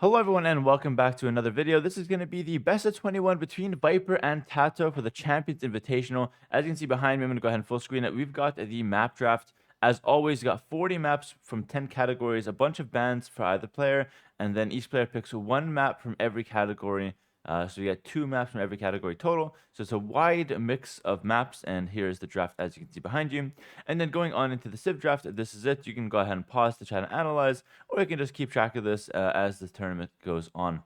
Hello everyone and welcome back to another video. This is going to be the best of 21 between Viper and TaToH for the Champions Invitational. As you can see behind me, I'm going to go ahead and full screen it. We've got the map draft. As always, you got 40 maps from 10 categories, a bunch of bans for either player, and then each player picks one map from every category. So you get 2 maps from every category total. So it's a wide mix of maps, and here's the draft as you can see behind you. And then going on into the Civ draft, this is it. You can go ahead and pause to try to analyze, or you can just keep track of this as the tournament goes on.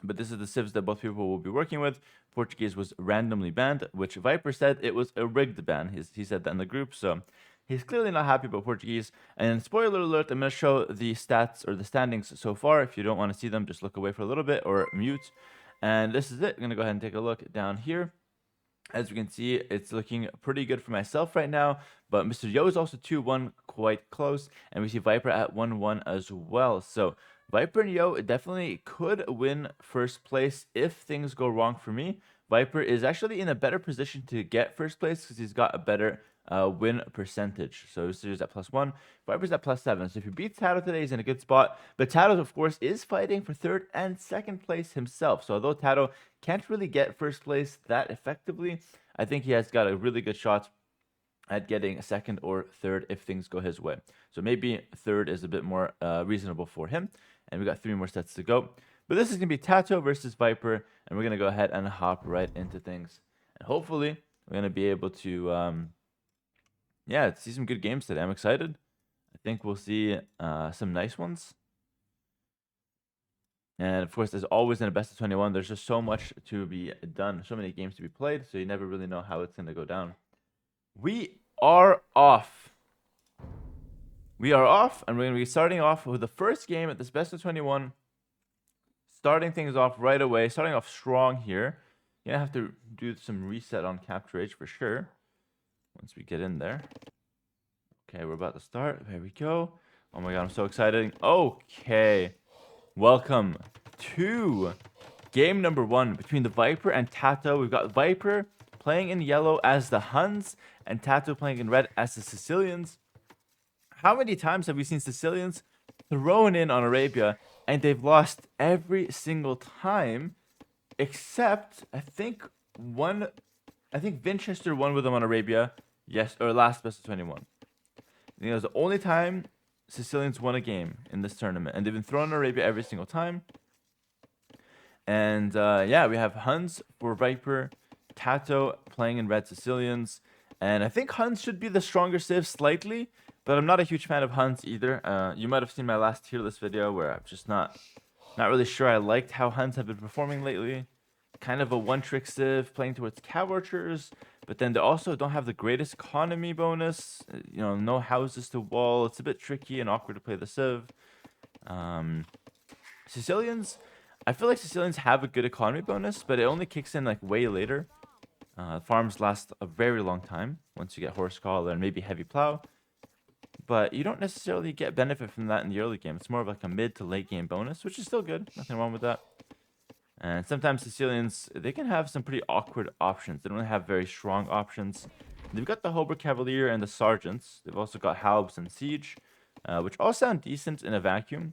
But this is the civs that both people will be working with. Portuguese was randomly banned, which Viper said it was a rigged ban. He said that in the group, so he's clearly not happy about Portuguese. And spoiler alert, I'm going to show the stats or the standings so far. If you don't want to see them, just look away for a little bit or mute. And this is it. I'm going to go ahead and take a look down here. As you can see, it's looking pretty good for myself right now, but Mr. Yo is also 2-1, quite close, and we see Viper at 1-1 as well. So Viper and Yo definitely could win first place if things go wrong for me. Viper is actually in a better position to get first place because he's got a better win percentage. So he's at +1, Viper's at +7. So if he beats TaToH today, he's in a good spot. But TaToH, of course, is fighting for 3rd and 2nd place himself. So although TaToH can't really get first place that effectively, I think he has got a really good shot at getting 2nd or 3rd if things go his way. So maybe 3rd is a bit more reasonable for him. And we got 3 more sets to go. But this is going to be TaToH versus Viper, and we're going to go ahead and hop right into things. And hopefully, we're going to be able to, see some good games today. I'm excited. I think we'll see some nice ones. And of course, as always in a best of 21, there's just so much to be done, so many games to be played, so you never really know how it's going to go down. We are off. We are off, and we're going to be starting off with the first game at this best of 21. Starting things off right away, starting off strong here. You're going to have to do some reset on Capture Age for sure. Once we get in there. Okay, we're about to start. There we go. Oh my god, I'm so excited. Okay. Welcome to game number 1 between the Viper and TaToH. We've got Viper playing in yellow as the Huns and TaToH playing in red as the Sicilians. How many times have we seen Sicilians thrown in on Arabia and they've lost every single time except I think Winchester won with them on Arabia. Yes, or last best of 21. It was the only time Sicilians won a game in this tournament, and they've been thrown in Arabia every single time. And we have Huns for Viper, TaToH playing in red Sicilians, and I think Huns should be the stronger civ slightly, but I'm not a huge fan of Huns either. You might have seen my last tier list video where I'm just not really sure I liked how Huns have been performing lately. Kind of a one-trick civ playing towards cow archers, but then they also don't have the greatest economy bonus. No houses to wall. It's a bit tricky and awkward to play the civ. Sicilians, I feel like Sicilians have a good economy bonus, but it only kicks in like way later. Farms last a very long time once you get horse collar and maybe heavy plow. But you don't necessarily get benefit from that in the early game. It's more of like a mid to late game bonus, which is still good. Nothing wrong with that. And sometimes Sicilians, they can have some pretty awkward options. They don't have very strong options. They've got the Hobart Cavalier and the Sergeants. They've also got Haboobs and Siege, which all sound decent in a vacuum.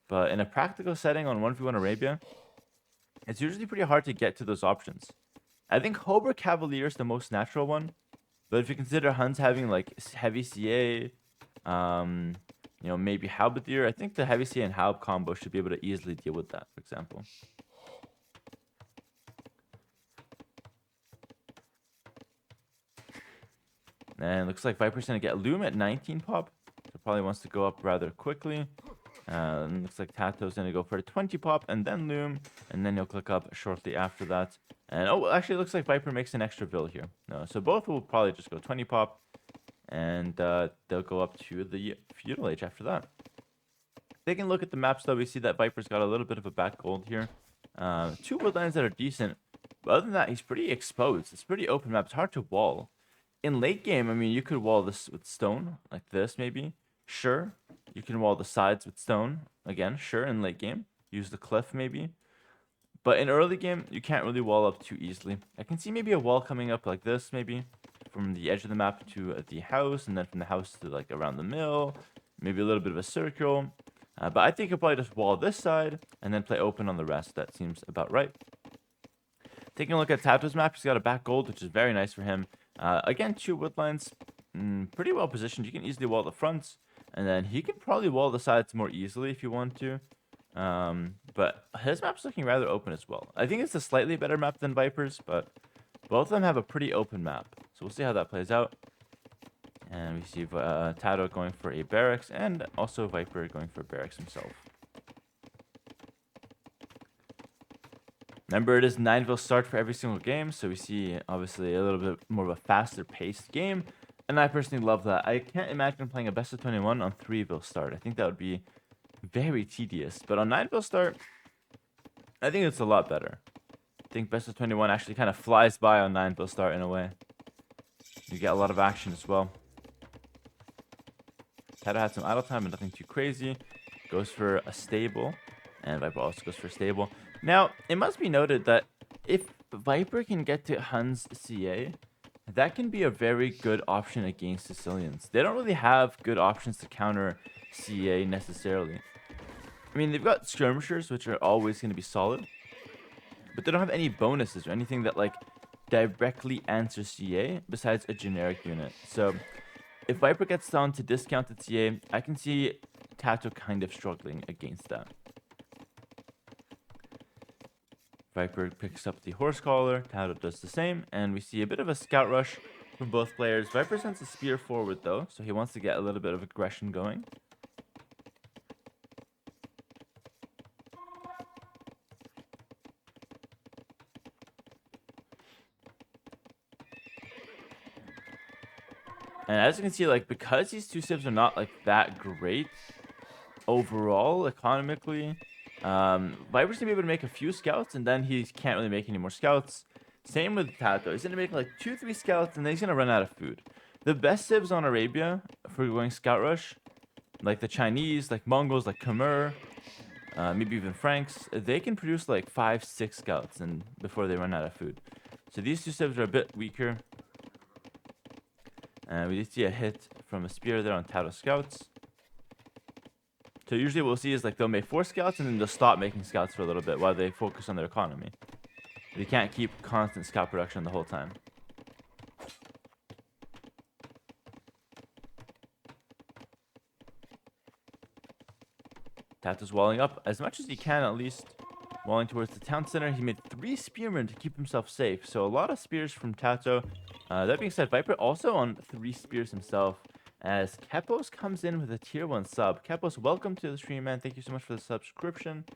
But in a practical setting on 1v1 Arabia, it's usually pretty hard to get to those options. I think Hobart Cavalier is the most natural one. But if you consider Huns having like heavy CA, maybe Halberdier, I think the heavy CA and Halb combo should be able to easily deal with that, for example. And it looks like Viper's going to get Loom at 19 pop. So probably wants to go up rather quickly. And looks like TaToH's going to go for a 20 pop and then Loom. And then he'll click up shortly after that. And actually it looks like Viper makes an extra bill here. No, so both will probably just go 20 pop. And they'll go up to the Feudal Age after that. Taking a look at the maps though, we see that Viper's got a little bit of a back gold here. 2 woodlands that are decent. But other than that, he's pretty exposed. It's pretty open map. It's hard to wall. In late game, I mean, you could wall this with stone, like this maybe. Sure. You can wall the sides with stone. Again, sure, in late game. Use the cliff maybe. But in early game, you can't really wall up too easily. I can see maybe a wall coming up like this maybe. From the edge of the map to the house, and then from the house to like around the mill. Maybe a little bit of a circle. But I think he'll probably just wall this side and then play open on the rest. That seems about right. Taking a look at TaToH's map, he's got a back gold, which is very nice for him. Again, 2 woodlands, pretty well positioned. You can easily wall the fronts, and then he can probably wall the sides more easily if you want to. But his map's looking rather open as well. I think it's a slightly better map than Viper's, but both of them have a pretty open map. So we'll see how that plays out. And we see TaToH going for a barracks, and also Viper going for barracks himself. Remember, it is 9-ville start for every single game, so we see, obviously, a little bit more of a faster-paced game, and I personally love that. I can't imagine playing a best of 21 on 3-ville start. I think that would be very tedious, but on 9-ville start, I think it's a lot better. I think best of 21 actually kind of flies by on 9-ville start in a way. You get a lot of action as well. TaToH had some idle time, but nothing too crazy. Goes for a stable, and Viper also goes for stable. Now, it must be noted that if Viper can get to Hun's CA, that can be a very good option against Sicilians. They don't really have good options to counter CA necessarily. I mean, they've got skirmishers, which are always going to be solid, but they don't have any bonuses or anything that, like, directly answer CA besides a generic unit. So, if Viper gets down to discounted CA, I can see TaToH kind of struggling against that. Viper picks up the horse collar, TaToH does the same, and we see a bit of a scout rush from both players. Viper sends a spear forward though, so he wants to get a little bit of aggression going. And as you can see, like, because these two civs are not like that great overall economically, Viper's gonna be able to make a few scouts, and then he can't really make any more scouts. Same with TaToH. He's gonna make like 2-3 scouts, and then he's gonna run out of food. The best civs on Arabia for going scout rush, like the Chinese, like Mongols, like Khmer, maybe even Franks, they can produce like 5-6 scouts and before they run out of food. So these two civs are a bit weaker. And we did see a hit from a spear there on TaToH scouts. So usually what we'll see is like they'll make 4 scouts and then they'll stop making scouts for a little bit while they focus on their economy. They can't keep constant scout production the whole time. TaToH's walling up as much as he can, at least. Walling towards the town center. He made 3 spearmen to keep himself safe. So a lot of spears from TaToH. That being said, Viper also on 3 spears himself, as Kepos comes in with a tier 1 sub. Kepos, welcome to the stream, man. Thank you so much for the subscription.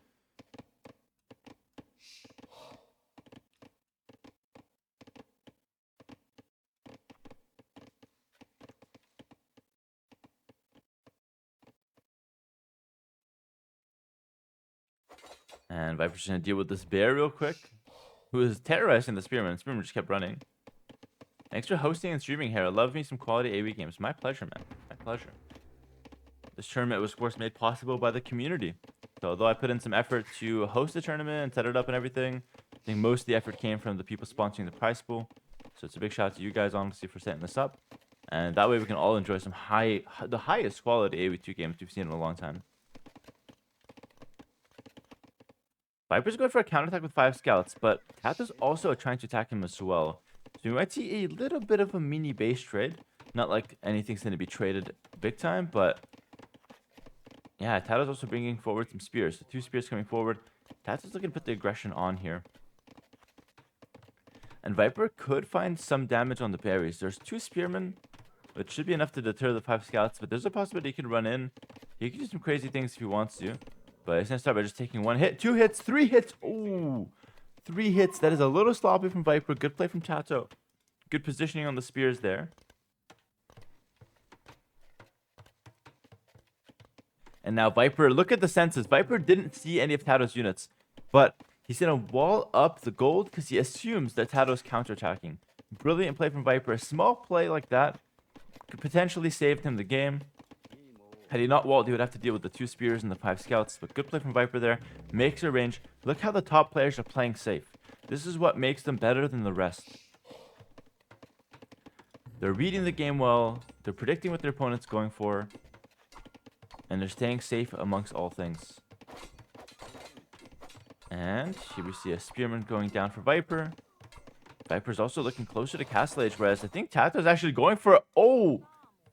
And Viper's gonna deal with this bear real quick, who is terrorizing the spearman. The spearman just kept running. Thanks for hosting and streaming, Hera. Love me some quality AoE games. My pleasure, man. My pleasure. This tournament was, of course, made possible by the community. So although I put in some effort to host the tournament and set it up and everything, I think most of the effort came from the people sponsoring the prize pool. So it's a big shout out to you guys, honestly, for setting this up. And that way we can all enjoy some the highest quality AoE2 games we've seen in a long time. Viper's going for a counterattack with 5 scouts, but TaToH's also trying to attack him as well. So we might see a little bit of a mini base trade. Not like anything's going to be traded big time, but yeah, TaToH's also bringing forward some spears. So 2 spears coming forward. TaToH's looking to put the aggression on here. And Viper could find some damage on the berries. There's 2 spearmen, which should be enough to deter the 5 scouts, but there's a possibility he can run in. He can do some crazy things if he wants to. But he's going to start by just taking 1 hit, 2 hits, 3 hits. Ooh, 3 hits. That is a little sloppy from Viper. Good play from TaToH. Good positioning on the spears there. And now Viper, look at the senses. Viper didn't see any of TaToH's units, but he's going to wall up the gold because he assumes that TaToH's counterattacking. Brilliant play from Viper. A small play like that could potentially save him the game. Had he not walled, he would have to deal with the 2 spears and the 5 scouts. But good play from Viper there. Makes a range. Look how the top players are playing safe. This is what makes them better than the rest. They're reading the game well. They're predicting what their opponent's going for. And they're staying safe amongst all things. And here we see a Spearman going down for Viper. Viper's also looking closer to Castle Age, whereas I think TaToH's actually going for... Oh!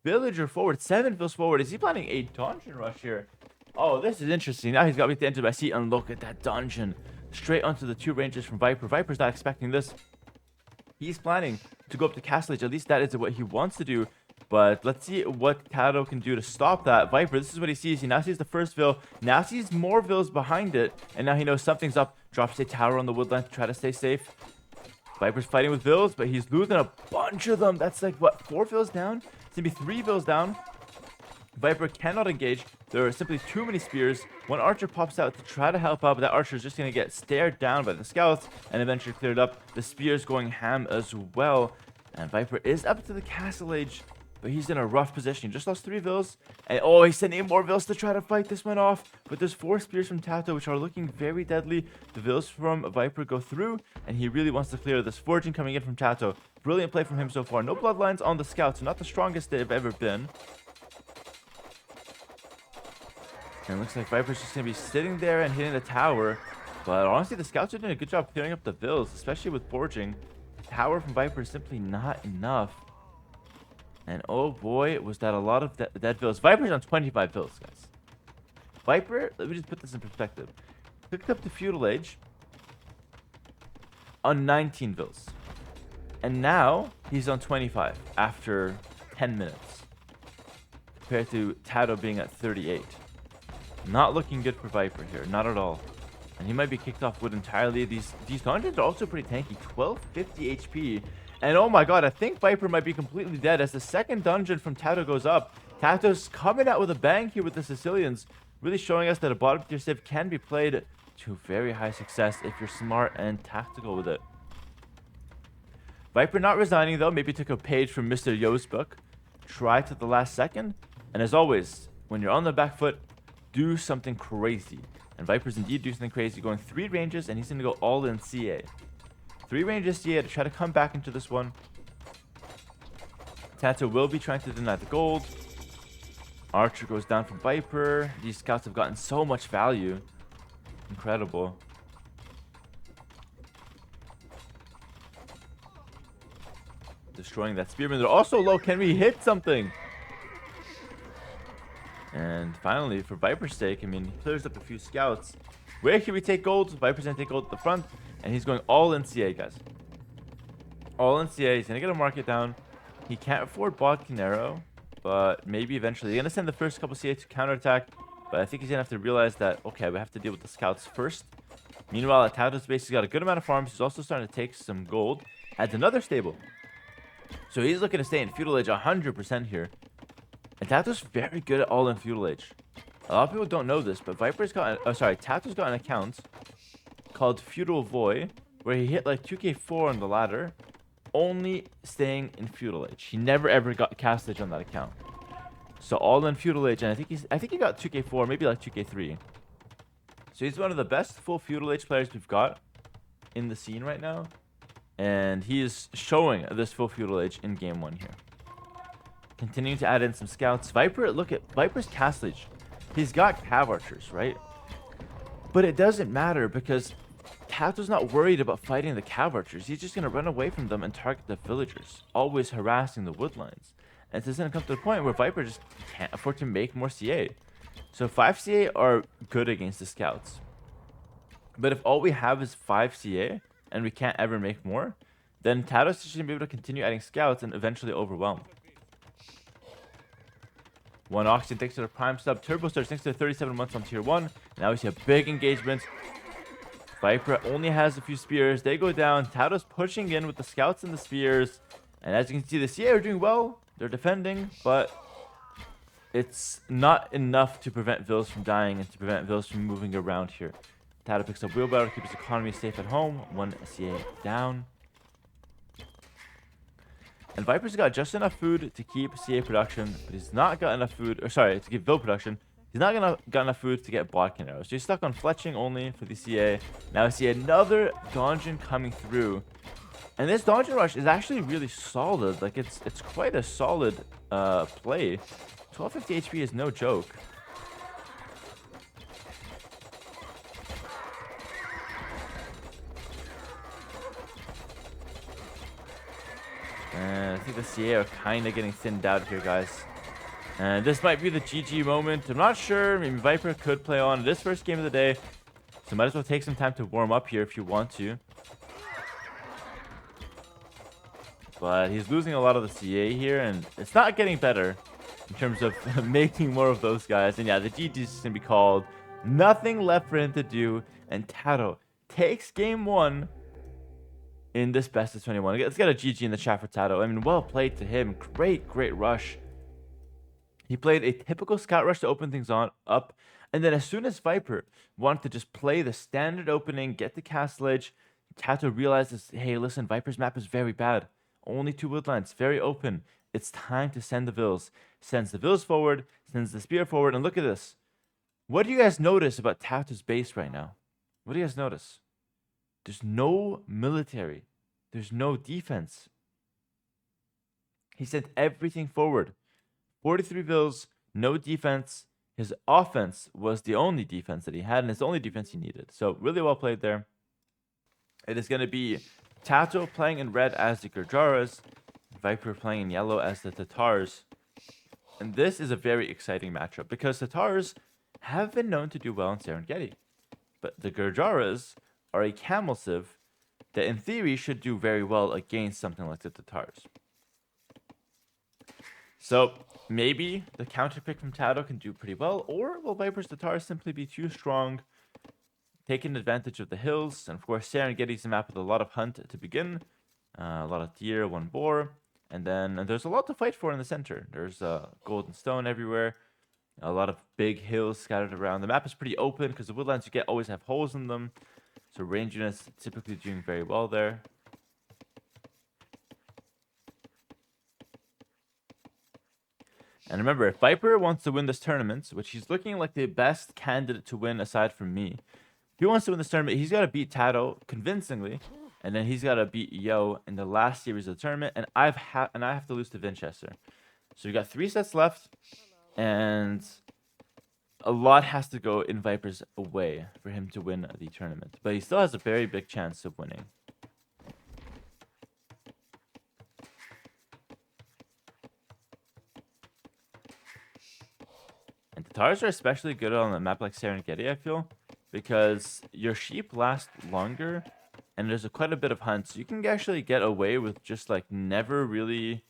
Villager forward. 7 vills forward. Is he planning a dungeon rush here? Oh, this is interesting. Now he's got me at the edge of my seat, and look at that dungeon. Straight onto the 2 ranges from Viper. Viper's not expecting this. He's planning to go up to Castle Age. At least that is what he wants to do. But let's see what TaToH can do to stop that. Viper, this is what he sees. He now sees the first vill. Now sees more vills behind it. And now he knows something's up. Drops a tower on the woodland to try to stay safe. Viper's fighting with vills, but he's losing a bunch of them. That's like, what, 4 vills down? It's going to be 3 vills down. Viper cannot engage. There are simply too many spears. One archer pops out to try to help out, but that archer is just going to get stared down by the scouts and eventually cleared up. The spears going ham as well. And Viper is up to the Castle Age, but he's in a rough position. He just lost 3 vills. And oh, he's sending more vills to try to fight this one off. But there's 4 spears from TaToH, which are looking very deadly. The vills from Viper go through, and he really wants to clear this. Forging coming in from TaToH. Brilliant play from him so far. No bloodlines on the scouts. Not the strongest they've ever been. And it looks like Viper's just going to be sitting there and hitting the tower. But honestly, the scouts are doing a good job clearing up the vills, especially with forging. Tower from Viper is simply not enough. And oh boy, was that a lot of dead vills. Viper's on 25 vills, guys. Viper, let me just put this in perspective. Picked up the Feudal Age on 19 vills. And now he's on 25 after 10 minutes. Compared to TaToH being at 38. Not looking good for Viper here, not at all. And he might be kicked off wood entirely. These dungeons are also pretty tanky. 1250 HP. And oh my god, I think Viper might be completely dead as the second dungeon from TaToH goes up. TaToH's coming out with a bang here with the Sicilians. Really showing us that a bottom tier civ can be played to very high success if you're smart and tactical with it. Viper not resigning though. Maybe took a page from Mr. Yo's book. Try to the last second. And as always, when you're on the back foot, do something crazy. And Viper's indeed doing something crazy, going 3 ranges, and he's going to go all in CA. 3 ranges CA to try to come back into this one. TaToH will be trying to deny the gold. Archer goes down from Viper. These scouts have gotten so much value. Incredible. Destroying that Spearman. They're also low. Can we hit something? And finally, for Viper's sake, I mean, he clears up a few scouts. Where can we take gold? Viper's going to take gold at the front. And he's going all in CA, guys. All in CA. He's going to get a market down. He can't afford Bodkin Arrow. But maybe eventually. He's going to send the first couple CA to counterattack. But I think he's going to have to realize that, okay, we have to deal with the scouts first. Meanwhile, at TaToH's base, he's got a good amount of farms. He's also starting to take some gold. Adds another stable. So he's looking to stay in Feudal Age 100% here. And TaToH's very good at all-in Feudal Age. A lot of people don't know this, but Viper's got... TaToH's got an account called Feudal Void, where he hit like 2k4 on the ladder, only staying in Feudal Age. He never ever got Castle Age on that account. So all-in Feudal Age, and I think he got 2k4, maybe like 2k3. So he's one of the best full Feudal Age players we've got in the scene right now. And he is showing this full Feudal Age in game 1 here. Continuing to add in some scouts. Viper, look at Viper's Castle Age. He's got cav archers, right? But it doesn't matter because TaToH's not worried about fighting the cav archers. He's just going to run away from them and target the villagers, always harassing the woodlines. And it's going to come to the point where Viper just can't afford to make more CA. So 5 CA are good against the scouts. But if all we have is 5 CA and we can't ever make more, then TaToH's just going to be able to continue adding scouts and eventually overwhelm. One Oxygen thanks to the Prime sub. Turbo Stars thanks to the 37 months on tier 1. Now we see a big engagement. Viper only has a few spears. They go down. TaToH's pushing in with the scouts and the spears. And as you can see, the CA are doing well. They're defending, but it's not enough to prevent vills from dying and to prevent vills from moving around here. TaToH picks up Wheelbarrow to keep his economy safe at home. 1 CA down. And Viper's got just enough food to keep CA production, but he's not got enough food, or sorry, to keep vill production. He's not got enough food to get Bodkin Arrows. So he's stuck on fletching only for the CA. Now we see another dungeon coming through. And this dungeon rush is actually really solid. Like, it's quite a solid play. 1250 HP is no joke. I think the CA are kind of getting thinned out here, guys. And this might be the GG moment. I'm not sure. Maybe Viper could play on this first game of the day. So might as well take some time to warm up here if you want to. But he's losing a lot of the CA here, and it's not getting better in terms of making more of those guys. And yeah, the GG is going to be called. Nothing left for him to do. And TaToH takes game 1 in this best of 21. Let's get a GG in the chat for TaToH. I mean, well played to him. Great rush. He played a typical scout rush to open things up. And then as soon as Viper wanted to just play the standard opening, get the castle edge, TaToH realizes, hey, listen, Viper's map is very bad. Only 2 woodlines, very open. It's time to send the Vills. Sends the Vills forward, sends the spear forward, and look at this. What do you guys notice about TaToH's base right now? What do you guys notice? There's no military. There's no defense. He sent everything forward. 43 Vills, no defense. His offense was the only defense that he had, and it's the only defense he needed. So really well played there. It is going to be TaToH playing in red as the Gurjaras, Viper playing in yellow as the Tatars. And this is a very exciting matchup because Tatars have been known to do well in Serengeti. But the Gurjaras are a camel civ that in theory should do very well against something like the Tatars. So maybe the counter pick from TaToH can do pretty well, or will Viper's Tatars simply be too strong, taking advantage of the hills? And of course, Serengeti is a map with a lot of hunt to begin, a lot of deer, 1 boar, and then there's a lot to fight for in the center. There's golden stone everywhere, a lot of big hills scattered around. The map is pretty open because the woodlands you get always have holes in them, so range units typically doing very well there. And remember, if Viper wants to win this tournament, which he's looking like the best candidate to win aside from me, if he wants to win this tournament, he's got to beat TaToH convincingly, and then he's got to beat Yo in the last series of the tournament, and I have to lose to Winchester. So we got 3 sets left, and a lot has to go in Viper's way for him to win the tournament. But he still has a very big chance of winning. And Tatars are especially good on a map like Serengeti, I feel, because your sheep last longer, and there's quite a bit of hunt, so you can actually get away with just like never really.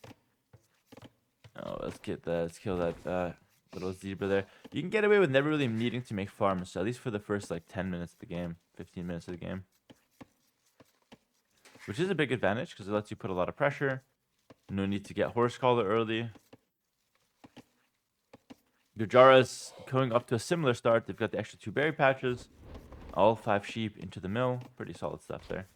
Oh, let's kill that little zebra there. You can get away with never really needing to make farms, so at least for the first like 10 minutes of the game, 15 minutes of the game, which is a big advantage because it lets you put a lot of pressure. No need to get horse collar early. Gurjaras going up to a similar start. They've got the extra 2 berry patches, all 5 sheep into the mill. Pretty solid stuff there.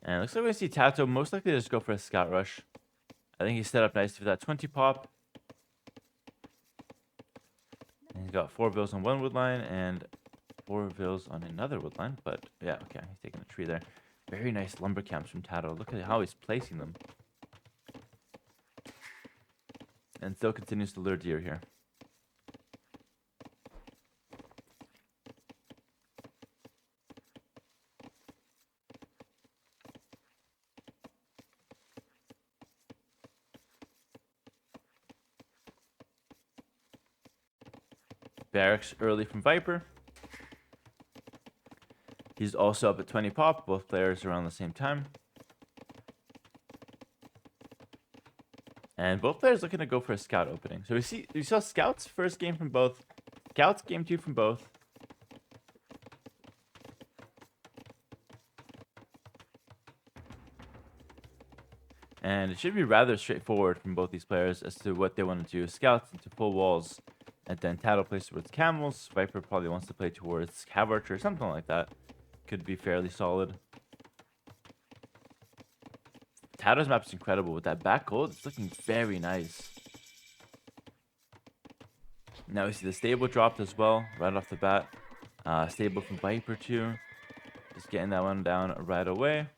And it looks like we see TaToH most likely just go for a scout rush. I think he's set up nicely for that 20 pop. And he's got 4 bills on one woodline and 4 bills on another woodline. But yeah, okay, he's taking a tree there. Very nice lumber camps from TaToH. Look at how he's placing them. And still continues to lure deer here. Barracks early from Viper. He's also up at 20 pop. Both players around the same time. And both players looking to go for a scout opening. So we saw scouts first game from both. Scouts game 2 from both. And it should be rather straightforward from both these players as to what they want to do. Scouts into full walls. And then TaToH plays towards camels. Viper probably wants to play towards cav archer or something like that. Could be fairly solid. TaToH's map is incredible with that back gold. It's looking very nice. Now we see the stable dropped as well, right off the bat. Stable from Viper too. Just getting that one down right away.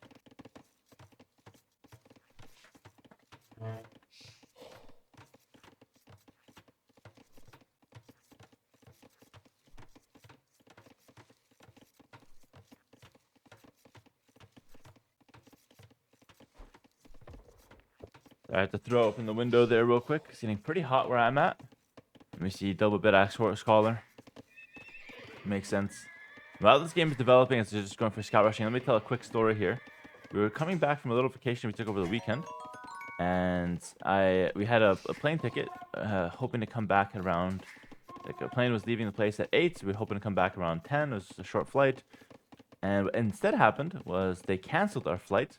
I have to throw open the window there real quick. It's getting pretty hot where I'm at. Let me see. Double bit axe scholar. Makes sense. While this game is developing, it's just going for scout rushing. Let me tell a quick story here. We were coming back from a little vacation we took over the weekend, and we had a plane ticket, hoping to come back around. Like a plane was leaving the place at 8, so we were hoping to come back around 10. It was a short flight, and what instead happened was they canceled our flight.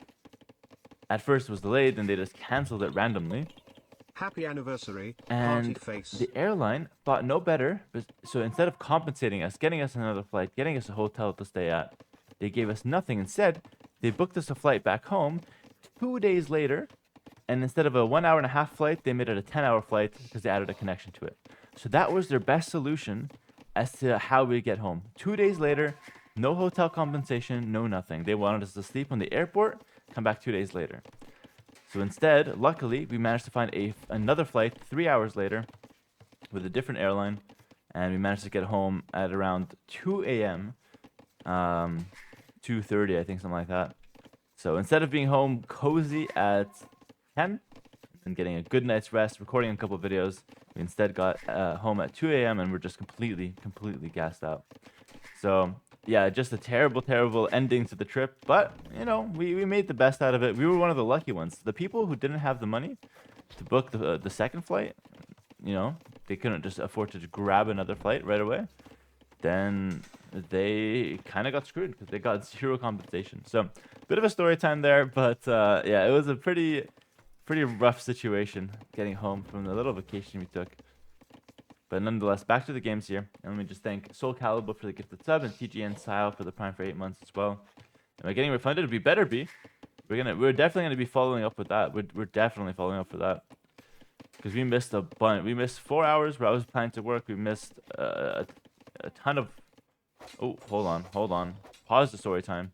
At first, it was delayed, and they just canceled it randomly. Happy anniversary, And party face. the airline thought no better, so instead of compensating us, getting us another flight, getting us a hotel to stay at, they gave us nothing. Instead, they booked us a flight back home 2 days later, and instead of a 1 hour and a half flight, they made it a 10-hour flight because they added a connection to it. So that was their best solution as to how we get home. 2 days later, no hotel compensation, no nothing. They wanted us to sleep on the airport, come back 2 days later. So instead, luckily, we managed to find another flight 3 hours later with a different airline, and we managed to get home at around 2 a.m., 2:30, I think, something like that. So instead of being home cozy at 10 and getting a good night's rest, recording a couple of videos, we instead got home at 2 a.m. and we're just completely gassed out. So yeah, just a terrible ending to the trip. But, you know, we made the best out of it. We were one of the lucky ones. The people who didn't have the money to book the second flight, you know, they couldn't just afford to grab another flight right away. Then they kind of got screwed because they got zero compensation. So, bit of a story time there. But, yeah, it was a pretty rough situation getting home from the little vacation we took. But nonetheless, back to the games here. And let me just thank Soul Calibur for the gifted sub and TGN Style for the Prime for 8 months as well. Am I getting refunded? We better be. We're definitely gonna be following up with that. We're definitely following up for that. Because we missed a bunch. We missed 4 hours where I was planning to work. We missed a ton of. Oh, hold on. Pause the story time.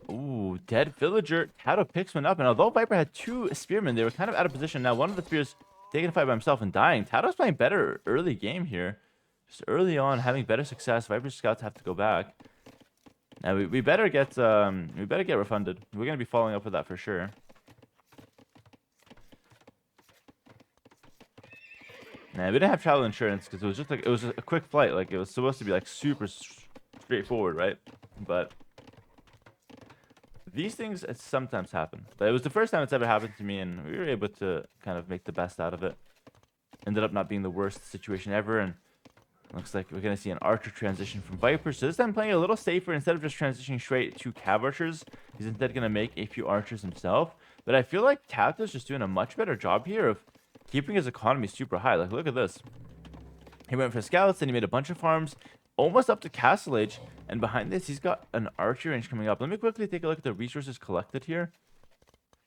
Ooh, dead villager. TaToH picks one up, and although Viper had 2 spearmen, they were kind of out of position. Now one of the spears taking a fight by himself and dying. TaToH's playing better early game here. Just early on, having better success. Viper scouts have to go back. Now we better get refunded. We're gonna be following up with that for sure. Nah, we didn't have travel insurance because it was a quick flight. Like it was supposed to be like super straightforward, right? But these things sometimes happen. But it was the first time it's ever happened to me, and we were able to kind of make the best out of it. Ended up not being the worst situation ever, and looks like we're going to see an archer transition from Viper. So this time playing a little safer. Instead of just transitioning straight to cav archers, he's instead going to make a few archers himself. But I feel like TaToH's just doing a much better job here of keeping his economy super high. Like, look at this. He went for scouts, and he made a bunch of farms, almost up to Castle Age. And behind this, he's got an archer range coming up. Let me quickly take a look at the resources collected here.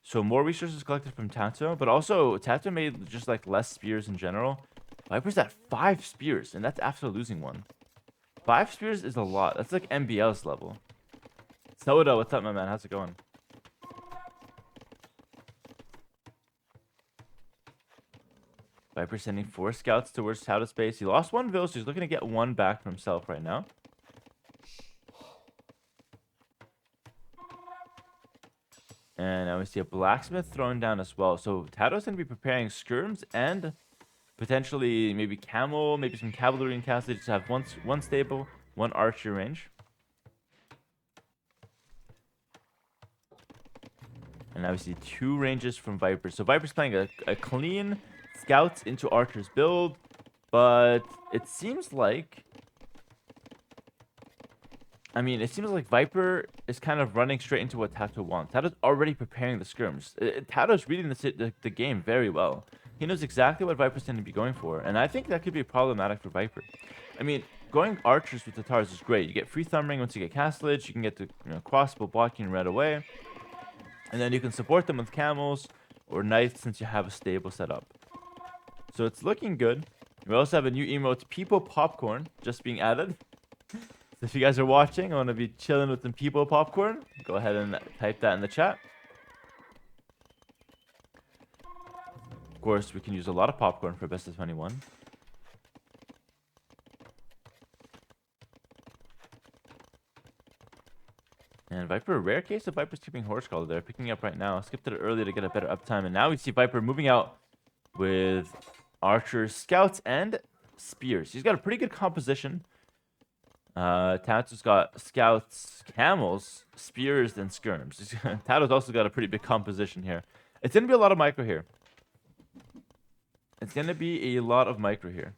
So more resources collected from TaToH, but also TaToH made just like less spears in general. Viper's at 5 spears, and that's after losing 1. 5 spears is a lot. That's like MBL's level. Soda, what's up, my man? How's it going? Viper sending 4 scouts towards TaToH's base. He lost 1 village, so he's looking to get 1 back for himself right now. And now we see a blacksmith thrown down as well. So TaToH's going to be preparing skirms and potentially maybe camel, maybe some cavalry and castle. They just have one stable, 1 archer range. And now we see 2 ranges from Viper. So Viper's playing a clean scouts into archers build, but it seems like Viper is kind of running straight into what TaToH wants. TaToH's already preparing the skirms. TaToH's reading the game very well. He knows exactly what Viper's going to be going for, and I think that could be problematic for Viper. I mean, going archers with the Tatars is great. You get free thumb ring once you get Castle Age. You can get the crossbow blocking right away, and then you can support them with camels or knights since you have a stable set up. So it's looking good. We also have a new emote, People Popcorn, just being added. So if you guys are watching, I want to be chilling with some People Popcorn. Go ahead and type that in the chat. Of course, we can use a lot of popcorn for best of 21. And Viper, rare case of Viper's keeping Horse Collar there, picking up right now. Skipped it early to get a better uptime, and now we see Viper moving out with Archers, Scouts, and Spears. He's got a pretty good composition. TaToH's got Scouts, Camels, Spears, and Skirms. TaToH's also got a pretty big composition here. It's going to be a lot of micro here. It's going to be a lot of micro here.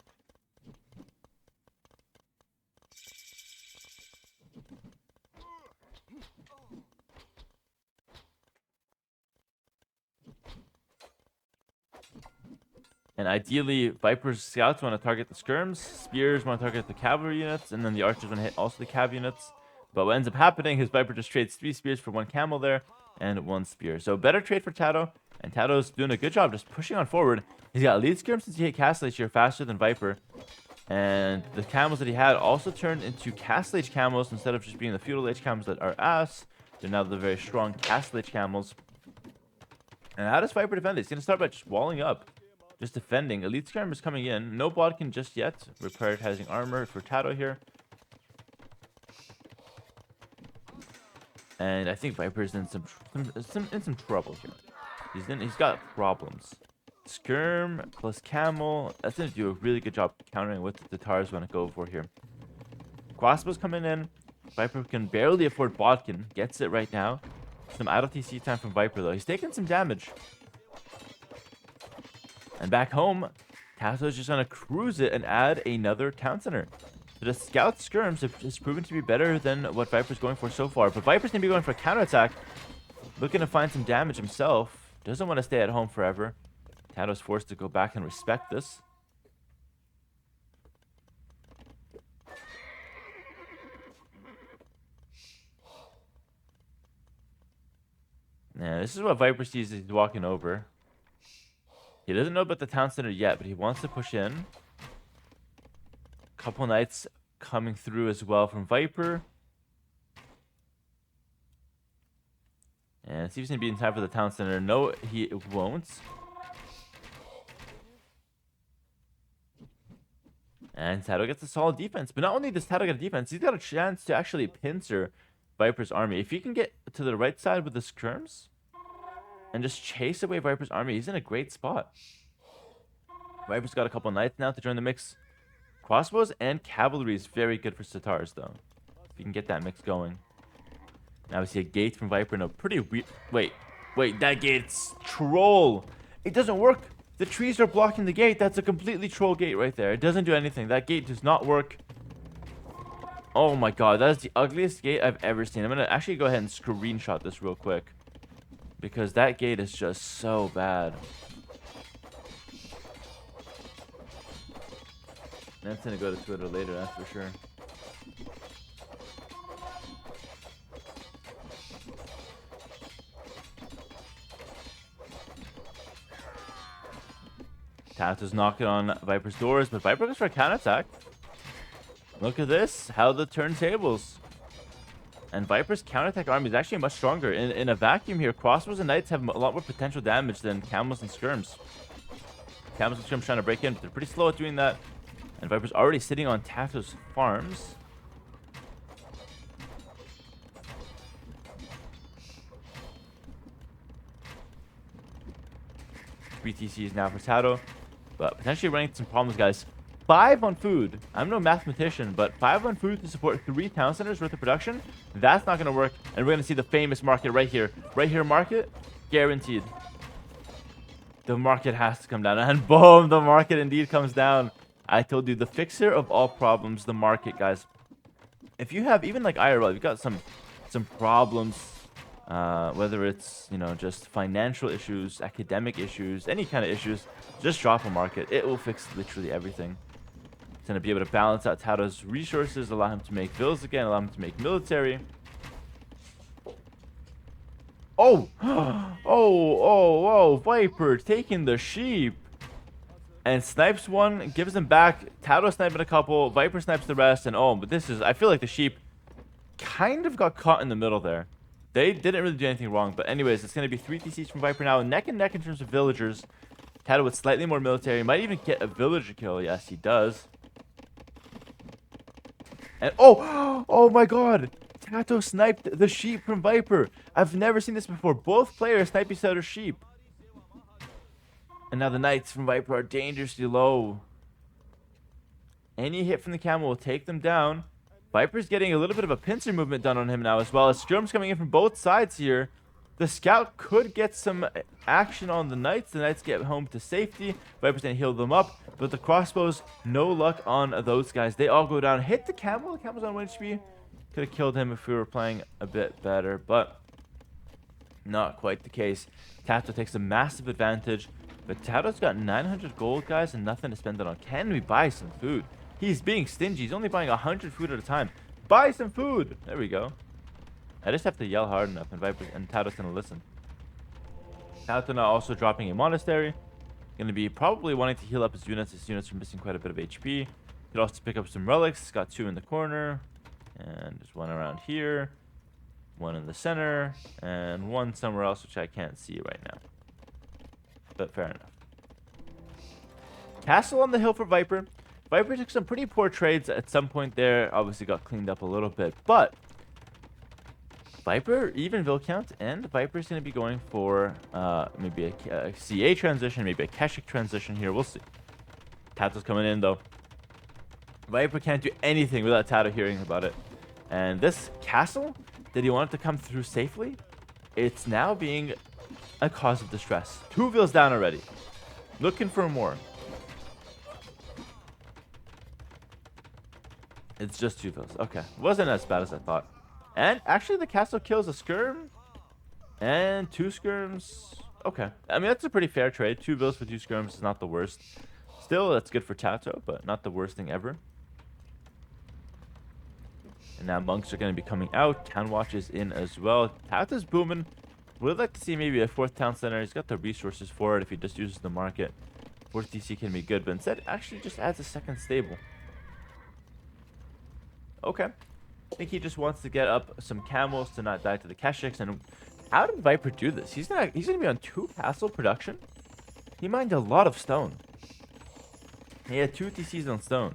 And ideally, Viper's Scouts want to target the Skirms, Spears want to target the Cavalry units, and then the Archers want to hit also the Cav units. But what ends up happening is Viper just trades 3 Spears for 1 Camel there, and 1 Spear. So better trade for TaToH, and TaToH's doing a good job just pushing on forward. He's got lead Skirms since he hit Castle Age here faster than Viper. And the Camels that he had also turned into Castle Age Camels instead of just being the Feudal Age Camels that are ass. They're now the very strong Castle Age Camels. And how does Viper defend it? He's going to start by just walling up. Just defending. Elite Skirm is coming in. No Bodkin just yet. We're prioritizing armor for TaToH here. And I think Viper's in some trouble here. He's got problems. Skirm plus Camel. That's going to do a really good job countering what the Tatars want to go for here. Crossbow's coming in. Viper can barely afford Bodkin. Gets it right now. Some idle TC time from Viper though. He's taking some damage. And back home, TaToH is just going to cruise it and add another town center. So the Scout Skirms has proven to be better than what Viper's going for so far. But Viper's going to be going for a counterattack. Looking to find some damage himself. Doesn't want to stay at home forever. TaToH's forced to go back and respect this. Yeah, this is what Viper sees as he's walking over. He doesn't know about the town center yet, but he wants to push in. Couple knights coming through as well from Viper. And see if he's going to be in time for the town center. No, he won't. And TaToH gets a solid defense. But not only does TaToH get a defense, he's got a chance to actually pincer Viper's army. If he can get to the right side with the Skirms and just chase away Viper's army, he's in a great spot. Viper's got a couple knights now to join the mix. Crossbows and cavalry is very good for Tatars, though. If you can get that mix going. Now we see a gate from Viper and a pretty weird... Wait, that gate's troll. It doesn't work. The trees are blocking the gate. That's a completely troll gate right there. It doesn't do anything. That gate does not work. Oh my god, that is the ugliest gate I've ever seen. I'm going to actually go ahead and screenshot this real quick. Because that gate is just so bad. That's going to go to Twitter later, that's for sure. TaToH's knocking on Viper's doors, but Viper goes for a counterattack. Look at this, how the turntables. And Viper's counterattack army is actually much stronger. In a vacuum here, Crossbows and Knights have a lot more potential damage than Camels and Skirms. Camels and Skirms trying to break in, but they're pretty slow at doing that. And Viper's already sitting on TaToH's farms. BTCs now for TaToH, but potentially running into some problems, guys. 5 on food. I'm no mathematician, but 5 on food to support 3 town centers worth of production? That's not going to work. And we're going to see the famous market right here. Right here, market. Guaranteed. The market has to come down. And boom, the market indeed comes down. I told you, the fixer of all problems, the market, guys. If you have, even like IRL, you've got some problems, whether it's, you know, just financial issues, academic issues, any kind of issues, just drop a market. It will fix literally everything. It's going to be able to balance out TaToH's resources, allow him to make villas again, allow him to make military. Oh! oh, Viper taking the sheep. And snipes one, gives them back. TaToH sniping a couple, Viper snipes the rest, and oh, but this is, I feel like the sheep kind of got caught in the middle there. They didn't really do anything wrong, but anyways, it's going to be 3 TCs from Viper now, neck and neck in terms of villagers. TaToH with slightly more military, might even get a villager kill. Yes, he does. And oh my god! TaToH sniped the sheep from Viper. I've never seen this before. Both players snipe each other's sheep. And now the knights from Viper are dangerously low. Any hit from the camel will take them down. Viper's getting a little bit of a pincer movement done on him now as well. As skirms coming in from both sides here. The scout could get some action on the knights. The knights get home to safety. Viper's going to heal them up. But the crossbows, no luck on those guys. They all go down. Hit the camel. The camel's on 1 HP. Could have killed him if we were playing a bit better. But not quite the case. TaToH takes a massive advantage. But TaToH's got 900 gold, guys, and nothing to spend it on. Can we buy some food? He's being stingy. He's only buying 100 food at a time. Buy some food. There we go. I just have to yell hard enough, and Viper and TaToH's gonna listen. TaToH now also dropping a monastery. Gonna be probably wanting to heal up his units. His units are missing quite a bit of HP. Could also pick up some relics. Got 2 in the corner, and there's 1 around here, 1 in the center, and 1 somewhere else, which I can't see right now. But fair enough. Castle on the hill for Viper. Viper took some pretty poor trades at some point there. Obviously got cleaned up a little bit. But Viper, even Viscount, and Viper's going to be going for maybe a CA transition, maybe a Keshik transition here. We'll see. TaToH's coming in, though. Viper can't do anything without TaToH hearing about it. And this castle, did he want it to come through safely? It's now being a cause of distress. 2 vills down already. Looking for more. It's just 2 vills. Okay. Wasn't as bad as I thought. And actually the castle kills a skirm. And 2 skirms. Okay. I mean, that's a pretty fair trade. 2 vills for 2 skirms is not the worst. Still, that's good for TaToH, but not the worst thing ever. And now monks are going to be coming out. Town watch is in as well. TaToH's booming. Would like to see maybe a 4th town center. He's got the resources for it if he just uses the market. 4th DC can be good, but instead it actually just adds a 2nd stable. Okay. I think he just wants to get up some camels to not die to the Keshiks. And how did Viper do this? He's gonna be on 2 castle production. He mined a lot of stone. He had 2 TCs on stone.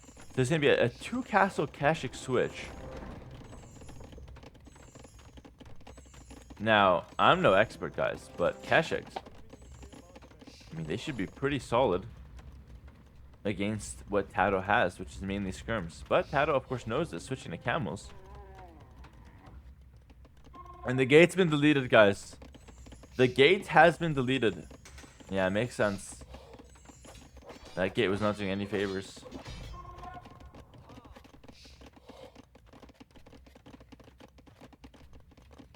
So there's gonna be a 2 castle Keshik switch. Now, I'm no expert, guys, but Keshiks, I mean, they should be pretty solid against what TaToH has, which is mainly skirms. But TaToH, of course, knows this, switching to camels. And the gate's been deleted, guys. The gate has been deleted. Yeah, it makes sense. That gate was not doing any favors.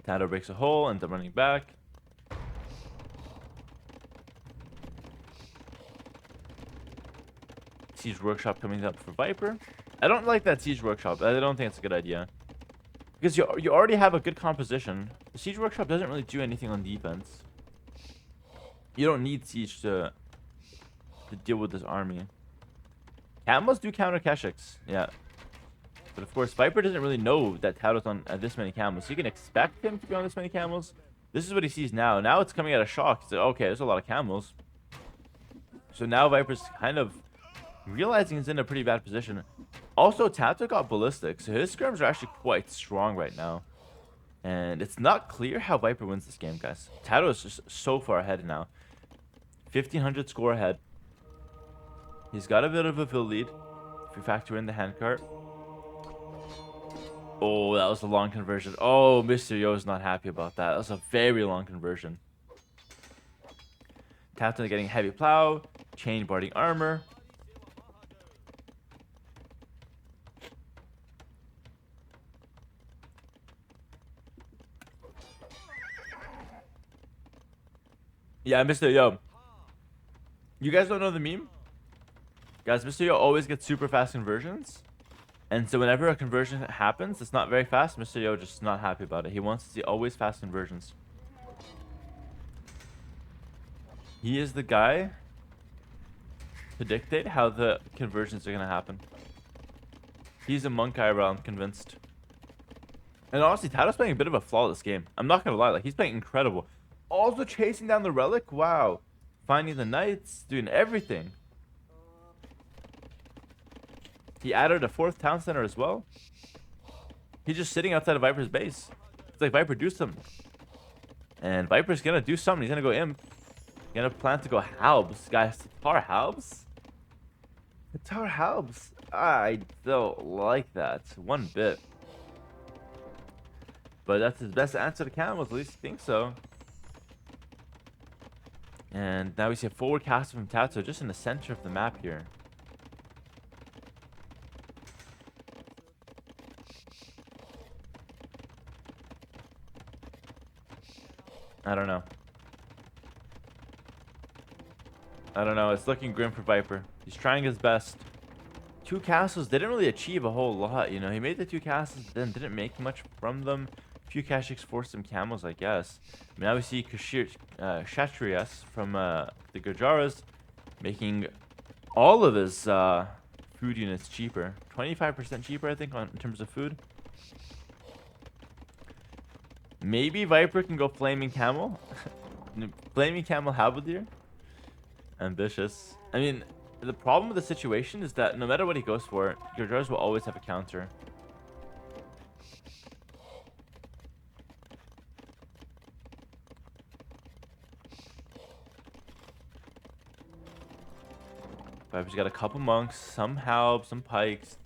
TaToH breaks a hole, ends up running back. Siege Workshop coming up for Viper. I don't like that Siege Workshop. I don't think it's a good idea. Because you already have a good composition. The Siege Workshop doesn't really do anything on defense. You don't need Siege to deal with this army. Camels do counter Keshiks. Yeah. But of course, Viper doesn't really know that TaToH's on this many camels. So you can expect him to be on this many camels. This is what he sees now. Now it's coming at a shock. He's like, okay, there's a lot of camels. So now Viper's kind of realizing he's in a pretty bad position. Also, TaToH got ballistic, so his skirms are actually quite strong right now. And it's not clear how Viper wins this game, guys. TaToH is just so far ahead now. 1,500 score ahead. He's got a bit of a Vill lead, if you factor in the handcart. Oh, that was a long conversion. Oh, Mr. Yo is not happy about that. That was a very long conversion. TaToH getting heavy plow, chain barding armor. Yeah, Mr. Yo. You guys don't know the meme? Guys, Mr. Yo always gets super fast conversions. And so whenever a conversion happens, it's not very fast. Mr. Yo just not happy about it. He wants to see always fast conversions. He is the guy to dictate how the conversions are going to happen. He's a monk IRL, I'm convinced. And honestly, TaToH's playing a bit of a flawless game. I'm not going to lie. Like, he's playing incredible. Also chasing down the relic. Wow. Finding the knights. Doing everything. He added a 4th town center as well. He's just sitting outside of Viper's base. It's like, Viper, do something. And Viper's gonna do something. He's gonna go imp. He's gonna plan to go Halbs. Guys, TaToH Halbs? TaToH Halbs? I don't like that one bit. But that's his best answer to camels. At least I think so. And now we see a forward castle from TaToH just in the center of the map here. I don't know. I don't know. It's looking grim for Viper. He's trying his best. 2 castles didn't really achieve a whole lot, you know. He made the 2 castles, but then didn't make much from them. A few Kashyyyks forced some camels, I guess. Now we see Kshatriyas from the Gujaras making all of his food units cheaper. 25% cheaper, I think, in terms of food. Maybe Viper can go Flaming Camel. Flaming Camel Halberdier. Ambitious. I mean, the problem with the situation is that no matter what he goes for, Gujaras will always have a counter. Viper's got a couple monks, some halbs, some pikes.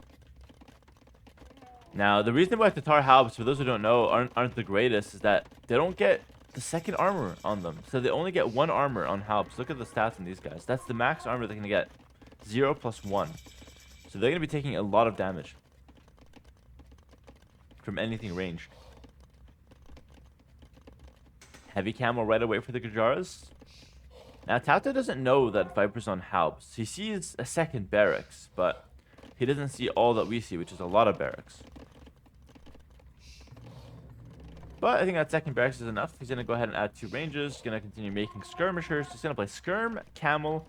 Now, the reason why TaToH halbs, for those who don't know, aren't the greatest is that they don't get the second armor on them. So they only get 1 armor on halbs. Look at the stats on these guys. That's the max armor they're going to get. 0 + 1. So they're going to be taking a lot of damage from anything ranged. Heavy camel right away for the Gujaras. Now, TaToH doesn't know that Viper's on halbs. He sees a second barracks, but he doesn't see all that we see, which is a lot of barracks. But I think that second barracks is enough. He's going to go ahead and add 2 ranges. He's going to continue making skirmishers. He's going to play skirm, camel.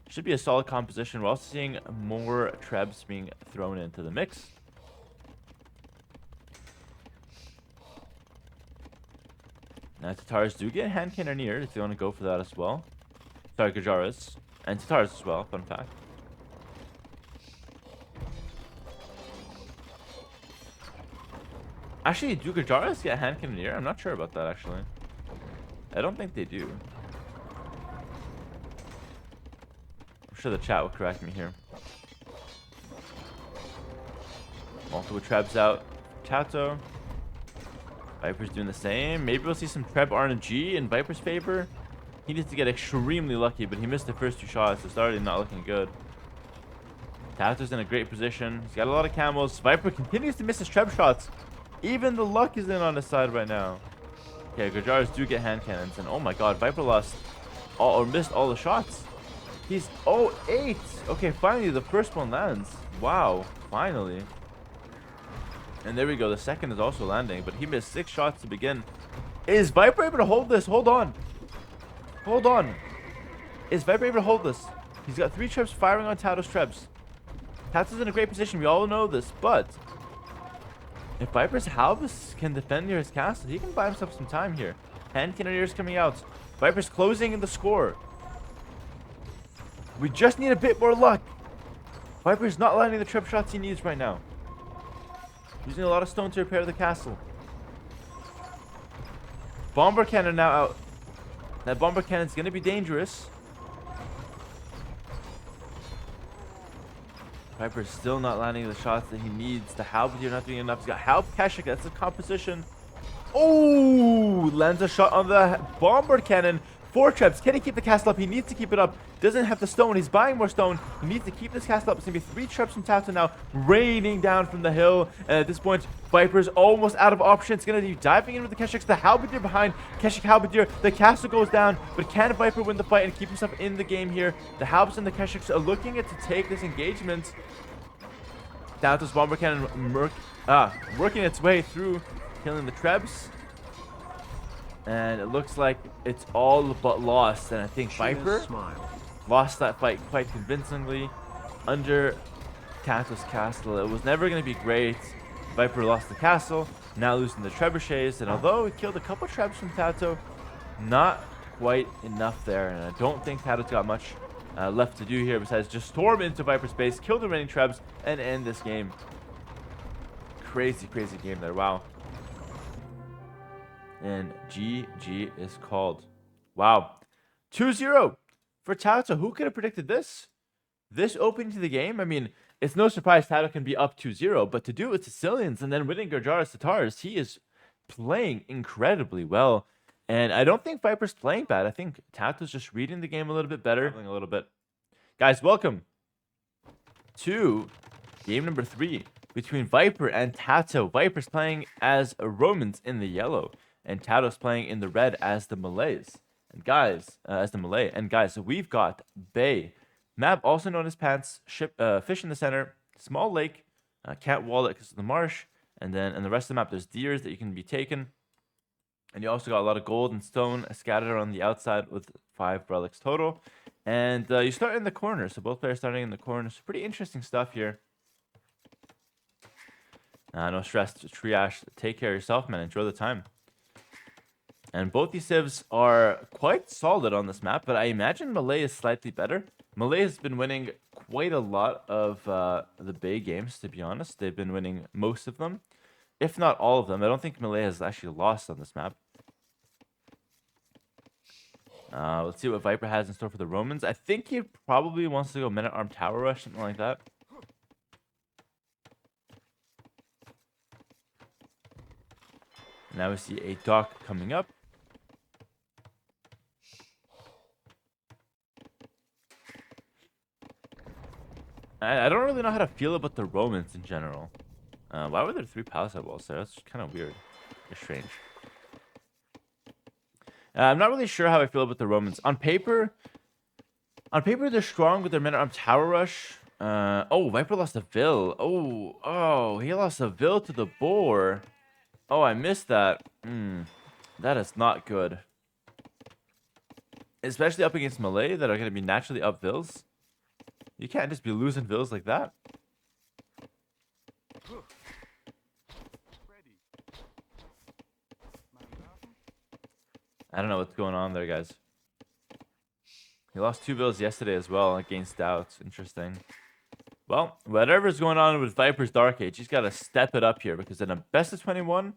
Should be a solid composition. We're also seeing more trebs being thrown into the mix. Now, TaToHs do get hand cannoneer if they want to go for that as well. Sorry, Gujaras. And TaToHs as well, fun fact. Actually, do Gujaras get hand cannoneer? I'm not sure about that, actually. I don't think they do. I'm sure the chat will correct me here. Multiple trebs out. TaToH. Viper's doing the same. Maybe we'll see some Treb RNG in Viper's favor. He needs to get extremely lucky, but he missed the first 2 shots. It's already not looking good. TaToH's in a great position. He's got a lot of camels. Viper continues to miss his Treb shots. Even the luck is in on his side right now. Okay, Gujaras do get hand cannons. And oh my god, Viper lost or missed all the shots. He's 0-8. Okay, finally the first one lands. Wow, finally. And there we go. The second is also landing, but he missed 6 shots to begin. Is Viper able to hold this? Hold on. Hold on. Is Viper able to hold this? He's got 3 trebs firing on TaToH's trebs. TaToH's in a great position. We all know this, but if Viper's halbs can defend near his castle, he can buy himself some time here. Hand cannoneers coming out. Viper's closing in the score. We just need a bit more luck. Viper's not landing the trip shots he needs right now. Using a lot of stone to repair the castle. Bomber cannon now out. That bomber cannon is going to be dangerous. Viper's still not landing the shots that he needs. The halberdier not doing enough. He's got halb Kashyyyk. That's the composition. Oh, lands a shot on the bomber cannon. 4 trebs. Can he keep the castle up? He needs to keep it up. Doesn't have the stone. He's buying more stone. He needs to keep this castle up. It's going to be 3 trebs from TaToH now, raining down from the hill. And at this point, Viper's almost out of options. Going to be diving in with the Kashyyks. The halberdier behind. Kashyyyk halberdier. The castle goes down. But can Viper win the fight and keep himself in the game here? The halbs and the Kashyyks are looking at to take this engagement. TaToH's bomber cannon working its way through, killing the trebs. And it looks like it's all but lost. And I think Viper lost that fight quite convincingly under TaToH's castle. It was never going to be great. Viper lost the castle, now losing the trebuchets. And although he killed a couple trebs from TaToH, not quite enough there. And I don't think TaToH's got much left to do here besides just storm into Viper's base, kill the remaining trebs, and end this game. Crazy, crazy game there. Wow. And GG is called. Wow. 2-0 for TaToH. Who could have predicted this? This opening to the game? I mean, it's no surprise TaToH can be up 2-0, but to do it with Sicilians and then winning Garjaras Tatars, he is playing incredibly well. And I don't think Viper's playing bad. I think TaToH's just reading the game a little bit better. A little bit. Guys, welcome to game number 3 between Viper and TaToH. Viper's playing as Romans in the yellow, and TaToH's playing in the red as the Malays. And guys, as the Malay. And guys, so we've got Bay. Map, also known as Pants, fish in the center, small lake, can't wall it because of the marsh. And then in the rest of the map, there's deers that you can be taken. And you also got a lot of gold and stone scattered on the outside with 5 relics total. And you start in the corner. So both players starting in the corner. So pretty interesting stuff here. No stress, triage. Take care of yourself, man. Enjoy the time. And both these civs are quite solid on this map, but I imagine Malay is slightly better. Malay has been winning quite a lot of the Bay games, to be honest. They've been winning most of them, if not all of them. I don't think Malay has actually lost on this map. Let's see what Viper has in store for the Romans. I think he probably wants to go Men-at-Arm Tower Rush, something like that. Now we see a dock coming up. I don't really know how to feel about the Romans in general. Why were there 3 palisade walls there? That's kind of weird. It's strange. I'm not really sure how I feel about the Romans. On paper, they're strong with their Men-at-Arm Tower Rush. Oh, Viper lost a Vil. Oh, he lost a Vil to the Boar. Oh, I missed that. That is not good. Especially up against Malay that are going to be naturally up Vils. You can't just be losing Vils like that. I don't know what's going on there, guys. He lost 2 Vils yesterday as well against Doubts. Interesting. Well, whatever's going on with Viper's Dark Age, he's got to step it up here because in a best of 21,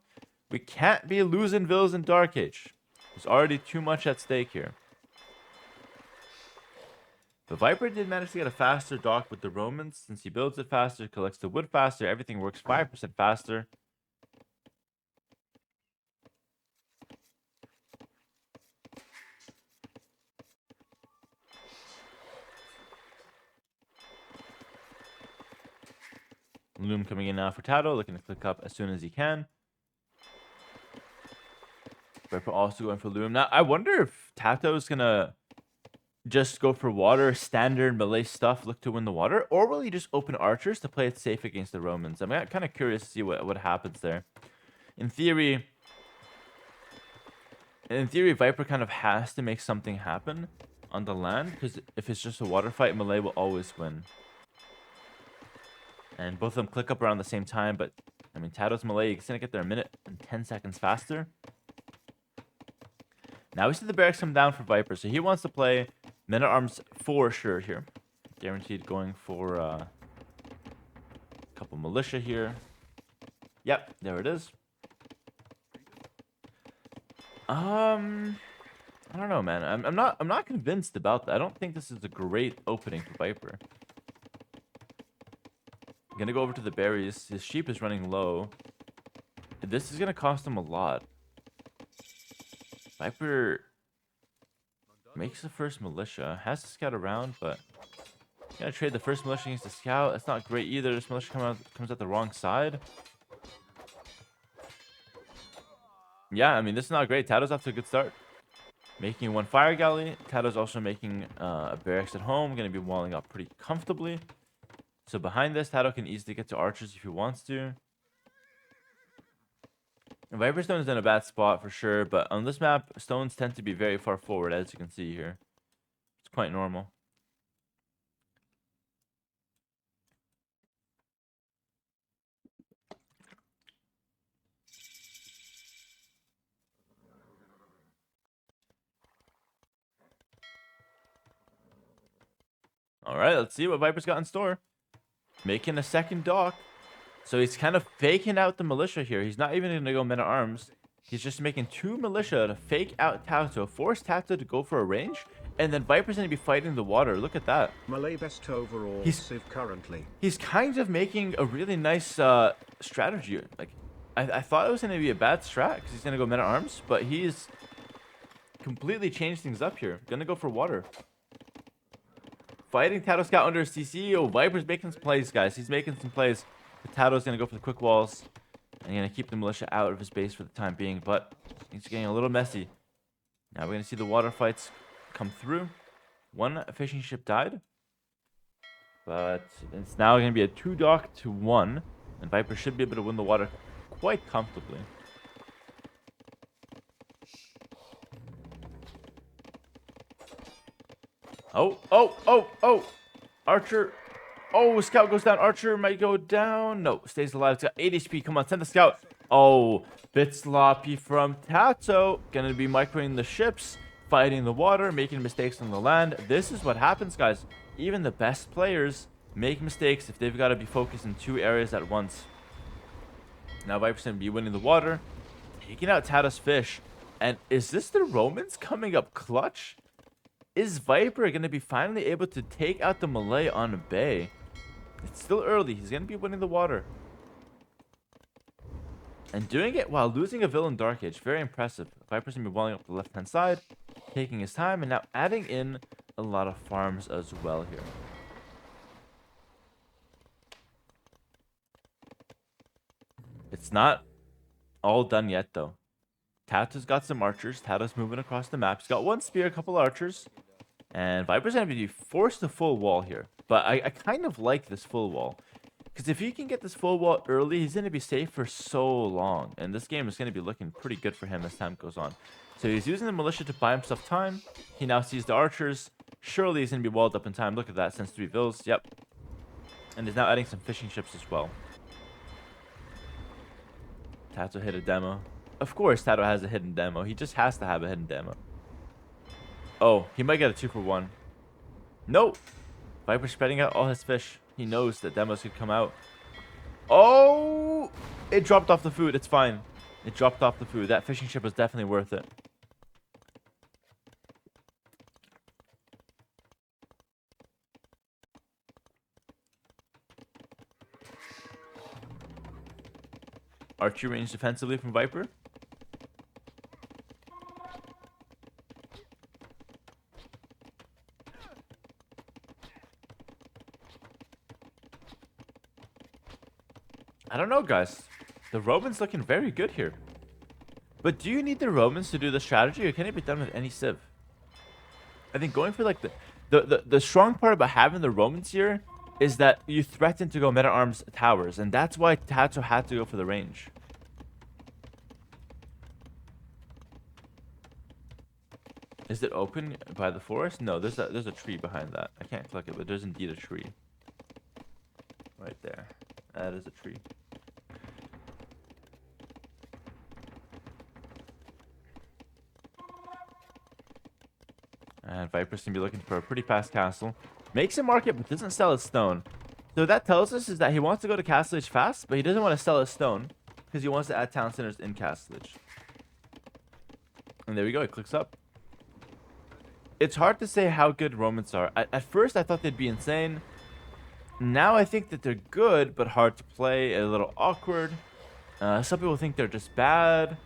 we can't be losing Vils in Dark Age. There's already too much at stake here. The Viper did manage to get a faster dock with the Romans. Since he builds it faster, collects the wood faster, everything works 5% faster. Loom coming in now for TaToH, looking to click up as soon as he can. Viper also going for Loom. Now, I wonder if TaToH is going to just go for water, standard Malay stuff, look to win the water, or will he just open archers to play it safe against the Romans? I'm kind of curious to see what happens there. In theory, Viper kind of has to make something happen on the land, because if it's just a water fight, Malay will always win. And both of them click up around the same time, but I mean, TaToH's Malay is going to get there a minute and 10 seconds faster. Now we see the barracks come down for Viper, so he wants to play Men-at-Arms for sure here. Guaranteed going for a couple militia here. Yep, there it is. I don't know, man. I'm not convinced about that. I don't think this is a great opening for Viper. I'm gonna go over to the berries. His sheep is running low. This is gonna cost him a lot. Viper makes the first militia. Has to scout around, but gonna trade the first militia against the scout. That's not great either. This militia comes out the wrong side. Yeah, I mean, this is not great. TaToH's off to a good start. Making 1 fire galley. TaToH's also making a barracks at home. Going to be walling up pretty comfortably. So behind this, TaToH can easily get to archers if he wants to. Viper Stone is in a bad spot for sure, but on this map, stones tend to be very far forward, as you can see here. It's quite normal. All right, let's see what Viper's got in store. Making a second dock. So he's kind of faking out the militia here. He's not even going to go men at arms. He's just making 2 militia to fake out TaToH, force TaToH to go for a range, and then Viper's going to be fighting the water. Look at that. Malay best overall He's- civ currently. He's kind of making a really nice strategy. Like, I thought it was going to be a bad strat because he's going to go men at arms, but he's completely changed things up here. Going to go for water. Fighting TaToH Scout under his CC. Oh, Viper's making some plays, guys. He's making some plays. The TaToH's going to go for the quick walls. And going to keep the militia out of his base for the time being. But he's getting a little messy. Now we're going to see the water fights come through. 1 fishing ship died. But it's now going to be a 2-dock to 1. And Viper should be able to win the water quite comfortably. Oh. Archer. Oh, Scout goes down. Archer might go down. No, stays alive. It's got 8 HP. Come on, send the Scout. Oh, bit sloppy from TaToH. Gonna be microing the ships, fighting the water, making mistakes on the land. This is what happens, guys. Even the best players make mistakes if they've got to be focused in 2 areas at once. Now Viper's gonna be winning the water, taking out TaToH's fish. And is this the Romans coming up clutch? Is Viper going to be finally able to take out the Malay on a bay? It's still early. He's going to be winning the water. And doing it while losing a villain Dark Age. Very impressive. Viper's going to be walling up the left-hand side, taking his time, and now adding in a lot of farms as well here. It's not all done yet, though. TaToH's got some archers. TaToH's moving across the map. He's got 1 spear, a couple archers. And Viper's going to be forced to full wall here. But I kind of like this full wall. Because if he can get this full wall early, he's going to be safe for so long. And this game is going to be looking pretty good for him as time goes on. So he's using the militia to buy himself time. He now sees the archers. Surely he's going to be walled up in time. Look at that. Sends 3 vills. Yep. And he's now adding some fishing ships as well. TaToH hit a demo. Of course TaToH has a hidden demo. He just has to have a hidden demo. Oh, he might get a 2-for-1. Nope. Viper's spreading out all his fish. He knows that demos could come out. Oh! It dropped off the food. It's fine. It dropped off the food. That fishing ship was definitely worth it. Archer range defensively from Viper. I don't know, guys. The Romans looking very good here. But do you need the Romans to do the strategy, or can it be done with any civ? I think going for like the strong part about having the Romans here is that you threaten to go meta-arms towers, and that's why TaToH had to go for the range. Is it open by the forest? No, there's a tree behind that. I can't click it, but there's indeed a tree. Right there. That is a tree. And Viper's gonna be looking for a pretty fast castle. Makes a market, but doesn't sell his stone. So what that tells us is that he wants to go to Castle Age fast, but he doesn't want to sell his stone because he wants to add town centers in Castle Age. And there we go. He clicks up. It's hard to say how good Romans are. At first, I thought they'd be insane. Now I think that they're good, but hard to play. A little awkward. Some people think they're just bad.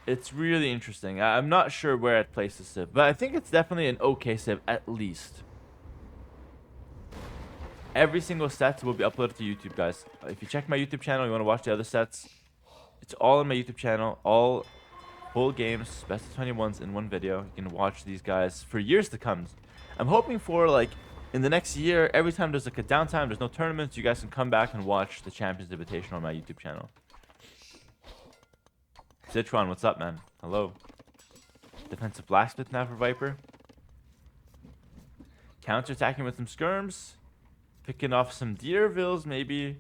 It's really interesting. I'm not sure where I'd place this civ, but I think it's definitely an okay civ at least. Every single set will be uploaded to YouTube, guys. If you check my YouTube channel, you want to watch the other sets, it's all on my YouTube channel. All full games, best of 21s in one video. You can watch these guys for years to come. I'm hoping for like in the next year, every time there's like a downtime, there's no tournaments, you guys can come back and watch the Champions Invitational on my YouTube channel. Citron, what's up, man? Hello. Defensive blacksmith now for Viper. Counter-attacking with some skirms. Picking off some deer vills, maybe.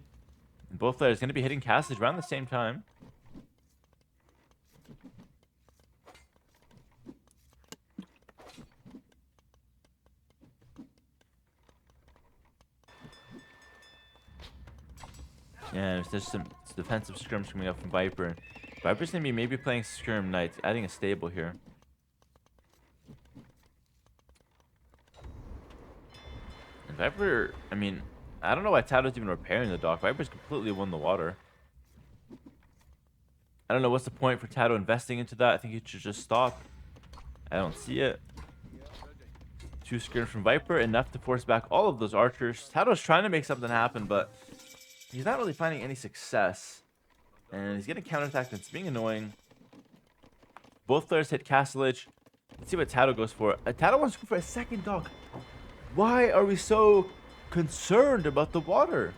And both players going to be hitting Castle around the same time. And there's some defensive scrims coming up from Viper. Viper's going to be maybe playing Skirm Knights, adding a stable here. And Viper, I mean, I don't know why TaToH's even repairing the dock. Viper's completely won the water. I don't know what's the point for TaToH investing into that. I think he should just stop. I don't see it. 2 skirms from Viper, enough to force back all of those archers. TaToH's trying to make something happen, but he's not really finding any success. And he's getting counterattacked, and it's being annoying. Both players hit Castle Edge. Let's see what TaToH goes for. TaToH wants to go for a second dock. Why are we so concerned about the water?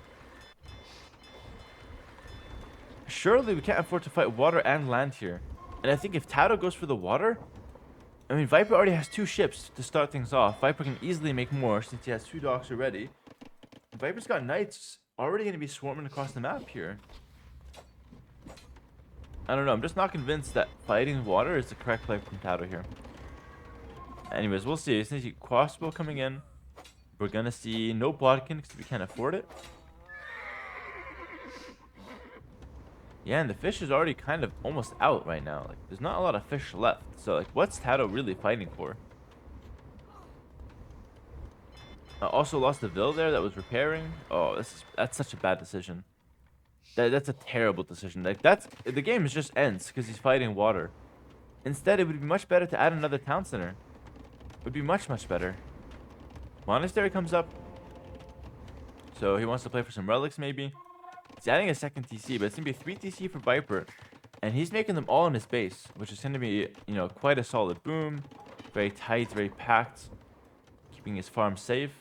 Surely we can't afford to fight water and land here. And I think if TaToH goes for the water, I mean, Viper already has 2 ships to start things off. Viper can easily make more since he has 2 docks already. Viper's got knights already going to be swarming across the map here. I don't know. I'm just not convinced that fighting water is the correct play from TaToH here. Anyways, we'll see. Since you crossbow coming in, we're going to see no Bodkin because we can't afford it. Yeah, and the fish is already kind of almost out right now. Like, there's not a lot of fish left. So, like, what's TaToH really fighting for? I also lost the Vil there that was repairing. Oh, that's such a bad decision. That's a terrible decision. Like, the game just ends because he's fighting water. Instead, it would be much better to add another town center. It would be much, much better. Monastery comes up. So he wants to play for some relics, maybe. He's adding a second TC, but it's going to be 3 TC for Viper. And he's making them all in his base, which is going to be, you know, quite a solid boom. Very tight, very packed. Keeping his farm safe.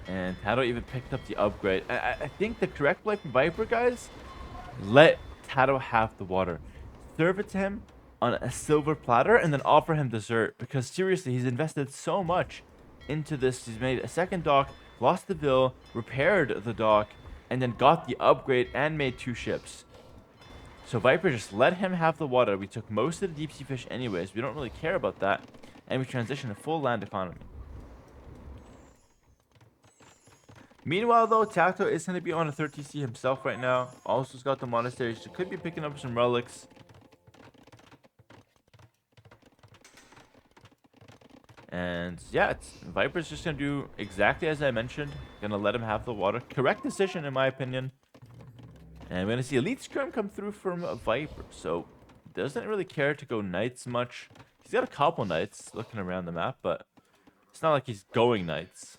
And TaToH even picked up the upgrade. I think the correct play from Viper, guys, let TaToH have the water. Serve it to him on a silver platter and then offer him dessert. Because seriously, he's invested so much into this. He's made a second dock, lost the Vil, repaired the dock, and then got the upgrade and made 2 ships. So Viper just let him have the water. We took most of the deep sea fish anyways. We don't really care about that. And we transition to full land economy. Meanwhile, though, TaToH is going to be on a 3rd TC himself right now. Also, has got the monastery, so could be picking up some relics. And yeah, Viper's just going to do exactly as I mentioned. Going to let him have the water. Correct decision, in my opinion. And we're going to see Elite Skirm come through from Viper. So, doesn't really care to go knights much. He's got a couple knights looking around the map, but it's not like he's going knights.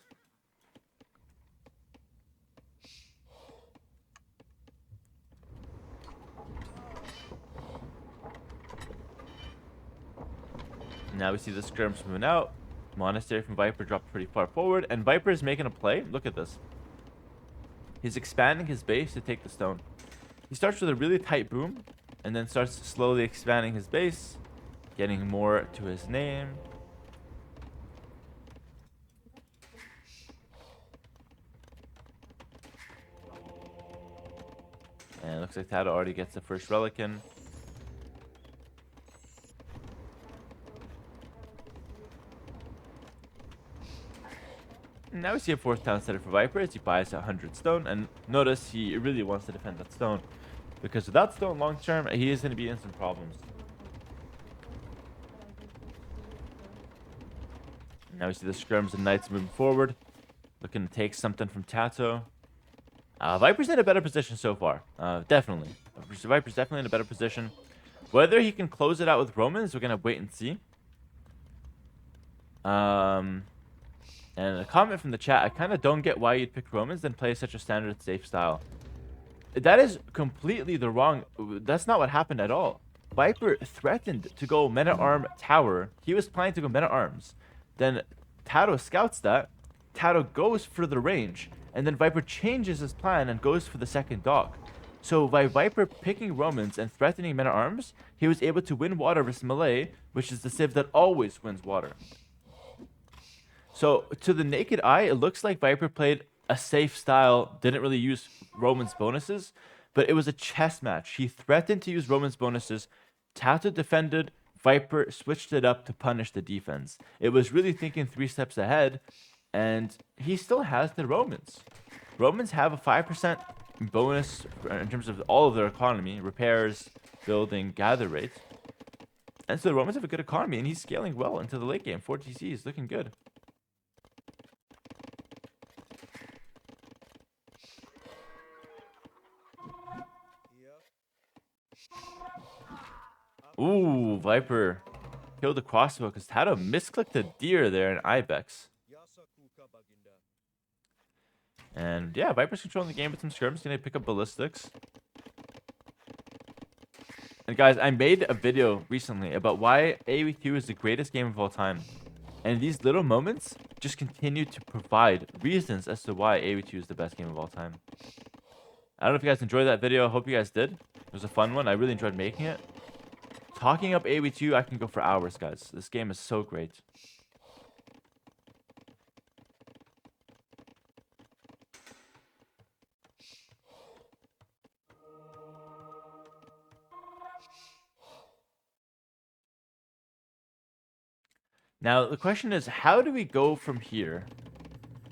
Now we see the skirms moving out. Monastery from Viper dropped pretty far forward. And Viper is making a play. Look at this. He's expanding his base to take the stone. He starts with a really tight boom. And then starts slowly expanding his base. Getting more to his name. And it looks like TaToH already gets the first relic in. Now we see a 4th town center for Viper as he buys 100 stone. And notice he really wants to defend that stone. Because without stone long term, he is going to be in some problems. Now we see the skirms and knights moving forward. Looking to take something from TaToH. Viper's in a better position so far. Definitely. Viper's definitely in a better position. Whether he can close it out with Romans, we're going to wait and see. And a comment from the chat, I kind of don't get why you'd pick Romans and play such a standard safe style. That is completely the wrong... That's not what happened at all. Viper threatened to go Men-at-Arm Tower. He was planning to go Men-at-Arms. Then TaToH scouts that. TaToH goes for the range. And then Viper changes his plan and goes for the second dock. So by Viper picking Romans and threatening Men-at-Arms, he was able to win water versus melee, which is the civ that always wins water. So, to the naked eye, it looks like Viper played a safe style, didn't really use Roman's bonuses, but it was a chess match. He threatened to use Roman's bonuses, TaToH defended, Viper switched it up to punish the defense. It was really thinking 3 steps ahead, and he still has the Romans. Romans have a 5% bonus in terms of all of their economy, repairs, building, gather rate. And so the Romans have a good economy, and he's scaling well into the late game. 4 TC is looking good. Ooh, Viper killed the crossbow because TaToH misclicked a deer there in Ibex. And yeah, Viper's controlling the game with some skirms. Gonna pick up ballistics. And guys, I made a video recently about why AoE2 is the greatest game of all time. And these little moments just continue to provide reasons as to why AoE2 is the best game of all time. I don't know if you guys enjoyed that video. I hope you guys did. It was a fun one. I really enjoyed making it. Talking up AoE2, I can go for hours, guys. This game is so great. Now, the question is, how do we go from here?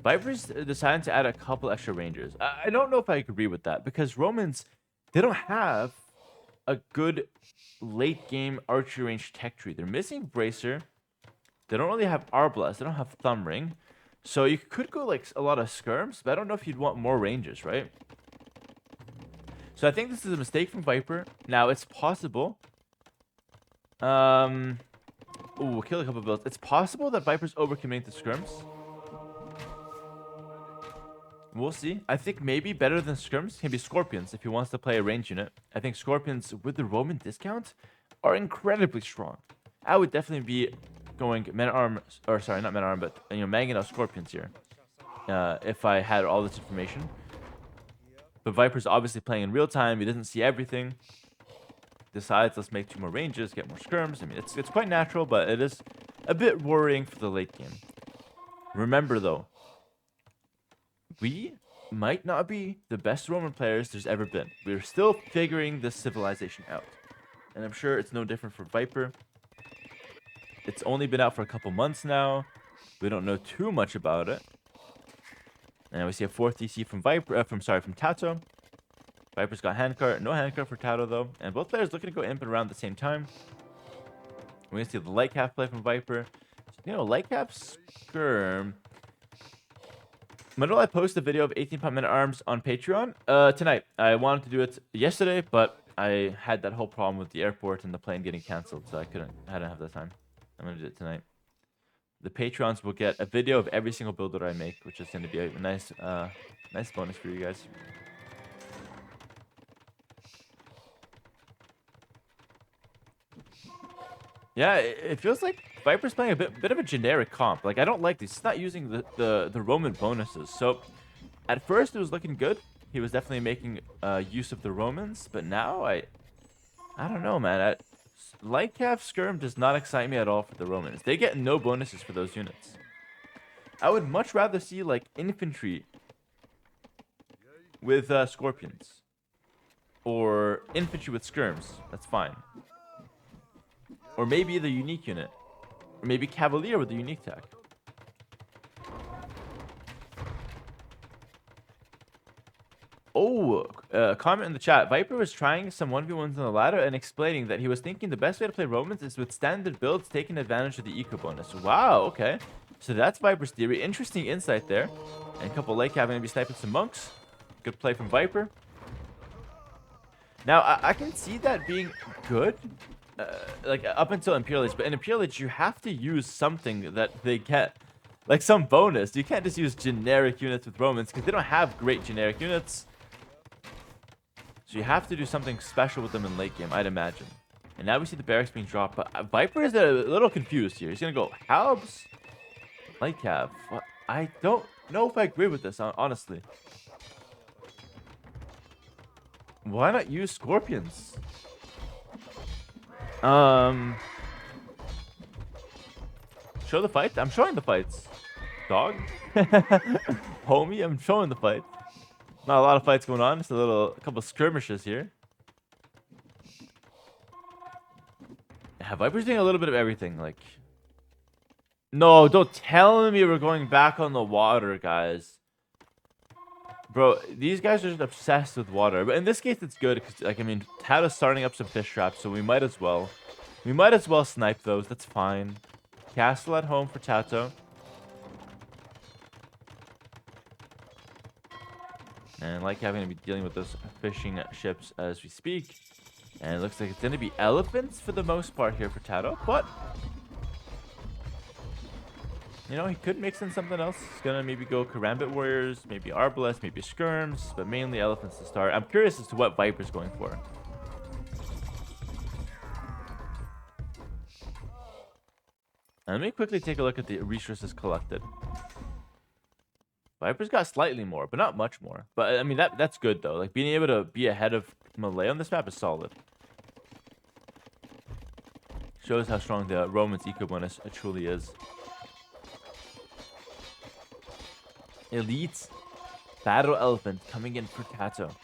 Viper's decided to add a couple extra rangers. I don't know if I agree with that, because Romans, they don't have a good late game archery range tech tree. They're missing Bracer. They don't really have Arblast. They don't have Thumb Ring. So you could go like a lot of skirms, but I don't know if you'd want more ranges, right? So I think this is a mistake from Viper. Now, it's possible. Ooh, kill a couple builds. It's possible that Viper's overcommitting to skirms. We'll see. I think maybe better than skirms can be Scorpions if he wants to play a range unit. I think Scorpions with the Roman discount are incredibly strong. I would definitely be going Men-at-Arm, or sorry, not Men-at-Arm, but Magging out Scorpions here. If I had all this information. But Viper's obviously playing in real time. He doesn't see everything. Decides, let's make 2 more ranges, get more skirms. I mean, it's quite natural, but it is a bit worrying for the late game. Remember, though, we might not be the best Roman players there's ever been. We're still figuring this civilization out. And I'm sure it's no different for Viper. It's only been out for a couple months now. We don't know too much about it. And we see a 4th DC from TaToH. Viper's got handcart. No handcart for TaToH, though. And both players looking to go imp around the same time. We're going to see the light cap play from Viper. Light cap skirm. When will I post a video of 18-pump Men-at-Arms on Patreon? Tonight. I wanted to do it yesterday, but I had that whole problem with the airport and the plane getting canceled, so I didn't have the time. I'm going to do it tonight. The Patrons will get a video of every single build that I make, which is going to be a nice bonus for you guys. Yeah, it feels like Viper's playing a bit of a generic comp. Like, I don't like this. He's not using the Roman bonuses. So, at first, it was looking good. He was definitely making use of the Romans. But now, I don't know, man. Light Cav Skirm does not excite me at all for the Romans. They get no bonuses for those units. I would much rather see, like, infantry with Scorpions. Or infantry with Skirms. That's fine. Or maybe the unique unit. Or maybe Cavalier with the unique tech. Oh, comment in the chat. Viper was trying some 1v1s on the ladder and explaining that he was thinking the best way to play Romans is with standard builds taking advantage of the eco bonus. Wow, okay. So that's Viper's theory. Interesting insight there. And a couple late cap going to be sniping some monks. Good play from Viper. Now, I can see that being good. Like up until Imperial Age, but in Imperial Age you have to use something that they get, like some bonus. You can't just use generic units with Romans because they don't have great generic units. So you have to do something special with them in late game, I'd imagine. And now we see the barracks being dropped, but Viper is a little confused here. He's gonna go Halbs, Light Cav. I don't know if I agree with this, honestly. Why not use Scorpions? Show the fight? I'm showing the fights. Dog? Homie, I'm showing the fight. Not a lot of fights going on. Just a couple skirmishes here. Yeah, Viper's doing a little bit of everything. Like, no, don't tell me we're going back on the water, guys. Bro, these guys are just obsessed with water. But in this case, it's good because, like, I mean, TaToH's starting up some fish traps, so we might as well. We might as well snipe those. That's fine. Castle at home for TaToH. And like having to be dealing with those fishing ships as we speak. And it looks like it's going to be elephants for the most part here for TaToH. But, you know, he could mix in something else. He's going to maybe go Karambit Warriors, maybe Arbalest, maybe Skirms, but mainly elephants to start. I'm curious as to what Viper's going for. And let me quickly take a look at the resources collected. Viper's got slightly more, but not much more. But, I mean, that's good, though. Like, being able to be ahead of Malay on this map is solid. Shows how strong the Roman's eco bonus truly is. Elite Battle Elephant coming in for TaToH.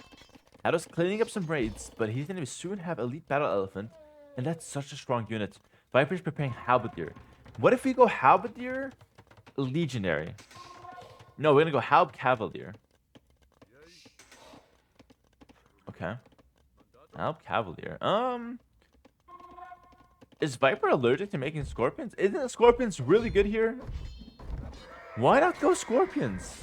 TaToH's cleaning up some raids, but he's going to soon have Elite Battle Elephant. And that's such a strong unit. Viper's preparing Halberdier. What if we go Halberdier, Legionary? No, we're going to go Halb Cavalier. Okay. Halb Cavalier. Is Viper allergic to making Scorpions? Isn't Scorpions really good here? Why not go Scorpions?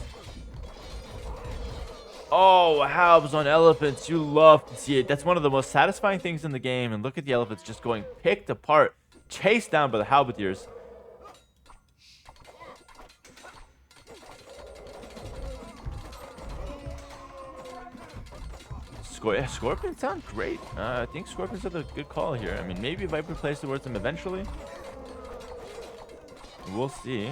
Oh, Halbs on elephants. You love to see it. That's one of the most satisfying things in the game. And look at the elephants just going picked apart, chased down by the Halberdiers. Scorpions sound great. I think Scorpions are the good call here. I mean, maybe Viper plays towards them eventually. We'll see.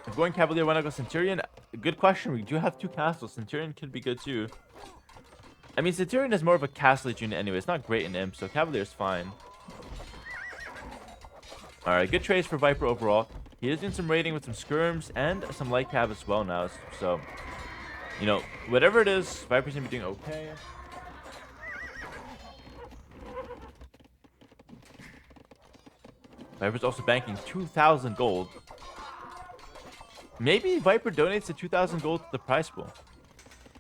If going Cavalier, why not go Centurion? Good question. We do have 2 castles. Centurion could be good too. I mean, Centurion is more of a castle unit anyway. It's not great in Imp, so Cavalier's fine. Alright, good trades for Viper overall. He is doing some raiding with some skirms and some light cav as well now. So, you know, whatever it is, Viper's gonna be doing okay. Viper's also banking 2,000 gold. Maybe Viper donates the 2,000 gold to the prize pool.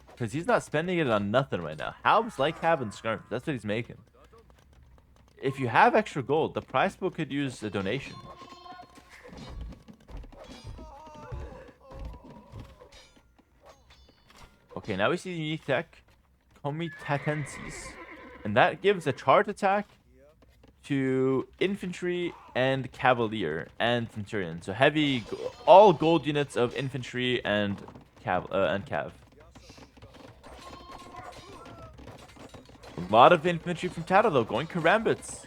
Because he's not spending it on nothing right now. Halbs, light cav, and skirms. That's what he's making. If you have extra gold, the prize pool could use a donation. Okay, now we see the unique tech, Comitatensis. And that gives a charge attack to infantry and cavalier and centurion. So heavy, all gold units of infantry and cav. A lot of infantry from TaToH though, going Karambits.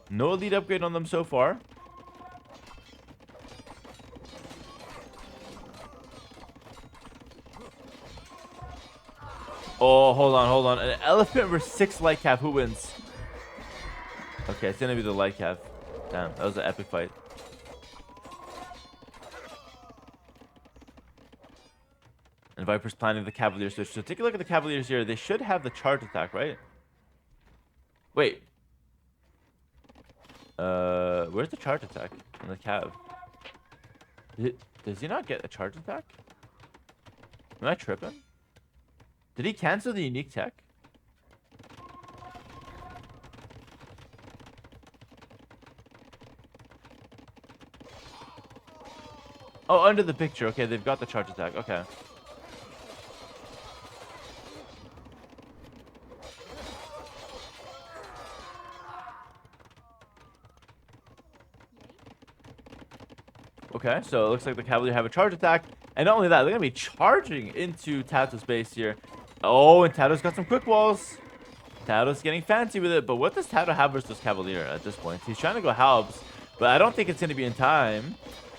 No elite upgrade on them so far. Oh, hold on. An elephant versus 6 light cav. Who wins? Okay, it's gonna be the light cav. Damn, that was an epic fight. And Viper's planning the Cavalier switch. So take a look at the Cavaliers here. They should have the charge attack, right? Wait. Where's the charge attack on the Cav? Does he not get a charge attack? Am I tripping? Did he cancel the unique tech? Oh, under the picture. Okay, they've got the charge attack. Okay. Okay, so it looks like the Cavalier have a charge attack. And not only that, they're going to be charging into TaToH's base here. Oh, and TaToH's got some quick walls. TaToH's getting fancy with it. But what does TaToH have versus Cavalier at this point? He's trying to go Halbs, but I don't think it's going to be in time.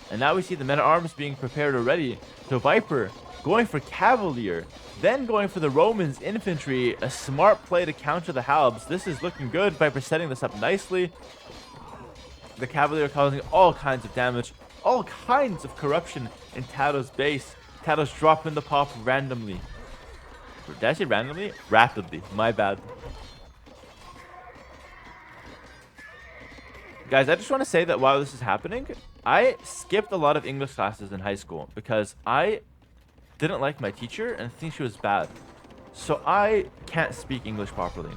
And now we see the men-at-arms being prepared already. So Viper going for Cavalier, then going for the Romans infantry. A smart play to counter the Halbs. This is looking good. Viper setting this up nicely. The Cavalier causing all kinds of damage. All kinds of corruption in TaToH's base. TaToH's dropping the pop randomly. Did I say randomly? Rapidly. My bad. Guys, I just want to say that while this is happening, I skipped a lot of English classes in high school because I didn't like my teacher and think she was bad. So I can't speak English properly.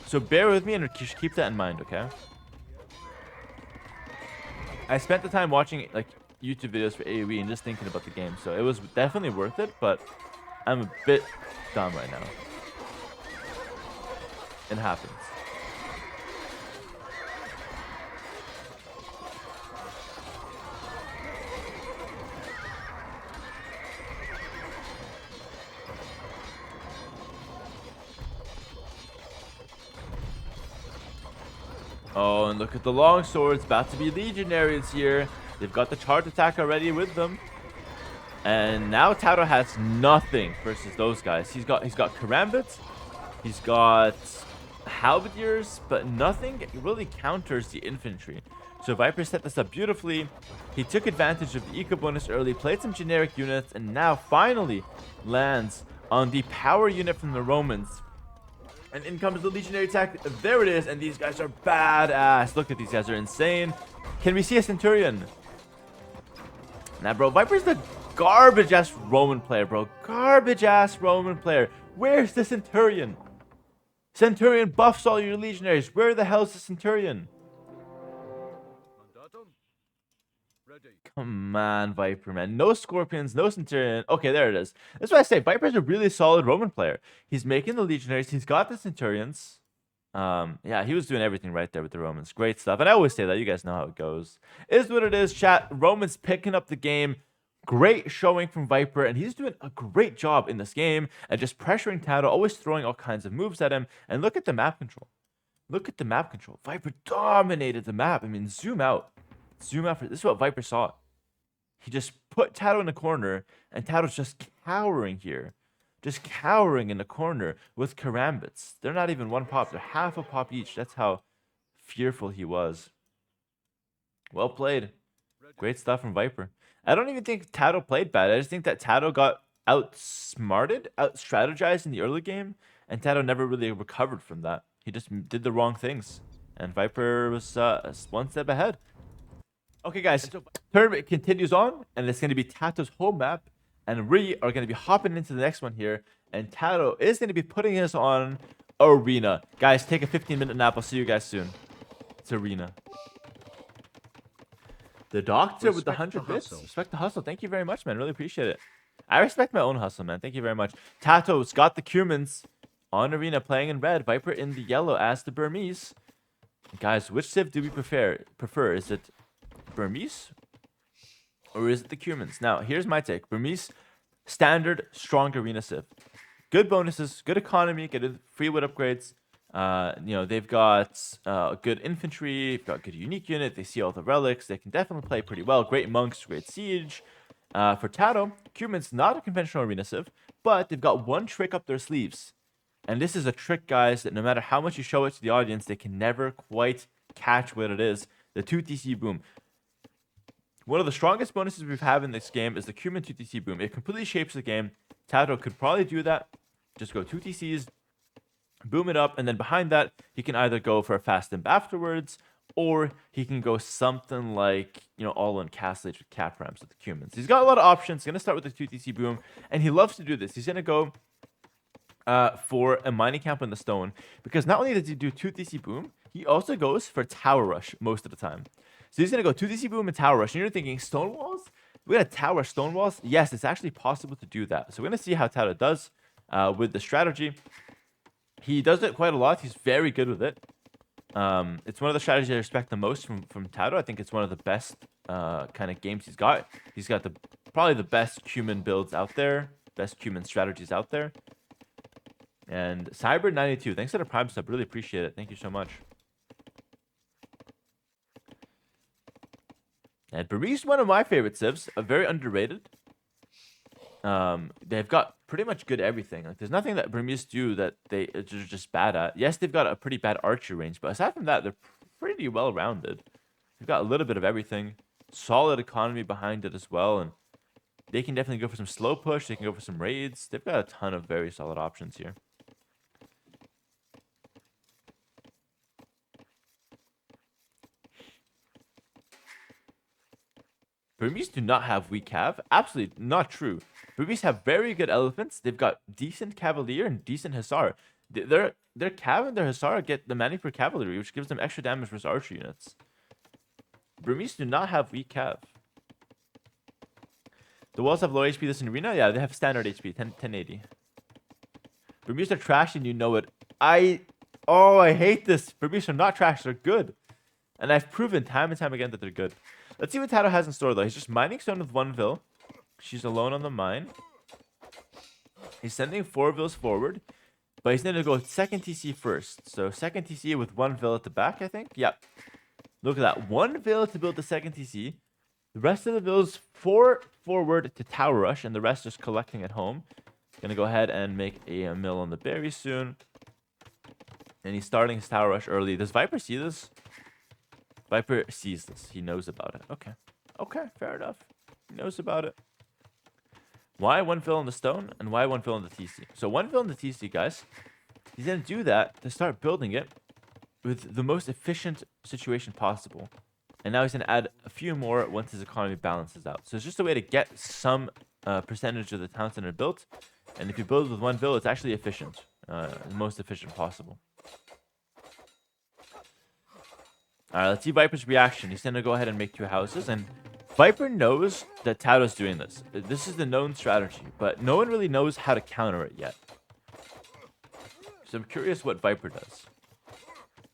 So bear with me and just keep that in mind, okay? I spent the time watching like YouTube videos for AoE and just thinking about the game. So it was definitely worth it, but I'm a bit dumb right now. It happens. Oh, and look at the long swords. About to be legionaries here. They've got the charge attack already with them. And now TaToH has nothing versus those guys. He's got karambits. He's got halberdiers, but nothing really counters the infantry. So Viper set this up beautifully. He took advantage of the eco bonus early, played some generic units, and now finally lands on the power unit from the Romans. And in comes the legionary attack. There it is. And these guys are badass. Look at these guys. Are insane. Can we see a centurion? Nah, bro. Viper's the garbage-ass Roman player, bro. Garbage-ass Roman player. Where's the centurion? Centurion buffs all your legionaries. Where the hell's the centurion? Come on, Viper, man. No scorpions, no centurion. Okay, there it is. That's why I say Viper's a really solid Roman player. He's making the legionaries. He's got the centurions. Yeah, he was doing everything right there with the Romans. Great stuff. And I always say that. You guys know how it goes. It is what it is, chat. Romans picking up the game. Great showing from Viper. And he's doing a great job in this game. And just pressuring TaToH. Always throwing all kinds of moves at him. And look at the map control. Look at the map control. Viper dominated the map. I mean, zoom out. Zoom out. This is what Viper saw. He just put TaToH in the corner, and TaToH's just cowering here. Just cowering in the corner with karambits. They're not even one pop. They're half a pop each. That's how fearful he was. Well played. Great stuff from Viper. I don't even think TaToH played bad. I just think that TaToH got outsmarted, out-strategized in the early game, and TaToH never really recovered from that. He just did the wrong things, and Viper was one step ahead. Okay, guys, tournament continues on, and it's going to be TaToH's home map, and we are going to be hopping into the next one here, and TaToH is going to be putting us on Arena. Guys, take a 15-minute nap. I'll see you guys soon. It's Arena. The doctor with the 100 bits. Respect the hustle. Thank you very much, man. Really appreciate it. I respect my own hustle, man. Thank you very much. TaToH's got the Cumans on Arena playing in red. Viper in the yellow as the Burmese. Guys, which civ do we prefer? Is it Burmese or is it the Cumans? Now, here's my take. Burmese, standard, strong arena civ. Good bonuses, good economy, good free wood upgrades. You know, they've got good infantry, they've got good unique unit, they see all the relics, they can definitely play pretty well. Great monks, great siege. For TaToH, Cumans, not a conventional arena civ, but they've got one trick up their sleeves. And this is a trick, guys, that no matter how much you show it to the audience, they can never quite catch what it is. The 2TC boom. One of the strongest bonuses we've had in this game is the Cuman 2TC boom. It completely shapes the game. TaToH could probably do that. Just go 2TCs, boom it up, and then behind that, he can either go for a fast imp afterwards, or he can go something like, you know, all-in castle age with cap ramps with the Cumans. He's got a lot of options. He's going to start with the 2TC boom, and he loves to do this. He's going to go for a mining camp on the stone, because not only does he do 2TC boom, he also goes for tower rush most of the time. So he's going to go 2TC boom and tower rush. And you're thinking, stone walls? We got a tower stone walls? Yes, it's actually possible to do that. So we're going to see how TaToH does with the strategy. He does it quite a lot. He's very good with it. It's one of the strategies I respect the most from TaToH. I think it's one of the best kind of games he's got. He's got probably the best Cuman builds out there. Best Cuman strategies out there. And Cyber92, thanks for the Prime sub. Really appreciate it. Thank you so much. And Burmese is one of my favorite civs, very underrated. They've got pretty much good everything. Like, there's nothing that Burmese do that they're just bad at. Yes, they've got a pretty bad archer range, but aside from that, they're pretty well rounded. They've got a little bit of everything, solid economy behind it as well, and they can definitely go for some slow push. They can go for some raids. They've got a ton of very solid options here. Burmese do not have weak cav. Absolutely not true. Burmese have very good elephants. They've got decent cavalier and decent hussar. Their cav and their hussar get the Mani per cavalry, which gives them extra damage versus archer units. Burmese do not have weak cav. The walls have low HP this in arena? Yeah, they have standard HP, 1080. Burmese are trash and you know it. I hate this. Burmese are not trash, they're good. And I've proven time and time again that they're good. Let's see what TaToH has in store though. He's just mining stone with 1 vill. She's alone on the mine. He's sending 4 vills forward. But he's going to go second TC first. So second TC with 1 vill at the back, I think. Yep. Look at that. 1 vill to build the second TC. The rest of the vills 4 forward to tower rush. And the rest just collecting at home. Gonna go ahead and make a mill on the berry soon. And he's starting his tower rush early. Does Viper see this? Viper sees this. He knows about it. Okay. Okay, fair enough. He knows about it. Why 1 vill on the stone and why 1 vill on the TC? So 1 vill on the TC, guys. He's gonna do that to start building it with the most efficient situation possible. And now he's gonna add a few more once his economy balances out. So it's just a way to get some percentage of the town center built. And if you build with 1 vill, it's actually efficient. The most efficient possible. Alright, let's see Viper's reaction. He's going to go ahead and make 2 houses. And Viper knows that TaToH's doing this. This is the known strategy. But no one really knows how to counter it yet. So I'm curious what Viper does.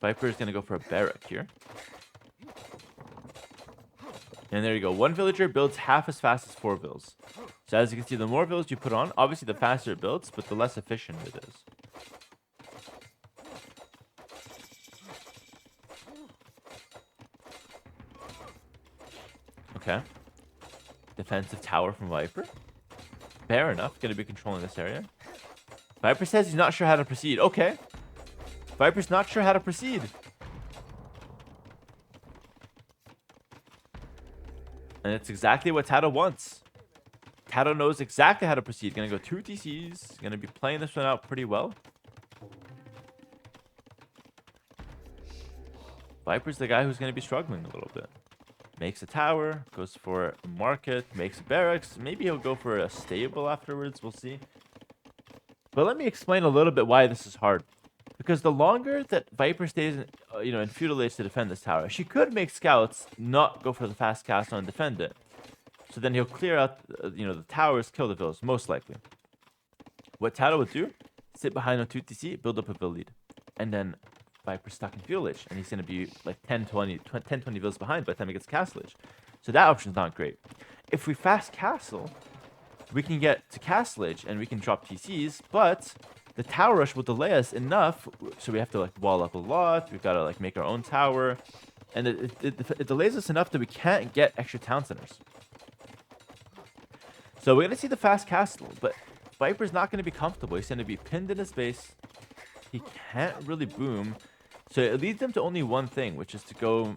Viper is going to go for a barrack here. And there you go. 1 villager builds half as fast as 4 vills. So as you can see, the more vills you put on, obviously the faster it builds, but the less efficient it is. Okay. Defensive tower from Viper. Fair enough. Going to be controlling this area. Viper says he's not sure how to proceed. Okay. Viper's not sure how to proceed. And it's exactly what TaToH wants. TaToH knows exactly how to proceed. Gonna go 2 TCs. Gonna be playing this one out pretty well. Viper's the guy who's gonna be struggling a little bit. Makes a tower, goes for a market, makes barracks. Maybe he'll go for a stable afterwards. We'll see. But let me explain a little bit why this is hard. Because the longer that Viper stays in feudal age to defend this tower, she could make scouts not go for the fast castle and defend it. So then he'll clear out the towers, kill the villas, most likely. What TaToH would do, sit behind on 2 TC, build up a vill lead. And then Viper's stuck in feudal age, and he's going to be like 10-20 villas behind by the time he gets castle age. So that option's not great. If we fast castle, we can get to castle age and we can drop TCs, but the tower rush will delay us enough, so we have to wall up a lot. We've got to make our own tower, and it delays us enough that we can't get extra town centers. So we're gonna see the fast castle, but Viper's not gonna be comfortable. He's gonna be pinned in his base. He can't really boom, so it leads him to only one thing, which is to go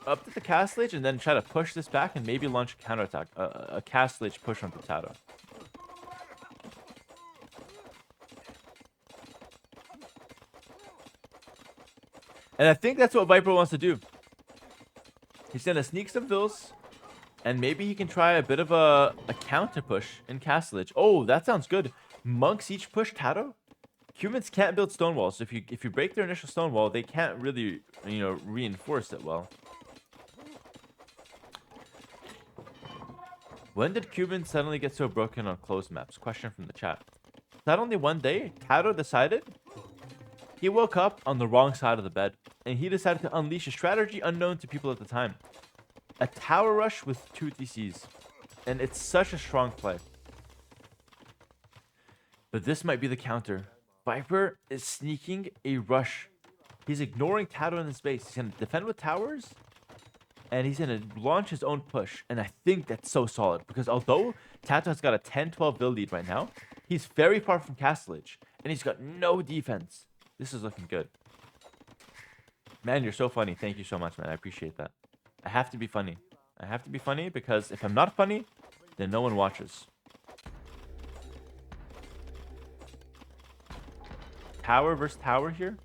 up to the castle age and then try to push this back and maybe launch a counterattack, a castle age push onto TaToH. And I think that's what Viper wants to do. He's going to sneak some vills. And maybe he can try a bit of a counter push in castle age. Oh, that sounds good. Monks each push TaToH. Humans can't build stone walls. So if you break their initial stone wall, they can't really, reinforce it well. When did Cubans suddenly get so broken on closed maps? Question from the chat. Not only one day, TaToH decided he woke up on the wrong side of the bed, and he decided to unleash a strategy unknown to people at the time. A tower rush with 2 TCs. And it's such a strong play. But this might be the counter. Viper is sneaking a rush. He's ignoring TaToH in his base. He's going to defend with towers, and he's going to launch his own push. And I think that's so solid, because although TaToH has got a 10-12 build lead right now, he's very far from castle age, and he's got no defense. This is looking good. Man, you're so funny. Thank you so much, man. I appreciate that. I have to be funny. I have to be funny, because if I'm not funny, then no one watches. Tower versus tower here.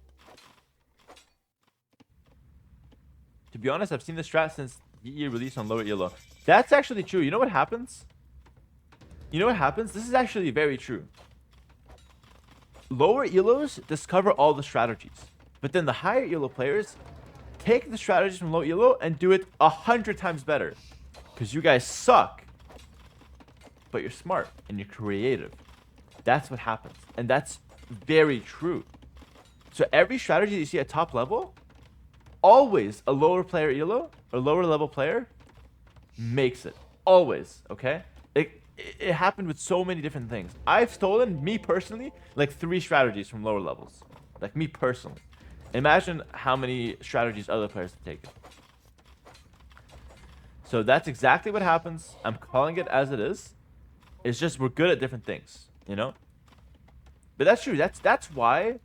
To be honest, I've seen this strat since EE release on lower elo. That's actually true. You know what happens? You know what happens? This is actually very true. Lower elos discover all the strategies, but then the higher elo players take the strategies from low elo and do it 100 times better. Because you guys suck, but you're smart and you're creative. That's what happens. And that's very true. So every strategy that you see at top level, always a lower player elo or lower level player makes it. Always, okay? It happened with so many different things. I've stolen, me personally, like 3 strategies from lower levels. Like me personally. Imagine how many strategies other players have taken. So that's exactly what happens. I'm calling it as it is. It's just we're good at different things, you know? But that's true. That's why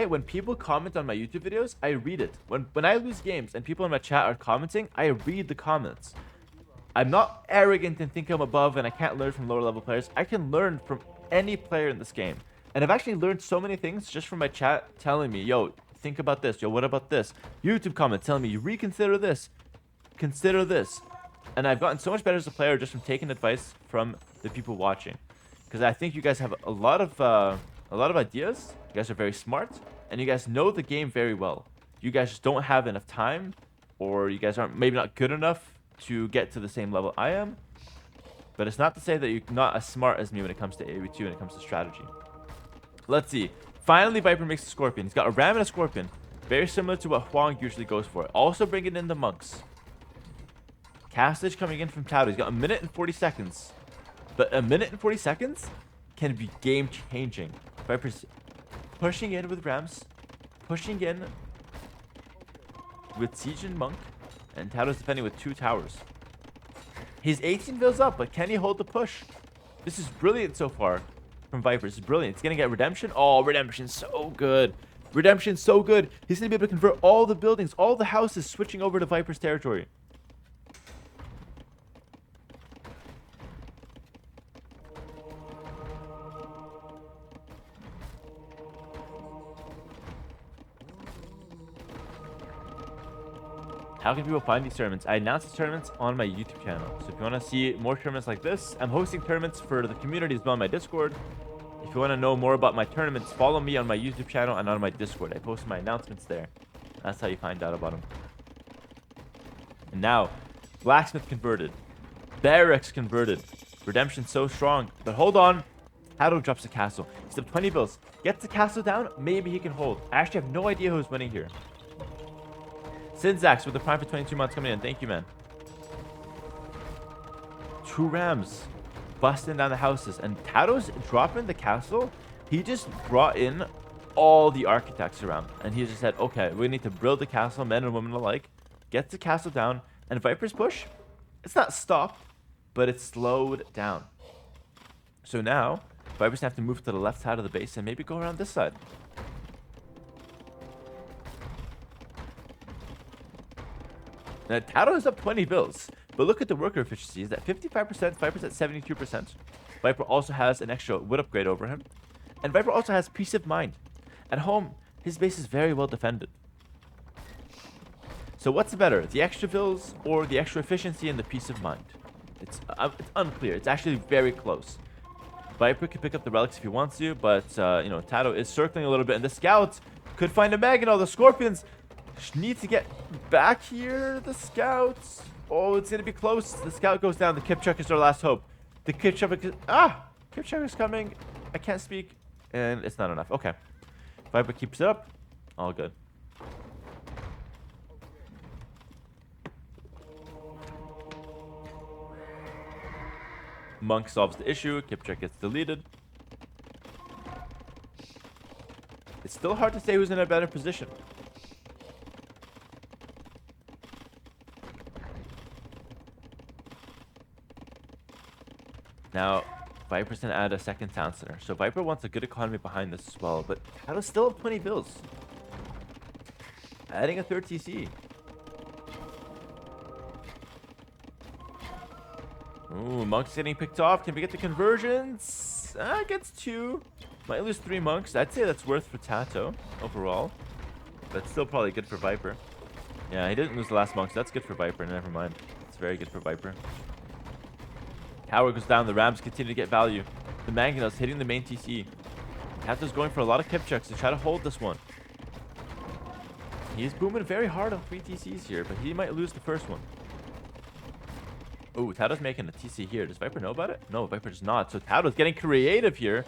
when people comment on my YouTube videos, I read it. When I lose games and people in my chat are commenting, I read the comments. I'm not arrogant and think I'm above and I can't learn from lower level players. I can learn from any player in this game. And I've actually learned so many things just from my chat telling me, yo, think about this. Yo, what about this? YouTube comments telling me, you reconsider this. Consider this. And I've gotten so much better as a player just from taking advice from the people watching. Because I think you guys have a lot of ideas. You guys are very smart. And you guys know the game very well. You guys just don't have enough time. Or you guys aren't maybe not good enough to get to the same level I am. But it's not to say that you're not as smart as me when it comes to AoE2, when it comes to strategy. Let's see. Finally, Viper makes a Scorpion. He's got a Ram and a Scorpion. Very similar to what Huang usually goes for. Also bringing in the Monks. Castage coming in from TaToH. He's got 1 minute and 40 seconds. But 1 minute and 40 seconds can be game-changing. Viper's pushing in with Rams. Pushing in with Siege and Monk. And TaToH's defending with 2 towers. He's 18 bills up, but can he hold the push? This is brilliant so far from Viper. This is brilliant. It's going to get Redemption. Oh, Redemption's so good. Redemption's so good. He's going to be able to convert all the buildings, all the houses switching over to Viper's territory. How can people find these tournaments? I announce the tournaments on my YouTube channel. So if you want to see more tournaments like this, I'm hosting tournaments for the community as well on my Discord. If you want to know more about my tournaments, follow me on my YouTube channel and on my Discord. I post my announcements there. That's how you find out about them. And now, Blacksmith converted. Barracks converted. Redemption so strong. But hold on. TaToH drops the castle. He's up 20 bills. Gets the castle down. Maybe he can hold. I actually have no idea who's winning here. Sinzax with the prime for 22 months coming in. Thank you, man. 2 Rams busting down the houses. And TaToH's dropping the castle. He just brought in all the architects around. And he just said, okay, we need to build the castle, men and women alike. Gets the castle down. And Viper's push, it's not stopped, but it's slowed down. So now, Viper's going to have to move to the left side of the base and maybe go around this side. Now, TaToH is up 20 bills, but look at the worker efficiency. Is that 55%, Viper's at 72%. Viper also has an extra wood upgrade over him. And Viper also has peace of mind. At home, his base is very well defended. So what's better, the extra bills or the extra efficiency and the peace of mind? It's unclear. It's actually very close. Viper can pick up the relics if he wants to, but, you know, TaToH is circling a little bit. And the scouts could find a mag and all the Scorpions need to get back here. The scouts. Oh, it's going to be close. The scout goes down. The Kipchuk is our last hope. The Kipchuk is coming. I can't speak. And it's not enough. Okay. Viper keeps it up. All good. Monk solves the issue. Kipchuk gets deleted. It's still hard to say who's in a better position. Now, Viper's going to add a second town center. So Viper wants a good economy behind this as well. But TaToH's still up 20 bills. Adding a third TC. Ooh, Monk's getting picked off. Can we get the conversions? Gets 2. Might lose 3 Monks. I'd say that's worth for TaToH overall. But still probably good for Viper. Yeah, he didn't lose the last monk, so that's good for Viper. Never mind. It's very good for Viper. Tower goes down. The Rams continue to get value. The Mangonel's hitting the main TC. TaToH's going for a lot of kip checks to try to hold this one. He's booming very hard on 3 TCs here, but he might lose the first one. Oh, TaToH's making a TC here. Does Viper know about it? No, Viper does not. So TaToH's getting creative here.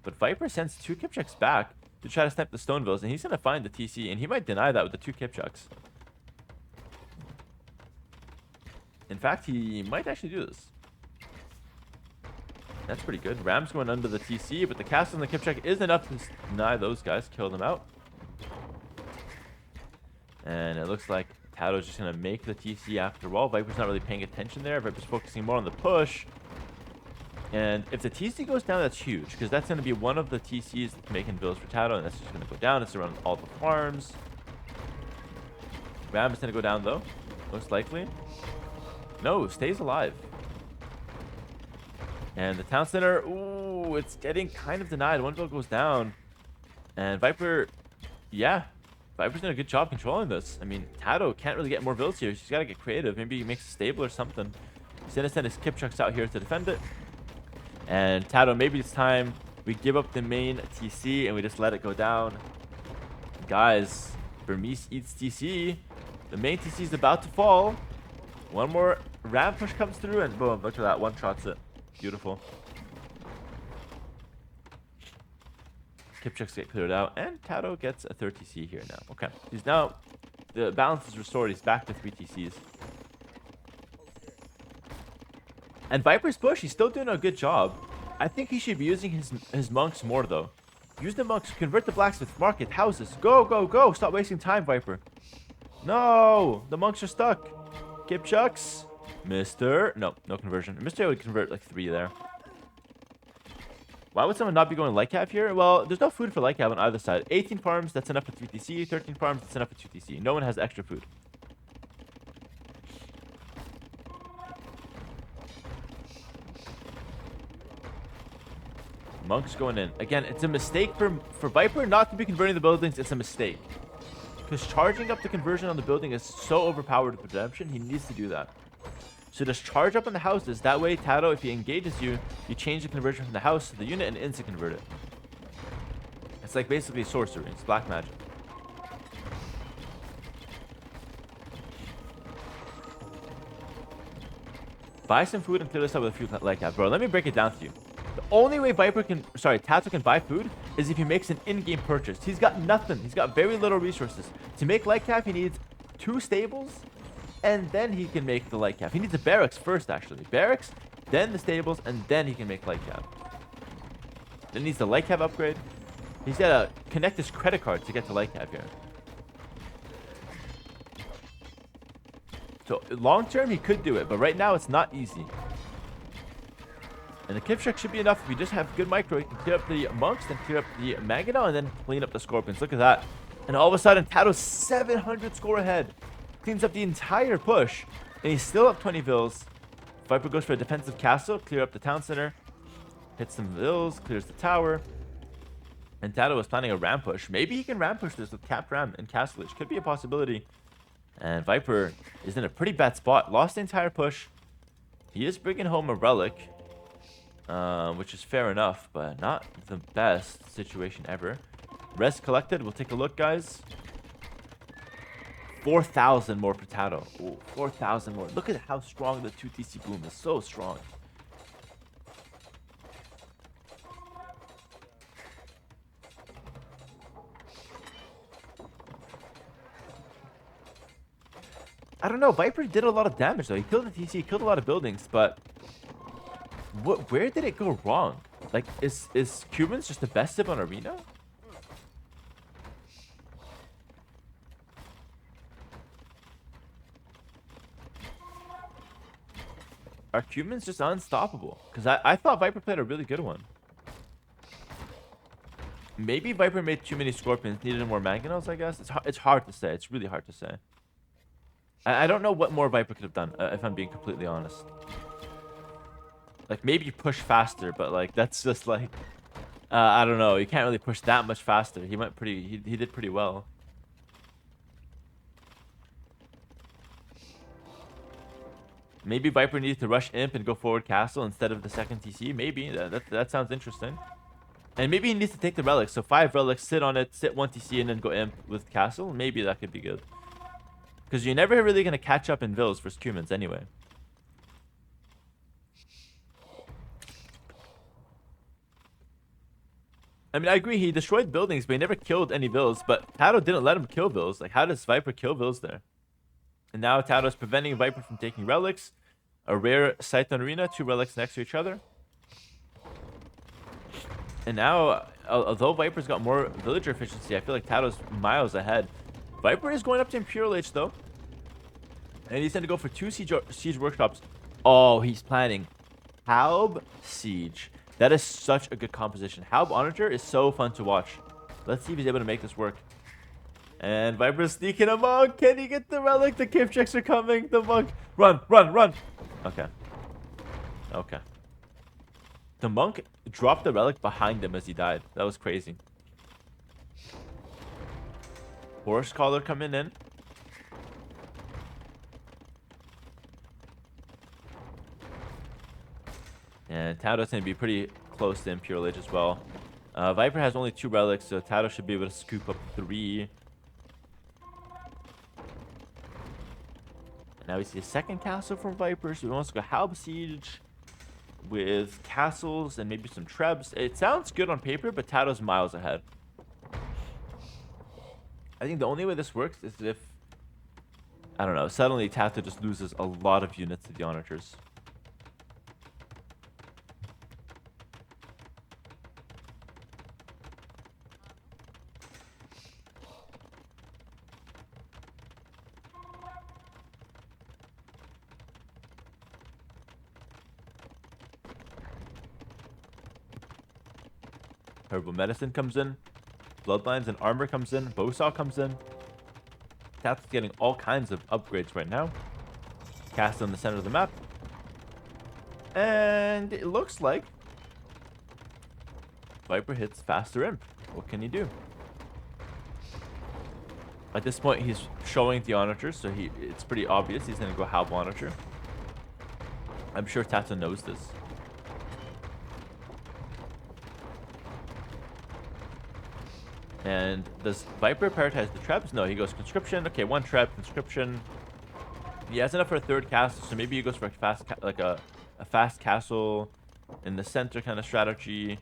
But Viper sends 2 kip checks back to try to snipe the Stonevilles, and he's going to find the TC, and he might deny that with the 2 kip checks. In fact, he might actually do this. That's pretty good. Ram's going under the TC, but the castle and the kip check is enough to deny those guys, kill them out. And it looks like TaToH's just going to make the TC after all. Viper's not really paying attention there. Viper's focusing more on the push. And if the TC goes down, that's huge, because that's going to be one of the TCs that's making villas for TaToH, and that's just going to go down. It's around all the farms. Ram is going to go down, though, most likely. No, stays alive. And the town center, ooh, it's getting kind of denied. One vill goes down. And Viper, yeah, Viper's doing a good job controlling this. I mean, TaToH can't really get more vills here. She's got to get creative. Maybe he makes a stable or something. He's going to send his kip trucks out here to defend it. And TaToH, maybe it's time we give up the main TC and we just let it go down. Guys, Burmese eats TC. The main TC is about to fall. One more ram push comes through and boom, look at that. One shots it. Beautiful. Kip checks get cleared out, and TaToH gets a 3rd TC here now. Okay. He's now, the balance is restored. He's back to 3 TCs. And Viper's push, he's still doing a good job. I think he should be using his monks more, though. Use the monks, convert the blacksmith, market, houses. Go, go, go. Stop wasting time, Viper. No, the monks are stuck. Kip chucks. Mister. No conversion. Mister would convert like 3 there. Why would someone not be going light cap here? Well, there's no food for light cap on either side. 18 farms, that's enough for 3 TC. 13 farms, that's enough for 2 TC. No one has extra food. Monks going in. Again, it's a mistake for Viper not to be converting the buildings. It's a mistake. Because charging up the conversion on the building is so overpowered with redemption, he needs to do that. So just charge up on the houses. That way, TaToH, if he engages you, you change the conversion from the house to the unit and instant convert it. It's like basically sorcery. It's black magic. Buy some food and clear this up with a few light caps. Bro, let me break it down to you. The only way TaToH can buy food is if he makes an in-game purchase. He's got nothing. He's got very little resources. To make light cap, he needs 2 stables, and then he can make the light cap. He needs the barracks first, actually. Barracks, then the stables, and then he can make light cap. Then he needs the light cap upgrade. He's got to connect his credit card to get to light cap here. So long term, he could do it, but right now it's not easy. And the kip check should be enough if you just have good micro. You can clear up the monks, then clear up the Meadow, and then clean up the scorpions. Look at that. And all of a sudden, TaToH's 700 score ahead. Cleans up the entire push. And he's still up 20 vills. Viper goes for a defensive castle, clear up the town center. Hits some vills, clears the tower. And TaToH was planning a ram push. Maybe he can ram push this with capped ram and castlage. Could be a possibility. And Viper is in a pretty bad spot. Lost the entire push. He is bringing home a relic. Which is fair enough, but not the best situation ever. Res collected. We'll take a look, guys. 4,000 more for TaToH. Ooh, 4,000 more. Look at how strong the 2 TC boom is. So strong. I don't know. Viper did a lot of damage, though. He killed the TC, he killed a lot of buildings, but where did it go wrong? Like, is Cubans just the best civ on Arena? Are Cubans just unstoppable? Because I thought Viper played a really good one. Maybe Viper made too many Scorpions, needed more Mangonels, I guess. It's hard to say. It's really hard to say. I don't know what more Viper could have done, if I'm being completely honest. Like, maybe push faster, but, like, that's just, like... I don't know. You can't really push that much faster. He did pretty well. Maybe Viper needs to rush Imp and go forward Castle instead of the second TC. Maybe. That sounds interesting. And maybe he needs to take the relics. So 5 relics, sit on it, sit 1 TC, and then go Imp with Castle. Maybe that could be good. Because you're never really going to catch up in Vills versus humans anyway. I mean, I agree, he destroyed buildings, but he never killed any Vills. But TaToH didn't let him kill Vills. Like, how does Viper kill Vills there? And now TaToH is preventing Viper from taking relics. A rare sight on Arena, 2 relics next to each other. And now, although Viper's got more villager efficiency, I feel like TaToH's miles ahead. Viper is going up to Imperial Age, though. And he's going to go for 2 siege workshops. Oh, he's planning Haboob Siege. That is such a good composition. Haboob Onager is so fun to watch. Let's see if he's able to make this work. And Viper's sneaking a monk. Can he get the relic? The cave checks are coming. The monk. Run, run, run. Okay. Okay. The monk dropped the relic behind him as he died. That was crazy. Horse collar coming in. And TaToH's going to be pretty close to Imperial Age as well. Viper has only 2 relics, so TaToH should be able to scoop up 3. And now we see a second castle from Viper, so he wants to go Haboob Siege with castles and maybe some trebs. It sounds good on paper, but TaToH's miles ahead. I think the only way this works is if, I don't know, suddenly TaToH just loses a lot of units to the Onagers. Herbal Medicine comes in. Bloodlines and Armor comes in. Bowsaw comes in. TaToH's getting all kinds of upgrades right now. Castle in the center of the map. And it looks like Viper hits faster Imp. What can he do? At this point, he's showing the Onager, so it's pretty obvious he's going to go Haboob Onager. I'm sure TaToH knows this. And does Viper prioritize the trebs? No, he goes conscription. Okay, 1 treb, conscription. He has enough for a 3rd castle, so maybe he goes for a fast castle in the center kind of strategy.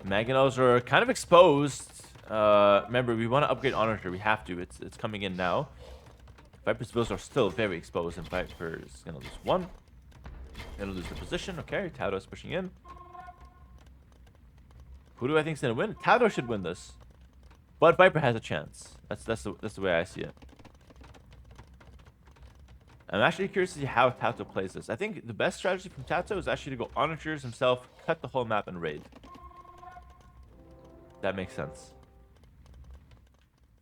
Mangonels are kind of exposed. Remember, we want to upgrade Onager. We have to. It's coming in now. Viper's vills are still very exposed, and Viper is gonna lose 1. Gonna lose the position. Okay, TaToH is pushing in. Who do I think is gonna win? TaToH should win this. But Viper has a chance. That's the way I see it. I'm actually curious to see how TaToH plays this. I think the best strategy from TaToH is actually to go Onagers himself, cut the whole map, and raid. That makes sense.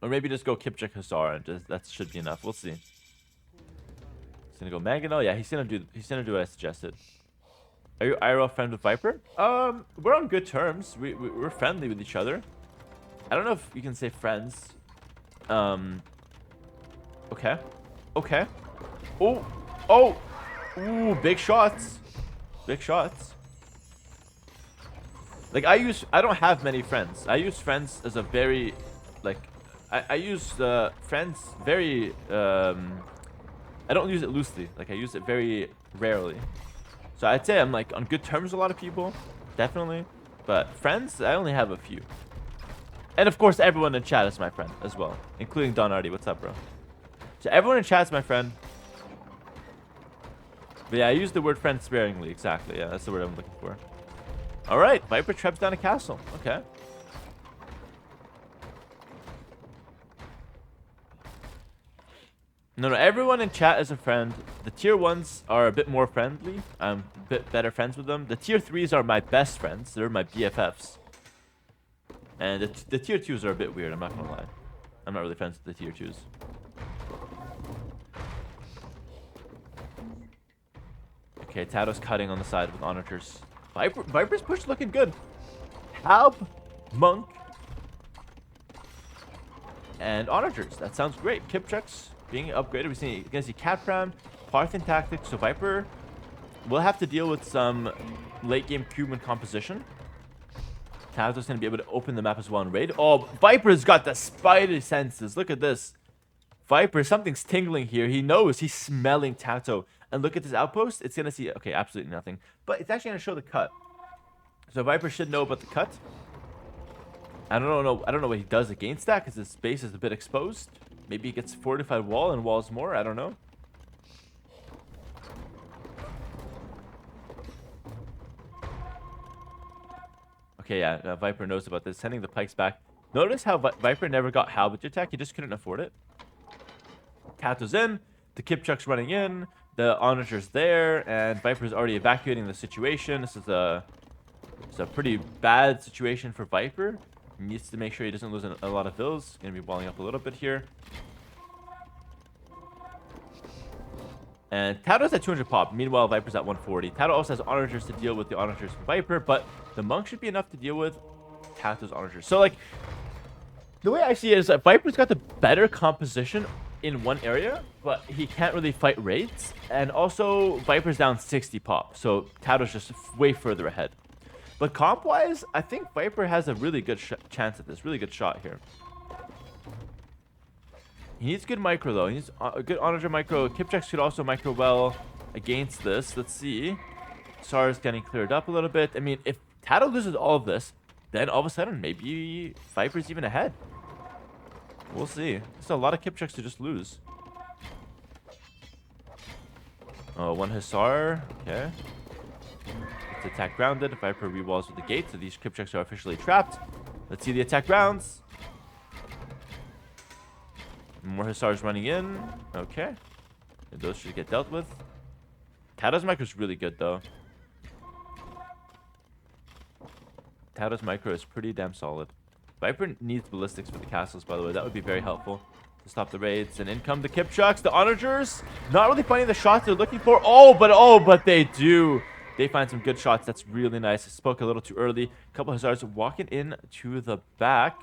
Or maybe just go Kipchak Hussar, and that should be enough. We'll see. He's gonna go Mangonel. Yeah, he's gonna do what I suggested. Are you IRL friend with Viper? We're on good terms. We're friendly with each other. I don't know if you can say friends. Okay. Okay. Oh. Oh. Ooh, big shots. Big shots. Like, I don't have many friends. I use friends as a very, like, I use friends very, I don't use it loosely. Like, I use it very rarely. So I'd say I'm, like, on good terms with a lot of people. Definitely. But friends, I only have a few. And of course, everyone in chat is my friend as well, including Don Artie. What's up, bro? So everyone in chat is my friend. But yeah, I use the word friend sparingly. Exactly. Yeah, that's the word I'm looking for. All right, Viper trebs down a castle. Okay. No, everyone in chat is a friend. The tier 1s are a bit more friendly. I'm a bit better friends with them. The tier 3s are my best friends. They're my BFFs. And the tier 2s are a bit weird, I'm not gonna lie. I'm not really friends with the tier 2s. Okay, TaToH's cutting on the side with Onagers. Viper's push looking good. Haboob, Monk, and Onagers. That sounds great. Kipchaks being upgraded. We're gonna see Catpram, Parthian Tactics. So Viper we'll have to deal with some late game Cuban composition. TaToH's going to be able to open the map as well and raid. Oh, Viper's got the spidey senses. Look at this. Viper, something's tingling here. He knows. He's smelling TaToH. And look at this outpost. It's going to see, okay, absolutely nothing. But it's actually going to show the cut. So Viper should know about the cut. I don't know what he does against that because his space is a bit exposed. Maybe he gets fortified wall and walls more. I don't know. Okay, yeah, Viper knows about this. Sending the pikes back. Notice how Viper never got halberd attack. He just couldn't afford it. TaToH's in. The Kipchuk's running in. The Onager's there. And Viper's already evacuating the situation. This is a pretty bad situation for Viper. He needs to make sure he doesn't lose a lot of vills. He's going to be walling up a little bit here. And TaToH's at 200 pop. Meanwhile, Viper's at 140. TaToH also has Onagers to deal with the Onagers from Viper, but the Monk should be enough to deal with TaToH's Onagers. So, like, the way I see it is that Viper's got the better composition in one area, but he can't really fight raids. And also, Viper's down 60 pop, so TaToH's just way further ahead. But comp-wise, I think Viper has a really good chance at this. Really good shot here. He needs good micro, though. He needs a good Onager micro. Kipchaks could also micro well against this. Let's see. SAR's getting cleared up a little bit. I mean, if TaToH loses all of this, then all of a sudden, maybe Viper's even ahead. We'll see. There's a lot of Kipchaks to just lose. Oh, one Hussar. Okay. It's attack grounded. Viper rewalls with the gate, so these Kipchaks are officially trapped. Let's see the attack rounds. More Hussars running in. Okay. And those should get dealt with. TaToH's micro is really good, though. TaToH's micro is pretty damn solid. Viper needs ballistics for the castles, by the way. That would be very helpful to stop the raids. And in come the Kipchuks, the Onagers. Not really finding the shots they're looking for. Oh, but they do. They find some good shots. That's really nice. I spoke a little too early. A couple Hussars walking in to the back.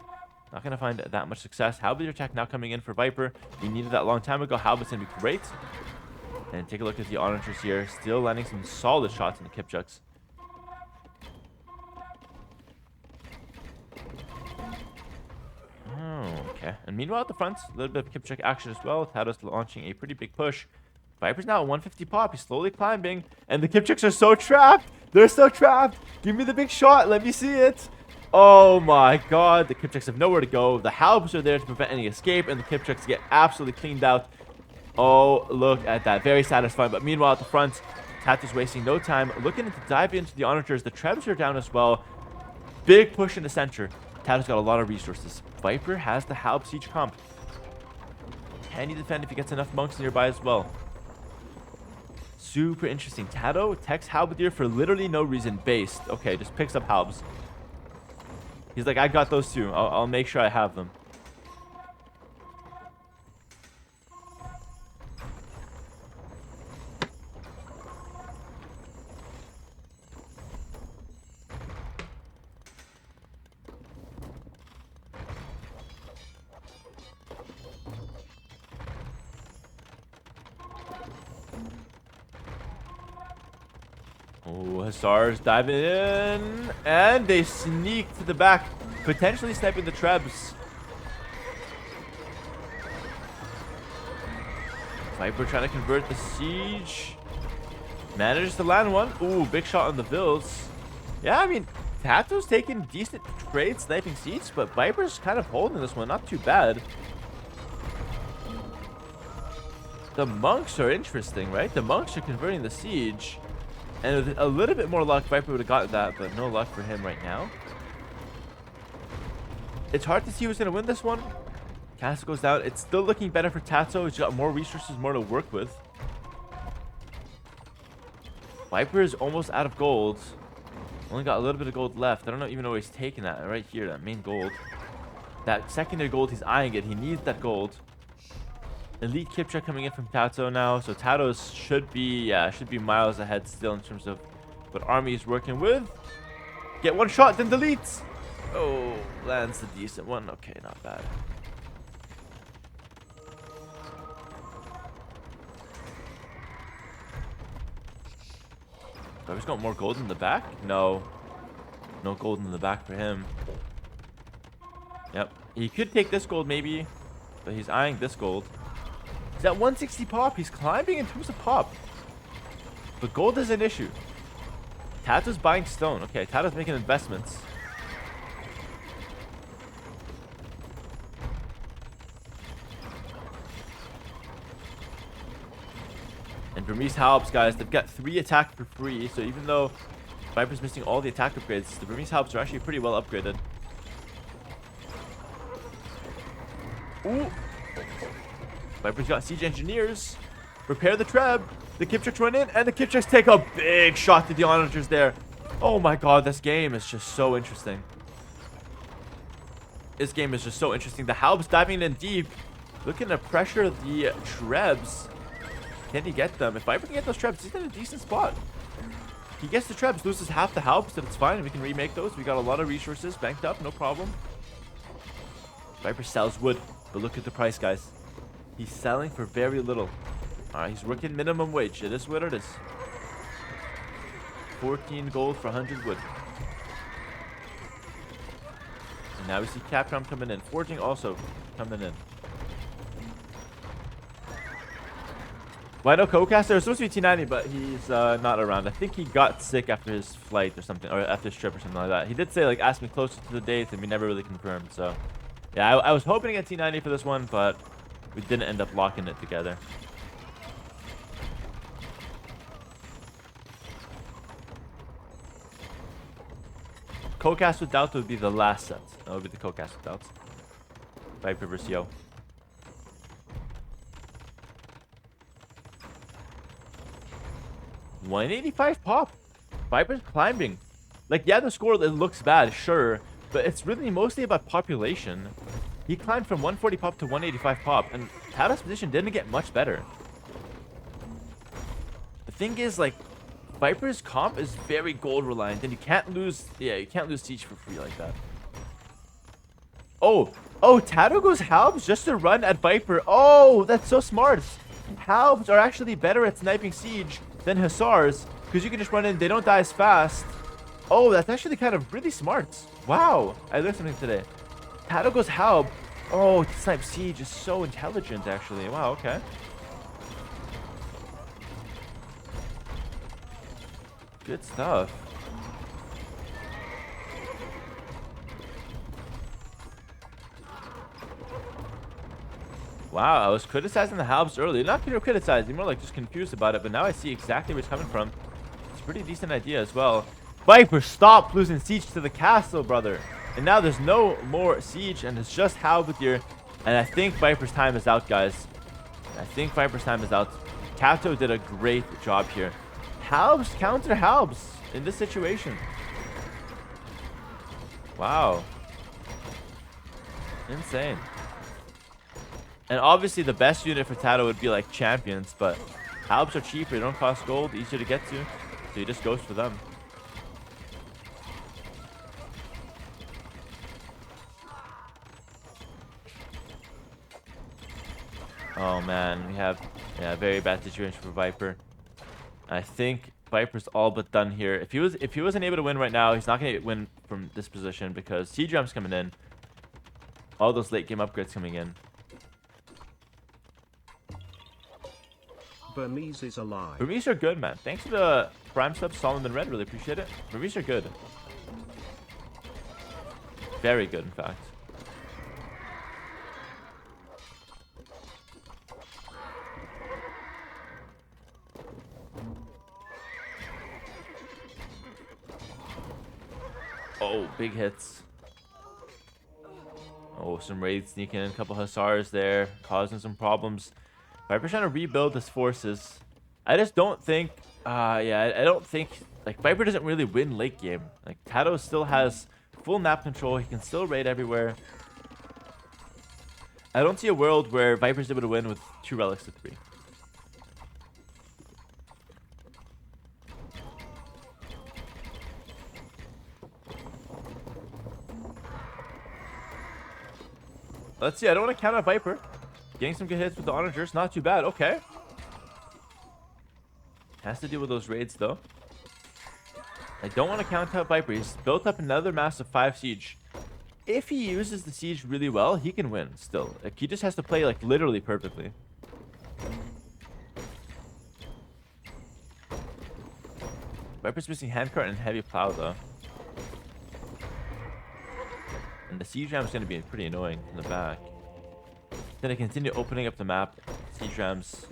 Not going to find that much success. Halberd attack now coming in for Viper. We needed that long time ago. Halberd's going to be great. And take a look at the Onagers here. Still landing some solid shots in the Kipchuks. Oh, okay. And meanwhile at the front, a little bit of Kipchuk action as well. TaToH's launching a pretty big push. Viper's now at 150 pop. He's slowly climbing. And the Kipchuks are so trapped. They're so trapped. Give me the big shot. Let me see it. Oh my god, the Kipchuks have nowhere to go. The Halbs are there to prevent any escape, and the Kipchuks get absolutely cleaned out. Oh, look at that. Very satisfying. But meanwhile, at the front, TaToH's wasting no time. Looking to dive into the Onagers. The Trebs are down as well. Big push in the center. TaToH's got a lot of resources. Viper has the Halb siege comp. Can he defend if he gets enough monks nearby as well? Super interesting. TaToH techs Halberdier for literally no reason. Based. Okay, just picks up Halbs. He's like, I got those too. I'll make sure I have them. Oh, Hussars diving in. And they sneak to the back. Potentially sniping the Trebs. Viper trying to convert the siege. Manages to land one. Ooh, big shot on the Vills. Yeah, I mean, TaToH's taking decent trades sniping siege, but Viper's kind of holding this one. Not too bad. The monks are interesting, right? The monks are converting the siege. And with a little bit more luck, Viper would have gotten that, but no luck for him right now. It's hard to see who's going to win this one. Castle goes down. It's still looking better for TaToH. He's got more resources, more to work with. Viper is almost out of gold. Only got a little bit of gold left. I don't even know where he's taking that. Right here, that main gold. That secondary gold, he's eyeing it. He needs that gold. Elite Kipchak coming in from TaToH now. So TaToH should be miles ahead still in terms of what army he's working with. Get one shot, then deletes. Oh, lands a decent one. Okay, not bad. Viper's got more gold in the back? No. No gold in the back for him. Yep. He could take this gold maybe, but he's eyeing this gold. He's at 160 pop. He's climbing in terms of pop. But gold is an issue. TaToH's buying stone. Okay, TaToH's making investments. And Burmese Halbs, guys, they've got 3 attack for free. So even though Viper's missing all the attack upgrades, the Burmese Halbs are actually pretty well upgraded. Ooh. Viper's got siege engineers. Repair the treb. The Kipchucks run in, and the Kipchucks take a big shot to the onagers there. Oh my god, this game is just so interesting. This game is just so interesting. The Halbs diving in deep, looking to pressure the Trebs. Can he get them? If Viper can get those Trebs, he's in a decent spot. He gets the Trebs, loses half the Halbs, but it's fine. We can remake those. We got a lot of resources banked up, no problem. Viper sells wood, but look at the price, guys. He's selling for very little. Alright, he's working minimum wage. It is what it is. 14 gold for 100 wood. And now we see Capcom coming in. Forging also coming in. Well, I know Co-Caster is supposed to be T90, but he's not around. I think he got sick after his flight or something, or after his trip or something like that. He did say, like, ask me closer to the date, and we never really confirmed. So, yeah, I was hoping to get T90 for this one, but we didn't end up locking it together. Co-Cast with Doubt would be the last set. That would be the Co-Cast with Doubts. Viper versus Yo. $185 pop. Viper's climbing. Like, yeah, the score, it looks bad, sure. But it's really mostly about population. He climbed from 140 pop to 185 pop. And TaToH's position didn't get much better. The thing is, like, Viper's comp is very gold reliant, and you can't lose. Yeah, you can't lose siege for free like that. Oh, TaToH goes Halbs just to run at Viper. Oh, that's so smart. Halbs are actually better at sniping siege than Hussars because you can just run in. They don't die as fast. Oh, that's actually kind of really smart. Wow, I learned something today. TaToH goes Halb. Oh, to snipe siege is so intelligent, actually. Wow, okay. Good stuff. Wow, I was criticizing the Halbs earlier. Not criticizing, more like just confused about it. But now I see exactly where it's coming from. It's a pretty decent idea as well. Viper, stop losing siege to the castle, brother. And now there's no more siege, and it's just Halberdier. And I think Viper's time is out, guys. I think Viper's time is out. TaToH did a great job here. Halbs counter Halbs in this situation. Wow. Insane. And obviously the best unit for TaToH would be like champions, but Halbs are cheaper, they don't cost gold, easier to get to, so he just goes for them. Oh man, we have a very bad situation for Viper. I think Viper's all but done here. If he wasn't able to win right now, he's not gonna win from this position because T-Drum's coming in. All those late game upgrades coming in. Burmese is alive. Burmese are good, man. Thanks to the Prime sub, Solomon Red. Really appreciate it. Burmese are good. Very good, in fact. Oh, big hits. Oh, some raids sneaking in. A couple Hussars there, causing some problems. Viper's trying to rebuild his forces. I just don't think... yeah, I don't think... Like, Viper doesn't really win late game. Like, TaToH still has full map control. He can still raid everywhere. I don't see a world where Viper's able to win with 2 relics to 3. Let's see. I don't want to count out Viper. Getting some good hits with the onagers. Not too bad. Okay. Has to deal with those raids, though. I don't want to count out Viper. He's built up another massive 5 siege. If he uses the siege really well, he can win still. Like, he just has to play like literally perfectly. Viper's missing handcart and heavy plow though. And the siege ram is going to be pretty annoying in the back. Then I continue opening up the map. Siege rams.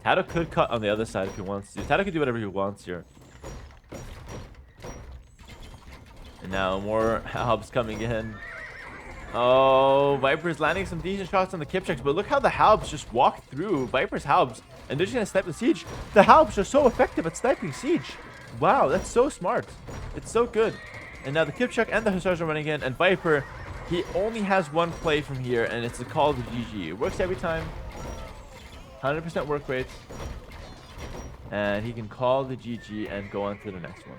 TaToH could cut on the other side if he wants to. TaToH could do whatever he wants here. And now more Halbs coming in. Oh, Viper's landing some decent shots on the kip checks, but look how the Halbs just walk through Viper's Halbs, and they're just gonna snipe the siege. The Halbs are so effective at sniping siege. Wow, that's so smart. It's so good. And now the kip check and the Hussars are running in, and Viper, he only has one play from here, and it's a call to GG. It works every time. 100% work rate. And he can call the GG and go on to the next one.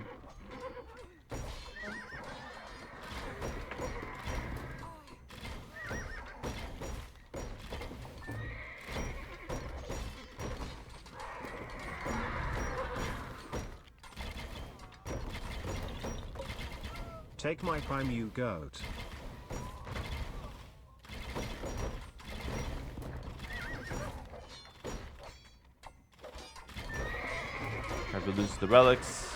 Take my prime, you goat. Harper loses the relics.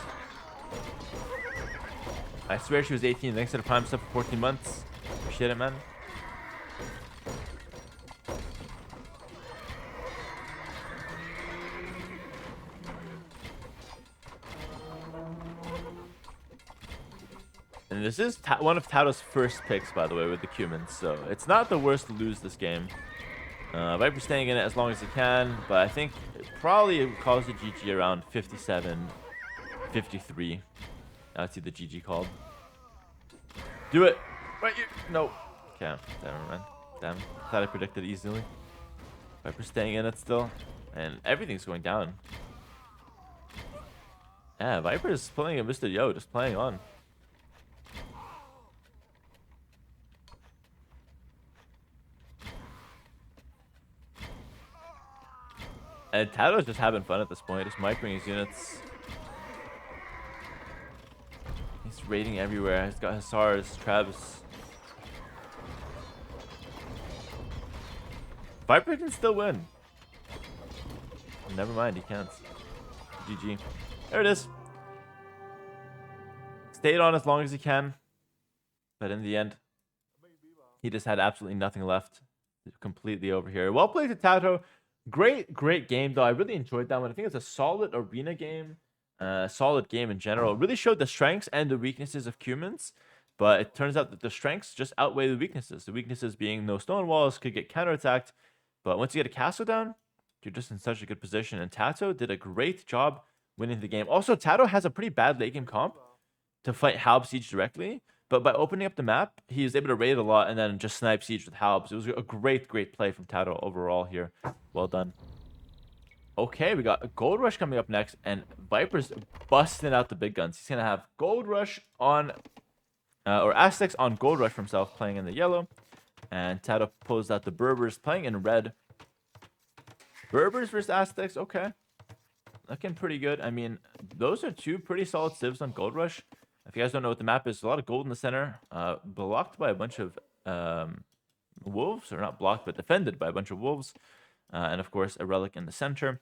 I swear she was 18. Thanks to the prime stuff for 14 months. Appreciate it, man. And this is one of TaToH's first picks, by the way, with the Cumans. So it's not the worst to lose this game. Viper staying in it as long as he can, but I think it probably calls the GG around 57, 53. I see the GG called. Do it! Right here! No. Okay, never mind. Damn. Thought I predicted easily. Viper staying in it still. And everything's going down. Yeah, Viper is playing a Mr. Yo, just playing on. And TaToH's just having fun at this point, just microing his units. He's raiding everywhere. He's got Hussars, Travis. Viper can still win. Never mind, he can't. GG. There it is. Stayed on as long as he can. But in the end, he just had absolutely nothing left. Completely over here. Well played to TaToH. Great game, though. I really enjoyed that one. I think it's a solid arena game. Solid game in general. It really showed the strengths and the weaknesses of Cumans. But it turns out that the strengths just outweigh the weaknesses. The weaknesses being no stone walls, could get counterattacked. But once you get a castle down, you're just in such a good position. And TaToH did a great job winning the game. Also, TaToH has a pretty bad late game comp to fight Halb Siege directly. But by opening up the map, he was able to raid a lot and then just snipe siege with Halbs. It was a great play from TaToH overall here. Well done. Okay, we got a Gold Rush coming up next, and Viper's busting out the big guns. He's going to have Gold Rush on, or Aztecs on Gold Rush for himself, playing in the yellow. And TaToH pulls out the Berbers, playing in red. Berbers versus Aztecs, okay. Looking pretty good. I mean, those are two pretty solid civs on Gold Rush. If you guys don't know what the map is, a lot of gold in the center, blocked by a bunch of wolves, or not blocked, but defended by a bunch of wolves. And of course, a relic in the center.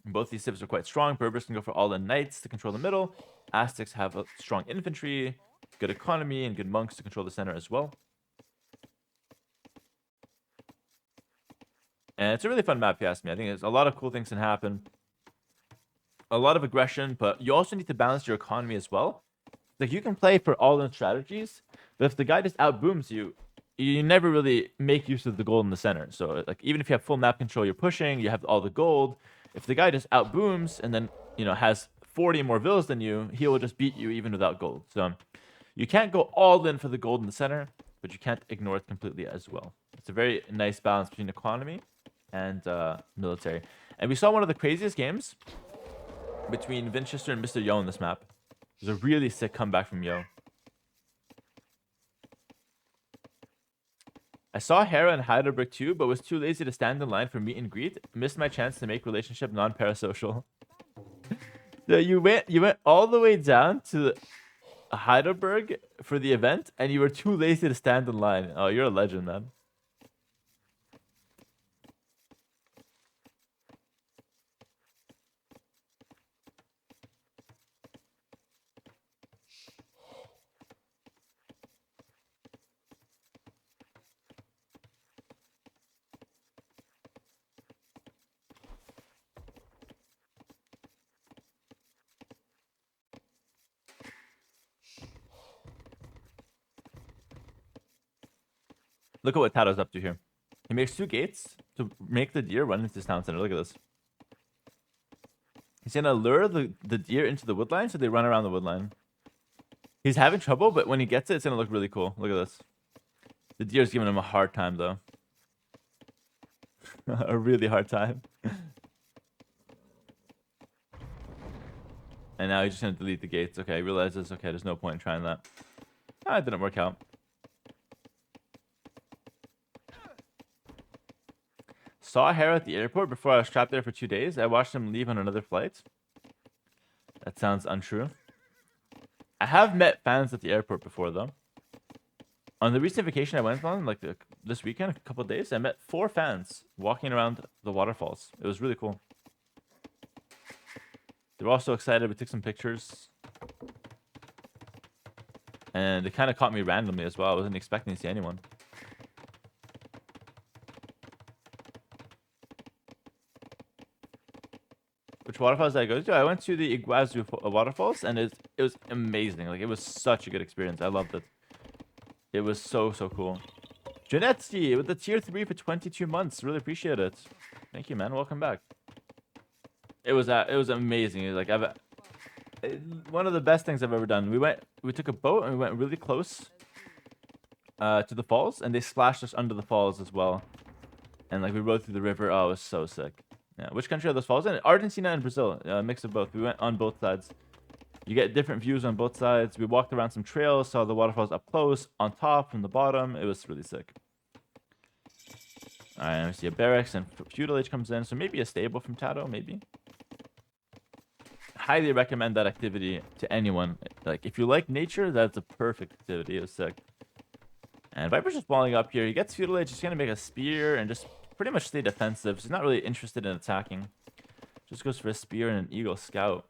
Both these civs are quite strong. Berbers can go for all-in knights to control the middle. Aztecs have a strong infantry, good economy, and good monks to control the center as well. And it's a really fun map, if you ask me. I think there's a lot of cool things can happen. A lot of aggression, but you also need to balance your economy as well. Like, you can play for all-in strategies, but if the guy just outbooms you, you never really make use of the gold in the center. So, like, even if you have full map control, you're pushing, you have all the gold. If the guy just outbooms and then, you know, has 40 more villas than you, he will just beat you even without gold. So, you can't go all in for the gold in the center, but you can't ignore it completely as well. It's a very nice balance between economy and military. And we saw one of the craziest games between Winchester and Mr. Yo on this map. It was a really sick comeback from Yo. I saw Hera and Heidelberg too, but was too lazy to stand in line for meet and greet. Missed my chance to make relationship non-parasocial. So you went all the way down to Heidelberg for the event, and you were too lazy to stand in line. Oh, you're a legend, man. Look at what TaToH's up to here. He makes 2 gates to make the deer run into his town center. Look at this. He's gonna lure the deer into the woodline so they run around the woodline. He's having trouble, but when he gets it, it's gonna look really cool. Look at this. The deer's giving him a hard time, though. A really hard time. And now he's just gonna delete the gates. Okay, he realizes, okay, there's no point in trying that. Ah, it didn't work out. Saw Hera at the airport before I was trapped there for 2 days. I watched him leave on another flight. That sounds untrue. I have met fans at the airport before, though. On the recent vacation I went on, like this weekend, a couple of days, I met 4 fans walking around the waterfalls. It was really cool. They were also excited. We took some pictures. And it kind of caught me randomly as well. I wasn't expecting to see anyone. Which waterfalls did I go to? I went to the Iguazu waterfalls, and it was amazing. Like, it was such a good experience. I loved it. It was so cool. Janetsky with the tier 3 for 22 months. Really appreciate it. Thank you, man. Welcome back. It was amazing. It was like one of the best things I've ever done. We took a boat and we went really close to the falls, and they splashed us under the falls as well. And like we rode through the river. Oh, it was so sick. Yeah. Which country are those falls in? Argentina and Brazil. A mix of both. We went on both sides. You get different views on both sides. We walked around some trails, saw the waterfalls up close, on top, from the bottom. It was really sick. Alright, I see a barracks and feudal age comes in. So maybe a stable from TaToH, maybe. Highly recommend that activity to anyone. Like, if you like nature, that's a perfect activity. It was sick. And Viper's just balling up here. He gets feudal age. He's going to make a spear and just pretty much stay defensive. So he's not really interested in attacking. Just goes for a spear and an eagle scout.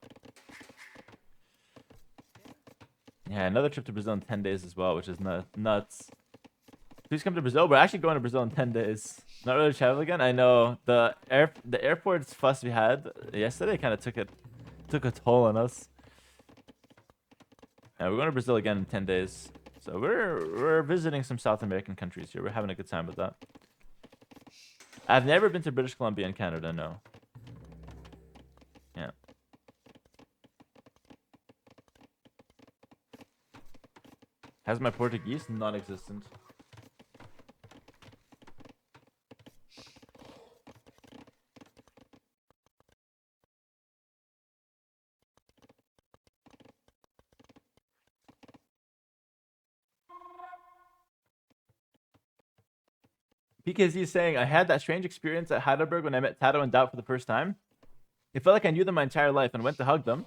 Yeah, another trip to Brazil in 10 days as well, which is nuts. Please come to Brazil. We're actually going to Brazil in 10 days. Not really travel again. I know the airport's fuss we had yesterday kind of took a toll on us. Yeah, we're going to Brazil again in 10 days. So we're visiting some South American countries here. We're having a good time with that. I've never been to British Columbia and Canada, no. Yeah. Has my Portuguese? Non-existent. PKZ is saying, I had that strange experience at Heidelberg when I met TaToH and Doubt for the first time. It felt like I knew them my entire life and went to hug them.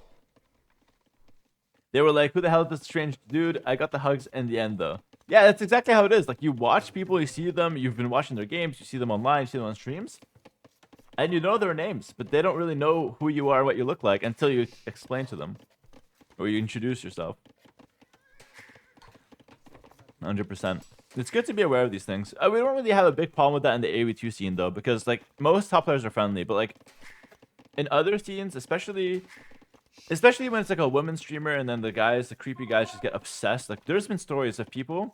They were like, who the hell is this strange dude? I got the hugs in the end, though. Yeah, that's exactly how it is. Like, you watch people, you see them, you've been watching their games, you see them online, you see them on streams, and you know their names, but they don't really know who you are, what you look like, until you explain to them. Or you introduce yourself. 100%. It's good to be aware of these things. We don't really have a big problem with that in the AoE2 scene, though, because, like, most top players are friendly, but, like, in other scenes, especially when it's, like, a woman streamer and then the creepy guys just get obsessed. Like, there's been stories of people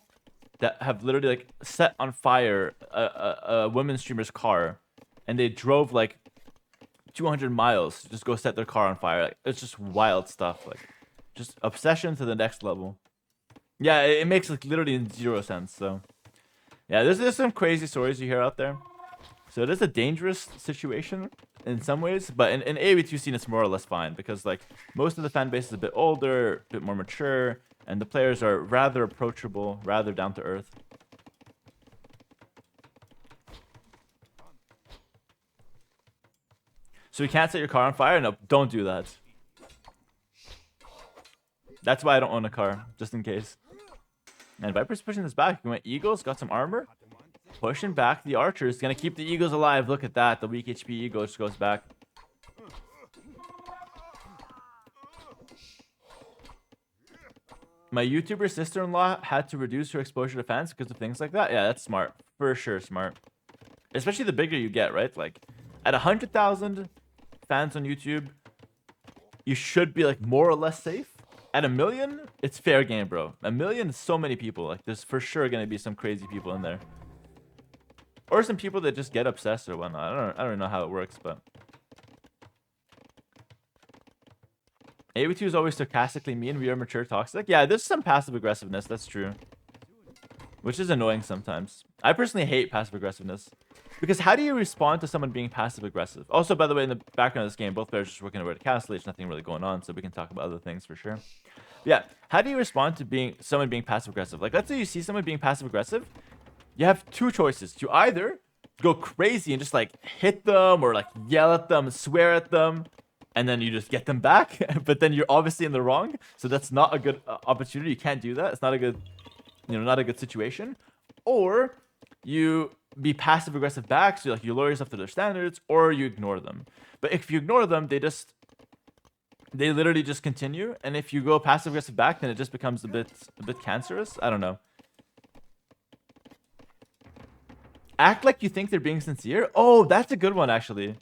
that have literally, like, set on fire a woman streamer's car, and they drove, like, 200 miles to just go set their car on fire. Like, it's just wild stuff. Like, just obsession to the next level. Yeah, it makes like literally 0 sense. So, yeah, there's some crazy stories you hear out there. So it is a dangerous situation in some ways, but in AoE2 scene it's more or less fine because like most of the fan base is a bit older, a bit more mature, and the players are rather approachable, rather down to earth. So you can't set your car on fire? No, don't do that. That's why I don't own a car, just in case. And Viper's pushing this back. He went Eagles, got some armor. Pushing back the archers. Gonna keep the Eagles alive. Look at that. The weak HP Eagle just goes back. My YouTuber sister-in-law had to reduce her exposure to fans because of things like that. Yeah, that's smart. For sure smart. Especially the bigger you get, right? Like, at 100,000 fans on YouTube, you should be, like, more or less safe. At 1 million, it's fair game, bro. 1 million is so many people. Like, there's for sure going to be some crazy people in there. Or some people that just get obsessed or whatnot. I don't know how it works, but... AV2 is always sarcastically mean. We are mature toxic. Yeah, there's some passive aggressiveness. That's true. Which is annoying sometimes. I personally hate passive aggressiveness. Because how do you respond to someone being passive aggressive? Also, by the way, in the background of this game, both players are just working over at Castle. There's nothing really going on, so we can talk about other things for sure. But yeah, how do you respond to someone being passive aggressive? Like, let's say you see someone being passive aggressive. You have two choices. You either go crazy and just like hit them or like yell at them, swear at them, and then you just get them back. But then you're obviously in the wrong. So that's not a good opportunity. You can't do that. It's not a good, not a good situation. Or you be passive aggressive back, so like you lower yourself to their standards, or you ignore them. But if you ignore them, they literally just continue. And if you go passive aggressive back, then it just becomes a bit cancerous. I don't know. Act like you think they're being sincere. Oh, that's a good one actually.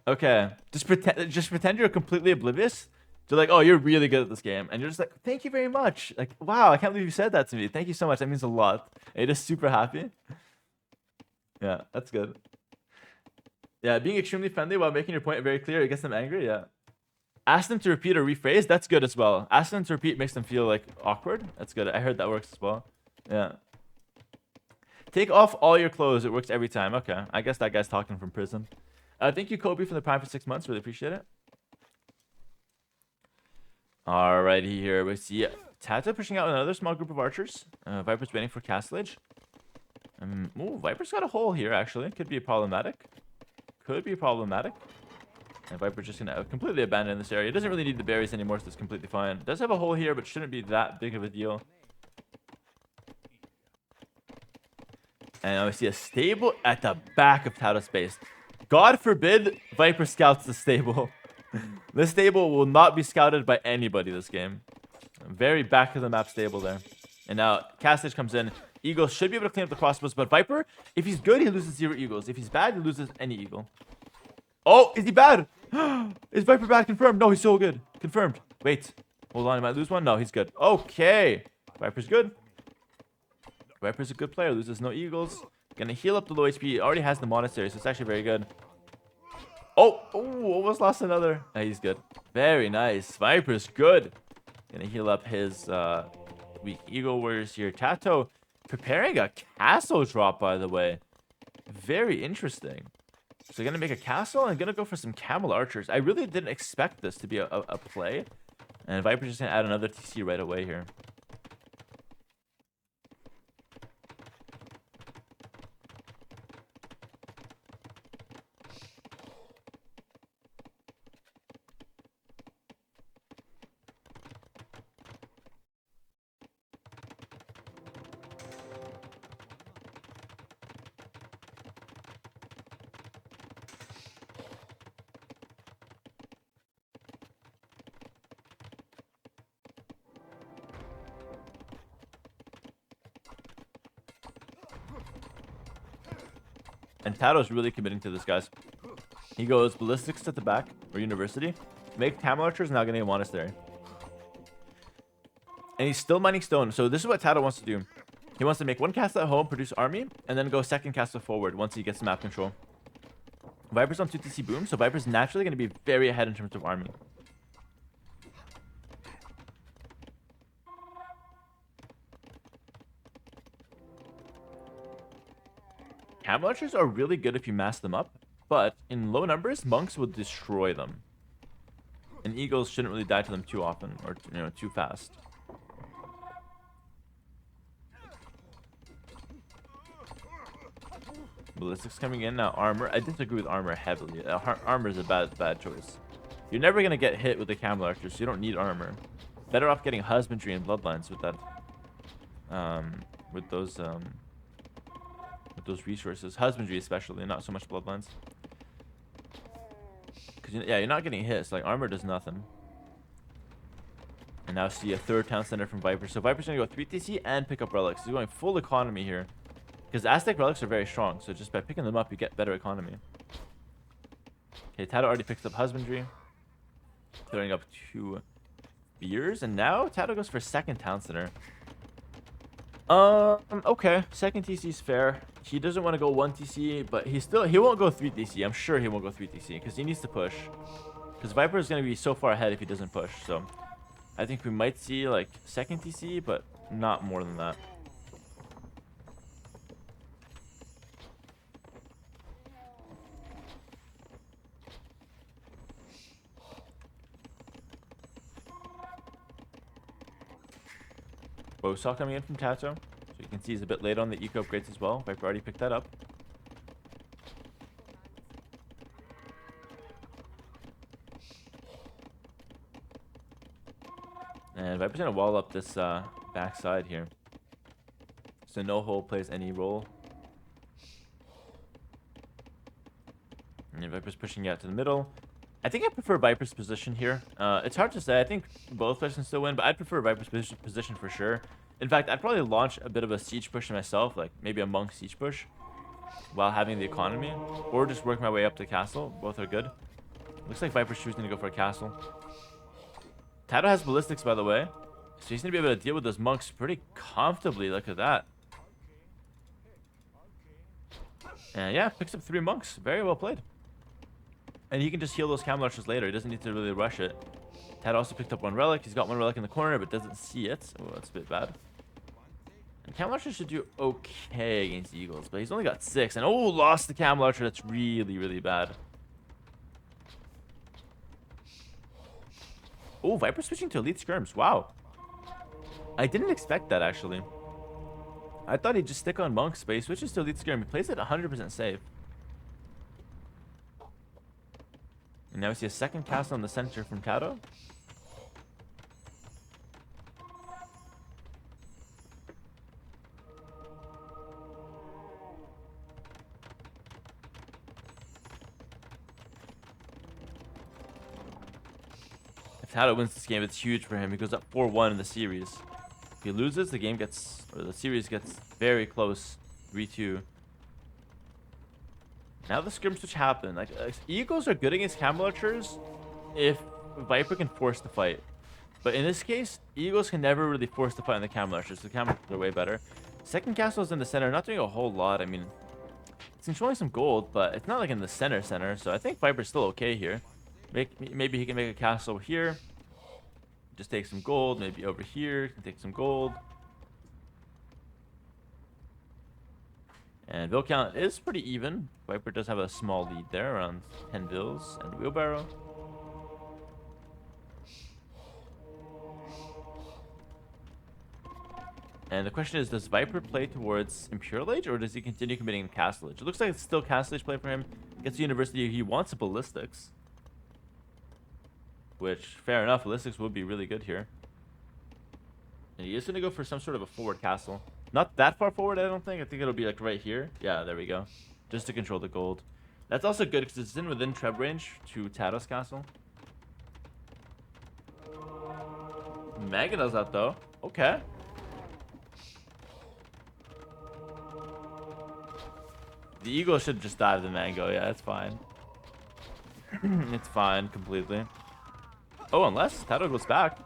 Okay, just pretend you're completely oblivious. They're like, oh, you're really good at this game. And you're just like, thank you very much. Like, wow, I can't believe you said that to me. Thank you so much. That means a lot. And you're just super happy. Yeah, that's good. Yeah, being extremely friendly while making your point very clear, it gets them angry. Yeah. Ask them to repeat or rephrase. That's good as well. Ask them to repeat makes them feel like awkward. That's good. I heard that works as well. Yeah. Take off all your clothes. It works every time. Okay. I guess that guy's talking from prison. Thank you, Kobe, for the Prime for 6 months. Really appreciate it. Alrighty, here we see TaToH pushing out another small group of archers. Viper's waiting for Castle Age. Ooh, Viper's got a hole here, actually. Could be problematic. Could be problematic. And Viper's just going to completely abandon this area. It doesn't really need the berries anymore, so it's completely fine. It does have a hole here, but shouldn't be that big of a deal. And now we see a stable at the back of TaToH's base. God forbid Viper scouts the stable. This stable will not be scouted by anybody this game. Very back of the map stable there. And now Castle Age comes in. Eagle should be able to clean up the crossbows, but Viper, if he's good, he loses 0 eagles. If he's bad, he loses any eagle. Oh, is he bad? Is Viper bad? Confirmed. No, he's so good. Confirmed. Wait. Hold on. He might lose one. No, he's good. Okay. Viper's good. Viper's a good player. Loses no eagles. Gonna heal up the low HP. Already has the monastery, so it's actually very good. Oh, almost lost another. Oh, he's good. Very nice. Viper's good. Gonna heal up his weak eagle warriors here. TaToH preparing a castle drop, by the way. Very interesting. So gonna make a castle and gonna go for some camel archers. I really didn't expect this to be a play. And Viper's just gonna add another TC right away here. And TaToH's really committing to this, guys. He goes ballistics at the back, or university. Make camel archers, now getting a monastery. And he's still mining stone. So this is what TaToH wants to do. He wants to make one castle at home, produce army, and then go second castle forward once he gets map control. Viper's on 2 TC boom, so Viper's naturally going to be very ahead in terms of army. Camel archers are really good if you mass them up, but in low numbers, monks will destroy them. And eagles shouldn't really die to them too often, or too fast. Ballistics coming in now. Armor. I disagree with armor heavily. Armor is a bad choice. You're never going to get hit with the camel archer, so you don't need armor. Better off getting husbandry and bloodlines with that. With those resources. Husbandry especially, not so much bloodlines. Because, yeah, you're not getting hit. So, like, armor does nothing. And now see a third town center from Viper. So Viper's going to go 3 TC and pick up relics. He's going full economy here. Because Aztec relics are very strong. So just by picking them up, you get better economy. Okay, TaToH already picks up husbandry. Clearing up 2 beers. And now TaToH goes for second town center. Okay. Second TC is fair. He doesn't want to go 1 TC, but he won't go 3 TC. I'm sure he won't go 3 TC because he needs to push. Because Viper is going to be so far ahead if he doesn't push. So I think we might see like second TC, but not more than that. Bowsaw coming in from TaToH. So you can see he's a bit late on the eco upgrades as well. Viper already picked that up. And Viper's going to wall up this backside here. So no hole plays any role. And Viper's pushing out to the middle. I think I prefer Viper's position here. It's hard to say. I think both players can still win, but I'd prefer Viper's position for sure. In fact, I'd probably launch a bit of a siege push myself, like maybe a monk siege push, while having the economy, or just work my way up to castle. Both are good. Looks like Viper's choosing to go for a castle. TaToH has ballistics, by the way, so he's gonna be able to deal with those monks pretty comfortably. Look at that. And yeah, picks up 3 monks. Very well played. And he can just heal those camel archers later. He doesn't need to really rush it. TaToH also picked up 1 relic. He's got 1 relic in the corner, but doesn't see it. Oh, that's a bit bad. And camel archer should do okay against the eagles, but he's only got 6. And oh, lost the camel archer. That's really, really bad. Oh, Viper switching to elite skirms. Wow. I didn't expect that, actually. I thought he'd just stick on monks, but he switches to elite skirm. He plays it 100% safe. And now we see a second castle in the center from TaToH. If TaToH wins this game, it's huge for him. He goes up 4-1 in the series. If he loses, the game gets, or the series gets very close, 3-2. Now the skirm switch happened. Like eagles are good against camel archers if Viper can force the fight. But in this case, eagles can never really force the fight on the camel archers. The camel archers are way better. Second castle is in the center, not doing a whole lot. I mean, it's controlling some gold, but it's not like in the center. So I think Viper's still okay here. Maybe he can make a castle here. Just take some gold. Maybe over here, can take some gold. And bill count is pretty even. Viper does have a small lead there, around 10 bills and wheelbarrow. And the question is, does Viper play towards Imperial Age, or does he continue committing Castle Age? It looks like it's still Castle Age play for him. Gets to University, he wants a Ballistics. Which, fair enough, Ballistics would be really good here. And he is going to go for some sort of a forward castle. Not that far forward, I don't think. I think it'll be like right here. Yeah, there we go. Just to control the gold. That's also good because it's within Treb range to TaToH's castle. Megadow's out though. Okay. The eagle should just die to the mango. Yeah, it's fine. It's fine completely. Oh, unless TaToH goes back.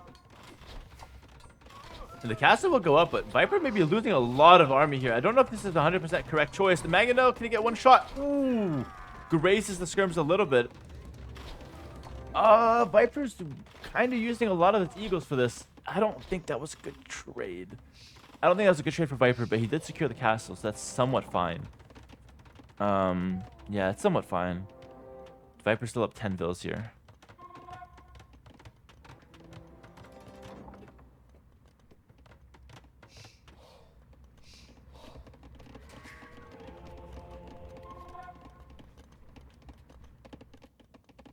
And the castle will go up, but Viper may be losing a lot of army here. I don't know if this is the 100% correct choice. The Meadow, can he get 1 shot? Ooh, graces the skirms a little bit. Viper's kind of using a lot of its eagles for this. I don't think that was a good trade. I don't think that was a good trade for Viper, but he did secure the castle, so that's somewhat fine. Yeah, it's somewhat fine. Viper's still up 10 bills here.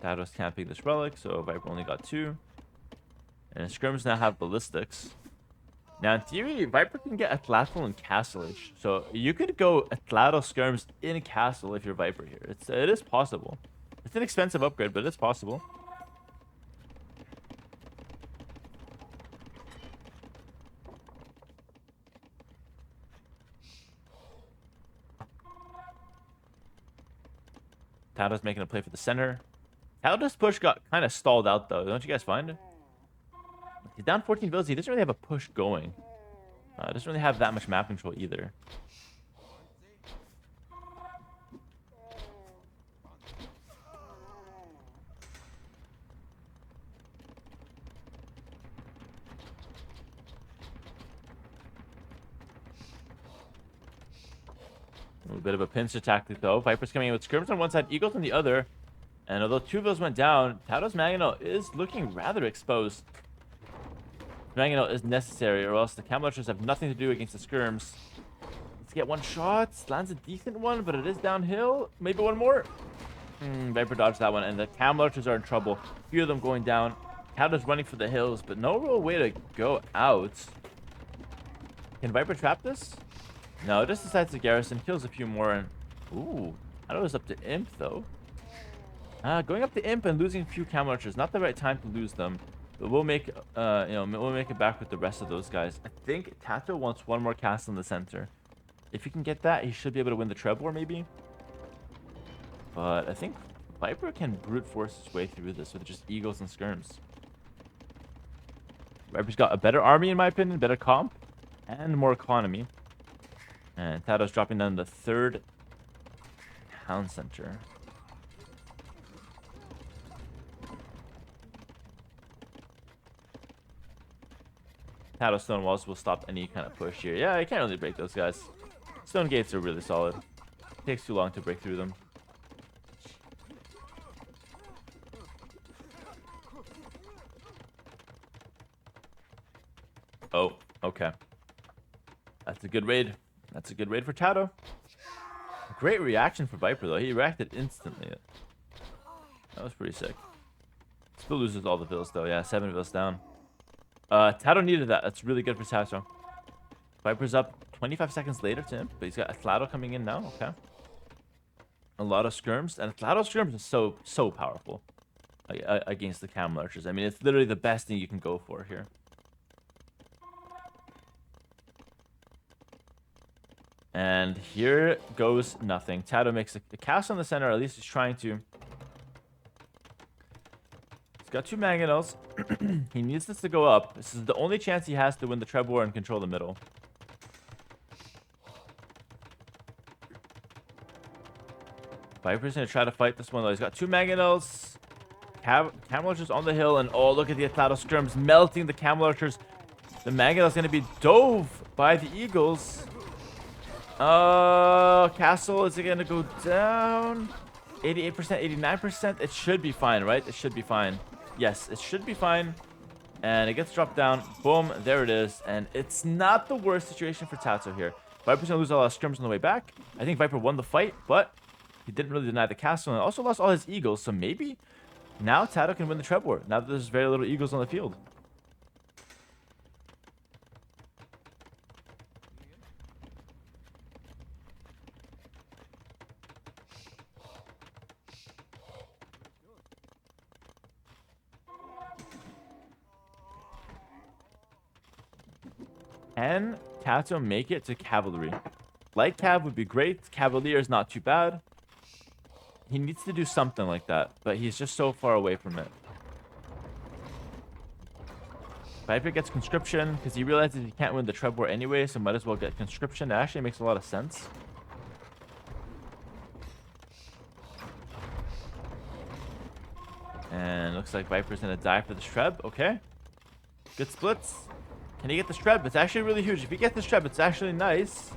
TaToH's camping this relic, so Viper only got 2. And Skirms now have ballistics. Now, in theory, Viper can get Atlatl and Castle Age. So you could go Atlatl Skirms in Castle if you're Viper here. It is possible. It's an expensive upgrade, but it's possible. TaToH's making a play for the center. TaToH's push got kind of stalled out, though. Don't you guys find? He's down 14 villas. He doesn't really have a push going. Doesn't really have that much map control either. A little bit of a pincer tactic, though. Viper's coming in with Skirms on one side, Eagles on the other. And although 2 villas went down, TaToH's Mangonel is looking rather exposed. Mangonel is necessary, or else the Camel Archers have nothing to do against the Skirms. Let's get 1 shot. Lands a decent one, but it is downhill. Maybe 1 more. Viper dodged that one, and the Camel Archers are in trouble. A few of them going down. TaToH's running for the hills, but no real way to go out. Can Viper trap this? No, it just decides to garrison, kills a few more, and ooh, TaToH's up to Imp though. Going up to Imp and losing a few Camel Archers, not the right time to lose them. But we'll make we'll make it back with the rest of those guys. I think TaToH wants 1 more castle in the center. If he can get that, he should be able to win the Treb War maybe. But I think Viper can brute force his way through this with just Eagles and Skirms. Viper's got a better army in my opinion, better comp, and more economy. And TaToH's dropping down the 3rd town center. TaToH stone walls will stop any kind of push here. Yeah, I can't really break those guys. Stone gates are really solid. Takes too long to break through them. Oh, okay. That's a good raid. That's a good raid for TaToH. Great reaction for Viper, though. He reacted instantly. That was pretty sick. Still loses all the villas, though. Yeah, 7 villas down. TaToH needed that. That's really good for TaToH. Viper's up 25 seconds later to him, but he's got Atlatl coming in now. Okay. A lot of Skirms, and Atlatl Skirms is so powerful against the Camel Archers. I mean, it's literally the best thing you can go for here. And here goes nothing. TaToH makes a castle in the center, or at least he's trying to. He's got 2 Mangonels. He needs this to go up. This is the only chance he has to win the Treb War and control the middle. Viper's going to try to fight this one, though. He's got 2 Mangonels. Camel Archers on the hill, and oh, look at the Atlatl Skirms melting the Camel Archers. The Mangonel's going to be dove by the Eagles. Castle, is it going to go down? 88%, 89%? It should be fine, right? It should be fine. Yes, it should be fine. And it gets dropped down. Boom, there it is. And it's not the worst situation for TaToH here. Viper's going to lose a lot of Skirms on the way back. I think Viper won the fight, but he didn't really deny the castle. And also lost all his Eagles, so maybe now TaToH can win the Treb War, now that there's very little Eagles on the field. Can TaToH make it to Cavalry? Light Cav would be great. Cavalier is not too bad. He needs to do something like that, but he's just so far away from it. Viper gets Conscription because he realizes he can't win the Treb War anyway, so might as well get Conscription. That actually makes a lot of sense. And looks like Viper's going to die for the Treb. Okay. Good splits. Can he get the Treb? It's actually really huge. If he gets the Treb, it's actually nice.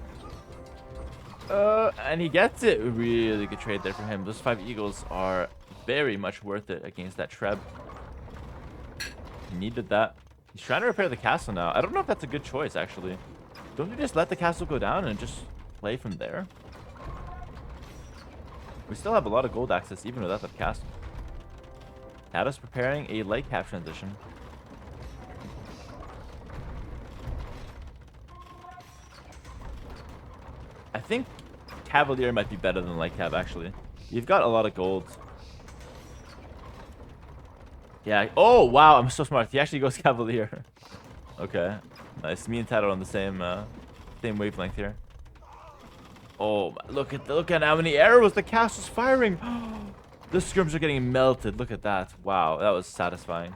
And he gets it. Really good trade there for him. Those 5 Eagles are very much worth it against that Treb. He needed that. He's trying to repair the castle now. I don't know if that's a good choice, actually. Don't you just let the castle go down and just play from there? We still have a lot of gold access, even without the castle. TaToH's preparing a light cap transition. I think Cavalier might be better than light cap, actually. You've got a lot of gold. Yeah. Oh, wow. I'm so smart. He actually goes Cavalier. Okay. Nice. Me and TaToH on the same wavelength here. Oh, look at how many arrows the cast was firing. The scrims are getting melted. Look at that. Wow, that was satisfying.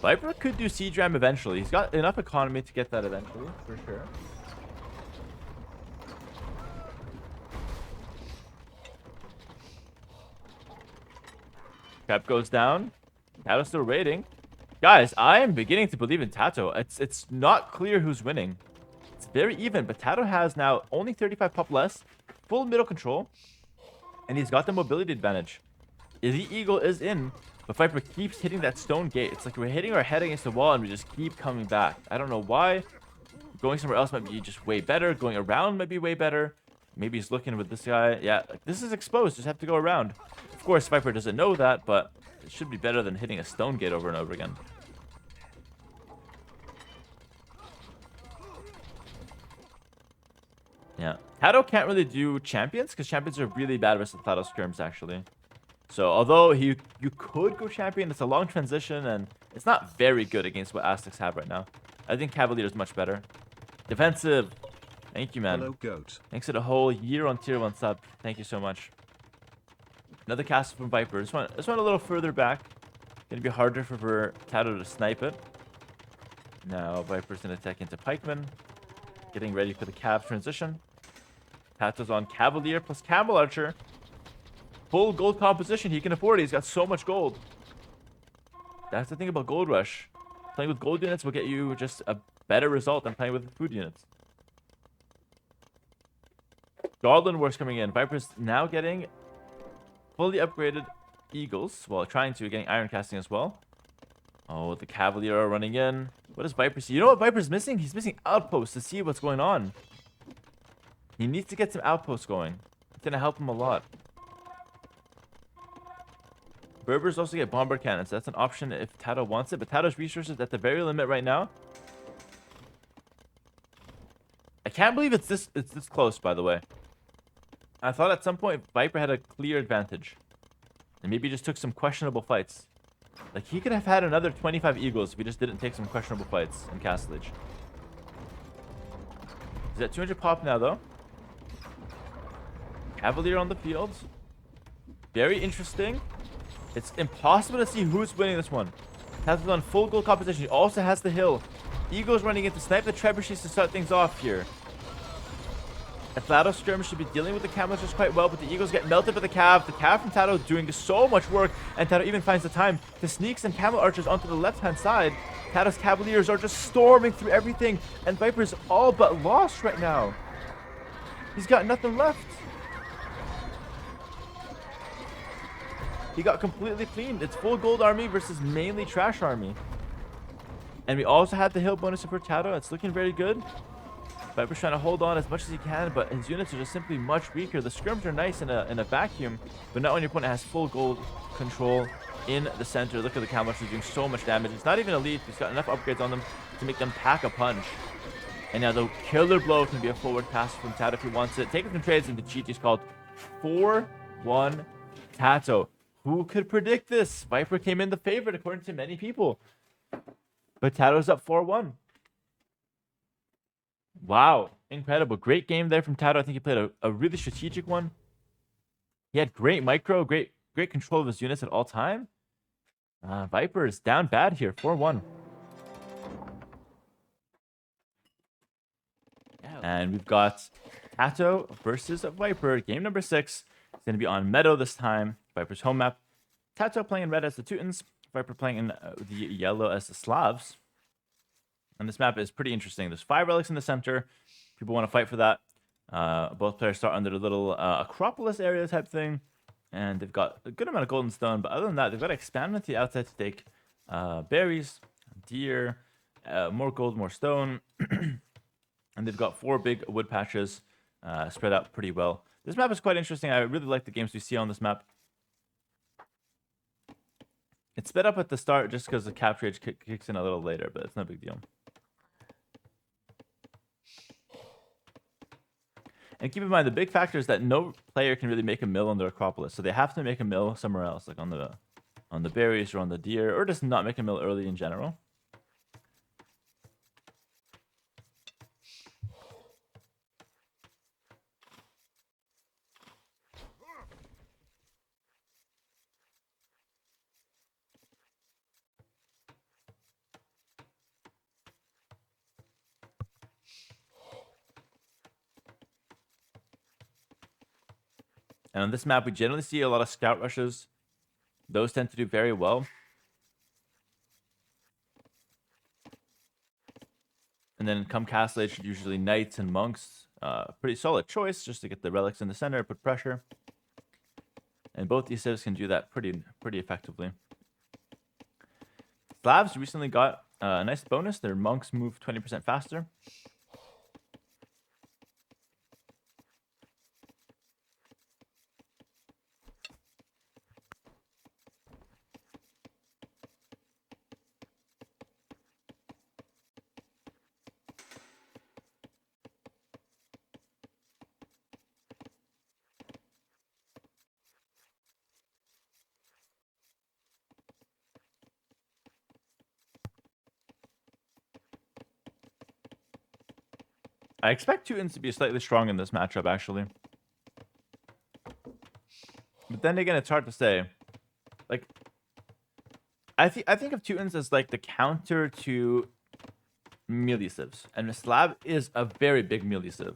Viper could do siege ram eventually. He's got enough economy to get that eventually, for sure. Cap goes down. TaToH's still raiding. Guys, I am beginning to believe in TaToH. It's not clear who's winning. It's very even, but TaToH has now only 35 pop less, full middle control, and he's got the mobility advantage. The eagle is in, but Viper keeps hitting that stone gate. It's like we're hitting our head against the wall and we just keep coming back. I don't know why. Going somewhere else might be just way better. Going around might be way better. Maybe he's looking with this guy. Yeah, this is exposed. Just have to go around. Of course, Viper doesn't know that, but it should be better than hitting a stone gate over and over again. Yeah. TaToH can't really do champions because champions are really bad versus TaToH scrims, actually. So, although you could go champion, it's a long transition, and it's not very good against what Aztecs have right now. I think Cavalier is much better. Defensive. Thank you, man. Hello, goat. Thanks for the whole year on tier 1 sub. Thank you so much. Another castle from Viper. This one a little further back. Gonna be harder for TaToH to snipe it. Now, Viper's gonna attack into Pikeman. Getting ready for the Cav transition. TaToH's on Cavalier plus Camel Archer. Full gold composition. He can afford it. He's got so much gold. That's the thing about Gold Rush. Playing with gold units will get you just a better result than playing with food units. Goblin Wars coming in. Viper's now getting fully upgraded Eagles. Well, trying to. Getting Iron Casting as well. Oh, the Cavalier are running in. What does Viper see? You know what Viper's missing? He's missing outposts to see what's going on. He needs to get some outposts going. It's going to help him a lot. Berbers also get bomber cannons. That's an option if TaToH wants it. But TaToH's resources at the very limit right now. I can't believe it's this close, by the way. I thought at some point Viper had a clear advantage. And maybe just took some questionable fights. Like, he could have had another 25 Eagles if he just didn't take some questionable fights in Castle Age. He's at 200 pop now, though. Cavalier on the field. Very interesting. It's impossible to see who's winning this one. TaToH's on full gold composition. He also has the hill. Eagles running in to snipe the trebuchets to start things off here. TaToH skirmish should be dealing with the camels just quite well, but the Eagles get melted by the Cav. The Cav from TaToH doing so much work, and TaToH even finds the time to sneak some camel archers onto the left-hand side. TaToH's Cavaliers are just storming through everything, and Viper's all but lost right now. He's got nothing left. He got completely cleaned. It's full gold army versus mainly trash army. And we also have the hill bonus for TaToH. It's looking very good. Viper's trying to hold on as much as he can, but his units are just simply much weaker. The scrims are nice in a vacuum, but not when your opponent has full gold control in the center. Look at the camel archers doing so much damage. It's not even elite. He's got enough upgrades on them to make them pack a punch. And now the killer blow can be a forward pass from TaToH if he wants it. Taking some trades into cheat. He's called 4-1 TaToH. Who could predict this? Viper came in the favorite according to many people. But TaToH's up 4-1. Wow. Incredible. Great game there from TaToH. I think he played a really strategic one. He had great micro, great control of his units at all time. Viper is down bad here. 4-1. And we've got TaToH versus Viper. Game number 6. It's going to be on Meadow this time. Viper's home map. TaToH playing in red as the Teutons. Viper playing in the yellow as the Slavs. And this map is pretty interesting. There's 5 relics in the center. People want to fight for that. Both players start under the little Acropolis area type thing. And they've got a good amount of golden stone. But other than that, they've got to expand into the outside to take berries, deer, more gold, more stone. And they've got 4 big wood patches spread out pretty well. This map is quite interesting. I really like the games we see on this map. It's sped up at the start just because the capture age kicks in a little later, but it's no big deal. And keep in mind, the big factor is that no player can really make a mill on their Acropolis, so they have to make a mill somewhere else, like on the berries or on the deer, or just not make a mill early in general. And on this map, we generally see a lot of scout rushes. Those tend to do very well. And then come Castle Age, usually knights and monks. Pretty solid choice just to get the relics in the center, put pressure. And both these civs can do that pretty effectively. Slavs recently got a nice bonus. Their monks move 20% faster. I expect Teutons to be slightly strong in this matchup, actually. But then again, it's hard to say. Like, I think of Teutons as like the counter to melee civs, and the Slav is a very big melee civ.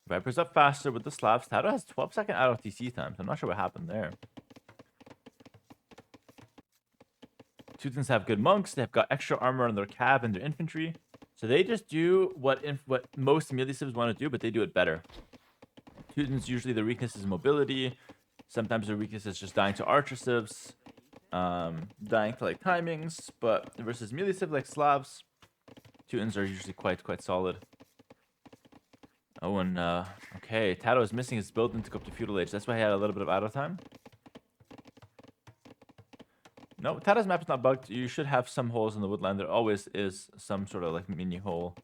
Viper's up faster with the Slavs. TaToH has 12-second out of TC time, so I'm not sure what happened there. Teutons have good monks. They've got extra armor on their cab and their infantry. So they just do what most melee civs want to do, but they do it better. Teutons, usually their weakness is mobility. Sometimes their weakness is just dying to archer civs. Dying to like timings. But versus melee civ like Slavs, Teutons are usually quite solid. Oh, and okay, TaToH is missing his building to go up to Feudal Age. That's why he had a little bit of idle time. No, TaToH's map is not bugged. You should have some holes in the woodland. There always is some sort of like mini hole.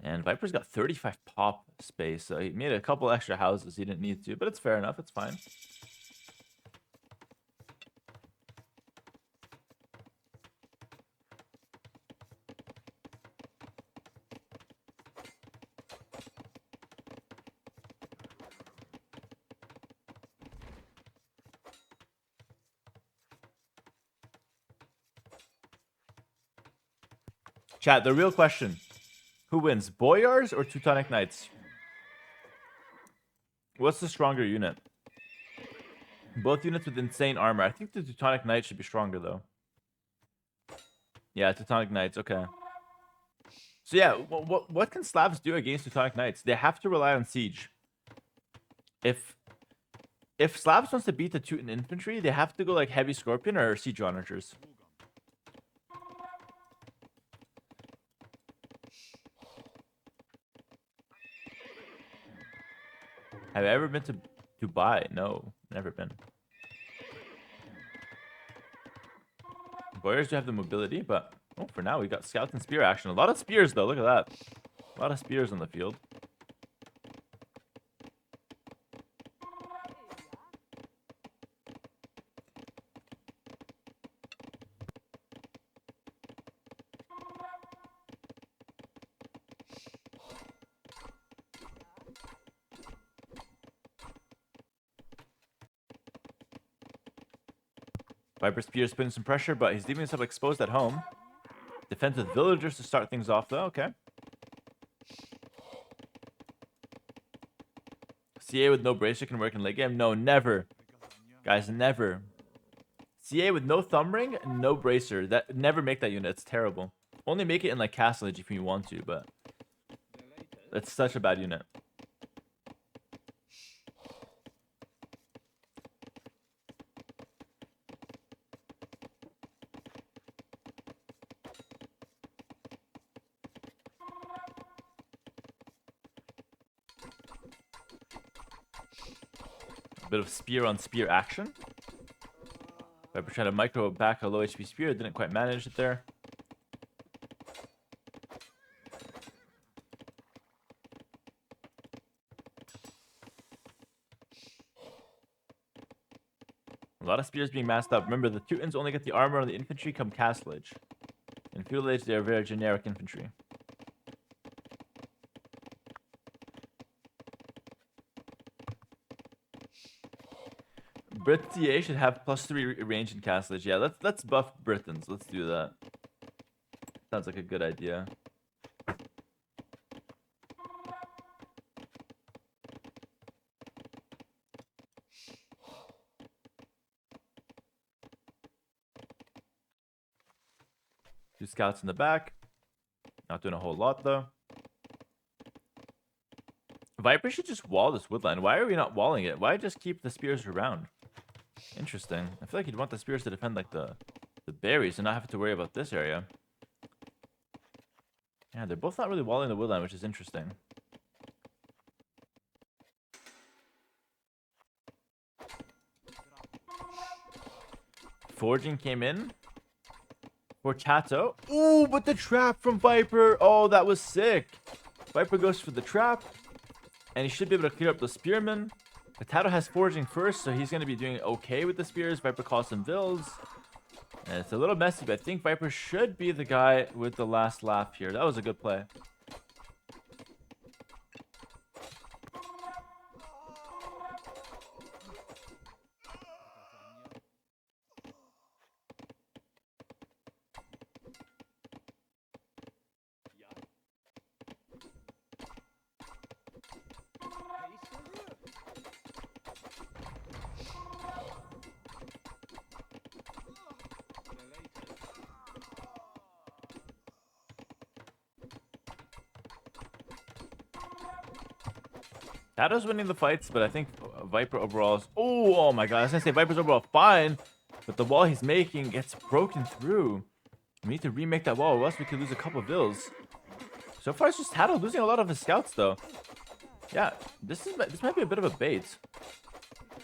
And Viper's got 35 pop space, so he made a couple extra houses he didn't need to, but it's fair enough. It's fine. Chat, the real question. Who wins, Boyars or Teutonic Knights? What's the stronger unit? Both units with insane armor. I think the Teutonic Knights should be stronger, though. Yeah, Teutonic Knights, okay. So yeah, what can Slavs do against Teutonic Knights? They have to rely on siege. If Slavs wants to beat the Teuton infantry, they have to go like heavy Scorpion or siege onagers. Have I ever been to Dubai? No, never been. Warriors do have the mobility, but oh, for now we got scouts and spear action. A lot of spears though. Look at that. A lot of spears on the field. Viper Spear is putting some pressure, but he's leaving himself exposed at home. Defends with villagers to start things off, though. Okay. CA with no bracer can work in late game? No, never. Guys, never. CA with no thumb ring, no bracer. That never make that unit. It's terrible. Only make it in like Castle Age if you want to, but that's such a bad unit. Bit of spear on spear action. Viper trying to micro back a low HP spear. Didn't quite manage it there. A lot of spears being masked up. Remember, the Teutons only get the armor on the infantry come Castle Age. In Feudal Age, they are very generic infantry. Brit TA should have +3 range in Castle Age. Yeah, let's buff Britons. Let's do that. Sounds like a good idea. Two scouts in the back. Not doing a whole lot though. Viper should just wall this woodline. Why are we not walling it? Why just keep the spears around? Interesting. I feel like you'd want the spears to defend like the berries and not have to worry about this area. Yeah, they're both not really walling the woodline, which is interesting. Forging came in for TaToH. Ooh, but the trap from Viper. Oh, that was sick. Viper goes for the trap. And he should be able to clear up the spearmen. But TaToH has forging first, so he's going to be doing okay with the spears. Viper calls some vills. And it's a little messy, but I think Viper should be the guy with the last laugh here. That was a good play. TaToH's winning the fights, but I think Viper overall is... Oh my god, I was going to say Viper's overall fine, but the wall he's making gets broken through. We need to remake that wall, or else we could lose a couple vills. So far, it's just TaToH losing a lot of his scouts, though. Yeah, this might be a bit of a bait.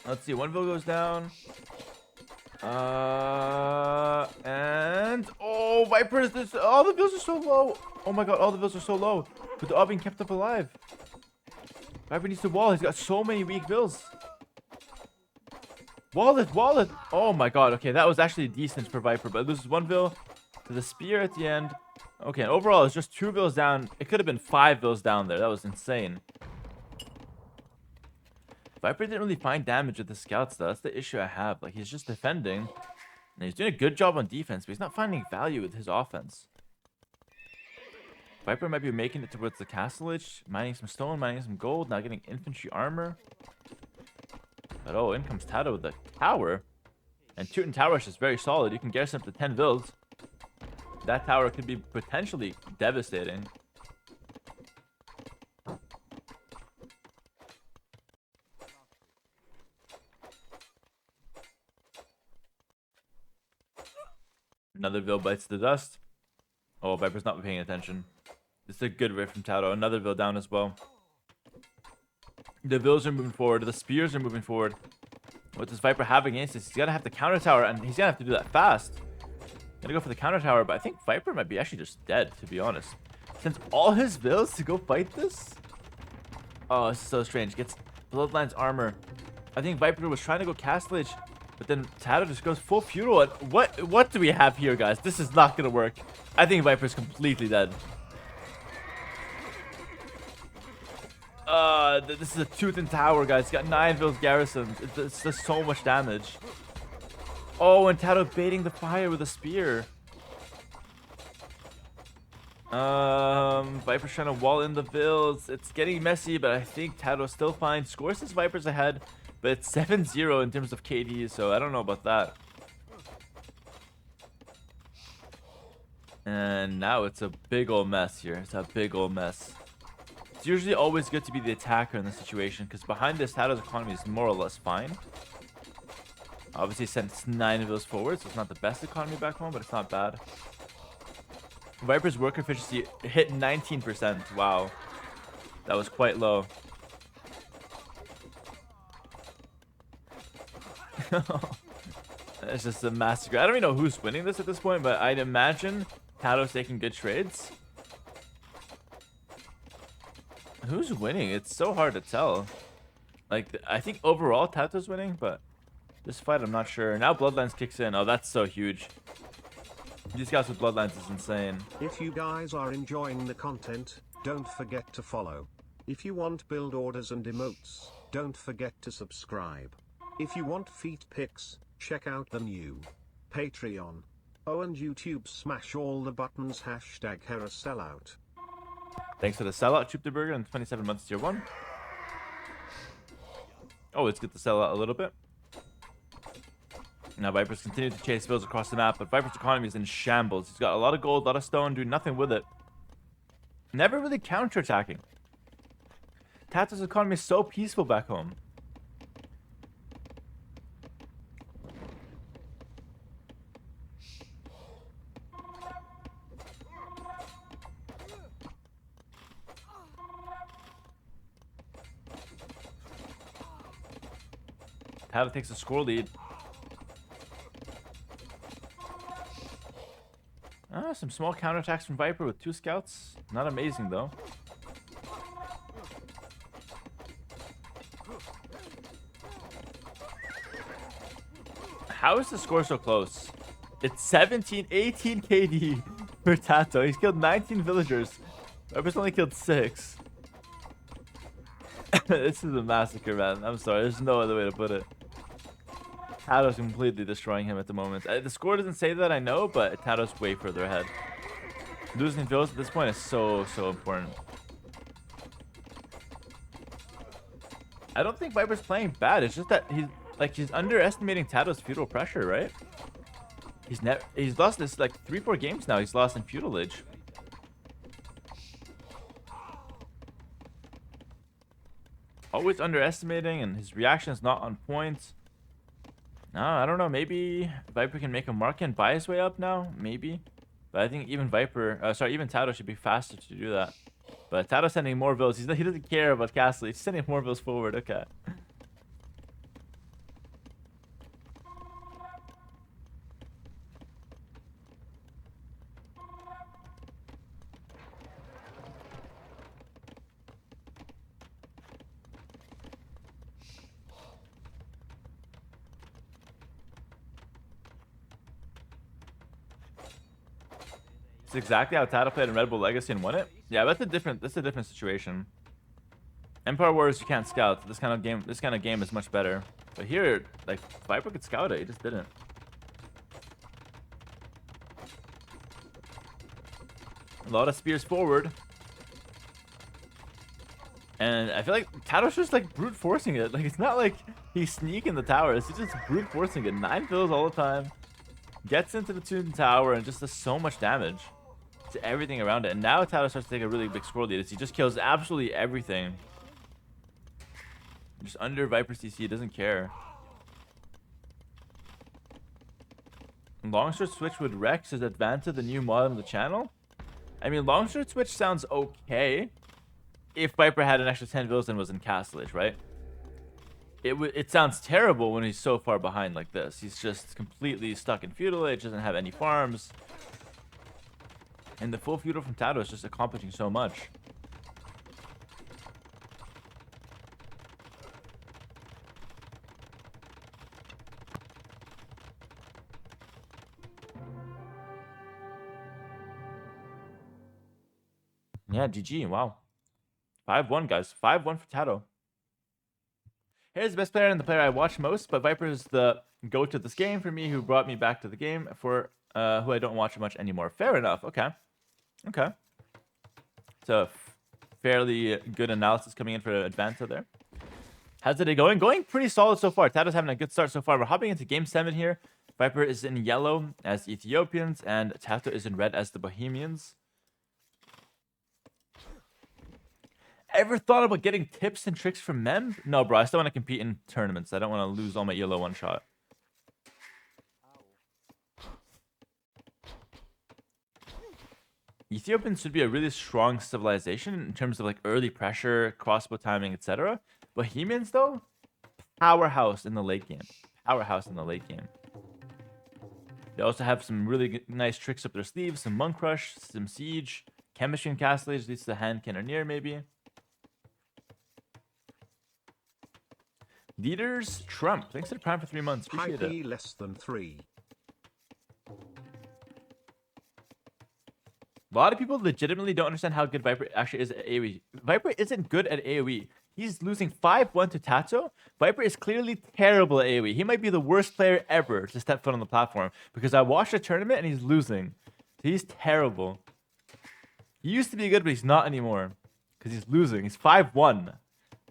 Let's see, one vill goes down. And... Oh, Viper's... All the vills are so low. Oh my god, all the vills are so low. But they're all being kept up alive. Viper needs to wall. He's got so many weak vills. Wall it, wall it. Oh my god. Okay, that was actually decent for Viper, but it loses one vill to the spear at the end. Okay, and overall, it's just 2 vills down. It could have been 5 vills down there. That was insane. Viper didn't really find damage with the scouts, though. That's the issue I have. Like, he's just defending. And he's doing a good job on defense, but he's not finding value with his offense. Viper might be making it towards the Castle Age, mining some stone, mining some gold, now getting infantry armor. But oh, in comes TaToH with the tower. And Teuton Tower is just very solid. You can garrison up to 10 vills. That tower could be potentially devastating. Another vill bites the dust. Oh, Viper's not paying attention. This is a good riff from TaToH. Another vill down as well. The vills are moving forward. The spears are moving forward. What does Viper have against this? He's going to have to counter tower, and he's going to have to do that fast. Going to go for the counter tower, but I think Viper might be actually just dead, to be honest. Since all his vills to go fight this? Oh, this is so strange. Gets Bloodline's armor. I think Viper was trying to go Castle Age, but then TaToH just goes full feudal. And what do we have here, guys? This is not going to work. I think Viper's completely dead. This is a Teuton Tower, guys. It's got 9 vills garrisoned. It's just so much damage. Oh, and TaToH baiting the fire with a spear. Viper's trying to wall in the vills. It's getting messy, but I think TaToH's still fine. Score says Viper's ahead, but it's 7-0 in terms of KD, so I don't know about that. And now it's a big old mess here. It's a big old mess. It's usually always good to be the attacker in this situation, because behind this, TaToH's economy is more or less fine. Obviously, sends 9 vills forward, so it's not the best economy back home, but it's not bad. Viper's work efficiency hit 19%. Wow. That was quite low. It's just a massacre. I don't even know who's winning this at this point, but I'd imagine TaToH's taking good trades. Who's winning? It's so hard to tell. Like, I think overall TaToH's winning, but this fight I'm not sure. Now Bloodlines kicks in. Oh, that's so huge. These guys with Bloodlines is insane. If you guys are enjoying the content, don't forget to follow. If you want build orders and emotes, don't forget to subscribe. If you want feat pics, check out the new Patreon. Oh, and YouTube, smash all the buttons. Hashtag Hera sellout. Thanks for the sellout, Troop the Burger, and 27 months tier 1. Oh, it's good to sell out a little bit. Now Vipers continue to chase Bills across the map, but Viper's economy is in shambles. He's got a lot of gold, a lot of stone, doing nothing with it. Never really counterattacking. TaToH's economy is so peaceful back home. TaToH takes a score lead. Some small counterattacks from Viper with 2 scouts. Not amazing, though. How is the score so close? It's 17, 18 KD for TaToH. He's killed 19 villagers. Viper's only killed 6. This is a massacre, man. I'm sorry. There's no other way to put it. TaToH's completely destroying him at the moment. The score doesn't say that, I know, but TaToH's way further ahead. Losing villas at this point is so important. I don't think Viper's playing bad. It's just that he's underestimating TaToH's feudal pressure, right? He's lost this like 3-4 games now. He's lost in feudal age. Always underestimating, and his reaction is not on point. No, I don't know. Maybe Viper can make a mark and buy his way up now. Maybe. But I think even even TaToH should be faster to do that. But TaToH's sending more villas. He doesn't care about Castle. He's sending more villas forward. Okay. It's exactly how TaToH played in Red Bull Legacy and won it. Yeah, that's a different situation. Empire Wars you can't scout. This kind of game is much better. But here, like Viper could scout it, he just didn't. A lot of spears forward. And I feel like TaToH's just like brute forcing it. Like it's not like he's sneaking the towers. He's just brute forcing it. 9 kills all the time. Gets into the Toon Tower and just does so much damage to everything around it. And now TaToH starts to take a really big score lead as he just kills absolutely everything. Just under Viper CC, doesn't care. Longsword switch with Rex is advanced the new mod on the channel. I mean, longsword switch sounds okay if Viper had an extra 10 villas and was in Castle Age, right? It sounds terrible when he's so far behind like this. He's just completely stuck in feudal age, doesn't have any farms. And the full feudal from TaToH is just accomplishing so much. Yeah, GG. Wow. 5-1, guys. 5-1 for TaToH. Here's the best player and the player I watch most, but Viper is the GOAT of this game for me, who brought me back to the game, for who I don't watch much anymore. Fair enough. Okay. Okay. So, fairly good analysis coming in for Advanta there. How's the day going? Going pretty solid so far. TaToH's having a good start so far. We're hopping into Game 7 here. Viper is in yellow as the Ethiopians, and TaToH is in red as the Bohemians. Ever thought about getting tips and tricks from Mem? No, bro. I still want to compete in tournaments. I don't want to lose all my yellow one shot. Ethiopians should be a really strong civilization in terms of like early pressure, crossbow timing, etc. Bohemians, though, powerhouse in the late game. powerhouse in the late game. They also have some really nice tricks up their sleeves, some Monk Rush, some Siege, Chemistry and Castle Age leads to the Hand Cannoneer maybe. Leaders, Trump. Thanks to the Prime for 3 months. Appreciate it. less than 3. A lot of people legitimately don't understand how good Viper actually is at AoE. Viper isn't good at AoE. He's losing 5-1 to TaToH. Viper is clearly terrible at AoE. He might be the worst player ever to step foot on the platform because I watched a tournament and he's losing. He's terrible. He used to be good, but he's not anymore because he's losing. He's 5-1.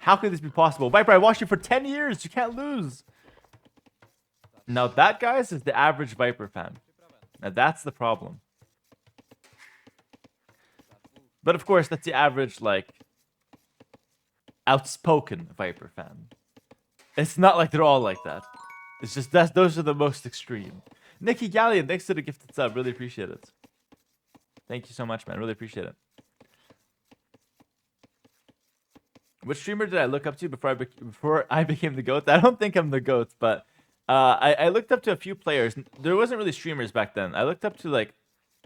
How could this be possible? Viper, I watched you for 10 years. You can't lose. Now that, guys, is the average Viper fan. Now that's the problem. But of course, that's the average, like, outspoken Viper fan. It's not like they're all like that. It's just those are the most extreme. Nikki Gallion, thanks for the gifted sub. Really appreciate it. Thank you so much, man. Really appreciate it. Which streamer did I look up to before I became the GOAT? I don't think I'm the GOAT, but I looked up to a few players. There wasn't really streamers back then. I looked up to, like,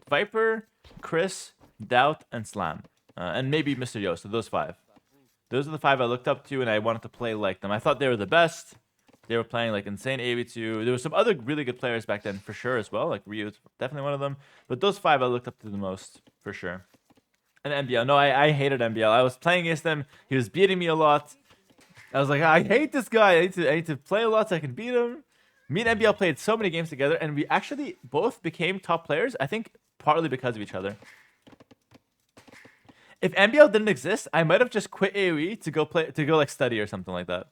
Viper, Chris, Doubt, and Slam. And maybe Mr. Yo, so those 5. Those are the 5 I looked up to, and I wanted to play like them. I thought they were the best. They were playing, like, insane AV2. There were some other really good players back then, for sure, as well. Like, Ryu's definitely one of them. But those 5 I looked up to the most, for sure. And MBL. No, I hated MBL. I was playing against him. He was beating me a lot. I was like, I hate this guy. I need to play a lot so I can beat him. Me and MBL played so many games together, and we actually both became top players, I think, partly because of each other. If MBL didn't exist, I might have just quit AoE to go like study or something like that.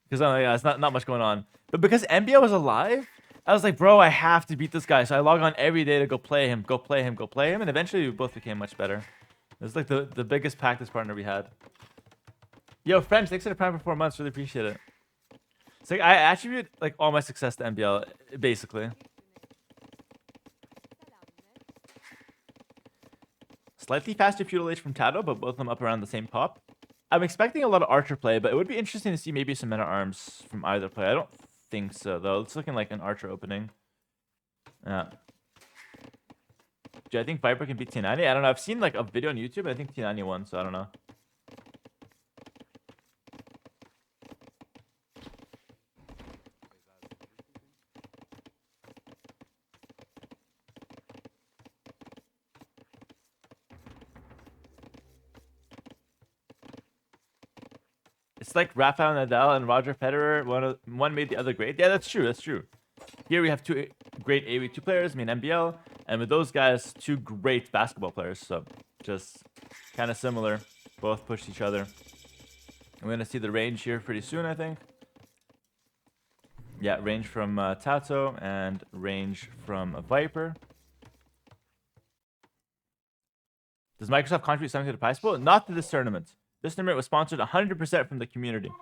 Because I'm like, yeah, it's not much going on. But because MBL was alive, I was like, bro, I have to beat this guy. So I log on every day to go play him, and eventually we both became much better. It was like the biggest practice partner we had. Yo, French, thanks for the Prime for 4 months. Really appreciate it. It's like I attribute like all my success to MBL, basically. Slightly faster feudal age from TaToH, but both of them up around the same pop. I'm expecting a lot of archer play, but it would be interesting to see maybe some men at arms from either play. I don't think so, though. It's looking like an archer opening. Yeah. Do I think Viper can beat T90? I don't know. I've seen like a video on YouTube. I think T90 won, so I don't know. It's like Rafael Nadal and Roger Federer. One made the other great. Yeah, that's true. That's true. Here we have 2 great AoE2 players, me and MBL. And with those guys, 2 great basketball players. So just kind of similar. Both pushed each other. We're going to see the range here pretty soon, I think. Yeah, range from TaToH and range from Viper. Does Microsoft contribute something to the prize pool? Not to this tournament. This tournament was sponsored 100% from the community.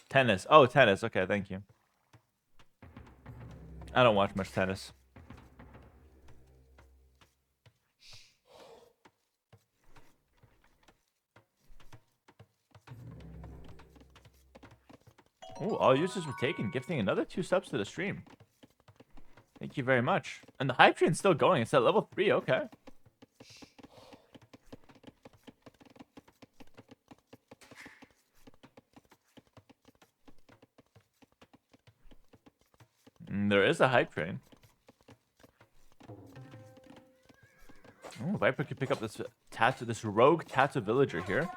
Tennis. Oh, tennis. Okay, thank you. I don't watch much tennis. Oh, all users were taken, gifting another 2 subs to the stream. Thank you very much. And the hype train's still going. It's at level 3. Okay. There is a hype train. Oh, Viper could pick up this rogue TaToH villager here.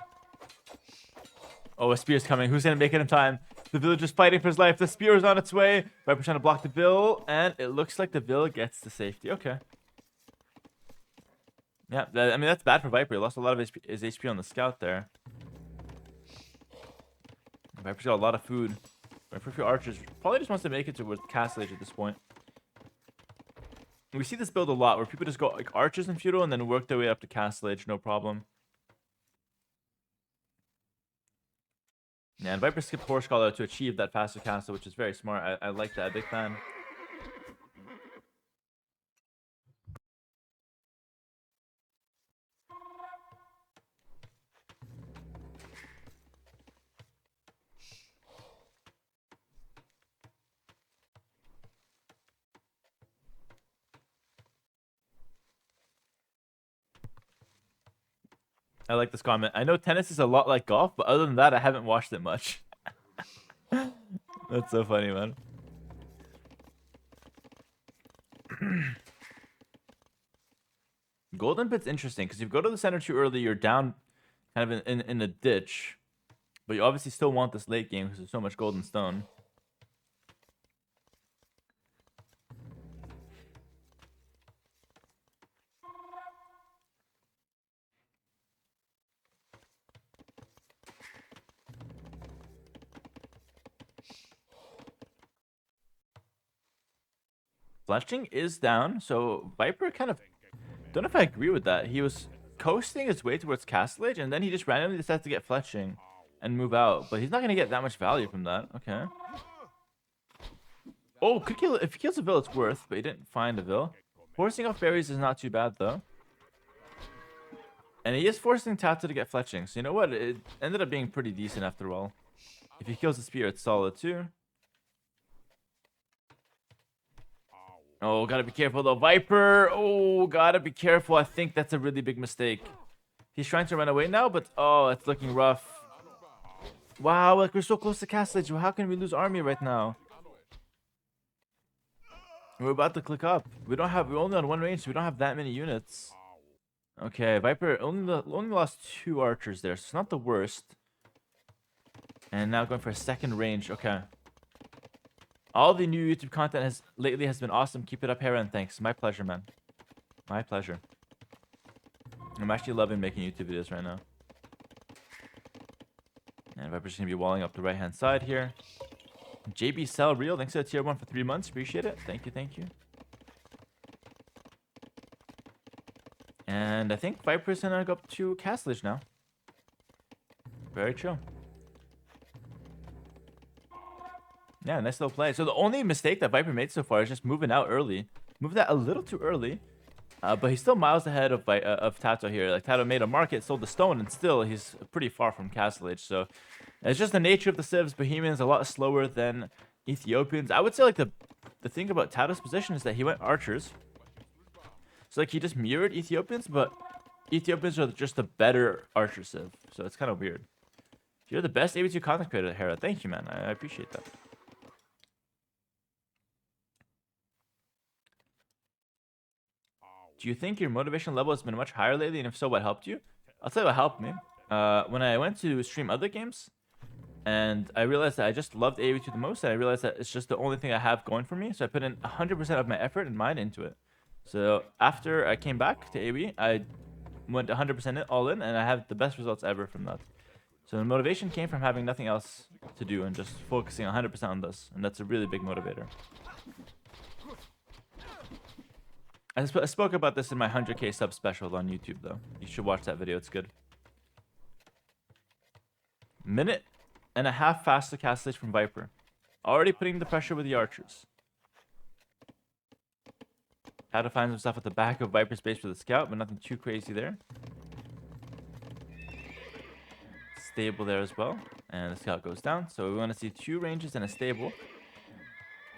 Oh, a spear's coming. Who's gonna make it in time? The villager's fighting for his life. The spear is on its way. Viper's trying to block the Bill, and it looks like the Bill gets to safety. Okay. Yeah, I mean, that's bad for Viper. He lost a lot of his HP on the scout there. Viper's got a lot of food. Viper, a few archers. Probably just wants to make it to with Castle Age at this point. We see this build a lot, where people just go like archers and feudal, and then work their way up to Castle Age, no problem. Yeah, and Viper skipped Horse Scholar to achieve that faster castle, which is very smart. I like that. Big fan. I like this comment. I know tennis is a lot like golf, but other than that, I haven't watched it much. That's so funny, man. Golden pit's interesting because if you go to the center too early, you're down kind of in a ditch. But you obviously still want this late game because there's so much golden stone. Fletching is down, so Viper kind of... Don't know if I agree with that. He was coasting his way towards Castle Age, and then he just randomly decides to get Fletching and move out. But he's not going to get that much value from that. Okay. Oh, could kill... If he kills a Vil, it's worth, but he didn't find a Vil. Forcing off berries is not too bad, though. And he is forcing TaToH to get Fletching. So you know what? It ended up being pretty decent after all. If he kills the spear, it's solid, too. Oh, gotta be careful though. Viper! Oh, gotta be careful. I think that's a really big mistake. He's trying to run away now, but oh, it's looking rough. Wow, like we're so close to Castle Age. How can we lose army right now? We're about to click up. We're only on one range, so we don't have that many units. Okay, Viper only lost 2 archers there, so it's not the worst. And now going for a second range. Okay. All the new YouTube content lately has been awesome. Keep it up, Hera, and thanks. My pleasure, man. My pleasure. I'm actually loving making YouTube videos right now. And Viper's gonna be walling up the right-hand side here. JB Cell Real, thanks to the tier 1 for 3 months. Appreciate it. Thank you, thank you. And I think Viper's gonna go up to Castle Age now. Very chill. Yeah, nice little play. So the only mistake that Viper made so far is just moving out early. Moved that a little too early. But he's still miles ahead of TaToH here. Like, TaToH made a market, sold the stone, and still he's pretty far from Castle Age. So it's just the nature of the civs. Bohemians a lot slower than Ethiopians. I would say, like, the thing about TaToH's position is that he went archers. So, like, he just mirrored Ethiopians, but Ethiopians are just a better archer civ. So it's kind of weird. You're the best AB2 content creator, Hera. Thank you, man. I appreciate that. Do you think your motivation level has been much higher lately? And if so, what helped you? I'll tell you what helped me. When I went to stream other games, and I realized that I just loved AoE2 the most, and I realized that it's just the only thing I have going for me. So I put in 100% of my effort and mind into it. So after I came back to AoE, I went 100% all in, and I have the best results ever from that. So the motivation came from having nothing else to do and just focusing 100% on this. And that's a really big motivator. I spoke about this in my 100k sub special on YouTube, though. You should watch that video. It's good. Minute and a half faster Castle Age from Viper. Already putting the pressure with the archers. TaToH finds himself at the back of Viper's base for the scout, but nothing too crazy there. Stable there as well. And the scout goes down. So we want to see 2 ranges and a stable.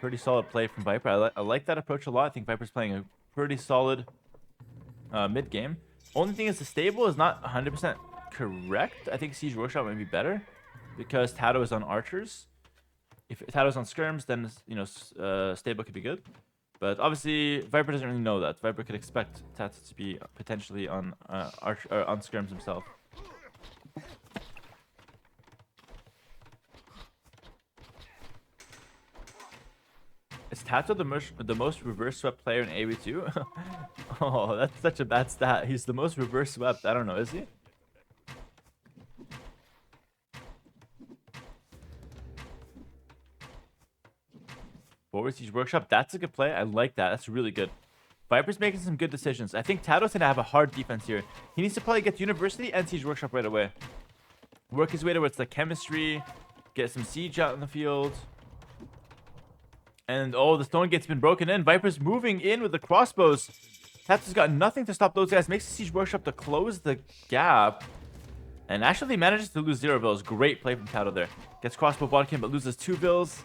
Pretty solid play from Viper. I like that approach a lot. I think Viper's playing a pretty solid mid game. Only thing is the stable is not 100% correct. I think Siege Workshop might be better because TaToH is on archers. If TaToH is on skirms, then stable could be good. But obviously Viper doesn't really know that. Viper could expect TaToH to be potentially on on skirms himself. Is TaToH the most reverse swept player in AoE2? Oh, that's such a bad stat. He's the most reverse swept. I don't know, is he? Forward Siege Workshop, that's a good play. I like that. That's really good. Viper's making some good decisions. I think TaToH's gonna have a hard defense here. He needs to probably get University and Siege Workshop right away. Work his way towards the chemistry. Get some siege out in the field. And oh, the stone gate's been broken in. Viper's moving in with the crossbows. TaToH's got nothing to stop those guys. Makes the Siege Workshop to close the gap. And actually manages to lose 0 vills. Great play from TaToH there. Gets crossbow bodkin, but loses 2 vills.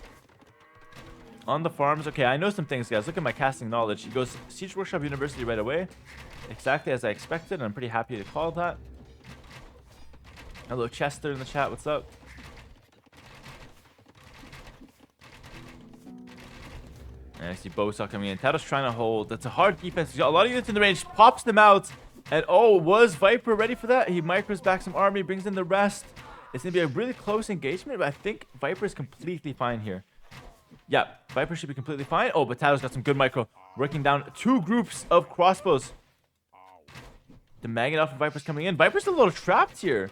On the farms. Okay, I know some things, guys. Look at my casting knowledge. He goes Siege Workshop University right away. Exactly as I expected. And I'm pretty happy to call that. Hello, Chester in the chat. What's up? And I see Bosa coming in. TaToH's trying to hold. That's a hard defense. He's got a lot of units in the range. Pops them out. And oh, was Viper ready for that? He micros back some army, brings in the rest. It's going to be a really close engagement, but I think Viper is completely fine here. Yeah, Viper should be completely fine. Oh, but TaToH's got some good micro. Working down 2 groups of crossbows. The Maggot off of Viper's coming in. Viper's a little trapped here.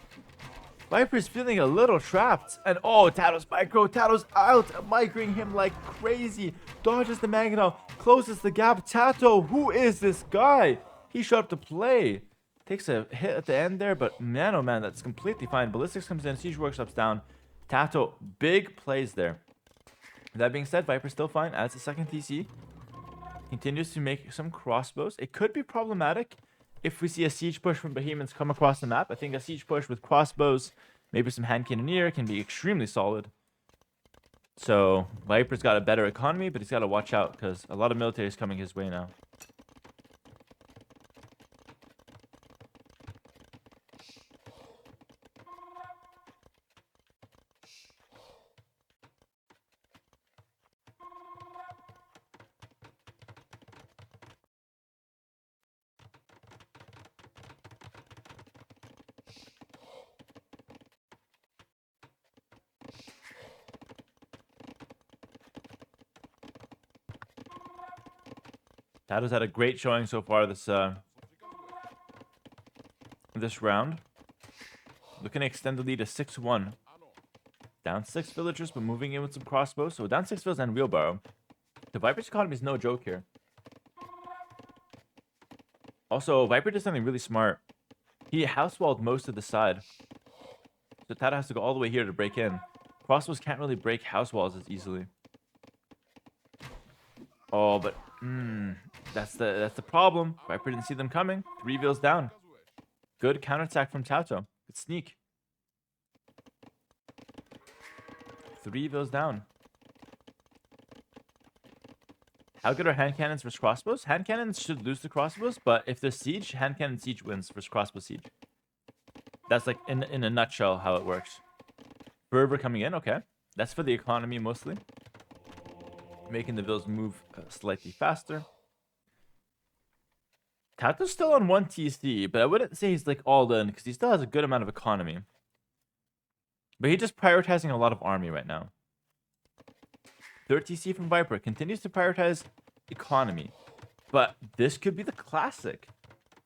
Viper's feeling a little trapped. And oh, TaToH's micro. TaToH's out. Microing him like crazy. Dodges the Maggot. Closes the gap. TaToH, who is this guy? He showed up to play. Takes a hit at the end there, but man, oh man, that's completely fine. Ballistics comes in. Siege Workshop's down. TaToH, big plays there. That being said, Viper's still fine. Adds a second TC. Continues to make some crossbows. It could be problematic if we see a siege push from Behemoths come across the map. I think a siege push with crossbows, maybe some hand cannoneer, can be extremely solid. So Viper's got a better economy, but he's got to watch out because a lot of military is coming his way now. TaToH's had a great showing so far this round. Looking to extend the lead to 6-1. Down 6 villagers, but moving in with some crossbows. So down 6 villagers and wheelbarrow. The Viper's economy is no joke here. Also, Viper did something really smart. He housewalled most of the side. So TaToH has to go all the way here to break in. Crossbows can't really break house walls as easily. Oh, but that's the problem. Viper didn't see them coming. 3 vills down. Good counterattack from TaToH. Good sneak. 3 vills down. How good are hand cannons versus crossbows? Hand cannons should lose the crossbows, but if there's siege, hand cannon siege wins versus crossbow siege. That's like in a nutshell how it works. Berber coming in, okay. That's for the economy mostly. Making the vills move slightly faster. TaToH's still on 1 TC, but I wouldn't say he's like all in because he still has a good amount of economy. But he's just prioritizing a lot of army right now. 3rd TC from Viper continues to prioritize economy. But this could be the classic.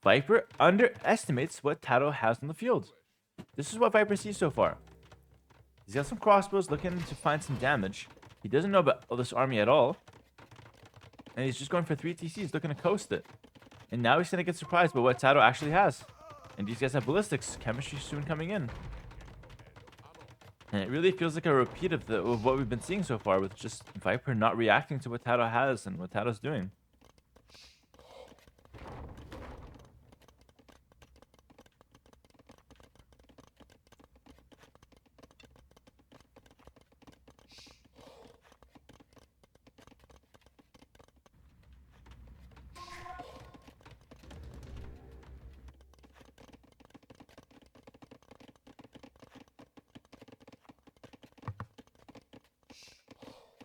Viper underestimates what TaToH has on the field. This is what Viper sees so far. He's got some crossbows looking to find some damage. He doesn't know about this army at all. And he's just going for 3 TCs, looking to coast it. And now he's going to get surprised by what TaToH actually has. And these guys have ballistics. Chemistry soon coming in. And it really feels like a repeat of what we've been seeing so far, with just Viper not reacting to what TaToH has and what TaToH's doing.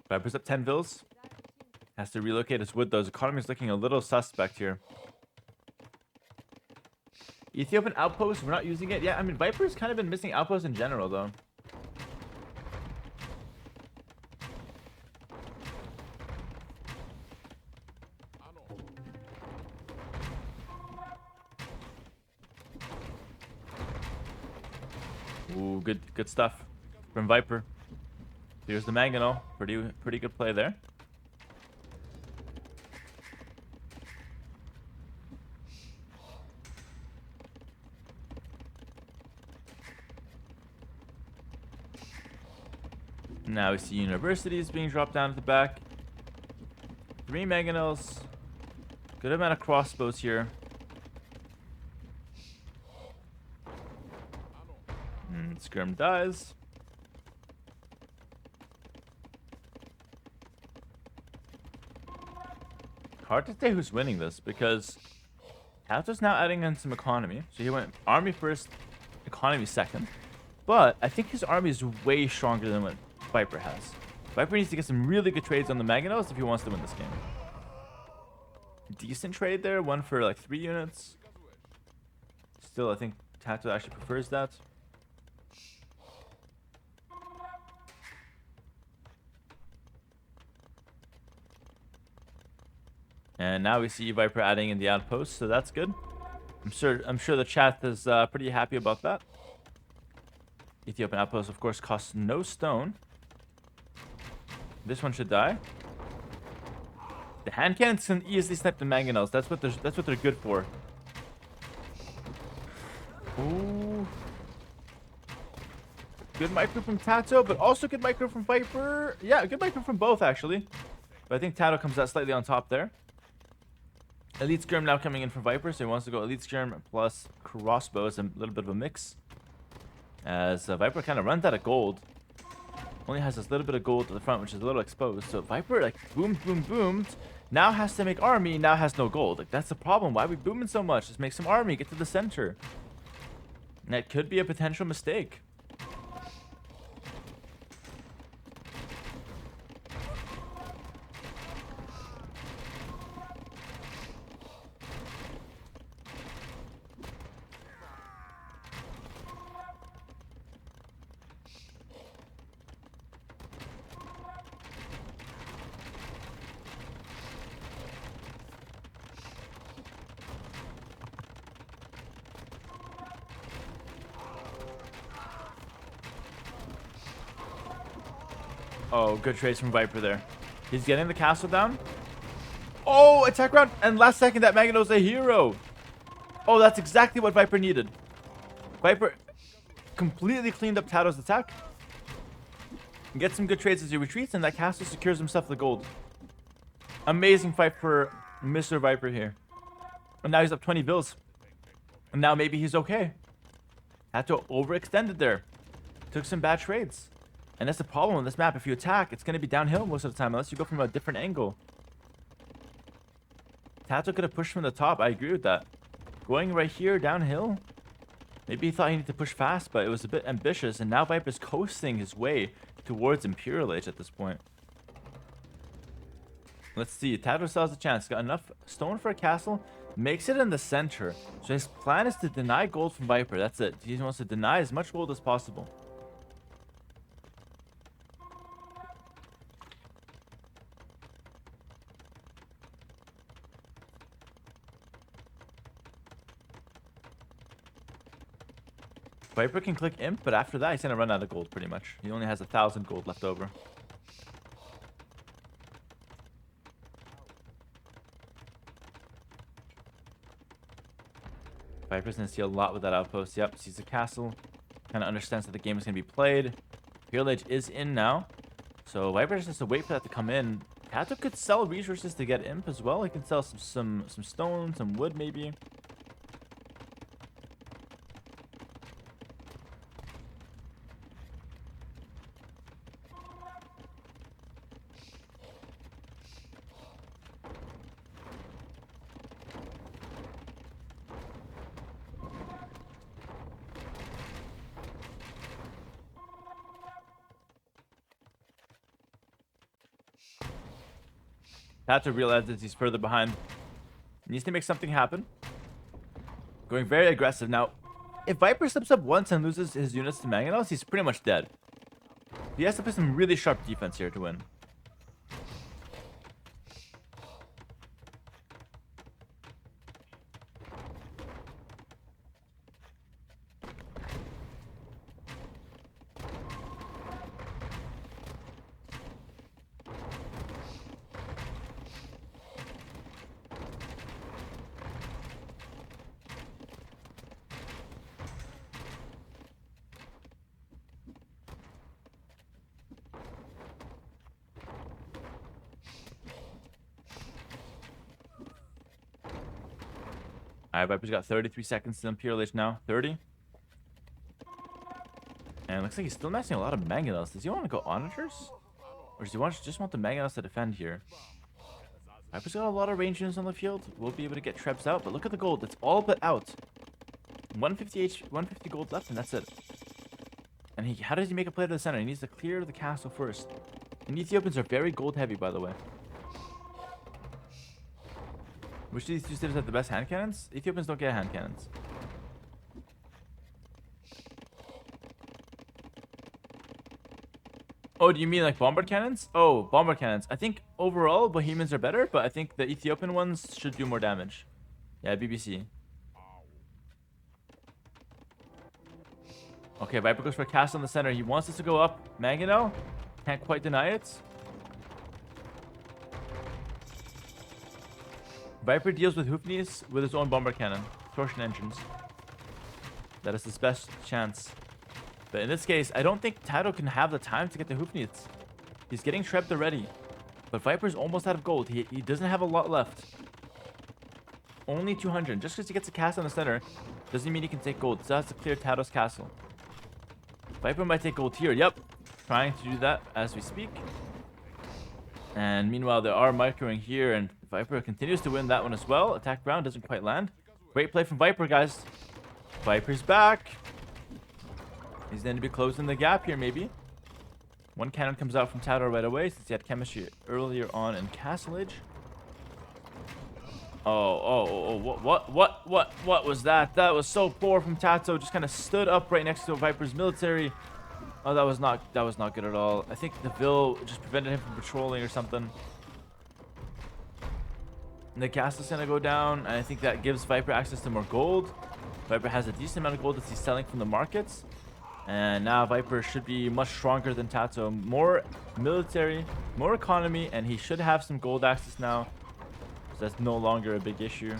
Viper's up 10 vills. Has to relocate his wood though. His economy is looking a little suspect here. Ethiopian outpost, we're not using it. Yeah, I mean, Viper's kind of been missing outposts in general though. Ooh, good stuff from Viper. Here's the Mangonel. Pretty good play there. Now we see universities being dropped down at the back. 3 Mangonels. Good amount of crossbows here. Skirm dies. Hard to say who's winning this because TaToH's now adding in some economy. So he went army first, economy second. But I think his army is way stronger than what Viper has. Viper needs to get some really good trades on the Mangonels if he wants to win this game. Decent trade there. One for like 3 units. Still, I think TaToH actually prefers that. And now we see Viper adding in the outpost, so that's good. I'm sure the chat is pretty happy about that. Ethiopian outpost, of course, costs no stone. This one should die. The hand cannons can easily snipe the mangonels. That's what they're good for. Ooh. Good micro from TaToH, but also good micro from Viper. Yeah, good micro from both actually. But I think TaToH comes out slightly on top there. Elite Skirm now coming in for Viper, so he wants to go Elite Skirm plus crossbows, a little bit of a mix. As Viper kind of runs out of gold. Only has this little bit of gold at the front, which is a little exposed. So Viper, like, boomed. Now has to make army, now has no gold. Like, that's the problem. Why are we booming so much? Just make some army, get to the center. And that could be a potential mistake. Oh, good trades from Viper there. He's getting the castle down. Oh, attack round. And last second, that Magneto's a hero. Oh, that's exactly what Viper needed. Viper completely cleaned up TaToH's attack. Get some good trades as he retreats, and that castle secures himself the gold. Amazing fight for Mr. Viper here. And now he's up 20 bills. And now maybe he's okay. Had to overextend it there. Took some bad trades. And that's the problem with this map. If you attack, it's going to be downhill most of the time, unless you go from a different angle. TaToH could have pushed from the top. I agree with that. Going right here downhill. Maybe he thought he needed to push fast, but it was a bit ambitious. And now Viper's coasting his way towards Imperial Age at this point. Let's see. TaToH still has a chance. Got enough stone for a castle. Makes it in the center. So his plan is to deny gold from Viper. That's it. He wants to deny as much gold as possible. Viper can click Imp, but after that, he's gonna run out of gold pretty much. He only has 1,000 gold left over. Viper's gonna see a lot with that outpost. Yep, sees the castle. Kind of understands that the game is gonna be played. Imperial Age is in now. So Viper just has to wait for that to come in. TaToH could sell resources to get Imp as well. He can sell some stone, some wood maybe. TaToH realizes he's further behind. He needs to make something happen. Going very aggressive. Now, if Viper slips up once and loses his units to Mangonels, he's pretty much dead. He has to play some really sharp defense here to win. Alright, Viper's got 33 seconds to Imperial Age now. 30. And it looks like he's still messing a lot of Mangonels. Does he want to go Onagers? Or does he just want the Mangonels to defend here? Viper's got a lot of range units on the field. We'll be able to get Trebs out, but look at the gold. It's all but out. 150 gold left, and that's it. And how does he make a play to the center? He needs to clear the castle first. And Ethiopians are very gold heavy, by the way. Which of these two cities have the best hand cannons? Ethiopians don't get hand cannons. Oh, do you mean like bombard cannons? Oh, bombard cannons. I think overall Bohemians are better, but I think the Ethiopian ones should do more damage. Yeah, BBC. Okay, Viper goes for a cast on the center. He wants us to go up. Magano can't quite deny it. Viper deals with Hoofknees with his own bomber cannon. Torsion engines. That is his best chance. But in this case, I don't think TaToH can have the time to get the Hoofknees. He's getting trapped already. But Viper's almost out of gold. He doesn't have a lot left. Only 200. Just because he gets a cast on the center doesn't mean he can take gold. He still has to clear TaToH's castle. Viper might take gold here. Yep. Trying to do that as we speak. And meanwhile, they are microing here. And Viper continues to win that one as well. Attack round doesn't quite land. Great play from Viper, guys. Viper's back. He's going to be closing the gap here, maybe. One cannon comes out from TaToH right away, since he had chemistry earlier on in Castle Age. What was that? That was so poor from TaToH. Just kind of stood up right next to Viper's military. Oh, that was not good at all. I think the Vil just prevented him from patrolling or something. And the castle's gonna go down, and I think that gives Viper access to more gold. Viper has a decent amount of gold that he's selling from the markets. And now Viper should be much stronger than TaToH. More military, more economy, and he should have some gold access now. So that's no longer a big issue.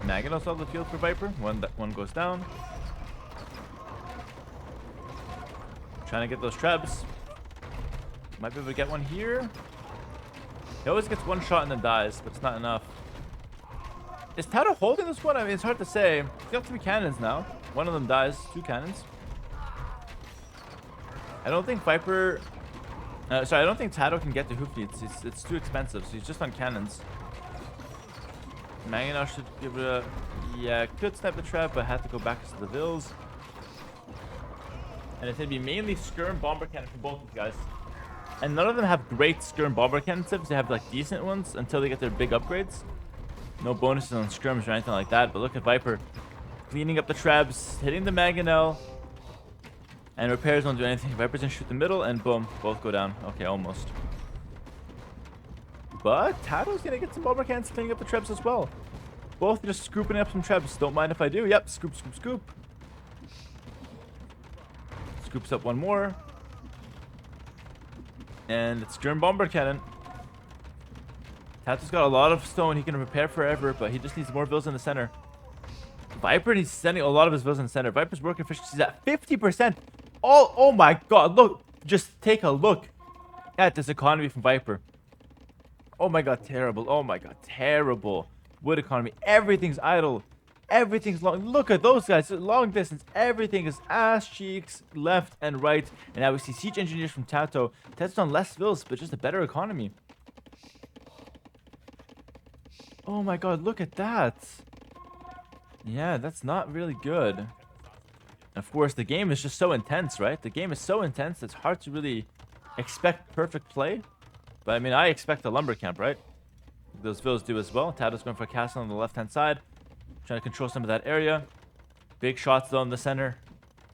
Naganos on the field for Viper. One goes down. Trying to get those trebs. Might be able to get one here. He always gets one shot and then dies, but it's not enough. Is TaToH holding this one? I mean, it's hard to say. He's got 3 cannons now. One of them dies. 2 cannons. I don't think Viper... I don't think TaToH can get to Hoofknees. It's too expensive, so he's just on cannons. Magano should give it a... Yeah, could snipe the trap, but had to go back to the Vils. And it's going to be mainly Skirm Bomber Cannon for both of these guys. And none of them have great Skirm Bomber Cannon tips. They have like decent ones until they get their big upgrades. No bonuses on Skirms or anything like that. But look at Viper cleaning up the traps, hitting the Mangonel. And repairs don't do anything. Viper's going to shoot the middle, and boom, both go down. Okay, almost. But TaToH's going to get some Bomber Cannons cleaning up the traps as well. Both just scooping up some traps. Don't mind if I do. Yep, scoop, scoop, scoop. Scoops up one more. And it's Skirm Bomber Cannon. TaToH's got a lot of stone. He can repair forever, but he just needs more Vils in the center. Viper, he's sending a lot of his Vils in the center. Viper's work efficiency is at 50%. Oh my god, look. Just take a look at this economy from Viper. Oh my god, terrible. Oh my god, terrible. Wood economy. Everything's idle. Everything's long. Look at those guys. Long distance. Everything is ass cheeks, left and right. And now we see siege engineers from TaToH. TaToH's on less Vils, but just a better economy. Oh my god, look at that. Yeah, that's not really good. Of course, the game is just so intense, right? The game is so intense, it's hard to really expect perfect play. But I mean, I expect a lumber camp, right? Those Vils do as well. TaToH's going for a castle on the left-hand side. Trying to control some of that area. Big shots though in the center.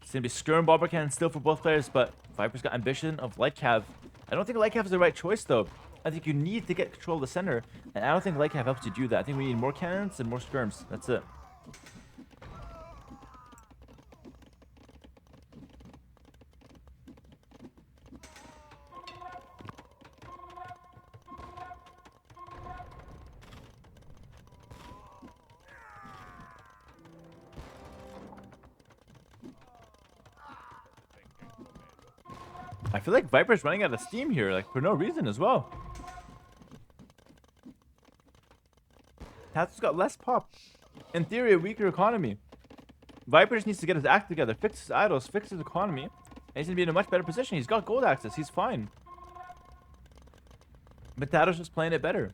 It's going to be Skirm Bomber Cannon still for both players, but Viper's got ambition of Light Cav. I don't think Light Cav is the right choice though. I think you need to get control of the center, and I don't think Light Cav helps you do that. I think we need more cannons and more skirms. That's it. I feel like Viper's running out of steam here, like for no reason as well. TaToH's got less pop. In theory, a weaker economy. Viper just needs to get his act together, fix his idols, fix his economy, and he's gonna be in a much better position. He's got gold access, he's fine. But TaToH's just playing it better.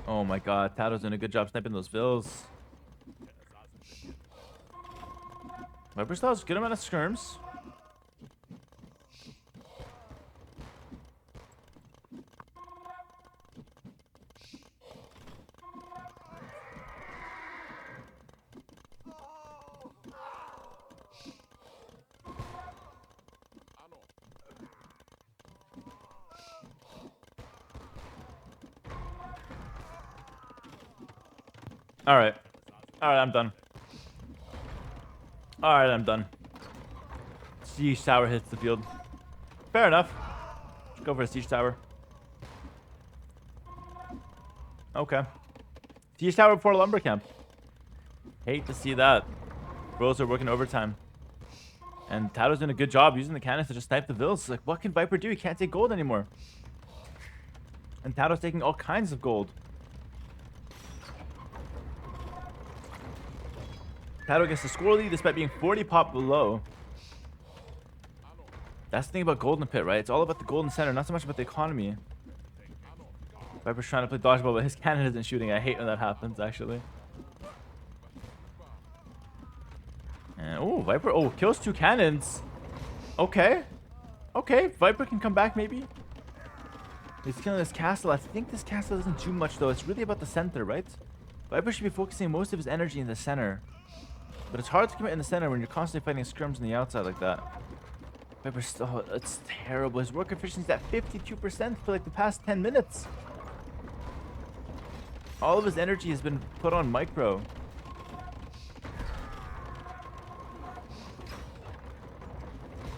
Oh my god, TaToH's doing a good job sniping those vills. Viper still has a good amount of skirms. Alright. Alright, I'm done. Alright, I'm done. Siege tower hits the field. Fair enough. Let's go for a siege tower. Okay. Siege tower before lumber camp. Hate to see that. Bros are working overtime. And TaToH's doing a good job using the cannons to just snipe the vills. Like, what can Viper do? He can't take gold anymore. And TaToH's taking all kinds of gold. TaToH gets the score lead despite being 40 pop below. That's the thing about Golden Pit, right? It's all about the golden center, not so much about the economy. Viper's trying to play dodgeball, but his cannon isn't shooting. I hate when that happens, actually. And, oh, Viper, oh, kills 2 cannons. Okay. Okay, Viper can come back, maybe. He's killing this castle. I think this castle doesn't do much, though. It's really about the center, right? Viper should be focusing most of his energy in the center. But it's hard to commit in the center when you're constantly fighting scrims on the outside like that. Viper still, it's terrible. His work efficiency is at 52% for like the past 10 minutes. All of his energy has been put on micro.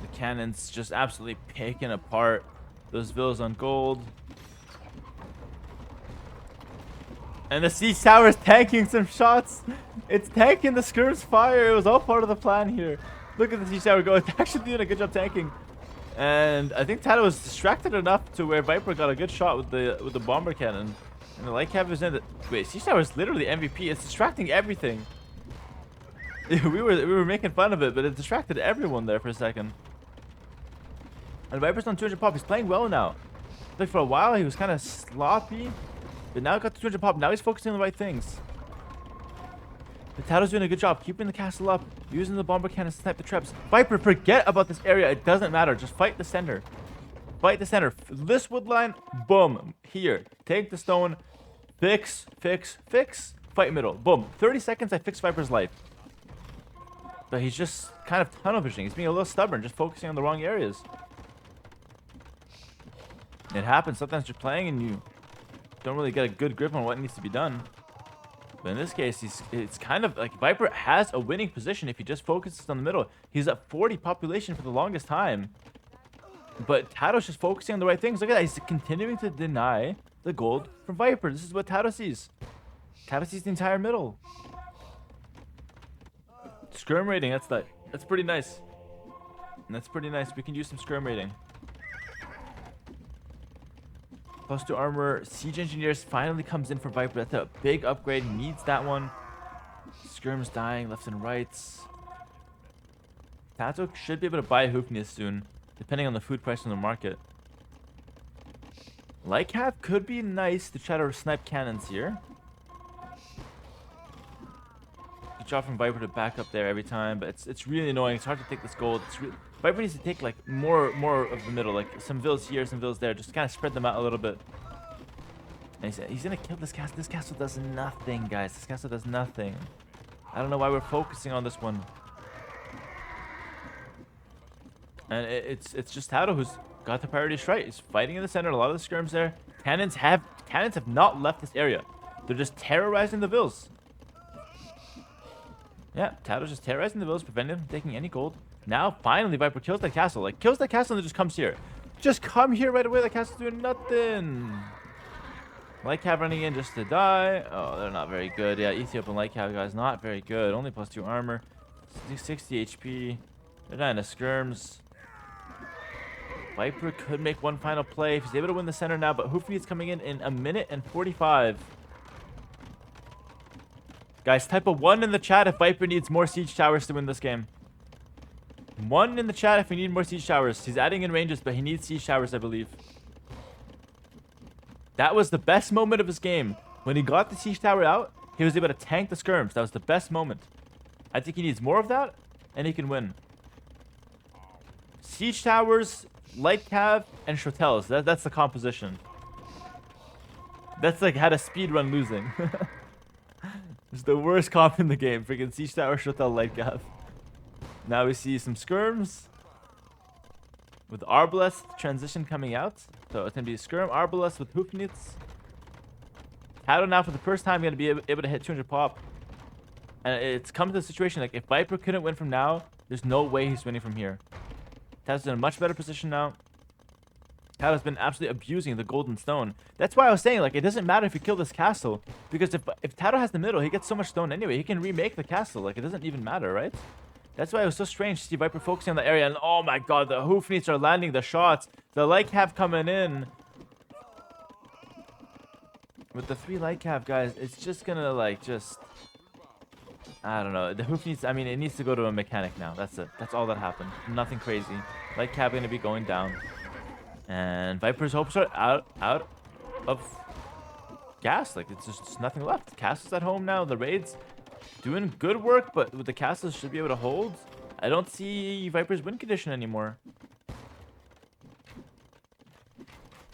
The cannons just absolutely picking apart those villas on gold. And the siege tower is tanking some shots. It's tanking the skirm's fire. It was all part of the plan here. Look at the siege tower go. It's actually doing a good job tanking. And I think TaToH was distracted enough to where Viper got a good shot with the bomber cannon. And the light cap is in the... Wait, siege tower is literally MVP. It's distracting everything. we were making fun of it, but it distracted everyone there for a second. And Viper's on 200 pop. He's playing well now. Like for a while, he was kind of sloppy. But now he got the 200 pop. Now he's focusing on the right things. But TaToH's doing a good job keeping the castle up, using the bomber cannon to snipe the traps. Viper, forget about this area. It doesn't matter. Just fight the center. Fight the center. This wood line, boom. Here. Take the stone. Fix, fix, fix. Fight middle. Boom. 30 seconds, I fix Viper's life. But he's just kind of tunnel visioning. He's being a little stubborn, just focusing on the wrong areas. It happens. Sometimes you're playing and you don't really get a good grip on what needs to be done. But in this case, it's kind of like Viper has a winning position if he just focuses on the middle. He's at 40 population for the longest time. But TaToH's just focusing on the right things. Look at that. He's continuing to deny the gold from Viper. This is what TaToH sees. TaToH sees the entire middle. Skirm rating. That's pretty nice. And that's pretty nice. We can use some skirm rating. +2 armor. Siege Engineers finally comes in for Viper. That's a big upgrade. He needs that one. Skirm's dying left and right. TaToH should be able to buy Hoofness soon, depending on the food price on the market. Lightcap could be nice to try to snipe cannons here. Good job from Viper to back up there every time, but it's really annoying. It's hard to take this gold. Viper needs to take like more of the middle, like some vills here, some vills there, just kind of spread them out a little bit. And he's gonna kill this castle. This castle does nothing, guys. This castle does nothing. I don't know why we're focusing on this one. And it's just TaToH who's got the priority straight. He's fighting in the center. A lot of the skirms there. Cannons have not left this area. They're just terrorizing the vills. Yeah, TaToH's just terrorizing the vills, preventing them from taking any gold. Now, finally, Viper kills that castle. Like, kills that castle and then just comes here. just come here right away. The castle's doing nothing. Light Cav running in just to die. Oh, they're not very good. Yeah, Ethiopian Light Cav guys, not very good. Only +2 armor. 60 HP. They're dying to skirms. Viper could make one final play if he's able to win the center now, but Hoofy's coming in 1 minute and 45. Guys, type a 1 in the chat if Viper needs more siege towers to win this game. 1 in the chat if we need more siege towers. He's adding in ranges, but he needs siege towers, I believe. That was the best moment of his game. When he got the siege tower out, he was able to tank the skirms. That was the best moment. I think he needs more of that, and he can win. Siege towers, light cav, and shotels. That's the composition. That's like how to speedrun losing. It's the worst comp in the game. Freaking siege tower, shotel, light cav. Now we see some skirms. With Arbalest transition coming out. So it's going to be a skirm, Arbalest with Hoofnitz. TaToH now for the first time going to be able to hit 200 pop. And it's come to the situation like if Viper couldn't win from now, there's no way he's winning from here. TaToH's in a much better position now. TaToH's been absolutely abusing the golden stone. That's why I was saying like it doesn't matter if you kill this castle. Because if TaToH has the middle, he gets so much stone anyway. He can remake the castle. Like it doesn't even matter, right? That's why it was so strange to see Viper focusing on the area. And oh my god, the Hoofnits are landing the shots. The light cav coming in. With the 3 light cav guys, it's just gonna like just... I don't know. The Hoofnits, I mean, it needs to go to a mechanic now. That's it. That's all that happened. Nothing crazy. Light cav gonna be going down. And Viper's hopes are out of gas. Like, it's just nothing left. Castle's at home now. The raids doing good work, but with the castles should be able to hold. I don't see Viper's win condition anymore.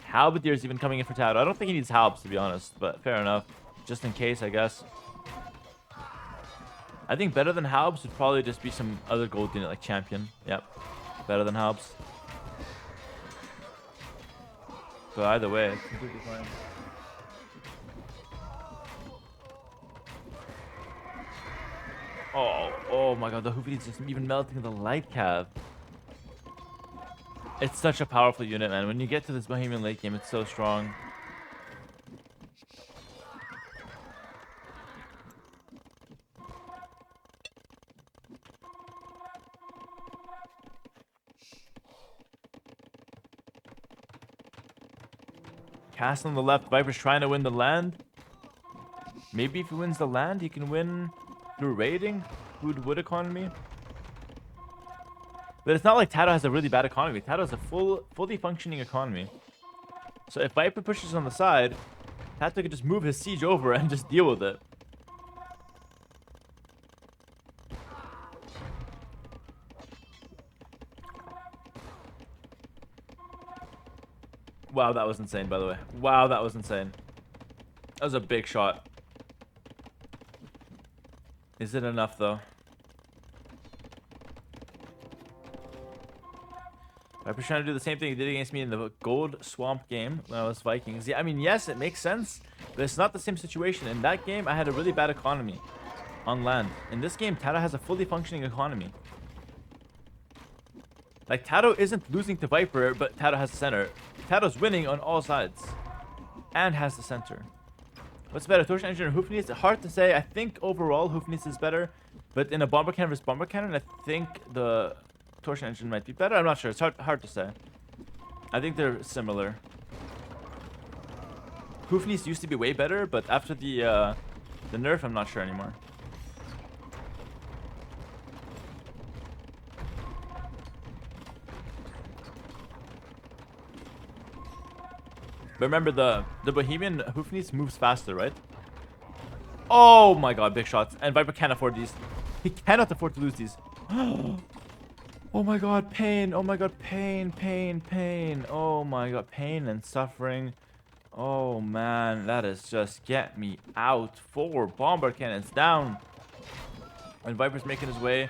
Halberdier's even coming in for TaToH. I don't think he needs Halbs, to be honest, but fair enough. Just in case, I guess. I think better than Halbs would probably just be some other gold unit like Champion. Yep. Better than Halbs. But either way, it's completely fine. Oh my god, the Hoofy's just even melting the light cav. It's such a powerful unit, man. When you get to this Bohemian late game, it's so strong. Castle on the left, Viper's trying to win the land. Maybe if he wins the land, he can win through raiding, food wood economy. But it's not like TaToH has a really bad economy. TaToH has a fully functioning economy. So if Viper pushes on the side, TaToH could just move his siege over and just deal with it. Wow, that was insane, by the way. Wow, that was insane. That was a big shot. Is it enough, though? Viper's trying to do the same thing he did against me in the Gold Swamp game when I was Vikings. Yeah, I mean, yes, it makes sense, but it's not the same situation. In that game, I had a really bad economy on land. In this game, TaToH has a fully functioning economy. Like, TaToH isn't losing to Viper, but TaToH has the center. TaToH's winning on all sides. And has the center. What's better, Torsion Engine or Hoofnits? Hard to say. I think overall Hoofnits is better. But in a Bomber Cannon versus Bomber Cannon, I think the Torsion Engine might be better. I'm not sure. It's hard to say. I think they're similar. Hoofnits used to be way better, but after the nerf, I'm not sure anymore. But remember, the Bohemian Hoofnits moves faster, right? Oh my god, big shots. And Viper can't afford these. He cannot afford to lose these. Oh my god, pain. Oh my god, pain, pain, pain. Oh my god, pain and suffering. Oh man, that is just get me out. 4 bomber cannons down. And Viper's making his way.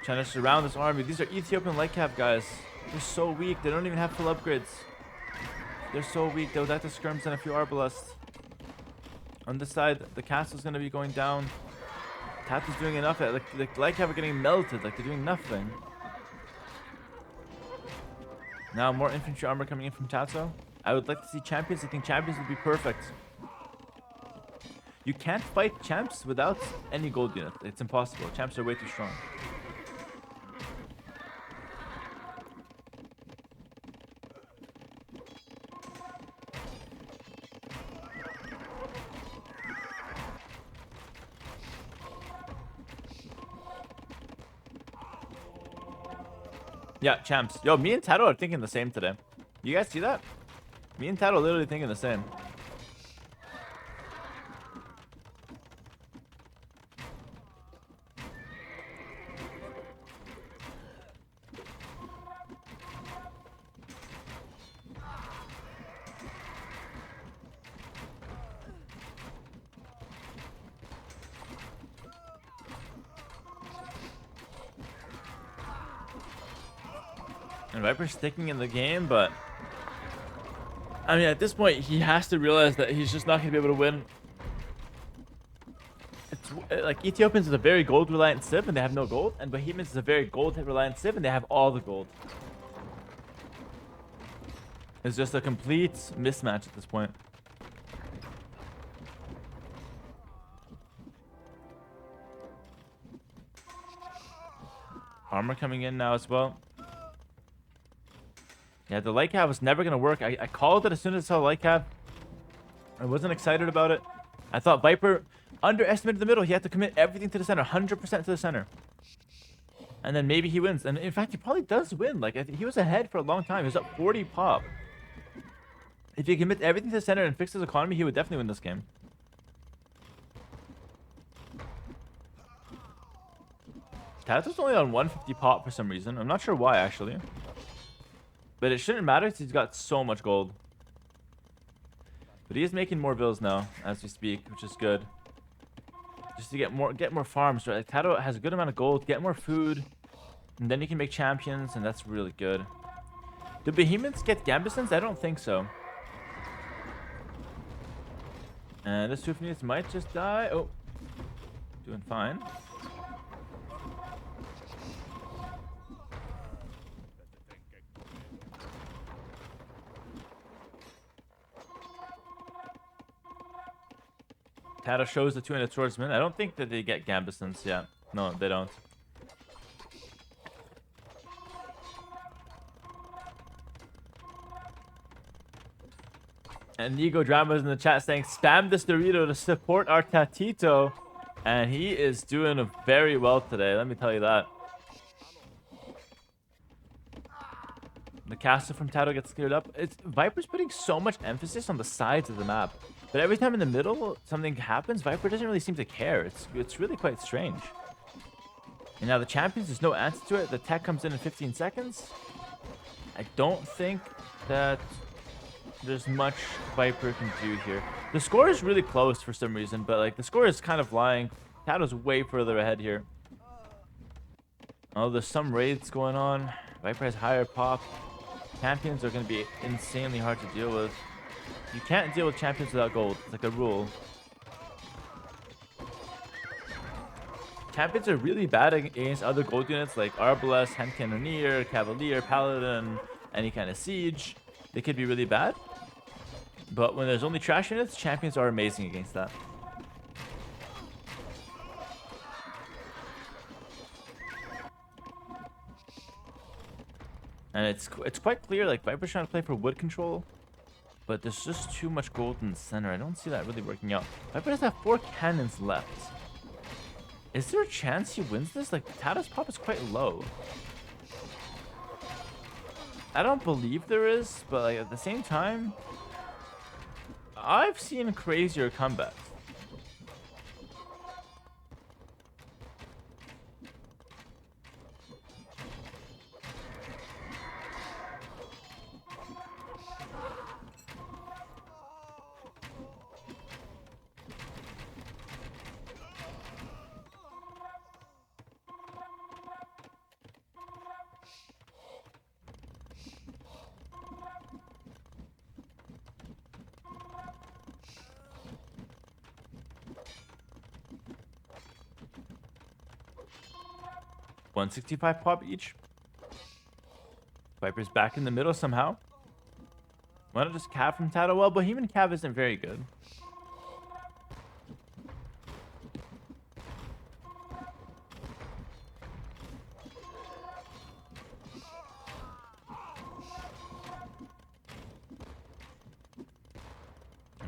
Trying to surround this army. These are Ethiopian light cap guys. They're so weak. They don't even have full upgrades. They're so weak. They'll die to skirms and a few arbalests. On this side, the castle's going to be going down. TaToH's doing enough. Like, the light cap are getting melted. Like, they're doing nothing. Now more infantry armor coming in from TaToH. I would like to see champions. I think champions would be perfect. You can't fight champs without any gold unit. It's impossible. Champs are way too strong. Yeah, champs. Yo, me and TaToH are thinking the same today. You guys see that? Me and TaToH literally thinking the same. And Viper's sticking in the game, but I mean, at this point, he has to realize that he's just not going to be able to win. It's like Ethiopians is a very gold reliant civ and they have no gold, and Bohemians is a very gold reliant civ and they have all the gold. It's just a complete mismatch at this point. Armor coming in now as well. Yeah, the light cab was never going to work. I called it as soon as I saw light cab. I wasn't excited about it. I thought Viper underestimated the middle. He had to commit everything to the center, 100% to the center. And then maybe he wins. And in fact, he probably does win. Like, he was ahead for a long time. He was up 40 pop. If he commits everything to the center and fix his economy, he would definitely win this game. TaToH's only on 150 pop for some reason. I'm not sure why, actually. But it shouldn't matter because he's got so much gold. But he is making more bills now as we speak, which is good. Just to get more farms, right? Like, TaToH has a good amount of gold, get more food, and then you can make champions, and that's really good. Do Bohemians get Gambesons? I don't think so. And this Hoofneeds might just die. Oh, doing fine. TaToH shows the 200 swordsmen. I don't think that they get Gambesons. Yeah, no, they don't. And Nigo Drama is in the chat saying, spam this Dorito to support our TaToH. And he is doing very well today, let me tell you that. The castle from TaToH gets cleared up. Viper's putting so much emphasis on the sides of the map. But every time in the middle something happens, Viper doesn't really seem to care. It's really quite strange. And now the champions, there's no answer to it. The tech comes in 15 seconds. I don't think that there's much Viper can do here. The score is really close for some reason, but like the score is kind of lying. TaToH's way further ahead here. Oh, there's some raids going on. Viper has higher pop. Champions are going to be insanely hard to deal with. You can't deal with champions without gold. It's like a rule. Champions are really bad against other gold units like Arbalest, Hand Cannoneer, Cavalier, Paladin, any kind of siege. They could be really bad. But when there's only trash units, champions are amazing against that. And it's quite clear, like, Viper's trying to play for wood control. But there's just too much gold in the center. I don't see that really working out. Viper does have 4 cannons left. Is there a chance he wins this? Like, TaToH's pop is quite low. I don't believe there is, but like, at the same time, I've seen crazier comebacks. $165 pop each. Viper's back in the middle somehow. Why not just Cav from TaToH? Well, Bohemian Cav isn't very good.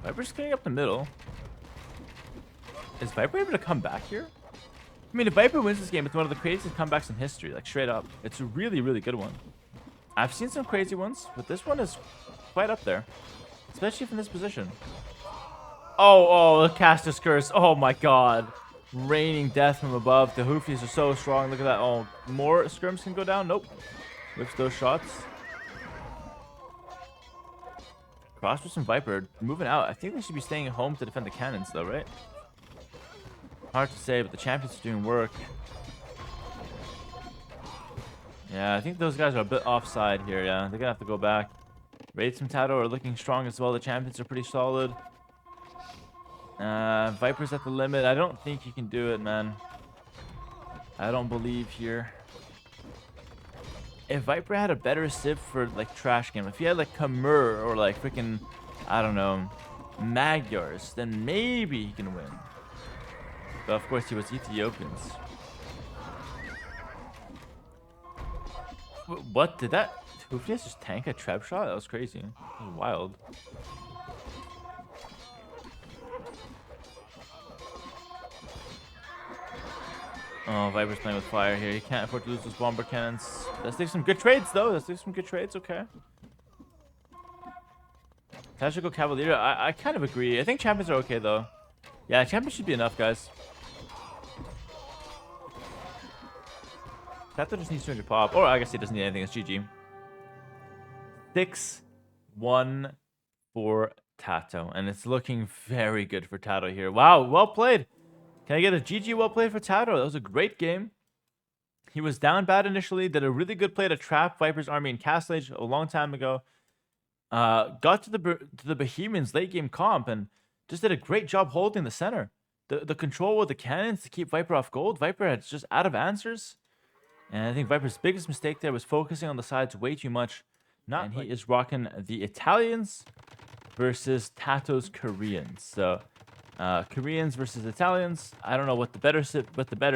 Viper's getting up the middle. Is Viper able to come back here? I mean, if Viper wins this game, it's one of the craziest comebacks in history. Like, straight up. It's a really, really good one. I've seen some crazy ones, but this one is quite up there. Especially from this position. Oh, the Caster's Curse. Oh, my God. Raining death from above. The Hoofies are so strong. Look at that. Oh, more scrims can go down. Nope. Whips those shots. Crossbows and Viper moving out. I think they should be staying at home to defend the cannons, though, right? Hard to say, but the champions are doing work. Yeah, I think those guys are a bit offside here. Yeah, they're gonna have to go back. Raids from TaToH are looking strong as well. The champions are pretty solid. Viper's at the limit. I don't think he can do it, man. I don't believe here. If Viper had a better civ for like trash game, if he had like Kamur or like freaking, I don't know, Magyars, then maybe he can win. But of course he was Ethiopians. What did that? Hoofies just tank a trap shot? That was crazy. That was wild. Oh, Viper's playing with fire here. He can't afford to lose those bomber cannons. Let's take some good trades, though. Let's take some good trades. Okay. Tactical Cavalier. I kind of agree. I think champions are okay, though. Yeah, champions should be enough, guys. TaToH just needs 200 pop. Or I guess he doesn't need anything. It's GG. 6-1 for TaToH. And it's looking very good for TaToH here. Wow, well played. Can I get a GG well played for TaToH? That was a great game. He was down bad initially. Did a really good play to trap Viper's army in Castle Age a long time ago. Got to the Bohemians late game comp and just did a great job holding the center. The control with the cannons to keep Viper off gold. Viper had just out of answers. And I think Viper's biggest mistake there was focusing on the sides way too much. And he is rocking the Italians versus TaToH's Koreans. So Koreans versus Italians. I don't know what the better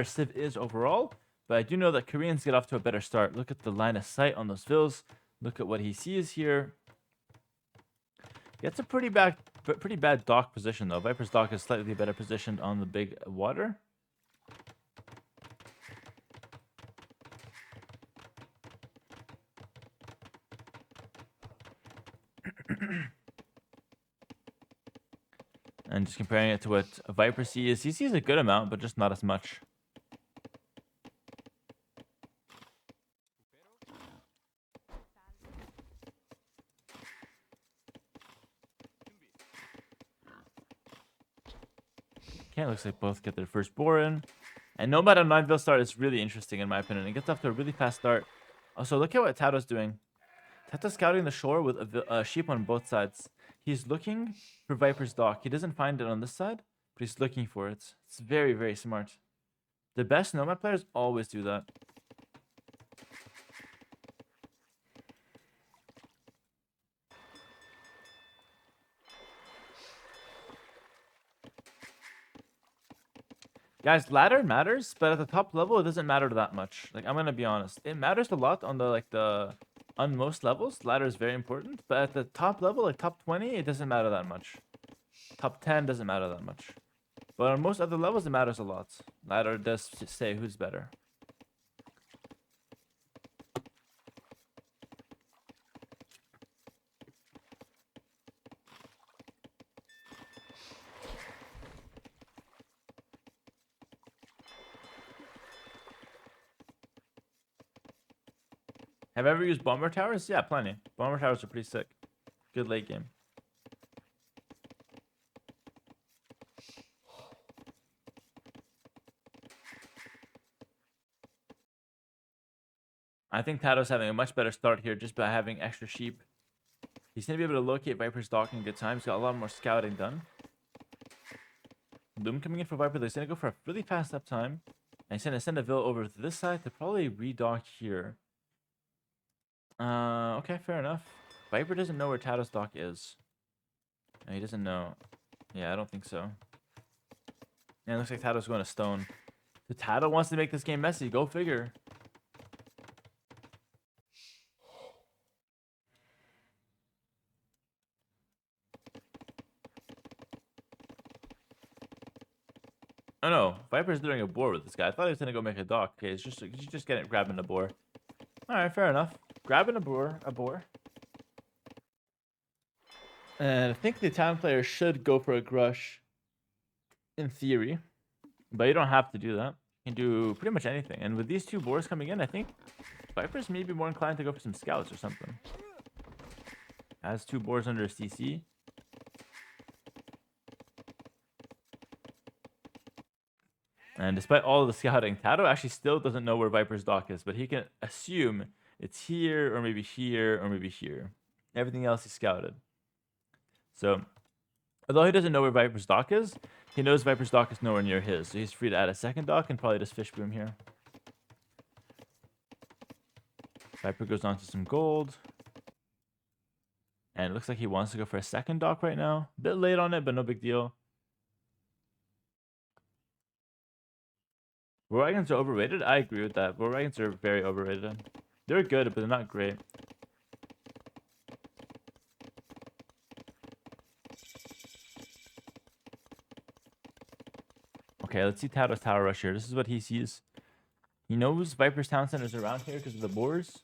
civ is overall, but I do know that Koreans get off to a better start. Look at the line of sight on those vills. Look at what he sees here. It's a pretty bad dock position though. Viper's dock is slightly better positioned on the big water. And just comparing it to what Viper sees, he sees a good amount, but just not as much. Okay, looks like both get their first boar in. And Nomad on 9 Ville start is really interesting in my opinion. It gets off to a really fast start. Also, look at what TaToH's doing. TaToH's scouting the shore with a sheep on both sides. He's looking for Viper's dock. He doesn't find it on this side, but he's looking for it. It's very, very smart. The best Nomad players always do that. Guys, ladder matters, but at the top level, it doesn't matter that much. Like, I'm gonna be honest. It matters a lot on on most levels. Ladder is very important, but at the top level, like top 20, it doesn't matter that much. Top 10 doesn't matter that much. But on most other levels, it matters a lot. Ladder does say who's better. Have I ever used bomber towers? Yeah, plenty. Bomber towers are pretty sick. Good late game. I think TaToH's having a much better start here just by having extra sheep. He's going to be able to locate Viper's dock in good time. He's got a lot more scouting done. Loom coming in for Viper. He's going to go for a really fast uptime. And he's going to send a Vil over to this side to probably redock here. Okay, fair enough. Viper doesn't know where TaToH's dock is. No, he doesn't know. Yeah, I don't think so. Yeah, it looks like TaToH's going to stone. So TaToH wants to make this game messy. Go figure. Oh no, Viper's doing a boar with this guy. I thought he was gonna go make a dock. Okay, it's just he's just getting grabbing a boar. All right, fair enough. Grabbing a boar. And I think the Italian player should go for a Grush, in theory, but you don't have to do that. You can do pretty much anything. And with these two boars coming in, I think Viper's maybe more inclined to go for some scouts or something. Has two boars under his CC. And despite all of the scouting, TaToH actually still doesn't know where Viper's dock is, but he can assume it's here, or maybe here, or maybe here. Everything else is scouted. So, although he doesn't know where Viper's dock is, he knows Viper's dock is nowhere near his. So he's free to add a second dock and probably just fish boom here. Viper goes on to some gold. And it looks like he wants to go for a second dock right now. A bit late on it, but no big deal. War wagons are overrated? I agree with that. War wagons are very overrated. They're good, but they're not great. Okay, let's see TaToH's tower rush here. This is what he sees. He knows Viper's town center is around here because of the boars.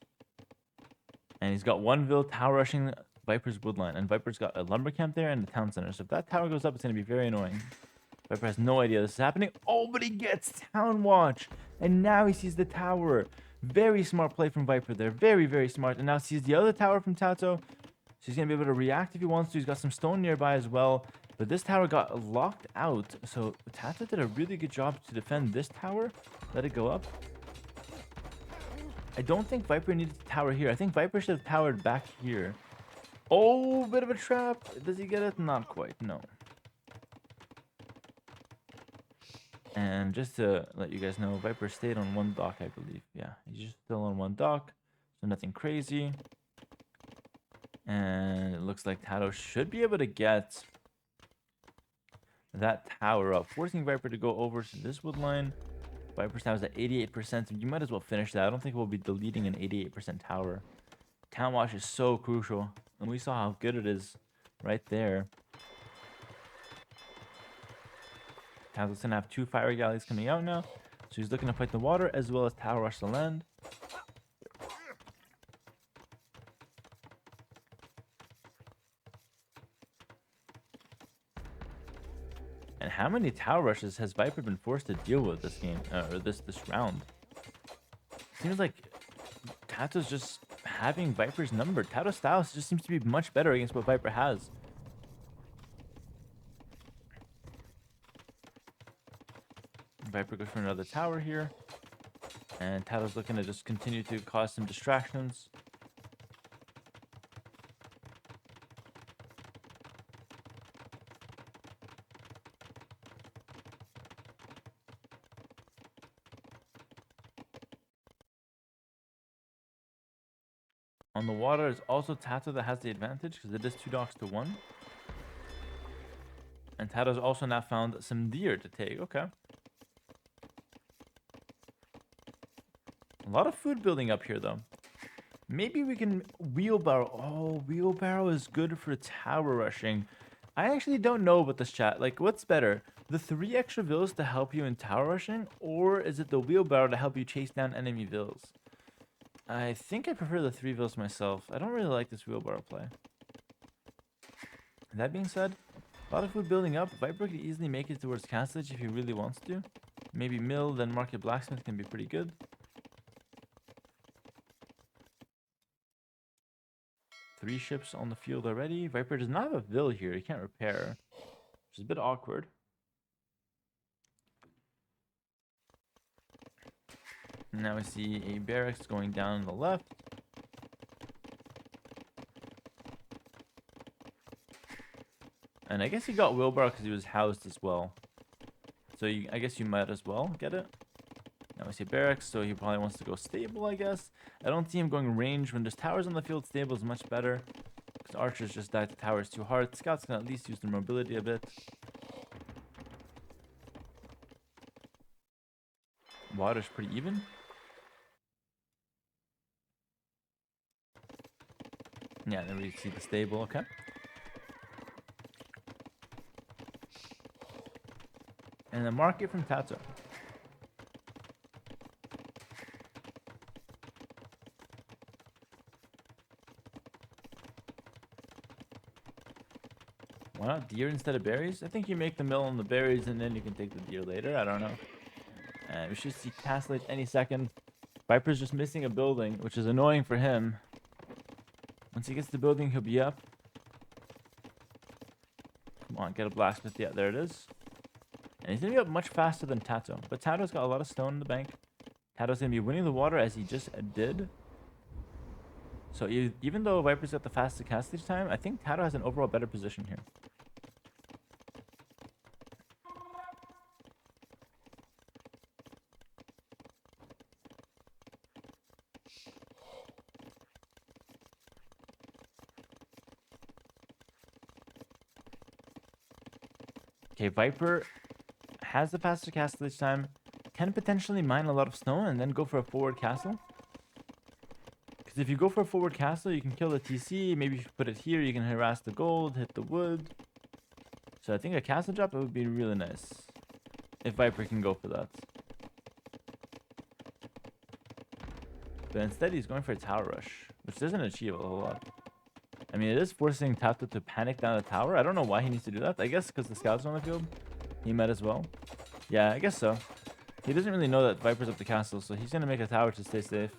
And he's got one Ville tower rushing Viper's woodline. And Viper's got a lumber camp there and the town center. So if that tower goes up, it's going to be very annoying. Viper has no idea this is happening. Oh, but he gets town watch. And now he sees the tower. Very smart play from Viper there. Very, very smart. And now sees the other tower from TaToH. So he's going to be able to react if he wants to. He's got some stone nearby as well. But this tower got locked out. So TaToH did a really good job to defend this tower. Let it go up. I don't think Viper needed to tower here. I think Viper should have towered back here. Oh, bit of a trap. Does he get it? Not quite. No. And just to let you guys know, Viper stayed on one dock, I believe. Yeah, he's just still on one dock. So nothing crazy. And it looks like TaToH should be able to get that tower up, forcing Viper to go over to this wood line. Viper's tower is at 88%. You might as well finish that. I don't think we'll be deleting an 88% tower. Town watch is so crucial. And we saw how good it is right there. TaToH's going to have two fire galleys coming out now. So he's looking to fight the water as well as tower rush the land. And how many tower rushes has Viper been forced to deal with this game, or this round? Seems like TaToH's just having Viper's number. TaToH's style just seems to be much better against what Viper has. Viper goes for another tower here. And TaToH's looking to just continue to cause some distractions. On the water is also TaToH that has the advantage because it is 2 docks to 1. And TaToH's also now found some deer to take. Okay. A lot of food building up here, though. Maybe we can wheelbarrow. Oh, wheelbarrow is good for tower rushing. I actually don't know about this, chat. Like, what's better? The 3 extra vills to help you in tower rushing? Or is it the wheelbarrow to help you chase down enemy vills? I think I prefer the 3 vills myself. I don't really like this wheelbarrow play. That being said, a lot of food building up. Viper could easily make it towards Castlage if he really wants to. Maybe mill, then market blacksmith can be pretty good. Three ships on the field already. Viper does not have a vill here. He can't repair, which is a bit awkward. Now we see a barracks going down on the left. And I guess he got wheelbarrow because he was housed as well. So I guess you might as well get it. No, Now we see barracks, so he probably wants to go stable, I guess. I don't see him going range. When there's towers on the field, stable is much better. Because archers just die to towers too hard. Scouts can at least use their mobility a bit. Water's pretty even. Yeah, then we see the stable, okay. And the market from TaToH. Why not deer instead of berries? I think you make the mill on the berries and then you can take the deer later. I don't know. And we should see castle age any second. Viper's just missing a building, which is annoying for him. Once he gets the building, he'll be up. Come on, get a blacksmith. Yeah, there it is. And he's going to be up much faster than TaToH. But TaToH's got a lot of stone in the bank. TaToH's going to be winning the water as he just did. So even though Viper's got the fastest castle age time, I think TaToH has an overall better position here. Okay, Viper has the faster castle each time. Can potentially mine a lot of stone and then go for a forward castle. Because if you go for a forward castle, you can kill the TC. Maybe if you put it here, you can harass the gold, hit the wood. So I think a castle drop, it would be really nice. If Viper can go for that. But instead, he's going for a tower rush. Which doesn't achieve a whole lot. I mean, it is forcing TaToH to panic down the tower. I don't know why he needs to do that. I guess because the scouts are on the field. He might as well. Yeah, I guess so. He doesn't really know that Viper's up the castle, so he's going to make a tower to stay safe.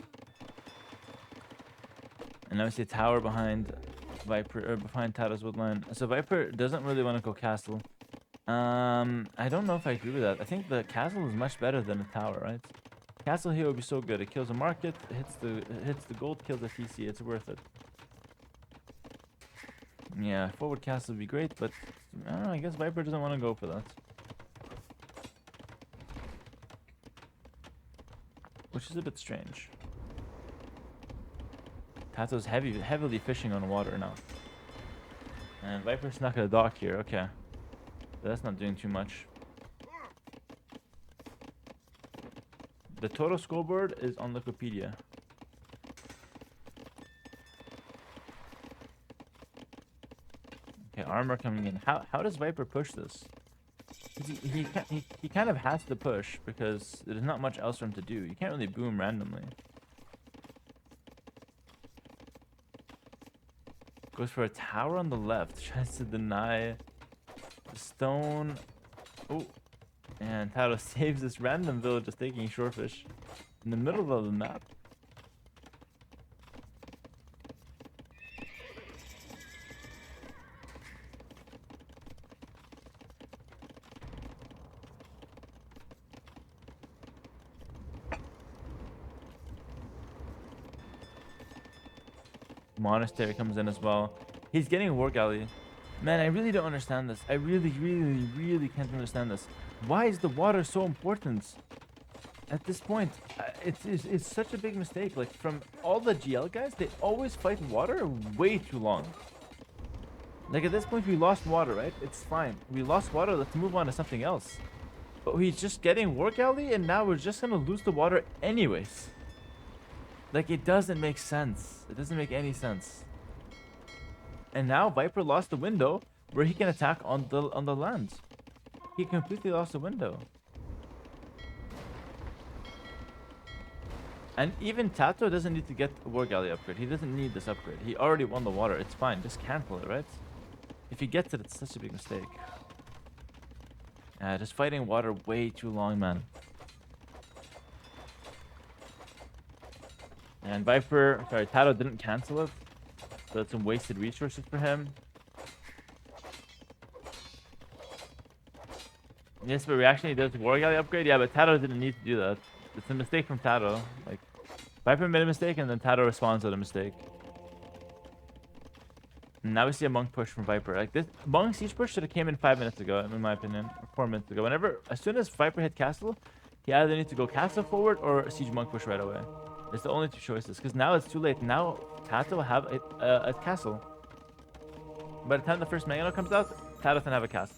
And now we see a tower behind Viper, or behind TaToH's woodline. So Viper doesn't really want to go castle. I don't know if I agree with that. I think the castle is much better than a tower, right? Castle here would be so good. It kills a market, it hits the gold, kills the TC. It's worth it. Yeah, forward castle would be great, but I don't know, I guess Viper doesn't want to go for that. Which is a bit strange. TaToH's heavily fishing on water now. And Viper's not gonna dock here, okay. But that's not doing too much. The total scoreboard is on Wikipedia. Okay, armor coming in. How does Viper push this? He kind of has to push because there's not much else for him to do. You can't really boom randomly. Goes for a tower on the left. Tries to deny the stone. Oh, and TaToH saves this random village just taking shorefish in the middle of the map. Monastery comes in as well. He's getting a war galley. Man, I really don't understand this. I really can't understand this. Why is the water so important at this point? It's such a big mistake. Like, from all the GL guys, they always fight water way too long. Like, at this point, we lost water, right? It's fine. We lost water. Let's move on to something else. But he's just getting war galley, and now we're just gonna lose the water anyways. Like, it doesn't make sense. It doesn't make any sense. And now Viper lost the window where he can attack on the land. He completely lost the window. And even TaToH doesn't need to get a war galley upgrade. He doesn't need this upgrade. He already won the water. It's fine. Just cancel it, right? If he gets it, it's such a big mistake. Just fighting water way too long, man. And TaToH didn't cancel it. So it's some wasted resources for him. Yes, but reaction, he does the war galley upgrade. Yeah, but TaToH didn't need to do that. It's a mistake from TaToH. Like, Viper made a mistake, and then TaToH responds to the mistake. And now we see a monk push from Viper. Like, this monk siege push should have came in 5 minutes ago, in my opinion, or 4 minutes ago. As soon as Viper hit castle, He either needs to go castle forward or siege monk push right away. It's the only two choices. Because now it's too late. Now TaToH will have a castle. By the time the first Meadow comes out, TaToH doesn't have a castle.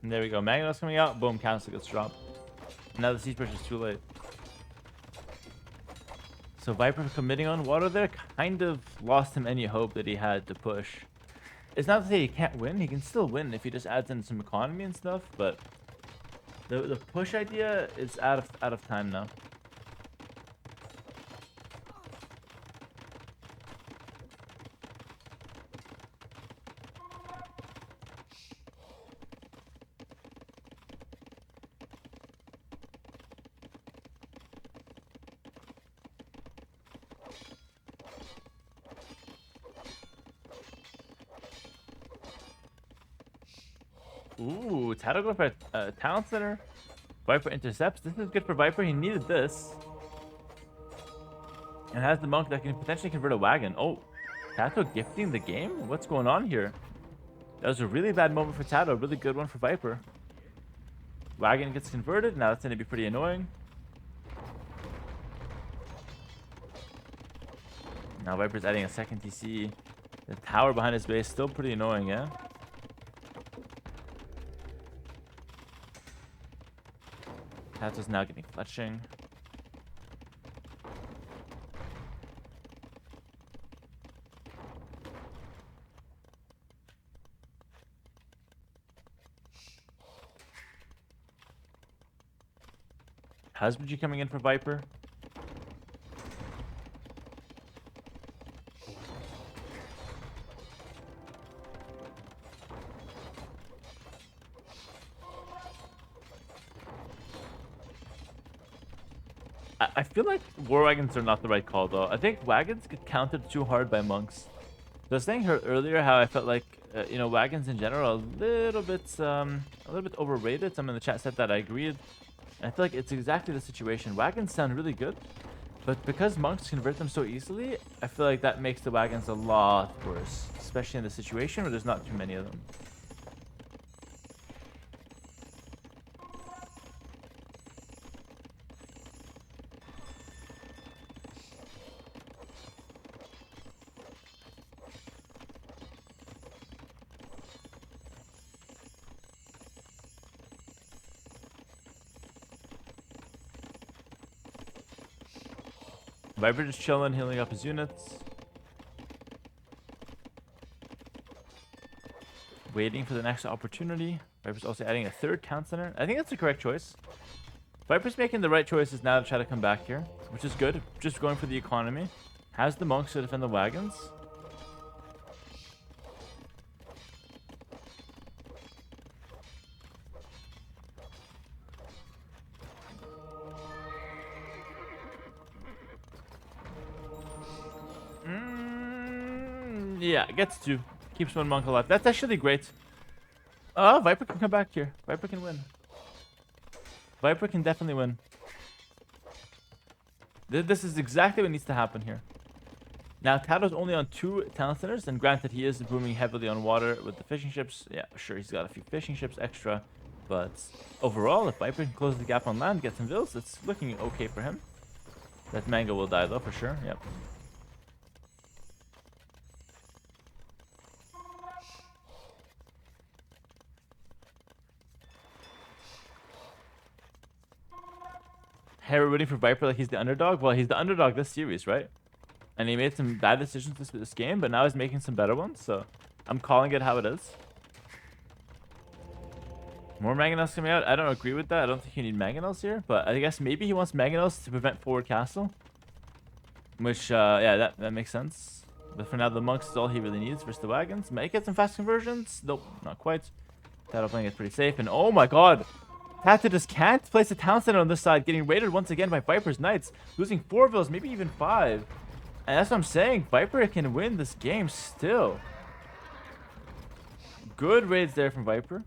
And there we go. Magnet's coming out. Boom. Castle gets dropped. Now the siege push is too late. So Viper committing on water there kind of lost him any hope that he had to push. It's not to say he can't win. He can still win if he just adds in some economy and stuff. But the push idea is out of time now. Ooh, TaToH go for a talent center. Viper intercepts. This is good for Viper. He needed this. And has the monk that can potentially convert a wagon. Oh, TaToH gifting the game? What's going on here? That was a really bad moment for TaToH. A really good one for Viper. Wagon gets converted. Now that's going to be pretty annoying. Now Viper's adding a second TC. The tower behind his base still pretty annoying, yeah? TaToH's now getting fletching. Husbandry coming in for Viper. I feel like war wagons are not the right call though. I think wagons get countered too hard by monks. So I was saying earlier how I felt like you know, wagons in general are a little bit overrated. Someone in the chat said that. I agreed. And I feel like it's exactly the situation. Wagons sound really good, but because monks convert them so easily, I feel like that makes the wagons a lot worse, especially in the situation where there's not too many of them. Viper just chilling, healing up his units. Waiting for the next opportunity. Viper's also adding a third town center. I think that's the correct choice. Viper's making the right choices now to try to come back here, which is good. Just going for the economy. Has the monks to defend the wagons. Yeah, gets two. Keeps one monk alive. That's actually great. Viper can come back here. Viper can win. Viper can definitely win. This is exactly what needs to happen here. Now, TaToH's only on 2 talent centers, and granted, he is booming heavily on water with the fishing ships. Yeah, sure, he's got a few fishing ships extra. But overall, if Viper can close the gap on land, get some vills, it's looking okay for him. That mango will die, though, for sure. Yep. Hera rooting for Viper like he's the underdog. Well, he's the underdog this series, right? And he made some bad decisions this game, but now he's making some better ones. So I'm calling it how it is. More mangonels coming out. I don't agree with that. I don't think you need mangonels here, but I guess maybe he wants mangonels to prevent forward castle. Which, yeah, that makes sense. But for now, the monks is all he really needs versus the wagons. Might get some fast conversions. Nope, not quite. TaToH playing it pretty safe. And oh my god! TaToH just can't place a town center on this side, getting raided once again by Viper's Knights, losing 4 vills, maybe even 5. And that's what I'm saying. Viper can win this game still. Good raids there from Viper.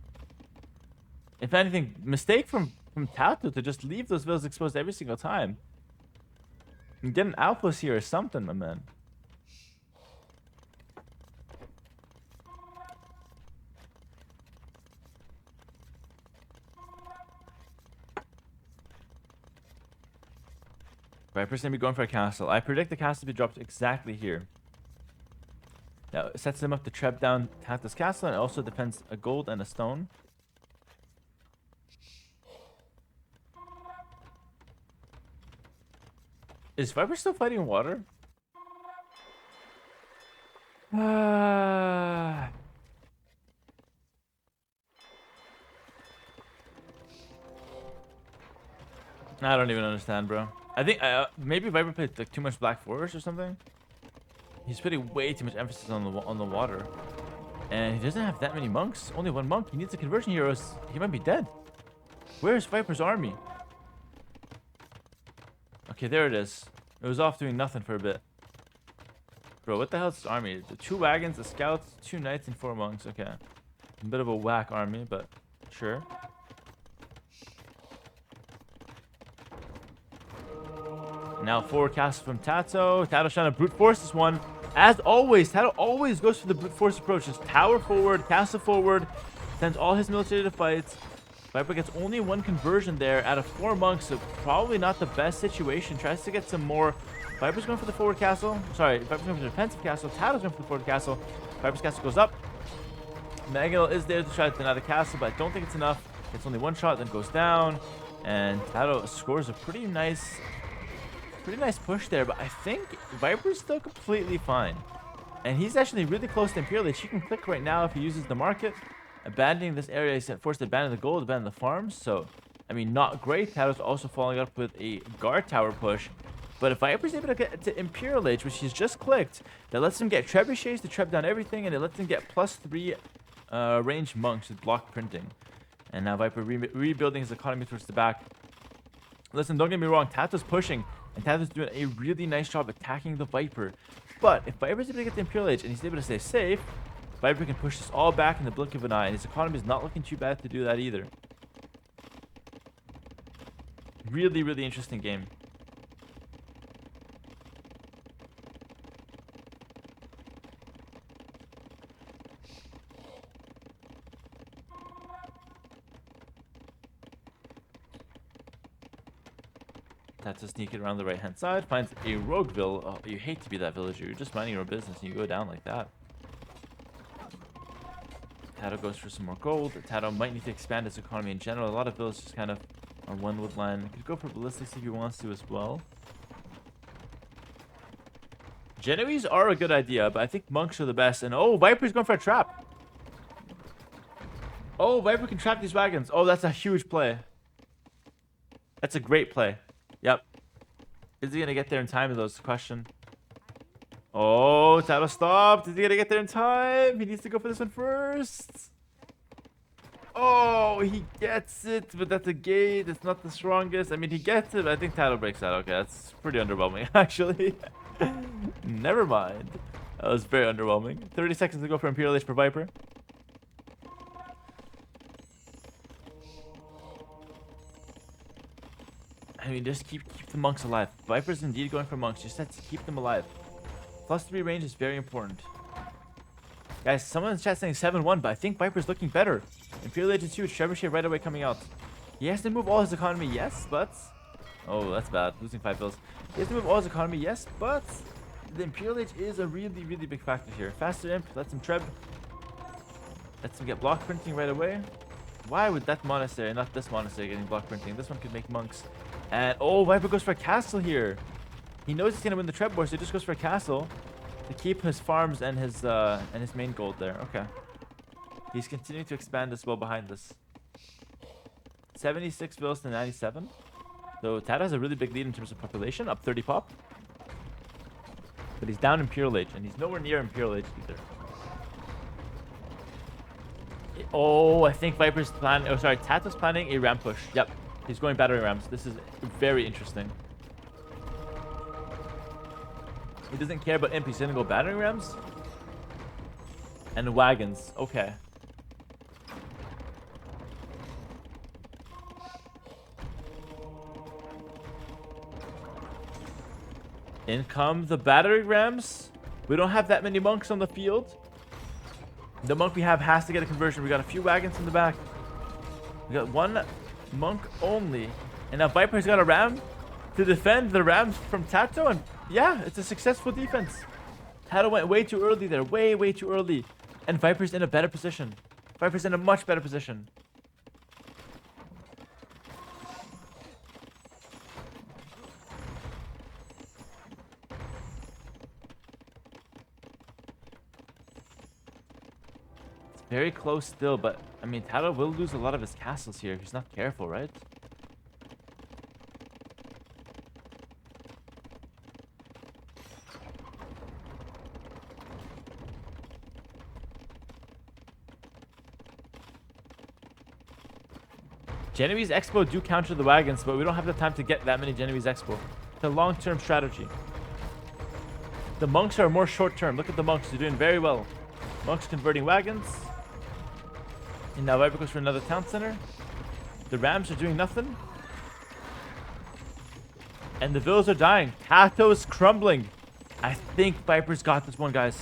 If anything, mistake from TaToH to just leave those villas exposed every single time. And get an outpost here or something, my man. Viper's gonna be going for a castle. I predict the castle to be dropped exactly here. Now it sets them up to trap down TaToH's castle, and it also defends a gold and a stone. Is Viper still fighting in water? I don't even understand, bro. I think maybe Viper played like too much Black Forest or something. He's putting way too much emphasis on the water, and he doesn't have that many monks. Only one monk. He needs a conversion hero. He might be dead. Where's Viper's army? Okay, there it is. It was off doing nothing for a bit. Bro, what the hell is this army? The 2 wagons, the scouts, 2 knights, and 4 monks. Okay, a bit of a whack army, but sure. Now 4 castles from TaToH. TaToH's trying to brute force this one. As always, TaToH always goes for the brute force approach. Just tower forward, castle forward, sends all his military to fight. Viper gets only 1 conversion there out of 4 monks, so probably not the best situation. Tries to get some more. Viper's going for the forward castle. Sorry, Viper's going for the defensive castle. TaToH's going for the forward castle. Viper's castle goes up. Meadow is there to try to deny the castle, but I don't think it's enough. It's only 1 shot, then goes down. And TaToH scores a pretty nice push there, but I think Viper's still completely fine. And he's actually really close to Imperial Age. He can click right now if he uses the market. Abandoning this area, he's forced to abandon the gold, abandon the farms. So, I mean, not great. TaToH's also following up with a guard tower push. But if Viper's able to get to Imperial Age, which he's just clicked, that lets him get trebuchets to trap down everything, and it lets him get +3 ranged monks with block printing. And now Viper rebuilding his economy towards the back. Listen, don't get me wrong, TaToH's pushing, and TaToH's doing a really nice job attacking the Viper. But if Viper's able to get the Imperial Age and he's able to stay safe, Viper can push this all back in the blink of an eye, and his economy is not looking too bad to do that either. Really, really interesting game. TaToH sneaking around the right hand side, finds a rogueville. Oh, you hate to be that villager. You're just minding your business and you go down like that. TaToH goes for some more gold. TaToH might need to expand his economy in general. A lot of villages just kind of on one woodline. He could go for ballistics if he wants to as well. Genoese are a good idea, but I think monks are the best. And oh, Viper's going for a trap. Oh, Viper can trap these wagons. Oh, that's a huge play. That's a great play. Yep. Is he going to get there in time? Is the question. Oh, TaToH stopped. Is he going to get there in time? He needs to go for this one first. Oh, he gets it, but that's a gate. It's not the strongest. I mean, he gets it, but I think TaToH breaks out. Okay, that's pretty underwhelming, actually. Never mind. That was very underwhelming. 30 seconds to go for Imperial Age for Viper. I mean, just keep the monks alive. Viper's indeed going for monks. Just have to keep them alive. +3 range is very important. Guys, someone in the chat saying 7-1, but I think Viper's looking better. Imperial Age is huge. Trebuchet right away coming out. He has to move all his economy, yes, but... Oh, that's bad. Losing 5 bills. He has to move all his economy, yes, but... The Imperial Age is a really, really big factor here. Faster imp, lets him treb. Lets him get block printing right away. Why would that monastery, not this monastery, getting block printing? This one could make monks. And, oh, Viper goes for a castle here. He knows he's going to win the treb war, so he just goes for a castle to keep his farms and his main gold there. Okay. He's continuing to expand as well behind this. 76 villas to 97. So TaToH has a really big lead in terms of population, up 30 pop. But he's down Imperial Age, and he's nowhere near Imperial Age either. Oh, I think Viper's planning... Oh, sorry, TaToH's planning a ram push. Yep. He's going battery rams. This is very interesting. He doesn't care about imp. He's going to go battery rams. And wagons. Okay. In come the battering rams. We don't have that many monks on the field. The monk we have has to get a conversion. We got a few wagons in the back. We got one monk only. And now Viper's got a ram to defend the rams from TaToH. And yeah, it's a successful defense. TaToH went way too early there. Way too early. And Viper's in a better position. Viper's in a much better position. Very close still, but I mean, TaToH will lose a lot of his castles here if he's not careful, right? Genovese Expo do counter the wagons, but we don't have the time to get that many Genovese Expo. It's a long-term strategy. The monks are more short-term. Look at the monks. They're doing very well. Monks converting wagons. And now Viper goes for another town center. The rams are doing nothing. And the villas are dying. TaToH is crumbling. I think Viper's got this one, guys.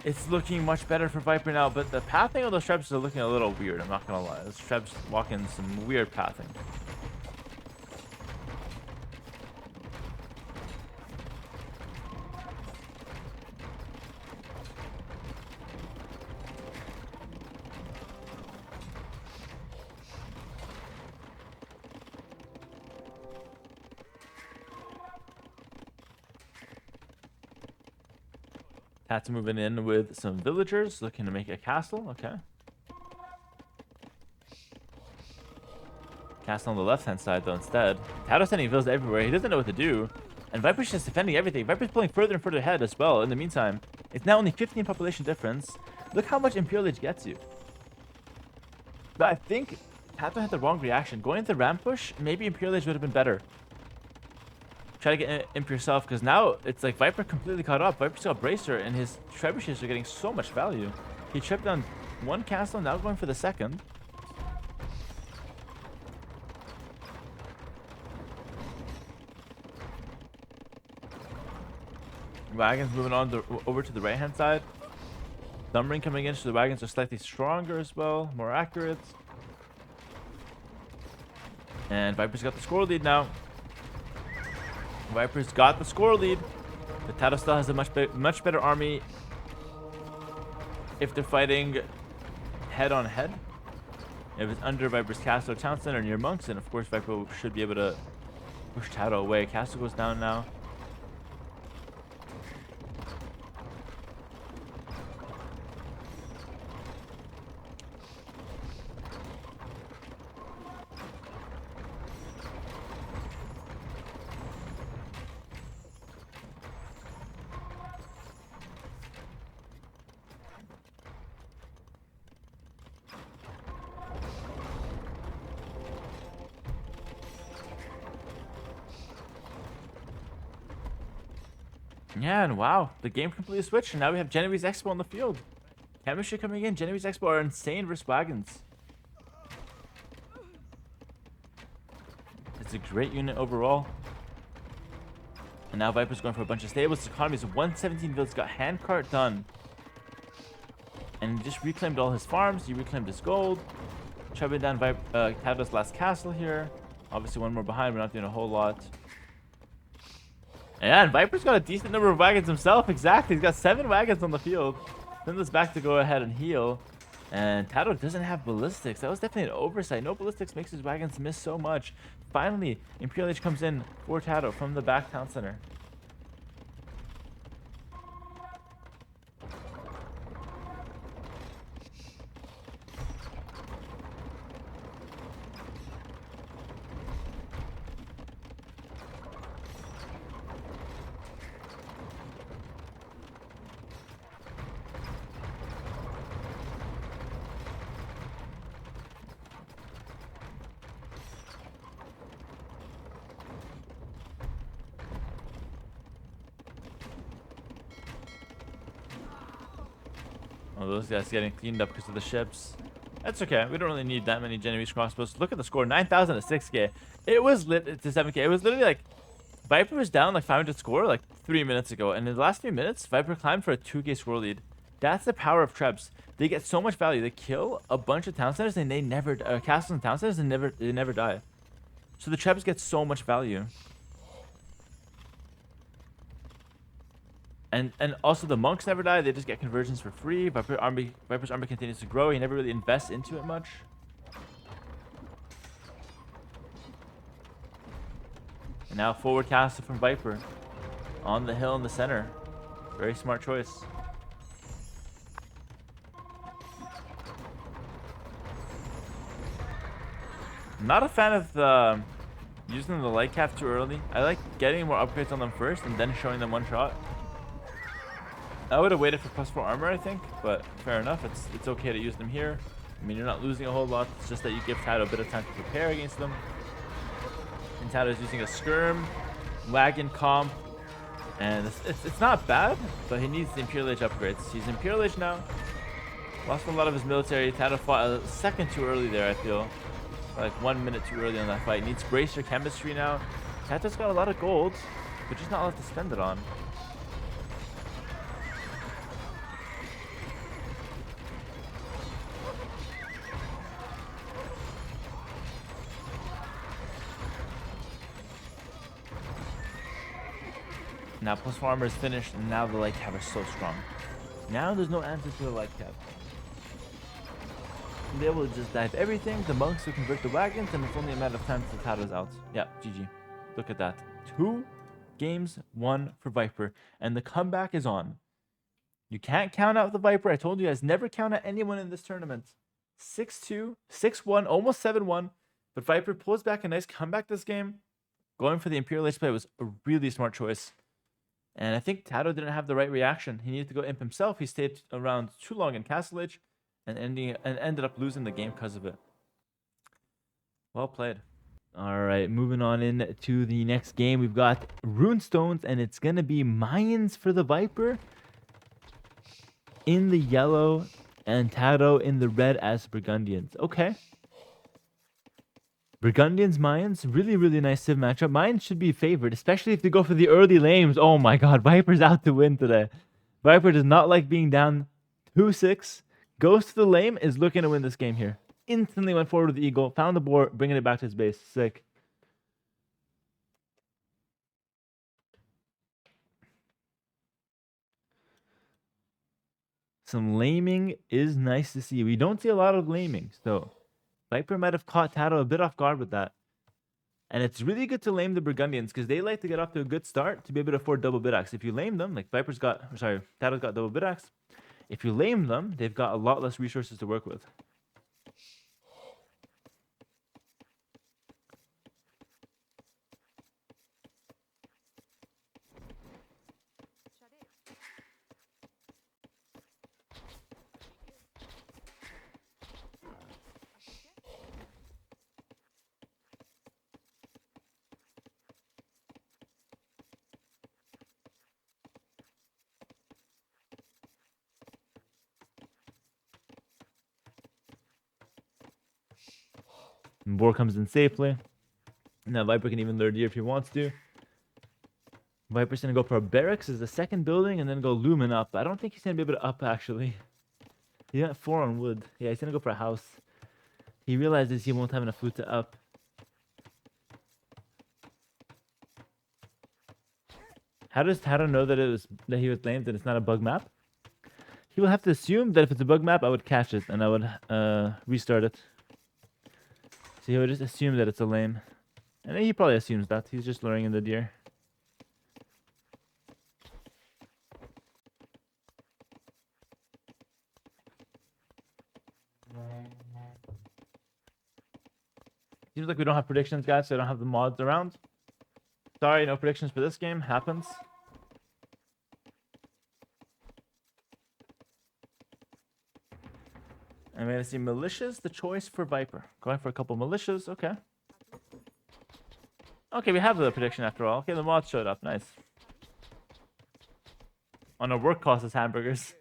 It's looking much better for Viper now, but the pathing of those trebs are looking a little weird. I'm not gonna lie. Those trebs walking some weird pathing. TaToH moving in with some villagers, looking to make a castle. Okay. Castle on the left-hand side, though, instead. TaToH sending villas everywhere. He doesn't know what to do. And Viper's just defending everything. Viper's pulling further and further ahead as well. In the meantime, it's now only 15 population difference. Look how much Imperial Age gets you. But I think TaToH had the wrong reaction. Going to the ram push, maybe Imperial Age would have been better. Try to get imp yourself, because now it's like Viper completely caught up. Viper's got Bracer, and his trebuchets are getting so much value. He tripped down one castle, now going for the second. Wagons moving on over to the right hand side. Thumbring coming in, so the wagons are slightly stronger as well, more accurate. And Viper's got the score lead now. Viper's got the score lead. But TaToH still has a much better army if they're fighting head on head. If it's under Viper's castle or town center near monks, then of course Viper should be able to push TaToH away. Castle goes down now. Yeah, and wow, the game completely switched, and now we have Genovese Expo on the field. Chemistry coming in. Genovese Expo are insane versus wagons. It's a great unit overall. And now Viper's going for a bunch of stables. His economy is 117 villas. Got handcart done. And he just reclaimed all his farms. He reclaimed his gold. Chubbing down TaToH's last castle here. Obviously one more behind. We're not doing a whole lot. Yeah, and Viper's got a decent number of wagons himself. Exactly. He's got 7 wagons on the field. Send this back to go ahead and heal. And TaToH doesn't have ballistics. That was definitely an oversight. No ballistics makes his wagons miss so much. Finally, Imperial Age comes in for TaToH from the back town center. Oh, those guys getting cleaned up because of the ships. That's okay. We don't really need that many Genovese crossbows. Look at the score. 9,000 to 6k. It was lit to 7k. It was literally like Viper was down like 500 score like 3 minutes ago, and in the last 3 minutes, Viper climbed for a 2k score lead. That's the power of Trebs. They get so much value. They kill a bunch of town centers and they never castles and town centers and they never die. So the Trebs get so much value. And also the monks never die. They just get conversions for free. Viper's army continues to grow. He never really invests into it much. And now forward castle from Viper on the hill in the center. Very smart choice. I'm not a fan of using the light cap too early. I like getting more upgrades on them first and then showing them one shot. I would have waited for +4 armor, I think, but fair enough. It's okay to use them here. I mean, you're not losing a whole lot. It's just that you give TaToH a bit of time to prepare against them. And TaToH is using a skirm, wagon comp, and it's not bad, but he needs the Imperial Age upgrades. He's Imperial Age now. Lost a lot of his military. TaToH fought a second too early there, I feel. Like 1 minute too early on that fight. Needs Bracer Chemistry now. TaToH's got a lot of gold, but just not a lot to spend it on. Now +4 armor is finished, and now the light cap is so strong. Now there's no answer to the light cap. They will just dive everything. The monks will convert the wagons, and it's only a matter of time until TaToH's out. Yeah, GG. Look at that. 2 games, 1 for Viper, and the comeback is on. You can't count out the Viper. I told you guys, never count out anyone in this tournament. 6-2, 6-1, almost 7-1, but Viper pulls back a nice comeback this game. Going for the Imperial Age play was a really smart choice. And I think TaToH didn't have the right reaction. He needed to go imp himself. He stayed around too long in Castle Age and ended up losing the game because of it. Well played. All right, moving on in to the next game. We've got Runestones, and it's going to be Mayans for the Viper in the yellow and TaToH in the red as Burgundians. Okay. Burgundians, Mayans, really nice Civ matchup. Mayans should be favored, especially if they go for the early lanes. Oh my god, Viper's out to win today. Viper does not like being down 2-6. Goes to the lane, is looking to win this game here. Instantly went forward with the eagle, found the boar, bringing it back to his base. Sick. Some laming is nice to see. We don't see a lot of laming, so Viper might have caught TaToH a bit off guard with that. And it's really good to lame the Burgundians because they like to get off to a good start to be able to afford double bid axe. If you lame them, like TaToH's got double bid axe. If you lame them, they've got a lot less resources to work with. And boar comes in safely. Now Viper can even lure deer if he wants to. Viper's gonna go for a barracks as the second building and then go lumen up. I don't think he's gonna be able to up actually. He got 4 on wood. Yeah, he's gonna go for a house. He realizes he won't have enough food to up. How does TaToH know that he was lamed and it's not a bug map? He will have to assume that if it's a bug map, I would catch it and I would restart it. So he would just assume that it's a lame. And he probably assumes that. He's just luring in the deer. Seems like we don't have predictions, guys, so I don't have the mods around. Sorry, no predictions for this game. Happens. I'm going to see militias, the choice for Viper. Going for a couple militias. Okay. Okay, we have the prediction after all. Okay, the mods showed up. Nice. On a work cost as hamburgers.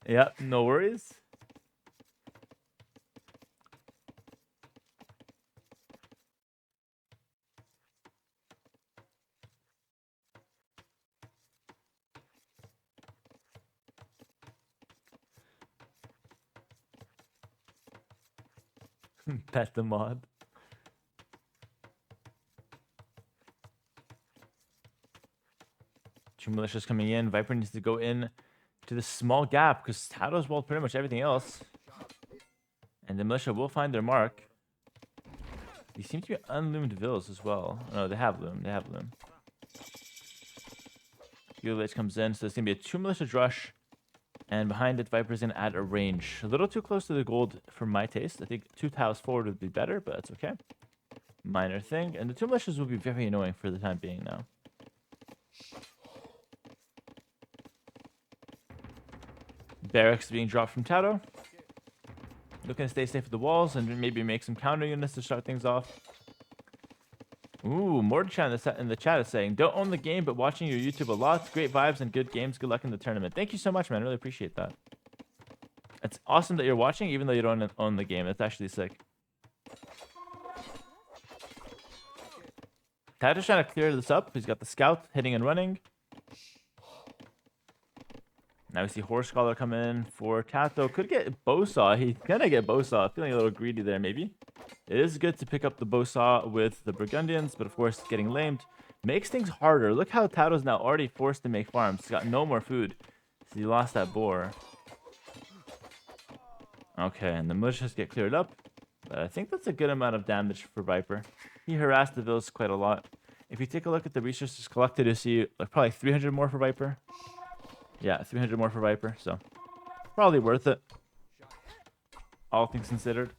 Yep, no worries. Pet the mod. Two militias coming in. Viper needs to go in to this small gap because TaToH's walled pretty much everything else. And the militia will find their mark. These seem to be unloomed villas as well. No, they have loom. They have loom. Village comes in, so it's going to be a 2 militia rush. And behind it, Viper's going to add a range. A little too close to the gold for my taste. I think 2 tiles forward would be better, but that's okay. Minor thing. And the 2 militias will be very annoying for the time being now. Barracks being dropped from TaToH. Looking to stay safe with the walls and maybe make some counter units to start things off. Ooh, Mordechan in the chat is saying, don't own the game, but watching your YouTube a lot. Great vibes and good games. Good luck in the tournament. Thank you so much, man. Really appreciate that. It's awesome that you're watching, even though you don't own the game. That's actually sick. TaToH's trying to clear this up. He's got the scout hitting and running. Now we see Horse Scholar come in for TaToH. Could get Bowsaw. He's gonna get Bowsaw. Feeling a little greedy there, maybe. It is good to pick up the Bowsaw with the Burgundians, but of course, getting lamed makes things harder. Look how TaToH's now already forced to make farms. He's got no more food. So he lost that boar. Okay, and the militias get cleared up. But I think that's a good amount of damage for Viper. He harassed the villas quite a lot. If you take a look at the resources collected, you see like probably 300 more for Viper. Yeah, 300 more for Viper, so probably worth it. All things considered.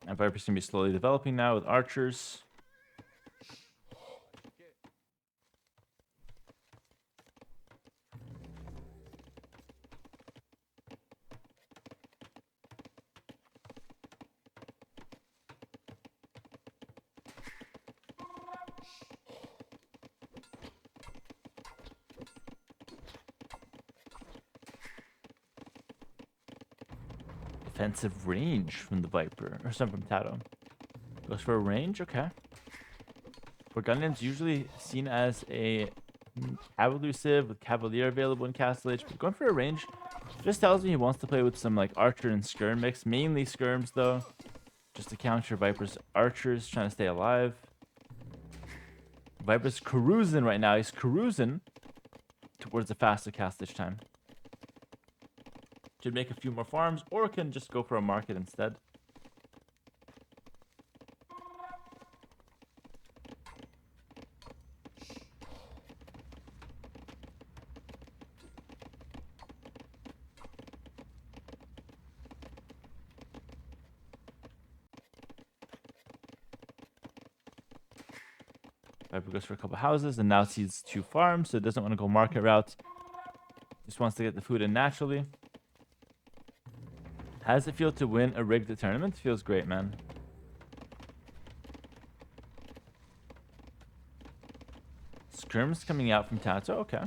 And Viper's going to be slowly developing now with archers. Defensive range from the Viper, or some from TaToH. Goes for a range, okay. Burgundian's usually seen as a cavalry civ with Cavalier available in Castle Age, but going for a range just tells me he wants to play with some like archer and skirm mix, mainly skirms though, just to counter Viper's archers trying to stay alive. Viper's cruising right now. He's cruising towards the faster Castle Age time. Should make a few more farms, or can just go for a market instead. Viper goes for a couple houses and now sees 2 farms, so it doesn't want to go market route. Just wants to get the food in naturally. How does it feel to win a rigged tournament? Feels great, man. Skirms coming out from TaToH, okay.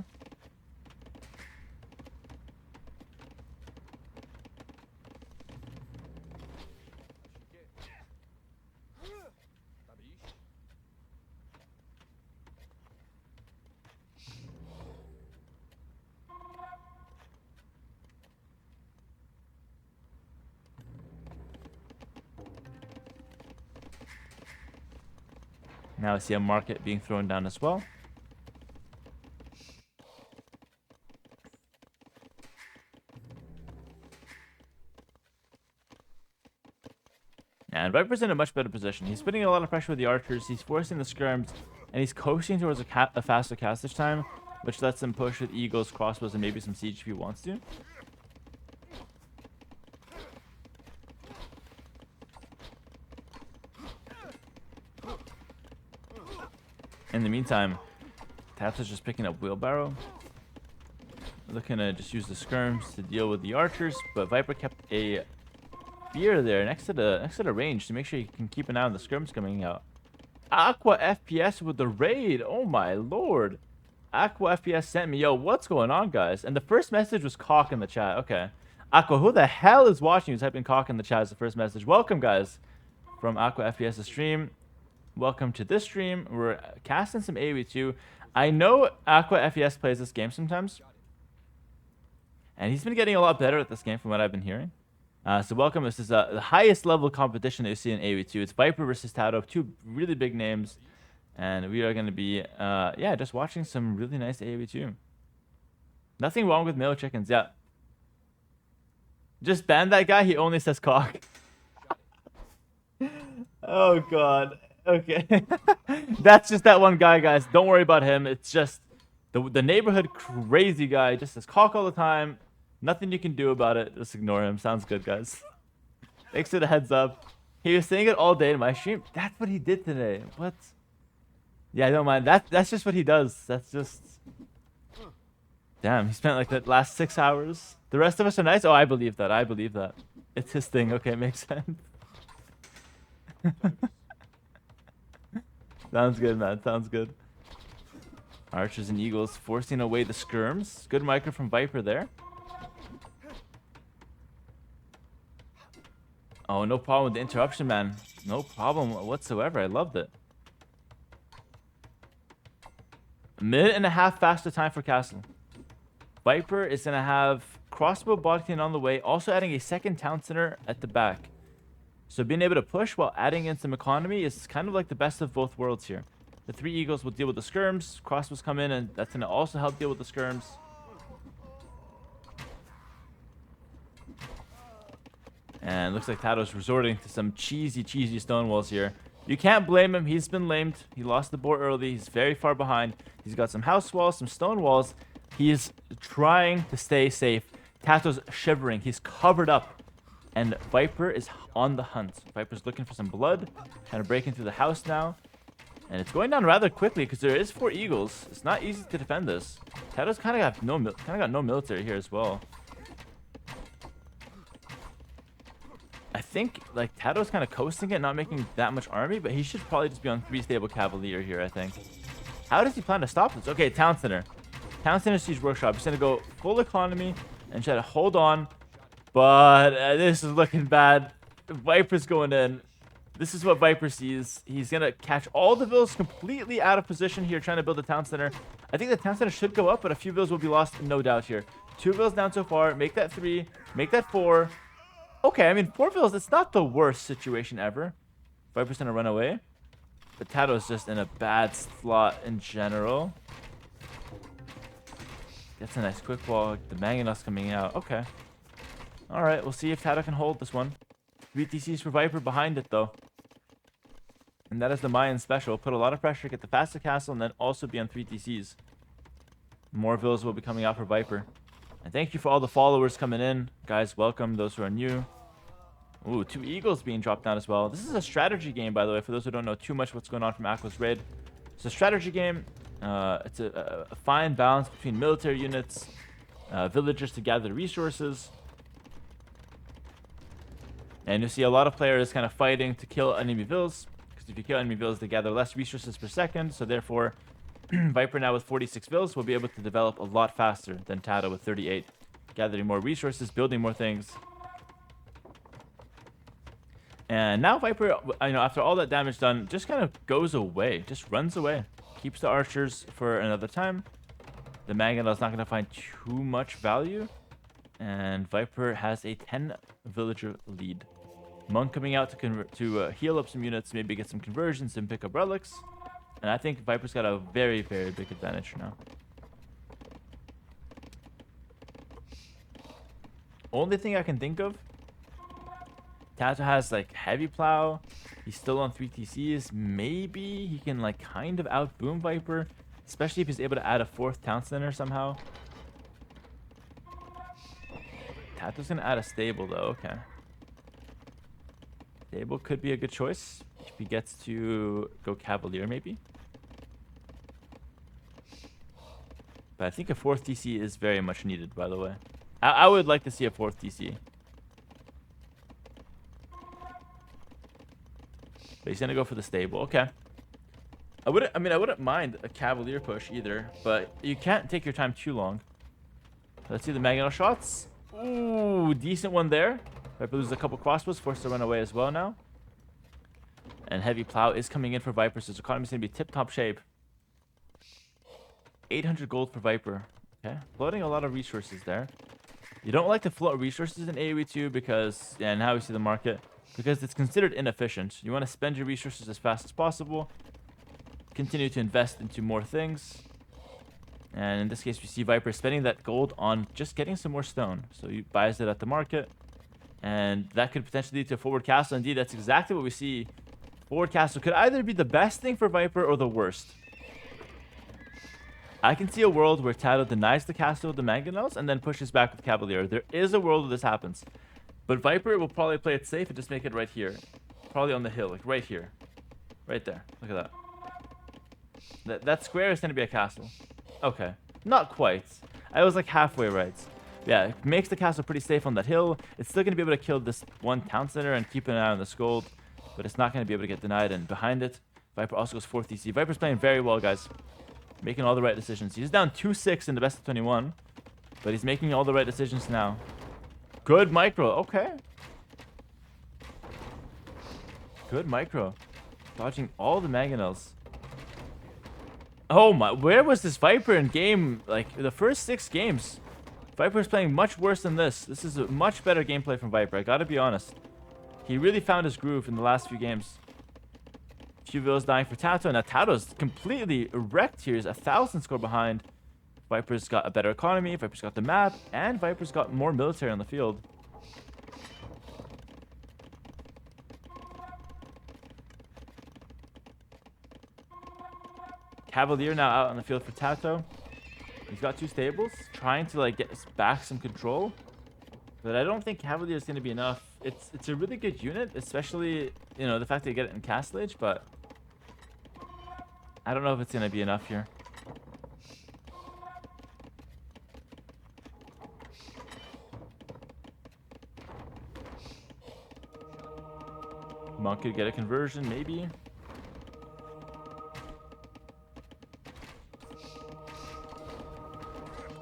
Now I see a market being thrown down as well. And Viper's in a much better position. He's putting a lot of pressure with the archers. He's forcing the skirms, and he's coasting towards a faster castage time, which lets him push with eagles, crossbows, and maybe some siege if he wants to. In the meantime, TaToH's just picking up wheelbarrow. Looking to just use the skirms to deal with the archers, but Viper kept a spear there next to the range to make sure you can keep an eye on the skirms coming out. Aqua FPS with the raid. Oh my lord. Aqua FPS sent me. Yo, what's going on, guys? And the first message was cock in the chat. Okay. Aqua, who the hell is watching you typing cock in the chat as the first message? Welcome, guys, from Aqua FPS stream. Welcome to this stream. We're casting some AoE2. I know Aqua FPS plays this game sometimes, and he's been getting a lot better at this game from what I've been hearing. So welcome. This is the highest level competition that you see in AoE2. It's Viper versus TaToH, two really big names. And we are going to be, yeah, just watching some really nice AoE2. Nothing wrong with male chickens, yeah. Just ban that guy, he only says cock. Oh, God. Okay. That's just that one guy, guys. Don't worry about him. It's just the neighborhood crazy guy. Just says cock all the time. Nothing you can do about it. Just ignore him. Sounds good, guys. Thanks for the heads up. He was saying it all day in my stream. That's what he did today. What? Yeah, I don't mind. That's just what he does. That's just... Damn, he spent like the last 6 hours. The rest of us are nice? Oh, I believe that. I believe that. It's his thing. Okay, makes sense. Sounds good, man. Sounds good. Archers and Eagles forcing away the skirms. Good micro from Viper there. Oh, no problem with the interruption, man. No problem whatsoever. I loved it. A minute and a half faster time for castle. Viper is going to have crossbow botkin on the way, also adding a second town center at the back. So being able to push while adding in some economy is kind of like the best of both worlds here. The 3 Eagles will deal with the skirms. Crossbows come in, and that's going to also help deal with the skirms. And looks like TaToH's resorting to some cheesy stone walls here. You can't blame him. He's been lamed. He lost the board early. He's very far behind. He's got some house walls, some stone walls. He's trying to stay safe. TaToH's shivering. He's covered up. And Viper is on the hunt. Viper's looking for some blood. Trying to break into the house now. And it's going down rather quickly because there is 4 Eagles. It's not easy to defend this. TaToH's kind of got no military here as well. I think like TaToH's kind of coasting it, not making that much army, but he should probably just be on 3 stable cavalier here, I think. How does he plan to stop this? Okay, town center. Town center siege workshop. He's gonna go full economy and try to hold on, but this is looking bad. Viper's going in. This is what Viper sees. He's gonna catch all the villas completely out of position here, trying to build a town center. I think the town center should go up, but a few villas will be lost, no doubt here. 2 villas down so far. Make that 3. Make that 4. Okay, I mean, 4 villas, it's not the worst situation ever. Viper's gonna run away. But TaToH's just in a bad slot in general. That's a nice quick wall. The Mangonel's coming out. Okay. Alright, we'll see if TaToH can hold this one. 3 TCs for Viper behind it, though. And that is the Mayan special. Put a lot of pressure, get the faster castle, and then also be on 3 TCs. More villas will be coming out for Viper. And thank you for all the followers coming in. Guys, welcome. Those who are new. Ooh, 2 Eagles being dropped down as well. This is a strategy game, by the way, for those who don't know too much what's going on from Aqua's raid. It's a strategy game. It's a fine balance between military units, villagers to gather resources. And you see a lot of players kind of fighting to kill enemy villas. Because if you kill enemy villas, they gather less resources per second. So therefore, Viper now with 46 villas will be able to develop a lot faster than TaToH with 38. Gathering more resources, building more things. And now Viper, after all that damage done, just kind of goes away. Just runs away. Keeps the archers for another time. The Mangonel's not going to find too much value. And Viper has a 10 villager lead. Monk coming out to heal up some units, maybe get some conversions and pick up relics. And I think Viper's got a very, very big advantage now. Only thing I can think of, TaToH has like heavy plow. He's still on 3 TCs. Maybe he can like kind of out boom Viper, especially if he's able to add a 4th town center somehow. TaToH's gonna add a stable though. Okay. Stable could be a good choice if he gets to go cavalier maybe. But I think a 4th TC is very much needed, by the way. I would like to see a 4th TC. But he's going to go for the stable. Okay. I wouldn't mind a Cavalier push either, but you can't take your time too long. Let's see the Magneto shots. Ooh, decent one there. Viper loses a couple crossbows, forced to run away as well now. And Heavy Plow is coming in for Viper, so his economy's going to be tip-top shape. 800 gold for Viper. Okay, floating a lot of resources there. You don't like to float resources in AoE 2 because, yeah, now we see the market, because it's considered inefficient. You want to spend your resources as fast as possible, continue to invest into more things. And in this case, we see Viper spending that gold on just getting some more stone. So he buys it at the market, and that could potentially lead to a forward castle. Indeed, that's exactly what we see. Forward castle could either be the best thing for Viper or the worst. I can see a world where TaToH denies the castle with the mangonels and then pushes back with Cavalier. There is a world where this happens. But Viper will probably play it safe and just make it right here. Probably on the hill, like right here. Right there. Look at that. That square is going to be a castle. Okay. Not quite. I was like halfway right. Yeah, it makes the castle pretty safe on that hill. It's still going to be able to kill this one town center and keep an eye on the Scold. But it's not going to be able to get denied. And behind it, Viper also goes 4th DC. Viper's playing very well, guys. Making all the right decisions. He's down 2-6 in the best of 21. But he's making all the right decisions now. Good micro. Okay. Good micro. Dodging all the mangonels. Oh my. Where was this Viper in game? Like, the first 6 games. Viper's playing much worse than this. This is a much better gameplay from Viper. I gotta be honest. He really found his groove in the last few games. Few villas dying for TaToH. Now TaToH's completely wrecked here. He's 1,000 score behind. Viper's got a better economy. Viper's got the map. And Viper's got more military on the field. Cavalier now out on the field for TaToH. He's got 2 stables. Trying to like get back some control. But I don't think Cavalier is going to be enough. It's a really good unit. Especially, you know, the fact that you get it in Castle Age. But I don't know if it's going to be enough here. Monk could get a conversion, maybe.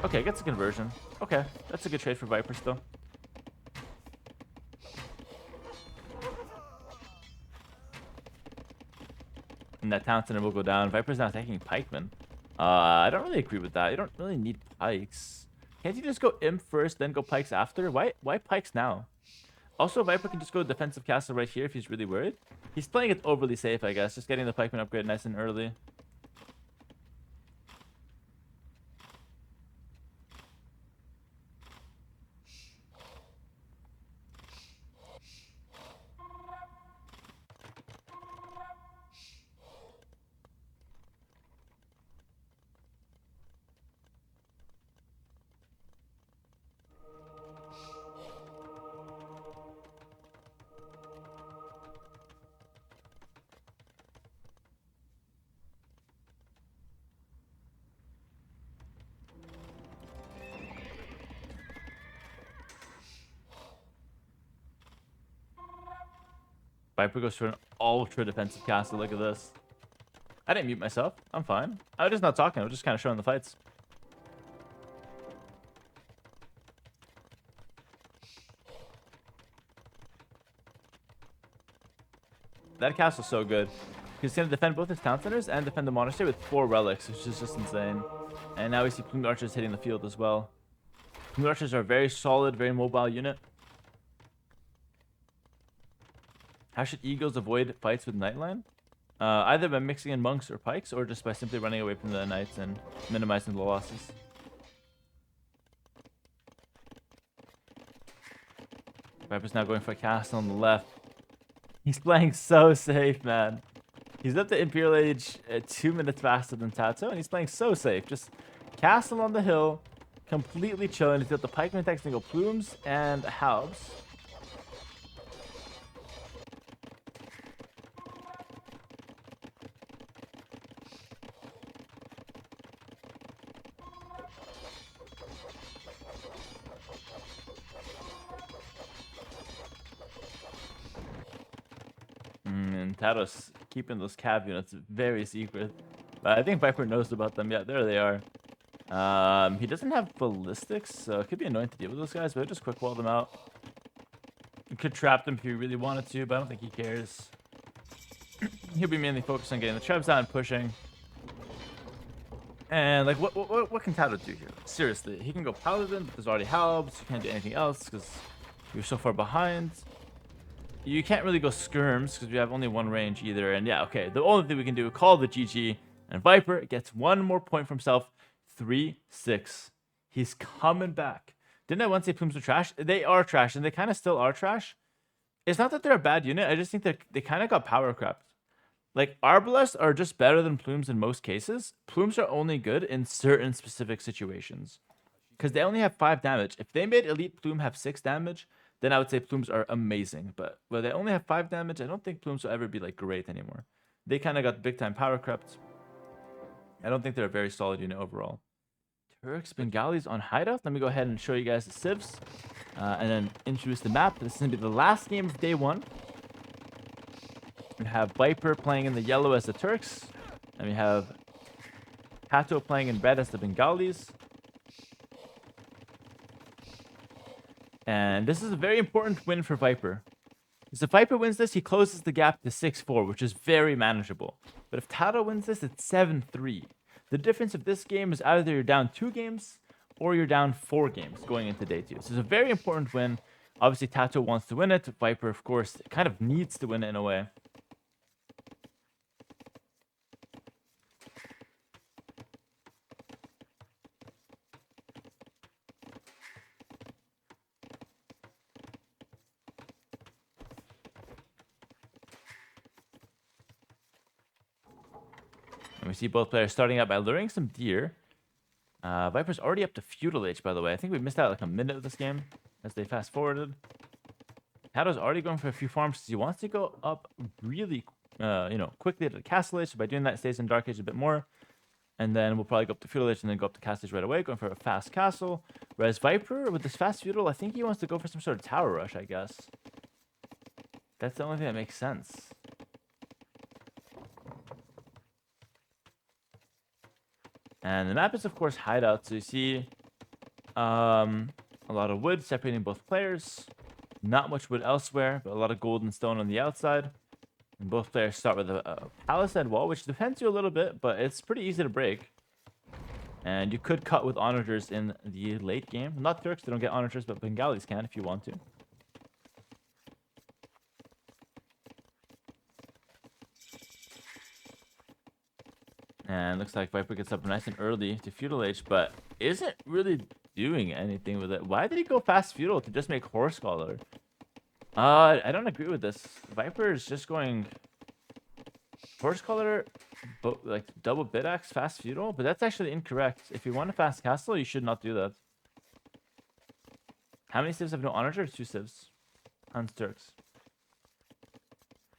Okay, gets a conversion. Okay, that's a good trade for Viper still. And that town center will go down. Viper's now attacking pikemen. I don't really agree with that. You don't really need pikes. Can't you just go imp first, then go pikes after? Why pikes now? Also, Viper can just go defensive castle right here if he's really worried. He's playing it overly safe, I guess. Just getting the pikeman upgrade nice and early. Viper goes for an ultra defensive castle. Look at this. I didn't mute myself. I'm fine. I was just not talking. I was just kind of showing the fights. That castle's so good. He's going to defend both his town centers and defend the monastery with 4 relics, which is just insane. And now we see Plumed Archers hitting the field as well. Plumed Archers are a very solid, very mobile unit. How should Eagles avoid fights with Nightline? Either by mixing in monks or pikes, or just by simply running away from the knights and minimizing the losses. Viper's now going for a castle on the left. He's playing so safe, man. He's up to Imperial Age 2 minutes faster than TaToH, and he's playing so safe. Just castle on the hill, completely chilling. He's got the pikeman attacks, single plumes, and halbs. And TaToH's keeping those cav units very secret. But I think Viper knows about them. Yeah, there they are. He doesn't have ballistics, so it could be annoying to deal with those guys, but I'll just quick wall them out. You could trap them if you really wanted to, but I don't think he cares. He'll be mainly focused on getting the traps out and pushing. And like, what can TaToH do here? Seriously, he can go Paladin, but there's already Halbs. You can't do anything else because you're so far behind. You can't really go Skirms because we have only one range either. And yeah, okay, the only thing we can do is call the GG. And Viper gets one more point for himself. 3-6. He's coming back. Didn't I once say Plumes are trash? They are trash, and they kind of still are trash. It's not that they're a bad unit. I just think that they kind of got power crept. Like, Arbalests are just better than Plumes in most cases. Plumes are only good in certain specific situations. Because they only have 5 damage. If they made Elite Plume have 6 damage, then I would say Plumes are amazing. But where they only have 5 damage, I don't think Plumes will ever be, like, great anymore. They kind of got big-time power crept. I don't think they're a very solid unit overall. Turks, Bengalis on Hideout. Let me go ahead and show you guys the civs. And then introduce the map. This is going to be the last game of day 1. We have Viper playing in the yellow as the Turks. And we have TaToH playing in red as the Bengalis. And this is a very important win for Viper. Because if Viper wins this, he closes the gap to 6-4, which is very manageable. But if TaToH wins this, it's 7-3. The difference of this game is either you're down 2 games or you're down 4 games going into day 2. So it's a very important win. Obviously, TaToH wants to win it. Viper, of course, kind of needs to win it in a way. And we see both players starting out by luring some deer. Viper's already up to Feudal Age, by the way. I think we missed out like a minute of this game as they fast forwarded. TaToH's already going for a few farms because he wants to go up really, quickly to the Castle Age. So by doing that, it stays in Dark Age a bit more. And then we'll probably go up to Feudal Age and then go up to Castle Age right away, going for a fast castle. Whereas Viper, with this fast Feudal, I think he wants to go for some sort of tower rush, I guess. That's the only thing that makes sense. And the map is, of course, Hideout. So you see a lot of wood separating both players. Not much wood elsewhere, but a lot of gold and stone on the outside. And both players start with a palisade wall, which defends you a little bit, but it's pretty easy to break. And you could cut with onagers in the late game. Not Turks, they don't get onagers, but Bengalis can if you want to. And looks like Viper gets up nice and early to Feudal Age, but isn't really doing anything with it. Why did he go fast Feudal to just make Horse Collar? I don't agree with this. Viper is just going Horse Collar, but like double bit axe, fast Feudal, but that's actually incorrect. If you want a fast castle, you should not do that. How many civs have no onager? 2 civs. Hans Turks.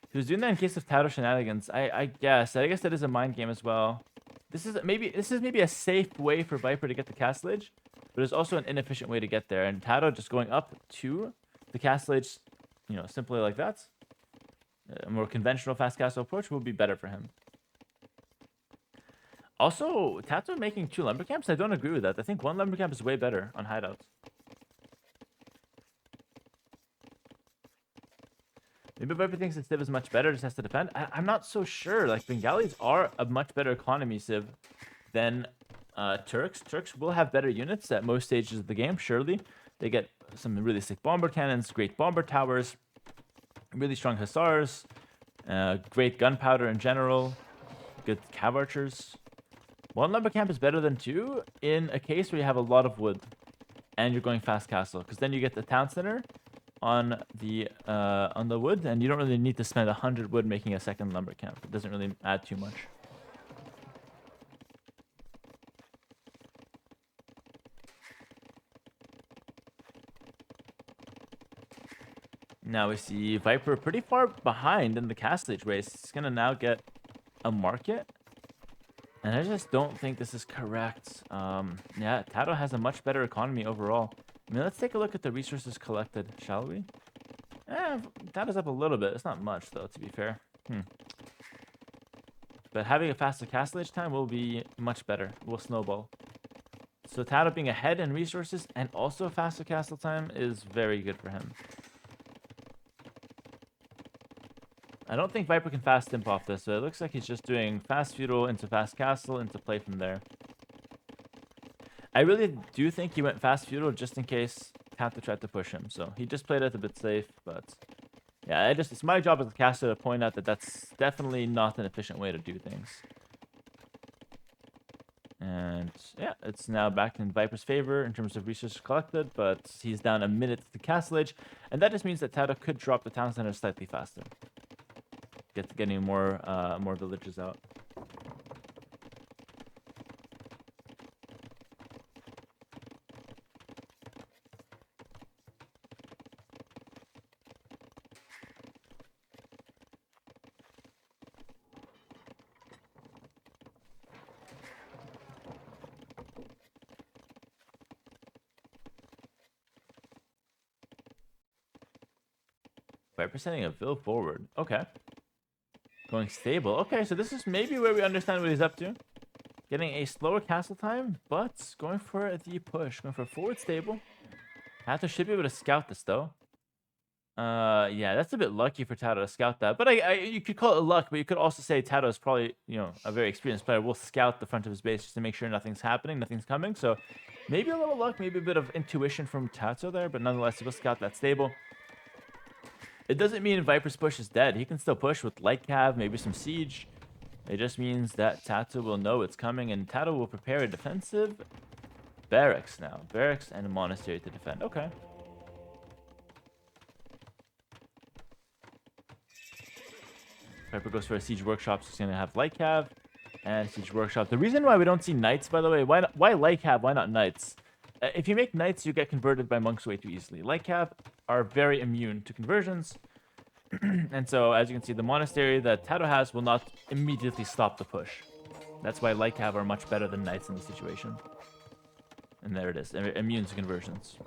He was doing that in case of TaToH shenanigans. I guess. I guess that is a mind game as well. This is maybe a safe way for Viper to get the Castle Age, but it's also an inefficient way to get there. And TaToH just going up to the Castle Age, simply like that. A more conventional fast castle approach will be better for him. Also, TaToH making 2 lumber camps, I don't agree with that. I think 1 lumber camp is way better on Hideout. Maybe Viper thinks that Civ is much better, just has to defend. I'm not so sure. Like, Bengalis are a much better economy Civ than Turks. Turks will have better units at most stages of the game, surely. They get some really sick bomber cannons, great bomber towers, really strong hussars, great gunpowder in general, good cav archers. 1 lumber camp is better than 2 in a case where you have a lot of wood and you're going fast castle, because then you get the town center on the wood, and you don't really need to spend 100 wood making a second lumber camp. It doesn't really add too much. Now we see Viper pretty far behind in the Castle Age race. He's gonna now get a market, and I just don't think this is correct. Yeah, TaToH has a much better economy overall. I mean, let's take a look at the resources collected, shall we? TaToH's up a little bit. It's not much, though, to be fair. But having a faster castle each time will be much better. Will snowball. So TaToH being ahead in resources and also faster castle time is very good for him. I don't think Viper can fast imp off this, so it looks like he's just doing fast feudal into fast castle into play from there. I really do think he went fast feudal just in case TaToH tried to push him. So he just played it a bit safe, but yeah, it's my job as a caster to point out that that's definitely not an efficient way to do things. And yeah, it's now back in Viper's favor in terms of resources collected, but he's down a minute to castle age, and that just means that TaToH could drop the town center slightly faster. Getting more villagers out. Viper sending a Vil forward. Okay. Going stable. Okay, so this is maybe where we understand what he's up to. Getting a slower castle time, but going for the push. Going for a forward stable. TaToH should be able to scout this, though. Yeah, that's a bit lucky for TaToH to scout that. But you could call it luck, but you could also say TaToH is probably, you know, a very experienced player. Will scout the front of his base just to make sure nothing's happening, nothing's coming. So maybe a little luck, maybe a bit of intuition from TaToH there, but nonetheless, he will scout that stable. It doesn't mean Viper's push is dead. He can still push with light cav, maybe some siege. It just means that TaToH will know it's coming, and TaToH will prepare a defensive barracks now. Barracks and a monastery to defend. Okay. Viper goes for a siege workshop, so he's going to have light cav and siege workshop. The reason why we don't see knights, by the way, why light cav, why not knights? If you make knights, you get converted by monks way too easily. Light cav are very immune to conversions. And so, as you can see, the monastery that TaToH has will not immediately stop the push. That's why light cav are much better than knights in this situation. And there it is, immune to conversions.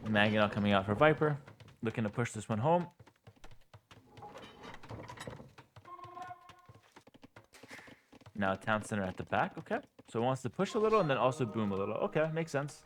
Maginot coming out for Viper, looking to push this one home. Now town center at the back. Okay, so it wants to push a little and then also boom a little. Okay, makes sense.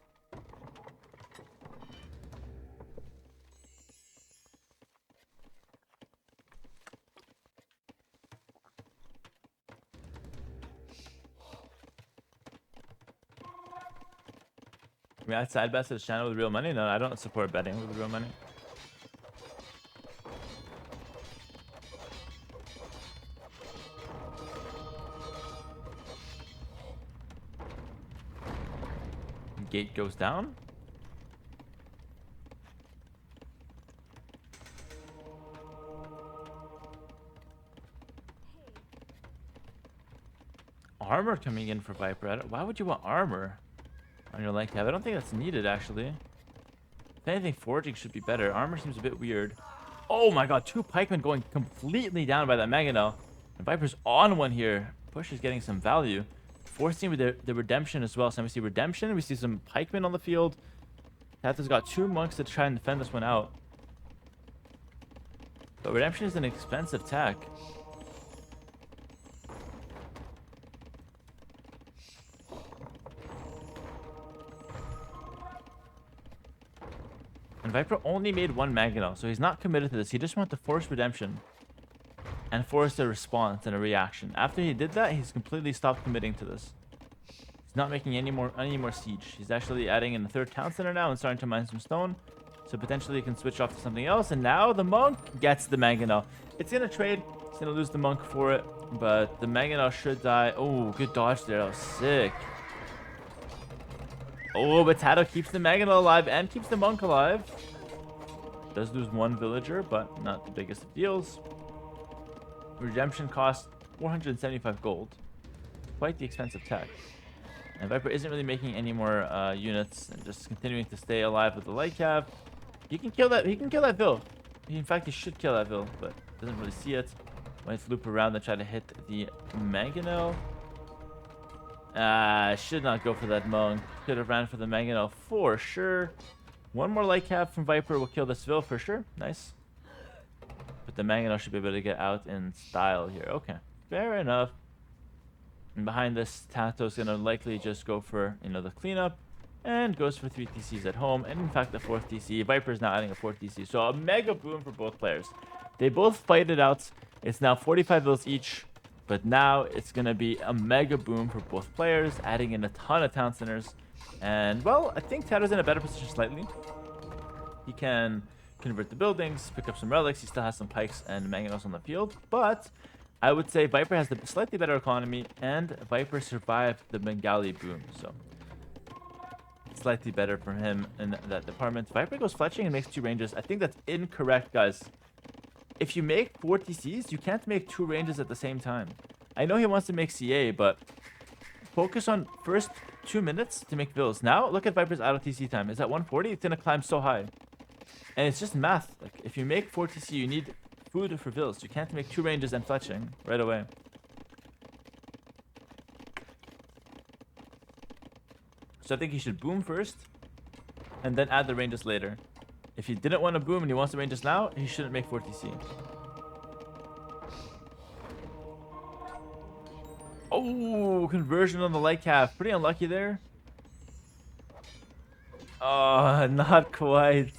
I mean, I side bet to this channel with real money. No, I don't support betting with real money. Gate goes down. Armor coming in for Viper. Why would you want armor on your light cav? I don't think that's needed, actually. If anything, foraging should be better. Armor seems a bit weird. Oh my god, two pikemen going completely down by that Maginot. And Viper's on one here. Push is getting some value. Forcing with the redemption as well. So we see redemption. We see some pikemen on the field. TaToH's got two monks to try and defend this one out. But redemption is an expensive tech. And Viper only made one Maginot, so he's not committed to this. He just wants to force redemption and force a response and a reaction. After he did that, he's completely stopped committing to this. He's not making any more siege. He's actually adding in the third town center now and starting to mine some stone. So potentially he can switch off to something else. And now the monk gets the Maginot. It's gonna trade. He's gonna lose the monk for it, but the Maginot should die. Oh, good dodge there. That was sick. Oh, but TaToH keeps the Maginot alive and keeps the monk alive. Does lose one villager, but not the biggest of deals. Redemption cost 475 gold. Quite the expensive tech. And Viper isn't really making any more units and just continuing to stay alive with the light cav. He can kill that. He can kill that Vil. In fact, he should kill that Vil, but doesn't really see it. Might loop around and try to hit the Maginot. Should not go for that monk. Could have ran for the mangonel for sure. One more light cap from Viper will kill the Seville for sure. Nice. But the mangonel should be able to get out in style here. Okay, fair enough. And behind this, TaToH's going to likely just go for, you know, the cleanup. And goes for 3 TCs at home. And in fact, the 4th TC. Viper's now adding a 4th TC. So a mega boom for both players. They both fight it out. It's now 45 vills each. But now it's going to be a mega boom for both players, adding in a ton of town centers. And, well, I think TaToH's in a better position slightly. He can convert the buildings, pick up some relics. He still has some pikes and mangonels on the field. But I would say Viper has the slightly better economy, and Viper survived the Bengali boom. So slightly better for him in that department. Viper goes fletching and makes 2 ranges. I think that's incorrect, guys. If you make 4 TCs, you can't make 2 ranges at the same time. I know he wants to make CA, but focus on first 2 minutes to make vills. Now, look at Viper's auto TC time. It's at 140. It's going to climb so high. And it's just math. Like, if you make 4 TC, you need food for vills. You can't make 2 ranges and fletching right away. So I think he should boom first, and then add the ranges later. If he didn't want to boom and he wants the ranges now, he shouldn't make 4 TC. Oh, conversion on the light cap. Pretty unlucky there. Oh, not quite.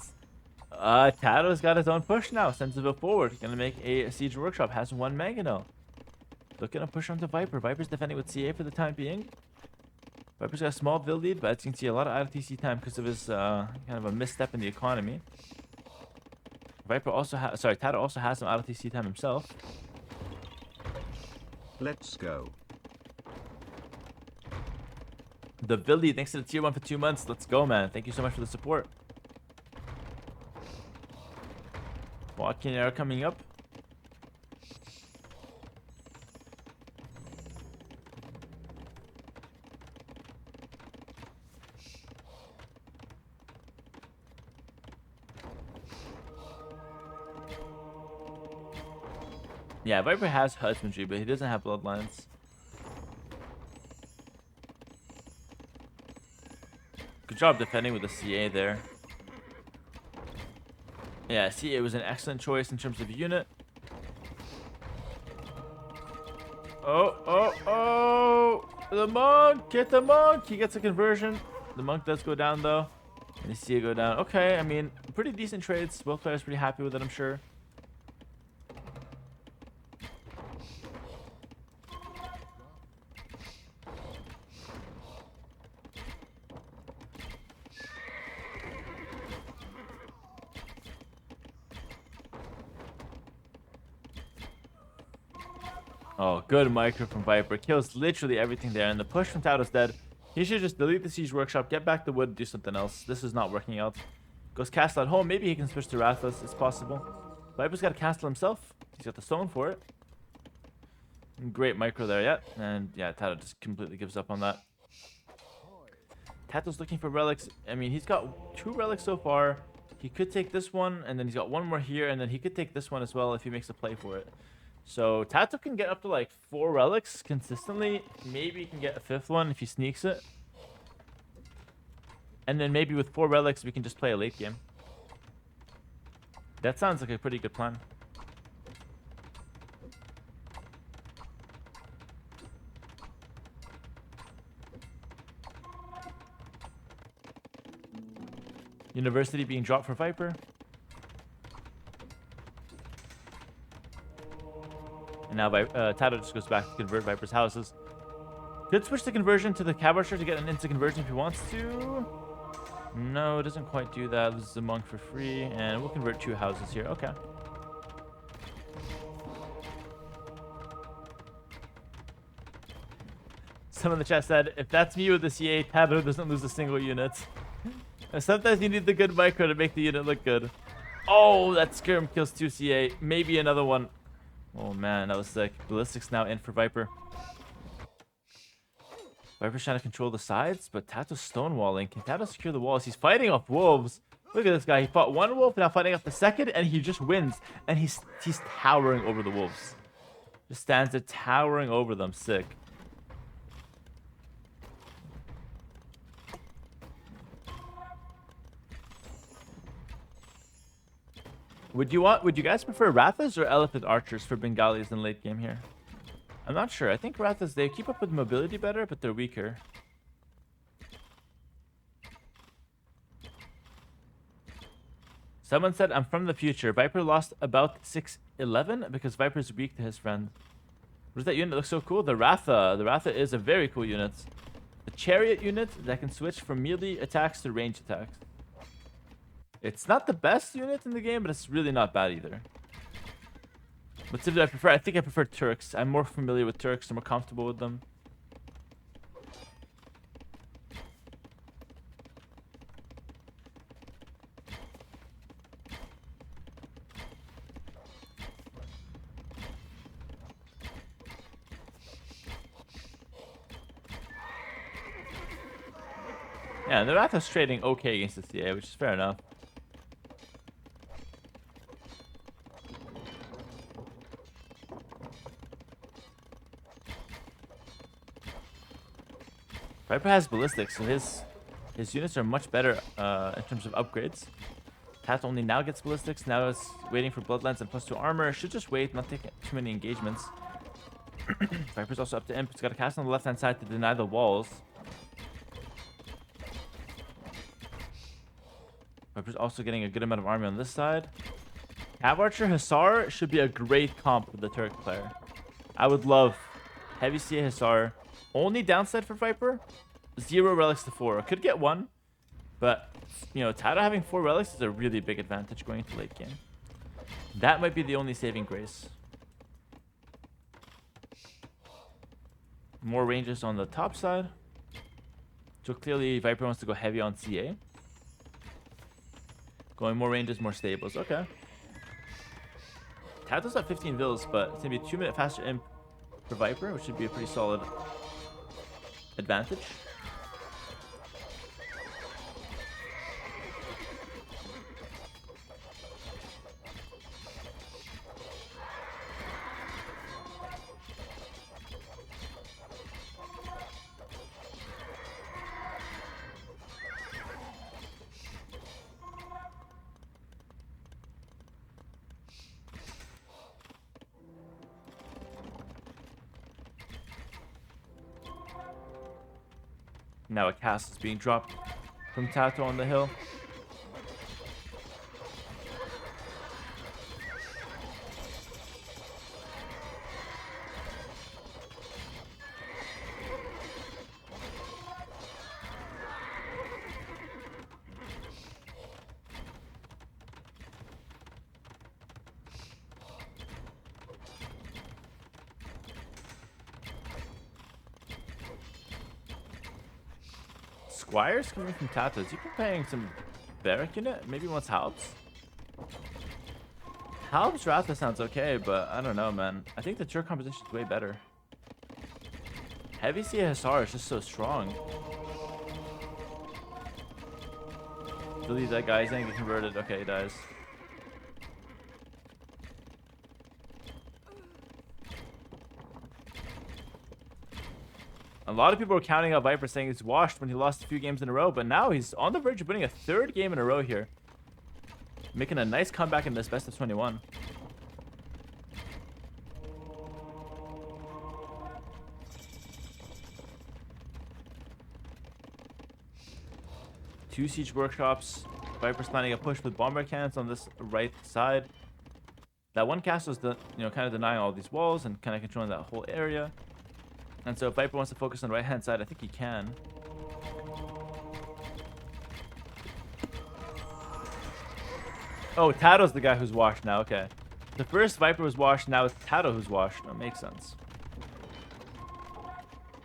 TaToH's got his own push now. Sends a bit forward. Gonna make a siege workshop. Has 1 mangonel. Looking to push onto Viper. Viper's defending with CA for the time being. Viper's got a small build lead, but as you can see, a lot of ITC time because of his kind of a misstep in the economy. Viper also has, sorry, TaToH also has some ITC time himself. Let's go. The build lead, thanks to the tier 1 for 2 months. Let's go, man. Thank you so much for the support. Walking Hera coming up. Yeah, Viper has husbandry, but he doesn't have bloodlines. Good job defending with the CA there. Yeah, CA was an excellent choice in terms of unit. Oh! The monk! Get the monk! He gets a conversion. The monk does go down, though. And the CA go down. Okay, I mean, pretty decent trades. Both players pretty happy with it, I'm sure. Oh, good micro from Viper. Kills literally everything there. And the push from TaToH's dead. He should just delete the Siege Workshop, get back the wood, do something else. This is not working out. Goes castle at home. Maybe he can switch to Rathless. It's possible. Viper's got a castle himself. He's got the stone for it. Great micro there, yeah. And yeah, TaToH just completely gives up on that. TaToH's looking for relics. I mean, he's got 2 relics so far. He could take this one, and then he's got 1 more here, and then he could take this one as well if he makes a play for it. So TaToH can get up to like 4 relics consistently. Maybe he can get a 5th one if he sneaks it. And then maybe with 4 relics, we can just play a late game. That sounds like a pretty good plan. University being dropped for Viper. And now TaToH just goes back to convert Viper's houses. Could switch the conversion to the Cavalry to get an instant conversion if he wants to. No, it doesn't quite do that. This is a monk for free. And we'll convert 2 houses here. Okay. Someone in the chat said, if that's me with the CA, TaToH doesn't lose a single unit. Sometimes you need the good micro to make the unit look good. Oh, that Skirm kills 2 CA. Maybe another one. Oh man, that was sick. Ballistics now in for Viper. Viper's trying to control the sides, but TaToH's stonewalling. Can TaToH secure the walls? He's fighting off wolves. Look at this guy. He fought 1 wolf, now fighting off the 2nd, and he just wins. And he's towering over the wolves. Just stands there towering over them. Sick. Would you guys prefer Rathas or Elephant Archers for Bengalis in late game here? I'm not sure. I think Rathas, they keep up with mobility better, but they're weaker. Someone said, I'm from the future. Viper lost about 6-11 because Viper's weak to his friend. What is that unit? It looks so cool. The Ratha. The Ratha is a very cool unit. The Chariot unit that can switch from melee attacks to range attacks. It's not the best unit in the game, but it's really not bad either. What civ do I prefer? I think I prefer Turks. I'm more familiar with Turks. I'm more comfortable with them. Yeah, the Ratha's trading okay against the CA, which is fair enough. Viper has ballistics, so his units are much better in terms of upgrades. TaToH only now gets ballistics. Now it's waiting for Bloodlines and +2 armor. Should just wait, not take too many engagements. Viper's also up to Imp. He's got a cast on the left-hand side to deny the walls. Viper's also getting a good amount of army on this side. Cav Archer Hussar should be a great comp for the Turk player. I would love Heavy CA Hussar. Only downside for Viper, 0 relics to 4. Could get 1, but you know, TaToH having 4 relics is a really big advantage going into late game. That might be the only saving grace. More ranges on the top side. So clearly Viper wants to go heavy on CA. Going more ranges, more stables. Okay. TaToH's at 15 vills, but it's going to be a 2-minute faster imp for Viper, which should be a pretty solid advantage. Now a cast is being dropped from TaToH on the hill. Squires coming from TaToH. Is he preparing some barrack unit? Maybe he wants Halbs? Halbs Ratha sounds okay, but I don't know, man. I think the Turk composition is way better. Heavy CA Hussar is just so strong. Believe that guy. He's gonna get converted. Okay, he dies. A lot of people were counting out Viper, saying he's washed when he lost a few games in a row, but now he's on the verge of winning a 3rd game in a row here. Making a nice comeback in this best of 21. Two siege workshops. Viper's planning a push with bomber cannons on this right side. That one castle is kind of denying all these walls and kind of controlling that whole area. And so if Viper wants to focus on the right-hand side, I think he can. Oh, TaToH's the guy who's washed now. Okay. The first Viper was washed, now it's TaToH who's washed. That makes sense.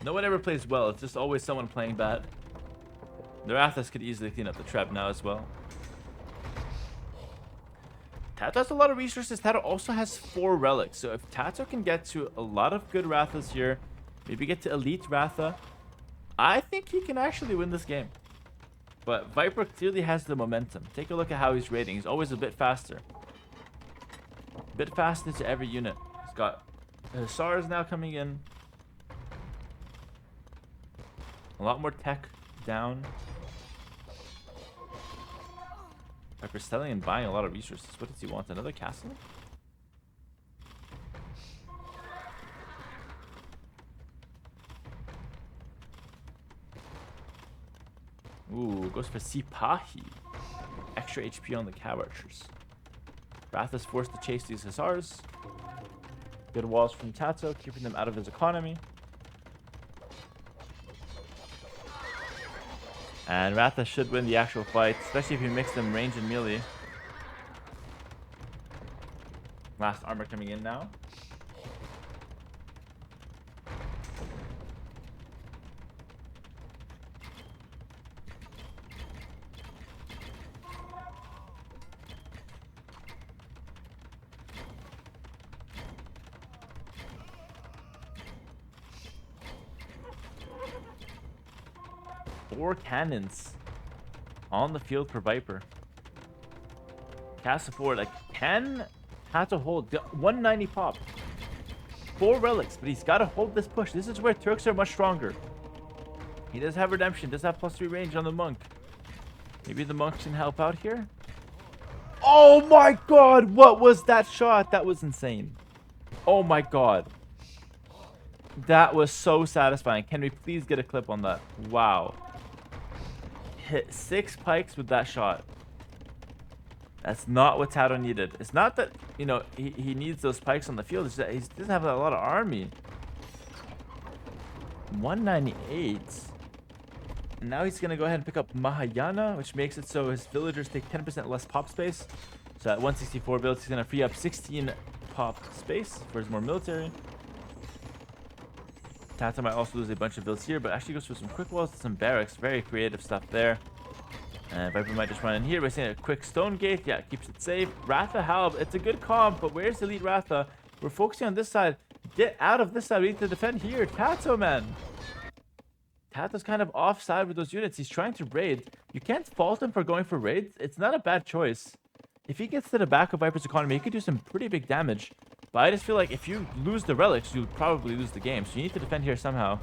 No one ever plays well. It's just always someone playing bad. The Rathas could easily clean up the trap now as well. TaToH has a lot of resources. TaToH also has 4 relics. So if TaToH can get to a lot of good Rathas here, maybe get to Elite Ratha, I think he can actually win this game. But Viper clearly has the momentum. Take a look at how he's rating. He's always a bit faster. A bit faster to every unit. He's got Hussars now coming in. A lot more tech down. Viper selling and buying a lot of resources. What does he want? Another castle? Ooh, goes for Sipahi. Extra HP on the Cav Archers. Wrath is forced to chase these Hussars. Good walls from TaToH, keeping them out of his economy. And Ratha should win the actual fight, especially if you mix them range and melee. Last armor coming in now. Four cannons on the field for Viper. Cast forward, like, can TaToH hold 190 pop? 4 relics, but he's got to hold this push. This is where Turks are much stronger. He does have redemption, does have +3 range on the monk. Maybe the monk can help out here. Oh my god, what was that shot? That was insane. Oh my god. That was so satisfying. Can we please get a clip on that? Wow. Hit 6 pikes with that shot. That's not what TaToH needed. It's not that, you know, he needs those pikes on the field. It's that he doesn't have a lot of army. 198. And now he's going to go ahead and pick up Mahayana, which makes it so his villagers take 10% less pop space. So at 164 builds, he's going to free up 16 pop space for his more military. TaToH might also lose a bunch of builds here, but actually goes for some quick walls, some barracks. Very creative stuff there. And Viper might just run in here by saying a quick stone gate. Yeah, keeps it safe. Ratha Halb, it's a good comp, but where's Elite Ratha? We're focusing on this side. Get out of this side. We need to defend here. TaToH, man. TaToH's kind of offside with those units. He's trying to raid. You can't fault him for going for raids. It's not a bad choice. If he gets to the back of Viper's economy, he could do some pretty big damage. But I just feel like if you lose the relics, you'll probably lose the game. So you need to defend here somehow.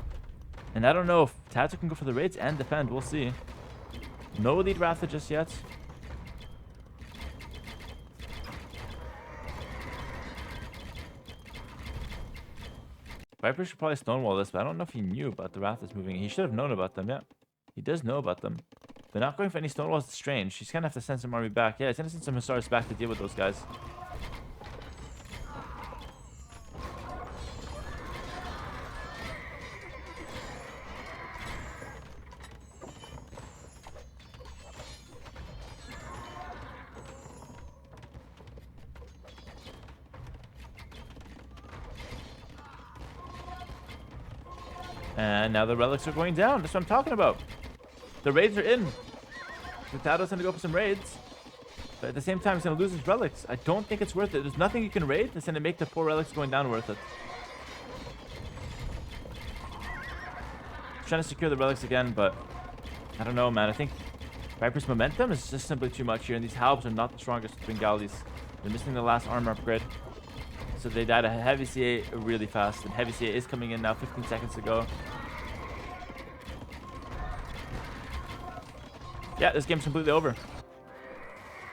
And I don't know if TaToH can go for the raids and defend. We'll see. No Elite Ratha just yet. Viper should probably stonewall this, but I don't know if he knew about the Rathas moving. He should have known about them, yeah. He does know about them. They're not going for any stonewalls. It's strange. He's going to have to send some army back. Yeah, he's going to send some Hussars back to deal with those guys. And now the relics are going down. That's what I'm talking about. The raids are in. The TaToH's going to go for some raids. But at the same time, he's going to lose his relics. I don't think it's worth it. There's nothing you can raid that's going to make the 4 relics going down worth it. Trying to secure the relics again, but I don't know, man. I think Viper's momentum is just simply too much here. And these Halbs are not the strongest Bengalis. They're missing the last armor upgrade. So they died a heavy CA really fast. And heavy CA is coming in now, 15 seconds to go. Yeah, this game's completely over.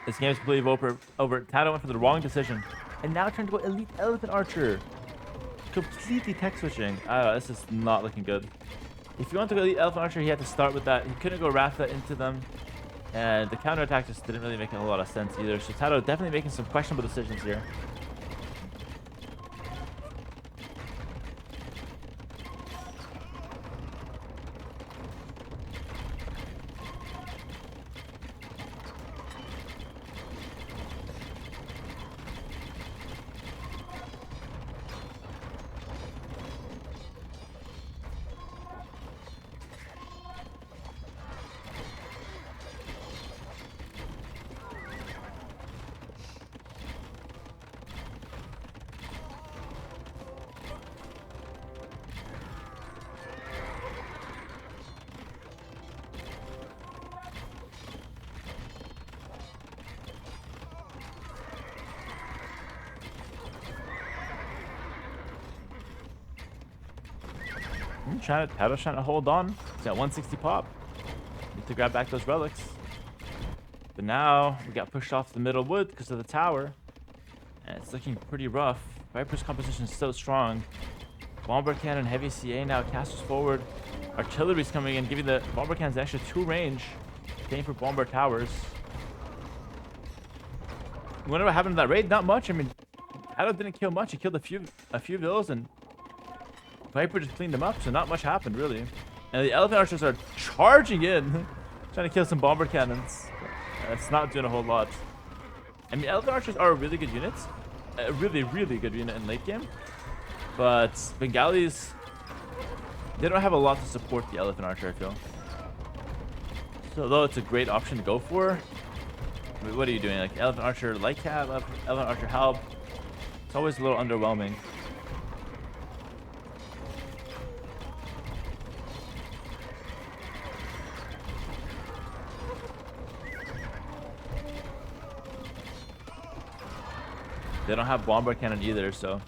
This game's completely over. TaToH went for the wrong decision. And now trying to go Elite Elephant Archer. Completely tech switching. This is not looking good. If you want to go Elite Elephant Archer, he had to start with that. He couldn't go Ratha into them. And the counterattack just didn't really make a whole lot of sense either. So TaToH definitely making some questionable decisions here. TaToH's trying to hold on. He's got 160 pop. Need to grab back those relics. But now we got pushed off the middle wood because of the tower. And it's looking pretty rough. Viper's composition is so strong. Bomber cannon, heavy CA now, casters forward. Artillery's coming in, giving the bomber cannons an extra 2 range. Staying for bomber towers. Wonder what happened to that raid? Not much. I mean, TaToH didn't kill much. He killed a few vills, and Viper just cleaned them up, so not much happened really. And the elephant archers are charging in, trying to kill some bomber cannons. It's not doing a whole lot. I mean, elephant archers are a really good unit, a really good unit in late game. But Bengalis, they don't have a lot to support the elephant archer, I feel. So though it's a great option to go for, what are you doing? Like elephant archer light cab, elephant archer help. It's always a little underwhelming. They don't have bomber cannon either, so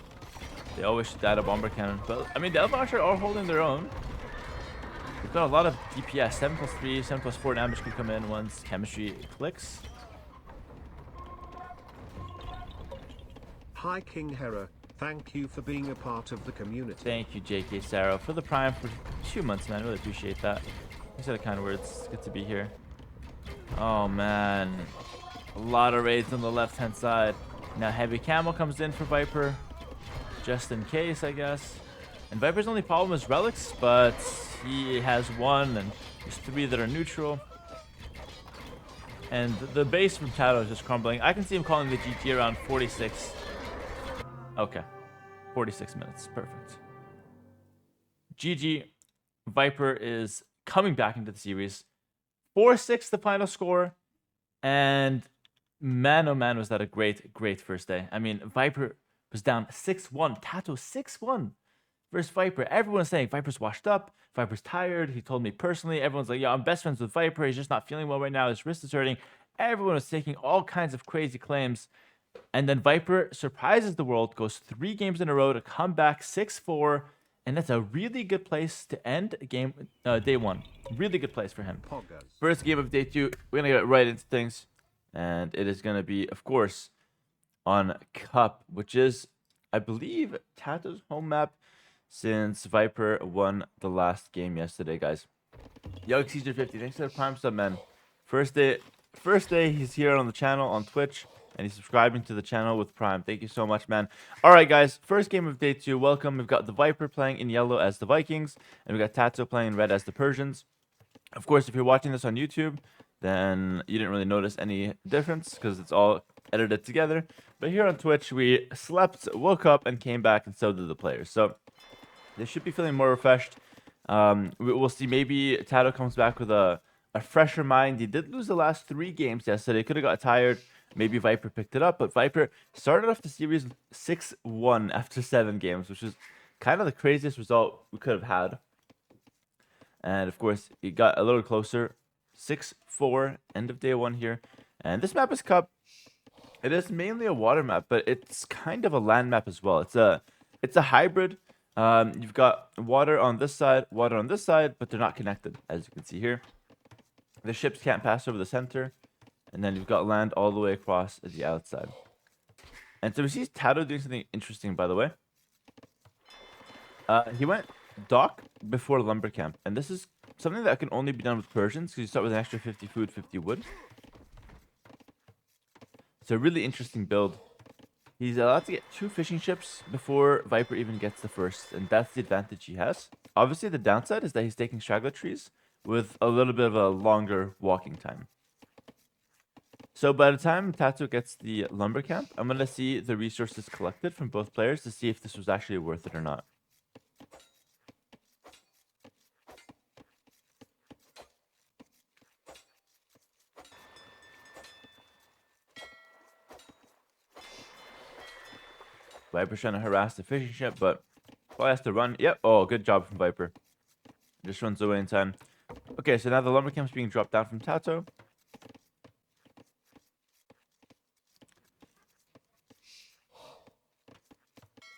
they always should add a bomber cannon. But I mean, the elephant archer are holding their own. They've got a lot of DPS. 7+3, 7+4 damage can come in once chemistry clicks. Hi King Hera, thank you for being a part of the community. Thank you, JK Sarah, for the prime for 2 months, man. Really appreciate that. You said the kind words. It's good to be here. Oh man, a lot of raids on the left-hand side. Now heavy camel comes in for Viper, just in case, I guess. And Viper's only problem is relics, but he has 1 and there's 3 that are neutral. And the base from TaToH is just crumbling. I can see him calling the GG around 46. Okay, 46 minutes, perfect. GG, Viper is coming back into the series. 4-6 the final score, and man, oh man, was that a great first day. I mean, Viper was down 6-1. TaToH 6-1 versus Viper. Everyone's saying Viper's washed up. Viper's tired. He told me personally. Everyone's like, yeah, I'm best friends with Viper. He's just not feeling well right now. His wrist is hurting. Everyone was taking all kinds of crazy claims. And then Viper surprises the world, goes 3 games in a row to come back 6-4. And that's a really good place to end day 1. Really good place for him. First game of day 2. We're going to get right into things. And it is going to be, of course, on Cup, which is, I believe, TaToH's home map since Viper won the last game yesterday, guys. Yo, Caesar50, thanks for the prime sub, man. First day he's here on the channel on Twitch, and he's subscribing to the channel with Prime. Thank you so much, man. All right, guys, first game of day 2. Welcome. We've got the Viper playing in yellow as the Vikings, and we've got TaToH playing in red as the Persians. Of course, if you're watching this on YouTube, then you didn't really notice any difference because it's all edited together. But here on Twitch, we slept, woke up, and came back, and so did the players. So they should be feeling more refreshed. We'll see. Maybe TaToH comes back with a fresher mind. He did lose the last 3 games yesterday. Could have got tired. Maybe Viper picked it up, but Viper started off the series 6-1 after 7 games, which is kind of the craziest result we could have had. And of course, it got a little closer. 6-4, end of day 1 here. And this map is Cup. It is mainly a water map, but it's kind of a land map as well. It's a hybrid. You've got water on this side, but they're not connected, as you can see here. The ships can't pass over the center. And then you've got land all the way across the outside. And so we see TaToH doing something interesting, by the way. He went dock before lumber camp. And this is something that can only be done with Persians, because you start with an extra 50 food, 50 wood. It's a really interesting build. He's allowed to get 2 fishing ships before Viper even gets the first. And that's the advantage he has. Obviously, the downside is that he's taking straggler trees with a little bit of a longer walking time. So by the time TaToH gets the lumber camp, I'm going to see the resources collected from both players to see if this was actually worth it or not. Viper's trying to harass the fishing ship, but probably has to run. Yep. Oh, good job from Viper. Just runs away in time. Okay, so now the lumber camp's being dropped down from TaToH.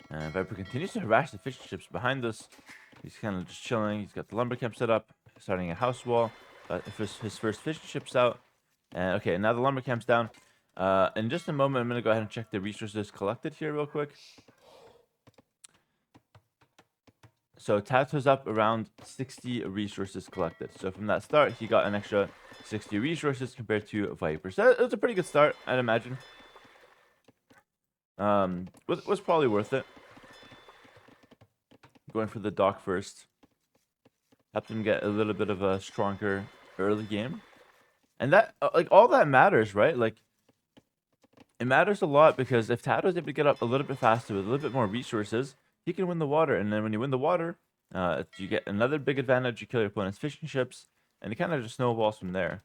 And Viper continues to harass the fishing ships behind us. He's kind of just chilling. He's got the lumber camp set up, starting a house wall. His first fishing ship's out. And okay, now the lumber camp's down. In just a moment, I'm going to go ahead and check the resources collected here real quick. So TaToH's up around 60 resources collected. So from that start, he got an extra 60 resources compared to Viper. So it was a pretty good start, I'd imagine. Was probably worth it. Going for the dock first. Helped him get a little bit of a stronger early game. And that, like, all that matters, right? Like, it matters a lot because if TaToH's able to get up a little bit faster with a little bit more resources, he can win the water. And then when you win the water, you get another big advantage. You kill your opponent's fishing ships, and it kind of just snowballs from there.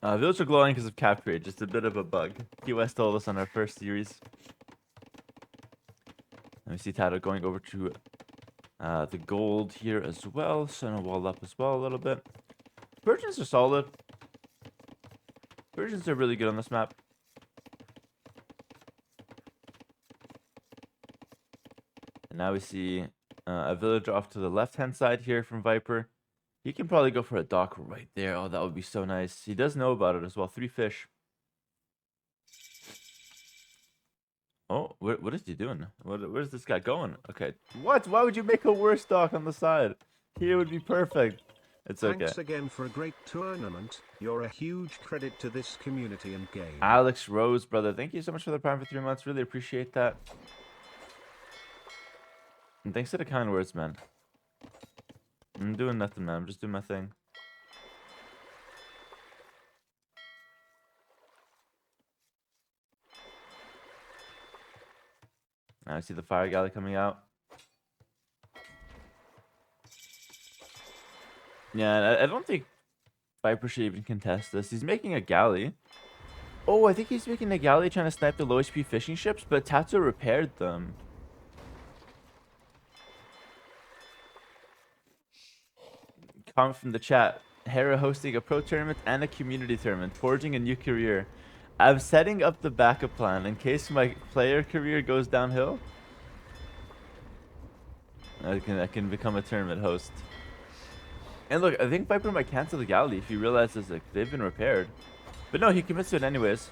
Those are glowing because of cap trade, just a bit of a bug. TOS told us on our first series. Let me see TaToH going over to the gold here as well. Send a wall up as well a little bit. Persians are solid. Persians are really good on this map. And now we see a villager off to the left-hand side here from Viper. He can probably go for a dock right there. Oh, that would be so nice. He does know about it as well. 3 fish. Oh, what is he doing? Where's this guy going? Okay. What? Why would you make a worse dock on the side? Here would be perfect. It's okay. Thanks again for a great tournament. You're a huge credit to this community and game. Alex Rose, brother. Thank you so much for the prime for 3 months. Really appreciate that. And thanks for the kind words, man. I'm doing nothing, man. I'm just doing my thing. I see the fire galley coming out. Yeah, I don't think Viper should even contest this. He's making a galley. Oh, I think he's making a galley trying to snipe the low HP fishing ships, but TaToH repaired them. Comment from the chat. Hera hosting a pro tournament and a community tournament, forging a new career. I'm setting up the backup plan in case my player career goes downhill. I can become a tournament host. And look, I think Viper might cancel the galley if he realizes like they've been repaired. But no, he commits to it anyways.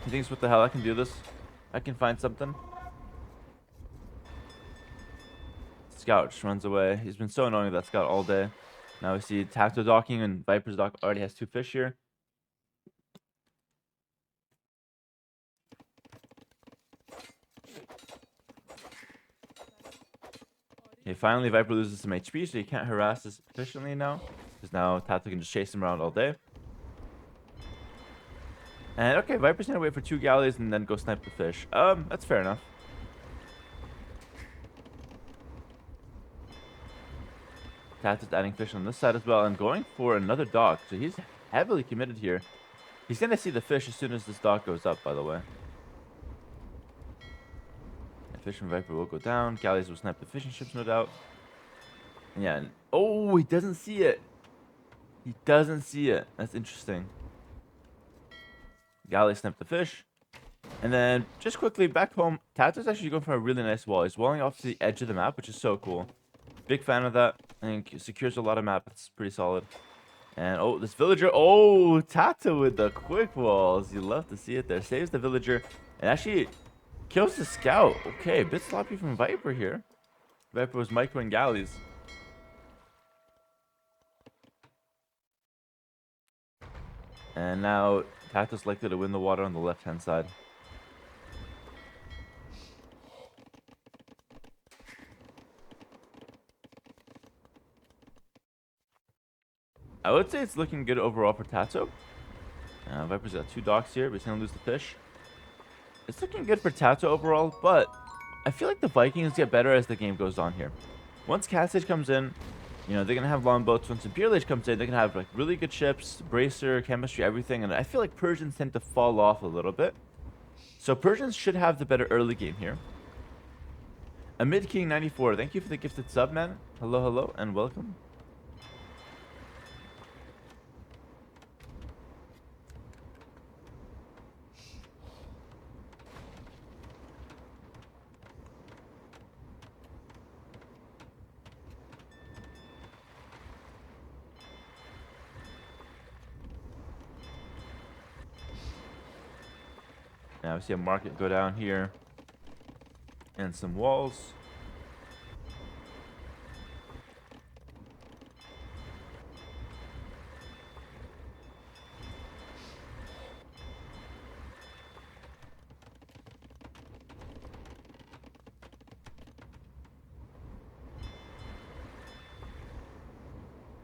He thinks, what the hell, I can do this. I can find something. Scout just runs away. He's been so annoying with that Scout all day. Now we see TaToH docking, and Viper's dock already has 2 fish here. Okay, finally Viper loses some HP, so he can't harass us efficiently now. Because now TaToH can just chase him around all day. And okay, Viper's gonna wait for 2 galleys and then go snipe the fish. That's fair enough. TaToH's adding fish on this side as well and going for another dock. So he's heavily committed here. He's gonna see the fish as soon as this dock goes up, by the way. And fish from Viper will go down. Galleys will snipe the fishing ships, no doubt. And yeah. Oh, he doesn't see it. He doesn't see it. That's interesting. Galley sniped the fish. And then, just quickly, back home, TaToH's actually going for a really nice wall. He's walling off to the edge of the map, which is so cool. Big fan of that. I think it secures a lot of map. It's pretty solid. And, oh, this villager. Oh, TaToH with the quick walls. You love to see it there. Saves the villager. And actually kills the scout. Okay, a bit sloppy from Viper here. Viper was microing galleys. And now TaToH's likely to win the water on the left-hand side. I would say it's looking good overall for TaToH. Viper's got 2 docks here, but he's going to lose the fish. It's looking good for TaToH overall, but I feel like the Vikings get better as the game goes on here. Once Cassage comes in, you know, they're going to have longboats. Once Imperial Age comes in, they're going to have like really good ships, bracer, chemistry, everything. And I feel like Persians tend to fall off a little bit. So Persians should have the better early game here. Amid King 94, thank you for the gifted sub, man. Hello, hello, and welcome. Now we see a market go down here. And some walls.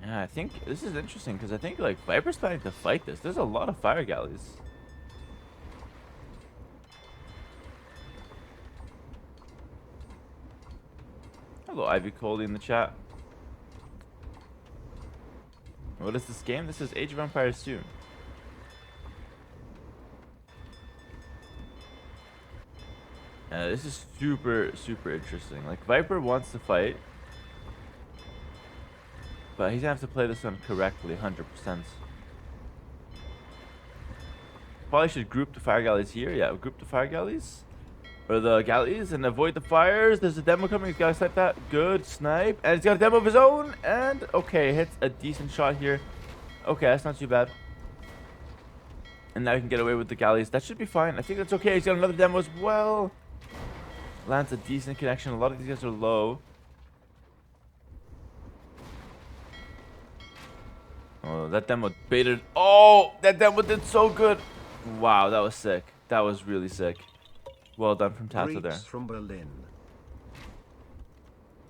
Yeah, I think this is interesting because I think like Viper's planning to fight this. There's a lot of fire galleys. Hello, Ivy Coley in the chat. What is this game? This is Age of Empires 2. This is super interesting. Like Viper wants to fight, but he's gonna have to play this one correctly, 100%. Probably should group the fire galleys here. Yeah, group the fire galleys. Or the galleys and avoid the fires. There's a demo coming. He's got to snipe that. Good snipe. And he's got a demo of his own. And okay, hits a decent shot here. Okay, that's not too bad. And now he can get away with the galleys. That should be fine. I think that's okay. He's got another demo as well. Lands a decent connection. A lot of these guys are low. Oh, that demo baited. Oh, that demo did so good. Wow, that was sick. That was really sick. Well done from TaToH there. From Berlin.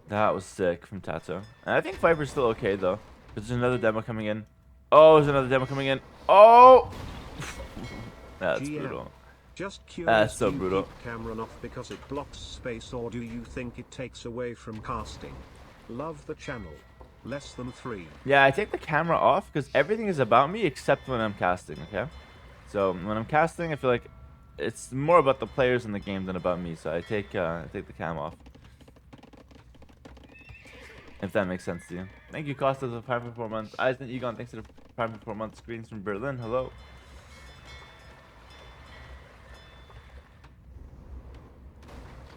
That was sick from TaToH. And I think Viper's still okay though. There's another demo coming in. Oh, there's another demo coming in. Oh! That's brutal. Just curious, that's so do you brutal. keep Cameron off because it blocks space, or do you think it takes away from casting? Love the channel. Less than 3. Yeah, I take the camera off because everything is about me except when I'm casting, okay? So when I'm casting, I feel like it's more about the players in the game than about me. So I take the cam off. If that makes sense to you. Thank you, Costa, for the 5 for 4 months. Eisen Egon, thanks for the 5 for 4 months. Screens from Berlin, hello.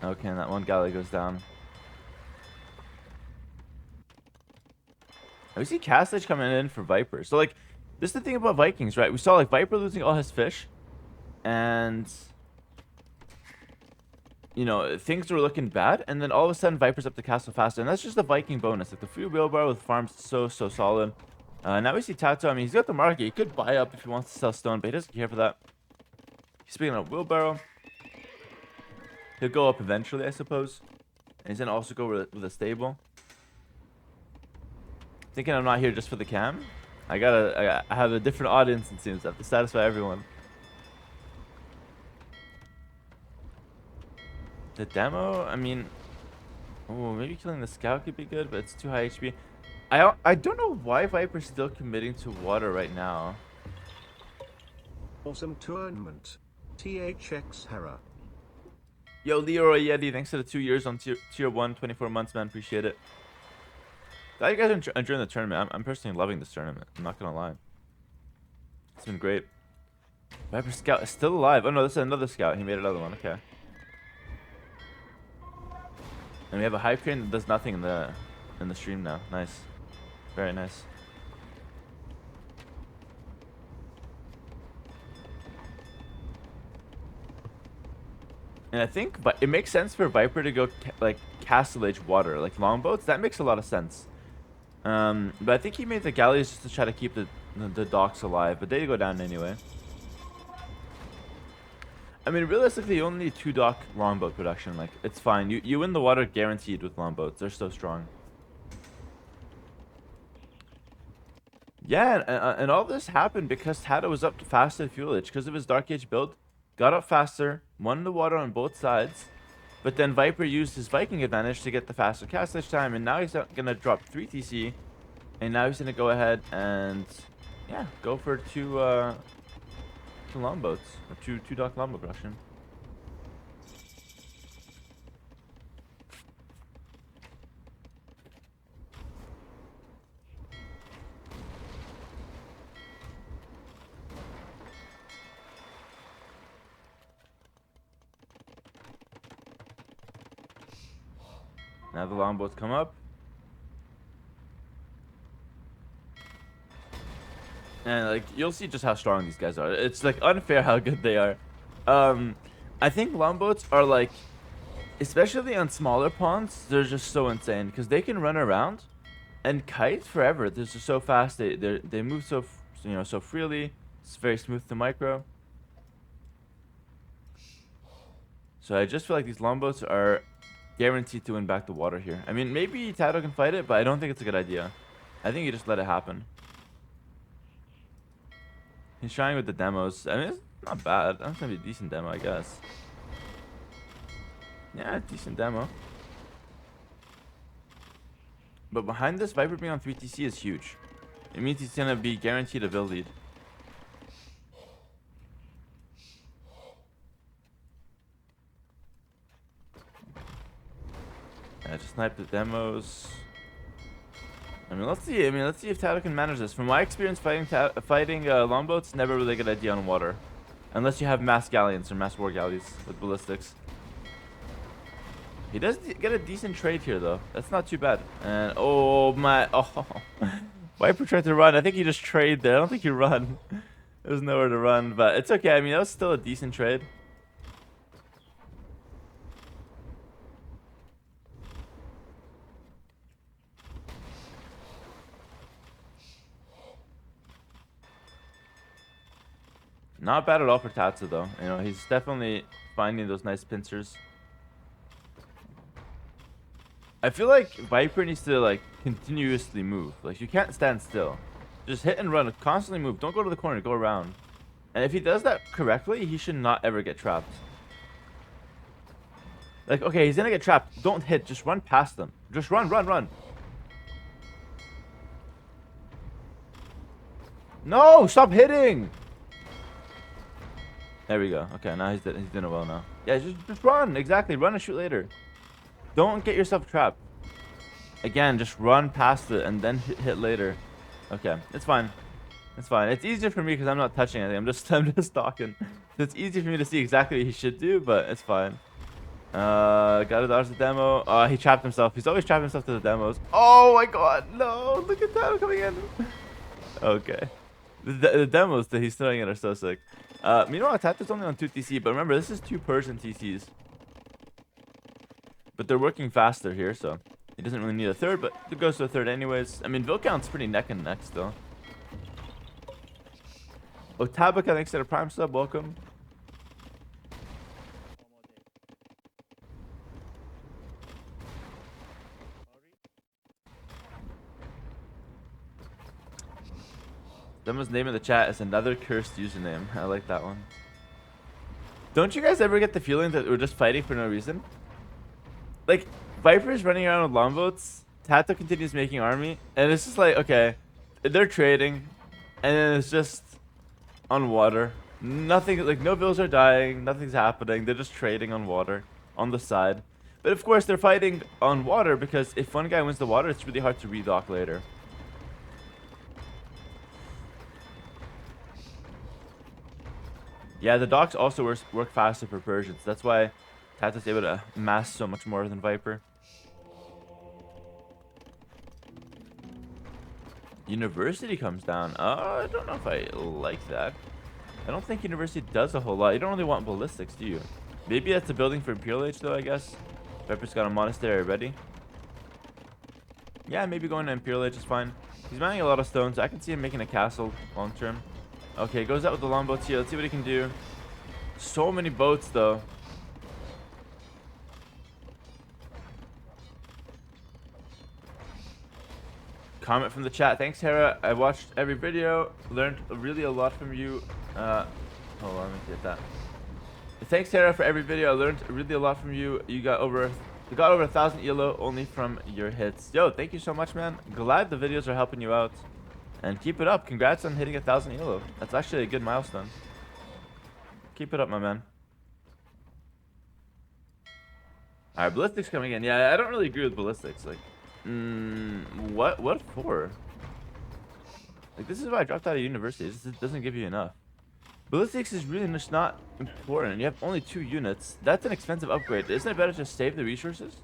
Okay, and that one galley goes down. We see Castage coming in for Viper. So, like, this is the thing about Vikings, right? We saw, like, Viper losing all his fish. And, you know, things were looking bad. And then all of a sudden, Viper's up the castle faster. And that's just a Viking bonus. Like, the free wheelbarrow with farms so solid. Now we see TaToH. I mean, he's got the market. He could buy up if he wants to sell stone, but he doesn't care for that. He's picking up wheelbarrow. He'll go up eventually, I suppose. And he's going to also go with a stable. Thinking I'm not here just for the cam. I have a different audience, it seems. I have to satisfy everyone. The demo, I mean, oh, maybe killing the scout could be good, but it's too high HP. I don't know why Viper's still committing to water right now. Awesome tournament. THX Hera. Yo, Leroy Yeti, thanks for the 2 years on tier 1, 24 months, man. Appreciate it. Glad you guys are enjoying the tournament. I'm personally loving this tournament. I'm not gonna lie. It's been great. Viper Scout is still alive. Oh no, this is another scout. He made another one. Okay. And we have a hype crane that does nothing in the stream now. Nice. Very nice. And I think, but it makes sense for Viper to go like castle age water, like longboats. That makes a lot of sense. But I think he made the galleys just to try to keep the docks alive, but they go down anyway. I mean, realistically, you only need 2 dock longboat production. Like, it's fine. You win the water guaranteed with longboats. They're so strong. Yeah, and all this happened because TaToH was up faster at fuel age because of his Dark Age build. Got up faster, won the water on both sides, but then Viper used his Viking advantage to get the faster castage time, and now he's gonna drop 3 TC, and now he's gonna go ahead and yeah, go for two longboats, or two dock longboat production. Now the longboats come up. And like you'll see just how strong these guys are. It's like unfair how good they are. I think longboats are like, especially on smaller ponds, they're just so insane because they can run around and kite forever. They're just so fast. They move so so freely. It's very smooth to micro. So I just feel like these longboats are guaranteed to win back the water here. I mean, maybe TaToH can fight it, but I don't think it's a good idea. I think you just let it happen. He's trying with the demos. I mean, it's not bad. That's gonna be a decent demo, I guess. Yeah, decent demo. But behind this, Viper being on 3TC is huge. It means he's gonna be guaranteed a build lead. Yeah, just snipe the demos. I mean, let's see. Let's see if TaToH can manage this. From my experience fighting longboats, never a really good idea on water, unless you have mass galleons or mass war galleys with ballistics. He does get a decent trade here, though. That's not too bad. And oh my, oh, Viper tried to run. I think he just traded there. I don't think he run. There's nowhere to run, but it's okay. I mean, that was still a decent trade. Not bad at all for TaToH, though. You know, he's definitely finding those nice pincers. I feel like Viper needs to, like, continuously move. Like, you can't stand still. Just hit and run. Constantly move. Don't go to the corner. Go around. And if he does that correctly, he should not ever get trapped. Like, okay, he's gonna get trapped. Don't hit. Just run past them. Just run, run, run. No! Stop hitting! There we go. Okay, now he's doing well now. Yeah, just run. Exactly. Run and shoot later. Don't get yourself trapped. Again, just run past it and then hit later. Okay, it's fine. It's fine. It's easier for me because I'm not touching anything. I'm just talking. So it's easy for me to see exactly what he should do, but it's fine. Gotta dodge the demo. He trapped himself. He's always trapped himself to the demos. Oh my god, no! Look at that coming in. Okay. The demos that he's throwing in are so sick. Meanwhile, TaToH's only on 2 TC, but remember, this is 2 Persian TCs. But they're working faster here, so he doesn't really need a third, but it goes to a third anyways. I mean, Vilcount's pretty neck and neck still. Otabaka, thanks to the Prime sub, welcome. Someone's name in the chat is another cursed username. I like that one. Don't you guys ever get the feeling that we're just fighting for no reason? Like, Viper is running around with longboats, TaToH continues making army, and it's just like, okay, they're trading, and then it's just on water. Nothing, like, no bills are dying, nothing's happening, they're just trading on water, on the side. But of course, they're fighting on water because if one guy wins the water, it's really hard to redock later. Yeah, the docks also work faster for Persians. That's why TaToH's able to mass so much more than Viper. University comes down. I don't know if I like that. I don't think University does a whole lot. You don't really want ballistics, do you? Maybe that's a building for Imperial Age, though, I guess. Viper's got a monastery ready. Yeah, maybe going to Imperial Age is fine. He's mining a lot of stones. I can see him making a castle long term. Okay, goes out with the longboats here. Let's see what he can do. So many boats, though. Comment from the chat. Thanks, Hera. I watched every video. Learned really a lot from you. Hold on, let me get that. Thanks, Hera, for every video. I learned really a lot from you. You got over 1,000 ELO only from your hits. Yo, thank you so much, man. Glad the videos are helping you out. And keep it up. Congrats on hitting 1,000 ELO. That's actually a good milestone. Keep it up, my man. Alright, ballistics coming in. Yeah, I don't really agree with ballistics. Like, what for? Like, this is why I dropped out of university. It doesn't give you enough. Ballistics is really just not important. You have only 2 units. That's an expensive upgrade. Isn't it better to save the resources?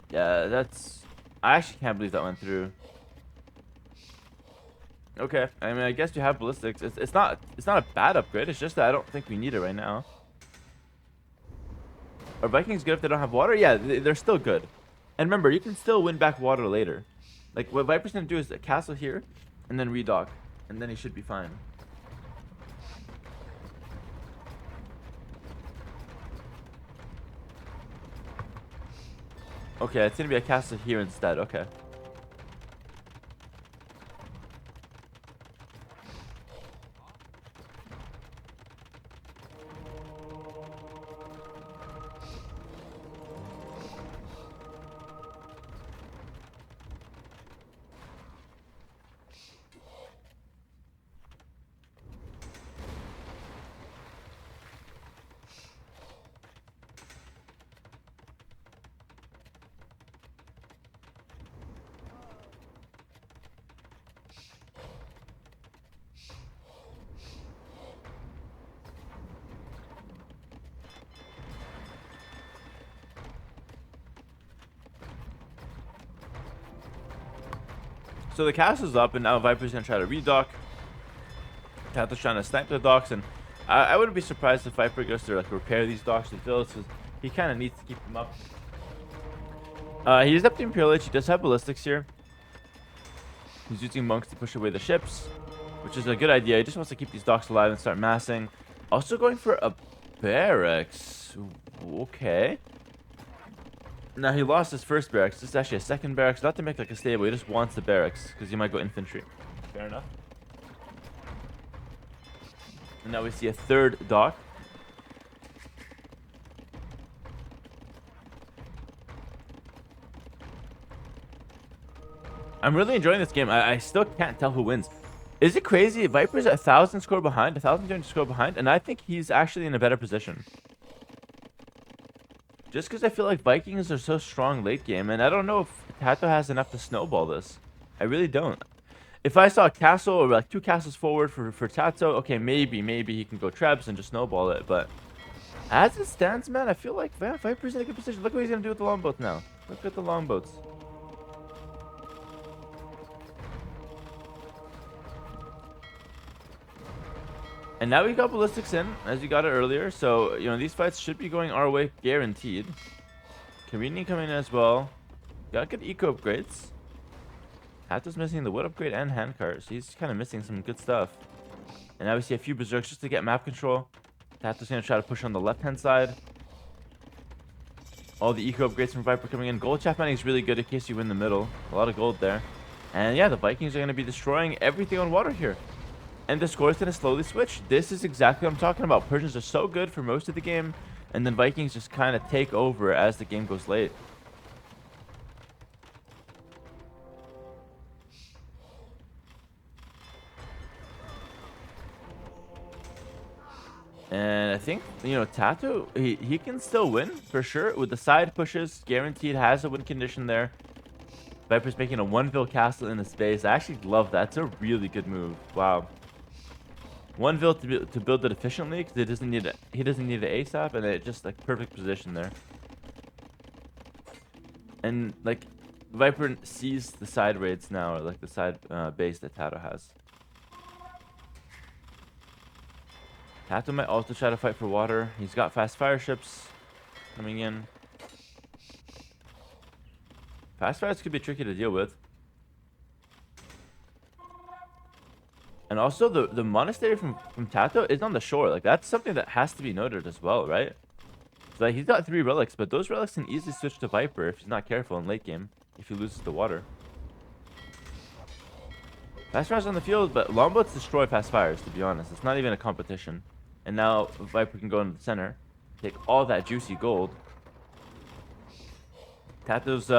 Yeah, that's... I actually can't believe that went through. Okay, I mean, I guess you have ballistics. It's not a bad upgrade. It's just that I don't think we need it right now. Are Vikings good if they don't have water? Yeah, they're still good. And remember, you can still win back water later. Like, what Viper's gonna do is a castle here, and then redock, and then he should be fine. Okay, it's gonna be a castle here instead. Okay. So the castle's up, and now Viper's gonna try to redock. TaToH's trying to snipe the docks, and I wouldn't be surprised if Viper goes to like repair these docks and fields, because he kind of needs to keep them up. He's up the Imperial Age. He does have ballistics here. He's using monks to push away the ships, which is a good idea. He just wants to keep these docks alive and start massing. Also going for a barracks. Okay. Now he lost his first barracks. This is actually a second barracks. Not to make like a stable. He just wants the barracks because he might go infantry. Fair enough. And now we see a third dock. I'm really enjoying this game. I still can't tell who wins. Is it crazy? Viper's 1,000 score behind, 1,200 score behind, and I think he's actually in a better position. Just because I feel like Vikings are so strong late game, and I don't know if TaToH has enough to snowball this. I really don't. If I saw a castle or like 2 castles forward for TaToH, okay, maybe he can go Trebs and just snowball it. But as it stands, man, I feel like Viper's in a good position. Look what he's gonna do with the longboats now. Look at the longboats. And now we got ballistics in, as we got it earlier. So, you know, these fights should be going our way, guaranteed. Carini coming in as well. Got good eco upgrades. TaToH's missing the wood upgrade and handcart. So he's kind of missing some good stuff. And now we see a few berserks just to get map control. TaToH's going to try to push on the left-hand side. All the eco upgrades from Viper coming in. Gold chaff mining is really good in case you win the middle. A lot of gold there. And yeah, the Vikings are going to be destroying everything on water here. And the score is going to slowly switch. This is exactly what I'm talking about. Persians are so good for most of the game, and then Vikings just kind of take over as the game goes late. And I think, you know, TaToH, he can still win for sure. With the side pushes, guaranteed has a win condition there. Viper's making a 1-ville castle in the space. I actually love that. It's a really good move. Wow. 1-ville to build it efficiently because he doesn't need it ASAP, and it just like perfect position there. And like Viper sees the side raids now, or like the side base that TaToH has. TaToH might also try to fight for water. He's got fast fire ships coming in. Fast fires could be tricky to deal with. And also, the monastery from TaToH is on the shore. Like, that's something that has to be noted as well, right? So, like, he's got 3 relics, but those relics can easily switch to Viper if he's not careful in late game, if he loses the water. Fast fires on the field, but longboats destroy fast fires, to be honest. It's not even a competition. And now Viper can go into the center, take all that juicy gold. TaToH's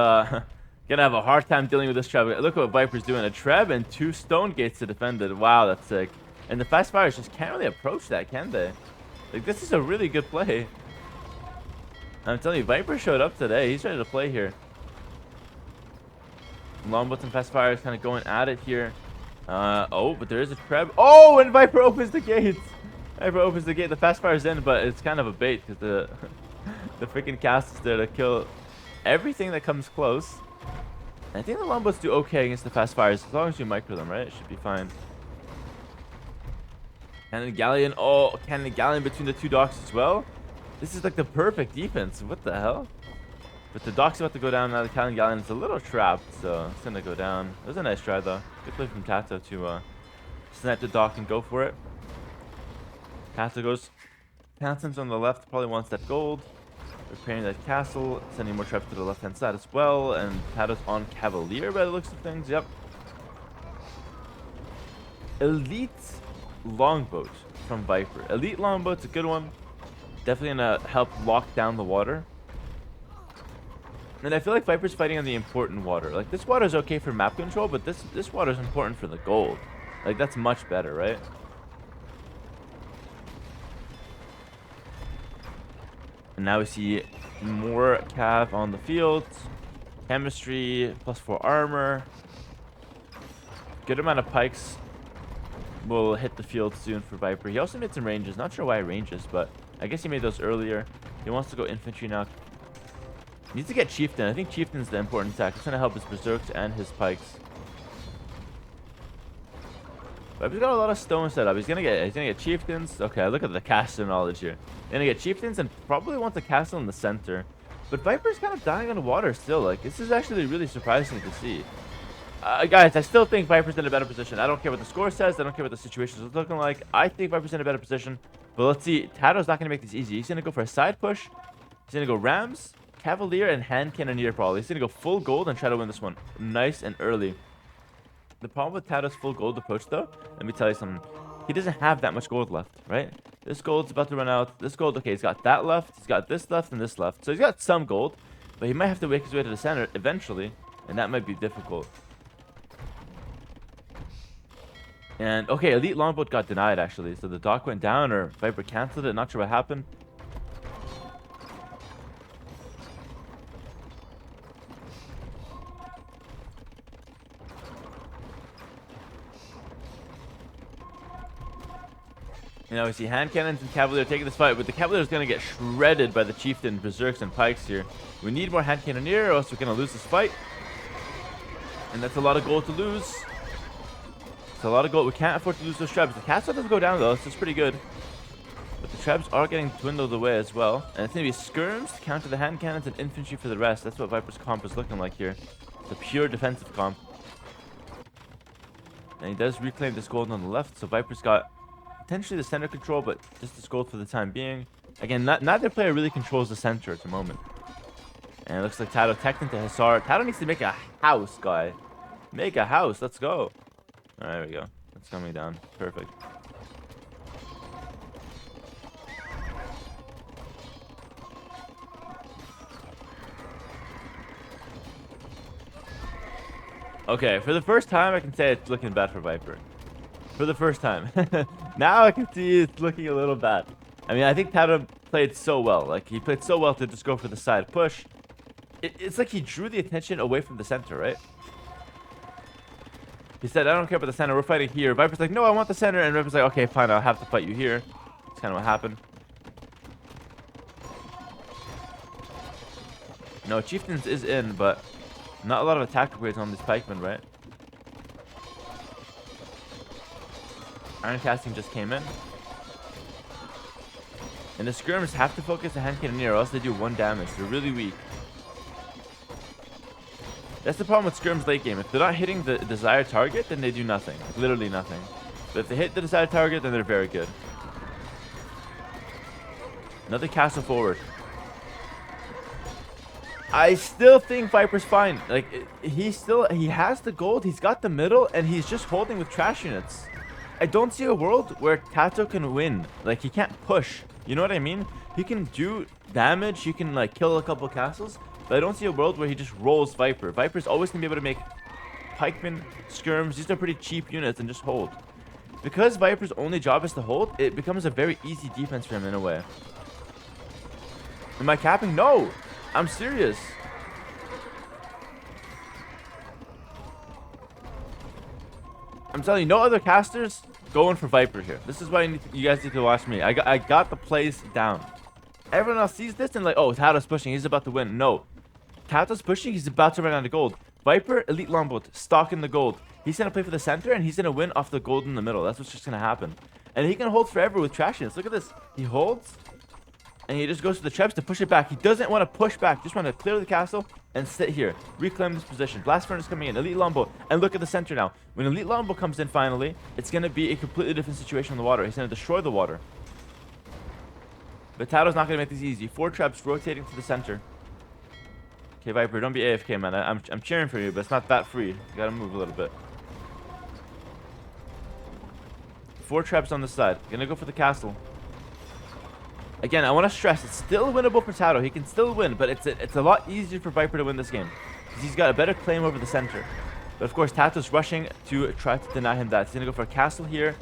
gonna have a hard time dealing with this Treb. Look what Viper's doing. A Treb and 2 stone gates to defend it. Wow, that's sick. And the fast fires just can't really approach that, can they? Like, this is a really good play. I'm telling you, Viper showed up today. He's ready to play here. Longboats and fast fires kind of going at it here. Oh, but there is a Treb. Oh, and Viper opens the gate. Viper opens the gate. The fast fire's in, but it's kind of a bait because the freaking cast is there to kill everything that comes close. I think the longboats do okay against the fast fires as long as you micro them, right? It should be fine. Cannon Galleon. Oh, Cannon Galleon between the two docks as well. This is like the perfect defense. What the hell? But the dock's about to go down now. The Cannon Galleon is a little trapped, so it's gonna go down. It was a nice try though. Good play from TaToH to snipe the dock and go for it. TaToH goes. Townsend's on the left, probably wants that gold. Repairing that castle, sending more traps to the left hand side as well. And TaToH's on Cavalier by the looks of things. Yep. Elite Longboat from Viper. Elite Longboat's a good one. Definitely gonna help lock down the water. And I feel like Viper's fighting on the important water. Like, this water is okay for map control, but this water is important for the gold. Like, that's much better, right? And now we see more Cav on the field. Chemistry, +4 armor. Good amount of pikes will hit the field soon for Viper. He also made some ranges. Not sure why ranges, but I guess he made those earlier. He wants to go infantry now. Needs to get Chieftain. I think Chieftain's the important attack. It's going to help his Berserks and his pikes. Viper's got a lot of stone set up. He's gonna get Chieftains. Okay, look at the caster knowledge here. Gonna get Chieftains and probably wants a castle in the center. But Viper's kind of dying on the water still. Like, this is actually really surprising to see. Guys, I still think Viper's in a better position. I don't care what the score says. I don't care what the situation is looking like. I think Viper's in a better position. But let's see. TaToH's not going to make this easy. He's going to go for a side push. He's going to go Rams, Cavalier, and Hand Cannoneer probably. He's going to go full gold and try to win this one. Nice and early. The problem with TaToH's full gold approach, though, let me tell you something. He doesn't have that much gold left, right? This gold's about to run out. This gold, okay, he's got that left. He's got this left and this left. So he's got some gold. But he might have to make his way to the center eventually. And that might be difficult. And, okay, Elite Longboat got denied, actually. So the dock went down, or Viper canceled it. Not sure what happened. You know, we see hand cannons and Cavalier taking this fight, but the Cavalier is going to get shredded by the Chieftain, Berserks, and Pikes here. We need more hand cannoneer, or else we're going to lose this fight. And that's a lot of gold to lose. It's a lot of gold. We can't afford to lose those trebs. The castle doesn't go down, though, so it's pretty good. But the trebs are getting dwindled away as well. And it's going to be skirms to counter the hand cannons and infantry for the rest. That's what Viper's comp is looking like here. It's a pure defensive comp. And he does reclaim this gold on the left, so Viper's got potentially the center control, but just this gold for the time being. Again, neither player really controls the center at the moment. And it looks like TaToH teched into Hisar. TaToH needs to make a house, guy. Make a house. Let's go. Alright, there we go. It's coming down. Perfect. Okay, for the first time, I can say it's looking bad for Viper. For the first time. Now I can see it's looking a little bad. I mean, I think TaToH played so well. Like, he played so well to just go for the side push. It's like he drew the attention away from the center, right? He said, I don't care about the center. We're fighting here. Viper's like, no, I want the center. And Viper's like, okay, fine. I'll have to fight you here. That's kind of what happened. No, Chieftains is in, but not a lot of attack upgrades on these pikemen, right? Iron casting just came in. And the skirmers have to focus the hand cannoneer, or else they do 1 damage. They're really weak. That's the problem with skirms late game. If they're not hitting the desired target, then they do nothing. Like, literally nothing. But if they hit the desired target, then they're very good. Another castle forward. I still think Viper's fine. Like, he has the gold, he's got the middle, and he's just holding with trash units. I don't see a world where TaToH can win. Like, he can't push. You know what I mean? He can do damage, he can, like, kill a couple castles, but I don't see a world where he just rolls Viper. Viper's always going to be able to make pikemen, skirms. These are pretty cheap units and just hold. Because Viper's only job is to hold, it becomes a very easy defense for him in a way. Am I capping? No! I'm serious. I'm telling you, no other casters going for Viper here. This is why you guys need to watch me. I got the plays down. Everyone else sees this and like, oh, TaToH's pushing. He's about to win. No. TaToH's pushing. He's about to run out of gold. Viper, Elite Longboat, stock in the gold. He's going to play for the center and he's going to win off the gold in the middle. That's what's just going to happen. And he can hold forever with trashiness. Look at this. He holds, and he just goes to the traps to push it back. He doesn't want to push back. Just want to clear the castle and sit here. Reclaim this position. Blast Furnace coming in. Elite Longbow. And look at the center now. When Elite Longbow comes in finally, it's going to be a completely different situation on the water. He's going to destroy the water. But TaToH's not going to make this easy. 4 traps rotating to the center. Okay, Viper, don't be AFK, man. I'm cheering for you, but it's not that free. You got to move a little bit. 4 traps on the side. Gonna go for the castle. Again, I want to stress, it's still winnable for TaToH. He can still win, but it's a lot easier for Viper to win this game, because he's got a better claim over the center. But of course, TaToH's rushing to try to deny him that. He's gonna go for a castle here.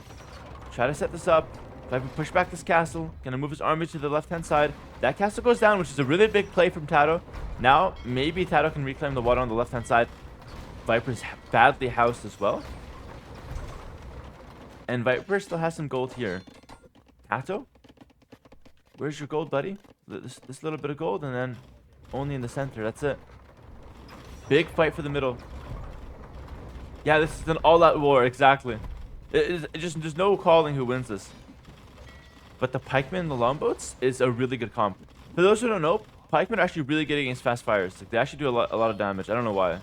Try to set this up. Viper push back this castle. Gonna move his army to the left-hand side. That castle goes down, which is a really big play from TaToH. Now, maybe TaToH can reclaim the water on the left-hand side. Viper's badly housed as well. And Viper still has some gold here. TaToH? Where's your gold, buddy? This little bit of gold, and then only in the center. That's it. Big fight for the middle. Yeah, this is an all-out war. Exactly. There's no calling who wins this. But the pikemen and the longboats is a really good comp. For those who don't know, pikemen are actually really good against fast fires. Like, they actually do a lot of damage. I don't know why.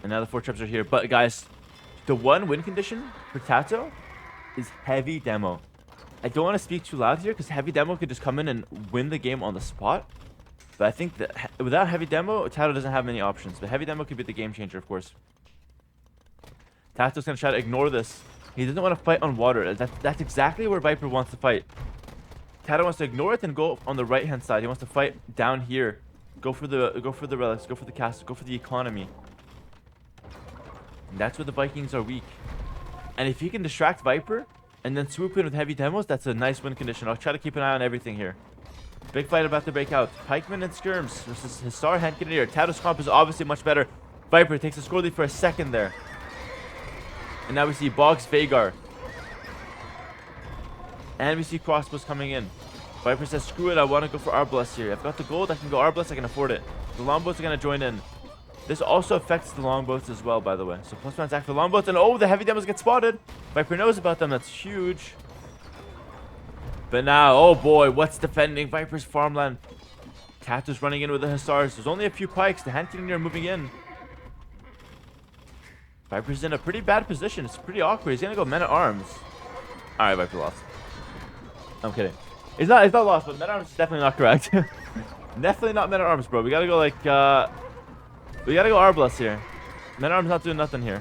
And now the 4 traps are here. But guys, the one win condition for TaToH is heavy demo. I don't want to speak too loud here, because heavy demo could just come in and win the game on the spot. But I think that without heavy demo, TaToH doesn't have many options. But heavy demo could be the game changer, of course. TaToH's going to try to ignore this. He doesn't want to fight on water. That's exactly where Viper wants to fight. TaToH wants to ignore it and go on the right-hand side. He wants to fight down here. Go for the relics. Go for the castle. Go for the economy. And that's where the Vikings are weak. And if he can distract Viper and then swoop in with heavy demos, that's a nice win condition. I'll try to keep an eye on everything here. Big fight about to break out. Pikemen and Skirms versus Hussar, Hand Cannoneer. TaToH's comp is obviously much better. Viper takes a score lead for a second there. And now we see Boggs Vagar. And we see crossbows coming in. Viper says, screw it, I want to go for Arbalest here. I've got the gold, I can go Arbalest, I can afford it. The longboats are going to join in. This also affects the longboats as well, by the way. So +1 attack for longboats. And oh, the heavy demos get spotted. Viper knows about them. That's huge. But now, oh boy, what's defending Viper's farmland? TaToH's running in with the Hussars. There's only a few pikes. The Hand Cannoneer are moving in. Viper's in a pretty bad position. It's pretty awkward. He's going to go Men-at-Arms. Alright, Viper lost. I'm kidding. He's not lost, but Men-at-Arms is definitely not correct. Definitely not Men-at-Arms, bro. We got to go like... we got to go Arbalest here. Men-at-Arms not doing nothing here.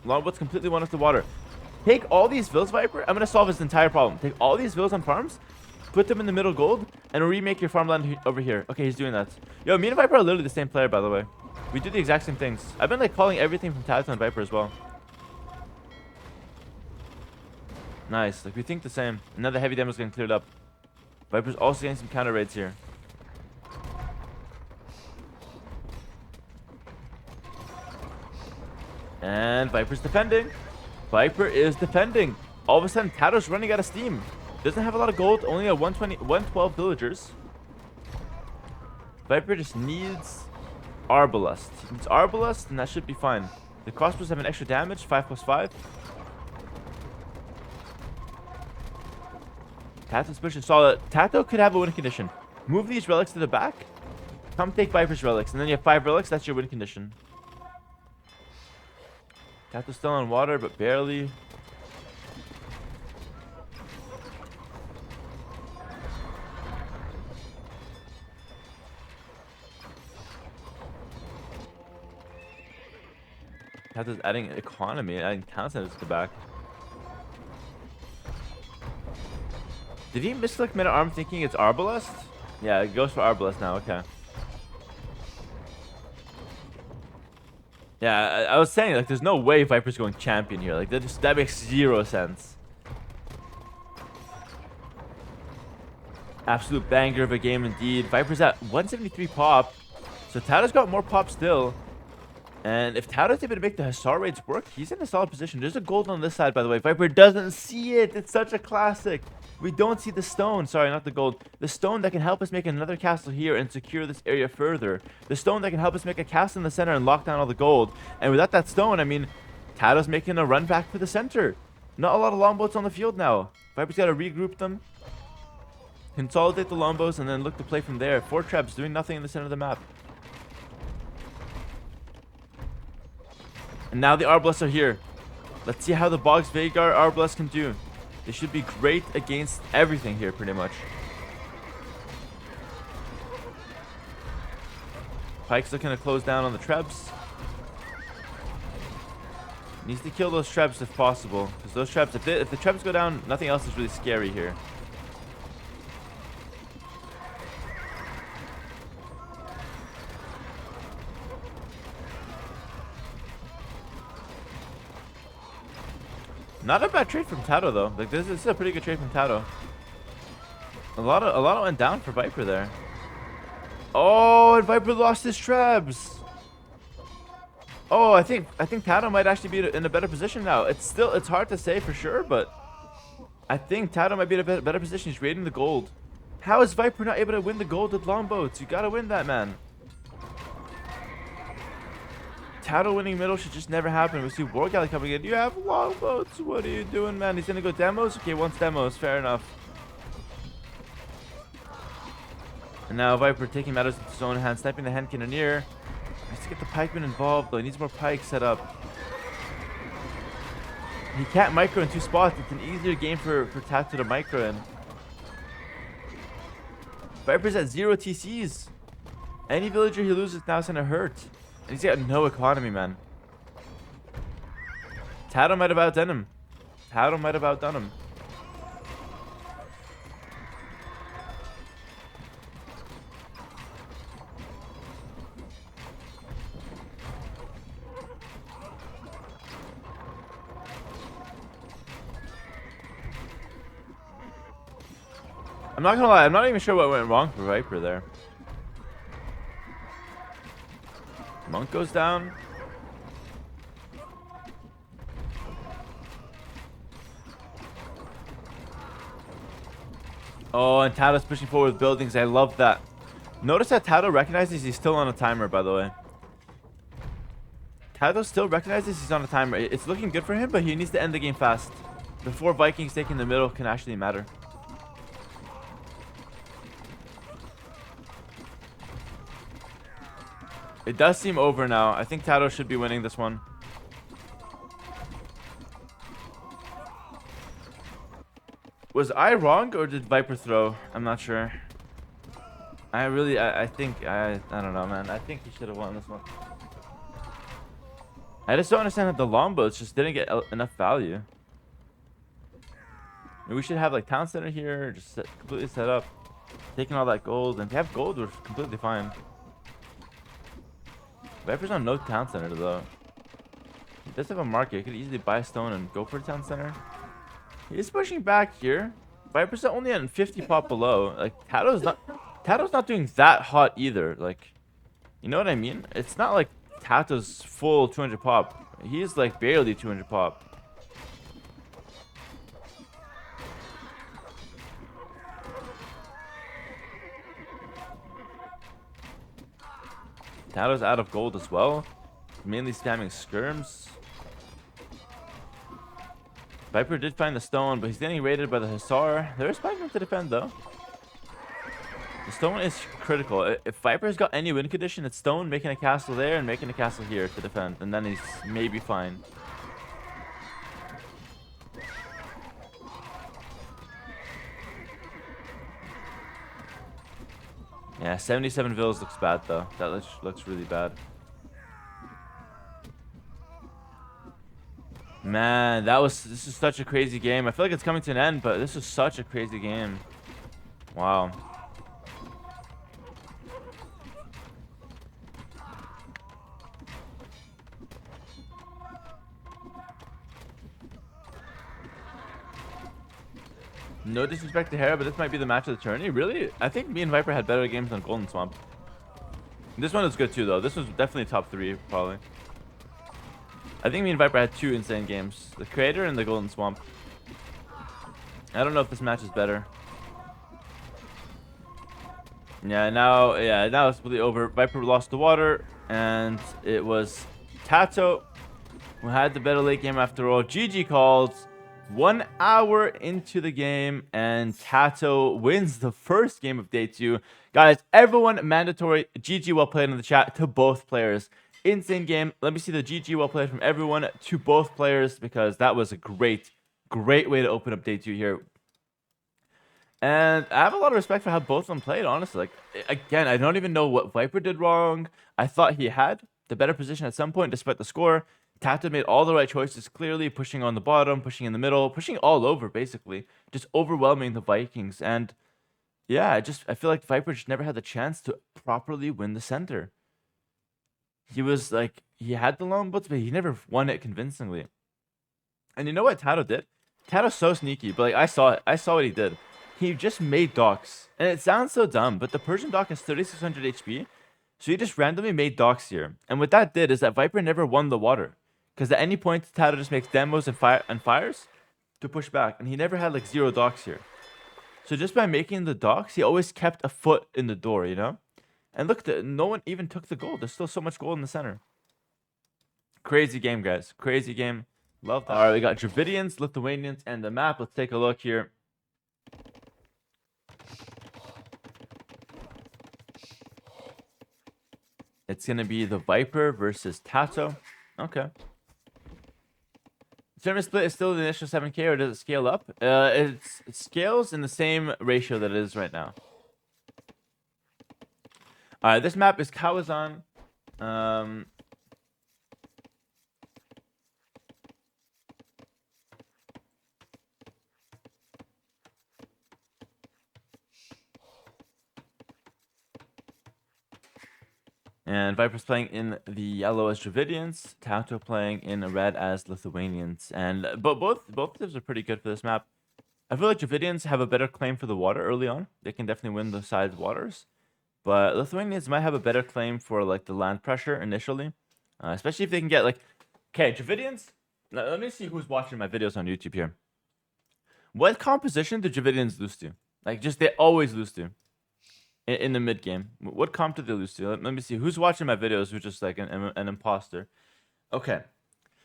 Longboats completely went off the water. Take all these villas, Viper. I'm going to solve this entire problem. Take all these villas on farms, put them in the middle gold, and remake your farmland over here. Okay, he's doing that. Yo, me and Viper are literally the same player, by the way. We do the exact same things. I've been like calling everything from TaToH and Viper as well. Nice. Like, we think the same. And now the heavy demo's getting cleared up. Viper's also getting some counter raids here. And Viper's defending. Viper is defending. All of a sudden, TaToH's running out of steam. Doesn't have a lot of gold. Only a 112 villagers. Viper just needs Arbalest. He needs Arbalest, and that should be fine. The crossbows have an extra damage, 5+5. TaToH's push is solid. TaToH could have a win condition. Move these relics to the back. Come take Viper's relics, and then you have 5 relics. That's your win condition. TaToH's still on water, but barely. TaToH's adding economy, adding town centers to the back. Did he misclick Men-at-Arms thinking it's Arbalest? Yeah, it goes for Arbalest now, okay. Yeah, I was saying, like, there's no way Viper's going champion here. Like, that makes 0 sense. Absolute banger of a game indeed. Viper's at 173 pop. So TaToH's got more pop still. And if TaToH's able to make the Hussar raids work, he's in a solid position. There's a gold on this side, by the way. Viper doesn't see it. It's such a classic. We don't see the stone. Sorry, not the gold. The stone that can help us make another castle here and secure this area further. The stone that can help us make a castle in the center and lock down all the gold. And without that stone, I mean, TaToH's making a run back for the center. Not a lot of longboats on the field now. Viper's got to regroup them, consolidate the longbows, and then look to play from there. 4 traps doing nothing in the center of the map. And now the Arbalest are here. Let's see how the Boggs Vhagar Arbalest can do. They should be great against everything here, pretty much. Pike's looking to close down on the trebs. Needs to kill those trebs if possible, because those trebs, if the trebs go down, nothing else is really scary here. Not a bad trade from TaToH though. Like this is a pretty good trade from TaToH. A lot went down for Viper there. Oh, and Viper lost his trebs. Oh, I think TaToH might actually be in a better position now. It's hard to say for sure, but I think TaToH might be in a better position. He's raiding the gold. How is Viper not able to win the gold with longboats? You gotta win that, man. TaToH winning middle should just never happen. We see War Galley coming in. You have longboats. What are you doing, man? He's gonna go demos? Okay, wants demos. Fair enough. And now Viper taking matters into his own hands, sniping the hand cannoneer. Needs to get the pikeman involved, though. He needs more pikes set up. He can't micro in 2 spots. It's an easier game for TaToH to micro in. Viper's at 0 TCs. Any villager he loses now is gonna hurt. And he's got no economy, man. TaToH might have outdone him. TaToH might have outdone him. I'm not gonna lie, I'm not even sure what went wrong for Viper there. Monk goes down. Oh, and TaToH's pushing forward with buildings. I love that. Notice that TaToH recognizes he's still on a timer, by the way. TaToH still recognizes he's on a timer. It's looking good for him, but he needs to end the game fast before Vikings taking the middle can actually matter. It does seem over now. I think TaToH should be winning this one. Was I wrong or did Viper throw? I'm not sure. I think I don't know, man. I think he should have won this one. I just don't understand that the longboats just didn't get enough value. Maybe we should have like town center here, just completely set up, taking all that gold, and if you have gold, we're completely fine. Viper's on no town center though. He does have a market. He could easily buy a stone and go for a town center. He's pushing back here. Viper's only on 50 pop below. Like TaToH's not doing that hot either. Like, you know what I mean? It's not like TaToH's full 200 pop. He's like barely 200 pop. TaToH's out of gold as well. Mainly spamming skirms. Viper did find the stone, but he's getting raided by the Hussar. There is pikemen to defend though. The stone is critical. If Viper's got any win condition, it's stone making a castle there and making a castle here to defend. And then he's maybe fine. Yeah, 77 villas looks bad though. That looks really bad. Man, this is such a crazy game. I feel like it's coming to an end, but this is such a crazy game. Wow. No disrespect to Hera, but this might be the match of the tourney. Really? I think me and Viper had better games than Golden Swamp. This one was good too, though. This was definitely top 3, probably. I think me and Viper had 2 insane games. The Creator and the Golden Swamp. I don't know if this match is better. Yeah, now it's really over. Viper lost the water, and it was TaToH who had the better late game after all. GG called 1 hour into the game, and TaToH wins the first game of day 2. Guys, everyone mandatory GG well played in the chat to both players. Insane game. Let me see the GG well played from everyone to both players, because that was a great way to open up day 2 here. And I have a lot of respect for how both of them played, honestly. Like, again, I don't even know what Viper did wrong. I thought he had the better position at some point, despite the score. TaToH made all the right choices, clearly pushing on the bottom, pushing in the middle, pushing all over, basically. Just overwhelming the Vikings. And yeah, I feel like Viper just never had the chance to properly win the center. He was like, he had the lone butts, but he never won it convincingly. And you know what TaToH did? TaToH's so sneaky, but like, I saw it. I saw what he did. He just made docks. And it sounds so dumb, but the Persian dock has 3600 HP. So he just randomly made docks here. And what that did is that Viper never won the water. Because at any point, TaToH just makes demos and fires to push back. And he never had like 0 docks here. So just by making the docks, he always kept a foot in the door, you know? And look, no one even took the gold. There's still so much gold in the center. Crazy game, guys. Crazy game. Love that. All right, we got Dravidians, Lithuanians, and the map. Let's take a look here. It's going to be the Viper versus TaToH. Okay. Tournament split is still the initial 7k, or does it scale up? It scales in the same ratio that it is right now. Alright, this map is Kawasan. And Viper's playing in the yellow as Dravidians, TaToH playing in red as Lithuanians. And both teams are pretty good for this map. I feel like Dravidians have a better claim for the water early on. They can definitely win the side waters. But Lithuanians might have a better claim for like the land pressure initially. Especially if they can get like... Okay, Dravidians... Let me see who's watching my videos on YouTube here. What composition do Dravidians lose to? Like, just they always lose to. In the mid game, what comp did they lose to? Let me see who's watching my videos. Who's just like an imposter? Okay,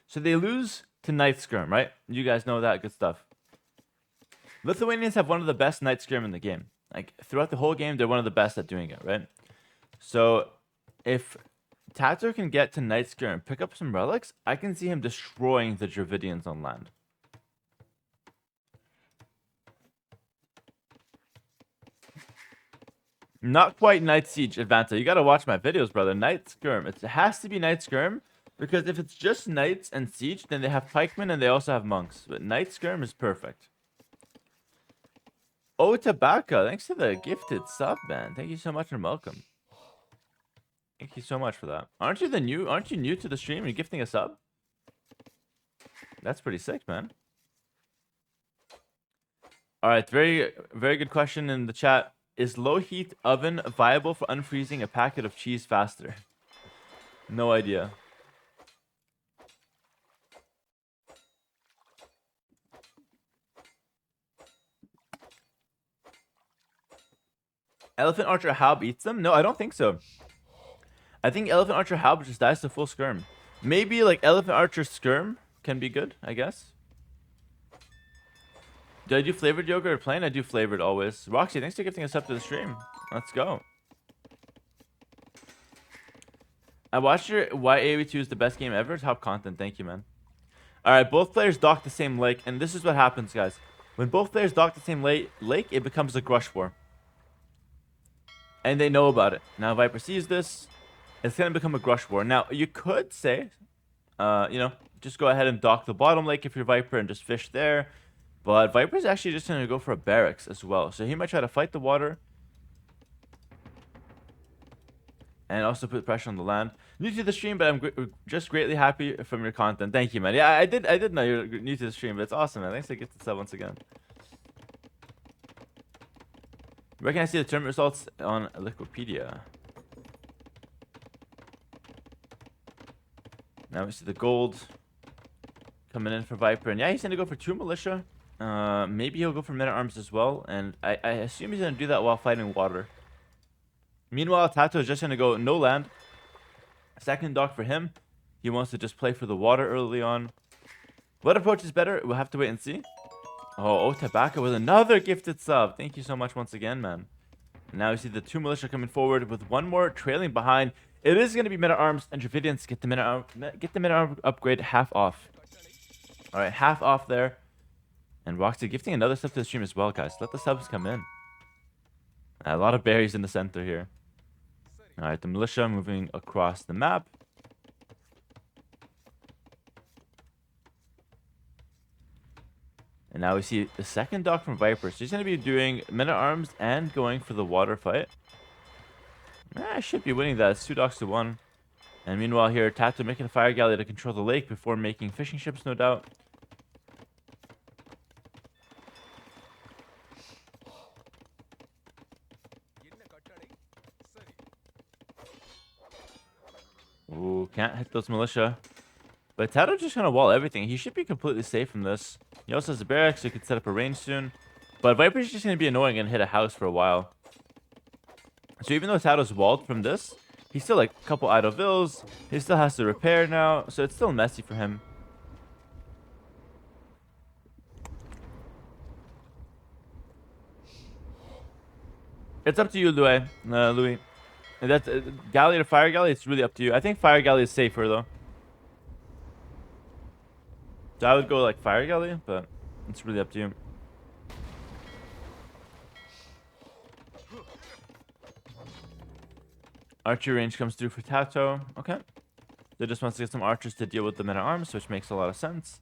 so they lose to Night Skirm, right? You guys know that good stuff. Lithuanians have one of the best Night Skirm in the game. Like throughout the whole game, they're one of the best at doing it, right? So if TaToH can get to Night Skirm, pick up some relics, I can see him destroying the Dravidians on land. Not quite Night Siege, Advanta. You gotta watch my videos, brother. Night Skirm. It has to be Night Skirm, because if it's just Knights and Siege, then they have Pikemen and they also have Monks. But Night Skirm is perfect. Oh, Tabaka, thanks for the gifted sub, man. Thank you so much and welcome. Thank you so much for that. Aren't you new to the stream and gifting a sub? That's pretty sick, man. All right, very good question in the chat. Is low heat oven viable for unfreezing a packet of cheese faster? No idea. Elephant Archer Haboob eats them? No, I don't think so. I think Elephant Archer Haboob just dies to full skirm. Maybe like Elephant Archer skirm can be good, I guess. Do I do flavored yogurt or plain? I do flavored always. Roxy, thanks for gifting us up to the stream. Let's go. I watched your why AoE2 is the best game ever. Top content. Thank you, man. Alright, both players dock the same lake, and this is what happens, guys. When both players dock the same lake, it becomes a Grush War. And they know about it. Now, Viper sees this. It's going to become a Grush War. Now, you could say, you know, just go ahead and dock the bottom lake if you're Viper and just fish there. But Viper's actually just going to go for a barracks as well. So he might try to fight the water. And also put pressure on the land. New to the stream, but I'm just greatly happy from your content. Thank you, man. Yeah, I did know you're new to the stream, but it's awesome, man. Thanks for gifting sub once again. Where can I see the tournament results on Wikipedia? Now we see the gold coming in for Viper. And yeah, he's going to go for 2 militia. Maybe he'll go for men-at-arms as well, and I assume he's gonna do that while fighting water. Meanwhile, TaToH is just gonna go no land. Second dock for him. He wants to just play for the water early on. What approach is better? We'll have to wait and see. Oh, Tobacco with another gifted sub. Thank you so much once again, man. And now you see the 2 militia coming forward with 1 more trailing behind. It is going to be men-at-arms, and Dravidians get the men-at-arms upgrade half off. All right, half off there. And Roxy gifting another sub to the stream as well, guys. Let the subs come in. A lot of berries in the center here. All right, the militia moving across the map. And now we see the second dock from Viper. So he's going to be doing men-at-arms and going for the water fight. I should be winning that. It's 2 docks to 1. And meanwhile here, TaToH making a fire galley to control the lake before making fishing ships, no doubt. Ooh, can't hit those militia. But TaToH just gonna wall everything. He should be completely safe from this. He also has a barracks, so he could set up a range soon. But Viper's just gonna be annoying and hit a house for a while. So even though TaToH's walled from this, he's still like a couple idle vills. He still has to repair now, so it's still messy for him. It's up to you, Louis. And that's galley to fire galley. It's really up to you. I think fire galley is safer though. So I would go like fire galley, but it's really up to you. Archery range comes through for TaToH. Okay. They just wants to get some archers to deal with the men-at-arms, which makes a lot of sense.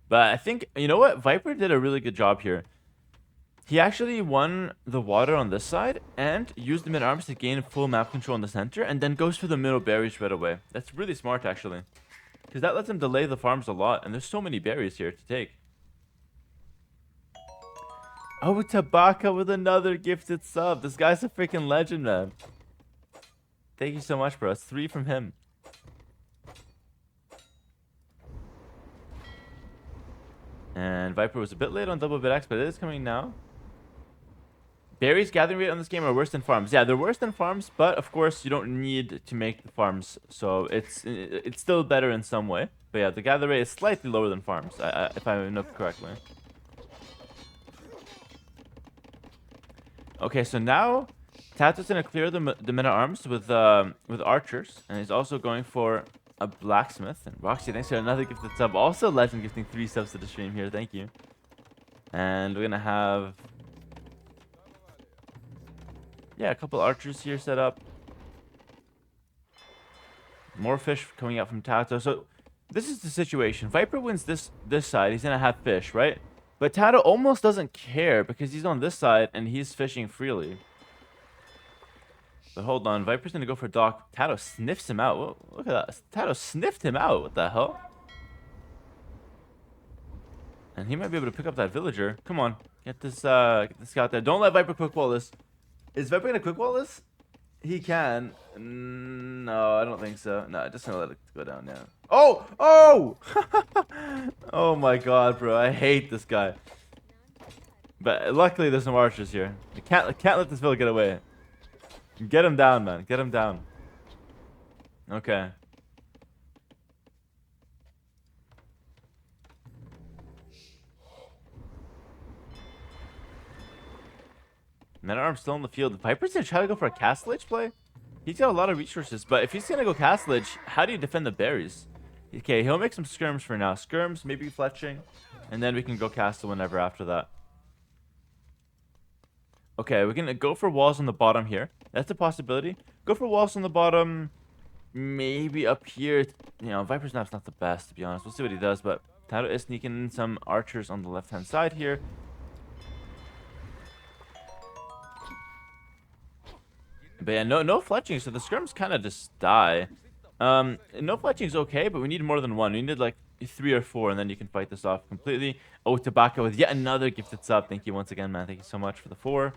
But I think, you know what? Viper did a really good job here. He actually won the water on this side and used the men-at-arms to gain full map control in the center and then goes for the middle berries right away. That's really smart, actually. Because that lets him delay the farms a lot. And there's so many berries here to take. Oh, Tabaka with another gifted sub. This guy's a freaking legend, man. Thank you so much, bro. It's 3 from him. And Viper was a bit late on double bit X, but it is coming now. Berries gathering rate on this game are worse than farms. Yeah, they're worse than farms, but of course you don't need to make the farms, so it's still better in some way. But yeah, the gather rate is slightly lower than farms, if I know correctly. Okay, so now TaToH's gonna clear the men-at-arms with archers, and he's also going for a blacksmith. And Roxy, thanks for another gifted sub. Also, Legend gifting 3 subs to the stream here. Thank you. And we're gonna have, yeah, a couple archers here set up. More fish coming out from TaToH. So this is the situation. Viper wins this side. He's gonna have fish, right? But TaToH almost doesn't care because he's on this side and he's fishing freely. But hold on, Viper's gonna go for dock. TaToH sniffs him out. Whoa, look at that. TaToH sniffed him out. What the hell? And he might be able to pick up that villager. Come on, get this guy out there. Don't let Viper quick wall this. Is Viper gonna quick wall this? He can. No, I don't think so. No, just gonna let it go down now. Oh! Oh! Oh my god, bro. I hate this guy. But luckily there's no archers here. I can't let this villager get away. Get him down, man. Get him down. Okay. Men-at-arms still in the field. Viper's gonna try to go for a Castle Age play. He's got a lot of resources, but if he's gonna go Castle Age, how do you defend the berries? Okay, he'll make some skirms for now. Skirms, maybe fletching, and then we can go Castle whenever after that. Okay, we're gonna go for walls on the bottom here. That's a possibility. Go for walls on the bottom. Maybe up here. You know, Viper's Nap's not the best, to be honest. We'll see what he does, but TaToH is sneaking in some archers on the left-hand side here. But yeah, no fletching, so the skirms kind of just die. No fletching is okay, but we need more than one. We need like 3 or 4, and then you can fight this off completely. Oh, Tobacco with yet another gifted sub. Thank you once again, man. Thank you so much for the 4.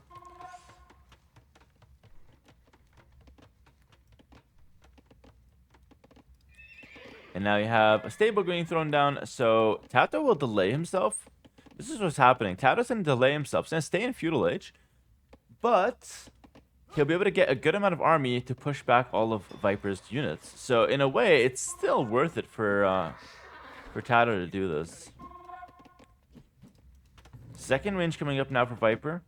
And now you have a stable being thrown down, so TaToH will delay himself. This is what's happening. TaToH's going to delay himself. He's going to stay in Feudal Age. But he'll be able to get a good amount of army to push back all of Viper's units. So in a way, it's still worth it for TaToH to do this. Second range coming up now for Viper.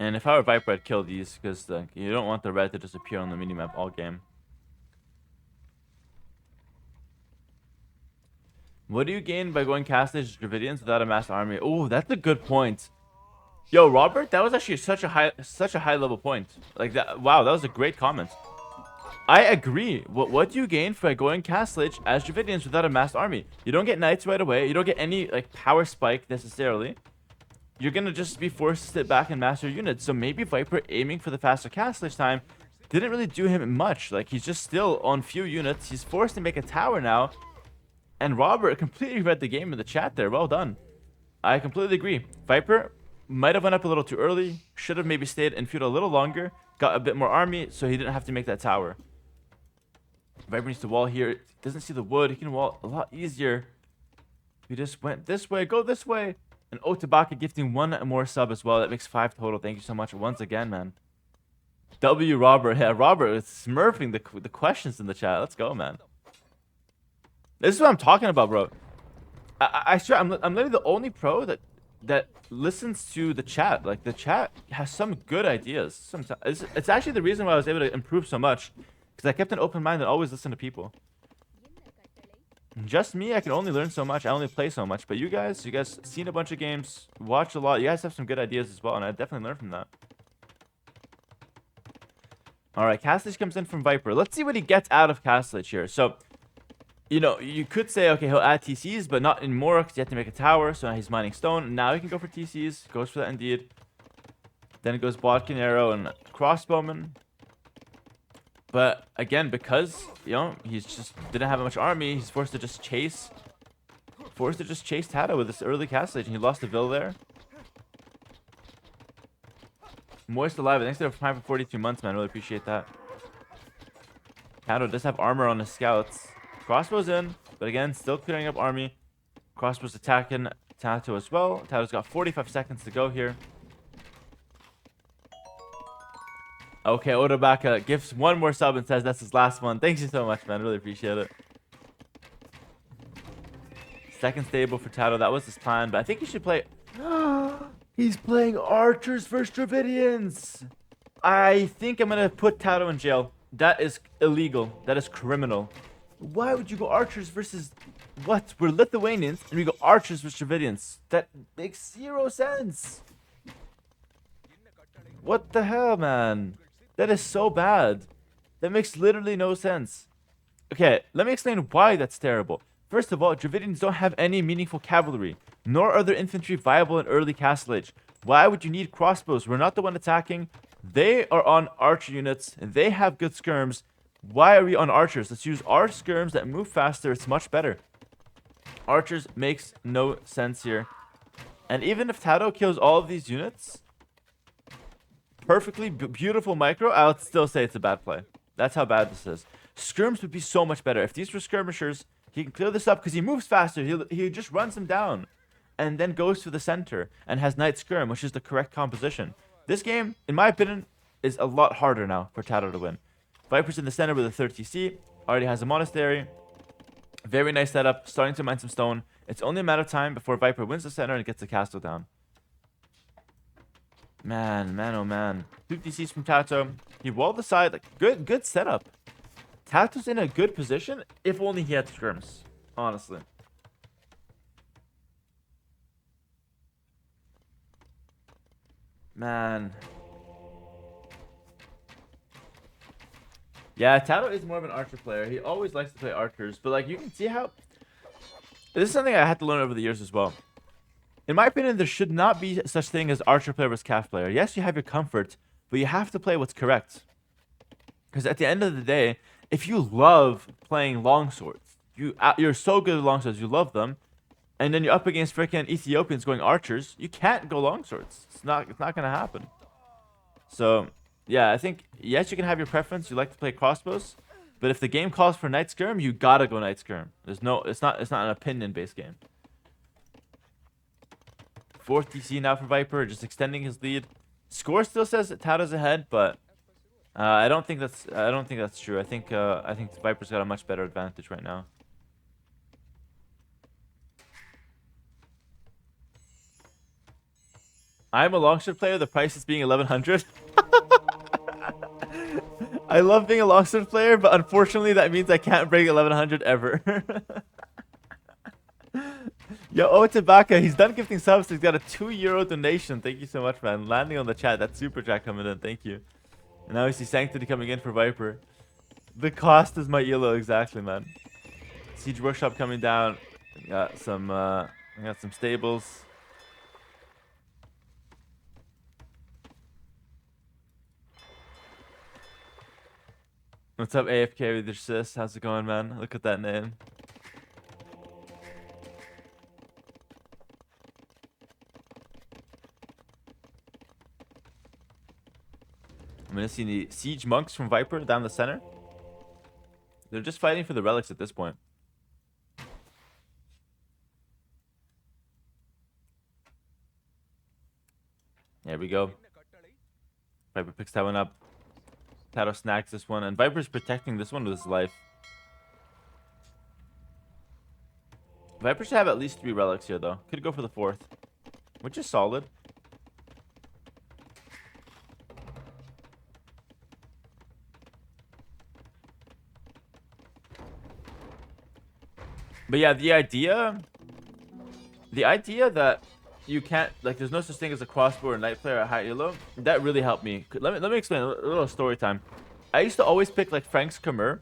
And if I were Viper, I'd kill these because you don't want the red to just appear on the minimap all game. What do you gain by going Castlage Dravidians without a mass army? Oh, that's a good point. Yo, Robert, that was actually such a high level point. Like that. Wow, that was a great comment. I agree. What do you gain by going Castlage as Dravidians without a mass army? You don't get knights right away. You don't get any like power spike necessarily. You're gonna just be forced to sit back and master units. So maybe Viper aiming for the faster Castlage time didn't really do him much. Like he's just still on few units. He's forced to make a tower now. And Robert completely read the game in the chat there. Well done. I completely agree. Viper might have went up a little too early. Should have maybe stayed in feud a little longer. Got a bit more army so he didn't have to make that tower. Viper needs to wall here. Doesn't see the wood. He can wall a lot easier. We just went this way. Go this way. And Otobaka gifting one more sub as well. That makes 5 total. Thank you so much once again, man. W Robert. Yeah, Robert is smurfing the questions in the chat. Let's go, man. This is what I'm talking about, bro. I swear, I'm literally the only pro that listens to the chat. Like, the chat has some good ideas. Sometimes it's actually the reason why I was able to improve so much. Because I kept an open mind and always listened to people. Just me, I can only learn so much. I only play so much. But you guys seen a bunch of games, watched a lot. You guys have some good ideas as well, and I definitely learned from that. Alright, Castlage comes in from Viper. Let's see what he gets out of Castlage here. So, you know, you could say, okay, he'll add TCs, but not anymore because you have to make a tower. So now he's mining stone. Now he can go for TCs. Goes for that indeed. Then it goes Bodkin Arrow and Crossbowman. But again, because, you know, he's just didn't have much army, he's forced to just chase TaToH with this early Castlage, and he lost the Vil there. Moist alive, thanks for time for 42 months, man. Really appreciate that. TaToH does have armor on his scouts. Crossbow's in, but again, still clearing up army. Crossbow's attacking TaToH as well. TaToH's got 45 seconds to go here. Okay, Otobaka gives one more sub and says that's his last one. Thank you so much, man. Really appreciate it. Second stable for TaToH. That was his plan, but I think he should play... He's playing archers versus Dravidians. I think I'm going to put TaToH in jail. That is illegal. That is criminal. Why would you go archers versus... What? We're Lithuanians and we go archers versus Dravidians. That makes 0 sense. What the hell, man? That is so bad. That makes literally no sense. Okay, let me explain why that's terrible. First of all, Dravidians don't have any meaningful cavalry, nor are their infantry viable in early Castlage. Why would you need crossbows? We're not the one attacking. They are on archer units, and they have good skirms. Why are we on archers? Let's use our skirms that move faster. It's much better. Archers makes no sense here. And even if TaToH kills all of these units... Perfectly beautiful micro, I would still say it's a bad play. That's how bad this is. Skirms would be so much better. If these were skirmishers, he can clear this up because he moves faster. He just runs them down and then goes to the center and has Knight Skirm, which is the correct composition. This game, in my opinion, is a lot harder now for TaToH to win. Viper's in the center with a 30C. Already has a monastery. Very nice setup. Starting to mine some stone. It's only a matter of time before Viper wins the center and gets the castle down. Man, oh man. 50Cs from TaToH. He walled the side. Like, good setup. TaToH's in a good position if only he had skirms. Honestly. Man. Yeah, TaToH is more of an archer player. He always likes to play archers. But like, you can see how... This is something I had to learn over the years as well. In my opinion, there should not be such thing as archer player versus calf player. Yes, you have your comfort, but you have to play what's correct. Because at the end of the day, if you love playing longswords, you're so good at longswords, you love them, and then you're up against freaking Ethiopians going archers, you can't go longswords. It's not going to happen. So, Yeah, I think, yes, you can have your preference. You like to play crossbows. But if the game calls for Night Skirm, you gotta go Night Skirm. There's no, it's not an opinion-based game. 4th DC now for Viper, just extending his lead. Score still says that TaToH's ahead, but I don't think that's true. I think Viper's got a much better advantage right now. I'm a longsword player. The price is being 1100. I love being a longsword player, but unfortunately that means I can't break 1100 ever. Yo, Tabaka, he's done gifting subs. So he's got a €2 donation. Thank you so much, man. Landing on the chat. That super chat coming in. Thank you. And now we see Sanctity coming in for Viper. The cost is my ELO, exactly, man. Siege Workshop coming down. Got some stables. What's up, AFK with your sis? How's it going, man? Look at that name. I'm gonna see the Siege Monks from Viper down the center. They're just fighting for the relics at this point. There we go. Viper picks that one up. TaToH snacks this one, and Viper's protecting this one with his life. Viper should have at least 3 relics here, though. Could go for the 4th, which is solid. But yeah, the idea that you can't, like, there's no such thing as a crossbow or night player at high elo, that really helped me. Let me explain a little story time. I used to always pick like Frank's Khmer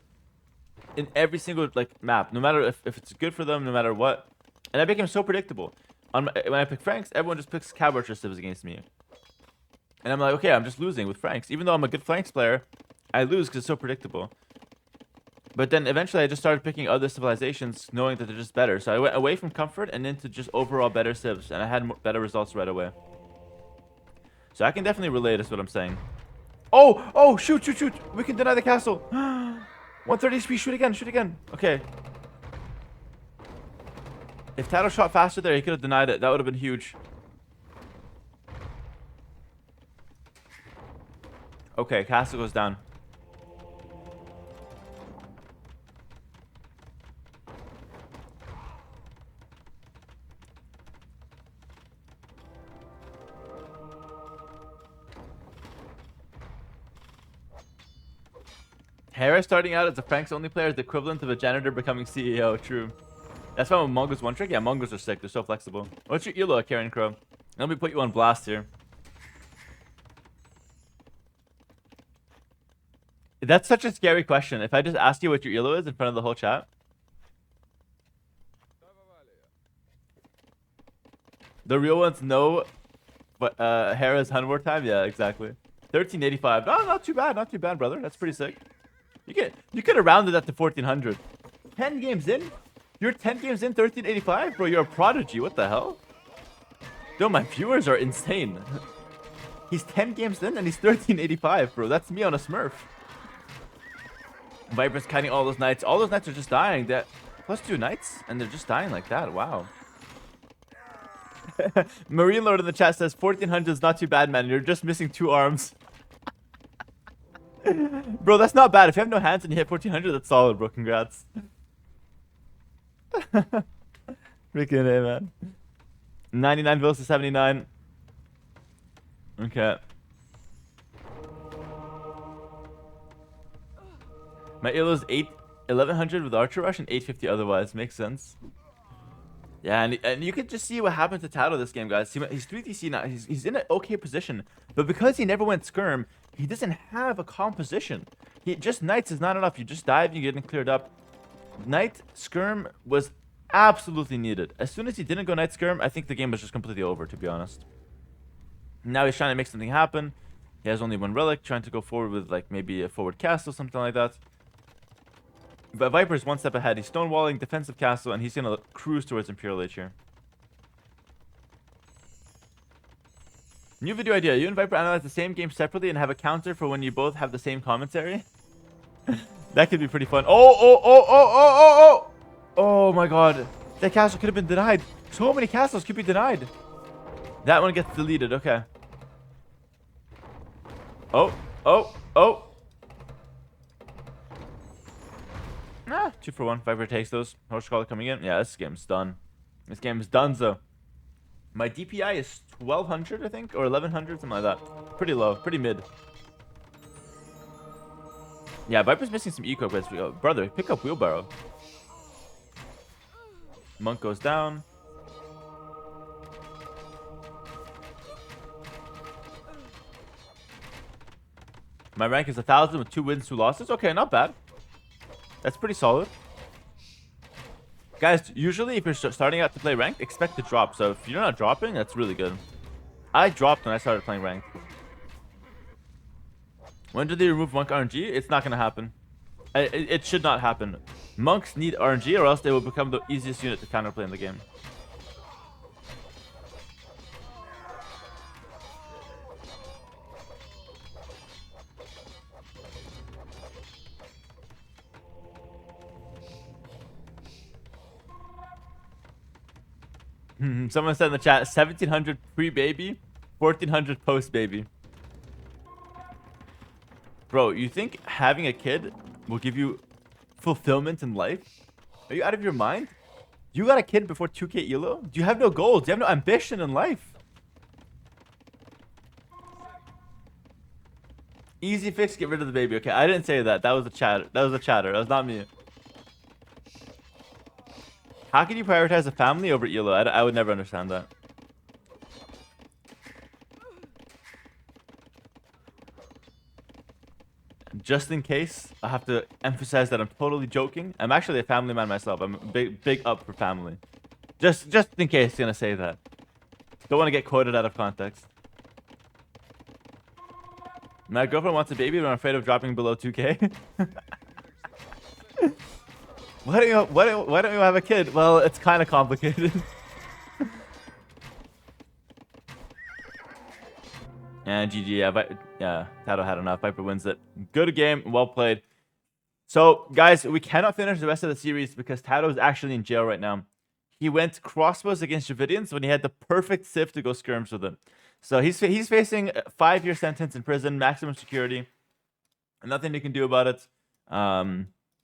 in every single like map, no matter if it's good for them, no matter what. And I became so predictable. When I pick Franks, everyone just picks Cab Archer civs against me. And I'm like, okay, I'm just losing with Franks. Even though I'm a good Franks player, I lose because it's so predictable. But then eventually I just started picking other civilizations, knowing that they're just better. So I went away from comfort and into just overall better civs, and I had better results right away. So I can definitely relate, is what I'm saying. Oh, shoot. We can deny the castle. 130 HP, shoot again. Okay. If TaToH shot faster there, he could have denied it. That would have been huge. Okay, castle goes down. Hera starting out as a Franks only player is the equivalent of a janitor becoming CEO. True. That's why Mongo's one trick. Yeah, Mongo's are sick. They're so flexible. What's your elo, Karen Crow? Let me put you on blast here. That's such a scary question. If I just asked you what your elo is in front of the whole chat. The real ones know but Hera's Hunwar time? Yeah, exactly. 1385. No, not too bad, brother. That's pretty sick. You could have rounded that to 1400. 10 games in? You're 10 games in 1385? Bro, you're a prodigy. What the hell? Yo, my viewers are insane. He's 10 games in and he's 1385, bro. That's me on a Smurf. Viper's kiting all those knights. All those knights are just dying. That +2 knights and they're just dying like that. Wow. Marine Lord in the chat says 1400 is not too bad, man. You're just missing 2 arms. Bro, that's not bad. If you have no hands and you hit 1400, that's solid, bro. Congrats. Freaking A, man. 99 vills to 79. Okay. My elo is 1100 with Archer Rush and 850 otherwise. Makes sense. Yeah, and you can just see what happened to TaToH this game, guys. He's 3DC now. He's in an okay position. But because he never went Skirm, he doesn't have a composition. Just Knights is not enough. You just dive, you're getting cleared up. Knight Skirm was absolutely needed. As soon as he didn't go Knight Skirm, I think the game was just completely over, to be honest. Now he's trying to make something happen. He has only 1 relic, trying to go forward with like maybe a forward castle, something like that. But Viper's 1 step ahead. He's stonewalling, defensive castle, and he's going to cruise towards Imperial Age here. New video idea. You and Viper analyze the same game separately and have a counter for when you both have the same commentary. That could be pretty fun. Oh! Oh my god. That castle could have been denied. So many castles could be denied. That one gets deleted. Okay. Oh. Nah, 2 for 1. Viper takes those. Horse collar coming in. Yeah, this game's done. This game's done, so. My DPI is 1200, I think, or 1100, something like that. Pretty low, pretty mid. Yeah, Viper's missing some eco quests. Brother, pick up wheelbarrow. Monk goes down. My rank is 1000 with 2 wins, 2 losses. Okay, not bad. That's pretty solid. Guys, usually if you're starting out to play ranked, expect to drop. So if you're not dropping, that's really good. I dropped when I started playing ranked. When do they remove Monk RNG? It's not going to happen. It should not happen. Monks need RNG or else they will become the easiest unit to counterplay in the game. Someone said in the chat, 1700 pre-baby, 1400 post-baby. Bro, you think having a kid will give you fulfillment in life? Are you out of your mind? You got a kid before 2k elo? Do you have no goals? Do you have no ambition in life? Easy fix, get rid of the baby. Okay, I didn't say that. That was a chatter. That was a chatter. That was not me. How can you prioritize a family over elo? I would never understand that. Just in case, I have to emphasize that I'm totally joking. I'm actually a family man myself. I'm big up for family. Just in case, gonna say that. Don't want to get quoted out of context. My girlfriend wants a baby, but I'm afraid of dropping below 2k. Why don't you have a kid? Well, it's kind of complicated. And GG, yeah, TaToH had enough. Viper wins it. Good game, well played. So, guys, we cannot finish the rest of the series because TaToH is actually in jail right now. He went crossbows against Dravidians when he had the perfect civ to go skirms with it. So he's facing a 5-year sentence in prison, maximum security. Nothing he can do about it.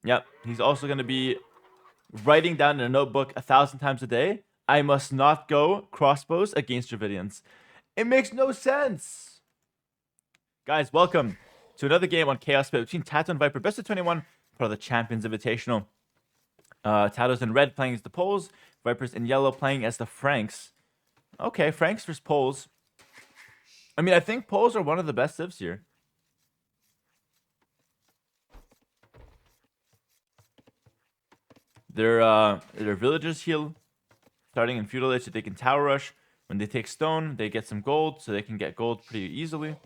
Yep, he's also going to be writing down in a notebook 1,000 times a day, I must not go crossbows against Dravidians. It makes no sense. Guys, welcome to another game on Chaos Split between TaToH and Viper. Best of 21 for the Champions Invitational. TaToH's in red playing as the Poles. Viper's in yellow playing as the Franks. Okay, Franks versus Poles. I mean, I think Poles are one of the best civs here. Their villagers heal. Starting in Feudal Age, so they can Tower Rush. When they take stone, they get some gold, so they can get gold pretty easily.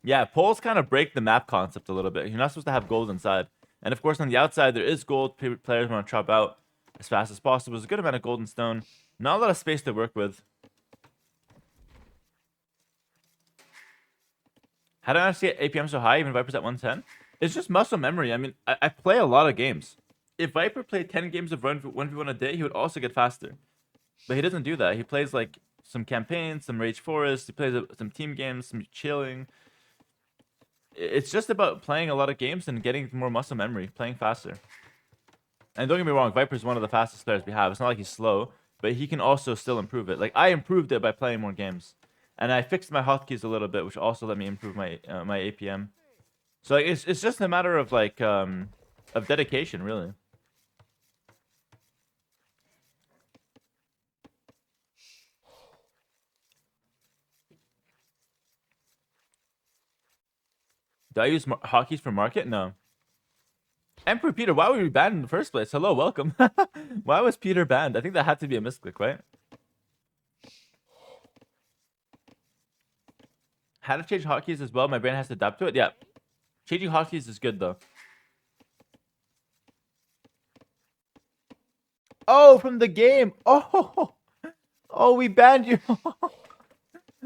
Yeah, poles kind of break the map concept a little bit. You're not supposed to have gold inside. And of course, on the outside, there is gold. Players want to chop out as fast as possible. There's a good amount of gold and stone. Not a lot of space to work with. How do I see APM so high, even Viper's at 110? It's just muscle memory. I mean, I play a lot of games. If Viper played 10 games of 1v1 a day, he would also get faster. But he doesn't do that. He plays like some campaigns, some Rage Forest. He plays some team games, some chilling. It's just about playing a lot of games and getting more muscle memory, playing faster. And don't get me wrong, Viper's one of the fastest players we have. It's not like he's slow, but he can also still improve it. Like, I improved it by playing more games. And I fixed my hotkeys a little bit, which also let me improve my my APM. So like, it's just a matter of like of dedication, really. Do I use hotkeys for market? No. Emperor Peter, why were we banned in the first place? Hello, welcome. Why was Peter banned? I think that had to be a misclick, right? How to change hotkeys as well? My brain has to adapt to it? Yeah. Changing hotkeys is good, though. Oh, from the game. Oh, oh, we banned you.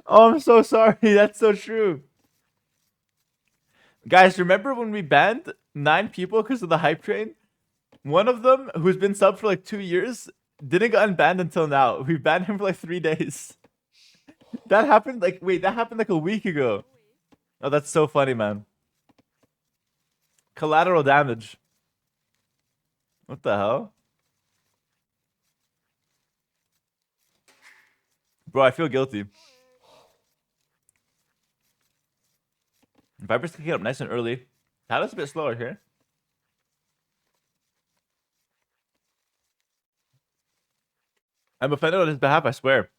Oh, I'm so sorry. That's so true. Guys, remember when we banned 9 people because of the hype train? One of them, who's been subbed for like 2 years, didn't get unbanned until now. We banned him for like 3 days. That happened like, wait, that happened like a week ago. Oh, that's so funny, man. Collateral damage. What the hell? Bro, I feel guilty. Viper's can get up nice and early. TaToH's a bit slower here. I'm offended on his behalf, I swear.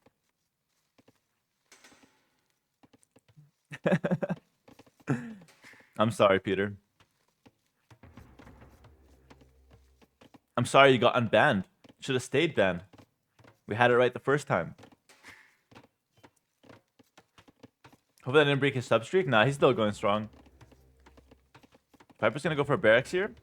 I'm sorry, Peter. I'm sorry you got unbanned. Should have stayed banned. We had it right the first time. Hopefully I didn't break his sub streak. Nah, he's still going strong. Viper's gonna go for a barracks here.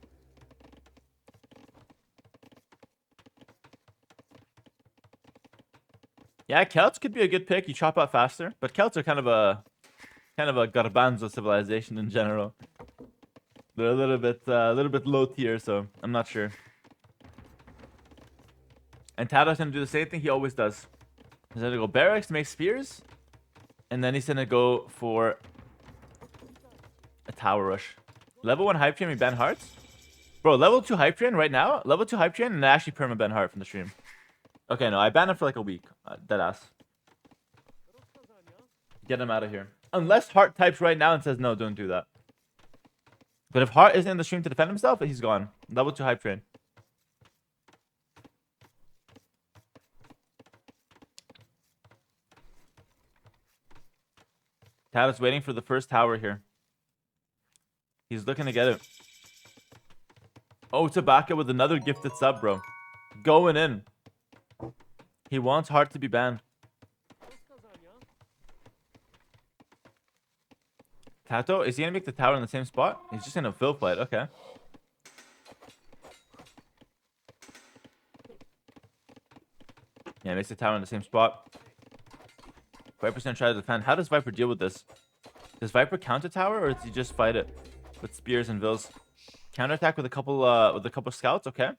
Yeah, Celts could be a good pick. You chop out faster, but Celts are kind of a garbanzo civilization in general. They're a little bit low tier, so I'm not sure. And TaToH's gonna do the same thing he always does. He's gonna go barracks to make spears, and then he's gonna go for a tower rush. Level 1 hype train, we ban hearts. Bro, level 2 hype train right now. Level 2 hype train, and I actually perma ban heart from the stream. Okay, no, I banned him for like a week. Deadass. Get him out of here. Unless Heart types right now and says, no, don't do that. But if Heart isn't in the stream to defend himself, he's gone. Level 2 hype train. TaToH's waiting for the first tower here. He's looking to get it. Oh, Tabaka with another gifted sub, bro. Going in. He wants Heart to be banned. TaToH, is he gonna make the tower in the same spot? He's just gonna fill fight, okay. Yeah, makes the tower in the same spot. Viper's gonna try to defend. How does Viper deal with this? Does Viper counter tower, or does he just fight it with spears and vills? Counterattack with a couple scouts, okay.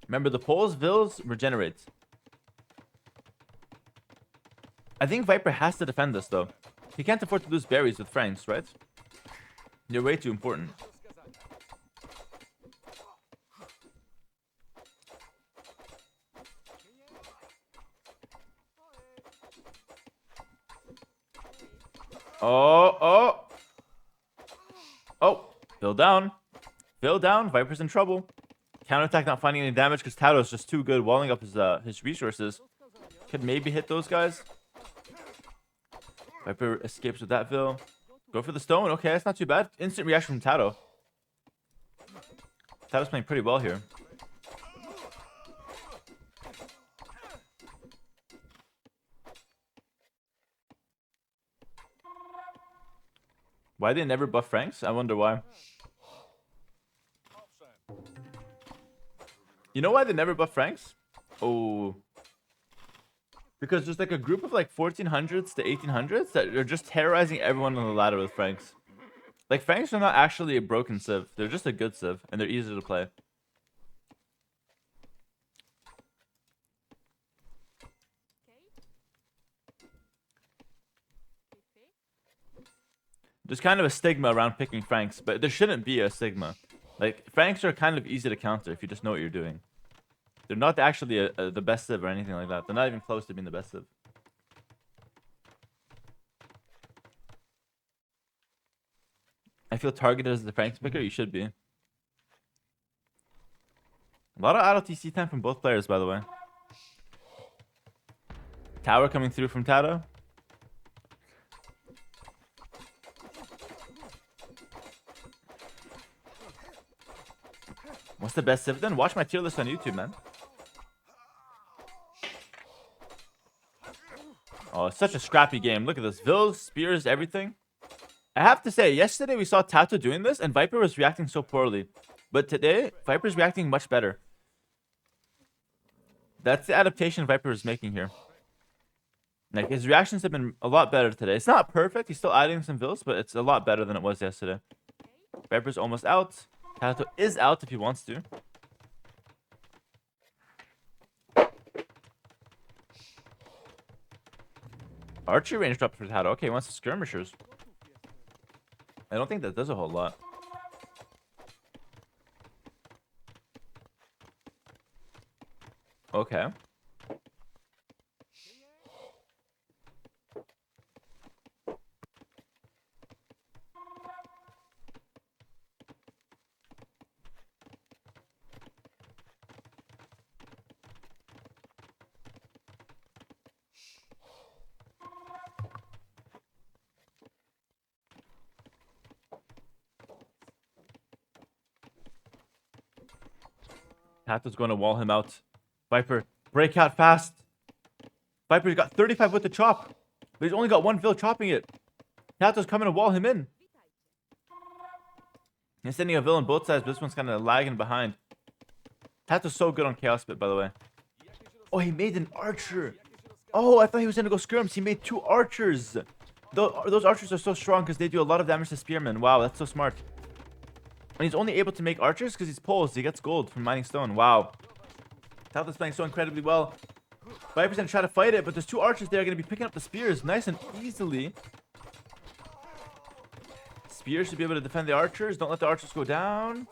Remember, the poles, vills regenerates. I think Viper has to defend this though. He can't afford to lose berries with Franks, right? They're way too important. Oh. Fill down. Fill down. Viper's in trouble. Counterattack not finding any damage because TaToH's just too good walling up his resources. Could maybe hit those guys. Viper escapes with that Vil. Go for the stone. Okay, that's not too bad. Instant reaction from TaToH. TaToH's playing pretty well here. Why they never buff Franks? I wonder why. You know why they never buff Franks? Oh. Because there's like a group of like 1400s to 1800s that are just terrorizing everyone on the ladder with Franks. Like, Franks are not actually a broken civ. They're just a good civ, and they're easy to play. There's kind of a stigma around picking Franks, but there shouldn't be a stigma. Like, Franks are kind of easy to counter if you just know what you're doing. They're not actually the best civ or anything like that. They're not even close to being the best civ. I feel targeted as the Franks picker. You should be. A lot of auto TC time from both players, by the way. Tower coming through from TaToH. What's the best civ then? Watch my tier list on YouTube, man. Oh, it's such a scrappy game. Look at this. Vills, spears, everything. I have to say, yesterday we saw TaToH doing this, and Viper was reacting so poorly. But today, Viper's reacting much better. That's the adaptation Viper is making here. Like, his reactions have been a lot better today. It's not perfect. He's still adding some vills, but it's a lot better than it was yesterday. Viper's almost out. TaToH is out if he wants to. Archery range drop for TaToH. Okay, he wants skirmishers. I don't think that does a whole lot. Okay. TaToH's going to wall him out. Viper, break out fast. Viper's got 35 with the chop, but he's only got one vill chopping it. TaToH's coming to wall him in. He's sending a vill on both sides, but this one's kind of lagging behind. TaToH's so good on Chaos Bit, by the way. Oh, he made an archer. Oh, I thought he was going to go skirms. He made 2 archers. Those archers are so strong because they do a lot of damage to spearmen. Wow, that's so smart. And he's only able to make archers because he's poles. He gets gold from mining stone. Wow. TaToH's playing so incredibly well. Viper's going to try to fight it, but there's 2 archers there going to be picking up the spears nice and easily. Spears should be able to defend the archers. Don't let the archers go down.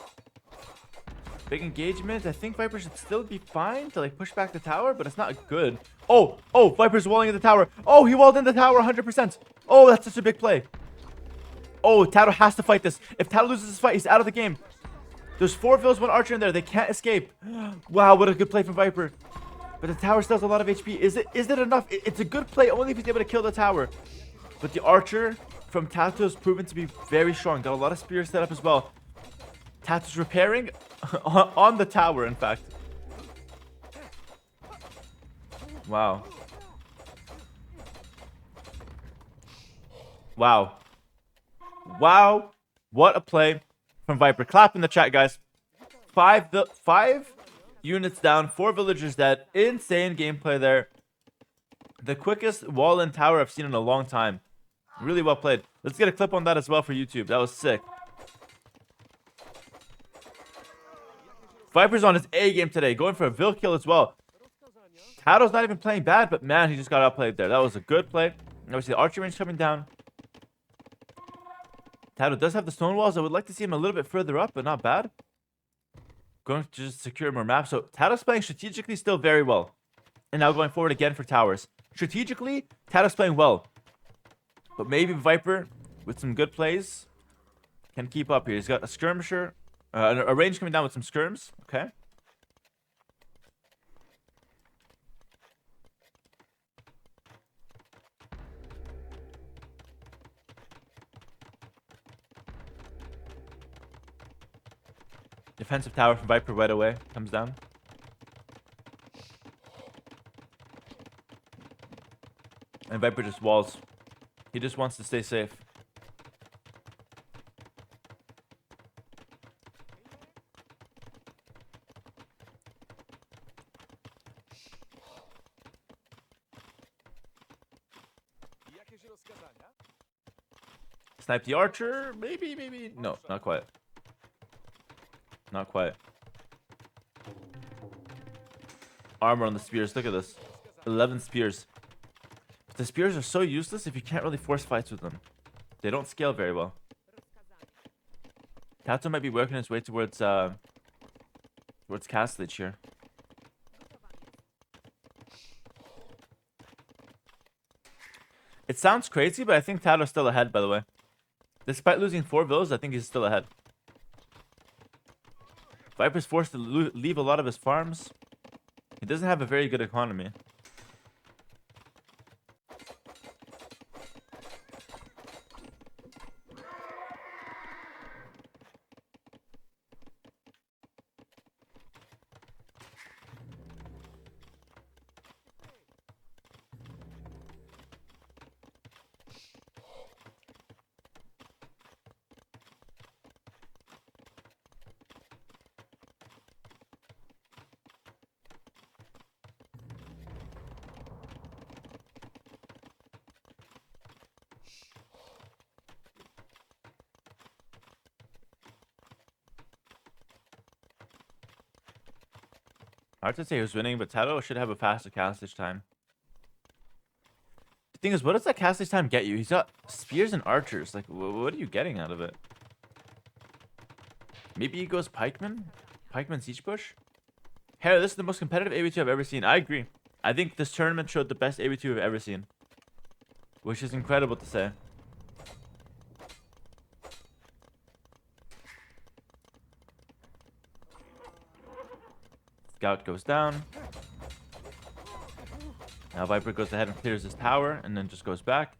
Big engagement. I think Viper should still be fine to like push back the tower, but it's not good. Oh, Viper's walling in the tower. Oh, he walled in the tower 100%. Oh, that's such a big play. Oh, TaToH has to fight this. If TaToH loses this fight, he's out of the game. There's 4 vills, 1 archer in there. They can't escape. Wow, what a good play from Viper. But the tower still has a lot of HP. Is it enough? It's a good play only if he's able to kill the tower. But the archer from TaToH has proven to be very strong. Got a lot of spears set up as well. TaToH's repairing on the tower, in fact. Wow. Wow. Wow. What a play from Viper. Clap in the chat, guys. 5 units down, 4 villagers dead. Insane gameplay there. The quickest wall and tower I've seen in a long time. Really well played. Let's get a clip on that as well for YouTube. That was sick. Viper's on his A game today, going for a vill kill as well. TaToH's not even playing bad, but man, he just got outplayed there. That was a good play. Obviously, the archery range coming down. TaToH does have the stone walls. I would like to see him a little bit further up, but not bad. Going to just secure more maps. So TaToH's playing strategically still very well. And now going forward again for towers. Strategically, TaToH's playing well. But maybe Viper, with some good plays, can keep up here. He's got a skirmisher. A range coming down with some skirms. Okay. Defensive tower from Viper right away. Comes down. And Viper just walls. He just wants to stay safe. Snipe the archer. Maybe. No, not quite. Not quite. Armor on the spears. Look at this. 11 spears. But the spears are so useless if you can't really force fights with them. They don't scale very well. TaToH might be working his way towards Castle Lich here. It sounds crazy, but I think TaToH's still ahead, by the way. Despite losing 4 vills, I think he's still ahead. Viper's forced to leave a lot of his farms. He doesn't have a very good economy. Hard to say who's winning, but TaToH should have a faster castage time. The thing is, what does that castage time get you? He's got spears and archers. Like, what are you getting out of it? Maybe he goes pikeman? Pikeman siege push? Hera, this is the most competitive AV2 I've ever seen. I agree. I think this tournament showed the best AV2 I've ever seen. Which is incredible to say. Scout goes down. Now Viper goes ahead and clears his tower and then just goes back.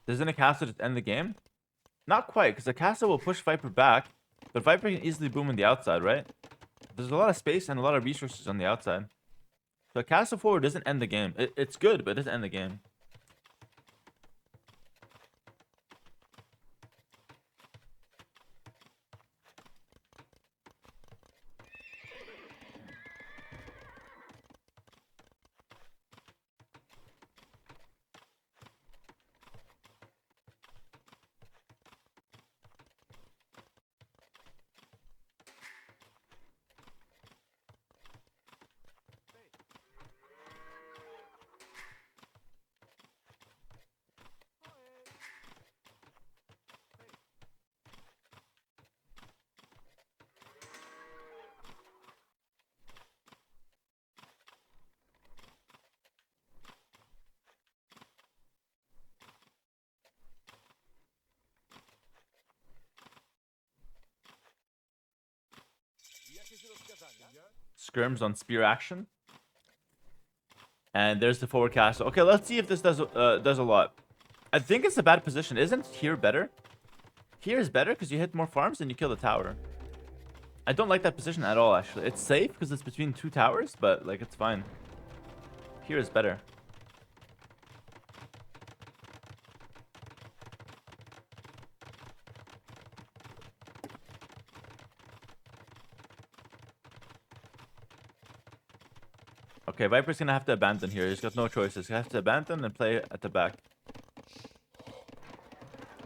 Doesn't a castle just end the game? Not quite, because a castle will push Viper back, but Viper can easily boom on the outside, right? There's a lot of space and a lot of resources on the outside. So a castle forward doesn't end the game. It's good, but it doesn't end the game. Skirms on spear action. And there's the forward castle. Okay, let's see if this does a lot. I think it's a bad position. Isn't here better? Here is better because you hit more farms and you kill the tower. I don't like that position at all, actually. It's safe because it's between two towers, but like it's fine. Here is better. Okay, Viper's gonna have to abandon here. He's got no choices. He has to abandon and play at the back.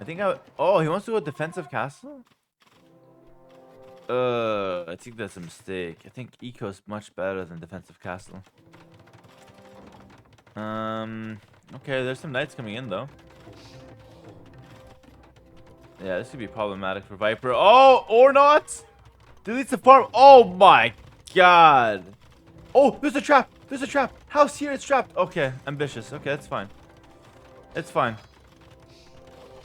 I think oh, he wants to go defensive castle? I think that's a mistake. I think eco is much better than defensive castle. Okay, there's some knights coming in though. Yeah, this could be problematic for Viper. Oh, or not! Deletes the farm. Oh my god. Oh, there's a trap. There's a trap. House here is trapped. Okay, ambitious. Okay, that's fine. It's fine.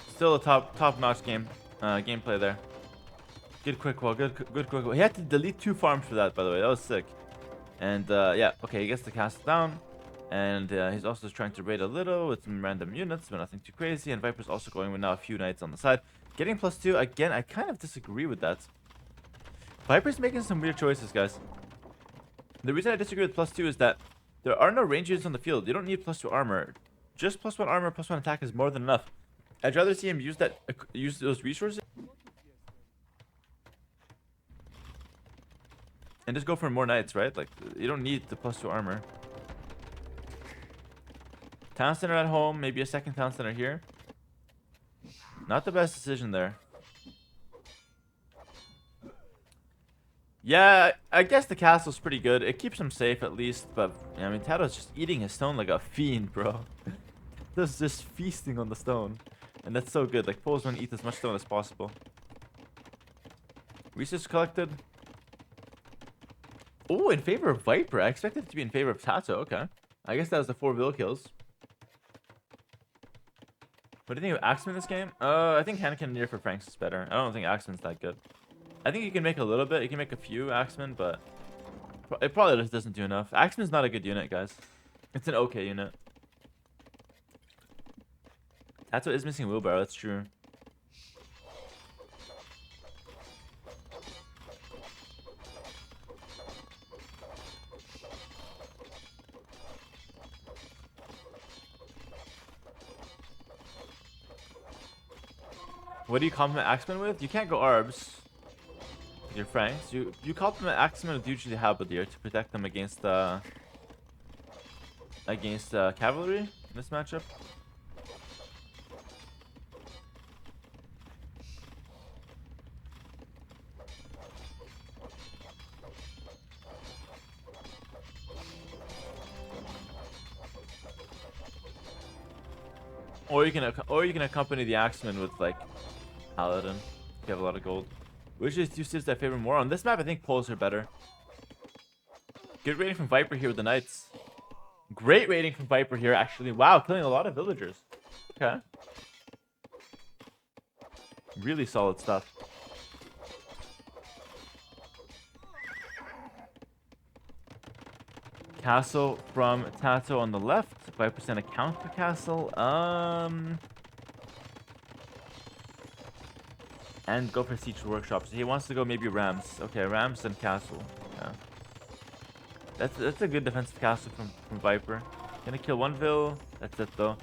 Still a top-notch gameplay there. Good quick wall. Good quick wall. He had to delete 2 farms for that, by the way. That was sick. And yeah, okay, he gets the castle down. And he's also trying to raid a little with some random units, but nothing too crazy. And Viper's also going with now a few knights on the side. Getting +2, again, I kind of disagree with that. Viper's making some weird choices, guys. The reason I disagree with +2 is that there are no range units on the field. You don't need +2 armor. Just +1 armor, +1 attack is more than enough. I'd rather see him use those resources and just go for more knights, right? Like, you don't need the +2 armor. Town center at home, maybe a second town center here. Not the best decision there. Yeah, I guess the castle's pretty good. It keeps him safe at least, but yeah, I mean, TaToH's just eating his stone like a fiend, bro. Just feasting on the stone. And that's so good. Like, Poles want to eat as much stone as possible. Research collected. Oh, in favor of Viper. I expected it to be in favor of TaToH. Okay. I guess that was the 4 vill kills. What do you think of Axeman this game? I think Hannah near for Franks is better. I don't think Axeman's that good. I think you can make a little bit. You can make a few Axeman, but it probably just doesn't do enough. Axeman's not a good unit, guys. It's an okay unit. TaToH is missing wheelbarrow. That's true. What do you compliment Axeman with? You can't go Arbs. Your Franks. You compliment Axeman with usually Halberdier to protect them against against Cavalry in this matchup. Or you can accompany the Axeman with like Paladin. You have a lot of gold. Which is two civs I favor more on this map? I think poles are better. Good rating from Viper here with the Knights. Great rating from Viper here, actually. Wow, killing a lot of villagers. Okay. Really solid stuff. Castle from TaToH on the left. 5% account for castle. And go for siege workshop. So he wants to go maybe Rams. Okay, Rams and castle. Yeah. That's a good defensive castle from Viper. Gonna kill one vill. That's it though.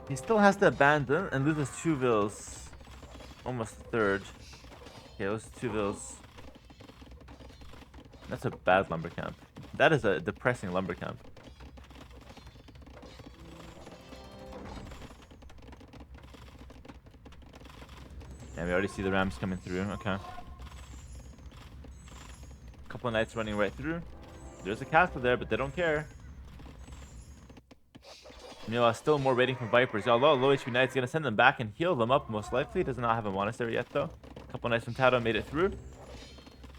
He still has to abandon and loses 2 vills. Almost a third. Okay, those 2 vills. That's a bad lumber camp. That is a depressing lumber camp. Yeah, we already see the Rams coming through. Okay. Couple of Knights running right through. There's a castle there, but they don't care. You know, still more rating from Vipers. A lot of low HP Knights. Gonna send them back and heal them up, most likely. Does not have a monastery yet, though. A couple Knights from TaToH made it through.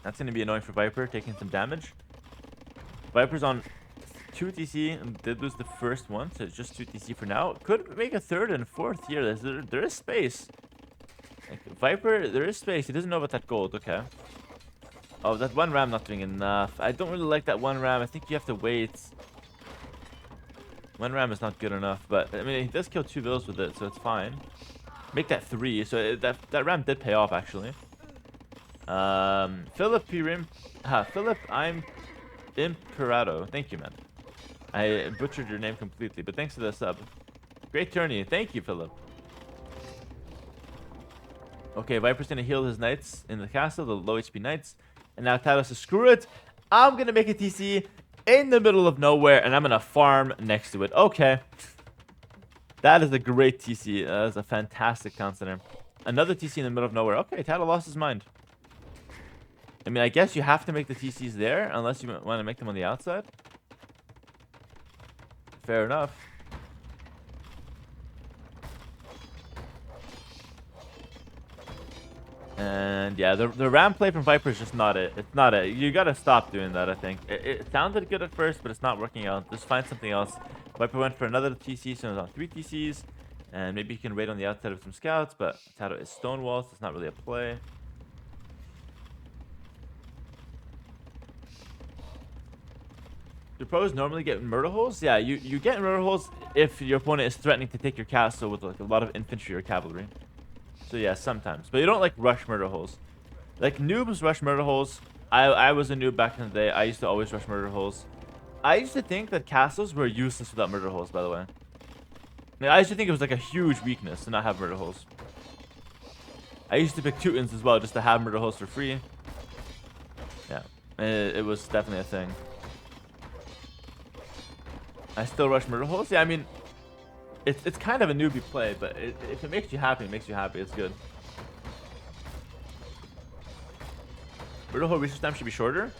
That's gonna be annoying for Viper, taking some damage. Viper's on 2 TC and did lose the first one, so it's just 2 TC for now. Could make a third and fourth here. There is space. Like, Viper, there is space. He doesn't know about that gold. Okay. Oh, that one ram not doing enough. I don't really like that one ram. I think you have to wait. One ram is not good enough, but I mean, he does kill 2 vills with it, so it's fine. Make that 3. So that ram did pay off actually. Philip Pirim. Philip, I'm Imperado. Thank you, man. I butchered your name completely, but thanks for the sub. Great tourney. Thank you, Philip. Okay, Viper's gonna heal his knights in the castle, the low HP knights. And now TaToH says, screw it. I'm gonna make a TC in the middle of nowhere, and I'm gonna farm next to it. Okay. That is a great TC. That is a fantastic town center. Another TC in the middle of nowhere. Okay, TaToH lost his mind. I mean, I guess you have to make the TCs there, unless you want to make them on the outside. Fair enough. And yeah, the ram play from Viper is just not it. It's not it. You gotta stop doing that, I think. It sounded good at first, but it's not working out. Just find something else. Viper went for another TC, so it's on 3 TCs. And maybe he can raid on the outside with some scouts, but TaToH is stonewall, so it's not really a play. Do pros normally get murder holes? Yeah, you get murder holes if your opponent is threatening to take your castle with like a lot of infantry or cavalry. So yeah, sometimes. But you don't like rush murder holes. Like noobs rush murder holes. I was a noob back in the day. I used to always rush murder holes. I used to think that castles were useless without murder holes, by the way. I used to think it was like a huge weakness to not have murder holes. I used to pick Teutons as well just to have murder holes for free. Yeah, it was definitely a thing. I still rush murder holes. Yeah, I mean, it's kind of a newbie play, but if it makes you happy, it makes you happy. It's good. Murder hole research time should be shorter.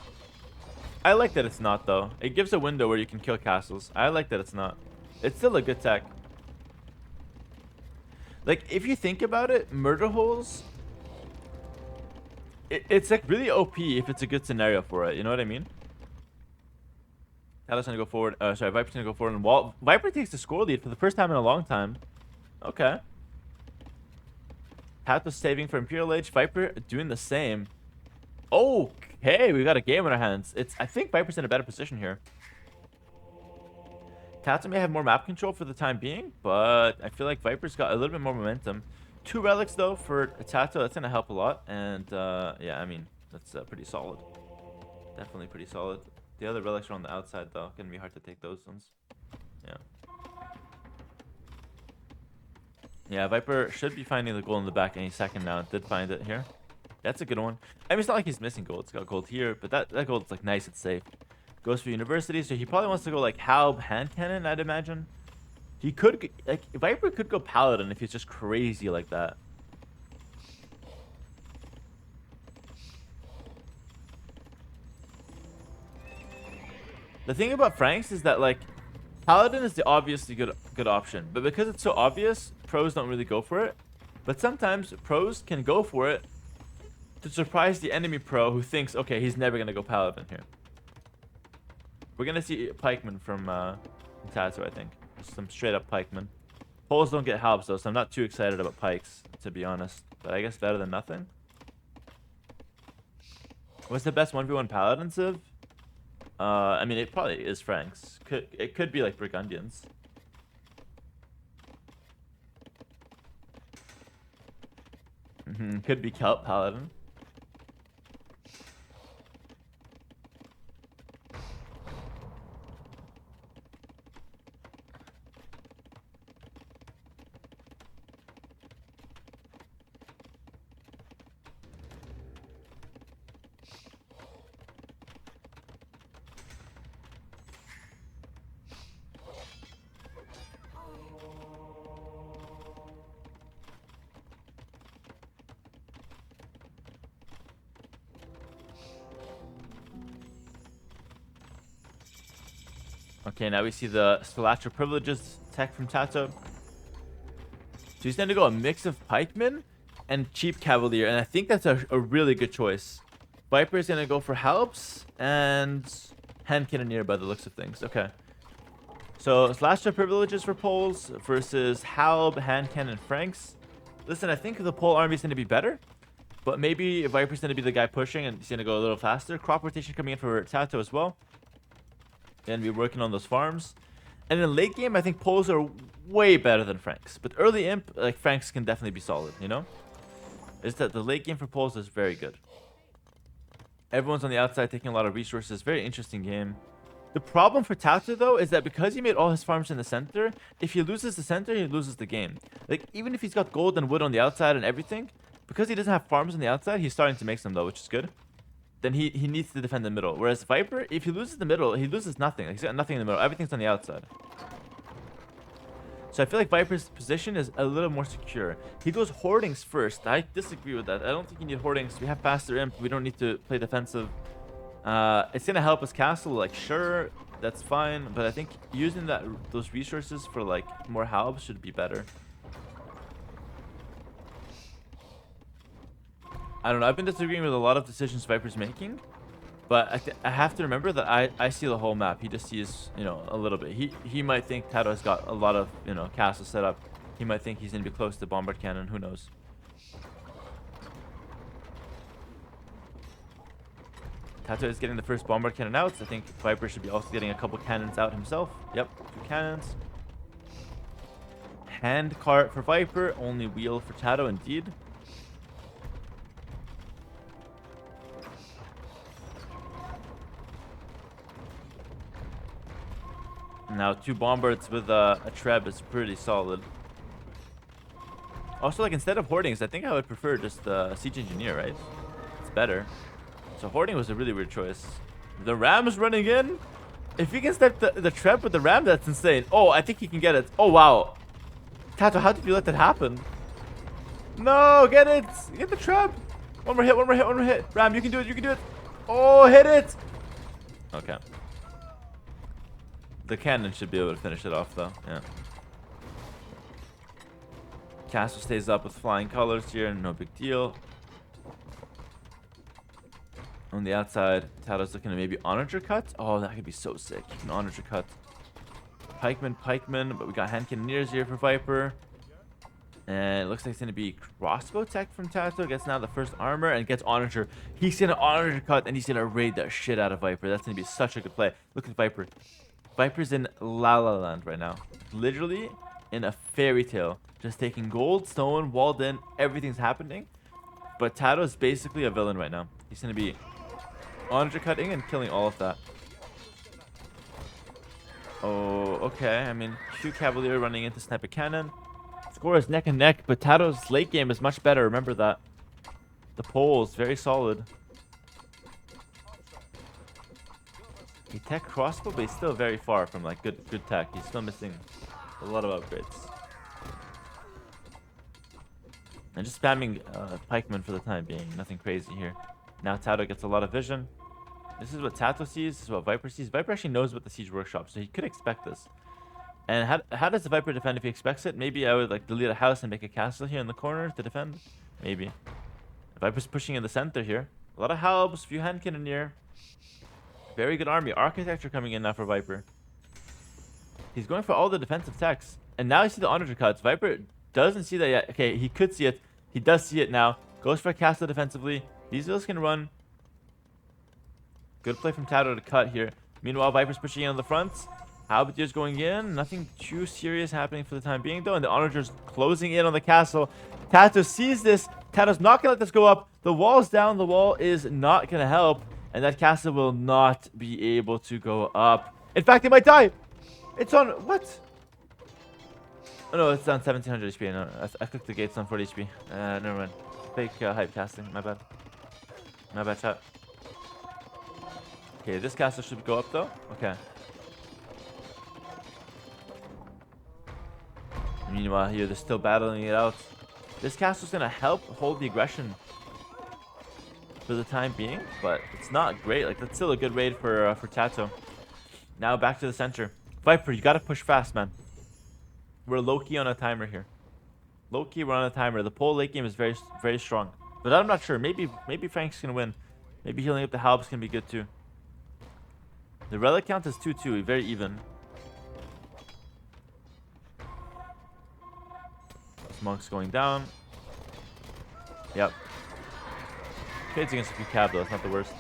I like that it's not, though. It gives a window where you can kill castles. I like that it's not. It's still a good tech. Like, if you think about it, murder holes, it's like really OP if it's a good scenario for it. You know what I mean? TaToH's gonna go forward. Sorry, Viper's gonna go forward and wall. Viper takes the score lead for the first time in a long time. Okay. TaToH saving for Imperial Age. Viper doing the same. Okay, we got a game in our hands. I think Viper's in a better position here. TaToH may have more map control for the time being, but I feel like Viper's got a little bit more momentum. 2 relics though for TaToH. That's gonna help a lot. And yeah, I mean that's pretty solid. Definitely pretty solid. The other relics are on the outside though. Gonna be hard to take those ones. Yeah. Yeah, Viper should be finding the gold in the back any second now. Did find it here. That's a good one. I mean, it's not like he's missing gold. It's got gold here, but that gold's like nice and safe. goes for university, so he probably wants to go like Haboob hand cannon, I'd imagine. He could like Viper could go paladin if he's just crazy like that. The thing about Franks is that like paladin is the obviously good option, but because it's so obvious, pros don't really go for it. But sometimes pros can go for it to surprise the enemy pro who thinks, okay, he's never gonna go paladin here. We're gonna see pikemen from TaToH, I think. Just some straight up pikemen. Poles don't get helps though, so I'm not too excited about pikes, to be honest. But I guess better than nothing. What's the best 1v1 paladin civ? I mean, it probably is Franks. It could be like Burgundians. Could be Kelp paladin. Okay, now we see the Stalactra Privileges tech from TaToH. So he's going to go a mix of pikemen and cheap cavalier, and I think that's a really good choice. Viper is going to go for helps and hand cannoneer by the looks of things. Okay. So Stalactra Privileges for poles versus Haboob, hand cannon, Franks. Listen, I think the pole army is going to be better, but maybe Viper's going to be the guy pushing and he's going to go a little faster. Crop rotation coming in for TaToH as well. And we're working on those farms. And in late game, I think poles are way better than Franks. But early imp, like Franks can definitely be solid, you know? Is that the late game for poles is very good. Everyone's on the outside taking a lot of resources. Very interesting game. The problem for TaToH, though, is that because he made all his farms in the center, if he loses the center, he loses the game. Like, even if he's got gold and wood on the outside and everything, because he doesn't have farms on the outside, he's starting to make some, though, which is good. Then he needs to defend the middle. Whereas Viper, if he loses the middle, he loses nothing. Like, he's got nothing in the middle. Everything's on the outside. So I feel like Viper's position is a little more secure. He goes hoardings first. I disagree with that. I don't think you need hoardings. We have faster imp. We don't need to play defensive. It's going to help us castle. Like, sure, that's fine. But I think using those resources for, like, more help should be better. I don't know. I've been disagreeing with a lot of decisions Viper's making, but I have to remember that I see the whole map. He just sees, you know, a little bit. He might think TaToH's got a lot of, you know, castles set up. He might think he's gonna be close to bombard cannon. Who knows? TaToH is getting the first bombard cannon out. I think Viper should be also getting a couple cannons out himself. Yep, 2 cannons. Hand cart for Viper. Only wheel for TaToH, indeed. Now 2 bombards with a treb is pretty solid. Also, like, instead of hoardings, I think I would prefer just the siege engineer, right? It's better. So hoarding was a really weird choice. The ram is running in. If he can step the treb with the ram, that's insane. Oh, I think he can get it. Oh, wow. TaToH, how did you let that happen? No, get it. Get the treb. One more hit, one more hit, one more hit. Ram, you can do it, you can do it. Oh, hit it. Okay. The cannon should be able to finish it off, though. Yeah. Castle stays up with flying colors here. No big deal. On the outside, TaToH's looking to maybe onager cut. Oh, that could be so sick. An onager cut. Pikeman. But we got hand cannoneers here for Viper. And it looks like it's going to be crossbow tech from TaToH. Gets now the first armor and gets onager. He's going to onager cut and he's going to raid the shit out of Viper. That's going to be such a good play. Look at Viper. Viper's in La La Land right now. Literally in a fairy tale. Just taking gold, stone, walled in. Everything's happening. But TaToH is basically a villain right now. He's going to be undercutting and killing all of that. Oh, okay. I mean, Q Cavalier running into Sniper Cannon. Score is neck and neck, but TaToH's late game is much better. Remember that. The pole's very solid. He tech crossbow, but he's still very far from like good tech. He's still missing a lot of upgrades. And just spamming pikemen for the time being. Nothing crazy here. Now TaToH gets a lot of vision. This is what TaToH sees. This is what Viper sees. Viper actually knows about the siege workshop, so he could expect this. And how does the Viper defend if he expects it? Maybe I would like delete a house and make a castle here in the corner to defend. Maybe. Viper's pushing in the center here. A lot of halbs, few hand cannoneer. Very good army. Architecture coming in now for Viper. He's going for all the defensive techs. And now you see the honor cuts. Viper doesn't see that yet. Okay, he could see it. He does see it now. Goes for a castle defensively. These villas can run. Good play from TaToH to cut here. Meanwhile, Viper's pushing in on the front. Halberdiers going in. Nothing too serious happening for the time being, though. And the Onagers closing in on the castle. TaToH sees this. TaToH's not going to let this go up. The wall's down. The wall is not going to help. And that castle will not be able to go up. In fact, it might die. It's on... What? Oh, no, it's on 1700 HP. No, I clicked the gates on 40 HP. Never mind. Fake hype casting. My bad. My bad, chat. Okay, this castle should go up, though. Okay. Meanwhile, here, they're still battling it out. This castle's going to help hold the aggression for the time being, but it's not great. Like, that's still a good raid for TaToH. Now back to the center. Viper, you got to push fast, man. We're low-key on a timer here. Low-key, we're on a timer. The pole late game is very, very strong. But I'm not sure. Maybe Frank's going to win. Maybe healing up the halbs can be good, too. The relic count is 2-2. Very even. Monks going down. Yep. Trades against a few cab, though. It's not the worst.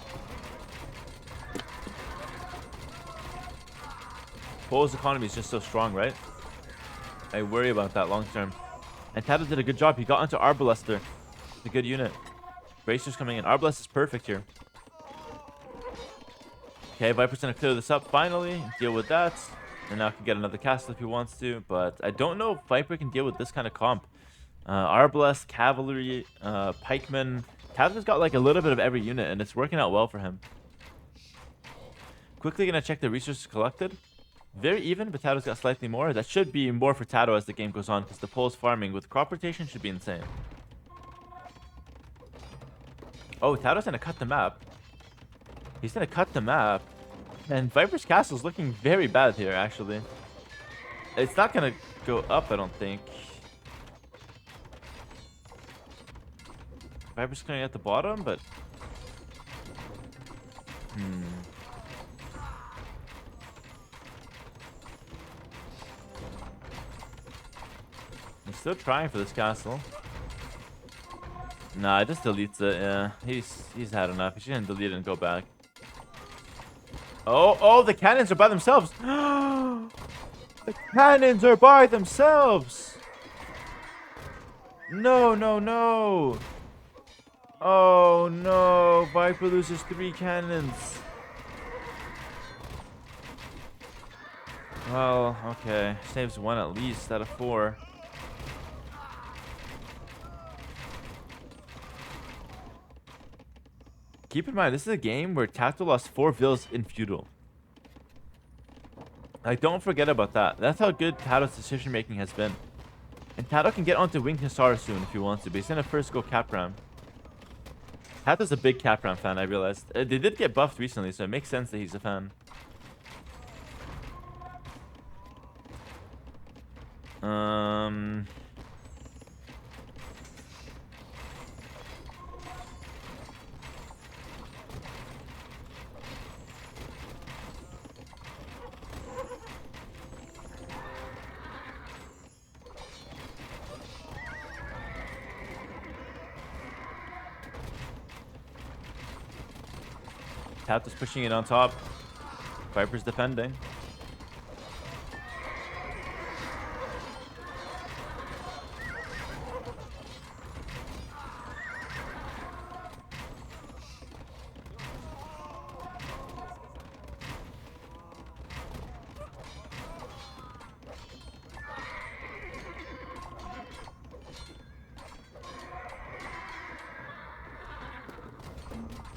Pole's economy is just so strong, right? I worry about that long term. And TaToH did a good job. He got into Arbalester. It's a good unit. Bracers coming in. Arbalest is perfect here. Okay, Viper's gonna clear this up finally. Deal with that. And now can get another castle if he wants to. But I don't know if Viper can deal with this kind of comp. Arbalest, Cavalry, Pikemen. TaToH's got like a little bit of every unit, and it's working out well for him. Quickly gonna check the resources collected. Very even, but TaToH's got slightly more. That should be more for TaToH as the game goes on, because the pole's farming with crop rotation should be insane. Oh, TaToH's gonna cut the map. He's gonna cut the map. And Viper's castle is looking very bad here, actually. It's not gonna go up, I don't think. Viper's clearing at the bottom, but... He's still trying for this castle. Nah, it just deletes it, yeah. He's had enough. He shouldn't delete it and go back. Oh, the cannons are by themselves. The cannons are by themselves. No, no, no. Oh, no. Viper loses 3 cannons. Well, okay. Saves 1 at least out of 4. Keep in mind, this is a game where TaToH lost 4 vills in feudal. Like, don't forget about that. That's how good TaToH's decision making has been. And TaToH can get onto Winged Hussar soon if he wants to, but he's gonna first go cap round. TaToH's a big cap round fan, I realized. They did get buffed recently, so it makes sense that he's a fan. TaToH's pushing it on top. Viper's defending.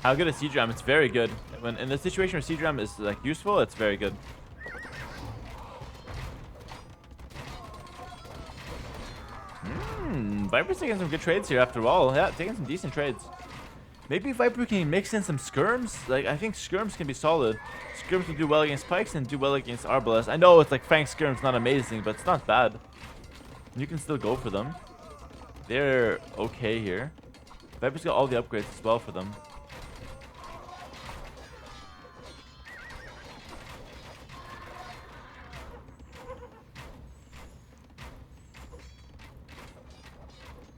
How good is Siege Ram? It's very good. When in the situation where siege ram is like useful, it's very good. Viper's taking some good trades here after all. Yeah, taking some decent trades. Maybe Viper can mix in some skirms. Like, I think skirms can be solid. Skirms can do well against pikes and do well against arbalists. I know it's like Frank skirms not amazing, but it's not bad. You can still go for them. They're okay here. Viper's got all the upgrades as well for them.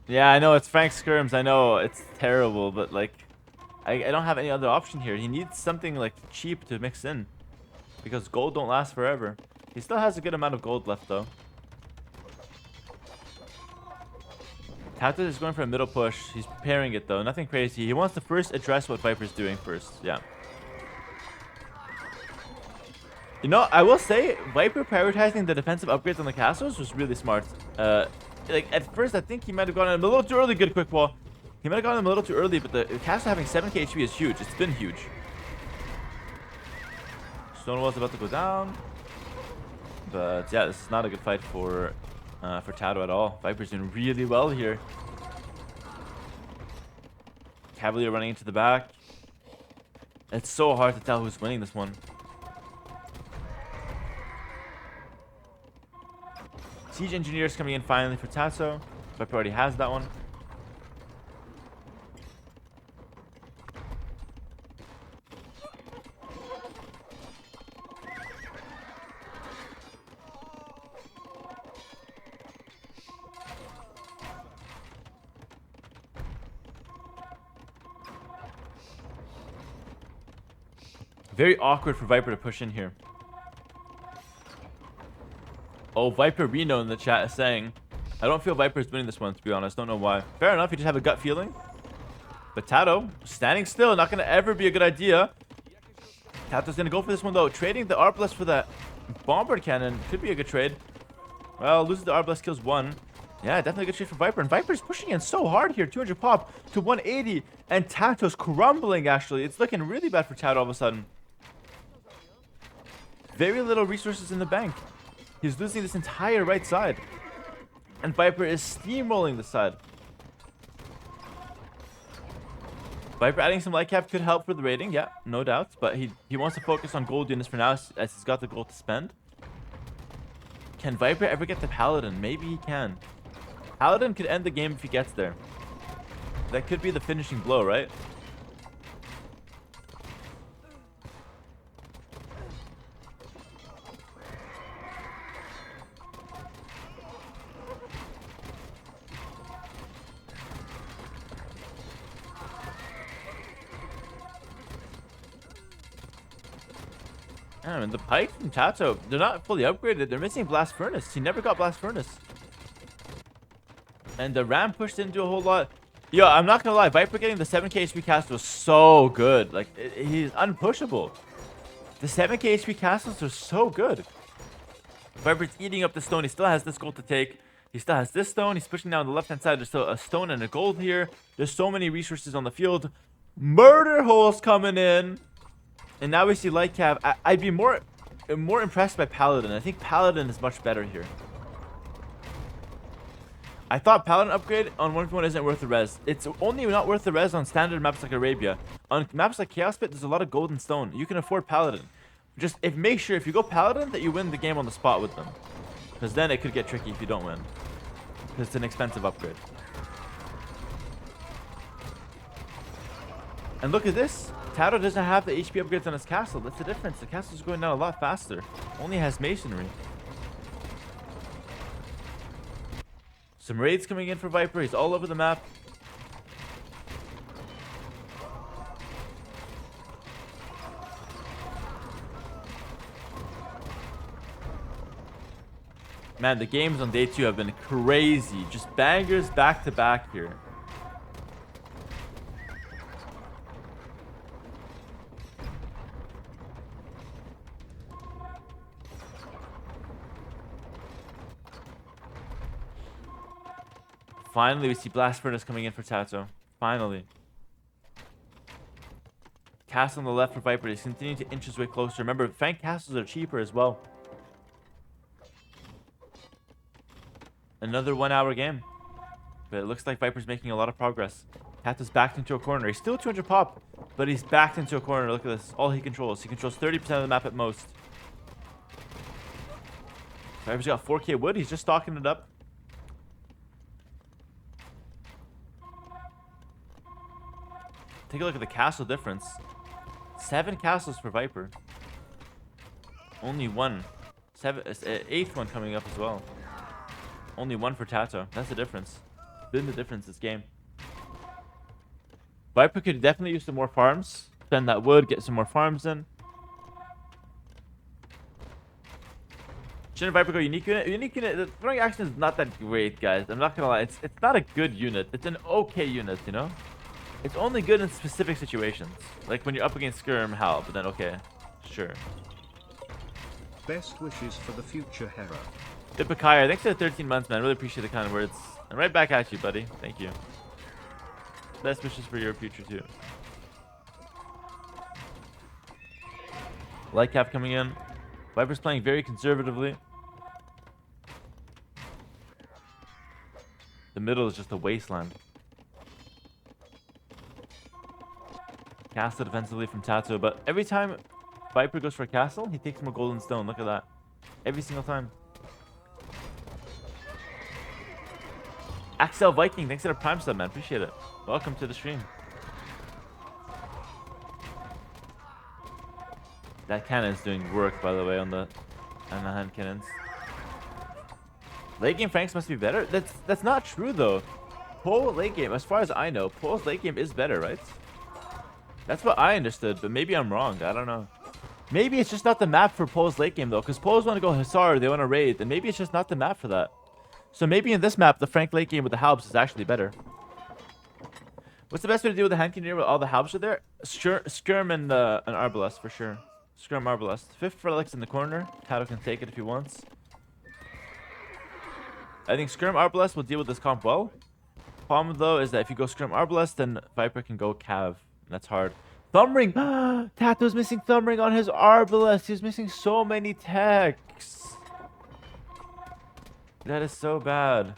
Yeah, I know it's Frank skirms. I know it's terrible, but like, I don't have any other option here. He needs something like cheap to mix in, because gold don't last forever. He still has a good amount of gold left though. TaToH is going for a middle push. He's preparing it though. Nothing crazy. He wants to first address what Viper's doing first. Yeah. You know, I will say Viper prioritizing the defensive upgrades on the castles was really smart. Like at first I think he might have gone in a little too early. Good quick wall. He might have gone in a little too early, but the castle having 7k HP is huge. It's been huge. Stonewall's about to go down. But yeah, this is not a good fight for TaToH at all. Viper's doing really well here. Cavalier running into the back. It's so hard to tell who's winning this one. Siege Engineers coming in finally for TaToH. Viper already has that one. Very awkward for Viper to push in here. Oh, Viper Reno in the chat is saying, I don't feel Viper's winning this one, to be honest. Don't know why. Fair enough, you just have a gut feeling. But TaToH, standing still, not going to ever be a good idea. TaToH's going to go for this one, though. Trading the Arbalest for that Bombard Cannon could be a good trade. Well, loses the Arbalest, kills one. Yeah, definitely a good trade for Viper. And Viper's pushing in so hard here. 200 pop to 180. And TaToH's crumbling, actually. It's looking really bad for TaToH all of a sudden. Very little resources in the bank. He's losing this entire right side. And Viper is steamrolling the side. Viper adding some light cap could help for the rating, yeah, no doubt. But he wants to focus on gold units for now, as he's got the gold to spend. Can Viper ever get the Paladin? Maybe he can. Paladin could end the game if he gets there. That could be the finishing blow, right? And the pike from TaToH, they're not fully upgraded. They're missing Blast Furnace. He never got Blast Furnace. And the ram pushed into a whole lot. Yo, I'm not gonna lie. Viper getting the 7k HP cast was so good. Like, he's unpushable. The 7k HP castles are so good. Viper's eating up the stone. He still has this gold to take. He still has this stone. He's pushing down the left-hand side. There's still a stone and a gold here. There's so many resources on the field. Murder holes coming in. And now we see light cav. I'd be more impressed by Paladin. I think Paladin is much better here. I thought Paladin upgrade on 1v1 isn't worth the res. It's only not worth the res on standard maps like Arabia. On maps like Chaos Pit, there's a lot of gold and stone. You can afford Paladin. Just make sure if you go Paladin that you win the game on the spot with them. Because then it could get tricky if you don't win. Because it's an expensive upgrade. And look at this. TaToH doesn't have the HP upgrades on his castle. That's the difference. The castle's going down a lot faster. Only has masonry. Some raids coming in for Viper. He's all over the map. Man, the games on day 2 have been crazy. Just bangers back to back here. Finally, we see Blast Furnace coming in for TaToH. Finally. Castle on the left for Viper. He's continuing to inch his way closer. Remember, Fang castles are cheaper as well. Another 1 hour game. But it looks like Viper's making a lot of progress. TaToH's backed into a corner. He's still 200 pop, but he's backed into a corner. Look at this. All he controls. He controls 30% of the map at most. Viper's got 4k wood. He's just stocking it up. Take a look at the castle difference. 7 castles for Viper. Only 1. 8th one coming up as well. Only 1 for TaToH. That's the difference. Been the difference this game. Viper could definitely use some more farms. Spend that wood, get some more farms in. Shouldn't Viper go unique unit? Unique unit, the throwing action is not that great, guys. I'm not gonna lie. It's not a good unit. It's an okay unit, you know? It's only good in specific situations. Like when you're up against Skirm, Hal, but then okay. Sure. Best wishes for the future, Hera. Dipakaya, thanks for the 13 months, man. Really appreciate the kind words. And right back at you, buddy. Thank you. Best wishes for your future, too. Lightcap coming in. Viper's playing very conservatively. The middle is just a wasteland. Castle defensively from TaToH, but every time Viper goes for a castle, he takes more golden stone. Look at that. Every single time. Axel Viking, thanks for the prime sub, man. Appreciate it. Welcome to the stream. That cannon's doing work, by the way, on the hand cannons. Late game Franks must be better. That's not true though. Pole late game, as far as I know, Pole's late game is better, right? That's what I understood, but maybe I'm wrong. I don't know. Maybe it's just not the map for Pole's late game though, because Poles want to go Hussar, they want to raid, and maybe it's just not the map for that. So maybe in this map, the Frank late game with the Habs is actually better. What's the best way to deal with the hand cannoneer with all the Habs are there? Skirm and Arbalest for sure. Skirm Arbalest. 5th Relic's in the corner. TaToH can take it if he wants. I think Skirm Arbalest will deal with this comp well. Problem though is that if you go Skirm Arbalest, then Viper can go Cav. And that's hard. Thumbring! TaToH's missing Thumbring on his Arbalest. He's missing so many techs. That is so bad.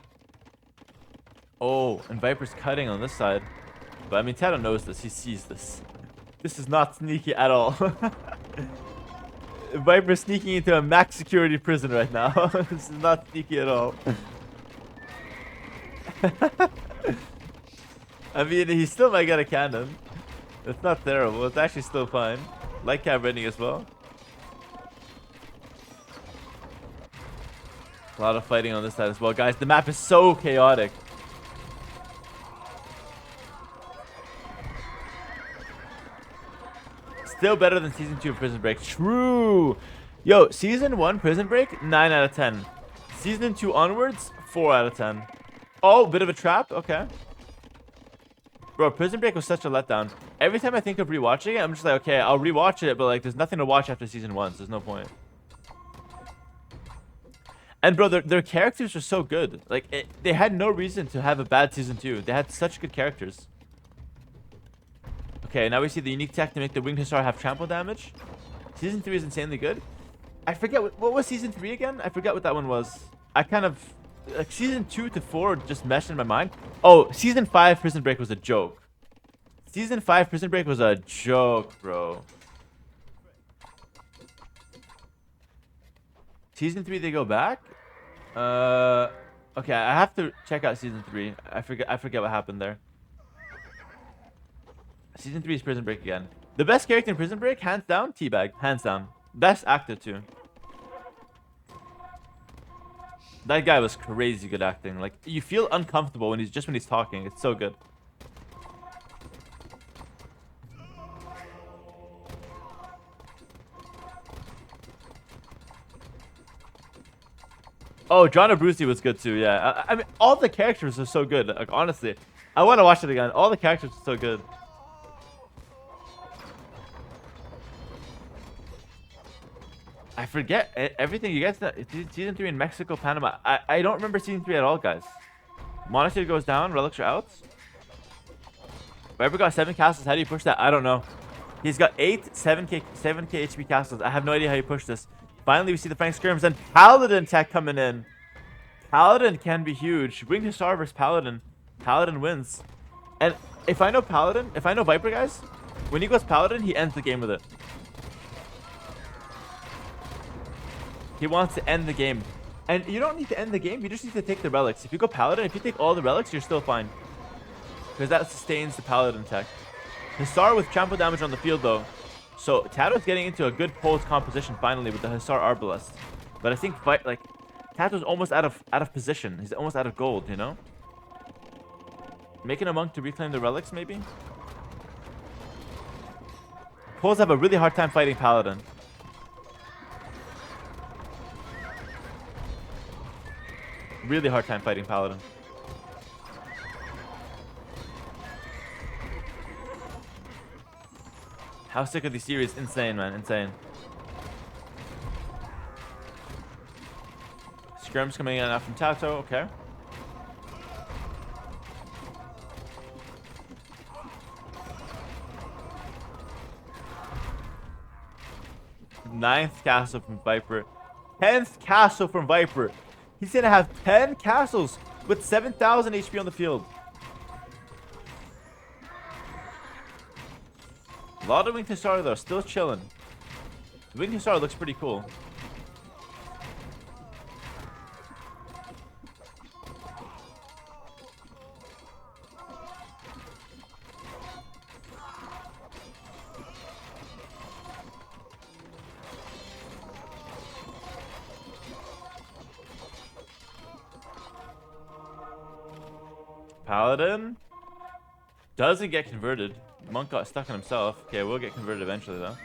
Oh, and Viper's cutting on this side. But I mean, TaToH knows this. He sees this. This is not sneaky at all. Viper's sneaking into a max security prison right now. This is not sneaky at all. I mean, he still might get a cannon. It's not terrible. It's actually still fine. Light cab ready as well. A lot of fighting on this side as well. Guys, the map is so chaotic. Still better than Season 2 of Prison Break. True. Yo, Season 1 Prison Break, 9 out of 10. Season 2 onwards, 4 out of 10. Oh, bit of a trap. Okay. Bro, Prison Break was such a letdown. Every time I think of rewatching it, I'm just like, okay, I'll rewatch it, but like, there's nothing to watch after Season 1, so there's no point. And bro, their characters are so good. Like, they had no reason to have a bad Season 2. They had such good characters. Okay, now we see the unique tech to make the Winged Hussar have trample damage. Season 3 is insanely good. I forget, what was Season 3 again? I forget what that one was. I kind of... Like, Season 2 to 4 just meshed in my mind. Oh, Season 5 Prison Break was a joke. Season 5 Prison Break was a joke, bro. Season 3, they go back? Okay, I have to check out Season 3. I forget what happened there. Season 3 is Prison Break again. The best character in Prison Break, hands down, Teabag. Hands down. Best actor, too. That guy was crazy good acting. Like, you feel uncomfortable when he's talking. It's so good. Oh, John Abruzzi was good too, yeah. I mean, all the characters are so good. Like, honestly, I want to watch it again. All the characters are so good. I forget everything. You guys, Season 3 in Mexico, Panama. I don't remember Season 3 at all, guys. Monastery goes down. Relics are out. Viper got 7 castles. How do you push that? I don't know. He's got 7k HP castles. I have no idea how you push this. Finally, we see the Frank Skirms and Paladin tech coming in. Paladin can be huge. Winged Hussar versus Paladin. Paladin wins. And if I know Paladin, if I know Viper, guys, when he goes Paladin, he ends the game with it. He wants to end the game. And you don't need to end the game. You just need to take the relics. If you go Paladin, if you take all the relics, you're still fine. Because that sustains the Paladin tech. Hussar with trample damage on the field, though. So TaToH's getting into a good pose composition finally with the Hussar Arbalest. But I think TaToH's almost out of position. He's almost out of gold, you know? Making a monk to reclaim the relics, maybe? Poles have a really hard time fighting Paladin. Really hard time fighting Paladin. How sick of these series? Insane, man. Insane. Skirms coming in out from TaToH. Okay. Ninth castle from Viper. 10th castle from Viper. He's going to have 10 castles with 7,000 HP on the field. A lot of Winged Hussar, though. Still chilling. Winged Hussar looks pretty cool. Paladin doesn't get converted. Monk got stuck on himself. Okay, we'll get converted eventually, though.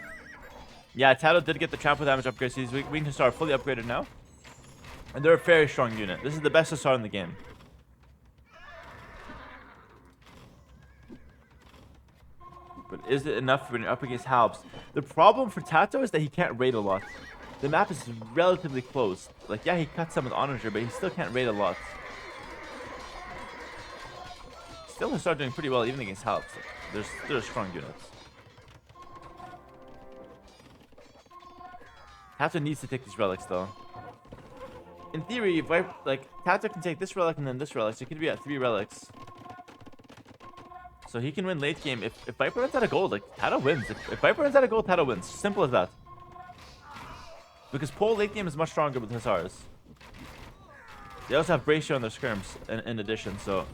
Yeah, TaToH did get the trample damage upgrade, so he's Winged Hussar fully upgraded now. And they're a very strong unit. This is the best Hussar in the game. But is it enough when you're up against Haboob? The problem for TaToH is that he can't raid a lot. The map is relatively closed. Like, yeah, he cuts some with Onager, but he still can't raid a lot. Still Hussar doing pretty well even against Haboob. They're strong units. TaToH needs to take these relics, though. In theory, if TaToH can take this relic and then this relic, so he could be at 3 relics. So he can win late game. If Viper runs out of gold, like, TaToH wins. If Viper runs out of gold, TaToH wins. Simple as that. Because pole late game is much stronger with Hussars. They also have Bracer on their skirms in addition, so...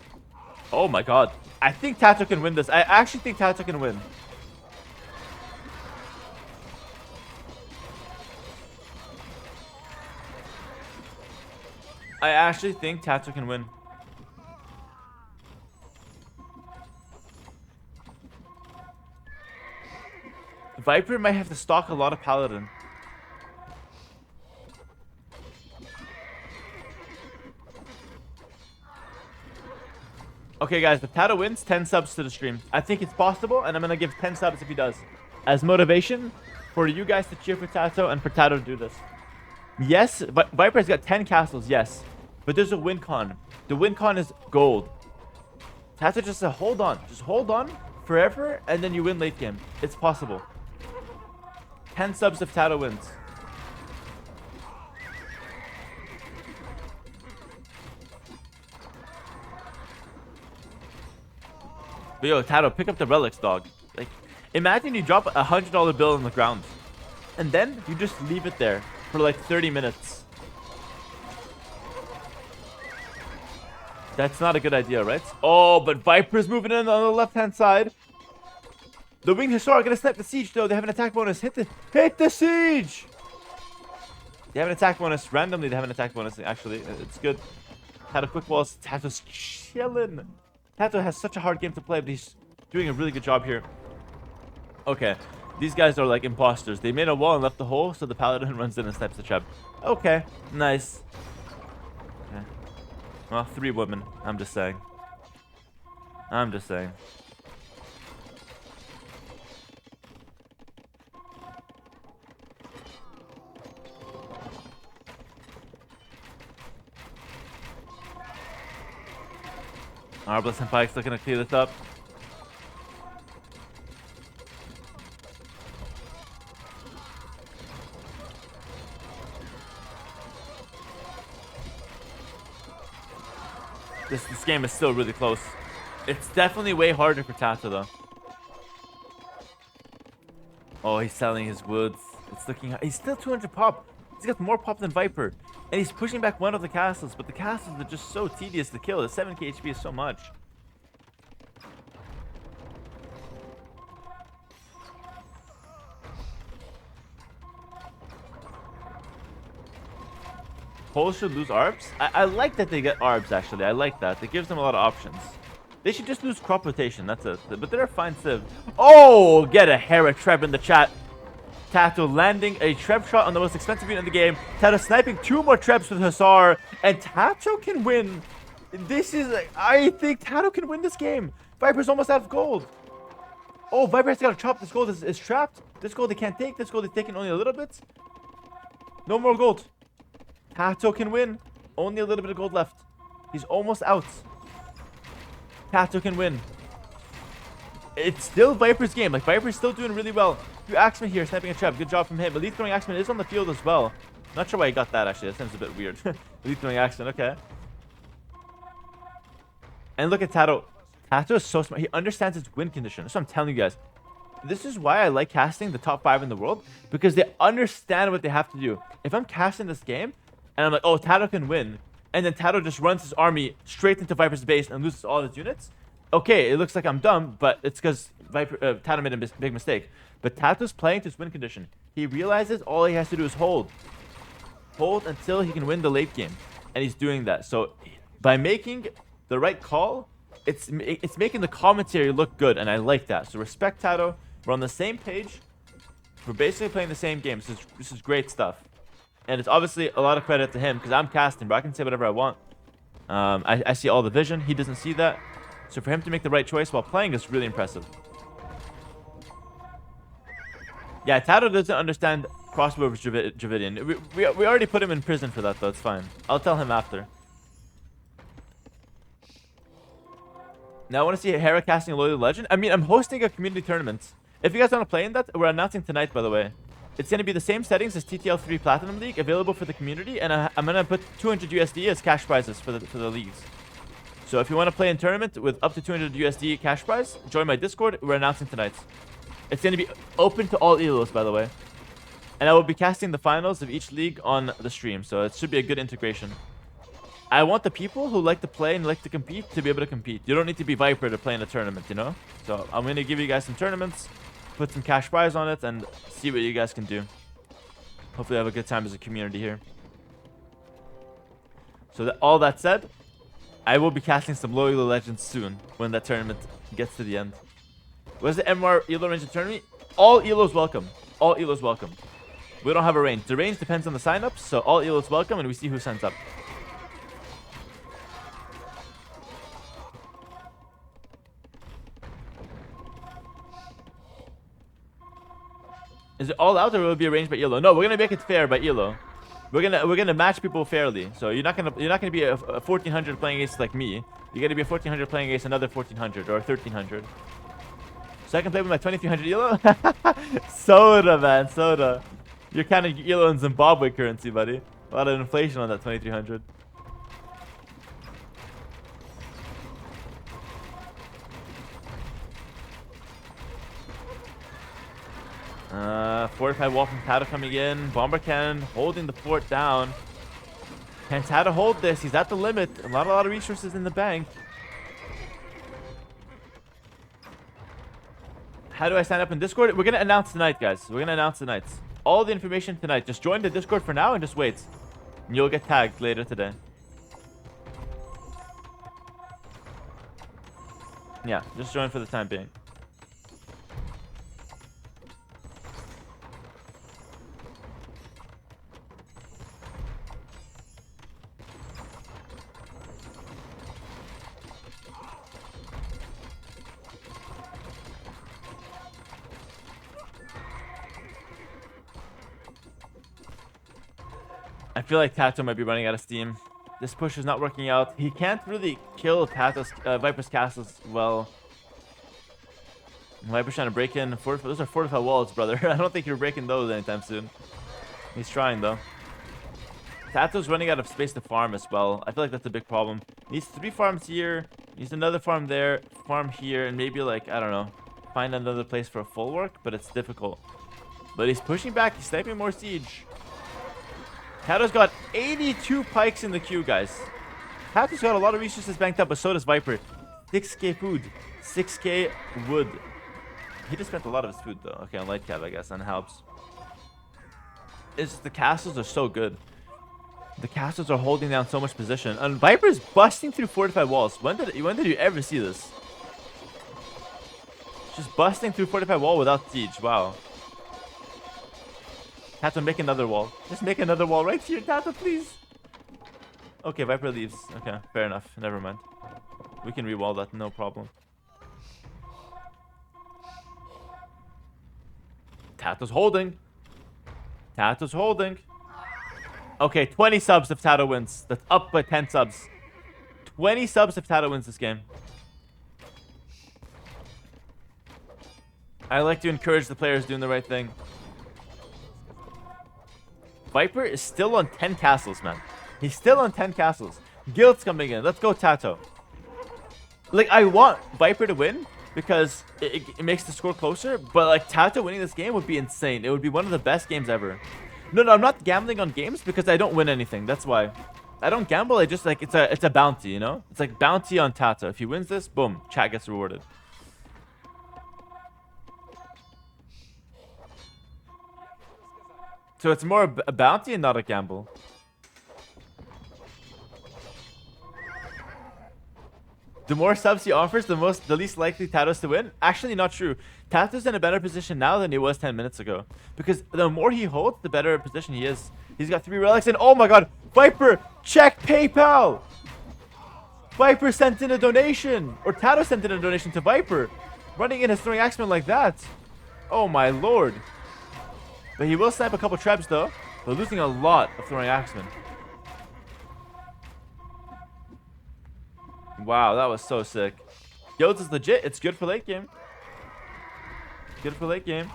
Oh my god. I think TaToH can win this. I actually think TaToH can win. I actually think TaToH can win. Viper might have to stock a lot of Paladin. Okay, guys, if TaToH wins, 10 subs to the stream. I think it's possible, and I'm going to give 10 subs if he does. As motivation for you guys to cheer for TaToH and for TaToH to do this. Yes, but Viper's got 10 castles, yes. But there's a win con. The win con is gold. TaToH just said, hold on. Just hold on forever, and then you win late game. It's possible. 10 subs if TaToH wins. But yo, TaToH, pick up the relics, dog. Like, imagine you drop a $100 bill on the ground. And then you just leave it there for like 30 minutes. That's not a good idea, right? Oh, but Viper's moving in on the left-hand side. The Winged Hussar are gonna snipe the siege, though. They have an attack bonus. Hit the siege! They have an attack bonus. Randomly, they have an attack bonus, actually. It's good. TaToH quick walls. TaToH's chilling. TaToH has such a hard game to play, but he's doing a really good job here. Okay. These guys are like imposters. They made a wall and left the hole, so the Paladin runs in and snipes the trap. Okay. Nice. Okay. Well, 3 women. I'm just saying. I'm just saying. Arbalest and Pike's looking to clear this up. This game is still really close. It's definitely way harder for TaToH though. Oh, he's selling his woods. It's looking. He's still 200 pop. He's got more pop than Viper, and he's pushing back one of the castles. But the castles are just so tedious to kill. The 7k HP is so much. Poles should lose ARBs. I like that they get ARBs, actually. I like that. It gives them a lot of options. They should just lose crop rotation. That's it. But they're a fine civ. Oh, get a Hera trap in the chat. TaToH landing a trap shot on the most expensive unit in the game. TaToH sniping 2 more traps with Hussar. And TaToH can win. This is... I think TaToH can win this game. Viper's almost out of gold. Oh, Viper's got to chop. This gold is trapped. This gold they can't take. This gold is taking only a little bit. No more gold. TaToH can win. Only a little bit of gold left. He's almost out. TaToH can win. It's still Viper's game. Like, Viper's still doing really well. Axeman here, sniping a trap. Good job from him. Elite throwing Axeman is on the field as well. Not sure why he got that, actually. That seems a bit weird. Elite throwing Axeman, okay. And look at TaToH. TaToH is so smart. He understands its win condition. That's what I'm telling you guys. This is why I like casting the top 5 in the world. Because they understand what they have to do. If I'm casting this game, and I'm like, oh, TaToH can win. And then TaToH just runs his army straight into Viper's base and loses all his units. Okay, it looks like I'm dumb, but it's because TaToH made a big mistake. But TaToH's playing to his win condition. He realizes all he has to do is hold. Hold until he can win the late game. And he's doing that. So by making the right call, it's making the commentary look good. And I like that. So respect TaToH. We're on the same page. We're basically playing the same game. This is great stuff. And it's obviously a lot of credit to him because I'm casting, but I can say whatever I want. I see all the vision. He doesn't see that. So for him to make the right choice while playing is really impressive. Yeah, TaToH doesn't understand crossbow versus Dravidian. We already put him in prison for that, though. It's fine. I'll tell him after. Now I want to see Hera casting a Loyal Legend. I mean, I'm hosting a community tournament. If you guys want to play in that, we're announcing tonight, by the way. It's going to be the same settings as TTL3 Platinum League, available for the community, and I'm going to put 200 USD as cash prizes for the leagues. So if you want to play in tournament with up to 200 USD cash prize, join my Discord. We're announcing tonight. It's going to be open to all ELOs, by the way. And I will be casting the finals of each league on the stream, so it should be a good integration. I want the people who like to play and like to compete to be able to compete. You don't need to be Viper to play in a tournament, you know? So I'm going to give you guys some tournaments, put some cash prize on it, and see what you guys can do. Hopefully have a good time as a community here. So all that said, I will be casting some Loyal Legends soon when that tournament gets to the end. What's the MR ELO range of tournament? All ELOs welcome. All ELOs welcome. We don't have a range. The range depends on the signups, so all ELOs welcome, and we see who signs up. Is it all out or will it be arranged by ELO? No, we're gonna make it fair by ELO. We're gonna match people fairly. So you're not gonna be a 1400 playing against like me. You're gonna be a 1400 playing against another 1400 or 1300. So I can play with my 2300 ELO. Soda, man, soda. You're kind of ELO in Zimbabwe currency, buddy. A lot of inflation on that 2300. Fortify wall from TaToH coming in. Bomber cannon holding the fort down. Can TaToH hold this? He's at the limit. A lot of resources in the bank. How do I sign up in Discord? We're gonna announce tonight, guys. We're gonna announce tonight. All the information tonight. Just join the Discord for now and just wait. And you'll get tagged later today. Yeah, just join for the time being. I feel like TaToH might be running out of steam. This push is not working out. He can't really kill TaToH's Viper's castles well. Viper's trying to break in. Those are fortified walls, brother. I don't think you're breaking those anytime soon. He's trying, though. TaToH's running out of space to farm as well. I feel like that's a big problem. Needs 3 farms here. Needs another farm there. Farm here. And maybe, like, I don't know. Find another place for a full work. But it's difficult. But he's pushing back. He's sniping more siege. TaToH's got 82 pikes in the queue, guys. TaToH's got a lot of resources banked up. But so does Viper. 6k food. 6k wood. He just spent a lot of his food, though. Okay, on light cab, I guess. And helps. It's just the castles are so good. The castles are holding down so much position. And Viper's busting through fortified walls. When did you ever see this? Just busting through fortified wall without siege. Wow. TaToH, make another wall. Just make another wall right here, TaToH, please. Okay, Viper leaves. Okay, fair enough. Never mind. We can re-wall that, no problem. TaToH's holding. TaToH's holding. Okay, 20 subs if TaToH wins. That's up by 10 subs. 20 subs if TaToH wins this game. I like to encourage the players doing the right thing. Viper is still on 10 castles, man. He's still on 10 castles. Guild's coming in. Let's go, TaToH. Like, I want Viper to win because it makes the score closer. But, like, TaToH winning this game would be insane. It would be one of the best games ever. No, I'm not gambling on games because I don't win anything. That's why. I don't gamble. I just, like, it's a bounty, you know? It's like bounty on TaToH. If he wins this, boom, chat gets rewarded. So it's more a bounty and not a gamble. The more subs he offers, the least likely TaToH's to win. Actually, not true. TaToH's in a better position now than he was 10 minutes ago. Because the more he holds, the better position he is. He's got 3 relics and oh my god, Viper, check PayPal! Viper sent in a donation. Or TaToH sent in a donation to Viper. Running in his throwing axeman like that. Oh my lord. But he will snipe a couple trebs though. But losing a lot of throwing axemen. Wow, that was so sick. Guilds is legit. It's good for late game. Good for late game.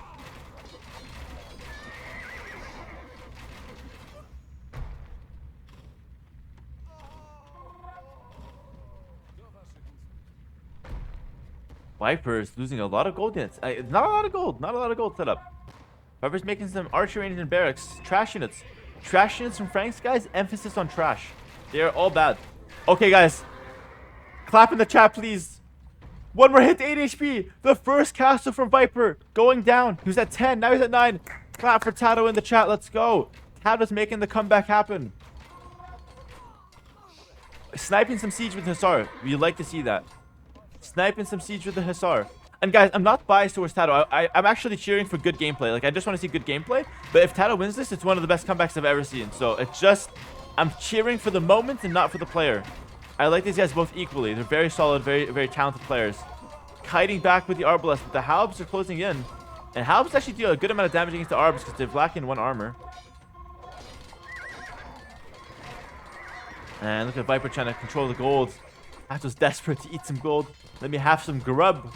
Viper is losing a lot of gold units. Not a lot of gold. Not a lot of gold set up. Viper's making some archer range and barracks. Trash units. Trash units from Franks, guys. Emphasis on trash. They are all bad. Okay, guys. Clap in the chat, please. One more hit to 8 HP. The first castle from Viper going down. He was at 10. Now he's at 9. Clap for TaToH in the chat. Let's go. TaToH's making the comeback happen. Sniping some siege with Hussar. We like to see that. Sniping some siege with the Hussar. And guys, I'm not biased towards TaToH. I'm actually cheering for good gameplay. Like, I just want to see good gameplay. But if TaToH wins this, it's one of the best comebacks I've ever seen. So it's just, I'm cheering for the moment and not for the player. I like these guys both equally. They're very solid, very, very talented players. Kiting back with the Arbalest, but the Haboobs are closing in. And Haboobs actually deal a good amount of damage against the Arbs because they're lacking 1 armor. And look at Viper trying to control the gold. TaToH's desperate to eat some gold. Let me have some grub.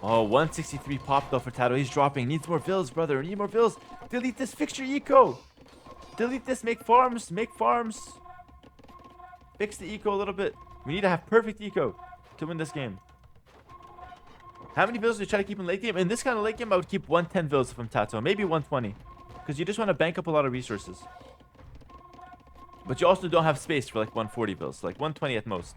Oh, 163 pop though for TaToH. He's dropping. Needs more vills, brother. Need more vills. Delete this fixture eco. Delete this. Make farms. Make farms. Fix the eco a little bit. We need to have perfect eco to win this game. How many vills do you try to keep in late game? In this kind of late game, I would keep 110 vills from TaToH. Maybe 120. Because you just want to bank up a lot of resources. But you also don't have space for like 140 vills. Like 120 at most.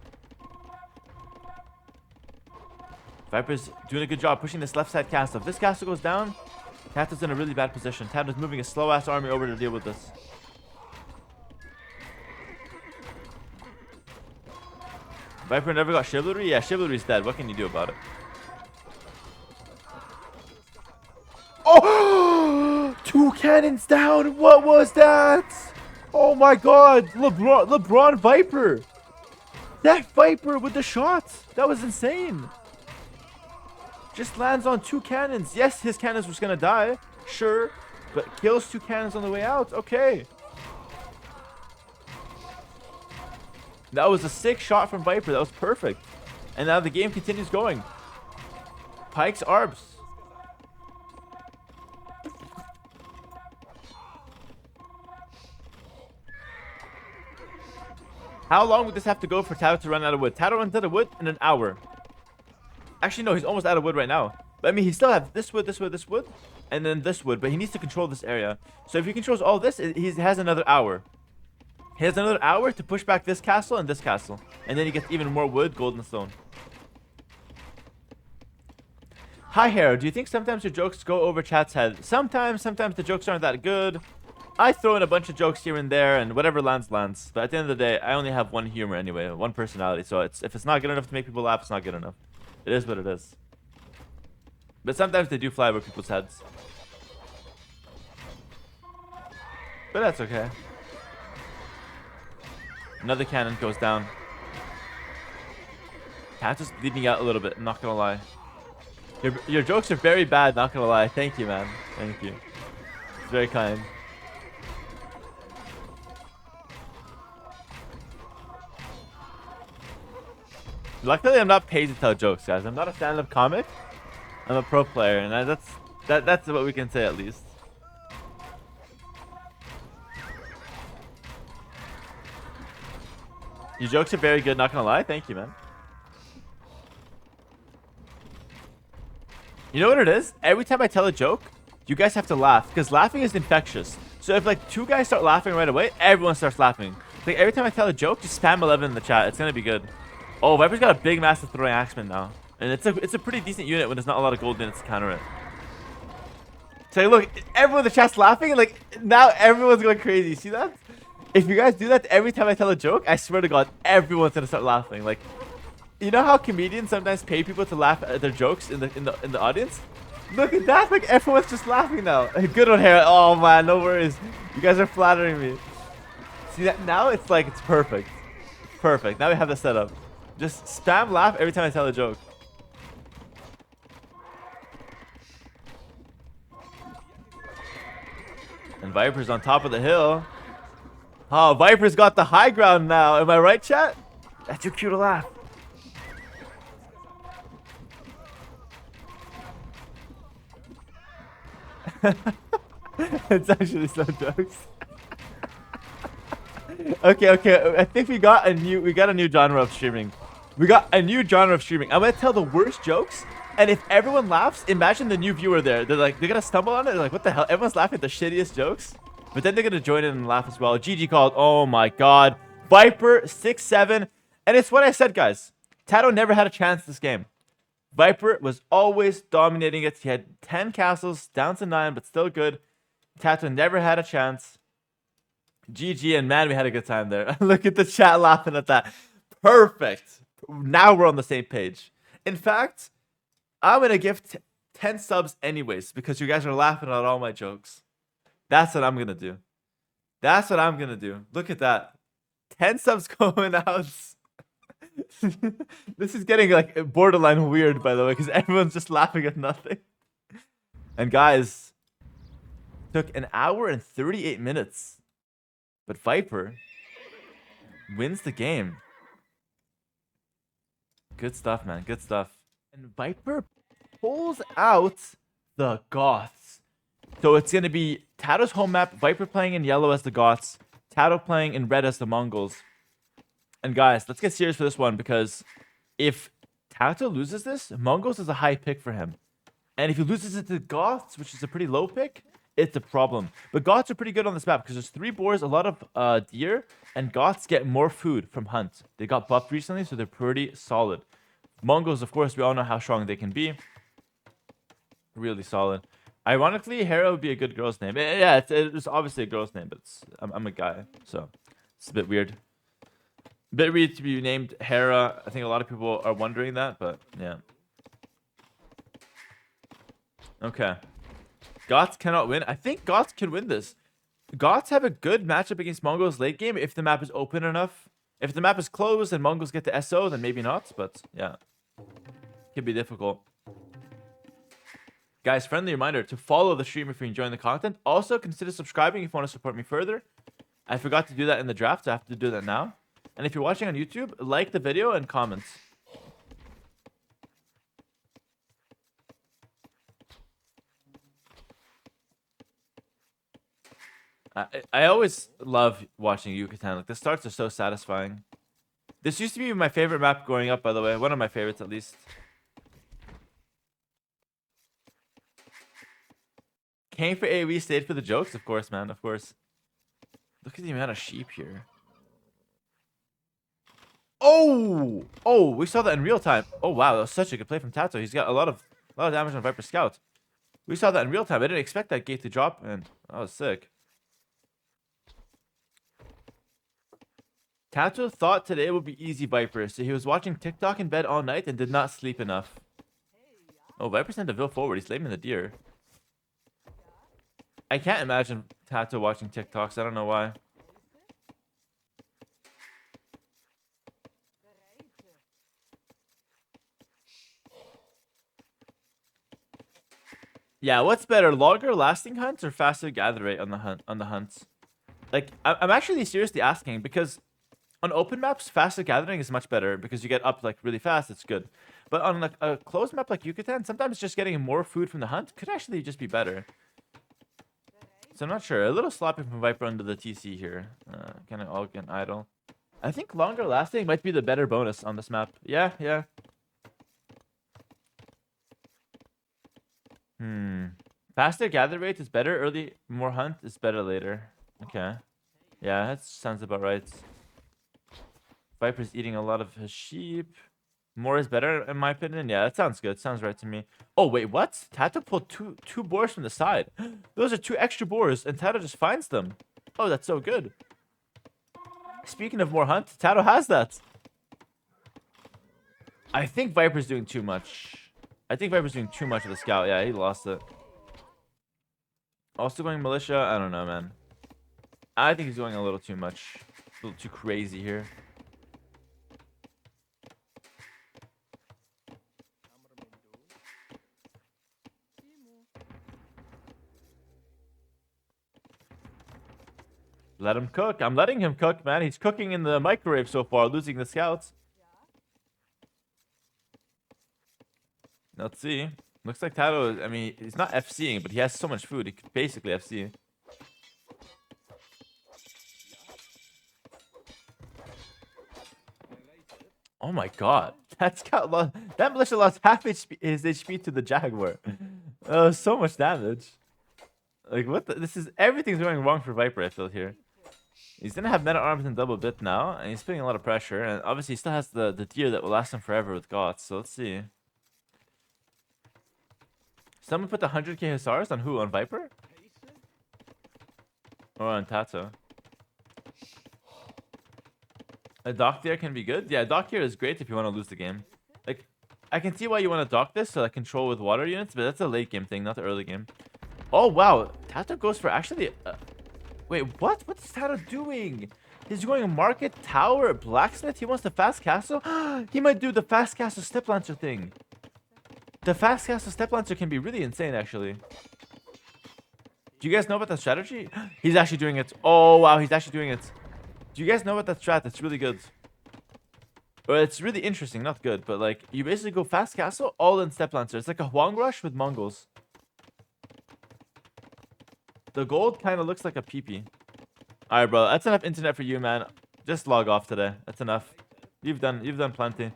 Viper's doing a good job pushing this left side castle. If this castle goes down, TaToH's in a really bad position. TaToH's moving a slow-ass army over to deal with this. Viper never got Chivalry? Yeah, Chivalry's dead. What can you do about it? Oh! 2 cannons down! What was that? Oh my god! LeBron Viper! That Viper with the shots! That was insane! Just lands on 2 cannons. Yes, his cannons was gonna die. Sure. But kills 2 cannons on the way out. Okay. That was a sick shot from Viper. That was perfect. And now the game continues going. Pikes Arbs. How long would this have to go for TaToH to run out of wood? TaToH runs out of wood in an hour. Actually, no, he's almost out of wood right now. But I mean, he still has this wood, this wood, this wood, and then this wood. But he needs to control this area. So if he controls all this, he has another hour. He has another hour to push back this castle and this castle. And then he gets even more wood, gold, and stone. Hi, Hera. Do you think sometimes your jokes go over chat's head? Sometimes the jokes aren't that good. I throw in a bunch of jokes here and there, and whatever lands, lands. But at the end of the day, I only have one humor anyway, one personality. So if it's not good enough to make people laugh, it's not good enough. It is what it is. But sometimes they do fly over people's heads. But that's okay. Another cannon goes down. Cat's just bleeding out a little bit, I'm not gonna lie. Your jokes are very bad, not gonna lie. Thank you, man. Thank you. It's very kind. Luckily, I'm not paid to tell jokes, guys. I'm not a stand-up comic. I'm a pro player, and that's what we can say at least. Your jokes are very good, not gonna lie. Thank you, man. You know what it is? Every time I tell a joke, you guys have to laugh, because laughing is infectious. So if like 2 guys start laughing right away, everyone starts laughing. Like every time I tell a joke, just spam 11 in the chat. It's gonna be good. Oh, Viper's got a big massive throwing axeman now. And it's a pretty decent unit when there's not a lot of gold units to counter it. So look, everyone in the chat's laughing, and like now everyone's going crazy. See that? If you guys do that every time I tell a joke, I swear to God, everyone's gonna start laughing. Like, you know how comedians sometimes pay people to laugh at their jokes in the audience? Look at that! Like everyone's just laughing now. Good one, Hera. Oh man, no worries. You guys are flattering me. See that now? It's like it's perfect. Perfect. Now we have the setup. Just spam laugh every time I tell a joke. And Viper's on top of the hill. Oh, Viper's got the high ground now. Am I right, chat? That's too cute to laugh. It's actually so jokes. Okay. I think we got a new genre of streaming. We got a new genre of streaming. I'm gonna tell the worst jokes, and if everyone laughs, imagine the new viewer there. They're gonna stumble on it. They're like, what the hell? Everyone's laughing at the shittiest jokes, but then they're gonna join in and laugh as well. GG called. Oh my God, Viper 6-7, and it's what I said, guys. TaToH never had a chance this game. Viper was always dominating it. He had 10 castles, down to 9, but still good. TaToH never had a chance. GG, and man, we had a good time there. Look at the chat laughing at that. Perfect. Now we're on the same page. In fact, I'm going to give 10 subs anyways, because you guys are laughing at all my jokes. That's what I'm going to do. That's what I'm going to do. Look at that. 10 subs going out. This is getting like borderline weird, by the way, because everyone's just laughing at nothing. And guys, took an hour and 38 minutes. But Viper wins the game. Good stuff, man. Good stuff. And Viper pulls out the Goths. So it's going to be TaToH's home map, Viper playing in yellow as the Goths, TaToH playing in red as the Mongols. And guys, let's get serious for this one, because if TaToH loses this, Mongols is a high pick for him. And if he loses it to Goths, which is a pretty low pick, it's a problem. But Goths are pretty good on this map because there's 3 boars, a lot of deer, and Goths get more food from hunt. They got buffed recently, so they're pretty solid. Mongols, of course, we all know how strong they can be. Really solid. Ironically, Hera would be a good girl's name. Yeah, it's obviously a girl's name, but I'm a guy, so it's a bit weird. A bit weird to be named Hera. I think a lot of people are wondering that, but yeah. Okay. Goths cannot win. I think Goths can win this. Goths have a good matchup against Mongols late game if the map is open enough. If the map is closed and Mongols get the SO, then maybe not. But yeah, could be difficult. Guys, friendly reminder to follow the stream if you're enjoying the content. Also, consider subscribing if you want to support me further. I forgot to do that in the draft, so I have to do that now. And if you're watching on YouTube, like the video and comments. I always love watching Yucatan. Like the starts are so satisfying. This used to be my favorite map growing up, by the way. One of my favorites, at least. Came for AoE, stayed for the jokes? Of course, man. Of course. Look at the amount of sheep here. Oh! Oh, we saw that in real time. Oh, wow. That was such a good play from TaToH. He's got a lot of damage on Viper Scout. We saw that in real time. I didn't expect that gate to drop, and that was sick. TaToH thought today would be easy Viper, so he was watching TikTok in bed all night and did not sleep enough. Oh, Viper sent a Vil forward. He's blaming the deer. I can't imagine TaToH watching TikToks. I don't know why. Yeah, what's better, longer lasting hunts or faster gather rate on the hunts? Like, I'm actually seriously asking because on open maps, faster gathering is much better because you get up like really fast. It's good, but on like a closed map like Yucatan, sometimes just getting more food from the hunt could actually just be better. So I'm not sure. A little sloppy from Viper under the TC here. Kind of all get idle. I think longer lasting might be the better bonus on this map. Yeah, yeah. Faster gather rate is better early. More hunt is better later. Okay. Yeah, that sounds about right. Viper's eating a lot of his sheep. More is better, in my opinion. Yeah, that sounds good. Sounds right to me. Oh, wait, what? TaToH pulled two boars from the side. Those are 2 extra boars, and TaToH just finds them. Oh, that's so good. Speaking of more hunt, TaToH has that. I think Viper's doing too much. I think Viper's doing too much of the scout. Yeah, he lost it. Also going militia? I don't know, man. I think he's going a little too much. A little too crazy here. Let him cook. I'm letting him cook, man. He's cooking in the microwave so far, losing the scouts. Let's see. Looks like TaToH, I mean, he's not FCing, but he has so much food. He could basically FC. Oh my god. That scout lost. That militia lost half his HP to the Jaguar. So much damage. Like, what the? This is. Everything's going wrong for Viper, I feel here. He's gonna have meta arms and double bit now, and he's putting a lot of pressure. And obviously, he still has the deer that will last him forever with Gots. So let's see. Someone put the 100k Hussars on who? On Viper? Or on TaToH? A dock there can be good. Yeah, dock here is great if you want to lose the game. Like, I can see why you want to dock this, so like control with water units, but that's a late game thing, not the early game. Oh, wow. TaToH goes for actually... wait, what? What's TaToH doing? He's going market, tower, blacksmith. He wants the fast castle. He might do the fast castle step lancer thing. The fast castle step lancer can be really insane, actually. Do you guys know about that strategy? He's actually doing it. Oh, wow. He's actually doing it. Do you guys know about that strat? It's really good. Well, it's really interesting. Not good, but like, you basically go fast castle, all in step lancer. It's like a Huang rush with Mongols. The gold kind of looks like a peepee. Alright, bro. That's enough internet for you, man. Just log off today. That's enough. You've done plenty.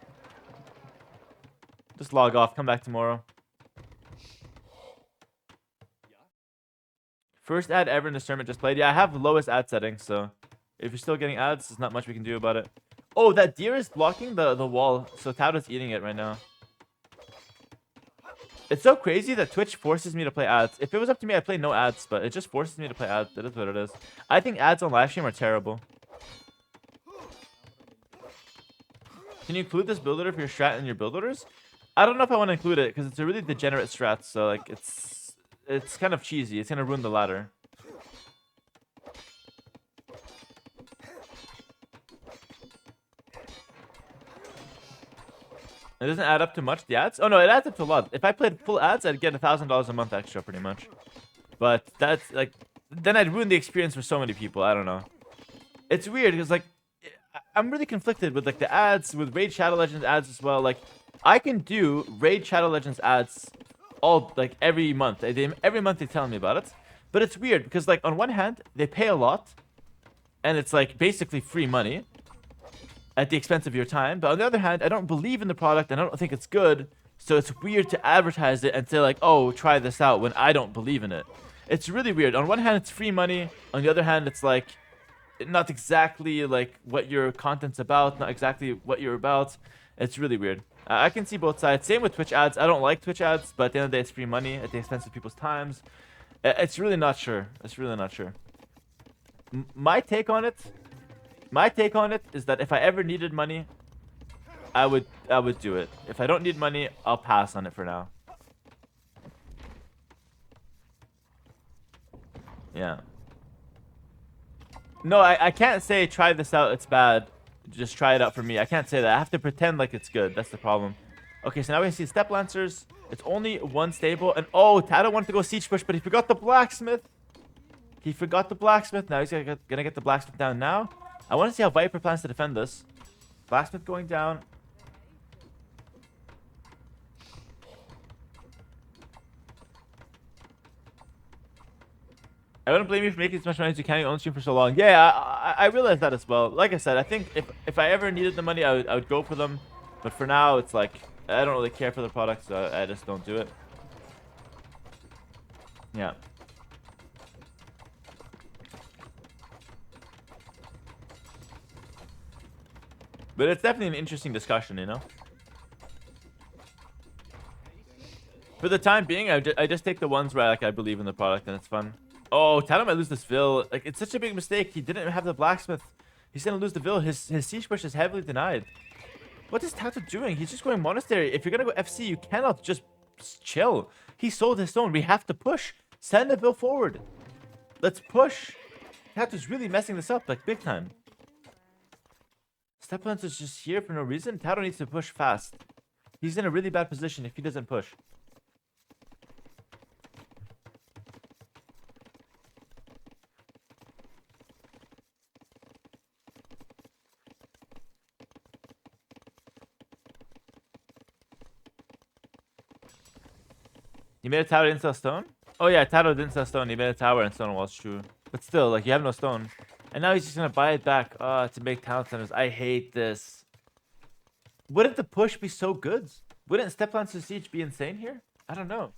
Just log off. Come back tomorrow. First ad ever in this tournament just played. Yeah, I have the lowest ad settings, so if you're still getting ads, there's not much we can do about it. Oh, that deer is blocking the wall, so TaToH's eating it right now. It's so crazy that Twitch forces me to play ads. If it was up to me, I'd play no ads, but it just forces me to play ads. That is what it is. I think ads on livestream are terrible. Can you include this build order for your strat in your build orders? I don't know if I want to include it, because it's a really degenerate strat, so like it's kind of cheesy. It's going to ruin the ladder. It doesn't add up to much, the ads? Oh, no, it adds up to a lot. If I played full ads, I'd get $1,000 a month extra, pretty much. But that's, like... Then I'd ruin the experience for so many people. I don't know. It's weird, because, like... I'm really conflicted with, like, the ads, with Raid Shadow Legends ads as well. Like, I can do Raid Shadow Legends ads all, like, every month. Every month they're telling me about it. But it's weird, because, like, on one hand, they pay a lot. And it's, like, basically free money. at the expense of your time. But on the other hand, I don't believe in the product and I don't think it's good. So it's weird to advertise it and say like, oh, try this out when I don't believe in it. It's really weird. On one hand, it's free money. On the other hand, it's like not exactly like what your content's about, not exactly what you're about. It's really weird. I can see both sides. Same with Twitch ads. I don't like Twitch ads, but at the end of the day, it's free money at the expense of people's times. It's really not sure. It's really not sure. My take on it is that if I ever needed money, I would do it. If I don't need money, I'll pass on it for now. Yeah. No, I can't say try this out, it's bad. Just try it out for me. I can't say that. I have to pretend like it's good. That's the problem. Okay, so now we can see Step Lancers. It's only one stable. And oh, TaToH wanted to go Siege Push, but he forgot the Blacksmith. He forgot the Blacksmith. Now he's gonna get the Blacksmith down now. I want to see how Viper plans to defend this. Blacksmith going down. I wouldn't blame you for making as much money as you can on stream for so long. Yeah, I realize that as well. Like I said, I think if I ever needed the money, I would go for them. But for now, it's like, I don't really care for the product, so I just don't do it. Yeah. But it's definitely an interesting discussion, you know? For the time being, I just take the ones where I believe in the product and it's fun. Oh, TaToH might lose this Vil. Like, it's such a big mistake. He didn't have the Blacksmith. He's gonna lose the Vil. His Siege Push is heavily denied. What is TaToH doing? He's just going Monastery. If you're gonna go FC, you cannot just chill. He sold his stone. We have to push. Send the Vil forward. Let's push. TaToH's really messing this up, like, big time. Step Lancer is just here for no reason. TaToH needs to push fast. He's in a really bad position if he doesn't push. He made a tower, didn't sell stone? Oh yeah, TaToH didn't sell stone. He made a tower and stone was true. But still, like, you have no stone. And now he's just gonna buy it back to make town centers. I hate this. Wouldn't the push be so good? Wouldn't Step Lancer Siege be insane here? I don't know.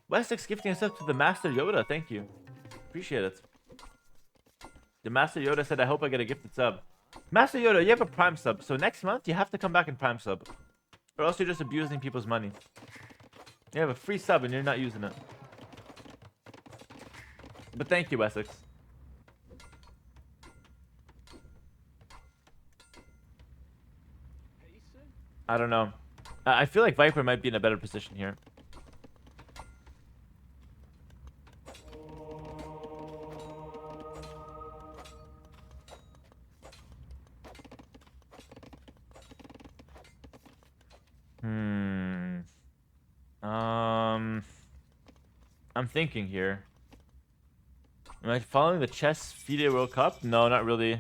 Wessex gifting us up to the Master Yoda. Thank you. Appreciate it. The Master Yoda said, I hope I get a gifted sub. Master Yoda, you have a Prime sub. So next month, you have to come back in Prime sub. Or else you're just abusing people's money. You have a free sub and you're not using it. But thank you, Wessex. I don't know. I feel like Viper might be in a better position here. I'm thinking here. Am I following the chess FIDE World Cup? No, not really.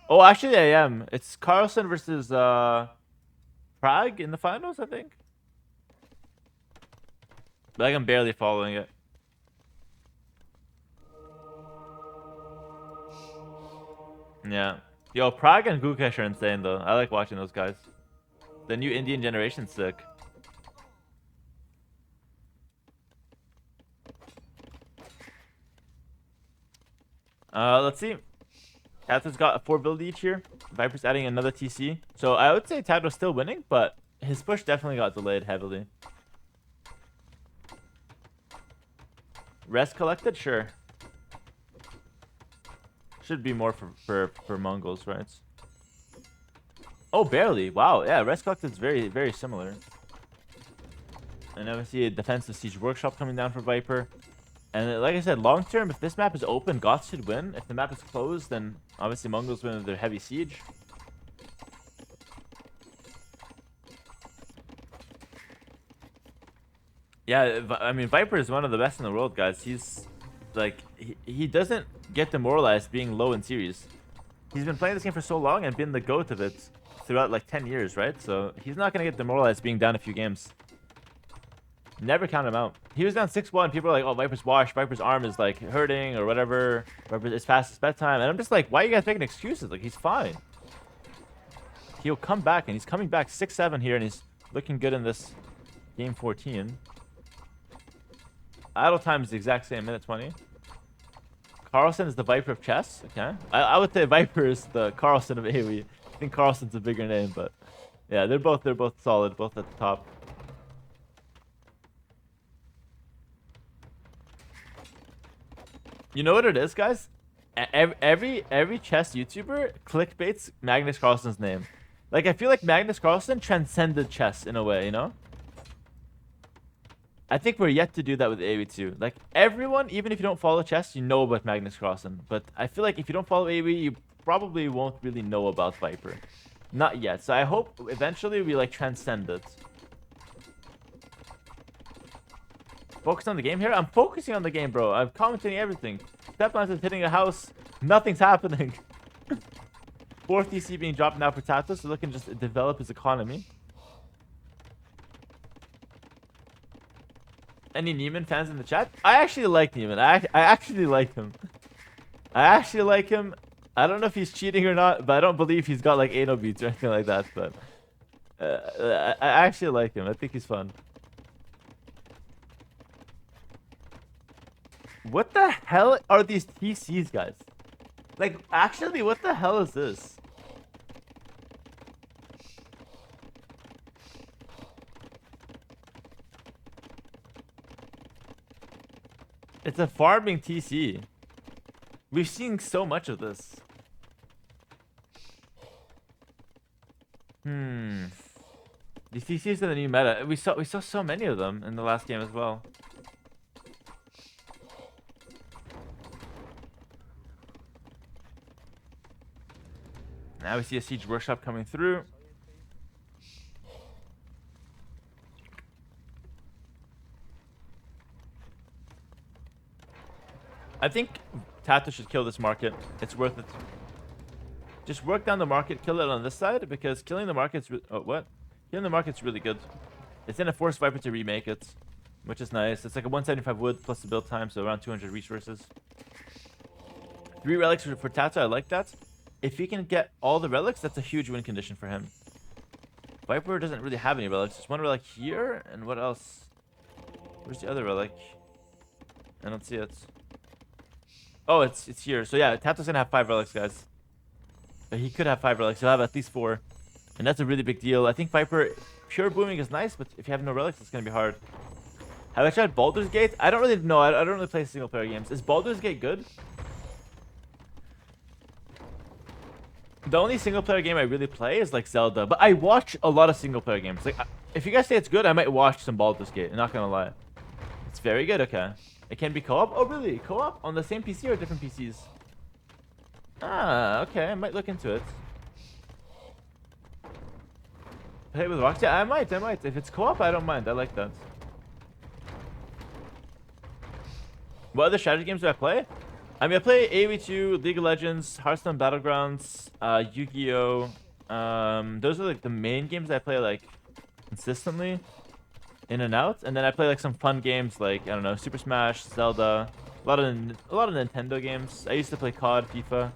Oh, actually I am. It's Carlsen versus Prague in the finals, I think. But like, I'm barely following it. Yeah. Yo, Prague and Gukesh are insane though. I like watching those guys. The new Indian generation's sick. Let's see. TaToH's got a 4 build each here. Viper's adding another TC. So I would say TaToH's still winning, but his push definitely got delayed heavily. Rest collected? Sure. Should be more for Mongols, right? Oh, barely. Wow. Yeah, rest collected is very, very similar. And now we see a defensive siege workshop coming down for Viper. And like I said, long term, if this map is open, Goths should win. If the map is closed, then obviously Mongols win with their heavy siege. Yeah, I mean, Viper is one of the best in the world, guys. He's like, he doesn't get demoralized being low in series. He's been playing this game for so long and been the GOAT of it throughout like 10 years, right? So he's not going to get demoralized being down a few games. Never count him out. He was down 6-1. People are like, oh, Viper's washed. Viper's arm is like hurting or whatever. Viper's as fast as bedtime. And I'm just like, why are you guys making excuses? Like, he's fine. he'll come back, and he's coming back 6-7 here, and he's looking good in this game 14. Idle time is the exact same, minute 20. Carlson is the Viper of chess. Okay, I would say Viper is the Carlson of AoE. I think Carlson's a bigger name, but yeah, they're both solid, both at the top. You know what it is, guys? Every chess YouTuber clickbaits Magnus Carlsen's name. Like, I feel like Magnus Carlsen transcended chess in a way, you know? I think we're yet to do that with AoE too. Like, everyone, even if you don't follow chess, you know about Magnus Carlsen. But I feel like if you don't follow AoE, you probably won't really know about Viper. Not yet. So I hope eventually we, like, transcend it. Focus on the game here? I'm focusing on the game, bro. I'm commentating everything. Steplan's is hitting a house. Nothing's happening. 4th DC being dropped now for TaToH, so looking to just develop his economy. Any Neiman fans in the chat? I actually like Neiman. I actually like him. I actually like him. I don't know if he's cheating or not, but I don't believe he's got like anal beats or anything like that. But I actually like him. I think he's fun. What the hell are these TCs, guys? Like, actually, what the hell is this? It's a farming TC. We've seen so much of this. These TCs are the new meta. We saw so many of them in the last game as well. Now we see a siege workshop coming through. I think TaToH should kill this market. It's worth it. Just work down the market, kill it on this side, because killing the market's killing the market's really good. It's gonna force Viper to remake it, which is nice. It's like a 175 wood plus the build time, so around 200 resources. 3 relics for TaToH. I like that. If he can get all the relics, that's a huge win condition for him. Viper doesn't really have any relics. There's 1 relic here, and what else? Where's the other relic? I don't see it. Oh, it's here. So yeah, TaToH's gonna have 5 relics, guys. But he could have 5 relics. He'll have at least 4. And that's a really big deal. I think Viper, pure booming is nice, but if you have no relics, it's gonna be hard. Have I tried Baldur's Gate? I don't really know. I don't really play single player games. Is Baldur's Gate good? The only single player game I really play is like Zelda, but I watch a lot of single player games. Like, if you guys say it's good, I might watch some Baldur's Gate. I'm not gonna lie. It's very good. Okay, it can be co-op. Oh, really? Co-op on the same PC or different PCs? Ah, okay. I might look into it. Play with Roxy? I might. If it's co-op, I don't mind. I like that. What other strategy games do I play? I mean, I play AoE2, League of Legends, Hearthstone Battlegrounds, Yu-Gi-Oh! Those are like the main games I play like consistently, in and out. And then I play like some fun games like, I don't know, Super Smash, Zelda, a lot of Nintendo games. I used to play COD, FIFA.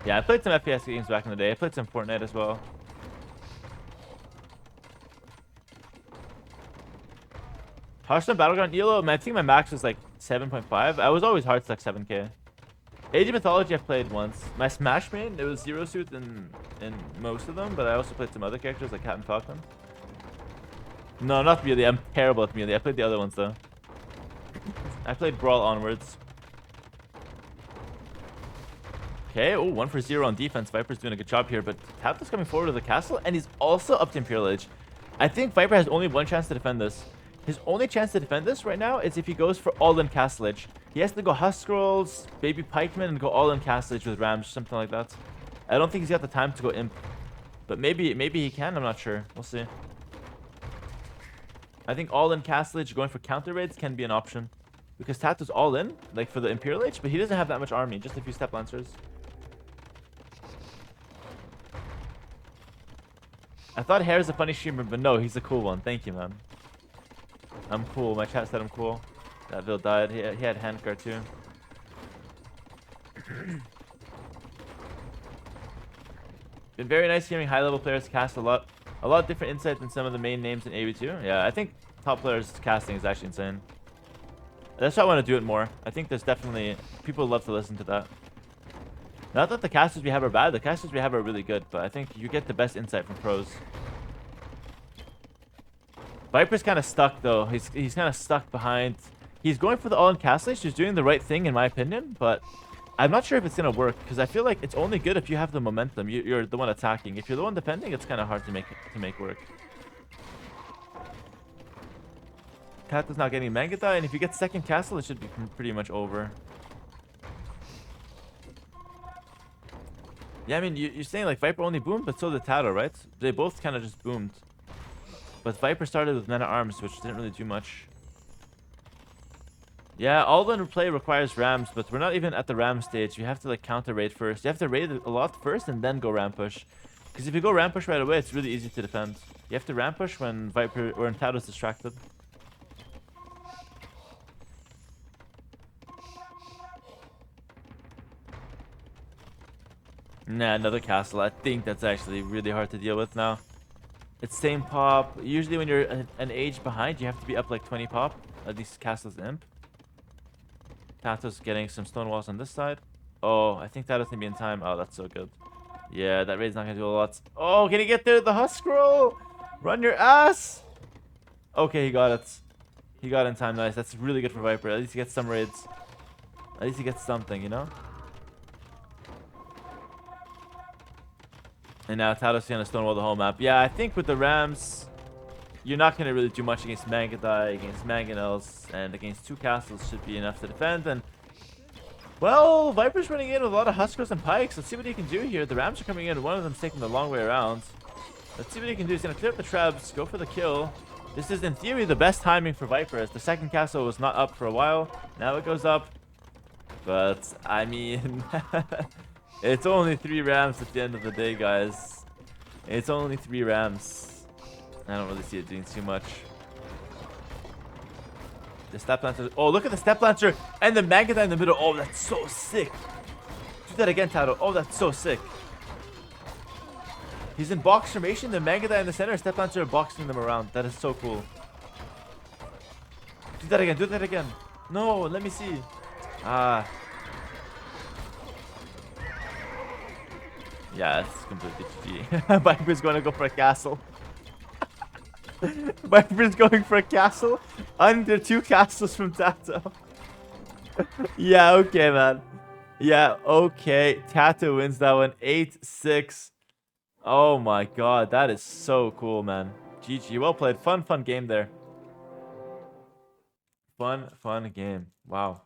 Yeah, I played some FPS games back in the day. I played some Fortnite as well. Hearthstone Battleground ELO, I think my max was like 7.5. I was always hard stuck 7k. Age of Mythology I've played once. My Smash main, it was Zero Suit in most of them, but I also played some other characters like Cat and Falcon. No, not Melee. I'm terrible at Melee. I played the other ones though. I played Brawl onwards. Okay, oh, 1 for 0 on defense. Viper's doing a good job here, but TaToH's coming forward to the castle, and he's also up to Imperial Age. I think Viper has only 1 chance to defend this. His only chance to defend this right now is if he goes for all-in Castle Age. He has to go Husk Scrolls, Baby Pikeman, and go all-in Castle Age with Rams, something like that. I don't think he's got the time to go Imp. But maybe he can, I'm not sure. We'll see. I think all-in Castle Age going for counter raids can be an option. Because TaToH's all-in, like for the Imperial Age, but he doesn't have that much army, just a few Step Lancers. I thought Hera's a funny streamer, but no, he's a cool one. Thank you, man. I'm cool. My chat said I'm cool. That Vil died. He had handguard too. Been very nice hearing high-level players cast a lot of different insight than some of the main names in AV2. Yeah, I think top players casting is actually insane. That's why I want to do it more. I think there's definitely people love to listen to that. Not that the casters we have are bad. The casters we have are really good, but I think you get the best insight from pros. Viper's kind of stuck though. He's kind of stuck behind. He's going for the all-in cast list. He's doing the right thing in my opinion, but I'm not sure if it's gonna work because I feel like it's only good if you have the momentum. You're the one attacking. If you're the one defending, it's kind of hard to make work. TaToH's not getting Mangata, and if you get second castle, it should be pretty much over. Yeah, I mean, you're saying like Viper only boomed, but so did TaToH, right? They both kind of just boomed. But Viper started with Men at Arms, which didn't really do much. Yeah, all-in play requires rams, but we're not even at the ram stage. You have to like counter raid first. You have to raid a lot first and then go ram push. Because if you go ram push right away, it's really easy to defend. You have to ram push when Viper or when TaToH's distracted. Nah, another castle. I think that's actually really hard to deal with now. It's same pop. Usually when you're an age behind, you have to be up like 20 pop. At least castle's imp. TaToH's getting some stone walls on this side. Oh, I think TaToH's gonna be in time. Oh, that's so good. Yeah, that raid's not gonna do a lot. Oh, can he get there? The husk scroll! Run your ass! Okay, he got it. He got it in time. Nice. That's really good for Viper. At least he gets some raids. At least he gets something, you know? And now TaToH's gonna stonewall the whole map. Yeah, I think with the Rams, you're not gonna really do much against Mangadai, against Mangonels, and against two castles should be enough to defend. And well, Viper's running in with a lot of Huskers and Pikes. Let's see what he can do here. The Rams are coming in. One of them's taking the long way around. Let's see what he can do. He's gonna clear up the trebs, go for the kill. This is in theory the best timing for Viper, as the second castle was not up for a while. Now it goes up. But I mean, it's only 3 Rams at the end of the day, guys. It's only 3 Rams. I don't really see it doing too much. The step lancer. Oh, look at the step lancer and the Mangadai in the middle. Oh, that's so sick. Do that again, TaToH. Oh, that's so sick. He's in box formation. The Mangadai in the center. Step lancer boxing them around. That is so cool. Do that again. Do that again. No, let me see. Ah. Yeah, it's completely GG. Viper's going to go for a castle. Viper's going for a castle under 2 castles from TaToH. Yeah, okay, man. Yeah, okay. TaToH wins that one 8-6. Oh my god, that is so cool, man. GG, well played. Fun game there. Fun game. Wow.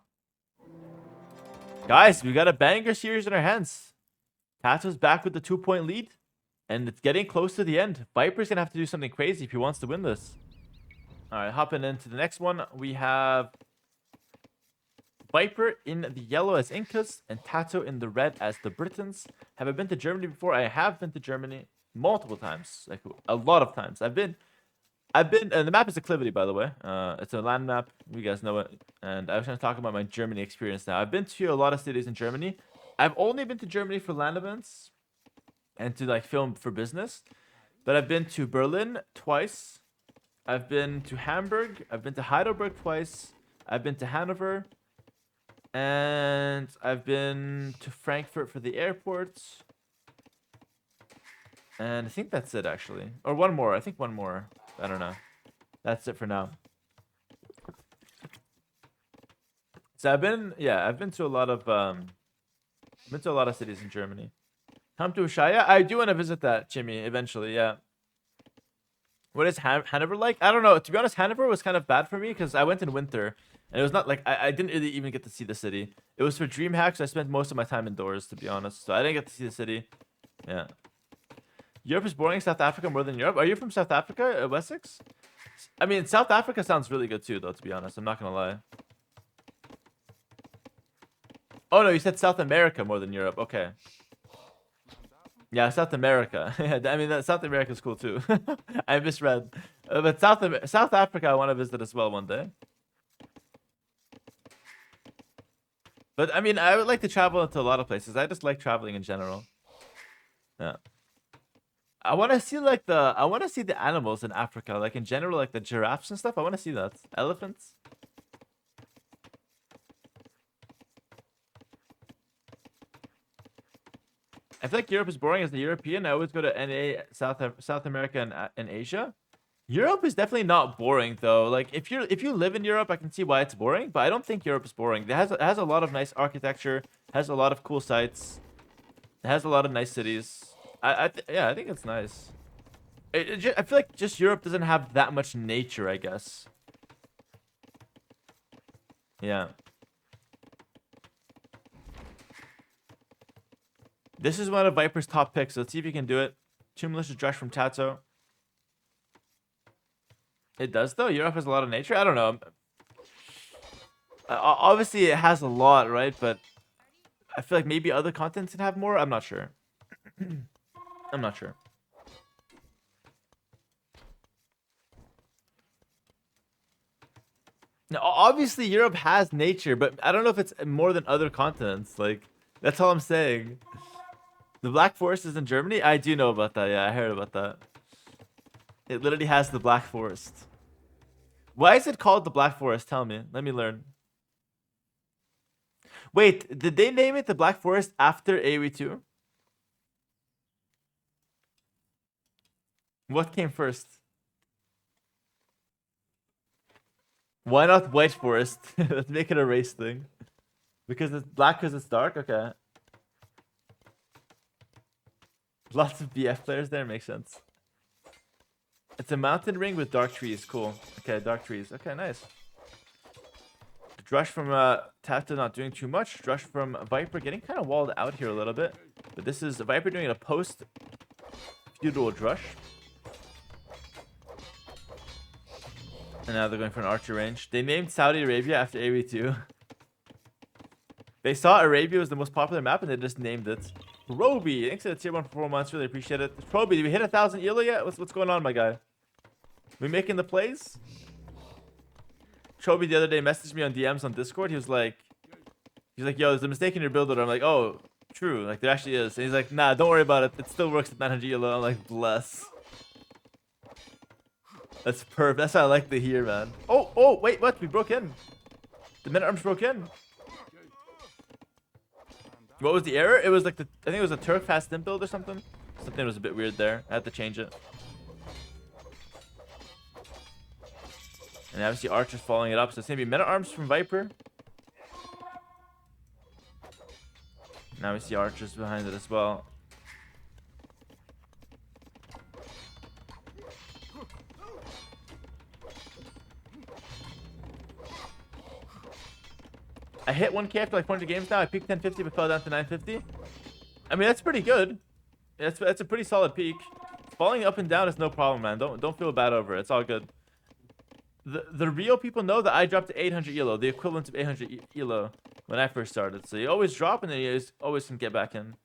Guys, we got a banger series in our hands. TaToH's back with the 2-point lead. And it's getting close to the end. Viper's going to have to do something crazy if he wants to win this. Alright, hopping into the next one. We have Viper in the yellow as Incas and TaToH in the red as the Britons. Have I been to Germany before? I have been to Germany multiple times. Like a lot of times. I've been and the map is Acclivity, by the way. It's a land map. You guys know it. And I was going to talk about my Germany experience now. I've been to a lot of cities in Germany. I've only been to Germany for land events and to like film for business, but I've been to Berlin twice. I've been to Hamburg. I've been to Heidelberg twice. I've been to Hanover, and I've been to Frankfurt for the airports. And I think that's it, actually, or one more. I think one more. I don't know. That's it for now. So I've been to a lot of cities in Germany. Come to Ushuaia? I do want to visit that, Jimmy, eventually, yeah. What is Hanover like? I don't know. To be honest, Hanover was kind of bad for me because I went in winter. And it was not like... I didn't really even get to see the city. It was for DreamHack, so I spent most of my time indoors, to be honest. So I didn't get to see the city. Yeah. Europe is boring. South Africa more than Europe. Are you from South Africa, Wessex? I mean, South Africa sounds really good too, though, to be honest. I'm not going to lie. Oh, no, you said South America more than Europe. Okay. Yeah, South America. I mean, South America is cool too. I misread. But South Africa, I want to visit as well one day. But I mean, I would like to travel to a lot of places. I just like traveling in general. Yeah. I want to see like I want to see the animals in Africa, like in general, like the giraffes and stuff. I want to see that. Elephants. I feel like Europe is boring as the European. I always go to NA, South America, and Asia. Europe is definitely not boring though. Like if you live in Europe, I can see why it's boring, but I don't think Europe is boring. It has a lot of nice architecture, has a lot of cool sites, it has a lot of nice cities. Yeah, I think it's nice. I feel like just Europe doesn't have that much nature, I guess. Yeah. This is one of Viper's top picks. Let's see if you can do it. Two malicious drush from TaToH. It does though. Europe has a lot of nature. I don't know. Obviously, it has a lot, right? But I feel like maybe other continents can have more. I'm not sure. I'm not sure. Now, obviously, Europe has nature, but I don't know if it's more than other continents. Like, that's all I'm saying. The Black Forest is in Germany? I do know about that. Yeah, I heard about that. It literally has the Black Forest. Why is it called the Black Forest? Tell me. Let me learn. Wait, did they name it the Black Forest after AoE 2? What came first? Why not White Forest? Let's make it a race thing. Because it's black because it's dark? Okay. Lots of BF players there, makes sense. It's a mountain ring with dark trees. Cool. Okay, dark trees. Okay, nice. Drush from TaToH not doing too much. Drush from Viper getting kind of walled out here a little bit. But this is Viper doing a post-feudal Drush. And now they're going for an archer range. They named Saudi Arabia after AoE2. They saw Arabia was the most popular map and they just named it. Roby, thanks for the tier 1 for 4 months. Really appreciate it. Roby, did we hit 1,000 ELO yet? What's going on, my guy? We making the plays? Chobi the other day messaged me on DMs on Discord. He's like, yo, there's a mistake in your build order. I'm like, oh, true. Like, there actually is. And he's like, nah, don't worry about it. It still works at 900 ELO. I'm like, bless. That's perfect. That's what I like to hear, man. Oh, wait, what? We broke in. The men at arms broke in. What was the error? It was like I think it was a Turk fast stim build or something. Something was a bit weird there. I had to change it. And obviously Archer's following it up. So it's going to be men at arms from Viper. Now we see Archers behind it as well. I hit 1k after like 400 games now. I peaked 1050 but fell down to 950. I mean, that's pretty good. That's a pretty solid peak. Falling up and down is no problem, man. Don't feel bad over it. It's all good. The real people know that I dropped to 800 ELO, the equivalent of 800 ELO when I first started. So you always drop and then you always can get back in.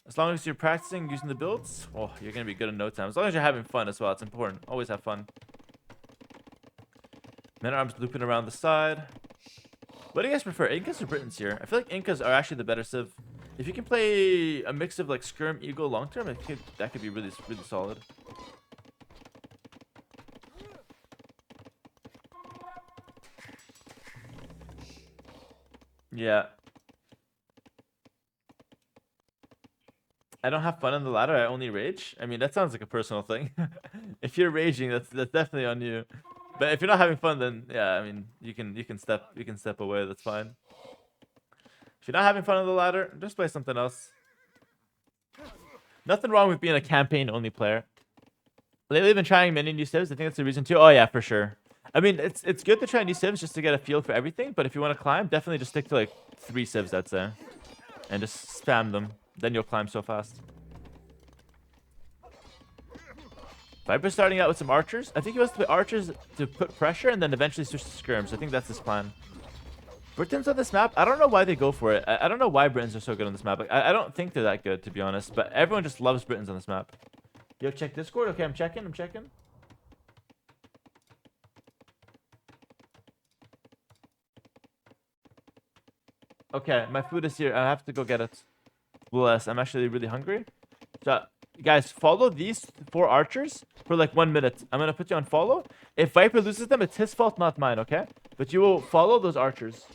As long as you're practicing using the builds, oh, you're going to be good in no time. As long as you're having fun as well. It's important. Always have fun. Men at arms looping around the side. What do you guys prefer, Incas or Britons here? I feel like Incas are actually the better civ. If you can play a mix of like Skirm, Eagle, long term, that could be really solid. Yeah. I don't have fun on the ladder. I only rage. I mean, that sounds like a personal thing. If you're raging, that's definitely on you. But if you're not having fun, then yeah, I mean, you can step away. That's fine. If you're not having fun on the ladder, just play something else. Nothing wrong with being a campaign-only player. Lately, I've been trying many new civs. I think that's the reason too. Oh yeah, for sure. I mean, it's good to try new civs just to get a feel for everything. But if you want to climb, definitely just stick to like 3 civs, I'd say, and just spam them. Then you'll climb so fast. Viper's starting out with some archers. I think he wants to play archers to put pressure and then eventually switch to skirms. I think that's his plan. Britons on this map, I don't know why they go for it. I don't know why Britons are so good on this map. Like, I don't think they're that good, to be honest. But everyone just loves Britons on this map. Yo, check Discord. Okay, I'm checking. Okay, my food is here. I have to go get it. Bless. I'm actually really hungry. So, guys, follow these 4 archers for like 1 minute. I'm gonna put you on follow. If Viper loses them, it's his fault, not mine, okay? But you will follow those archers.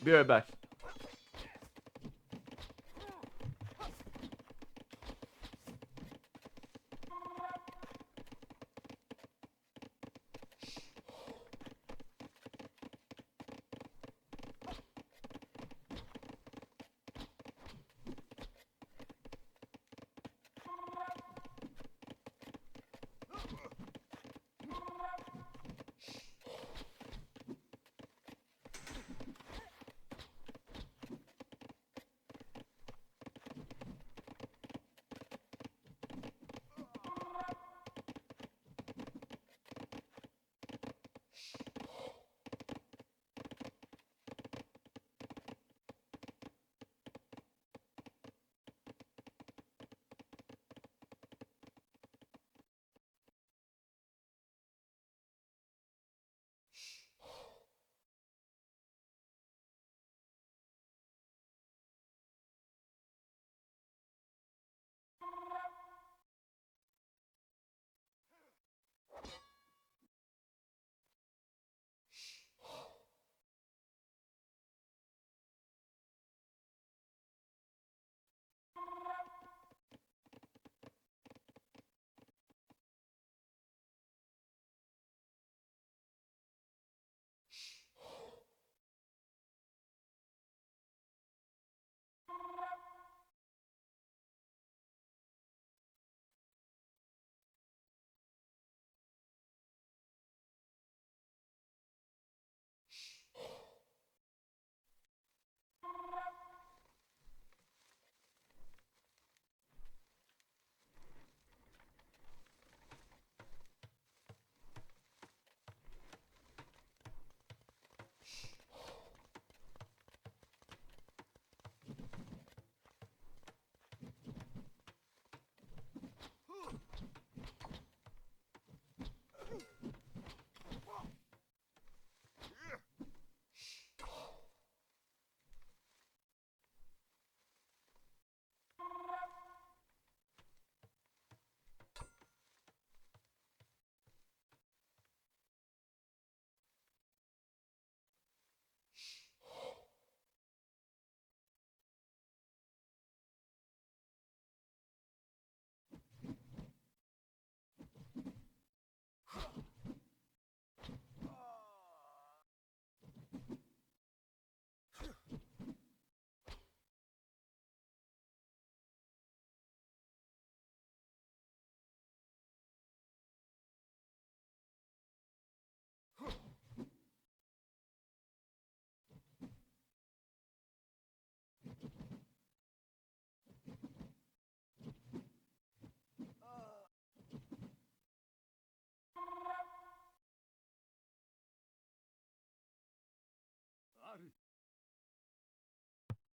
Be right back.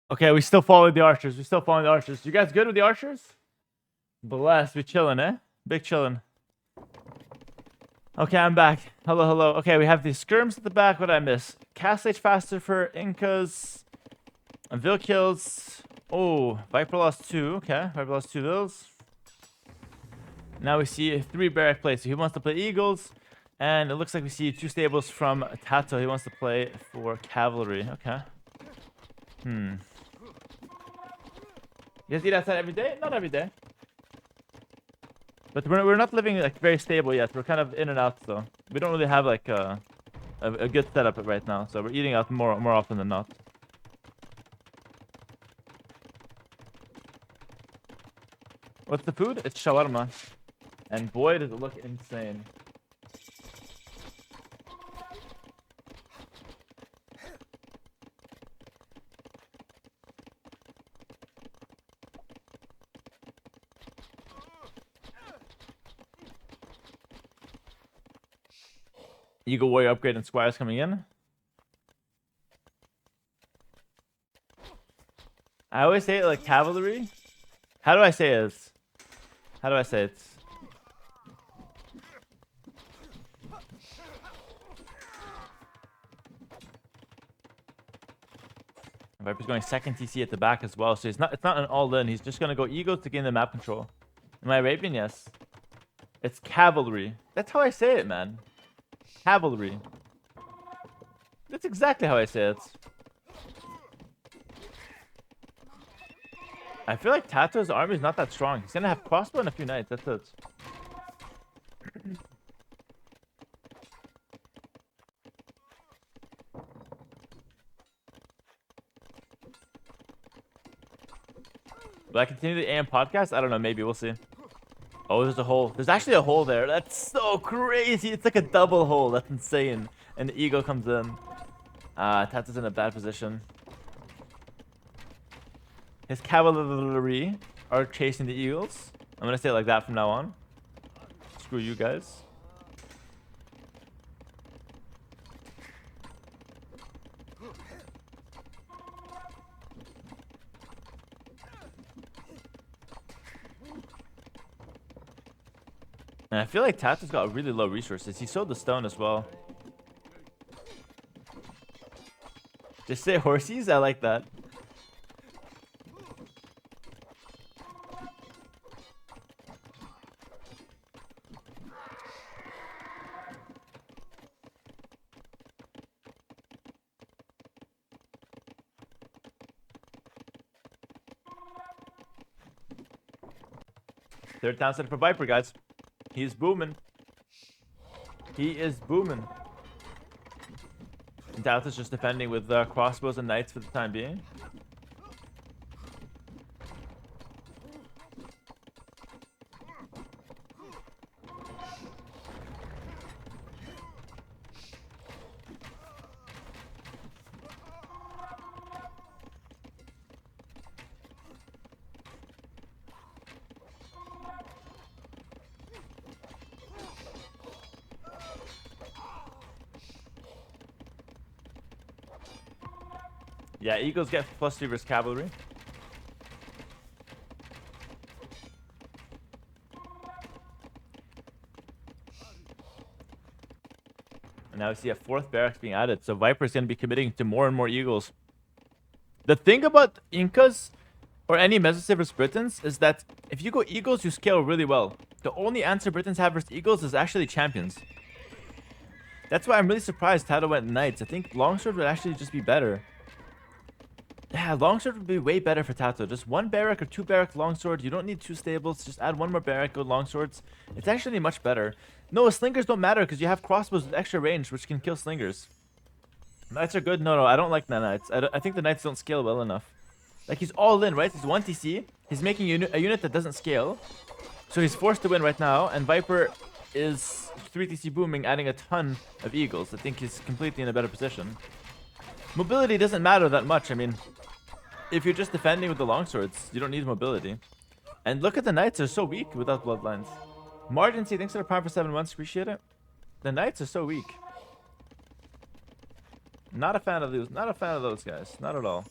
Okay, we still follow the archers. We still follow the archers. You guys good with the archers? Blessed. We chilling, eh? Big chilling. Okay, I'm back. Hello, hello. Okay, we have the skirms at the back. What did I miss? Cast stage faster for Incas. And Vil kills. Oh, Viper lost 2. Okay, Viper lost 2 Vils. Now we see 3 barrack plays. So he wants to play Eagles. And it looks like we see 2 stables from TaToH. He wants to play for Cavalry. Okay. You guys eat outside every day? Not every day. But we're not living like very stable yet. We're kind of in and out though. We don't really have like a good setup right now. So we're eating out more often than not. What's the food? It's shawarma. And boy, does it look insane. Eagle Warrior upgrade and Squires coming in. I always say it like cavalry. How do I say it? How do I say it? Viper's going second TC at the back as well, so it's not an all-in. He's just gonna go Eagles to gain the map control. Am I Arabian? Yes. It's cavalry. That's how I say it, man. Cavalry. That's exactly how I say it. I feel like TaToH's army is not that strong. He's gonna have crossbow and a few knights. That's it. Will I continue the AM podcast? I don't know. Maybe. We'll see. Oh, there's a hole. There's actually a hole there. That's so crazy. It's like a double hole. That's insane. And the eagle comes in. TaToH's in a bad position. His cavalry are chasing the eagles. I'm gonna say it like that from now on. Screw you guys. And I feel like TaToH's got really low resources. He sold the stone as well. Just say horsies? I like that. Third town center for Viper, guys. He's booming. He is booming. TaToH's just defending with crossbows and knights for the time being. Yeah, eagles get +3 versus cavalry. And now we see a 4th barracks being added. So Viper's going to be committing to more and more eagles. The thing about Incas or any Mesocivic Britons is that if you go eagles, you scale really well. The only answer Britons have versus eagles is actually champions. That's why I'm really surprised TaToH went knights. I think longsword would actually just be better. Yeah, longsword would be way better for TaToH. Just 1 barrack or 2 barrack longsword. You don't need 2 stables. Just add 1 more barrack, go longswords. It's actually much better. No, slingers don't matter because you have crossbows with extra range, which can kill slingers. Knights are good. No, I don't like the knights. I think the knights don't scale well enough. Like, he's all in, right? He's 1 TC. He's making a unit that doesn't scale. So he's forced to win right now. And Viper is 3 TC booming, adding a ton of eagles. I think he's completely in a better position. Mobility doesn't matter that much. I mean, if you're just defending with the longswords, you don't need mobility. And look at the knights, they're so weak without bloodlines. Margency, thanks for the prime for 7 months, appreciate it. The knights are so weak. Not a fan of those, not a fan of those guys, not at all.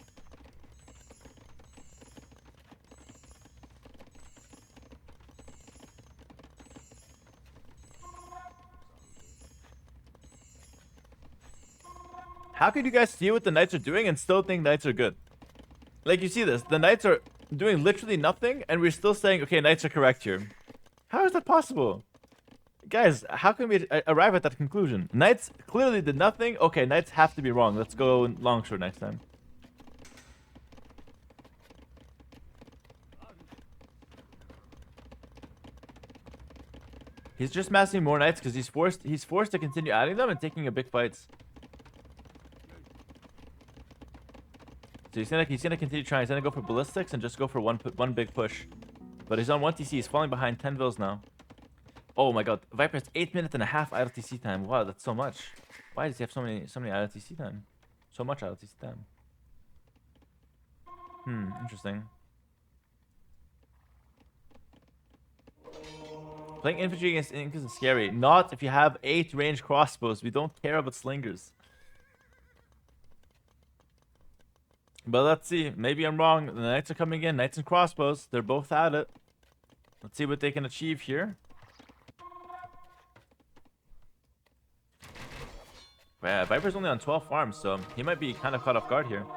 How could you guys see what the knights are doing and still think knights are good? Like, you see this, the knights are doing literally nothing, and we're still saying, okay, knights are correct here. How is that possible? Guys, how can we arrive at that conclusion? Knights clearly did nothing. Okay, knights have to be wrong. Let's go longsword next time. He's just massing more knights because he's forced to continue adding them and taking a big fights. So he's gonna continue trying. He's gonna go for ballistics and just go for one big push. But he's on 1 TC. He's falling behind 10 vills now. Oh my god, Viper has 8 minutes and a half idle TC time. Wow, that's so much. Why does he have so many idle TC time? So much idle TC time. Interesting. Playing infantry against Incas is scary. Not if you have 8 ranged crossbows. We don't care about slingers. But let's see. Maybe I'm wrong. The knights are coming in. Knights and crossbows. They're both at it. Let's see what they can achieve here. Yeah, Viper's only on 12 farms, so he might be kind of caught off guard here.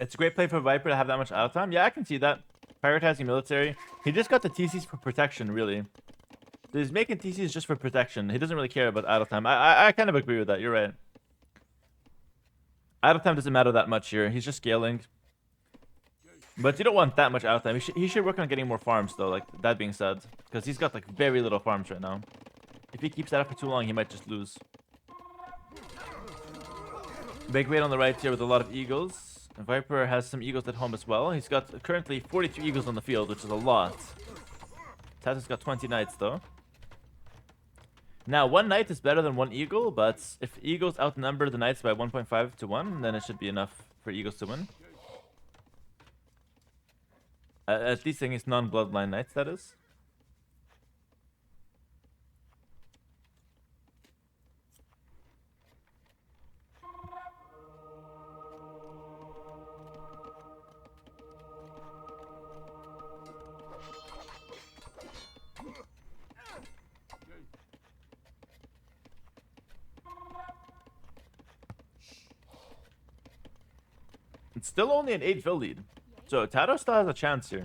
It's a great play for Viper to have that much idle time. Yeah, I can see that. Prioritizing military. He just got the TCs for protection, really. So he's making TCs just for protection. He doesn't really care about idle time. I kind of agree with that. You're right. Idle time doesn't matter that much here. He's just scaling. But you don't want that much idle time. He should work on getting more farms, though, like, that being said. Because he's got, like, very little farms right now. If he keeps that up for too long, he might just lose. Big weight on the right here with a lot of eagles. Viper has some eagles at home as well. He's got currently 42 eagles on the field, which is a lot. TaToH's got 20 knights, though. Now, one knight is better than one eagle, but if eagles outnumber the knights by 1.5 to 1, then it should be enough for eagles to win. At least against non-bloodline knights, that is. It's still only an 8-vill lead. So TaToH still has a chance here.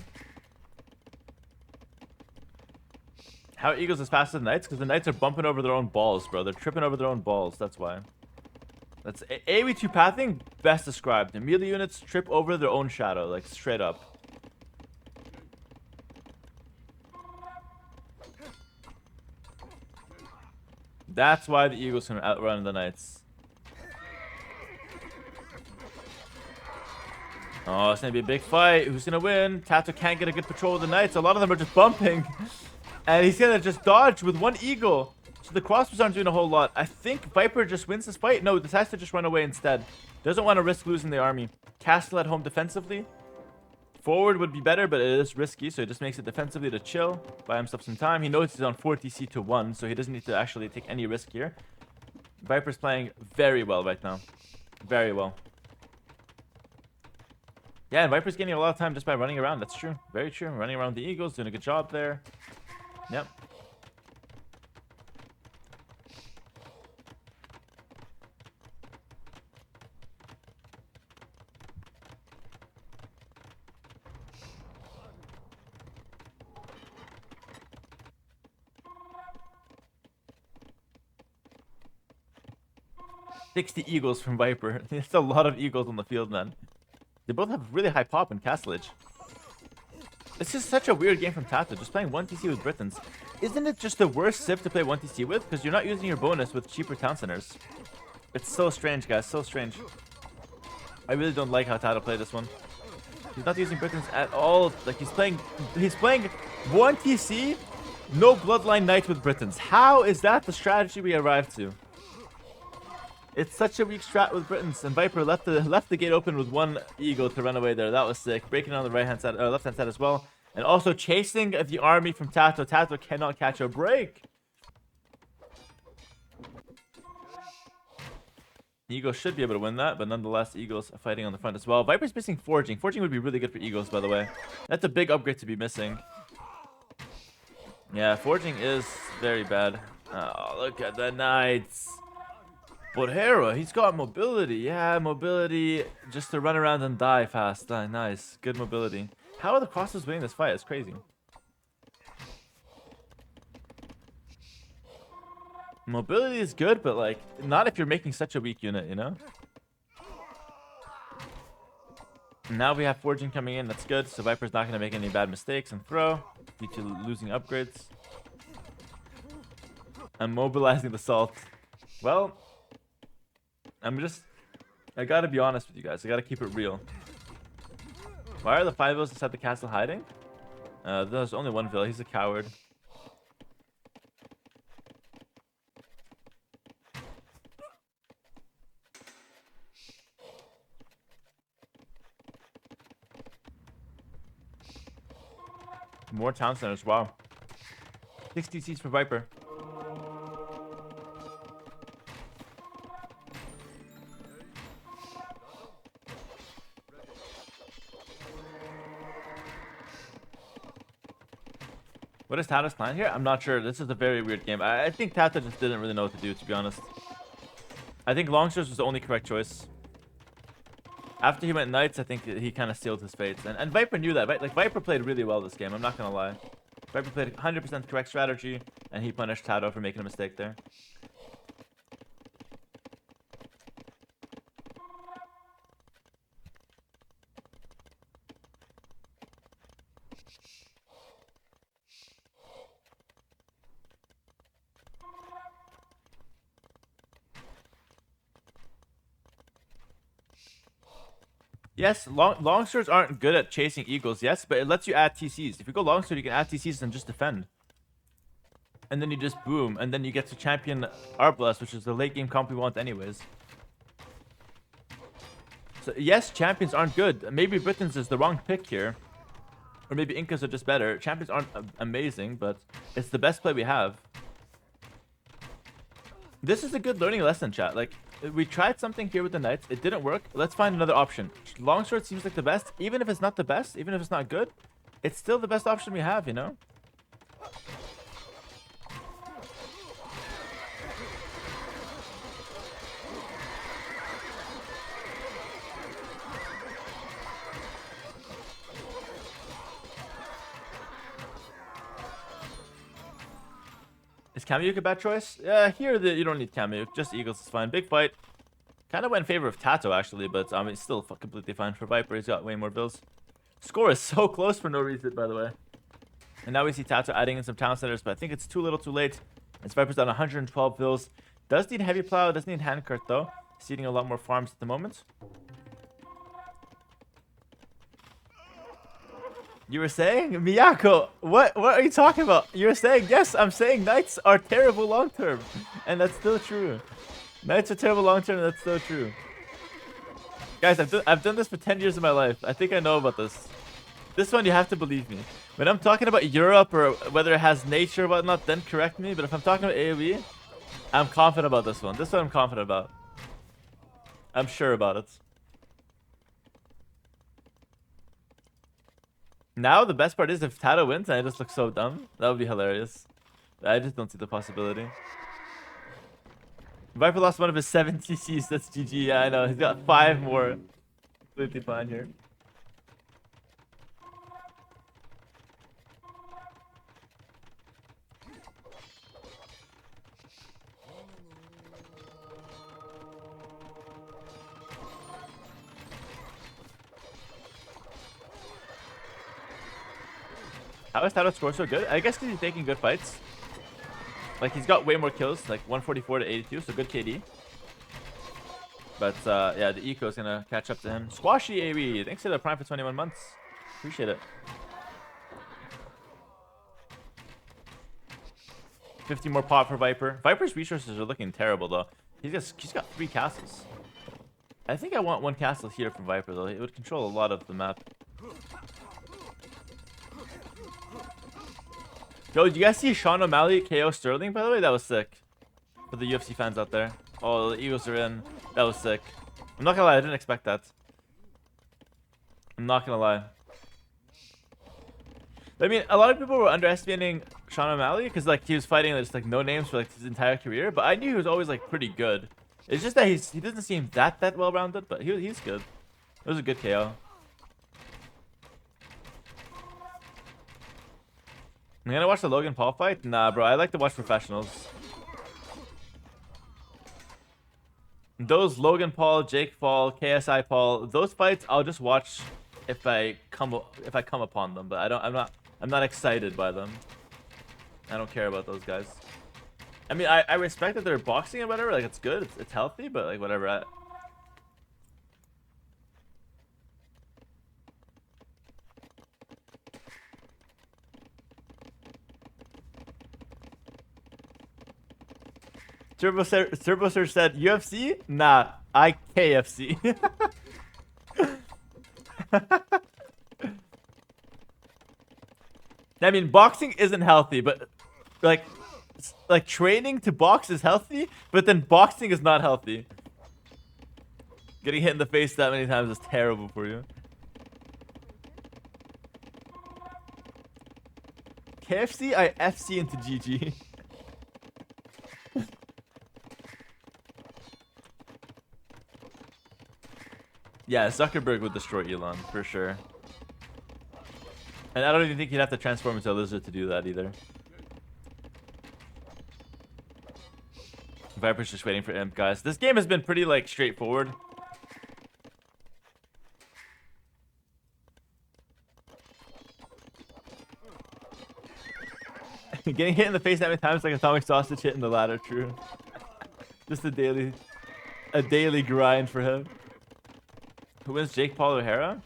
How eagles is faster than knights? Because the knights are bumping over their own balls, bro. They're tripping over their own balls. That's why. That's AoE2 pathing, best described. The melee units trip over their own shadow, like straight up. That's why the eagles can outrun the knights. Oh, it's gonna be a big fight. Who's gonna win? TaToH can't get a good patrol with the knights. A lot of them are just bumping. And he's gonna just dodge with one eagle. So the crossbows aren't doing a whole lot. I think Viper just wins this fight. No, decides to just run away instead. Doesn't want to risk losing the army. Castle at home defensively. Forward would be better, but it is risky. So he just makes it defensively to chill. Buy himself some time. He knows he's on 4 TC to 1. So he doesn't need to actually take any risk here. Viper's playing very well right now. Very well. Yeah, and Viper's getting a lot of time just by running around. That's true. Very true. Running around the eagles, doing a good job there. Yep. "60 eagles from Viper." There's a lot of eagles on the field, man. They both have really high pop and castlage. It's just such a weird game from TaToH, just playing 1 TC with Britons. Isn't it just the worst civ to play 1 TC with? Because you're not using your bonus with cheaper town centers. It's so strange, guys. So strange. I really don't like how TaToH played this one. He's not using Britons at all. Like, he's playing 1 TC, no bloodline knight with Britons. How is that the strategy we arrived to? It's such a weak strat with Britons, and Viper left the gate open with one eagle to run away there. That was sick. Breaking on the right-hand side, left-hand side as well, and also chasing the army from TaToH. TaToH cannot catch a break. Eagles should be able to win that, but nonetheless, Eagles are fighting on the front as well. Viper's missing forging. Forging would be really good for Eagles, by the way. That's a big upgrade to be missing. Yeah, forging is very bad. Oh, look at the knights. But Hera, he's got mobility. Yeah, mobility just to run around and die fast. Nice. Good mobility. How are the crossbows winning this fight? It's crazy. Mobility is good, but like, not if you're making such a weak unit, you know? Now we have forging coming in. That's good. So Viper's not going to make any bad mistakes and throw due to losing upgrades. I'm mobilizing the salt. Well, I gotta be honest with you guys. I gotta keep it real. Why are the 5 villas inside the castle hiding? There's only one villa. He's a coward. More town centers. Wow. 60 seats for Viper. What is TaToH's plan here? I'm not sure. This is a very weird game. I think TaToH just didn't really know what to do, to be honest. I think Longswords was the only correct choice. After he went Knights, I think he kind of sealed his fates. And Viper knew that. Like, Viper played really well this game, I'm not going to lie. Viper played 100% correct strategy, and he punished TaToH for making a mistake there. Yes, longswords aren't good at chasing eagles, yes, but it lets you add TCs. If you go longsword, you can add TCs and just defend. And then you just boom, and then you get to champion Arbalest, which is the late game comp we want anyways. So yes, champions aren't good. Maybe Britons is the wrong pick here. Or maybe Incas are just better. Champions aren't amazing, but it's the best play we have. This is a good learning lesson, chat. Like, we tried something here with the Knights. It didn't work. Let's find another option. Longsword seems like the best. Even if it's not the best, even if it's not good, it's still the best option we have, you know? Is Kamiyuk a bad choice? Yeah, here you don't need Kamiyuk. Just Eagles is fine. Big fight. Kind of went in favor of TaToH actually, but I mean, it's still completely fine for Viper. He's got way more bills. Score is so close for no reason, by the way. And now we see TaToH adding in some town centers, but I think it's too little too late. As Viper's on 112 bills. Does need heavy plow, does need handcart though. Seeding a lot more farms at the moment. You were saying? Miyako, what are you talking about? You were saying, yes, I'm saying Knights are terrible long term. And that's still true. Knights are terrible long term, and that's still true. Guys, I've done this for 10 years of my life. I think I know about this. This one, you have to believe me. When I'm talking about Europe or whether it has nature or whatnot, then correct me. But if I'm talking about AoE, I'm confident about this one. This one I'm confident about. I'm sure about it. Now, the best part is if TaToH wins and I just look so dumb, that would be hilarious. I just don't see the possibility. Viper lost one of his 7 TCs. That's GG. Yeah, I know. He's got 5 more. Completely fine here. How is TaToH score so good? I guess because he's taking good fights. Like, he's got way more kills, like 144 to 82, so good KD. But, yeah, the eco is going to catch up to him. Squashy AoE, thanks for the Prime for 21 months. Appreciate it. 50 more pop for Viper. Viper's resources are looking terrible, though. He's got 3 castles. I think I want 1 castle here from Viper, though. It would control a lot of the map. Yo, did you guys see Sean O'Malley KO Sterling, by the way? That was sick. For the UFC fans out there. Oh, the Eagles are in. That was sick. I'm not gonna lie, I didn't expect that. I'm not gonna lie. I mean, a lot of people were underestimating Sean O'Malley because, like, he was fighting just, like, no names for, like, his entire career. But I knew he was always, like, pretty good. It's just that he doesn't seem that well-rounded, but he's good. It was a good KO. I'm gonna watch the Logan Paul fight? Nah, bro. I like to watch professionals. Those Logan Paul, Jake Paul, KSI Paul, those fights I'll just watch if I come upon them. But I'm not excited by them. I don't care about those guys. I mean, I respect that they're boxing and whatever. Like, it's good, it's healthy, but like whatever. Turbo Surge said, UFC? Nah, I KFC. I mean, boxing isn't healthy, but like training to box is healthy, but then boxing is not healthy. Getting hit in the face that many times is terrible for you. KFC, I FC into GG. Yeah, Zuckerberg would destroy Elon for sure. And I don't even think he'd have to transform into a lizard to do that either. Viper's just waiting for Imp, guys. This game has been pretty, like, straightforward. Getting hit in the face that many times like atomic sausage hit in the ladder, true. Just a daily grind for him. Who wins, Jake Paul or Hera?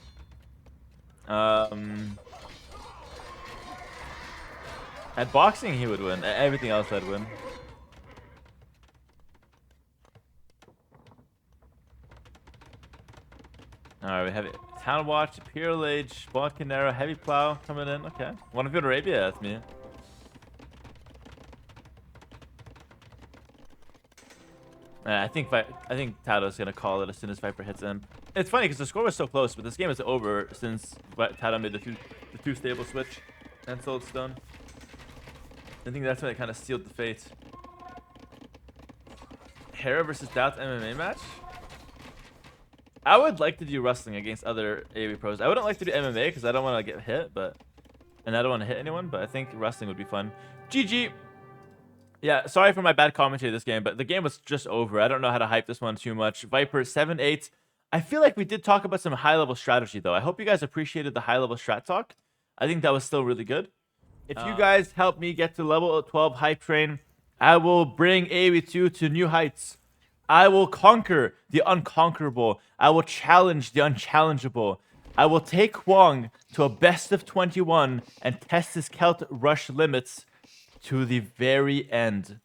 At boxing he would win. At everything else I'd win. Alright, we have Town Watch, Imperial Age, Boncanera, Heavy Plow coming in. Okay. One of Arabia, that's me. I think TaToH's gonna call it as soon as Viper hits him. It's funny because the score was so close, but this game is over since TaToH made the two stable switch and sold Stone. I think that's when it kind of sealed the fate. Hera versus Doubt's MMA match? I would like to do wrestling against other AoE pros. I wouldn't like to do MMA because I don't want to get hit, and I don't want to hit anyone, but I think wrestling would be fun. GG! Yeah, sorry for my bad commentary this game, but the game was just over. I don't know how to hype this one too much. Viper 7-8. I feel like we did talk about some high-level strategy, though. I hope you guys appreciated the high-level strat talk. I think that was still really good. If you guys help me get to level 12 hype train, I will bring AoE 2 to new heights. I will conquer the unconquerable. I will challenge the unchallengeable. I will take Hwang to a best of 21 and test his Celt rush limits to the very end.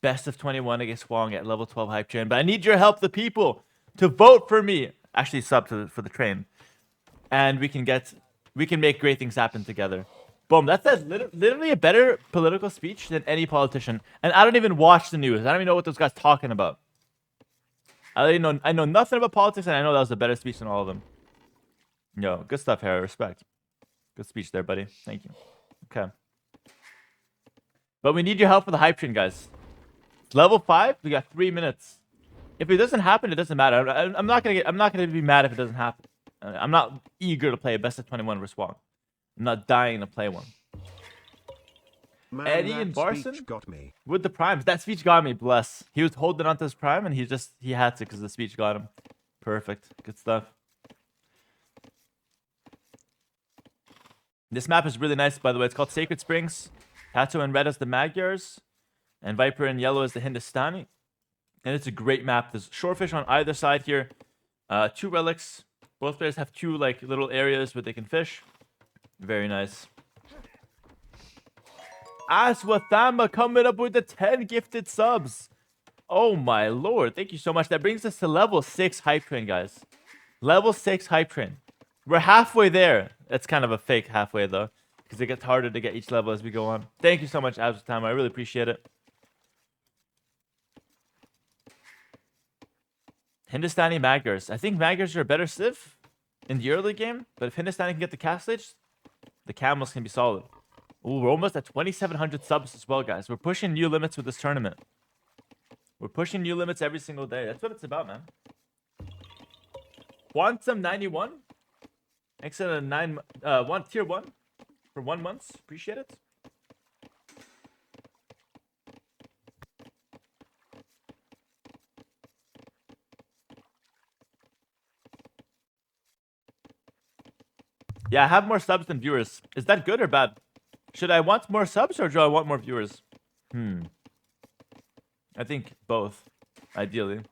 Best of 21 against Hwang at level 12 hype train. But I need your help, the people, to vote for me. Actually, sub for the train. And we can make great things happen together. Boom. That's literally a better political speech than any politician. And I don't even watch the news. I don't even know what those guys talking about. I know nothing about politics, and I know that was a better speech than all of them. Yo, good stuff, Hera. Respect. Good speech there, buddy. Thank you. Okay. But we need your help for the hype train, guys. Level 5, we got 3 minutes. If it doesn't happen, it doesn't matter. I'm not gonna be mad if it doesn't happen. I'm not eager to play a best of 21 versus Hwang. I'm not dying to play one. Man, Eddie and Barson got me. with the primes. That speech got me. Bless. He was holding on to his prime, and he had to because the speech got him. Perfect. Good stuff. This map is really nice, by the way. It's called Sacred Springs. TaToH in red is the Magyars, and Viper in yellow is the Hindustani. And it's a great map. There's shorefish on either side here. 2 relics. Both players have 2 like little areas where they can fish. Very nice. Aswathama coming up with the 10 gifted subs. Oh my lord. Thank you so much. That brings us to level 6 hype train, guys. Level 6 hype train. We're halfway there. That's kind of a fake halfway, though, because it gets harder to get each level as we go on. Thank you so much, Aswathama. I really appreciate it. Hindustani Magyars. I think Magyars are a better civ in the early game, but if Hindustani can get the cast stage, the camels can be solid. Ooh, we're almost at 2,700 subs as well, guys. We're pushing new limits with this tournament. We're pushing new limits every single day. That's what it's about, man. Quantum 91. Thanks to tier 1 for 1 month. Appreciate it. Yeah, I have more subs than viewers. Is that good or bad? Should I want more subs or do I want more viewers? I think both, ideally.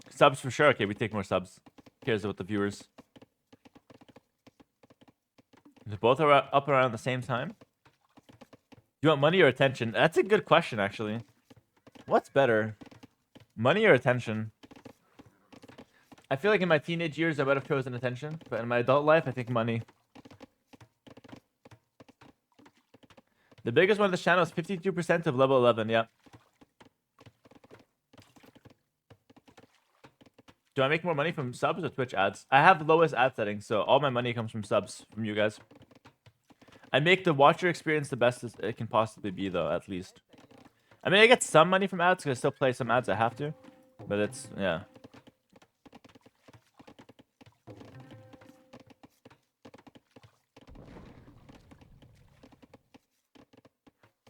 Subs for sure. Okay, we take more subs. Who cares about the viewers? If both are up around the same time? Do you want money or attention? That's a good question, actually. What's better? Money or attention? I feel like in my teenage years, I would have chosen attention. But in my adult life, I think money. The biggest one of this channel is 52% of level 11, yeah. Do I make more money from subs or Twitch ads? I have the lowest ad settings, so all my money comes from subs from you guys. I make the watcher experience the best as it can possibly be, though, at least. I mean, I get some money from ads because I still play some ads. I have to, but it's yeah.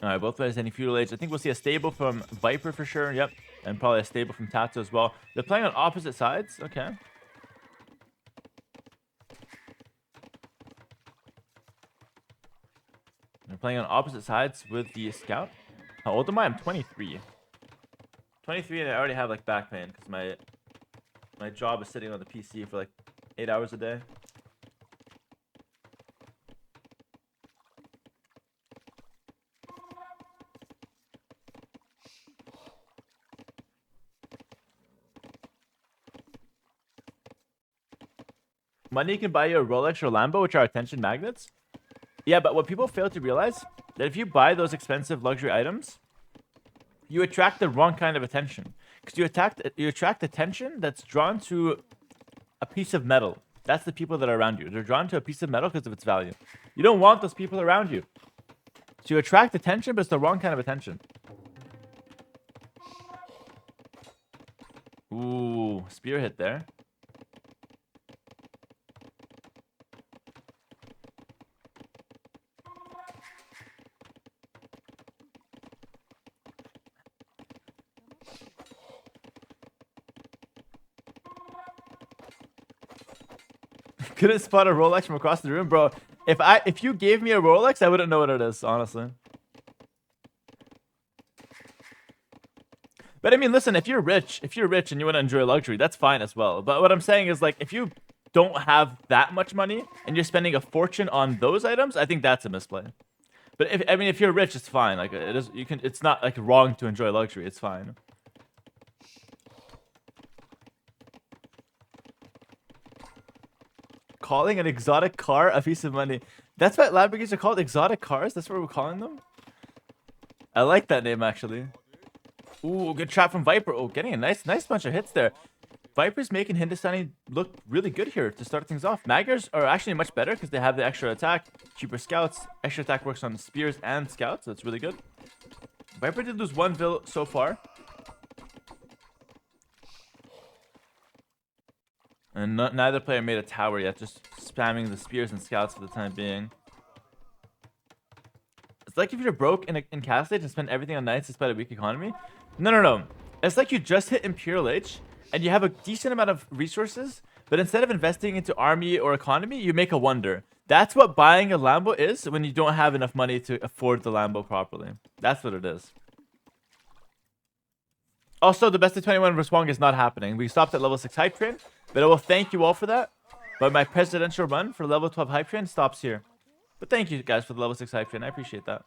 All right, both players any feudal age. I think we'll see a stable from Viper for sure. Yep, and probably a stable from TaToH as well. They're playing on opposite sides. Okay. They're playing on opposite sides with the scout. How old am I? I'm 23. 23, and I already have like back pain because my job is sitting on the PC for like 8 hours a day. Money can buy you a Rolex or a Lambo, which are attention magnets. Yeah, but what people fail to realize, that if you buy those expensive luxury items, you attract the wrong kind of attention. Because you attract attention that's drawn to a piece of metal. That's the people that are around you. They're drawn to a piece of metal because of its value. You don't want those people around you. So you attract attention, but it's the wrong kind of attention. Ooh, spear hit there. Couldn't spot a Rolex from across the room, bro. If you gave me a Rolex, I wouldn't know what it is, honestly. But I mean, listen, if you're rich and you want to enjoy luxury, that's fine as well. But what I'm saying is, like, if you don't have that much money and you're spending a fortune on those items, I think that's a misplay. But if you're rich, it's fine. Like it is, it's not like wrong to enjoy luxury. It's fine. Calling an exotic car a piece of money. That's what Lamborghinis are called, exotic cars? That's what we're calling them? I like that name, actually. Ooh, good trap from Viper. Oh, getting a nice bunch of hits there. Viper's making Hindustani look really good here to start things off. Maggers are actually much better because they have the extra attack, cheaper scouts. Extra attack works on spears and scouts, so that's really good. Viper did lose one vill so far. And neither player made a tower yet, just spamming the spears and scouts for the time being. It's like if you're broke in Castle Age and spend everything on knights despite a weak economy. No. It's like you just hit Imperial Age and you have a decent amount of resources, but instead of investing into army or economy, you make a wonder. That's what buying a Lambo is when you don't have enough money to afford the Lambo properly. That's what it is. Also, the best of 21 versus Wong is not happening. We stopped at level 6 hype train, but I will thank you all for that. But my presidential run for level 12 hype train stops here. But thank you guys for the level 6 hype train. I appreciate that.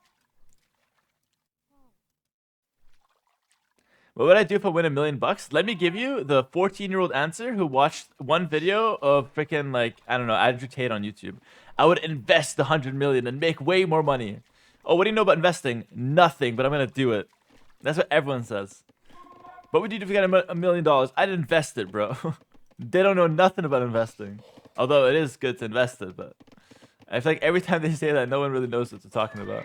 What would I do if I win $1 million? Let me give you the 14-year-old answer who watched one video of freaking, like, I don't know, Andrew Tate on YouTube. I would invest $100 million and make way more money. Oh, what do you know about investing? Nothing, but I'm gonna do it. That's what everyone says. What would you do if you got $1 million? I'd invest it, bro. They don't know nothing about investing. Although it is good to invest it, but I feel like every time they say that, no one really knows what they're talking about.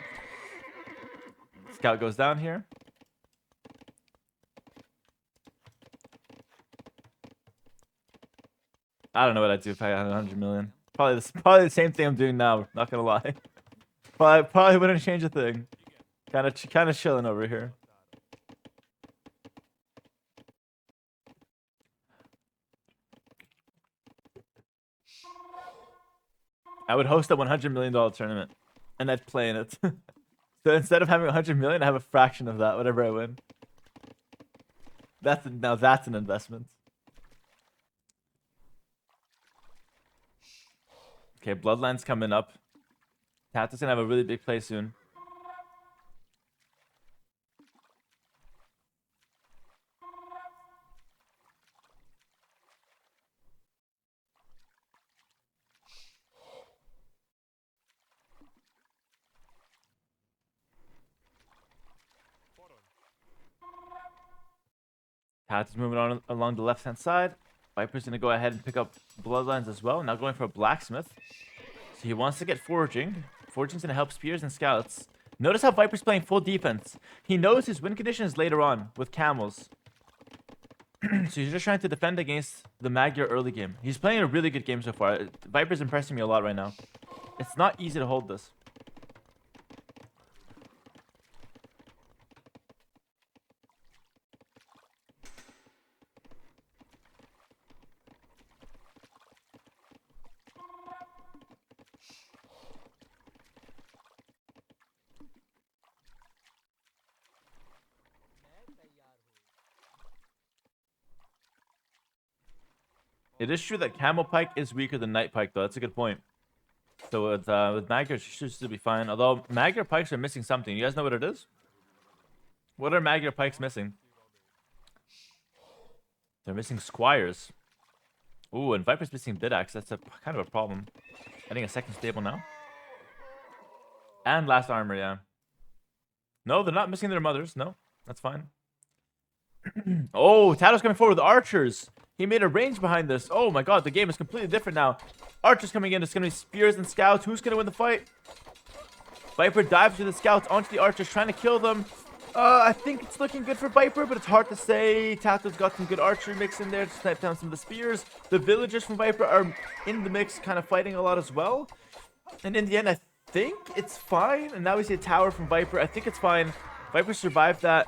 Scout goes down here. I don't know what I'd do if I had 100 million. Probably the same thing I'm doing now. Not gonna lie. Probably wouldn't change a thing. Kind of chilling over here. I would host a $100 million tournament, and I'd play in it. So instead of having 100 million, I have a fraction of that, whatever I win. Now that's an investment. Okay, Bloodline's coming up. TaToH's gonna have a really big play soon. TaToH's moving on along the left-hand side. Viper's gonna go ahead and pick up Bloodlines as well. Now going for a Blacksmith. So he wants to get Foraging. Foraging's gonna help Spears and Scouts. Notice how Viper's playing full defense. He knows his win condition is later on with camels. So he's just trying to defend against the Magyar early game. He's playing a really good game so far. Viper's impressing me a lot right now. It's not easy to hold this. It is true that Camel Pike is weaker than Night Pike, though. That's a good point. So with Magyar, she should still be fine. Although Magyar Pikes are missing something. You guys know what it is? What are Magyar Pikes missing? They're missing Squires. Ooh, and Viper's missing Bidax. That's a kind of a problem. Adding a second stable now. And last armor, yeah. No, they're not missing their mothers. No, that's fine. Oh, TaToH's coming forward with archers. He made a range behind this. Oh my god, the game is completely different now. Archers coming in. It's going to be spears and scouts. Who's going to win the fight? Viper dives to the scouts onto the archers, trying to kill them. I think it's looking good for Viper, but it's hard to say. TaToH's got some good archery mix in there to snipe down some of the spears. The villagers from Viper are in the mix, kind of fighting a lot as well. And in the end, I think it's fine. And now we see a tower from Viper. I think it's fine. Viper survived that.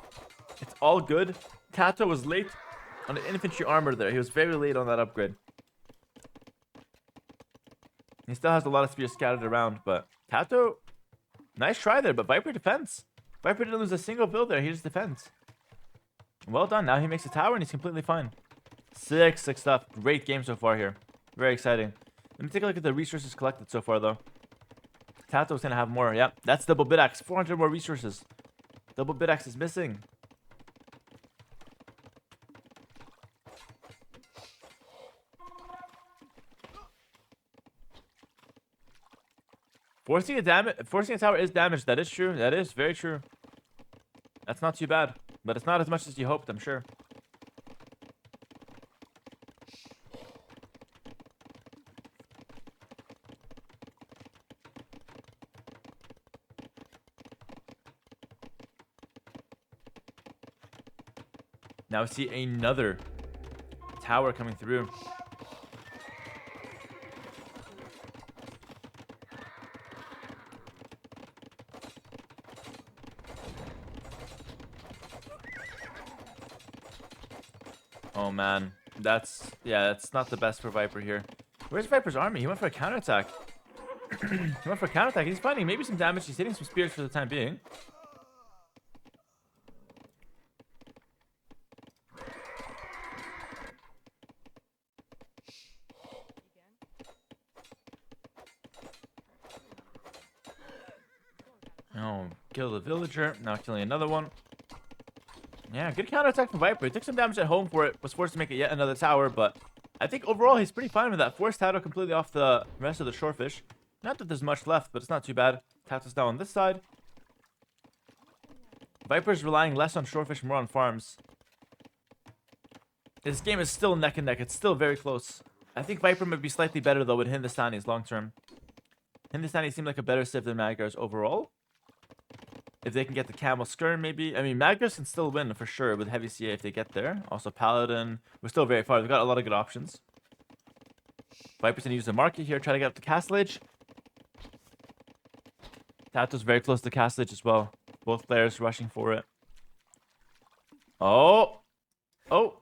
It's all good. TaToH was late on an infantry armor there. He was very late on that upgrade. He still has a lot of spears scattered around, but TaToH, nice try there, but Viper defends. Viper didn't lose a single build there. He just defends. Well done. Now he makes a tower and he's completely fine. Sick stuff. Great game so far here. Very exciting. Let me take a look at the resources collected so far, though. TaToH's going to have more. Yep, that's double Bidax. 400 more resources. Double Bidax is missing. Forcing a tower is damaged. That is true. That is very true. That's not too bad. But it's not as much as you hoped, I'm sure. Now we see another tower coming through. Oh man, that's not the best for Viper here. Where's Viper's army? He went for a counterattack. He went for a counterattack. He's finding maybe some damage. He's hitting some spears for the time being. Oh, kill the villager. Now killing another one. Yeah, good counterattack from Viper. He took some damage at home for it. Was forced to make it yet another tower, but I think overall he's pretty fine with that. Forced TaToH completely off the rest of the shorefish. Not that there's much left, but it's not too bad. TaToH's now on this side. Viper's relying less on shorefish, more on farms. This game is still neck and neck. It's still very close. I think Viper might be slightly better, though, with Hindustanis long term. Hindustanis seem like a better civ than Magyars overall. If they can get the camel skirm, maybe. I mean, Magyars can still win for sure with heavy CA if they get there. Also, Paladin. We're still very far. We've got a lot of good options. Viper's going to use the market here, try to get up to Castle Age. TaToH's very close to Castle Age as well. Both players rushing for it. Oh! Oh!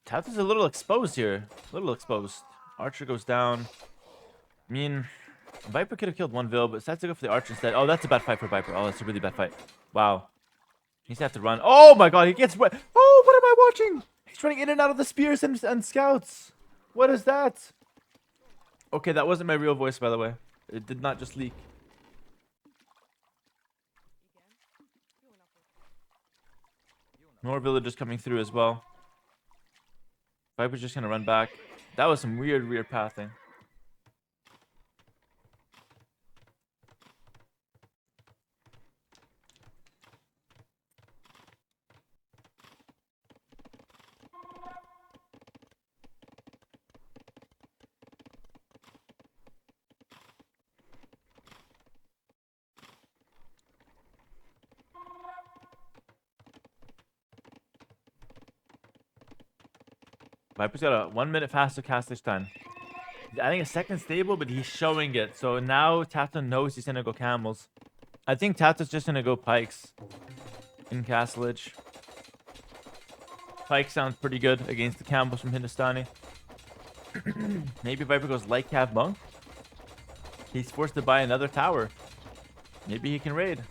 TaToH's a little exposed here. A little exposed. Archer goes down. I mean, Viper could have killed one Vil, but decided to go for the Archer instead. Oh, that's a bad fight for Viper. Oh, that's a really bad fight. Wow. He's gonna have to run. Oh my god, he gets wet. Oh, what am I watching? He's running in and out of the spears and scouts. What is that? Okay, that wasn't my real voice, by the way. It did not just leak. More villagers coming through as well. Viper's just gonna run back. That was some weird pathing. Viper's got a 1 minute faster castage time. He's adding a second stable, but he's showing it. So now TaToH knows he's gonna go camels. I think TaToH's just gonna go pikes in castlage. Pike sounds pretty good against the camels from Hindustani. Maybe Viper goes light cav monk. He's forced to buy another tower. Maybe he can raid.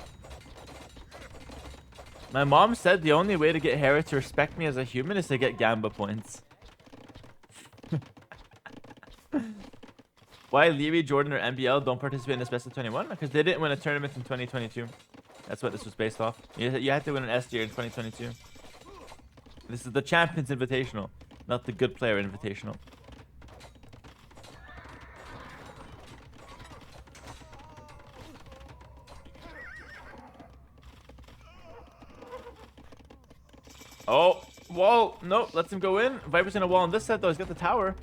My mom said the only way to get Hera to respect me as a human is to get Gamba points. Why Leary, Jordan, or MBL don't participate in this best of 21? Because they didn't win a tournament in 2022. That's what this was based off. You had to win an S tier in 2022. This is the Champions Invitational, not the Good Player Invitational. Oh, whoa, no, lets him go in. Viper's gonna wall on this side though. He's got the tower.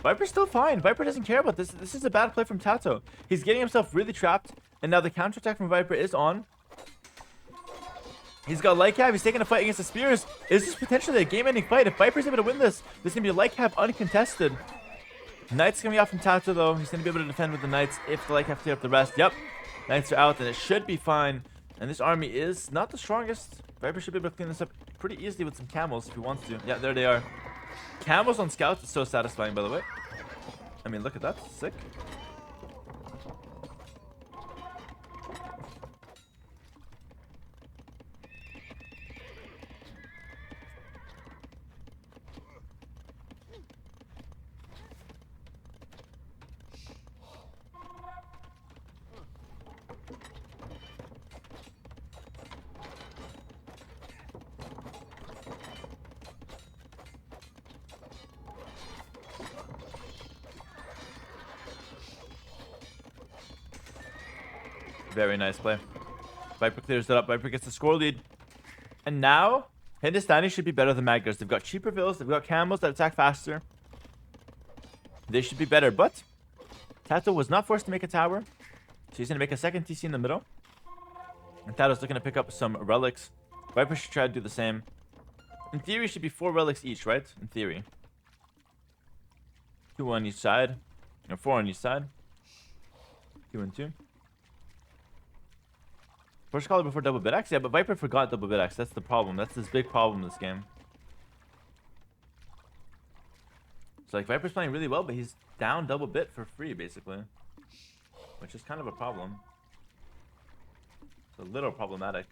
Viper's still fine. Viper doesn't care about this. This is a bad play from TaToH. He's getting himself really trapped, and now the counterattack from Viper is on. He's got light cab. He's taking a fight against the spears. Is this potentially a game-ending fight? If Viper's able to win this, this is gonna be a light cab uncontested. Knights coming out from TaToH though. He's gonna be able to defend with the knights if the light cab clear up the rest. Yep, knights are out, and it should be fine. And this army is not the strongest. Viper should be able to clean this up pretty easily with some camels if he wants to. Yeah, there they are. Camels on scouts is so satisfying, by the way. I mean, look at that. Sick. Very nice play. Viper clears it up. Viper gets the score lead. And now, Hindustani should be better than Maggers. They've got cheaper villas. They've got camels that attack faster. They should be better. But TaToH was not forced to make a tower. So he's going to make a second TC in the middle. And TaToH's looking to pick up some relics. Viper should try to do the same. In theory, it should be 4 relics each, right? In theory. 2 on each side. Or 4 on each side. 2 and 2. First caller before double bid X? Yeah, but Viper forgot double bid X. That's the problem. That's his big problem in this game. So like Viper's playing really well, but he's down double bit for free, basically. Which is kind of a problem. It's a little problematic.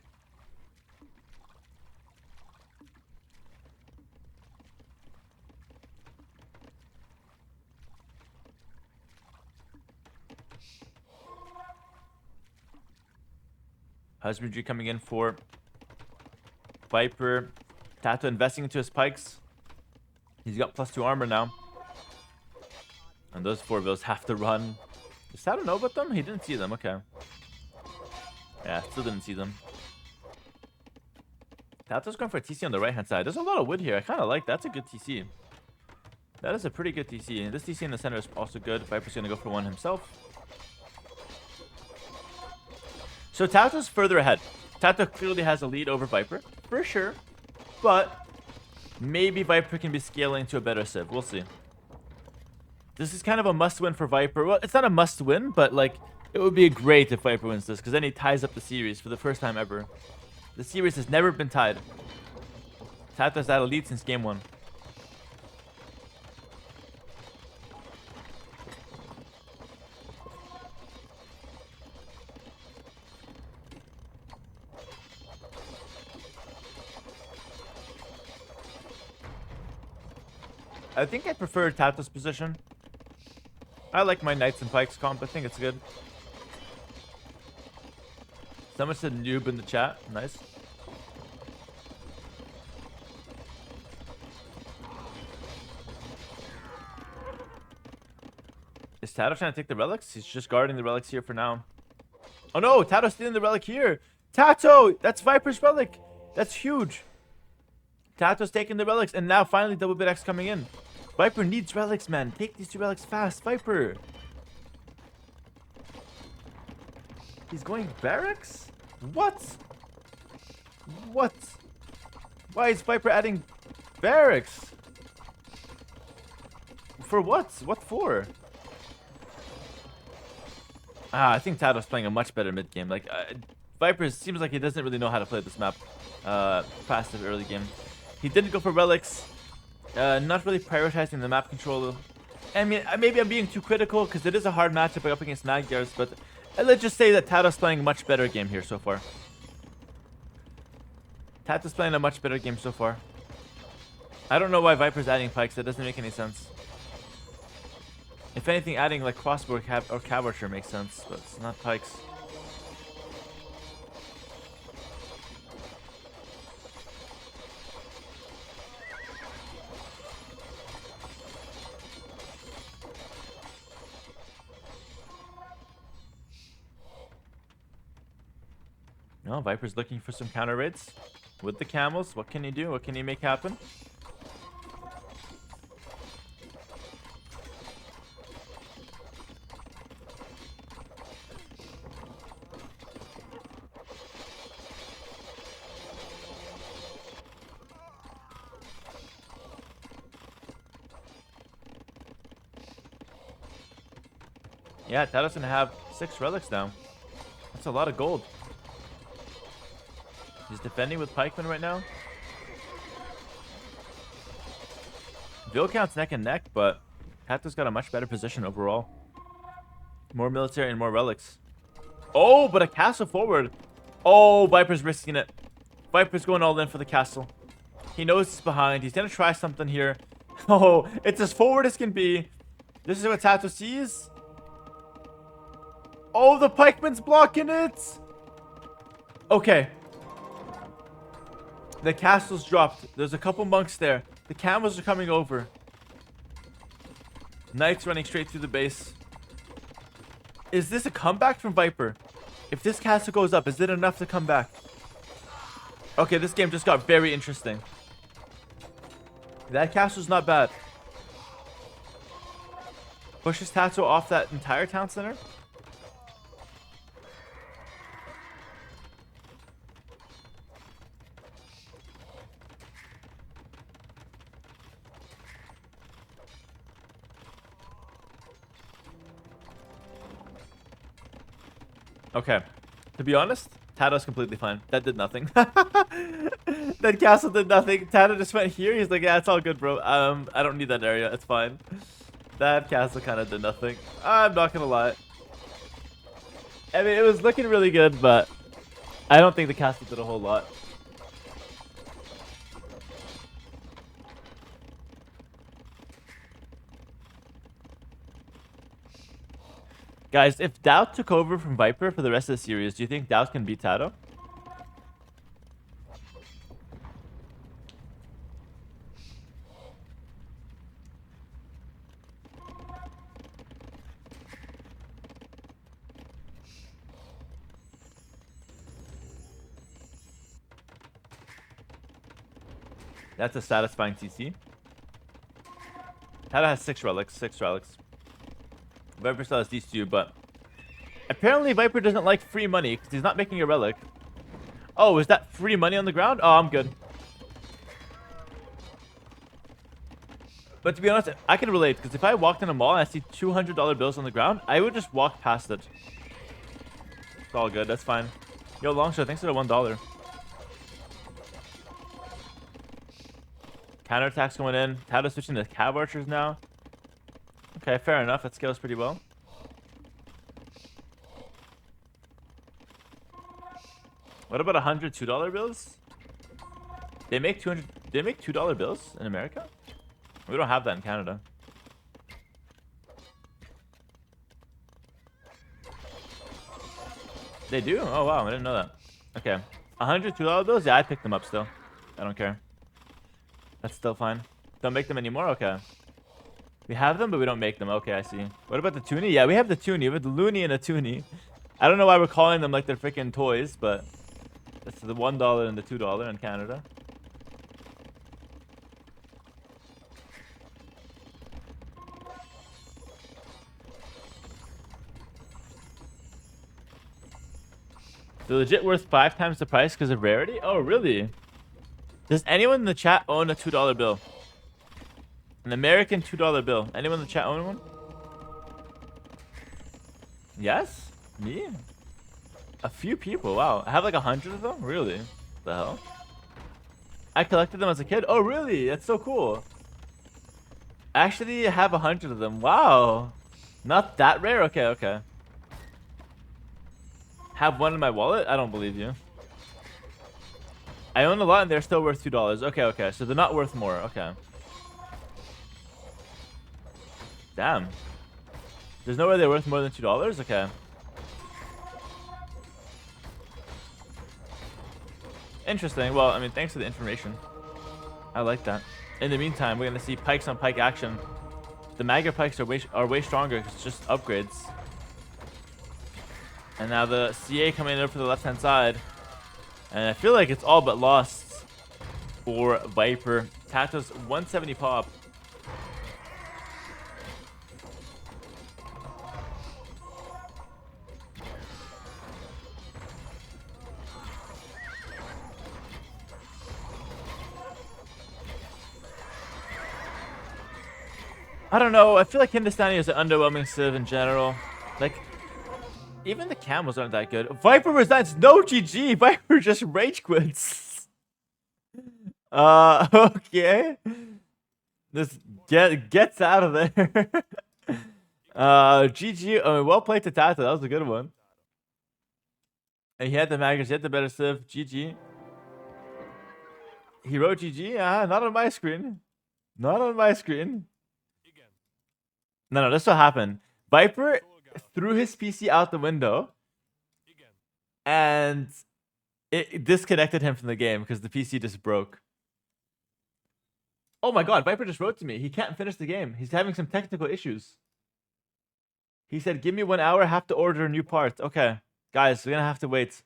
Husbandry coming in for Viper. TaToH investing into his pikes. He's got +2 armor now. And those 4 vills have to run. Does TaToH know about them? He didn't see them. Okay. Yeah, still didn't see them. TaToH's going for a TC on the right-hand side. There's a lot of wood here. I kind of like that. That's a good TC. That is a pretty good TC. This TC in the center is also good. Viper's going to go for one himself. So TaToH's further ahead. TaToH clearly has a lead over Viper, for sure. But maybe Viper can be scaling to a better civ. We'll see. This is kind of a must-win for Viper. Well, it's not a must-win, but like it would be great if Viper wins this, because then he ties up the series for the first time ever. The series has never been tied. TaToH's had a lead since game 1. I think I prefer TaToH's position. I like my Knights and Pikes comp. I think it's good. Someone said noob in the chat. Nice. Is TaToH trying to take the relics? He's just guarding the relics here for now. Oh no, TaToH's stealing the relic here. TaToH! That's Viper's relic. That's huge. TaToH's taking the relics, and now finally double bid X coming in. Viper needs relics, man. Take these 2 relics fast, Viper. He's going barracks? What? What? Why is Viper adding barracks? For what? What for? I think TaToH's playing a much better mid game. Like, Viper seems like he doesn't really know how to play this map. Passive early game. He didn't go for relics. Not really prioritizing the map control. I mean, maybe I'm being too critical because it is a hard matchup up against Magyars, but let's just say that TaToH's playing a much better game here so far. TaToH's playing a much better game so far. I don't know why Viper's adding pikes. That doesn't make any sense. If anything, adding like crossbow or cav archer makes sense, but it's not pikes. No, Viper's looking for some counter raids with the camels. What can he do? What can he make happen? Yeah, TaToH's gonna have 6 relics now. That's a lot of gold. He's defending with pikemen right now. Bill count's neck and neck, but TaToH's got a much better position overall. More military and more relics. Oh, but a castle forward. Oh, Viper's risking it. Viper's going all in for the castle. He knows it's behind. He's gonna try something here. Oh, it's as forward as can be. This is what TaToH sees. Oh, the pikeman's blocking it. Okay. The castle's dropped. There's a couple monks there. The camels are coming over. Knights running straight through the base. Is this a comeback from Viper? If this castle goes up, is it enough to come back? Okay, this game just got very interesting. That castle's not bad. Pushes TaToH off that entire town center. Okay. To be honest, TaToH's completely fine. That did nothing. That castle did nothing. TaToH just went here. He's like, yeah, it's all good, bro. I don't need that area. It's fine. That castle kind of did nothing. I'm not gonna lie. I mean, it was looking really good, but I don't think the castle did a whole lot. Guys, if TaToH took over from Viper for the rest of the series, do you think TaToH can beat TaToH? That's a satisfying TC. TaToH has 6 relics. 6 relics. Viper still has these 2, but apparently Viper doesn't like free money because he's not making a relic. Oh, is that free money on the ground? Oh, I'm good. But to be honest, I can relate because if I walked in a mall and I see $200 bills on the ground, I would just walk past it. It's all good. That's fine. Yo, Longshot, thanks for the $1. Counterattacks going in. TaToH switching to cav archers now. Okay, fair enough. That scales pretty well. What about $102 bills? They make $2 bills in America? We don't have that in Canada. They do? Oh wow, I didn't know that. Okay. $102 bills? Yeah, I picked them up still. I don't care. That's still fine. Don't make them anymore? Okay. We have them, but we don't make them. Okay, I see. What about the toonie? Yeah, we have the toonie. We have the loony and a toonie. I don't know why we're calling them like they're freaking toys, but that's the $1 and the $2 in Canada. They're legit worth 5 times the price because of rarity? Oh, really? Does anyone in the chat own a $2 bill? An American $2 bill. Anyone in the chat own one? Yes? Me? A few people. Wow. I have like 100 of them? Really? The hell? I collected them as a kid? Oh, really? That's so cool. Actually, I have 100 of them. Wow. Not that rare? Okay, okay. Have one in my wallet? I don't believe you. I own a lot and they're still worth $2. Okay, okay. So they're not worth more. Okay. Damn. There's no way they're worth more than $2? Okay. Interesting. Well, I mean, thanks for the information. I like that. In the meantime, we're going to see pikes on pike action. The Magger pikes are way stronger because it's just upgrades. And now the CA coming in for the left-hand side. And I feel like it's all but lost for Viper. TaToH's 170 pop. I don't know. I feel like Hindustani is an underwhelming civ in general. Like, even the camos aren't that good. Viper resigns. No GG. Viper just rage quits. Okay. This gets out of there. GG. Well played to TaToH. That was a good one. And he had the Maggers. He had the better civ. GG. He wrote GG. Not on my screen. Not on my screen. No, this what happened. Viper threw his PC out the window. And it disconnected him from the game because the PC just broke. Oh my god, Viper just wrote to me. He can't finish the game. He's having some technical issues. He said, give me 1 hour, I have to order a new part. Okay, guys, we're gonna have to wait.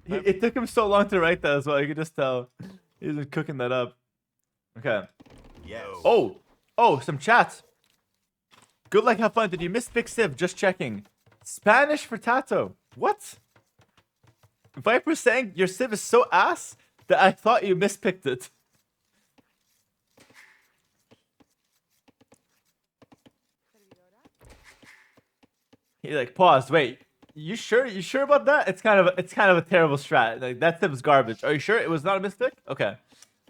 It took him so long to write that as well. You can just tell. He's been cooking that up. Okay. Yes. Oh, some chat. Good luck, have fun. Did you miss Big Civ? Just checking. Spanish for TaToH. What? Viper saying your Civ is so ass that I thought you mispicked it. He like paused. Wait, you sure? You sure about that? It's kind of a terrible strat. Like that Civ is garbage. Are you sure it was not a mispick? Okay.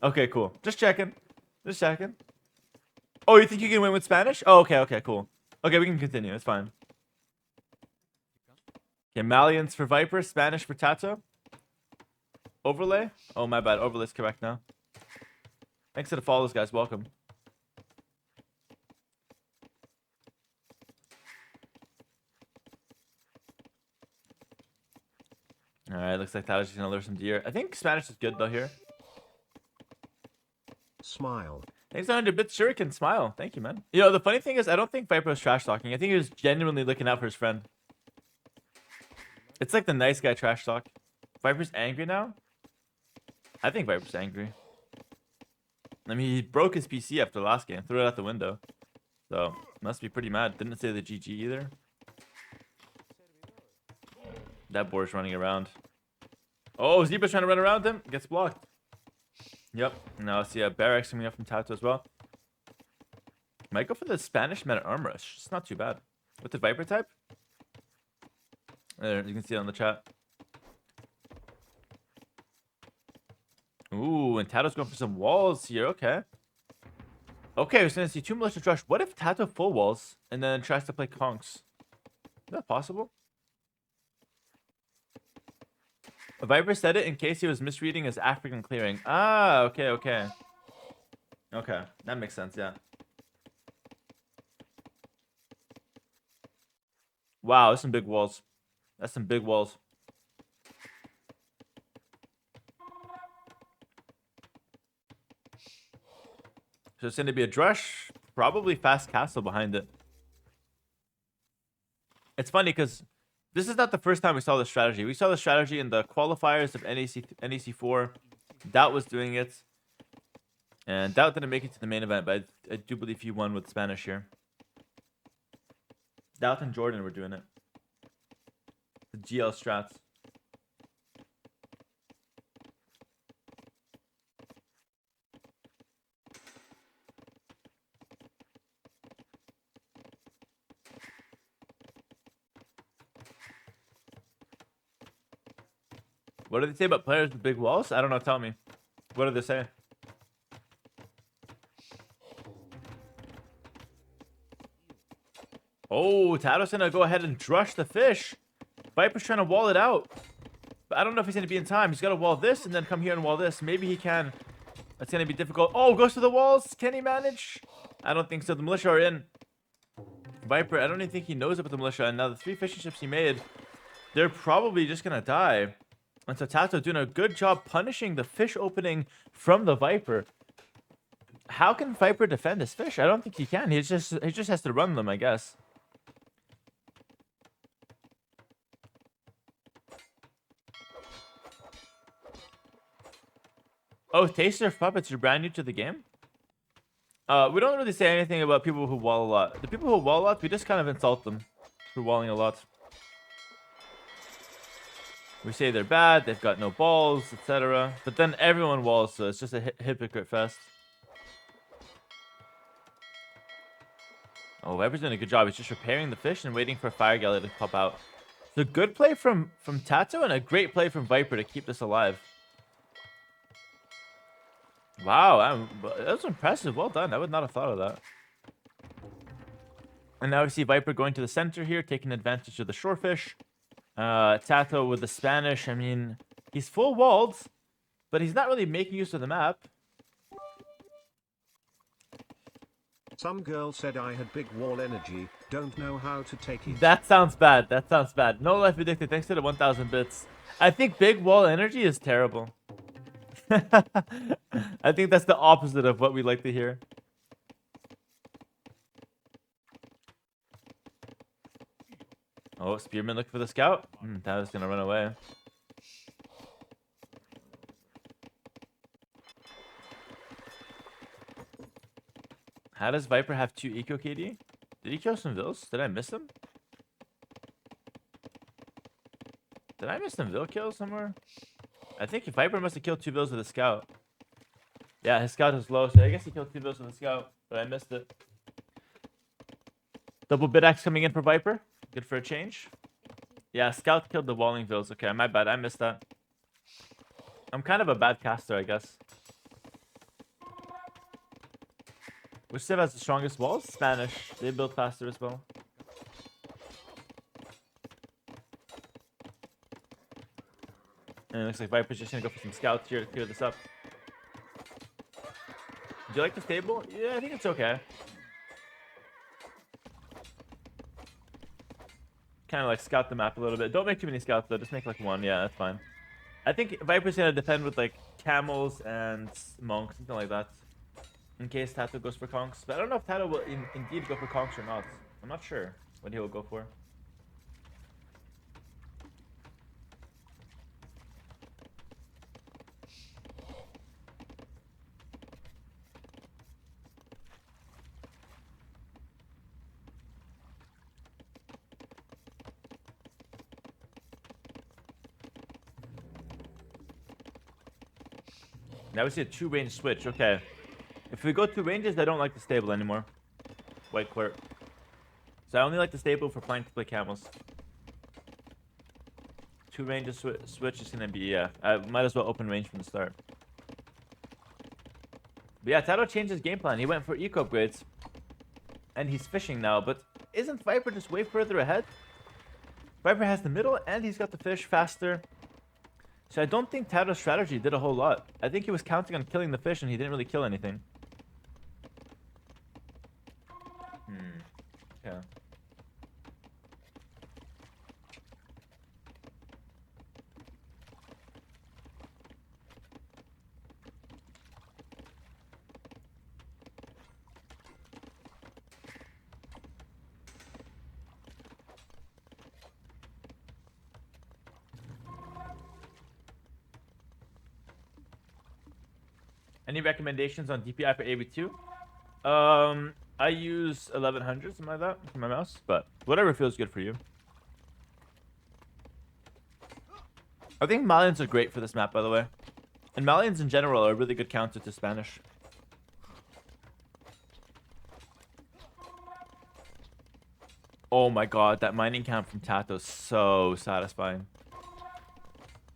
Okay, cool. Just checking. Just checking. Oh, you think you can win with Spanish? Oh, okay, cool. Okay, we can continue. It's fine. Okay, Malians for Viper, Spanish for TaToH. Overlay? Oh, my bad. Overlay's correct now. Thanks to the follows, guys. Welcome. Alright, looks like TaToH's gonna lure some deer. I think Spanish is good, though, here. Smile. Thanks to 100 bits. Sure, can smile. Thank you, man. You know, the funny thing is, I don't think Viper was trash talking. I think he was genuinely looking out for his friend. It's like the nice guy trash talk. Viper's angry now? I think Viper's angry. I mean, he broke his PC after the last game. Threw it out the window. So, must be pretty mad. Didn't say the GG either. That boar's running around. Oh, Zebra's trying to run around him. Gets blocked. Yep. Now, see a barracks coming up from TaToH as well. Might go for the Spanish meta arm rush. It's not too bad. With the Viper type? There, you can see it on the chat. Ooh, and TaToH's going for some walls here. Okay. Okay, we're going to see 2 malicious rush. What if TaToH full walls and then tries to play conks? Is that possible? Viper said it in case he was misreading as African clearing. Ah, okay. Okay, that makes sense, yeah. Wow, that's some big walls. That's some big walls. So it's going to be a drush, probably fast castle behind it. It's funny because this is not the first time we saw this strategy. We saw the strategy in the qualifiers of NEC4. Doubt was doing it. And Doubt didn't make it to the main event, but I do believe he won with Spanish here. Doubt and Jordan were doing it. The GL strats. What do they say about players with big walls? I don't know. Tell me. What do they say? Oh, TaToH's gonna go ahead and drush the fish. Viper's trying to wall it out. But I don't know if he's gonna be in time. He's gotta wall this and then come here and wall this. Maybe he can. That's gonna be difficult. Oh, goes to the walls. Can he manage? I don't think so. The militia are in. Viper, I don't even think he knows about the militia. And now the 3 fishing ships he made, they're probably just gonna die. And so TaToH doing a good job punishing the fish opening from the Viper. How can Viper defend this fish? I don't think he can. He just has to run them, I guess. Oh, Taster of Puppets, you're brand new to the game? We don't really say anything about people who wall a lot. The people who wall a lot, we just kind of insult them for walling a lot. We say they're bad, they've got no balls, etc. But then everyone walls, so it's just a hypocrite fest. Oh, Viper's doing a good job. He's just repairing the fish and waiting for a fire galley to pop out. It's a good play from TaToH and a great play from Viper to keep this alive. Wow, that was impressive. Well done. I would not have thought of that. And now we see Viper going to the center here, taking advantage of the shorefish. TaToH with the Spanish. I mean, he's full walled, but he's not really making use of the map. Some girl said I had big wall energy, don't know how to take it. That sounds bad. That sounds bad. No Life Addicted, thanks to the 1,000 bits. I think big wall energy is terrible. I think that's the opposite of what we like to hear. Oh, Spearman looking for the scout. That was gonna run away. How does Viper have 2 eco KD? Did he kill some vills? Did I miss him? Did I miss some vill kills somewhere? I think Viper must have killed 2 vills with a scout. Yeah, his scout is low, so I guess he killed 2 vills with a scout, but I missed it. Double bid axe coming in for Viper. Good for a change. Yeah, scout killed the walling vills. Okay, my bad. I missed that. I'm kind of a bad caster, I guess. Which civ has the strongest walls? Spanish. They build faster as well. And it looks like Viper's just gonna go for some scouts here to clear this up. Do you like the stable? Yeah, I think it's okay. Kind of like scout the map a little bit. Don't make too many scouts though. Just make like 1. Yeah, that's fine. I think Viper's gonna defend with like camels and monks, something like that. In case TaToH goes for conks. But I don't know if TaToH will indeed go for conks or not. I'm not sure what he will go for. Now we see a 2-range switch. Okay. If we go 2 ranges, I don't like the stable anymore. White clerk. So I only like the stable for planning to play camels. 2 ranges switch is gonna be, yeah. I might as well open range from the start. But yeah, TaToH changed his game plan. He went for eco upgrades. And he's fishing now. But isn't Viper just way further ahead? Viper has the middle and he's got the fish faster. So I don't think TaToH's strategy did a whole lot. I think he was counting on killing the fish and he didn't really kill anything. Okay. Any recommendations on DPI for AB2? I use 1100, something like that, for my mouse, but whatever feels good for you. I think Malians are great for this map, by the way. And Malians in general are a really good counter to Spanish. Oh my god, that mining camp from TaToH is so satisfying.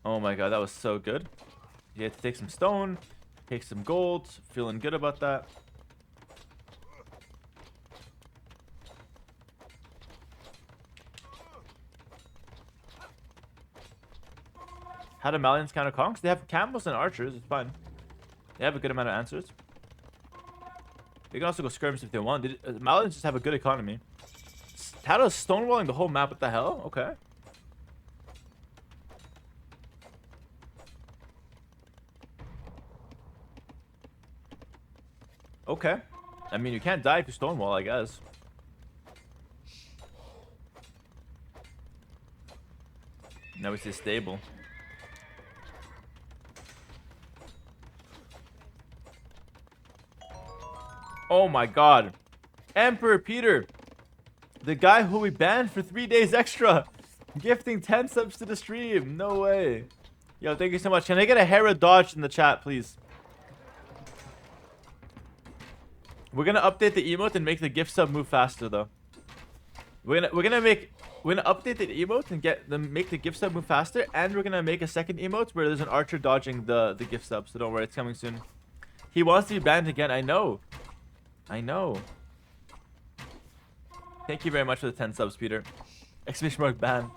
Oh my god, that was so good. You had to take some stone, take some gold. Feeling good about that. How do Malians counter conks? They have camels and archers. It's fine. They have a good amount of answers. They can also go skirms if they want. Malians just have a good economy. TaToH's stonewalling the whole map. What the hell? Okay. Okay. I mean, you can't die if you stonewall, I guess. Now we see stable. Oh my god. Emperor Peter. The guy who we banned for 3 days extra. Gifting 10 subs to the stream. No way. Yo, thank you so much. Can I get a Hera dodge in the chat, please? We're gonna update the emote and make the gift sub move faster, though. We're gonna update the emote and make the gift sub move faster, and we're gonna make a second emote where there's an archer dodging the gift sub. So don't worry, it's coming soon. He wants to be banned again. I know. I know. Thank you very much for the 10 subs, Peter. Exclamation mark ban.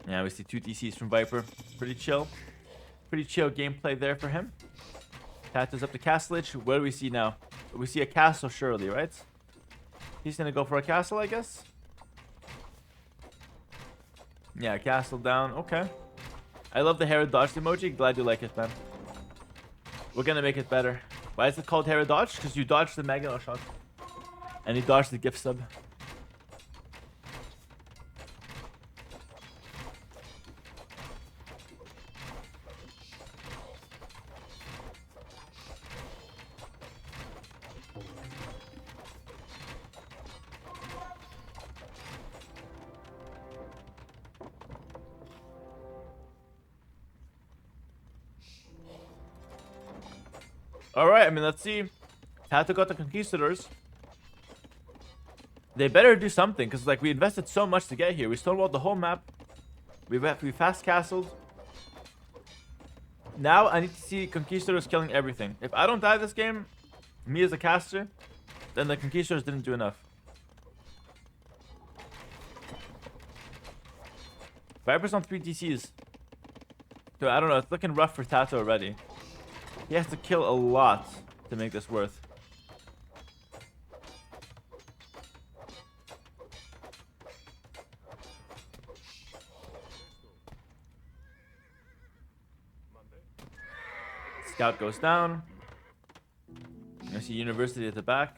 Yeah, we see 2 DCs from Viper. Pretty chill. Pretty chill gameplay there for him. TaToH's up to Castlage. What do we see now? We see a castle, surely, right? He's gonna go for a castle, I guess. Yeah, castle down. Okay. I love the Hera dodge emoji. Glad you like it, man. We're gonna make it better. Why is it called Hera dodge? Because you dodged the Magneto shot. And he dodged the gift sub. Alright, I mean, let's see. TaToH got the Conquistadors. They better do something, because like we invested so much to get here. We stonewalled the whole map. We fast castled. Now I need to see Conquistadors killing everything. If I don't die this game, me as a caster, then the Conquistadors didn't do enough. Viper's on 3 DCs. So I don't know, it's looking rough for TaToH already. He has to kill a lot to make this worth. Scout goes down. I see University at the back.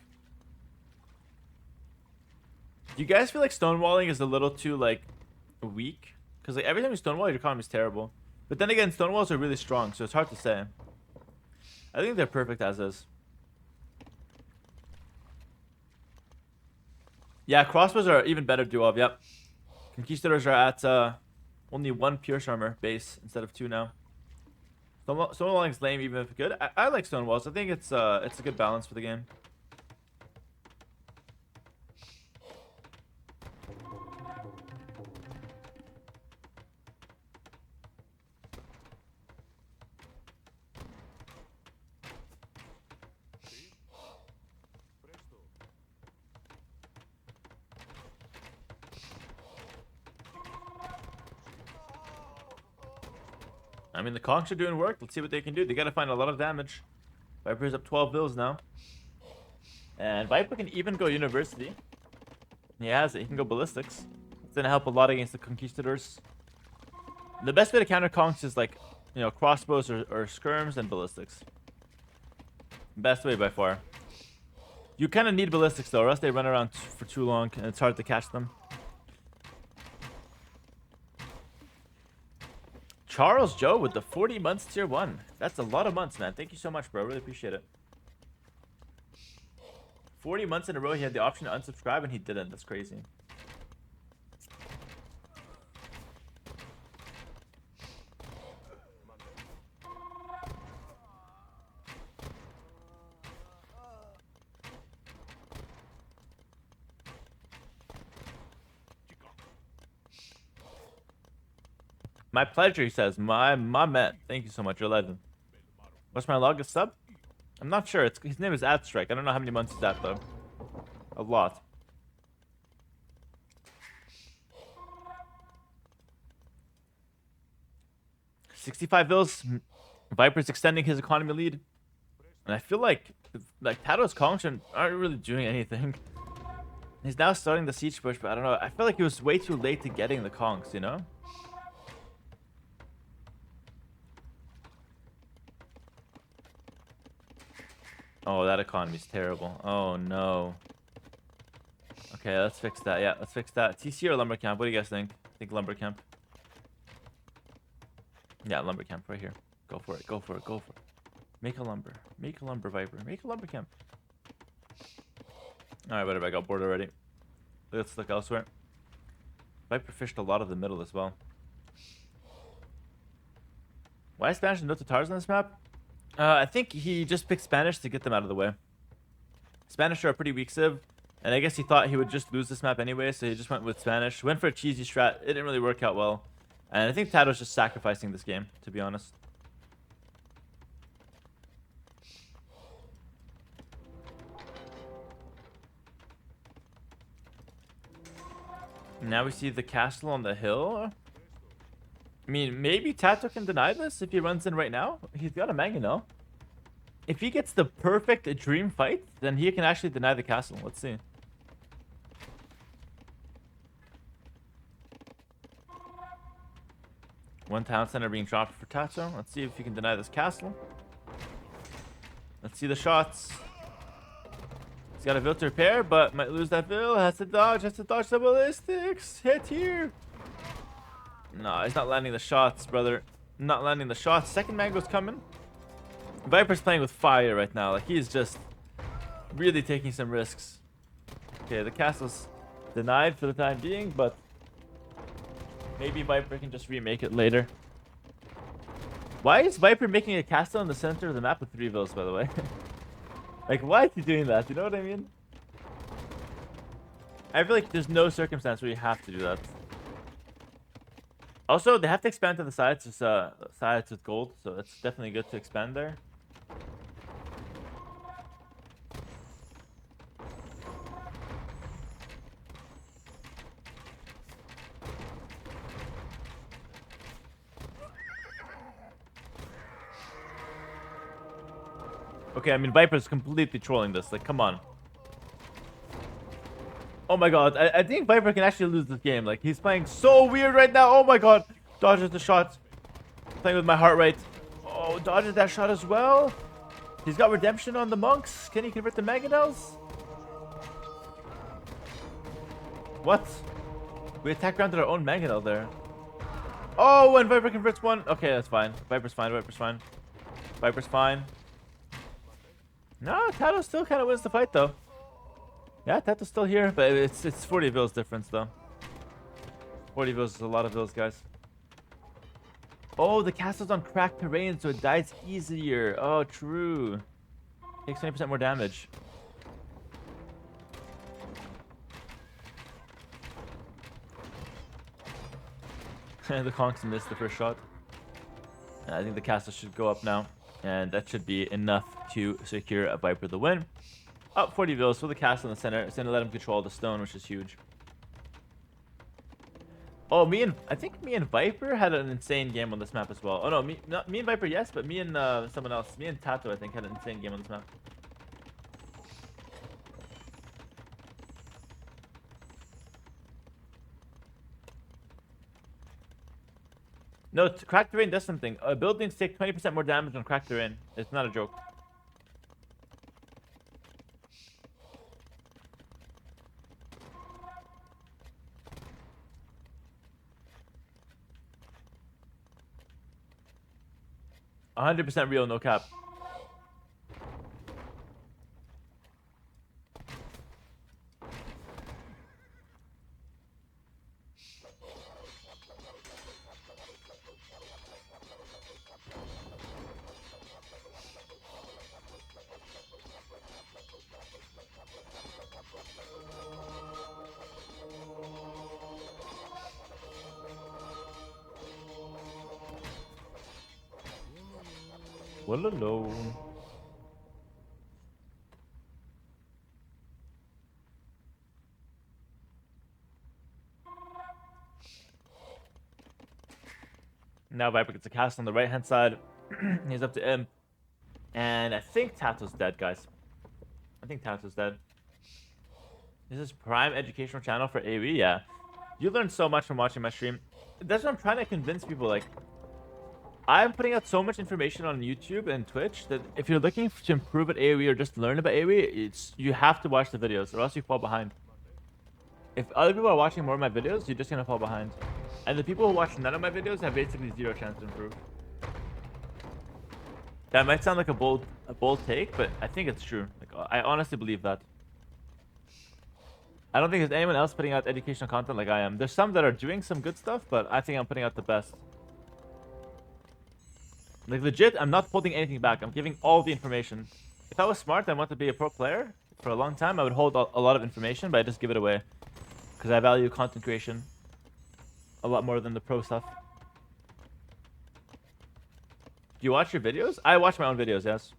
Do you guys feel like stonewalling is a little too, like, weak? Because like, every time you stonewall, your economy is terrible. But then again, stonewalls are really strong, so it's hard to say. I think they're perfect as is. Yeah, crossbows are even better duo. Yep. Conquistadors are at only 1 Pierce Armor base instead of 2 now. Stonewalling's lame even if good. I like stonewalls. I think it's a good balance for the game. I mean, the conks are doing work. Let's see what they can do. They gotta find a lot of damage. Viper's up 12 bills now. And Viper can even go University. He has it. He can go Ballistics. It's gonna help a lot against the Conquistadors. The best way to counter conks is like, you know, crossbows or skirms and Ballistics. Best way by far. You kind of need Ballistics though, or else they run around for too long and it's hard to catch them. Charles Joe with the 40 months tier 1. That's a lot of months, man. Thank you so much, bro. Really appreciate it. 40 months in a row, he had the option to unsubscribe and he didn't. That's crazy. My pleasure, he says. My man. Thank you so much. You're a legend. What's my longest sub? I'm not sure. His name is Adstrike. I don't know how many months he's at though. A lot. $65 bills. Viper's extending his economy lead. And I feel like TaToH's Kongs aren't really doing anything. He's now starting the siege push, but I don't know. I feel like he was way too late to getting the Kongs, you know? Oh, that economy's terrible. Oh, no. Okay, let's fix that. Yeah, let's fix that. TC or lumber camp? What do you guys think? I think lumber camp. Yeah, lumber camp right here. Go for it. Go for it. Go for it. Make a lumber. Make a lumber, Viper. Make a lumber camp. Alright, whatever. I got bored already. Let's look elsewhere. Viper fished a lot of the middle as well. Why is Spanish and no TaToHs on this map? I think he just picked Spanish to get them out of the way. Spanish are a pretty weak civ, and I guess he thought he would just lose this map anyway, so he just went with Spanish. Went for a cheesy strat. It didn't really work out well. And I think TaToH's just sacrificing this game, to be honest. Now we see the castle on the hill. I mean, maybe TaToH can deny this if he runs in right now. He's got a mangonel. If he gets the perfect dream fight, then he can actually deny the castle. Let's see. One town center being dropped for TaToH. Let's see if he can deny this castle. Let's see the shots. He's got a Vil to repair, but might lose that Vil. Has to dodge the ballistics. Hit here. No, he's not landing the shots, brother. Not landing the shots. Second mango's coming. Viper's playing with fire right now. Like, he's just really taking some risks. Okay, the castle's denied for the time being, but maybe Viper can just remake it later. Why is Viper making a castle in the center of the map with 3 Vils, by the way? Like, why is he doing that? You know what I mean? I feel like there's no circumstance where you have to do that. Also, they have to expand to the sides with gold, so it's definitely good to expand there. Okay, I mean, Viper's completely trolling this. Like, come on. Oh my god, I think Viper can actually lose this game. Like, he's playing so weird right now. Oh my god. Dodges the shot. Playing with my heart rate. Oh, dodges that shot as well. He's got redemption on the monks. Can he convert the mangonels? What? We attack grounded our own mangonel there. Oh, and Viper converts one. Okay, that's fine. Viper's fine. Viper's fine. Viper's fine. No, TaToH still kind of wins the fight, though. Yeah, TaToH's still here, but it's 40 Vils difference, though. 40 Vils is a lot of Vils, guys. Oh, the castle's on cracked terrain, so it dies easier. Oh, true. Takes 20% more damage. The Kongs missed the first shot. I think the castle should go up now. And that should be enough to secure a Viper the win. Up 40 Vils for the castle in the center. It's going to let him control the stone, which is huge. Oh, I think me and Viper had an insane game on this map as well. Oh no, me and Viper, yes, but me and someone else. Me and TaToH, I think, had an insane game on this map. No, cracked terrain does something. Buildings take 20% more damage on cracked terrain. It's not a joke. %100% real, no cap. All alone. Now Viper gets a cast on the right hand side. He's up to M. And I think TaToH's dead, guys. I think TaToH's dead. This is prime educational channel for AoE, yeah. You learn so much from watching my stream. That's what I'm trying to convince people, like, I'm putting out so much information on YouTube and Twitch that if you're looking to improve at AoE or just learn about AoE, you have to watch the videos or else you fall behind. If other people are watching more of my videos, you're just gonna fall behind. And the people who watch none of my videos have basically zero chance to improve. That might sound like a bold take, but I think it's true. Like, I honestly believe that. I don't think there's anyone else putting out educational content like I am. There's some that are doing some good stuff, but I think I'm putting out the best. Like, legit, I'm not holding anything back. I'm giving all the information. If I was smart and wanted to be a pro player for a long time, I would hold a lot of information, but I just give it away. Because I value content creation a lot more than the pro stuff. Do you watch your videos? I watch my own videos, yes.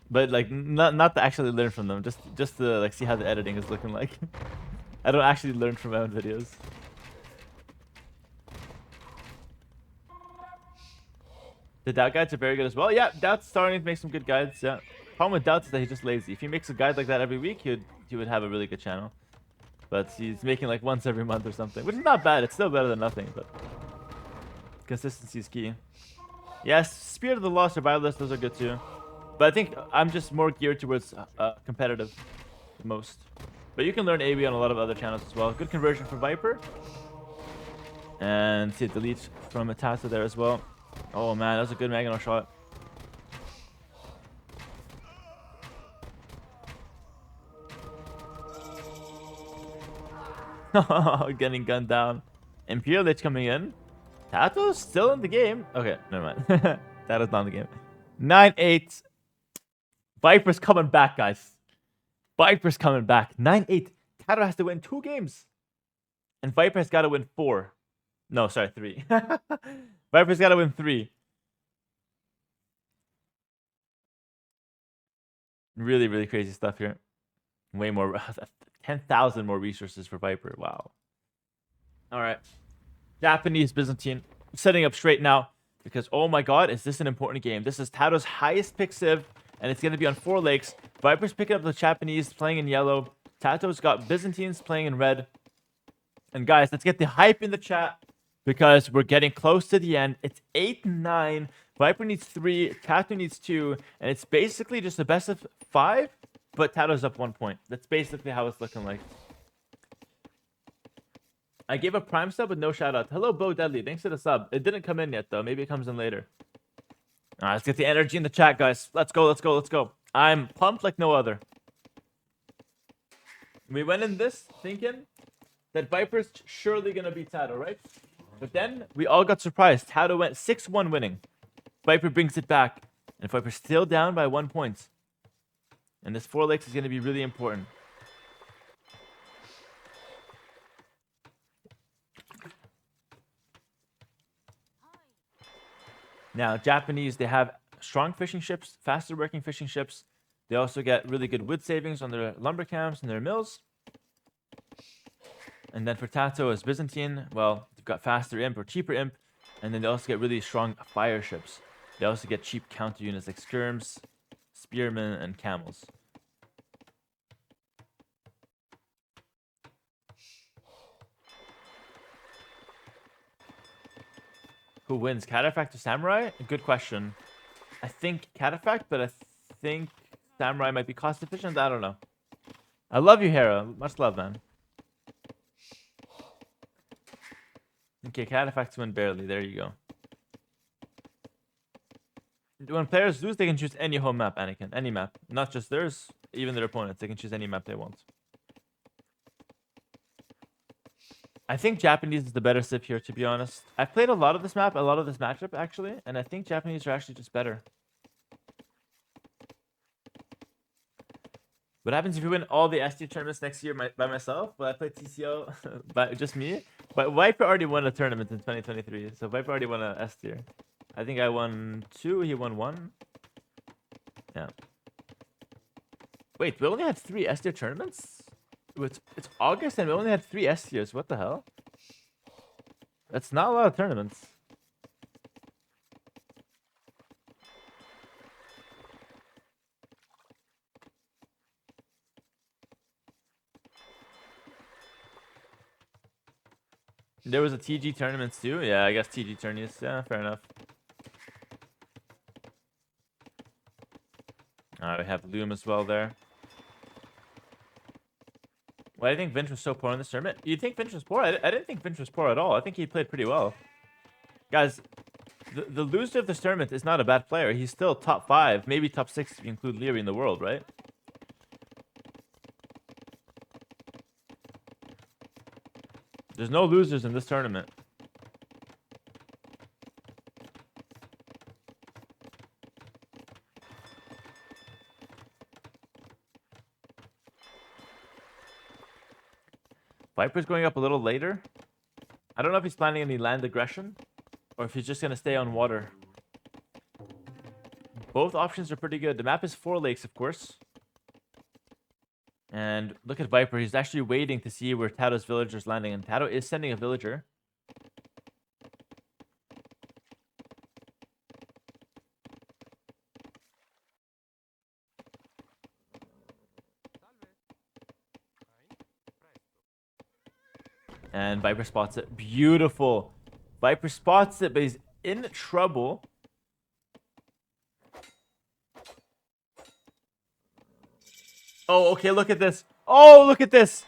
But like not to actually learn from them, just to like see how the editing is looking like. I don't actually learn from my own videos. The Doubt guides are very good as well. Yeah, Doubt's starting to make some good guides. Yeah. Problem with Doubt is that he's just lazy. If he makes a guide like that every week, he would have a really good channel. But he's making like once every month or something, which is not bad. It's still better than nothing, but consistency is key. Yes, Spirit of the Law, Survivalist, those are good too. But I think I'm just more geared towards competitive the most. But you can learn AoE on a lot of other channels as well. Good conversion from Viper. And see, delete from Atasa there as well. Oh man, that was a good Magano shot. Getting gunned down. Imperial Lich coming in. TaToH's still in the game. Okay, never mind. TaToH's not in the game. 9-8. Viper's coming back, guys. Viper's coming back. 9-8. TaToH has to win 2 games. And Viper has got to win 4. No, sorry, 3. Viper's got to win 3. Really, really crazy stuff here. Way more. 10,000 more resources for Viper. Wow. All right. Japanese Byzantine. Setting up straight now. Because, oh my god, is this an important game? This is TaToH's highest pick civ. And it's going to be on 4 lakes. Viper's picking up the Japanese, playing in yellow. TaToH's got Byzantines playing in red. And guys, let's get the hype in the chat. Because we're getting close to the end. It's 8-9. Viper needs 3. TaToH needs 2. And it's basically just a best of 5. But TaToH's up 1 point. That's basically how it's looking like. I gave a prime sub with no shout out. Hello, Bo Deadly. Thanks for the sub. It didn't come in yet, though. Maybe it comes in later. All right, let's get the energy in the chat, guys. Let's go, let's go, let's go. I'm pumped like no other. We went in this thinking that Viper's surely going to beat TaToH, right? But then we all got surprised. TaToH went 6-1 winning. Viper brings it back. And Viper's still down by 1 point. And this 4 lakes is going to be really important. Now, Japanese, they have strong fishing ships, faster working fishing ships. They also get really good wood savings on their lumber camps and their mills. And then for TaToH as Byzantine, well, they've got faster imp or cheaper imp. And then they also get really strong fire ships. They also get cheap counter units like skirms, spearmen, and camels. Who wins, Cataphract or Samurai? Good question. I think Cataphract, but I think Samurai might be cost efficient. I don't know. I love you, Hera. Much love, man. Okay, Cataphracts win barely. There you go. When players lose, they can choose any home map, Anakin. Any map. Not just theirs, even their opponents. They can choose any map they want. I think Japanese is the better civ here, to be honest. I've played a lot of this map, a lot of this matchup, actually. And I think Japanese are actually just better. What happens if you win all the S tier tournaments next year by myself? Will I play TCO by just me? But Viper already won a tournament in 2023, so Viper already won a S tier. I think I won 2. He won 1. Yeah. Wait, we only had 3 S tier tournaments? It's August and we only had 3 S tiers. What the hell? That's not a lot of tournaments. There was a TG tournaments too. Yeah, I guess TG tourneys. Yeah, fair enough. We have Loom as well there. Well, I think Vince was so poor in this tournament. You think Vince was poor? I didn't think Vince was poor at all. I think he played pretty well. Guys, the loser of this tournament is not a bad player. He's still top 5, maybe top 6 if you include Leary in the world, right? There's no losers in this tournament. Viper's going up a little later. I don't know if he's planning any land aggression or if he's just going to stay on water. Both options are pretty good. The map is 4 lakes, of course. And look at Viper. He's actually waiting to see where TaToH's villager's landing. And TaToH is sending a villager. And Viper spots it. Beautiful. Viper spots it, but he's in trouble. Oh, okay, look at this. Oh, look at this.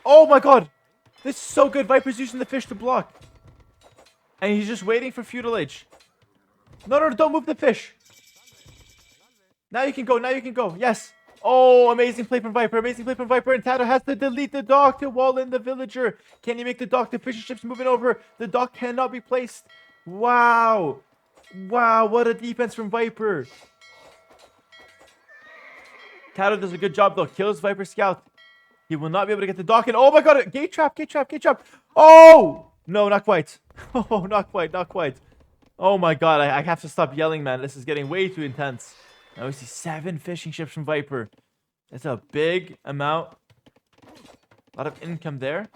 Oh my god. This is so good. Viper's using the fish to block. And he's just waiting for Feudal Age. No, no, don't move the fish. Now you can go. Now you can go. Yes. Oh, amazing play from Viper. Amazing play from Viper. And TaToH has to delete the dock to wall in the villager. Can you make the dock? The fishing ship's moving over. The dock cannot be placed. Wow. Wow, what a defense from Viper. TaToH does a good job, though. Kills Viper Scout. He will not be able to get the dock in. Oh, my God. Gate trap, gate trap, gate trap. Oh! No, not quite. Oh, not quite, not quite. Oh, my God. I have to stop yelling, man. This is getting way too intense. Now we see 7 fishing ships from Viper. That's a big amount. A lot of income there.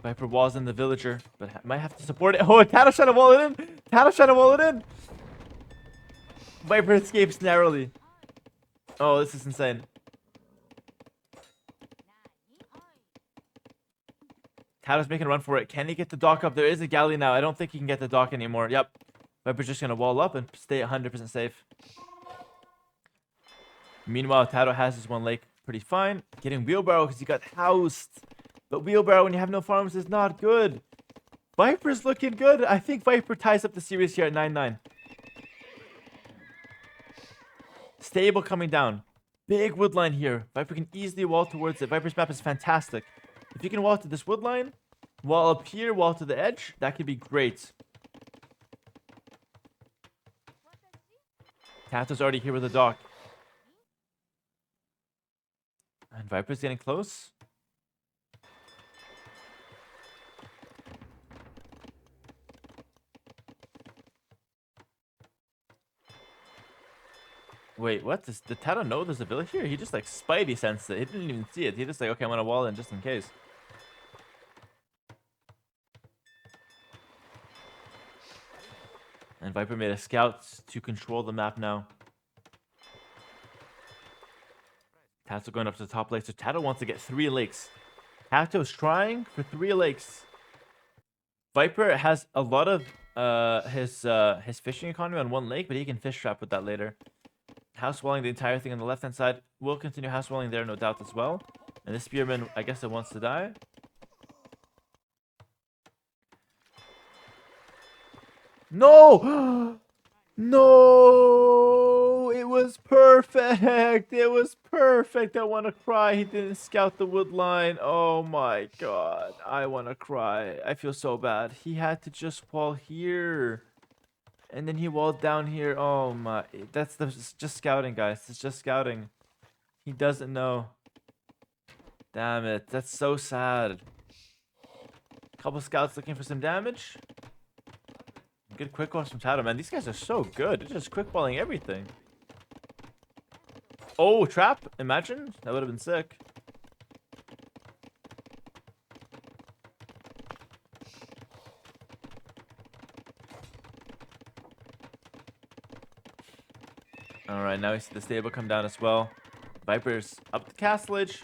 Viper walls in the villager, but might have to support it. Oh, TaToH trying to wall it in. TaToH trying to wall it in. Viper escapes narrowly. Oh, this is insane. TaToH's making a run for it. Can he get the dock up? There is a galley now. I don't think he can get the dock anymore. Yep. Viper's just going to wall up and stay 100% safe. Meanwhile, TaToH has his 1 lake pretty fine. Getting wheelbarrow because he got housed. But wheelbarrow when you have no farms is not good. Viper's looking good. I think Viper ties up the series here at 9-9. Stable coming down. Big wood line here. Viper can easily wall towards it. Viper's map is fantastic. If you can wall to this wood line, wall up here, wall to the edge, that could be great. TaToH's already here with the dock. And Viper's getting close. Wait, what? Did TaToH know there's a village here? He just like Spidey sensed it. He didn't even see it. He just like, okay, I'm gonna wall in just in case. And Viper made a scout to control the map now. TaToH going up to the top lake. So TaToH wants to get 3 lakes. TaToH's trying for 3 lakes. Viper has a lot of his fishing economy on 1 lake, but he can fish trap with that later. House walling the entire thing on the left-hand side. Will continue house walling there, no doubt, as well. And this spearman, I guess it wants to die. No! No! It was perfect! It was perfect! I want to cry. He didn't scout the wood line. Oh my god. I want to cry. I feel so bad. He had to just wall here. And then he walled down here. Oh my. That's just scouting, guys. It's just scouting. He doesn't know. Damn it. That's so sad. Couple scouts looking for some damage. Good quick balls from TaToH, man. These guys are so good. They're just quick balling everything. Oh, trap. Imagine. That would have been sick. Alright, now we see the stable come down as well. Viper's up the castlage.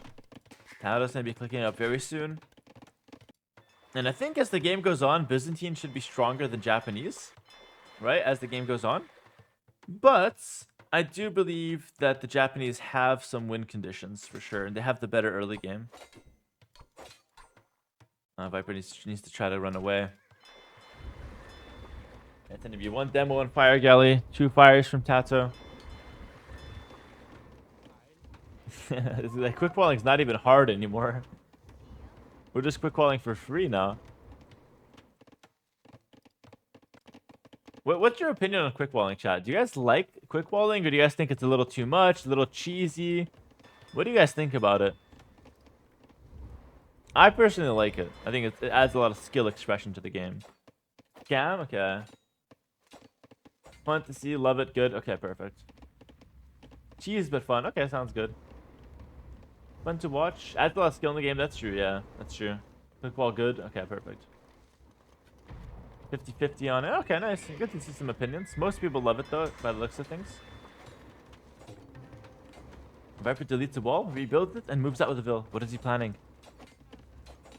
TaToH's going to be clicking up very soon. And I think as the game goes on, Byzantine should be stronger than Japanese. Right? As the game goes on. But I do believe that the Japanese have some win conditions for sure. And they have the better early game. Viper needs to try to run away. It's going to be one demo, one fire galley. 2 fires from TaToH. Like quick walling is not even hard anymore. We're just quick walling for free now. What's your opinion on quick walling, chat? Do you guys like quick walling, or do you guys think it's a little too much, a little cheesy? What do you guys think about it? I personally like it. I think it adds a lot of skill expression to the game. Cam? Okay. Fun to see, love it, good. Okay, perfect. Cheese, but fun. Okay, sounds good. Fun to watch. Adds a lot of skill in the game. That's true, yeah. That's true. Quick ball, good. Okay, perfect. 50-50 on it. Okay, nice. Good to see some opinions. Most people love it, though, by the looks of things. Viper deletes the wall, rebuilds it, and moves out with a Vil. What is he planning?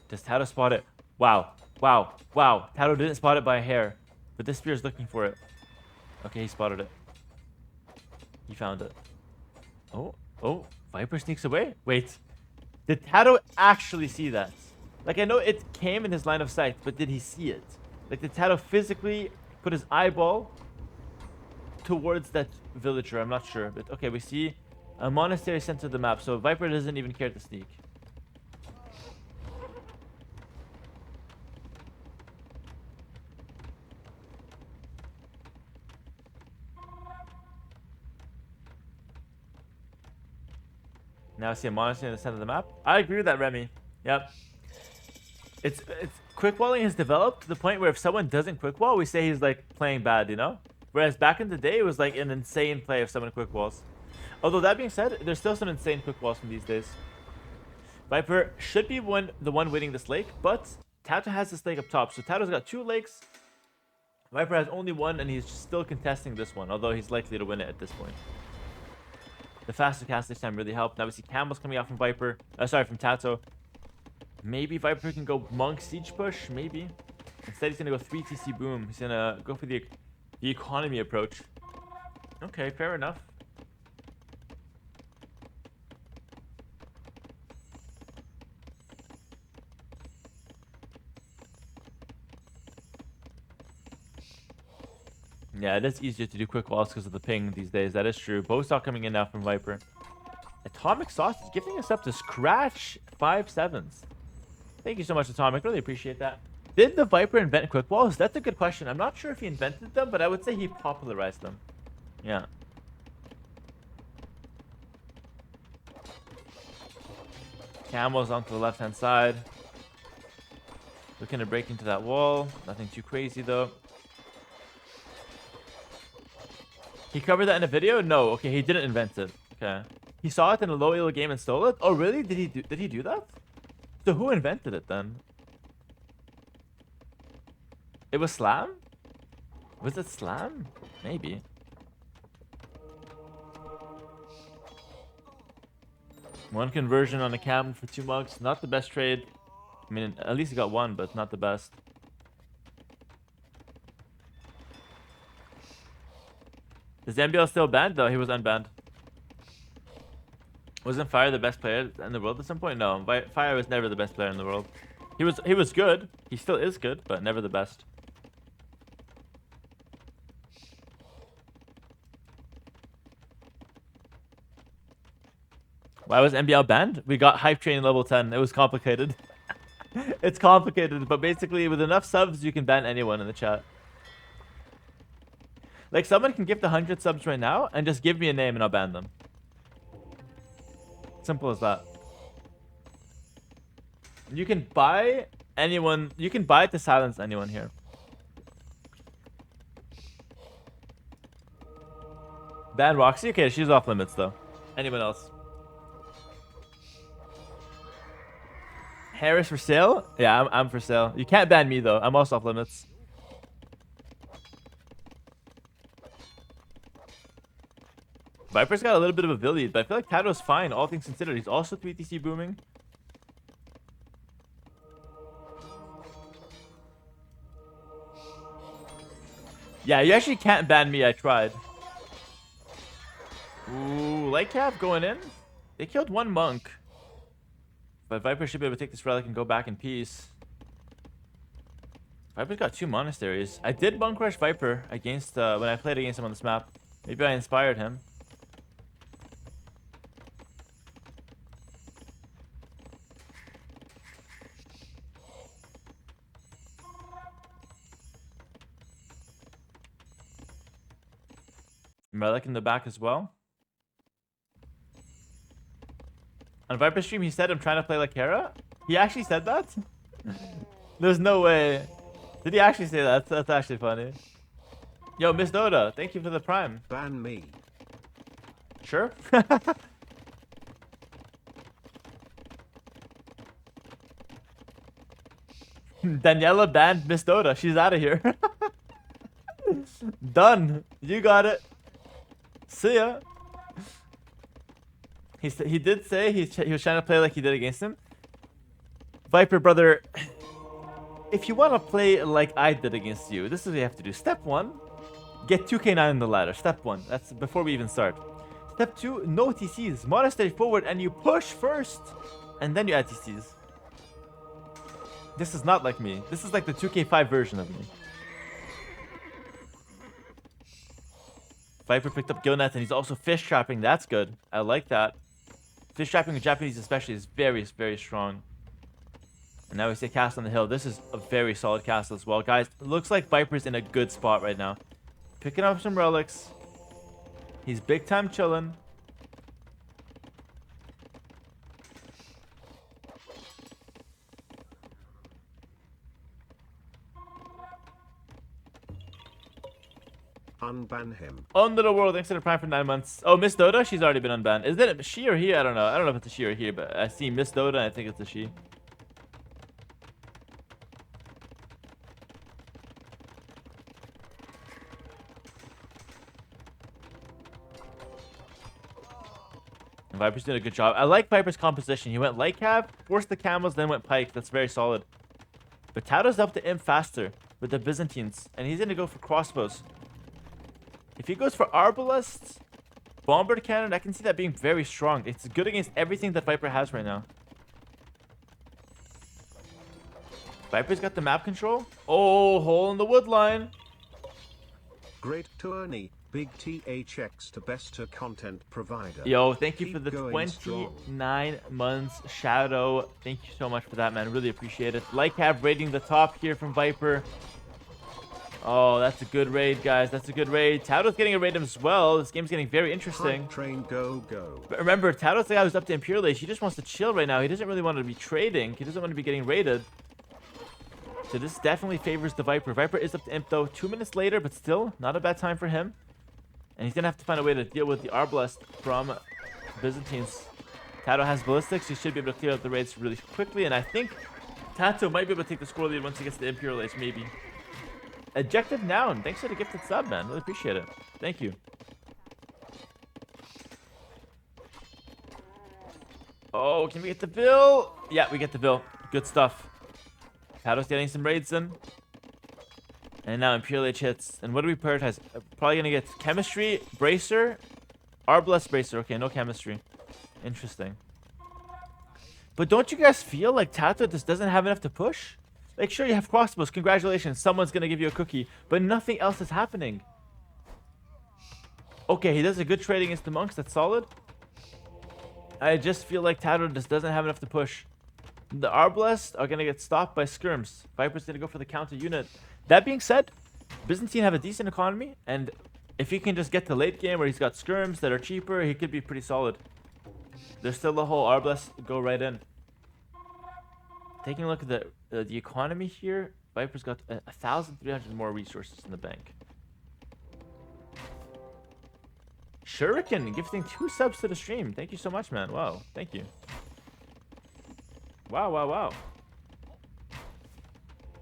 Does TaToH spot it? Wow. Wow. Wow. TaToH didn't spot it by a hair. But this spear is looking for it. Okay, he spotted it. He found it. Oh. Oh. Viper sneaks away? Wait. Did TaToH actually see that? Like, I know it came in his line of sight, but did he see it? Like, did TaToH physically put his eyeball towards that villager? I'm not sure. But, okay, we see a monastery center of the map. So, Viper doesn't even care to sneak. Now I see a monastery in the center of the map. I agree with that, Remy. Yep. It's quick walling has developed to the point where if someone doesn't quick wall, we say he's like playing bad, you know? Whereas back in the day, it was like an insane play if someone quick walls. Although that being said, there's still some insane quick walls from these days. Viper should be the one winning this lake, but TaToH has this lake up top. So TaToH's got 2 lakes. Viper has only 1, and he's still contesting this one, although he's likely to win it at this point. The faster casting time really helped. Now we see camels coming out from Viper. Sorry, from TaToH. Maybe Viper can go monk siege push. Maybe. Instead, he's gonna go 3 TC boom. He's gonna go for the economy approach. Okay, fair enough. Yeah, it is easier to do quick walls because of the ping these days. That is true. Bowstock coming in now from Viper. Atomic Sauce is gifting us up to scratch 5/7s. Thank you so much, Atomic. Really appreciate that. Did the Viper invent quick walls? That's a good question. I'm not sure if he invented them, but I would say he popularized them. Yeah. Camels onto the left-hand side. Looking to break into that wall. Nothing too crazy, though. He covered that in a video? No. Okay, he didn't invent it. Okay. He saw it in a low elo game and stole it? Oh, really? Did he do that? So who invented it then? It was Slam? Was it Slam? Maybe. One conversion on a cam for 2 mugs. Not the best trade. I mean, at least he got 1, but not the best. Is MBL still banned? No, he was unbanned. Wasn't Fire the best player in the world at some point? No, Fire was never the best player in the world. He was good. He still is good, but never the best. Why was MBL banned? We got Hype Train level 10. It was complicated. It's complicated, but basically with enough subs, you can ban anyone in the chat. Like, someone can gift 100 subs right now and just give me a name and I'll ban them. Simple as that. You can buy anyone. You can buy to silence anyone here. Ban Roxy? Okay, she's off limits though. Anyone else? Harris for sale? Yeah, I'm for sale. You can't ban me though. I'm also off limits. Viper's got a little bit of a lead, but I feel like TaToH's fine, all things considered. He's also 3TC booming. Yeah, you actually can't ban me. I tried. Ooh, light cap going in. They killed one monk. But Viper should be able to take this relic and go back in peace. Viper's got 2 monasteries. I did monk rush Viper against when I played against him on this map. Maybe I inspired him. Relic in the back as well. On Viper stream, he said I'm trying to play like Hera. He actually said that? There's no way. Did he actually say that? That's actually funny. Yo, Miss Dota, thank you for the prime. Ban me. Sure. Daniela banned Miss Dota. She's out of here. Done. You got it. See ya. He did say he was trying to play like he did against him. Viper brother, if you want to play like I did against you, this is what you have to do. Step 1, get 2k9 on the ladder. Step 1. That's before we even start. Step 2, no TCs. Monastery forward and you push first. And then you add TCs. This is not like me. This is like the 2k5 version of me. Viper picked up Gillnet and he's also fish trapping. That's good. I like that. Fish trapping with Japanese especially is very, very strong. And now we say cast on the hill. This is a very solid castle as well. Guys, it looks like Viper's in a good spot right now. Picking up some relics. He's big time chilling. Unban him. Under the world, thanks to the prime for 9 months. Oh, Miss Dota? She's already been unbanned. Is it she or he? I don't know. I don't know if it's a she or he, but I see Miss Dota and I think it's a she. Viper's doing a good job. I like Viper's composition. He went light cab, forced the camels, then went pike. That's very solid. But TaToH's up to imp faster with the Byzantines, and he's going to go for crossbows. If he goes for Arbalest, Bombard Cannon, I can see that being very strong. It's good against everything that Viper has right now. Viper's got the map control. Oh, hole in the wood line. Great tourney. Big THX to best content provider. Yo, thank you Keep for the going strong. 29 months, Shadow. Thank you so much for that, man. Really appreciate it. Like have raiding the top here from Viper. Oh, that's a good raid, guys. That's a good raid. TaToH's getting a raid as well. This game's getting very interesting. Hype train go go. But remember, TaToH's the guy who's up to Imperial Age. He just wants to chill right now. He doesn't really want to be trading. He doesn't want to be getting raided. So this definitely favors the Viper. Viper is up to Imp, though. 2 minutes later, but still, not a bad time for him. And he's going to have to find a way to deal with the Arbalest from Byzantines. TaToH has ballistics. He should be able to clear out the raids really quickly. And I think TaToH might be able to take the score lead once he gets to Imperial Age, maybe. Ejective Noun. Thanks for the gifted sub, man. Really appreciate it. Thank you. Oh, can we get the bill? Yeah, we get the bill. Good stuff. TaToH's getting some raids in. And now Imperial Age hits. And what do we prioritize? Probably going to get Chemistry, Bracer, Arbalest, Bracer. Okay, no Chemistry. Interesting. But don't you guys feel like TaToH just doesn't have enough to push? Like, sure, you have crossbows. Congratulations. Someone's going to give you a cookie. But nothing else is happening. Okay, he does a good trade against the monks. That's solid. I just feel like TaToH just doesn't have enough to push. The Arbalest are going to get stopped by skirms. Viper's going to go for the counter unit. That being said, Byzantine have a decent economy. And if he can just get to late game where he's got skirms that are cheaper, he could be pretty solid. There's still the whole Arbalest go right in. Taking a look at the economy here, Viper's got 1,300 more resources in the bank. Shuriken gifting 2 subs to the stream. Thank you so much, man. Wow, thank you. Wow, wow, wow.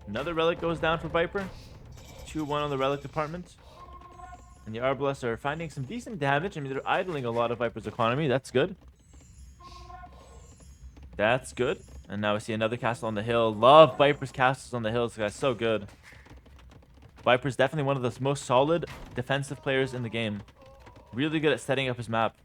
Another relic goes down for Viper. 2-1 on the relic department. And the Arbalests are finding some decent damage. I mean, they're idling a lot of Viper's economy. That's good. That's good. And now we see another castle on the hill. Love Viper's castles on the hills, guys. So good. Viper's definitely one of the most solid defensive players in the game. Really good at setting up his map.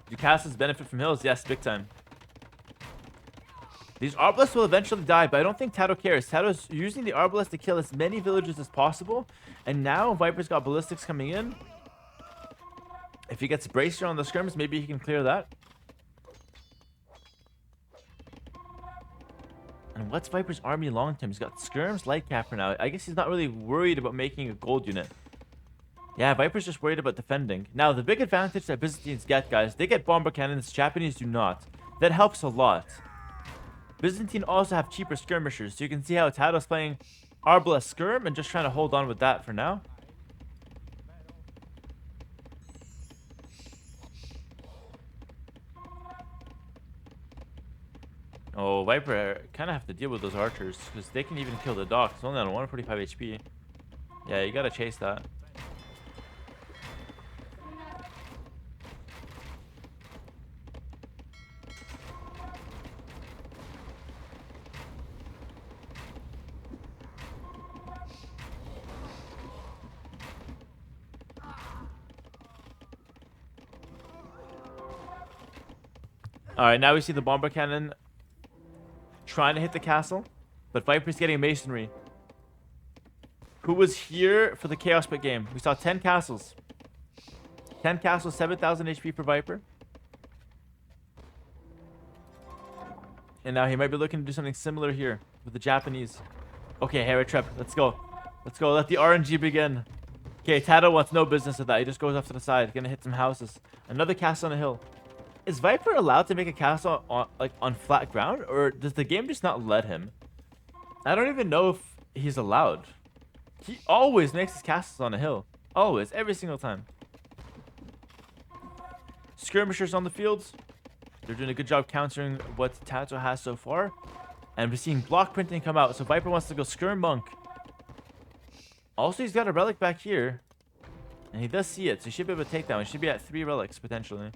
Do castles benefit from hills? Yes, big time. These Arbalests will eventually die, but I don't think TaToH cares. TaToH's using the Arbalest to kill as many villagers as possible. And now Viper's got ballistics coming in. If he gets Bracer on the skirms, maybe he can clear that. And what's Viper's army long term? He's got skirms, light cap for now. I guess he's not really worried about making a gold unit. Yeah, Viper's just worried about defending. Now, the big advantage that Byzantines get, guys, they get bomber cannons. Japanese do not. That helps a lot. Byzantine also have cheaper skirmishers, so you can see how TaToH's playing Arbalest skirm and just trying to hold on with that for now. Oh, Viper kind of have to deal with those archers because they can even kill the dock. It's only on 145 HP. Yeah, you gotta chase that. Alright, now we see the bomber cannon trying to hit the castle, but Viper's getting masonry. Who was here for the Chaos Pit game? We saw 10 castles. 10 castles, 7,000 HP for Viper. And now he might be looking to do something similar here with the Japanese. Okay, Hera Trep, let's go. Let's go, let the RNG begin. Okay, TaToH wants no business with that. He just goes off to the side, gonna hit some houses. Another castle on a hill. Is Viper allowed to make a castle on flat ground, or does the game just not let him? I don't even know if he's allowed. He always makes his castles on a hill. Always, every single time. Skirmishers on the fields. They're doing a good job countering what TaToH has so far. And we're seeing block printing come out, so Viper wants to go Skirm Monk. Also, he's got a relic back here. And he does see it, so he should be able to take that one. He should be at 3 relics, potentially.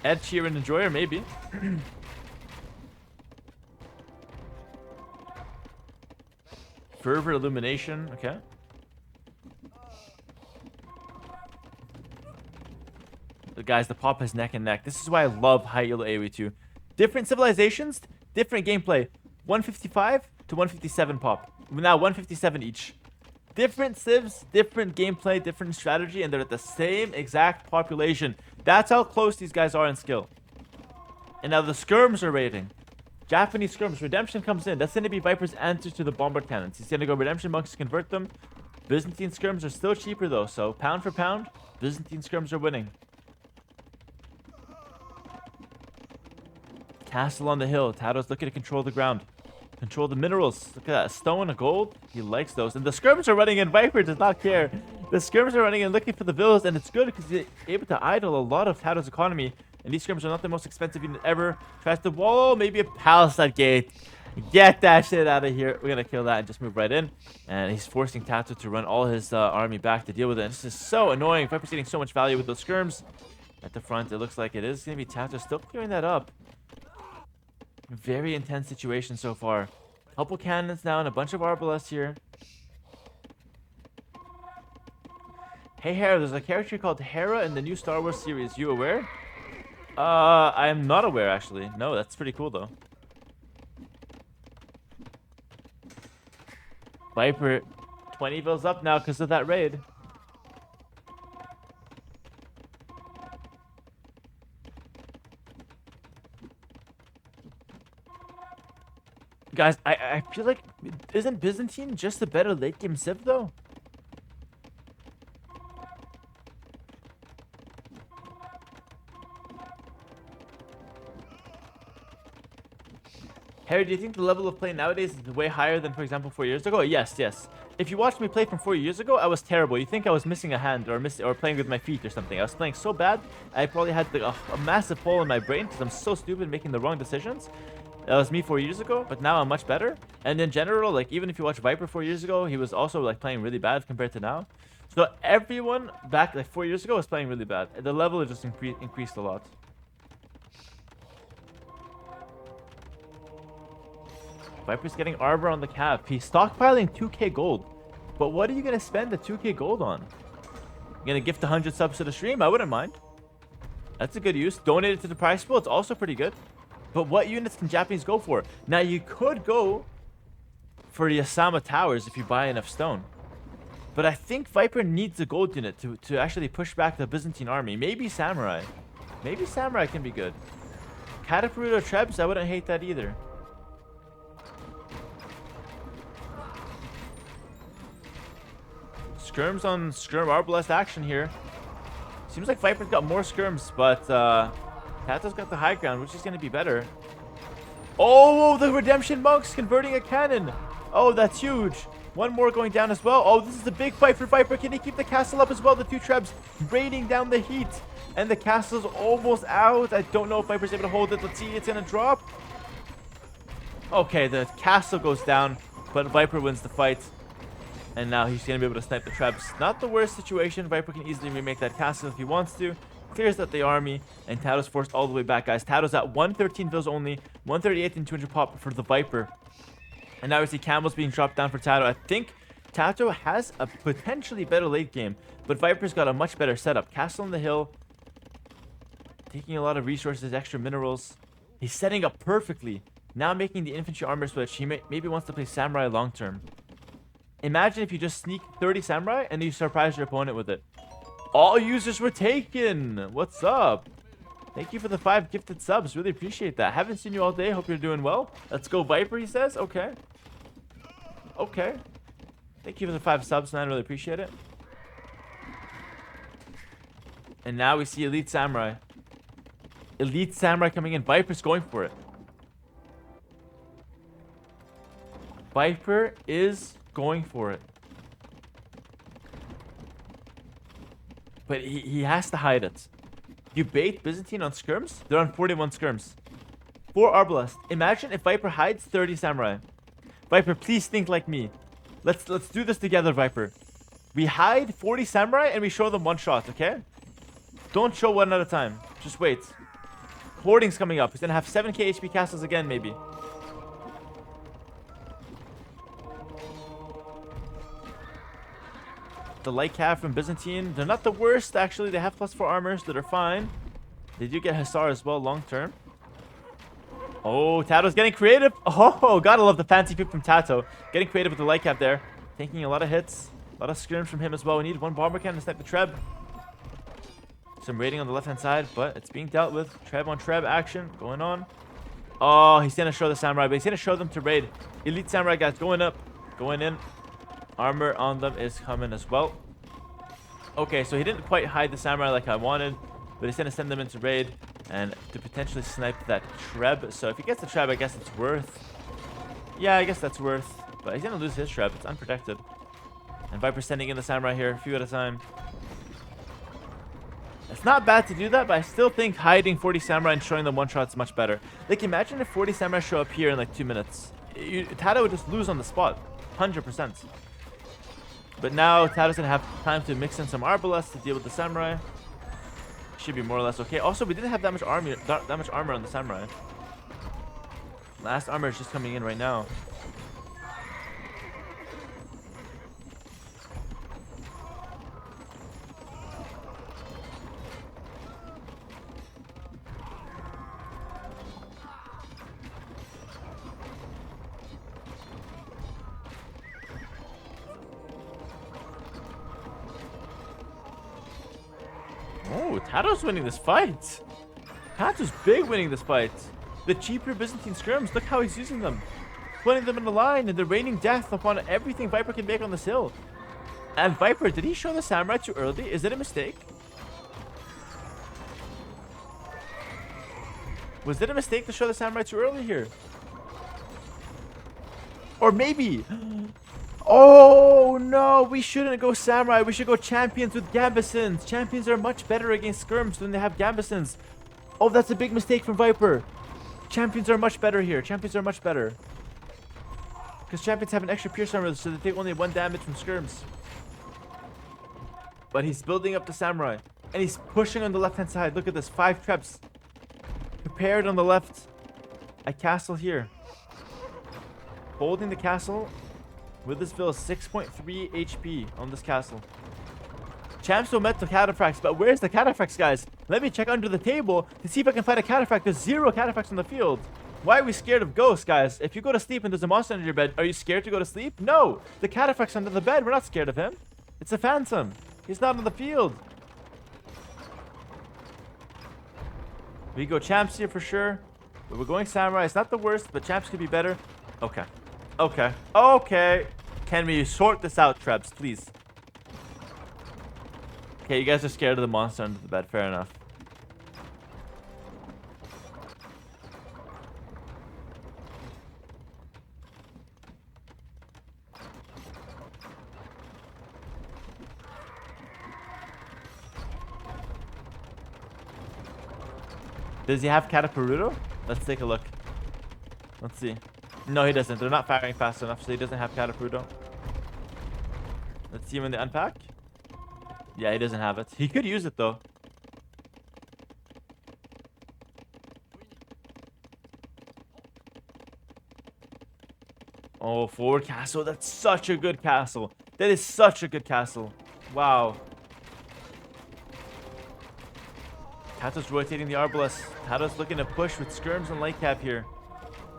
Ed Sheeran Enjoyer, maybe. Fervor Illumination, okay. But guys, the pop is neck and neck. This is why I love high elo AoE 2. Different civilizations, different gameplay. 155 to 157 pop. Now 157 each. Different civs, different gameplay, different strategy, and they're at the same exact population. That's how close these guys are in skill. And now the skirms are raiding. Japanese skirms. Redemption comes in. That's going to be Viper's answer to the bomber cannons. He's going to go Redemption Monks to convert them. Byzantine skirms are still cheaper, though. So, pound for pound, Byzantine skirms are winning. Castle on the hill. TaToH's looking to control the ground. Control the minerals. Look at that. Stone and gold. He likes those. And the skirms are running in. Viper does not care. The skirms are running in looking for the villas. And it's good because he's able to idle a lot of TaToH's economy. And these skirms are not the most expensive unit ever. Tries to wall. Maybe a palisade gate. Get that shit out of here. We're going to kill that and just move right in. And he's forcing TaToH to run all his army back to deal with it. And this is so annoying. Viper's getting so much value with those skirms. At the front, it looks like it is going to be TaToH still clearing that up. Very intense situation so far. Couple cannons now and a bunch of arbalests here. Hey Hera, there's a character called Hera in the new Star Wars series. You aware? I am not aware actually. No, that's pretty cool though. Viper 20 vills up now because of that raid. Guys, I feel like, isn't Byzantine just a better late game Civ though? Harry, do you think the level of play nowadays is way higher than, for example, 4 years ago? Yes, yes. If you watched me play from 4 years ago, I was terrible. You think I was missing a hand or playing with my feet or something. I was playing so bad, I probably had like, a massive hole in my brain because I'm so stupid making the wrong decisions. That was me 4 years ago, but now I'm much better. And in general, like even if you watch Viper 4 years ago, he was also like playing really bad compared to now. So everyone back like 4 years ago was playing really bad. The level has just increased a lot. Viper's getting armor on the cap. He's stockpiling 2k gold. But what are you going to spend the 2k gold on? You're going to gift 100 subs to the stream? I wouldn't mind. That's a good use. Donate it to the prize pool. It's also pretty good. But what units can Japanese go for? Now, you could go for the Asama Towers if you buy enough stone. But I think Viper needs a gold unit to actually push back the Byzantine army. Maybe Samurai. Maybe Samurai can be good. Cataparuto Trebs, I wouldn't hate that either. Skirms on Skirm Arbalest action here. Seems like Viper's got more skirms, but TaToH's got the high ground, which is going to be better. Oh, the Redemption Monks converting a cannon. Oh, that's huge. One more going down as well. Oh, this is a big fight for Viper. Can he keep the castle up as well? The two Trebs raining down the heat. And the castle's almost out. I don't know if Viper's able to hold it. Let's see. It's going to drop. Okay, the castle goes down, but Viper wins the fight. And now he's going to be able to snipe the Trebs. Not the worst situation. Viper can easily remake that castle if he wants to. Clears out the army. And TaToH's forced all the way back, guys. TaToH's at 113 vills only. 138 and 200 pop for the Viper. And now we see Camels being dropped down for TaToH. I think TaToH has a potentially better late game. But Viper's got a much better setup. Castle on the hill. Taking a lot of resources, extra minerals. He's setting up perfectly. Now making the infantry armor switch. He maybe wants to play Samurai long term. Imagine if you just sneak 30 Samurai and you surprise your opponent with it. All users were taken. What's up? Thank you for the 5 gifted subs. Really appreciate that. Haven't seen you all day. Hope you're doing well. Let's go Viper, he says. Okay. Okay. Thank you for the 5 subs, man. Really appreciate it. And now we see Elite Samurai. Elite Samurai coming in. Viper's going for it. Viper is going for it. But he has to hide it. You bait Byzantine on skirms? They're on 41 skirms. 4 Arbalest. Imagine if Viper hides 30 Samurai. Viper, please think like me. Let's do this together, Viper. We hide 40 Samurai and we show them one shot, okay? Don't show one at a time. Just wait. Hoarding's coming up. He's gonna have 7k HP castles again, maybe. The light cap from Byzantine. They're not the worst, actually. They have +4 armors that are fine. They do get Hussar as well long term. Oh, TaToH's getting creative. Oh, gotta love the fancy pick from TaToH. Getting creative with the light cap there. Taking a lot of hits. A lot of skirms from him as well. We need one bomber cannon to snipe the Treb. Some raiding on the left-hand side, but it's being dealt with. Treb on Treb action going on. Oh, he's gonna show the Samurai, but he's gonna show them to raid. Elite Samurai guys going up. Going in. Armor on them is coming as well. Okay, so he didn't quite hide the Samurai like I wanted, but he's going to send them into raid and to potentially snipe that Treb. So if he gets the Treb, I guess it's worth. Yeah, I guess that's worth. But he's going to lose his Treb. It's unprotected. And Viper's sending in the Samurai here, a few at a time. It's not bad to do that, but I still think hiding 40 Samurai and showing them one shot is much better. Like, imagine if 40 Samurai show up here in like 2 minutes. TaToH would just lose on the spot. 100%. But now TaToH's gonna have time to mix in some Arbalest to deal with the Samurai. Should be more or less okay. Also, we didn't have that much armor on the Samurai. Last armor is just coming in right now. Oh, TaToH's winning this fight. TaToH's big winning this fight. The cheaper Byzantine skirms, look how he's using them. putting them in a line, and they're raining death upon everything Viper can make on this hill. And Viper, did he show the samurai too early? Is it a mistake? Was it a mistake to show the samurai too early here? Or maybe... Oh no, we shouldn't go samurai. We should go champions with gambesons. Champions are much better against skirms when they have gambesons. Oh, that's a big mistake from Viper. Champions are much better here. Champions are much better. Because champions have an extra pierce armor, so they take only 1 damage from skirms. But he's building up the samurai. And he's pushing on the left-hand side. Look at this. 5 traps. Prepared on the left. A castle here. Holding the castle. With this Vil, 6.3 HP on this castle. Champs don't met the cataphracts, but where's the cataphracts, guys? Let me check under the table to see if I can find a cataphract. There's 0 cataphracts on the field. Why are we scared of ghosts, guys? If you go to sleep and there's a monster under your bed, are you scared to go to sleep? No. The cataphract's under the bed. We're not scared of him. It's a phantom. He's not on the field. We go champs here for sure. But we're going samurai. It's not the worst, but champs could be better. Okay. Okay. Okay. Can we sort this out, Trebs, please? Okay, you guys are scared of the monster under the bed. Fair enough. Does he have Cataperuto? Let's take a look. Let's see. No, he doesn't. They're not firing fast enough, so he doesn't have Cataperuto. Let's see him in the unpack. Yeah, he doesn't have it. He could use it, though. Oh, forward castle. That's such a good castle. That is such a good castle. Wow. TaToH's rotating the Arbalest. TaToH's looking to push with skirms and light cap here.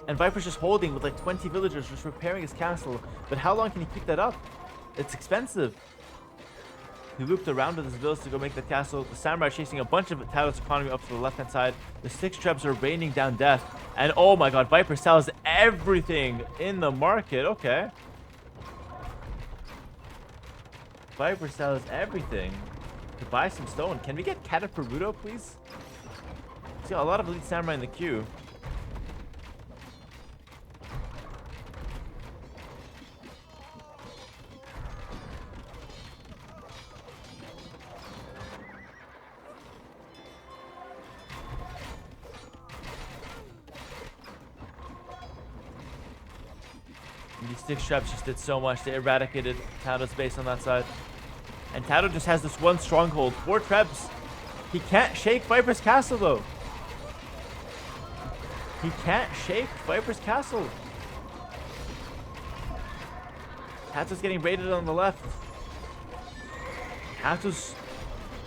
And Viper's just holding with like 20 villagers, just repairing his castle. But how long can he keep that up? It's expensive. He looped around with his villas to go make the castle. The samurai chasing a bunch of TaToH's economy up to the left-hand side. The 6 trebs are raining down death. And oh my god, Viper sells everything in the market. Okay. Viper sells everything to buy some stone. Can we get Cataperuto, please? See, a lot of elite samurai in the queue. These 6 traps just did so much. They eradicated TaToH's base on that side. And TaToH just has this one stronghold. 4 trebs. He can't shake Viper's castle, though. He can't shake Viper's castle. TaToH's getting raided on the left. TaToH's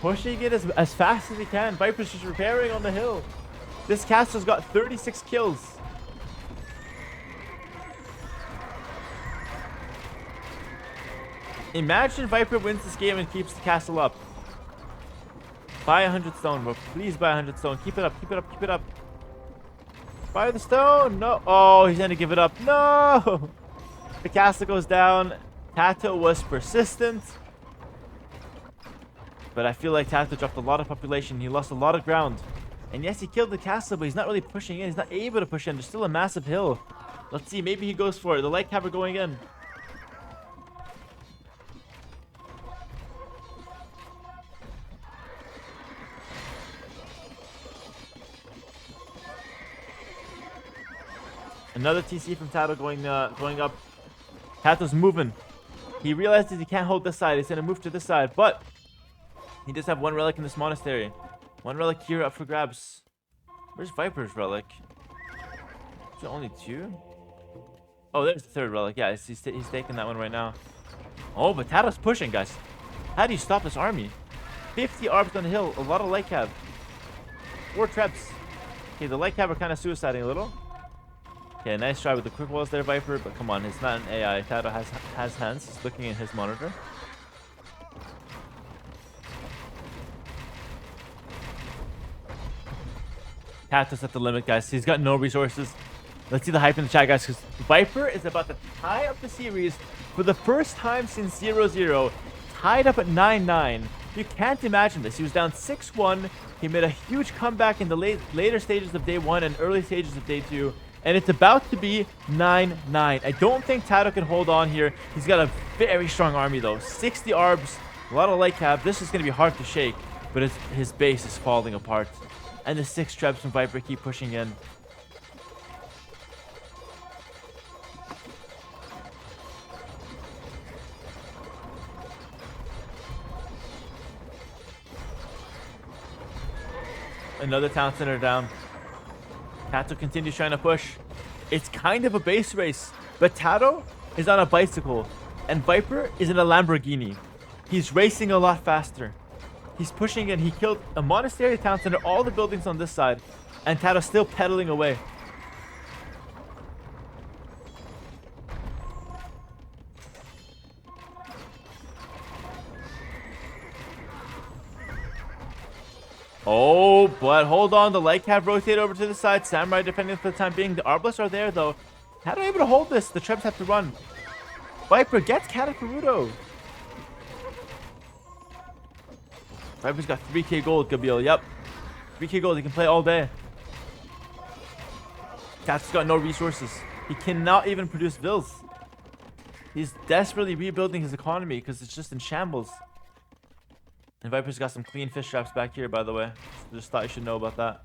pushing it as fast as he can. Viper's just repairing on the hill. This castle's got 36 kills. Imagine Viper wins this game and keeps the castle up. Buy 100 stone, bro. Please buy 100 stone. Keep it up, keep it up, keep it up. Buy the stone. No. Oh, he's going to give it up. No. The castle goes down. TaToH was persistent. But I feel like TaToH dropped a lot of population. He lost a lot of ground. And yes, he killed the castle, but he's not really pushing in. He's not able to push in. There's still a massive hill. Let's see. Maybe he goes for it. The light cap are going in. Another TC from TaToH going up. TaToH's moving. He realizes he can't hold this side. He's going to move to this side. But he does have 1 relic in this monastery. 1 relic here up for grabs. Where's Viper's relic? Is there only 2? Oh, there's the 3rd relic. Yeah, he's taking that one right now. Oh, but TaToH's pushing, guys. How do you stop this army? 50 arbs on the hill. A lot of light cab. 4 traps. Okay, the light cab are kind of suiciding a little. Okay, nice try with the quick walls there, Viper, but come on, it's not an AI. TaToH has hands. He's looking at his monitor. TaToH's at the limit, guys. He's got no resources. Let's see the hype in the chat, guys, because Viper is about to tie up the series for the first time since 0-0. Tied up at 9-9. You can't imagine this. He was down 6-1. He made a huge comeback in the later stages of day 1 and early stages of day 2. And it's about to be 9-9. I don't think TaToH can hold on here. He's got a very strong army, though. 60 arbs, a lot of light cap. This is going to be hard to shake, but his base is falling apart. And the 6 trebs from Viper keep pushing in. Another town center down. TaToH continues trying to push. It's kind of a base race, but TaToH is on a bicycle and Viper is in a Lamborghini. He's racing a lot faster. He's pushing in. He killed a monastery town center, all the buildings on this side, and TaToH's still pedaling away. Oh, but hold on. The light cap rotate over to the side. Samurai defending for the time being. The Arbalists are there, though. TaToH able to hold this. The Trebs have to run. Viper gets Cataparuto. Viper's got 3k gold, Gabil. Yep. 3k gold. He can play all day. TaToH's got no resources. He cannot even produce bills. He's desperately rebuilding his economy because it's just in shambles. And Viper's got some clean fish traps back here, by the way. Just thought you should know about that.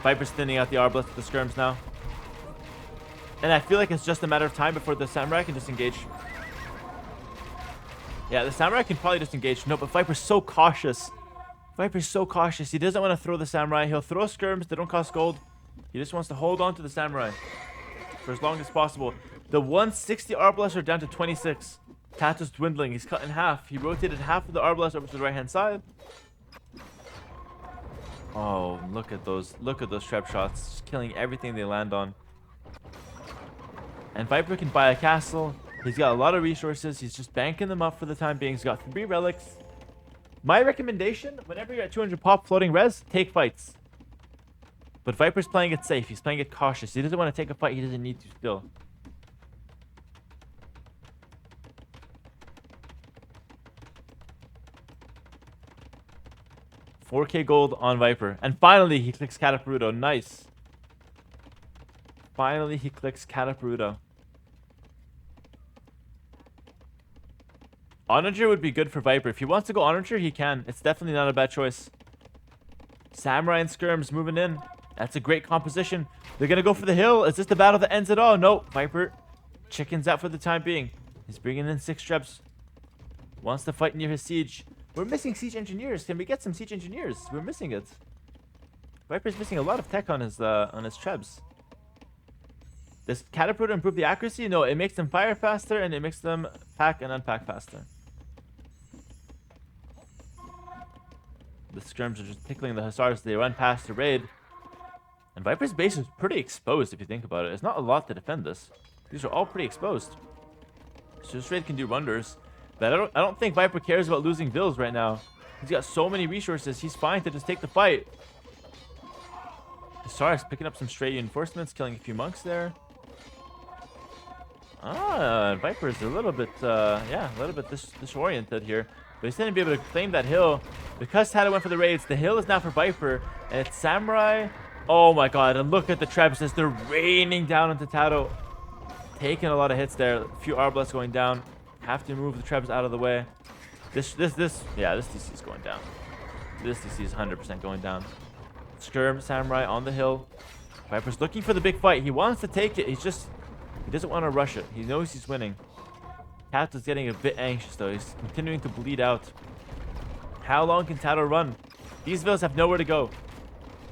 Viper's thinning out the Arbalest with the skirms now. And I feel like it's just a matter of time before the Samurai can disengage. Yeah, the Samurai can probably disengage. No, but Viper's so cautious. Viper's so cautious. He doesn't want to throw the Samurai. He'll throw skirms. They don't cost gold. He just wants to hold on to the Samurai for as long as possible. The 160 Arbalists are down to 26. TaToH's dwindling. He's cut in half. He rotated half of the Arbalists over to the right-hand side. Oh, look at those. Look at those trap shots. Just killing everything they land on. And Viper can buy a castle. He's got a lot of resources. He's just banking them up for the time being. He's got 3 relics. My recommendation, whenever you're at 200 pop floating res, take fights. But Viper's playing it safe. He's playing it cautious. He doesn't want to take a fight. He doesn't need to still. $4k gold on Viper. And finally, he clicks Cataparuto. Nice. Finally, he clicks Cataparuto. Onager would be good for Viper. If he wants to go Onager, he can. It's definitely not a bad choice. Samurai and Skirms moving in. That's a great composition. They're going to go for the hill. Is this the battle that ends it all? No. Viper chickens out for the time being. He's bringing in 6 trebs. Wants to fight near his siege. We're missing siege engineers. Can we get some siege engineers? We're missing it. Viper's missing a lot of tech on his trebs. Does Cataparuto improve the accuracy? No, it makes them fire faster and it makes them pack and unpack faster. The skirms are just tickling the hussars. They run past the raid. And Viper's base is pretty exposed if you think about it. It's not a lot to defend this. These are all pretty exposed. So this raid can do wonders. But I don't think Viper cares about losing bills right now. He's got so many resources. He's fine to just take the fight. Hussars picking up some stray reinforcements, killing a few monks there. Viper is a little bit, yeah, a little bit disoriented here. But he's going to be able to claim that hill. Because TaToH went for the raids, the hill is now for Viper. And it's Samurai. Oh my god, and look at the trebs as they're raining down into TaToH. Taking a lot of hits there. A few Arbalists going down. Have to move the trebs out of the way. This DC is going down. This DC is 100% going down. Skirm, Samurai on the hill. Viper's looking for the big fight. He wants to take it. He doesn't want to rush it. He knows he's winning. TaToH's getting a bit anxious though. He's continuing to bleed out. How long can TaToH run? These villas have nowhere to go.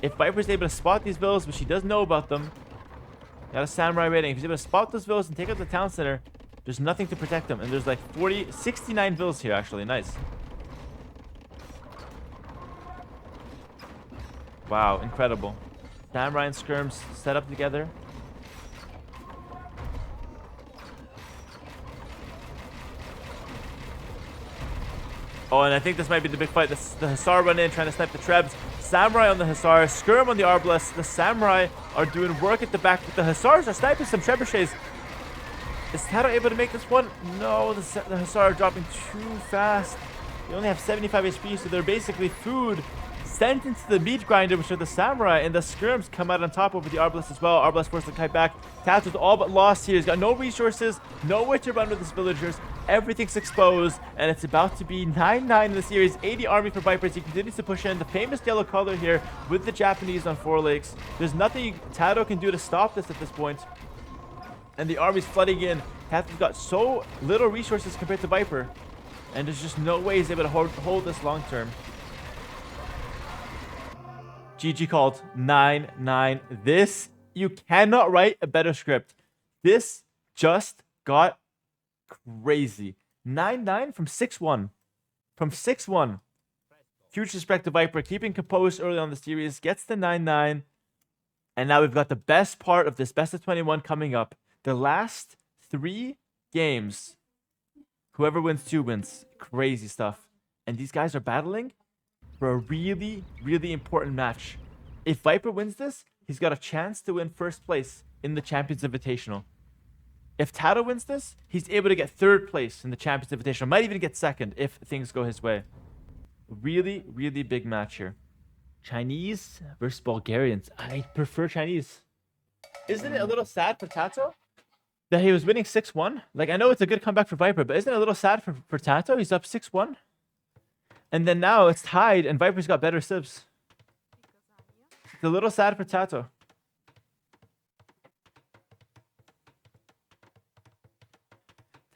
If Viper's able to spot these villas, which he does know about them, got a Samurai raiding. If he's able to spot those villas and take out the town center, there's nothing to protect them. And there's like 69 villas here actually. Nice. Wow, incredible. Samurai and skirms set up together. Oh, and I think this might be the big fight. The Hussar run in, trying to snipe the Trebs. Samurai on the Hussar. Skirm on the Arbalest. The Samurai are doing work at the back, but the Hussars are sniping some Trebuchets. Is TaToH able to make this one? No, the Hussar are dropping too fast. They only have 75 HP, so they're basically food sent into the meat grinder, which are the Samurai, and the Skirms come out on top over the Arbalest as well. Arbalest forced to kite back. TaToH all but lost here. He's got no resources, nowhere to run with his villagers. Everything's exposed, and it's about to be 9-9 in the series. 80 army for Vipers. He continues to push in the famous yellow color here with the Japanese on 4 lakes. There's nothing TaToH can do to stop this at this point. And the army's flooding in. TaToH's got so little resources compared to Viper. And there's just no way he's able to hold this long term. GG called. 9-9. This, you cannot write a better script. This just got crazy. 9-9 from 6-1. From 6-1. Huge respect to Viper. Keeping composed early on the series. Gets the 9-9. And now we've got the best part of this best of 21 coming up. The last 3 games. Whoever wins 2 wins. Crazy stuff. And these guys are battling for a really, really important match. If Viper wins this, he's got a chance to win first place in the Champions Invitational. If TaToH wins this, he's able to get 3rd place in the Champions Invitational. Might even get 2nd if things go his way. Really, really big match here. Chinese versus Bulgarians. I prefer Chinese. Isn't it a little sad for TaToH that he was winning 6-1? Like, I know it's a good comeback for Viper, but isn't it a little sad for TaToH? He's up 6-1. And then now it's tied, and Viper's got better sibs. It's a little sad for TaToH.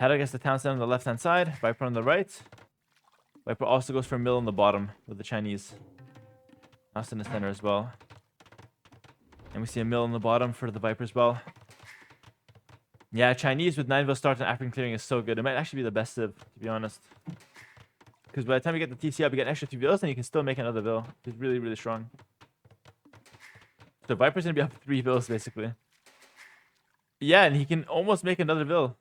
TaToH gets the town center on the left-hand side. Viper on the right. Viper also goes for a mill on the bottom with the Chinese. House in the center as well. And we see a mill on the bottom for the Viper as well. Yeah, Chinese with 9 vills start and African clearing is so good. It might actually be the best civ, to be honest. Because by the time you get the TC up, you get an extra 2 vills, and you can still make another vill. It's really, really strong. So Viper's going to be up 3 vills, basically. Yeah, and he can almost make another vill.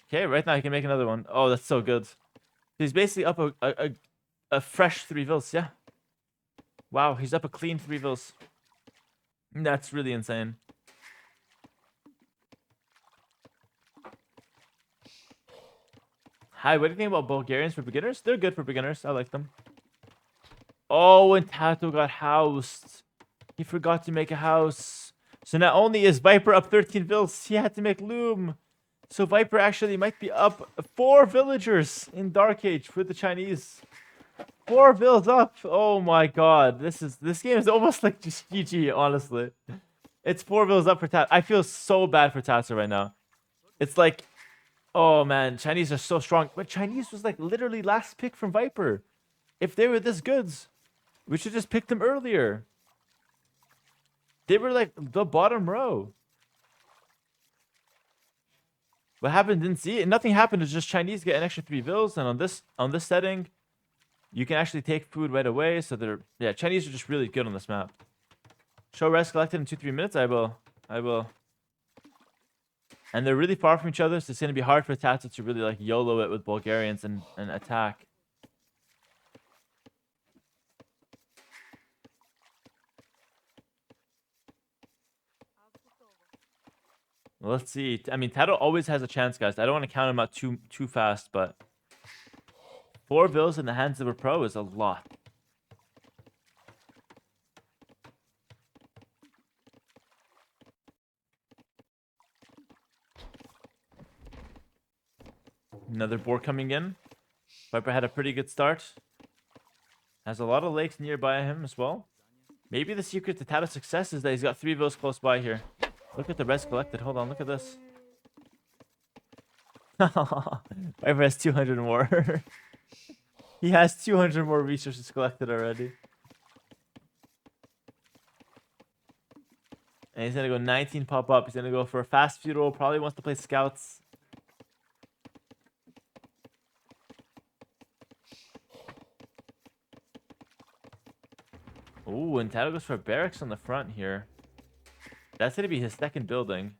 Okay, right now he can make another one. Oh, that's so good. He's basically up a fresh 3 vills, yeah. Wow, he's up a clean 3 vills. That's really insane. Hi, what do you think about Bulgarians for beginners? They're good for beginners. I like them. Oh, and TaToH got housed. He forgot to make a house. So not only is Viper up 13 vills, he had to make loom. So Viper actually might be up 4 villagers in Dark Age for the Chinese. 4 vills up. Oh my god. This game is almost like just GG, honestly. It's 4 vills up for TaToH. I feel so bad for TaToH right now. It's like, oh man, Chinese are so strong. But Chinese was like literally last pick from Viper. If they were this good, we should just pick them earlier. They were like the bottom row. What happened? Didn't see it. Nothing happened. It's just Chinese get an extra 3 vills, and on this setting, you can actually take food right away. So yeah, Chinese are just really good on this map. Show rest collected in 2-3 minutes. I will. And they're really far from each other, so it's gonna be hard for TaToH to really like YOLO it with Bulgarians and attack. Let's see. I mean, TaToH always has a chance, guys. I don't want to count him out too fast, but 4 vills in the hands of a pro is a lot. Another boar coming in. Viper had a pretty good start. Has a lot of lakes nearby him as well. Maybe the secret to TaToH's success is that he's got 3 vills close by here. Look at the rest collected. Hold on, look at this. Viper has 200 more. He has 200 more resources collected already. And he's gonna go 19 pop up. He's gonna go for a fast feud roll. Probably wants to play scouts. Ooh, and TaToH goes for barracks on the front here. That's gonna be his second building.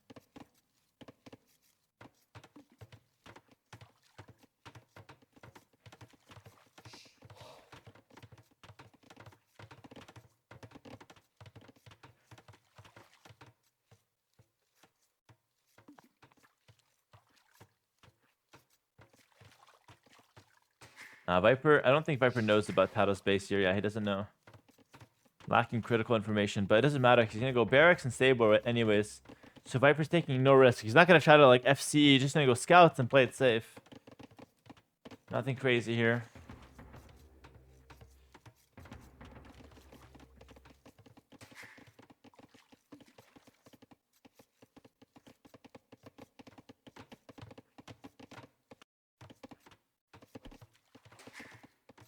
Viper, I don't think Viper knows about TaToH's base here. Yeah, he doesn't know. Lacking critical information, but it doesn't matter. He's going to go barracks and stable anyways. So Viper's taking no risk. He's not going to try to like FC. He's just going to go scouts and play it safe. Nothing crazy here.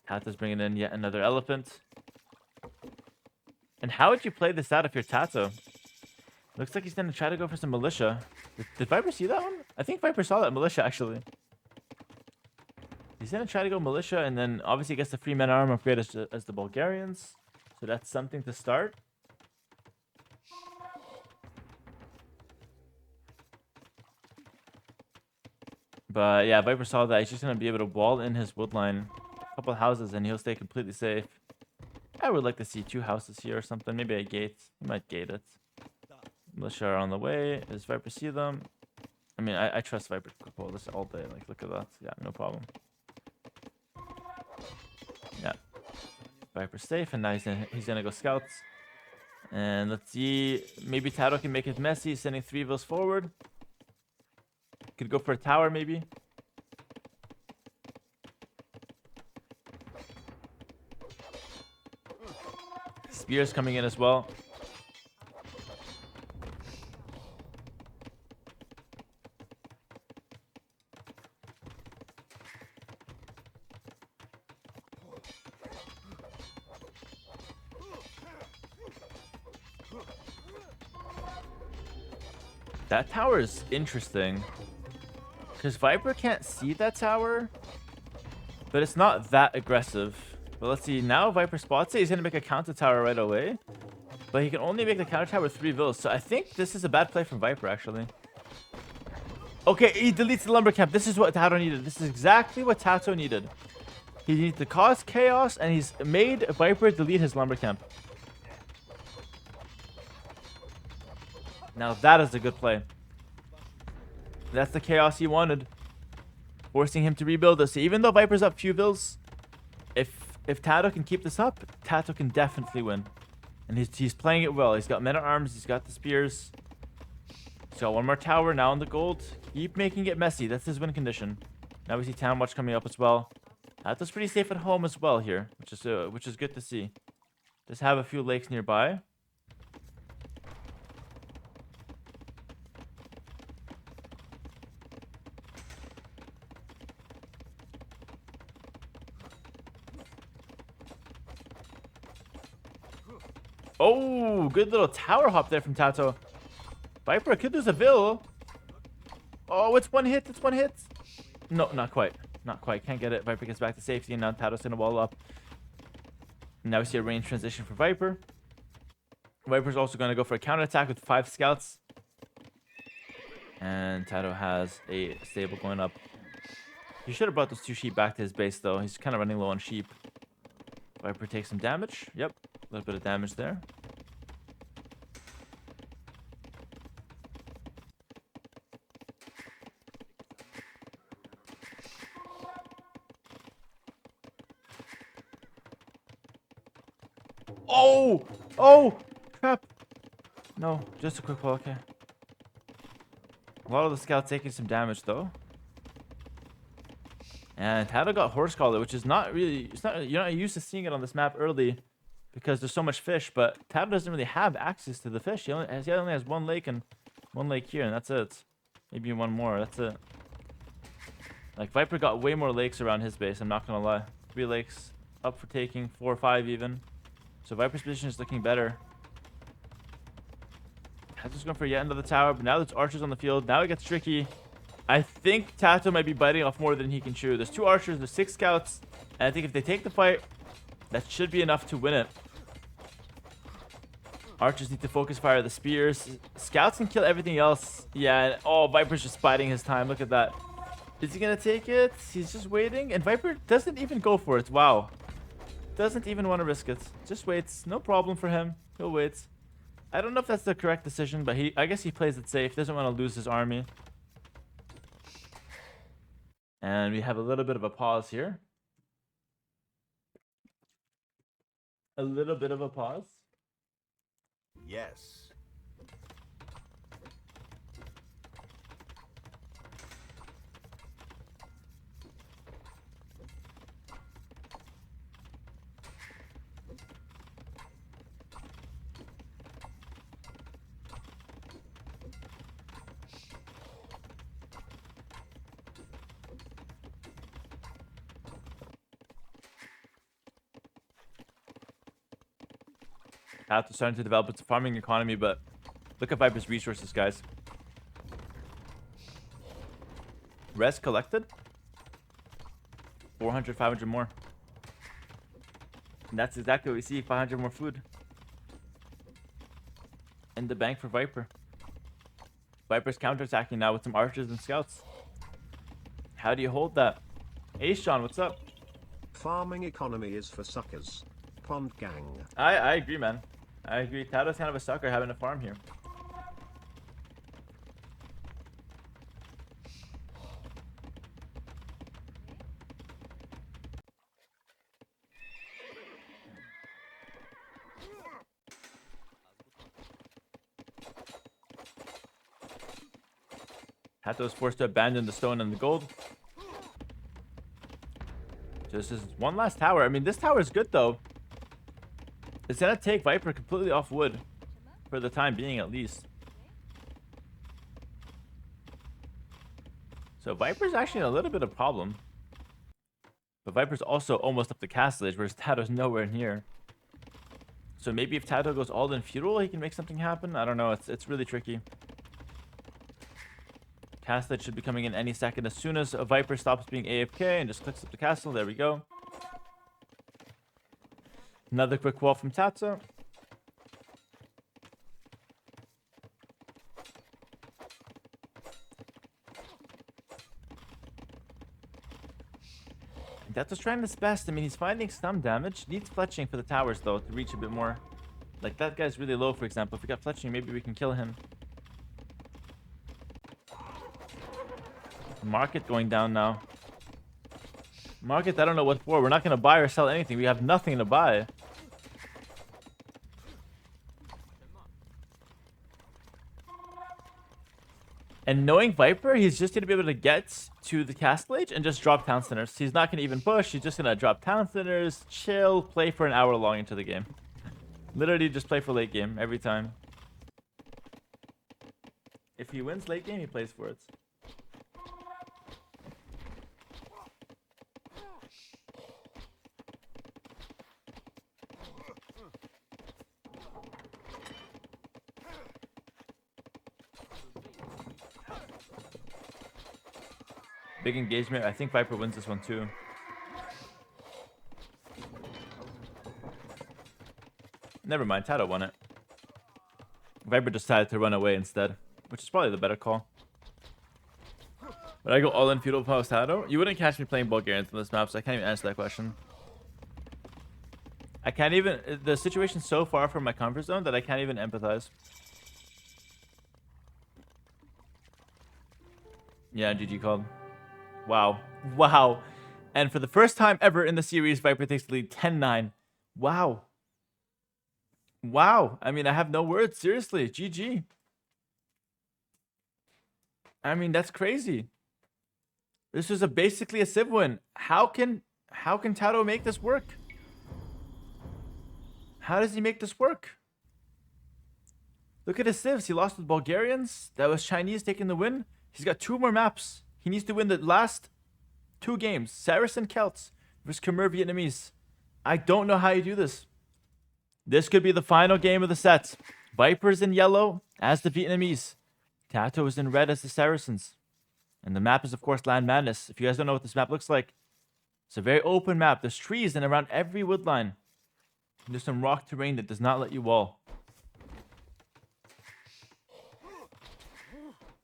TaToH's bringing in yet another elephant. And how would you play this out if you're TaToH? Looks like he's going to try to go for some militia. Did Viper see that one? I think Viper saw that militia, actually. He's going to try to go militia, and then obviously he gets the free men arm upgrade as the Bulgarians. So that's something to start. But yeah, Viper saw that. He's just going to be able to wall in his wood line. A couple of houses, and he'll stay completely safe. I would like to see 2 houses here or something. Maybe a gate. He might gate it. Militia are on the way. Does Viper see them? I mean, I trust Viper to pull this all day. Like, look at that. Yeah, no problem. Yeah. Viper's safe, and now he's gonna go scouts. And let's see. Maybe TaToH can make it messy, sending 3 vills forward. Could go for a tower, maybe. Spears coming in as well. That tower is interesting. Because Viper can't see that tower. But it's not that aggressive. But let's see. Now Viper spots it. He's going to make a counter tower right away. But he can only make the counter tower with 3 vills. So I think this is a bad play from Viper, actually. Okay, he deletes the lumber camp. This is what TaToH needed. This is exactly what TaToH needed. He needed to cause chaos, and he's made Viper delete his lumber camp. Now that is a good play. That's the chaos he wanted. Forcing him to rebuild this. Even though Viper's up few vills, if TaToH can keep this up, TaToH can definitely win. And he's playing it well. He's got men at arms. He's got the spears. He's got 1 more tower now on the gold. Keep making it messy. That's his win condition. Now we see Town Watch coming up as well. TaToH's pretty safe at home as well here, which is good to see. Just have a few lakes nearby. Oh, good little tower hop there from TaToH. Viper could lose a vill. Oh, it's 1 hit. It's 1 hit. No, not quite. Not quite. Can't get it. Viper gets back to safety, and now TaToH's going to wall up. Now we see a range transition for Viper. Viper's also going to go for a counterattack with 5 scouts. And TaToH has a stable going up. He should have brought those 2 sheep back to his base, though. He's kind of running low on sheep. Viper takes some damage. Yep. A little bit of damage there. Oh! Oh! Crap! No, just a quick pull. Okay. A lot of the scouts taking some damage, though. And TaToH got Horse Collar, which is not really... You're not used to seeing it on this map early. Because there's so much fish, but TaToH doesn't really have access to the fish. He only has 1 lake and 1 lake here, and that's it. Maybe 1 more, that's it. Like, Viper got way more lakes around his base, I'm not gonna lie. 3 lakes up for taking, 4 or 5 even. So Viper's position is looking better. TaToH's going for yet another tower, but now there's archers on the field. Now it gets tricky. I think TaToH might be biting off more than he can chew. There's 2 archers, there's 6 scouts, and I think if they take the fight, that should be enough to win it. Archers need to focus fire the spears. Scouts can kill everything else. Yeah, oh, Viper's just biding his time. Look at that. Is he going to take it? He's just waiting. And Viper doesn't even go for it. Wow. Doesn't even want to risk it. Just waits. No problem for him. He'll wait. I don't know if that's the correct decision, but I guess he plays it safe. Doesn't want to lose his army. And we have a little bit of a pause here. A little bit of a pause. Yes. TaToH starting to develop its farming economy, but look at Viper's resources, guys. Res collected? 400, 500 more. And that's exactly what we see, 500 more food. In the bank for Viper. Viper's counterattacking now with some archers and scouts. How do you hold that? Hey, Sean, what's up? Farming economy is for suckers. Pond gang. I agree, man. I agree. TaToH's kind of a sucker having a farm here. TaToH's forced to abandon the stone and the gold. So this is one last tower. I mean, this tower is good, though. It's going to take Viper completely off wood. For the time being, at least. So Viper's actually in a little bit of problem. But Viper's also almost up the castle edge, whereas TaToH's nowhere near. So maybe if TaToH goes all in feudal, he can make something happen. I don't know. It's really tricky. Castle should be coming in any second as soon as a Viper stops being AFK and just clicks up the castle. There we go. Another quick wall from TaToH. TaToH's trying his best. I mean, he's finding some damage. Needs fletching for the towers, though, to reach a bit more. Like, that guy's really low, for example. If we got fletching, maybe we can kill him. Market going down now. Market, I don't know what for. We're not going to buy or sell anything. We have nothing to buy. And knowing Viper, he's just going to be able to get to the castle age and just drop town centers. He's not going to even push. He's just going to drop town centers, chill, play for an hour long into the game. Literally just play for late game every time. If he wins late game, he plays for it. Big engagement. I think Viper wins this one too. Never mind. TaToH won it. Viper decided to run away instead, which is probably the better call. Would I go all in feudal post TaToH? You wouldn't catch me playing Bulgarians on this map, so I can't even answer that question. I can't even... The situation's so far from my comfort zone that I can't even empathize. Yeah, GG called. Wow. Wow. And for the first time ever in the series, Viper takes the lead 10-9. Wow. Wow. I mean, I have no words. Seriously. GG. I mean, that's crazy. This was basically a Civ win. How can TaToH make this work? How does he make this work? Look at his civs. He lost with Bulgarians. That was Chinese taking the win. He's got 2 more maps. He needs to win the last 2 games. Saracen Celts versus Khmer Vietnamese. I don't know how you do this. This could be the final game of the set. Viper's in yellow as the Vietnamese. TaToH is in red as the Saracens. And the map is, of course, Land Madness. If you guys don't know what this map looks like, it's a very open map. There's trees and around every wood line. There's some rock terrain that does not let you wall.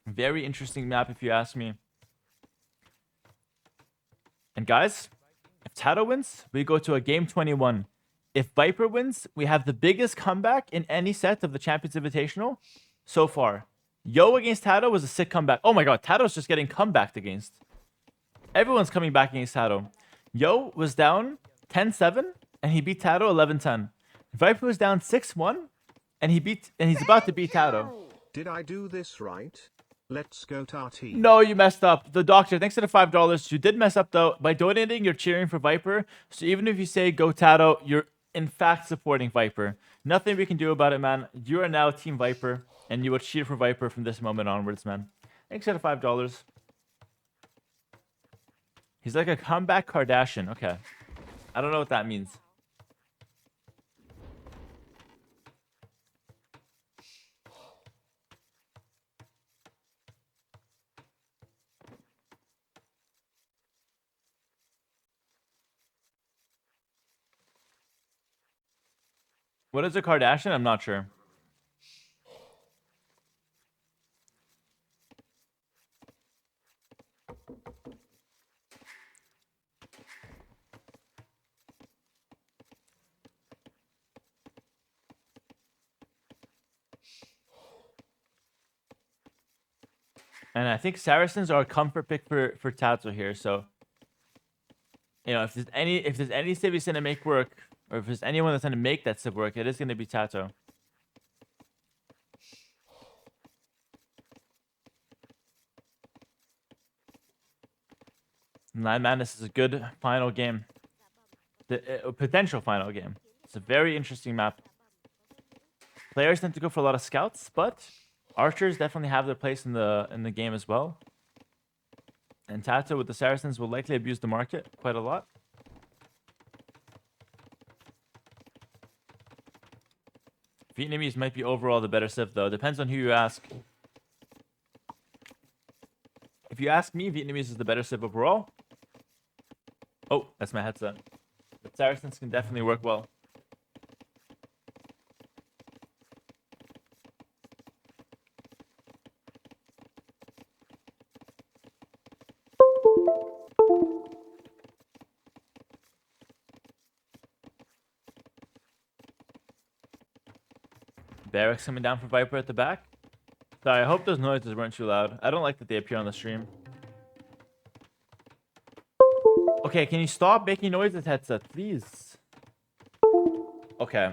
Very interesting map, if you ask me. And guys, if TaToH wins, we go to a game 21. If Viper wins, we have the biggest comeback in any set of the Champions Invitational so far. Yo against TaToH was a sick comeback. Oh my god, TaToH's just getting comebacked against. Everyone's coming back against TaToH. Yo was down 10-7, and he beat TaToH 11-10. Viper was down 6-1, and he's about to beat TaToH. Did I do this right? Let's go TaToH. No, you messed up. The doctor, thanks to the $5. You did mess up though. By donating, you're cheering for Viper. So even if you say go TaToH, you're in fact supporting Viper. Nothing we can do about it, man. You are now Team Viper, and you will cheer for Viper from this moment onwards, man. Thanks to the $5. He's like a comeback Kardashian. Okay. I don't know what that means. What is a Kardashian? I'm not sure. And I think Saracens are a comfort pick for TaToH here. So, you know, if there's any civ he's gonna make work, or if there's anyone that's gonna make that civ work, it is gonna be TaToH. 9 Madness is a good final game. A potential final game. It's a very interesting map. Players tend to go for a lot of scouts, but archers definitely have their place in the game as well. And TaToH with the Saracens will likely abuse the market quite a lot. Vietnamese might be overall the better civ though. Depends on who you ask. If you ask me, Vietnamese is the better civ overall. Oh, that's my headset. But Saracens can definitely work well. Barracks coming down for Viper at the back. Sorry, I hope those noises weren't too loud. I don't like that they appear on the stream. Okay, can you stop making noises, headset, please? Okay.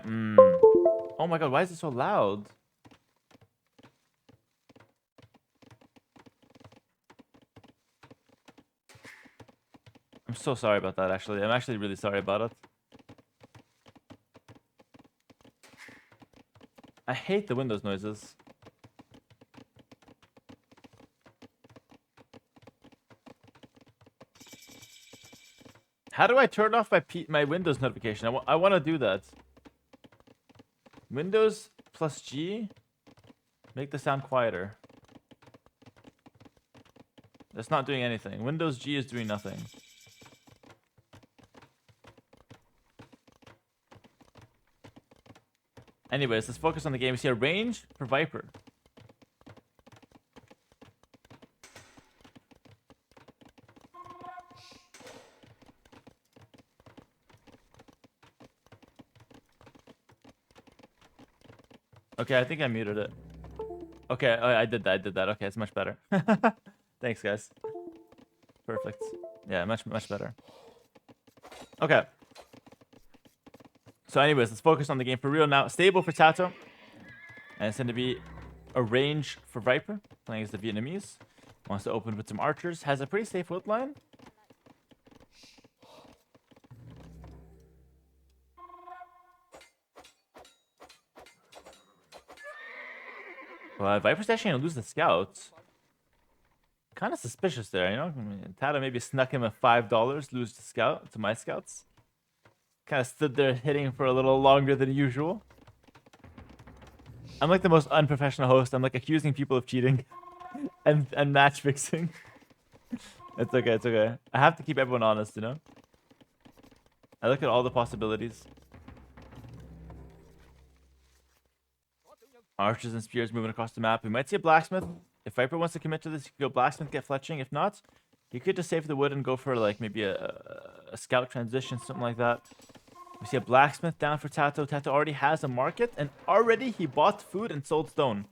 Oh my god, why is it so loud? I'm so sorry about that, actually. I'm actually really sorry about it. I hate the Windows noises. How do I turn off my Windows notification? I want to do that. Windows plus G. Make the sound quieter. That's not doing anything. Windows G is doing nothing. Anyways, let's focus on the game. We see a range for Viper. Okay, I think I muted it. Okay, oh, I did that. Okay, it's much better. Thanks, guys. Perfect. Yeah, much better. Okay. So anyways, let's focus on the game for real now. Stable for TaToH. And it's going to be a range for Viper, playing as the Vietnamese. Wants to open with some archers. Has a pretty safe wood line. Well, Viper's actually going to lose the scouts. Kind of suspicious there, you know? I mean, TaToH maybe snuck him a $5, lose the scout to my scouts. Kind of stood there hitting for a little longer than usual. I'm like the most unprofessional host. I'm like accusing people of cheating and match fixing. It's okay, it's okay. I have to keep everyone honest, you know? I look at all the possibilities. Archers and spears moving across the map. We might see a blacksmith. If Viper wants to commit to this, he could go blacksmith, get fletching. If not, he could just save the wood and go for like maybe a scout transition, something like that. We see a blacksmith down for TaToH. TaToH already has a market, and already he bought food and sold stone.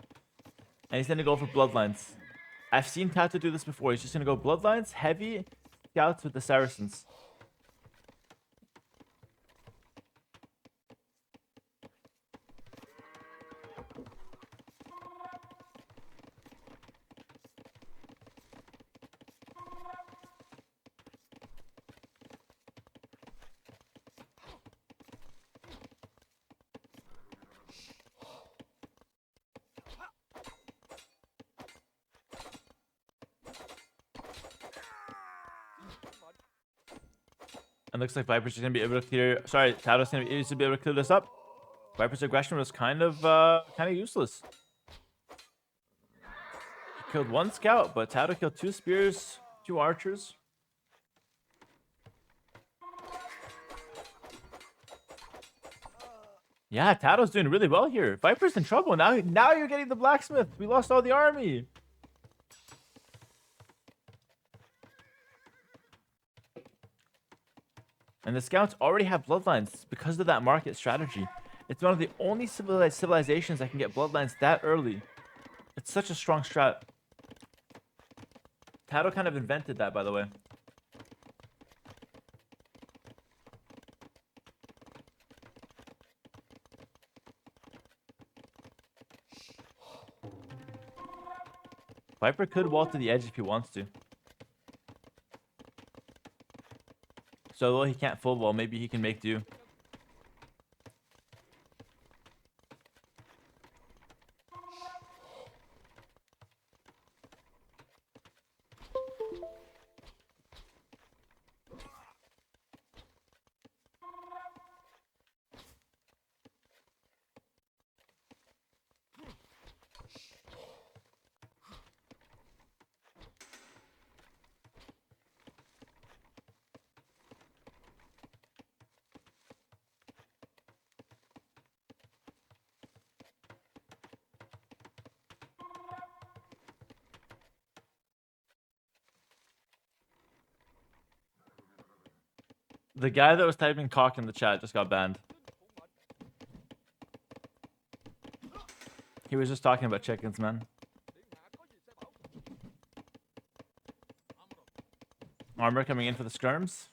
And he's going to go for bloodlines. I've seen TaToH do this before. He's just going to go bloodlines, heavy scouts with the Saracens. And looks like Viper's just gonna be able to clear. Sorry, TaToH's gonna be able to clear this up. Viper's aggression was kind of useless. He killed one scout, but TaToH killed 2 spears, 2 archers. Yeah, TaToH's doing really well here. Viper's in trouble now. Now you're getting the blacksmith. We lost all the army. And the scouts already have bloodlines because of that market strategy. It's one of the only civilizations that can get bloodlines that early. It's such a strong strat. TaToH kind of invented that, by the way. Viper could wall to the edge if he wants to. So though he can't full wall, maybe he can make do. The guy that was typing cock in the chat just got banned. He was just talking about chickens, man. Armor coming in for the skirms.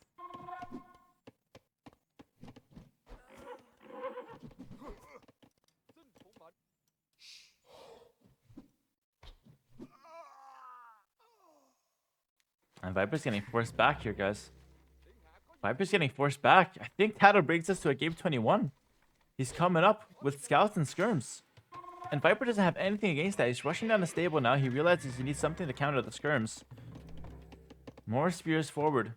And Viper's getting forced back here, guys. Viper's getting forced back. I think TaToH brings us to a game 21. He's coming up with scouts and skirms. And Viper doesn't have anything against that. He's rushing down the stable now. He realizes he needs something to counter the skirms. More spears forward.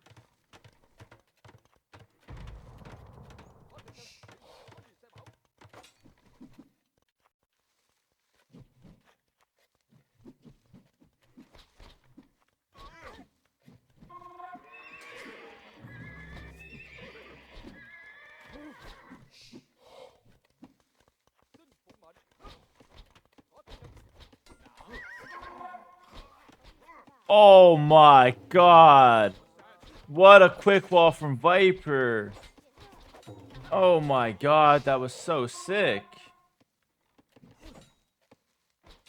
Oh my god. What a quick wall from Viper. Oh my god, that was so sick.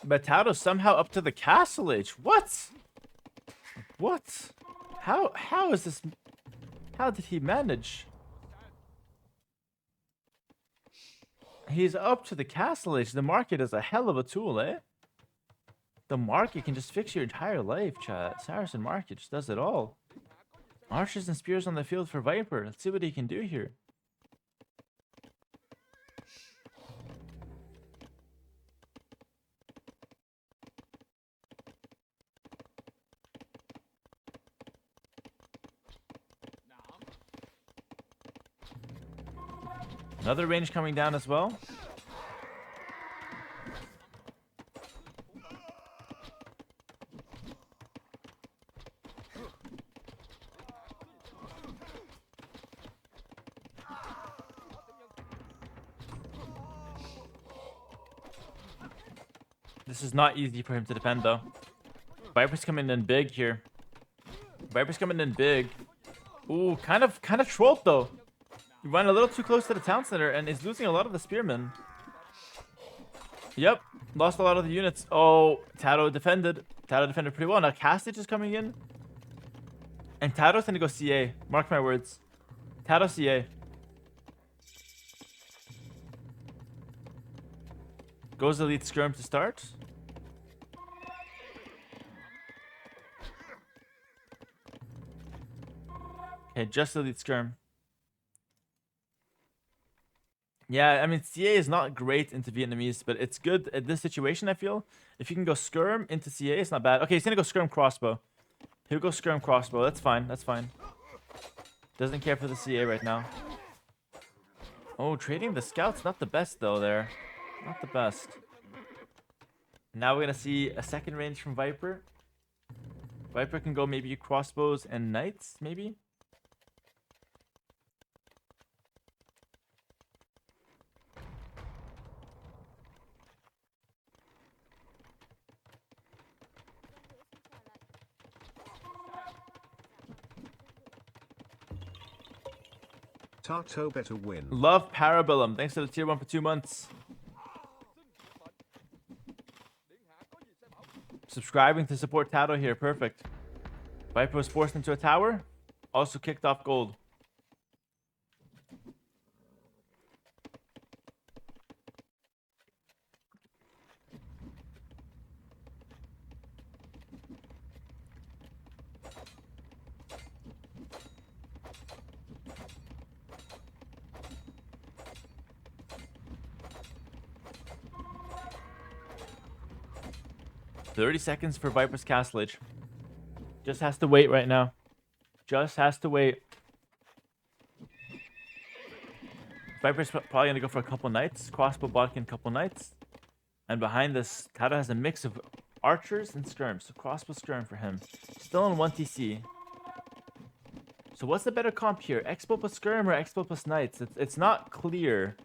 But TaToH's somehow up to the castle age. What? What? How is this? How did he manage? He's up to the castle age. The market is a hell of a tool, eh? The market can just fix your entire life, chat. Saracen market just does it all. Archers and spears on the field for Viper. Let's see what he can do here. Another range coming down as well. This is not easy for him to defend, though. Viper's coming in big here. Viper's coming in big. Ooh, kind of trolled, though. He ran a little too close to the town center and is losing a lot of the spearmen. Yep, lost a lot of the units. Oh, TaToH defended. TaToH defended pretty well. Now Castage is coming in. And TaToH's gonna go CA. Mark my words. TaToH CA. Goes elite skirm to start. Okay, just elite skirm. Yeah, I mean, CA is not great into Vietnamese, but it's good at this situation, I feel. If you can go skirm into CA, it's not bad. Okay, he's gonna go skirm crossbow. He'll go skirm crossbow. That's fine. That's fine. Doesn't care for the CA right now. Oh, trading the scouts, not the best though there. Not the best. Now we're gonna see a second range from Viper. Viper can go maybe crossbows and knights, maybe? 'TaToH better win. Love Parabellum. Thanks for the tier 1 for 2 months. Subscribing to support TaToH here. Perfect. Viper was forced into a tower. Also kicked off gold. $30 seconds for Viper's Castlage. Just has to wait right now. Just has to wait. Viper's probably going to go for a couple knights. Crossbow bot a couple knights. And behind this, TaToH has a mix of archers and skirms. So crossbow skirm for him. Still on 1 TC. So what's the better comp here? Expo plus skirm or expo plus knights? It's not clear.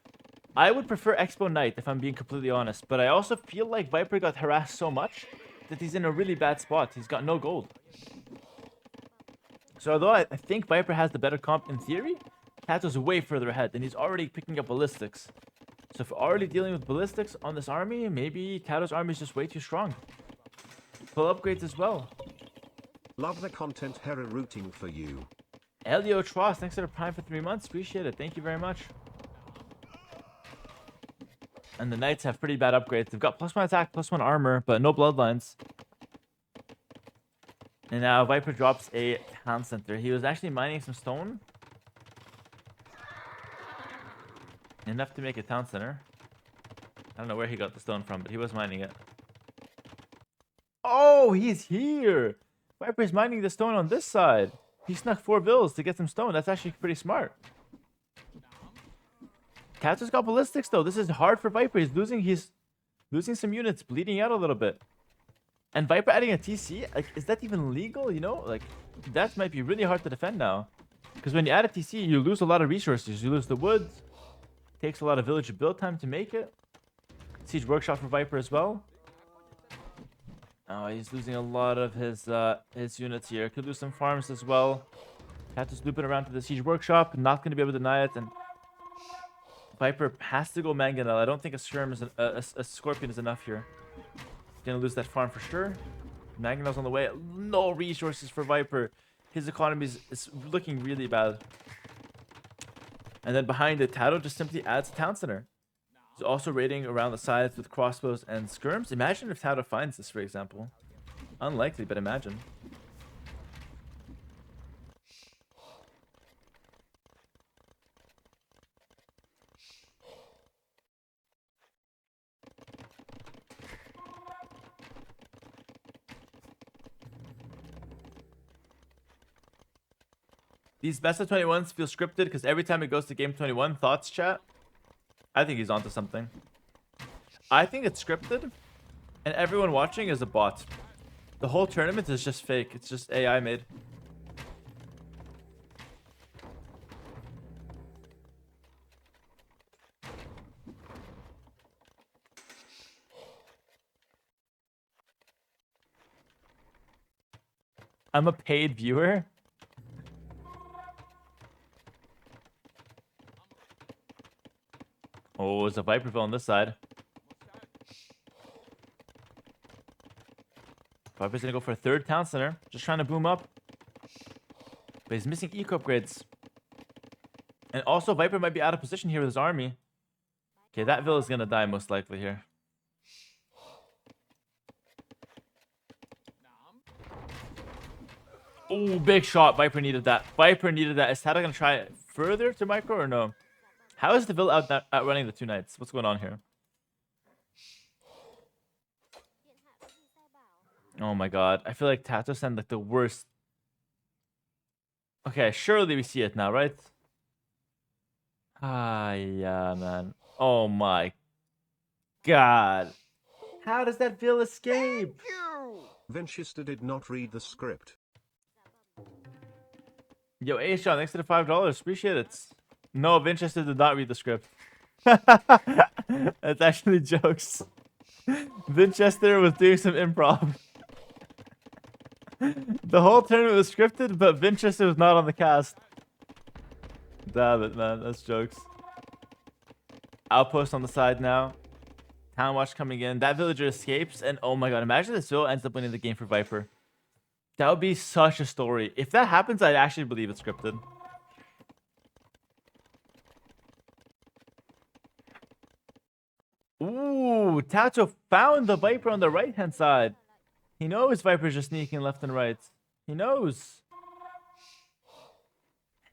I would prefer expo knight if I'm being completely honest. But I also feel like Viper got harassed so much that he's in a really bad spot. He's got no gold. So although I think Viper has the better comp in theory, TaToH's way further ahead, and he's already picking up ballistics. So if we're already dealing with ballistics on this army, maybe TaToH's army is just way too strong. Full upgrades as well. Love the content, Hera, rooting for you. Elio Tross, thanks for the Prime for 3 months. Appreciate it. Thank you very much. And the Knights have pretty bad upgrades. They've got +1 attack, +1 armor, but no bloodlines. And now Viper drops a town center. He was actually mining some stone. Enough to make a town center. I don't know where he got the stone from, but he was mining it. Oh, he's here! Viper's mining the stone on this side. He snuck 4 bills to get some stone. That's actually pretty smart. TaToH's got ballistics though. This is hard for Viper. He's losing some units, bleeding out a little bit. And Viper adding a TC, like, is that even legal? You know, like, that might be really hard to defend now. Because when you add a TC, you lose a lot of resources. You lose the woods. Takes a lot of village build time to make it. Siege Workshop for Viper as well. Oh, he's losing a lot of his units here. Could lose some farms as well. TaToH's looping around to the Siege Workshop. Not going to be able to deny it. And Viper has to go Mangonel. I don't think a Skirm is a Scorpion is enough here. Gonna lose that farm for sure. Mangonel's on the way. No resources for Viper. His economy is looking really bad. And then behind it, TaToH just simply adds a town center. He's also raiding around the sides with crossbows and skirms. Imagine if TaToH finds this, for example. Unlikely, but imagine. These best of 21s feel scripted because every time it goes to game 21, thoughts chat. I think he's onto something. I think it's scripted, and everyone watching is a bot. The whole tournament is just fake. It's just AI made. I'm a paid viewer. Oh, there's a Viperville on this side. Viper's gonna go for a 3rd town center. Just trying to boom up. But he's missing eco upgrades. And also, Viper might be out of position here with his army. Okay, that Ville is gonna die most likely here. Oh, big shot. Viper needed that. Viper needed that. Is TaToH gonna try it further to micro or no? How is the Ville outrunning the 2 knights? What's going on here? Oh my god. I feel like TaToH sent like the worst. Okay, surely we see it now, right? Ah, yeah, man. Oh my god. How does that Bill escape? Vinchester did not read the script. Yo, A-Shot, thanks to the $5. Appreciate it. No, Winchester did not read the script. That's actually jokes. Winchester was doing some improv. The whole tournament was scripted, but Winchester was not on the cast. Damn it, man. That's jokes. Outpost on the side now. Town watch coming in. That villager escapes, and oh my god, imagine this Phil ends up winning the game for Viper. That would be such a story. If that happens, I'd actually believe it's scripted. Ooh, TaToH found the Viper on the right-hand side. He knows Viper's just sneaking left and right. He knows.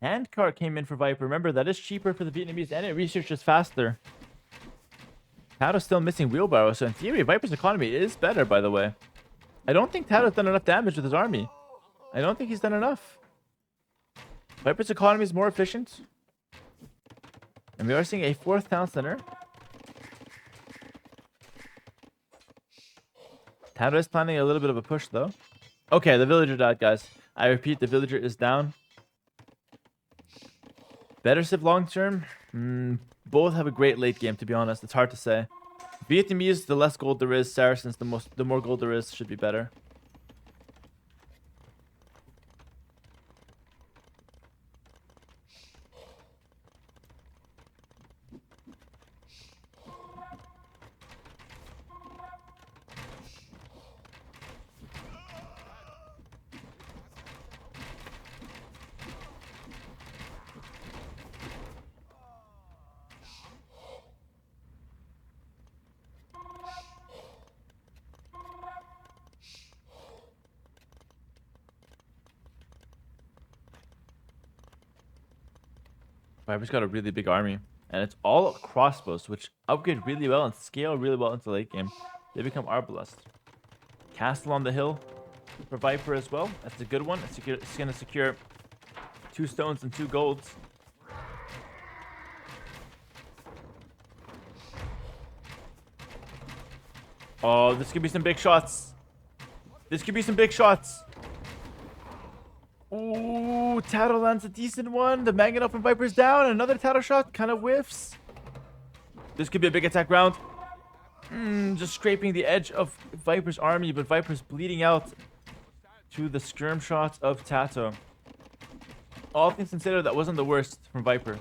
Handcart came in for Viper. Remember, that is cheaper for the Vietnamese, and it researches faster. TaToH's still missing wheelbarrow, so in theory, Viper's economy is better, by the way. I don't think TaToH's done enough damage with his army. I don't think he's done enough. Viper's economy is more efficient. And we are seeing a 4th town center. TaToH is planning a little bit of a push, though. Okay, the villager died, guys. I repeat, the villager is down. Better Civ long term? Both have a great late game, to be honest. It's hard to say. Vietnamese, the less gold there is. Saracens, the more gold there is, should be better. Viper's got a really big army, and it's all crossbows, which upgrade really well and scale really well into late game. They become arbalest. Castle on the hill for Viper as well. That's a good one. It's going to secure 2 stones and 2 golds. Oh, this could be some big shots. This could be some big shots. Ooh, TaToH lands a decent one. The Mangonel from Viper's down. Another TaToH shot kind of whiffs. This could be a big attack round. Just scraping the edge of Viper's army, but Viper's bleeding out to the skirm shots of TaToH. All things considered, that wasn't the worst from Viper.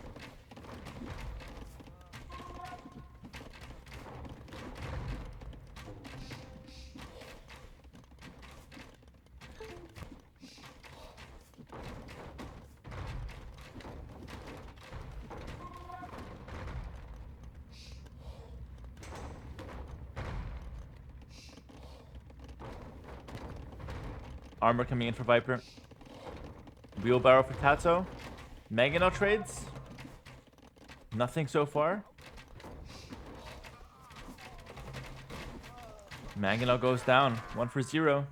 Armor coming in for Viper. Wheelbarrow for TaToH. Mangonel trades. Nothing so far. Mangonel goes down. 1 for 0.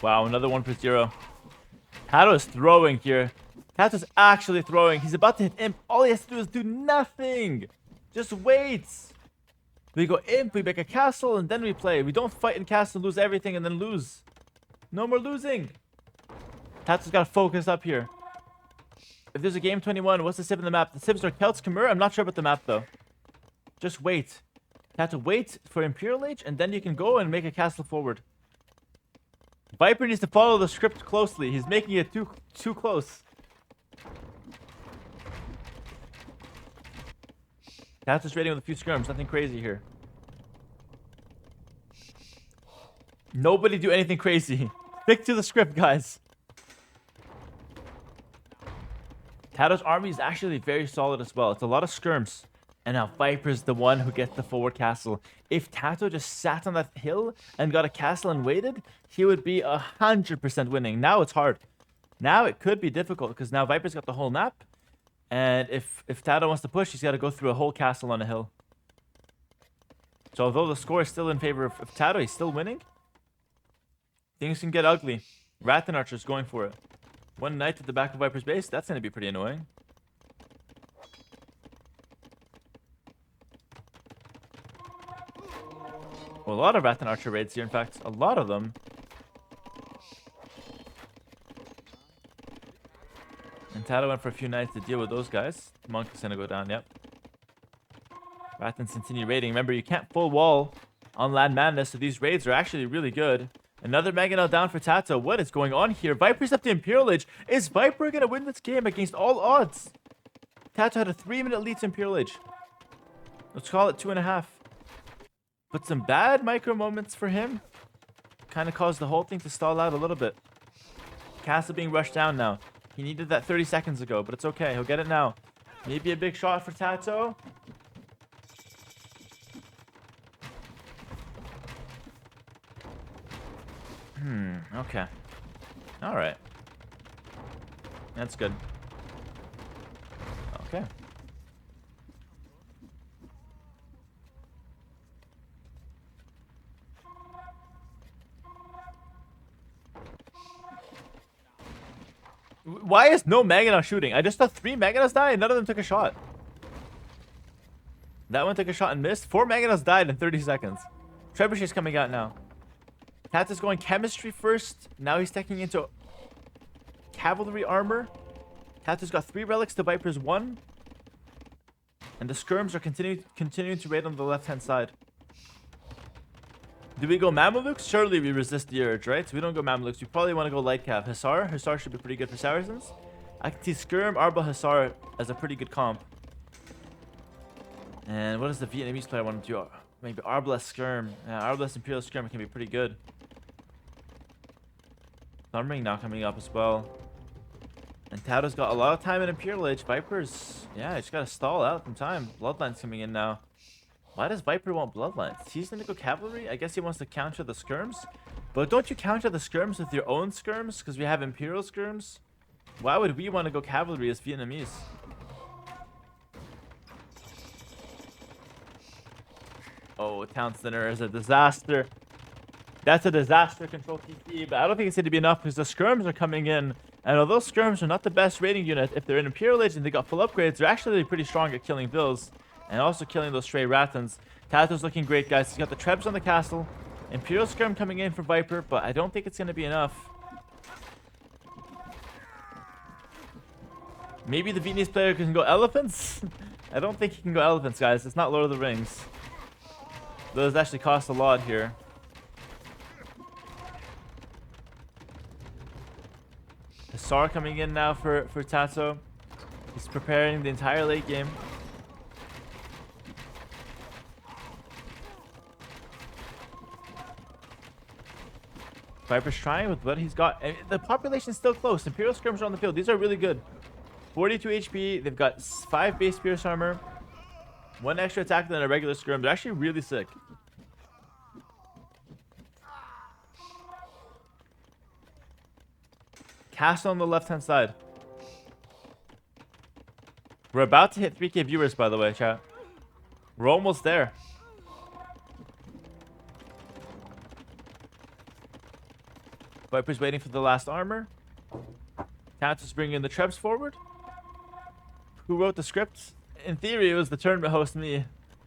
Wow, another 1 for 0. TaToH is throwing here. TaToH's actually throwing. He's about to hit Imp. All he has to do is do nothing. Just wait. We go Imp, we make a castle, and then we play. We don't fight in castle, lose everything, and then lose. No more losing. TaToH's got to focus up here. If there's a game 21, what's the Civ in the map? The Civs are Celts, Khmer. I'm not sure about the map, though. Just wait. TaToH wait for Imperial Age, and then you can go and make a castle forward. Viper needs to follow the script closely. He's making it too close. TaToH's raiding with a few skirms. Nothing crazy here. Nobody do anything crazy. Stick to the script, guys. TaToH's army is actually very solid as well. It's a lot of skirms. And now Viper's the one who gets the forward castle. If TaToH just sat on that hill and got a castle and waited, he would be 100% winning. Now it's hard. Now it could be difficult because now Viper's got the whole map. And if TaToH wants to push, he's got to go through a whole castle on a hill. So although the score is still in favor of TaToH, he's still winning. Things can get ugly. Rattan Archer's going for it. One knight at the back of Viper's base. That's going to be pretty annoying. Well, a lot of Rattan Archer raids here, in fact. A lot of them. And TaToH went for a few knights to deal with those guys. Monk is going to go down, yep. Rattans continue raiding. Remember, you can't full wall on Land Madness, so these raids are actually really good. Another Mangonel down for TaToH. What is going on here? Viper's up to Imperial Age. Is Viper going to win this game against all odds? TaToH had a 3-minute lead to Imperial Age. Let's call it 2.5. But some bad micro moments for him. Kind of caused the whole thing to stall out a little bit. Castle being rushed down now. He needed that 30 seconds ago, but it's okay. He'll get it now. Maybe a big shot for TaToH. Okay. Alright. That's good. Okay. Why is no Mangonel shooting? I just saw 3 Mangonels die and none of them took a shot. That one took a shot and missed. 4 Mangonels died in 30 seconds. Trebuchet's coming out now. TaToH's going chemistry first. Now he's taking into cavalry armor. TaToH's got 3 relics to Viper's 1. And the skirms are continuing to raid on the left-hand side. Do we go Mamelukes? Surely we resist the urge, right? So we don't go Mamelukes. We probably want to go light cav. Hussar. Hussar should be pretty good for Saracens. I can see Skirm, Arba, Hussar as a pretty good comp. And what does the Vietnamese player want to do? Maybe Arbalest Skirm. Yeah, Arbalest Imperial Skirm can be pretty good. Thundering now coming up as well. And TaToH's got a lot of time in Imperial Age. Viper's, yeah, he's got to stall out some time. Bloodline's coming in now. Why does Viper want Bloodlines? He's going to go Cavalry? I guess he wants to counter the Skirms. But don't you counter the Skirms with your own Skirms? Because we have Imperial Skirms? Why would we want to go Cavalry as Vietnamese? Oh, Town Center is a disaster. That's a disaster control TC, but I don't think it's going to be enough because the Skirms are coming in. And although Skirms are not the best raiding unit, if they're in Imperial Age and they got full upgrades, they're actually pretty strong at killing Bills. And also killing those stray Rattans. TaToH's looking great, guys. He's got the Trebs on the castle. Imperial Skirm coming in for Viper, but I don't think it's going to be enough. Maybe the Vietnamese player can go Elephants? I don't think he can go Elephants, guys. It's not Lord of the Rings. Those actually cost a lot here. Hussar coming in now for TaToH. He's preparing the entire late game. Viper's trying with what he's got. And the population's still close. Imperial Skirms are on the field. These are really good. 42 HP. They've got 5 base Pierce armor. 1 extra attack than a regular Skirm. They're actually really sick. Castle on the left-hand side. We're about to hit 3K viewers, by the way, chat. We're almost there. Viper's waiting for the last armor. TaToH's bringing the Trebs forward. Who wrote the script? In theory, it was the tournament host, me.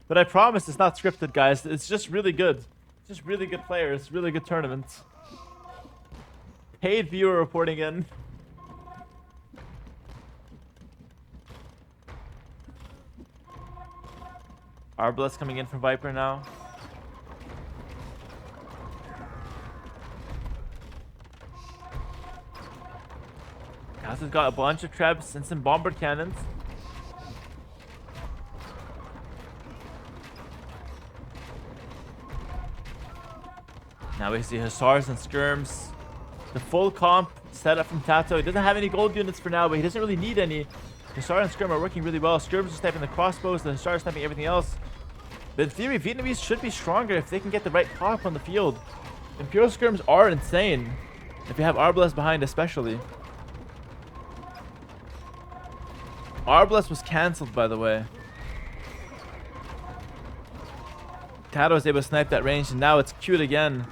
But I promise it's not scripted, guys. It's just really good. It's just really good players. Really good tournaments. Paid viewer reporting in. Arbalest coming in from Viper now. TaToH's got a bunch of Trebs and some bombard cannons. Now we see Hussars and Skirms. The full comp set up from TaToH. He doesn't have any gold units for now, but he doesn't really need any. Hussar and Skirm are working really well. Skirms are sniping the crossbows, the Hussar are sniping everything else. But in theory, Vietnamese should be stronger if they can get the right pop on the field. Imperial Skirms are insane. If you have Arbalest behind especially. Arbalest was cancelled, by the way. TaToH was able to snipe that range, and now it's cute again.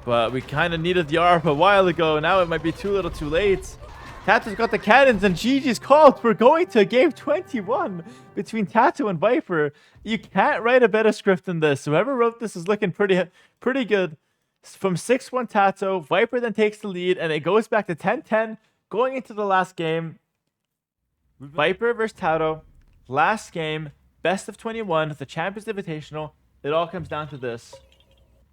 But we kind of needed the ARP a while ago. Now it might be too little too late. TaToH's got the cannons, and GG's called. We're going to game 21 between TaToH and Viper. You can't write a better script than this. Whoever wrote this is looking pretty good. From 6-1 TaToH, Viper then takes the lead, and it goes back to 10-10 going into the last game. Viper versus TaToH. Last game, best of 21, the Champions Invitational. It all comes down to this.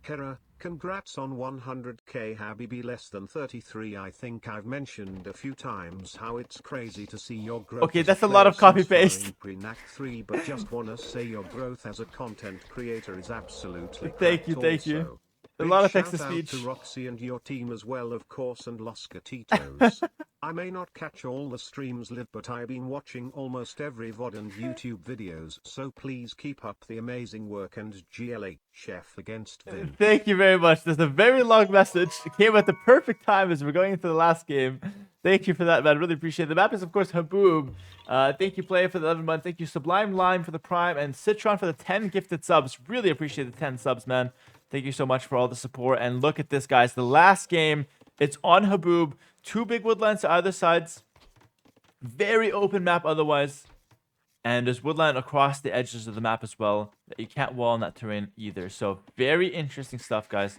Hera, congrats on 100k Habibi less than 33. I think I've mentioned a few times how it's crazy to see your growth. Okay, that's a lot of copy paste. Pre-NAC 3, but just wanna say your growth as a content creator is absolutely Thank you. A lot of text to speech. To Roxy and your team as well, of course, and Los Gatitos. I may not catch all the streams live, but I've been watching almost every VOD and YouTube videos, so please keep up the amazing work, and GLH chef against Vin. Thank you very much. There's a very long message. It came at the perfect time as we're going into the last game. Thank you for that, man. Really appreciate it. The map is, of course, Haboob. Thank you, Play, for the 11 months. Thank you, Sublime Lime, for the Prime, and Citron for the 10 gifted subs. Really appreciate the 10 subs, man. Thank you so much for all the support. And look at this, guys. The last game, it's on Haboob. 2 big woodlands to either sides. Very open map otherwise. And there's woodland across the edges of the map as well. You can't wall in that terrain either. So very interesting stuff, guys.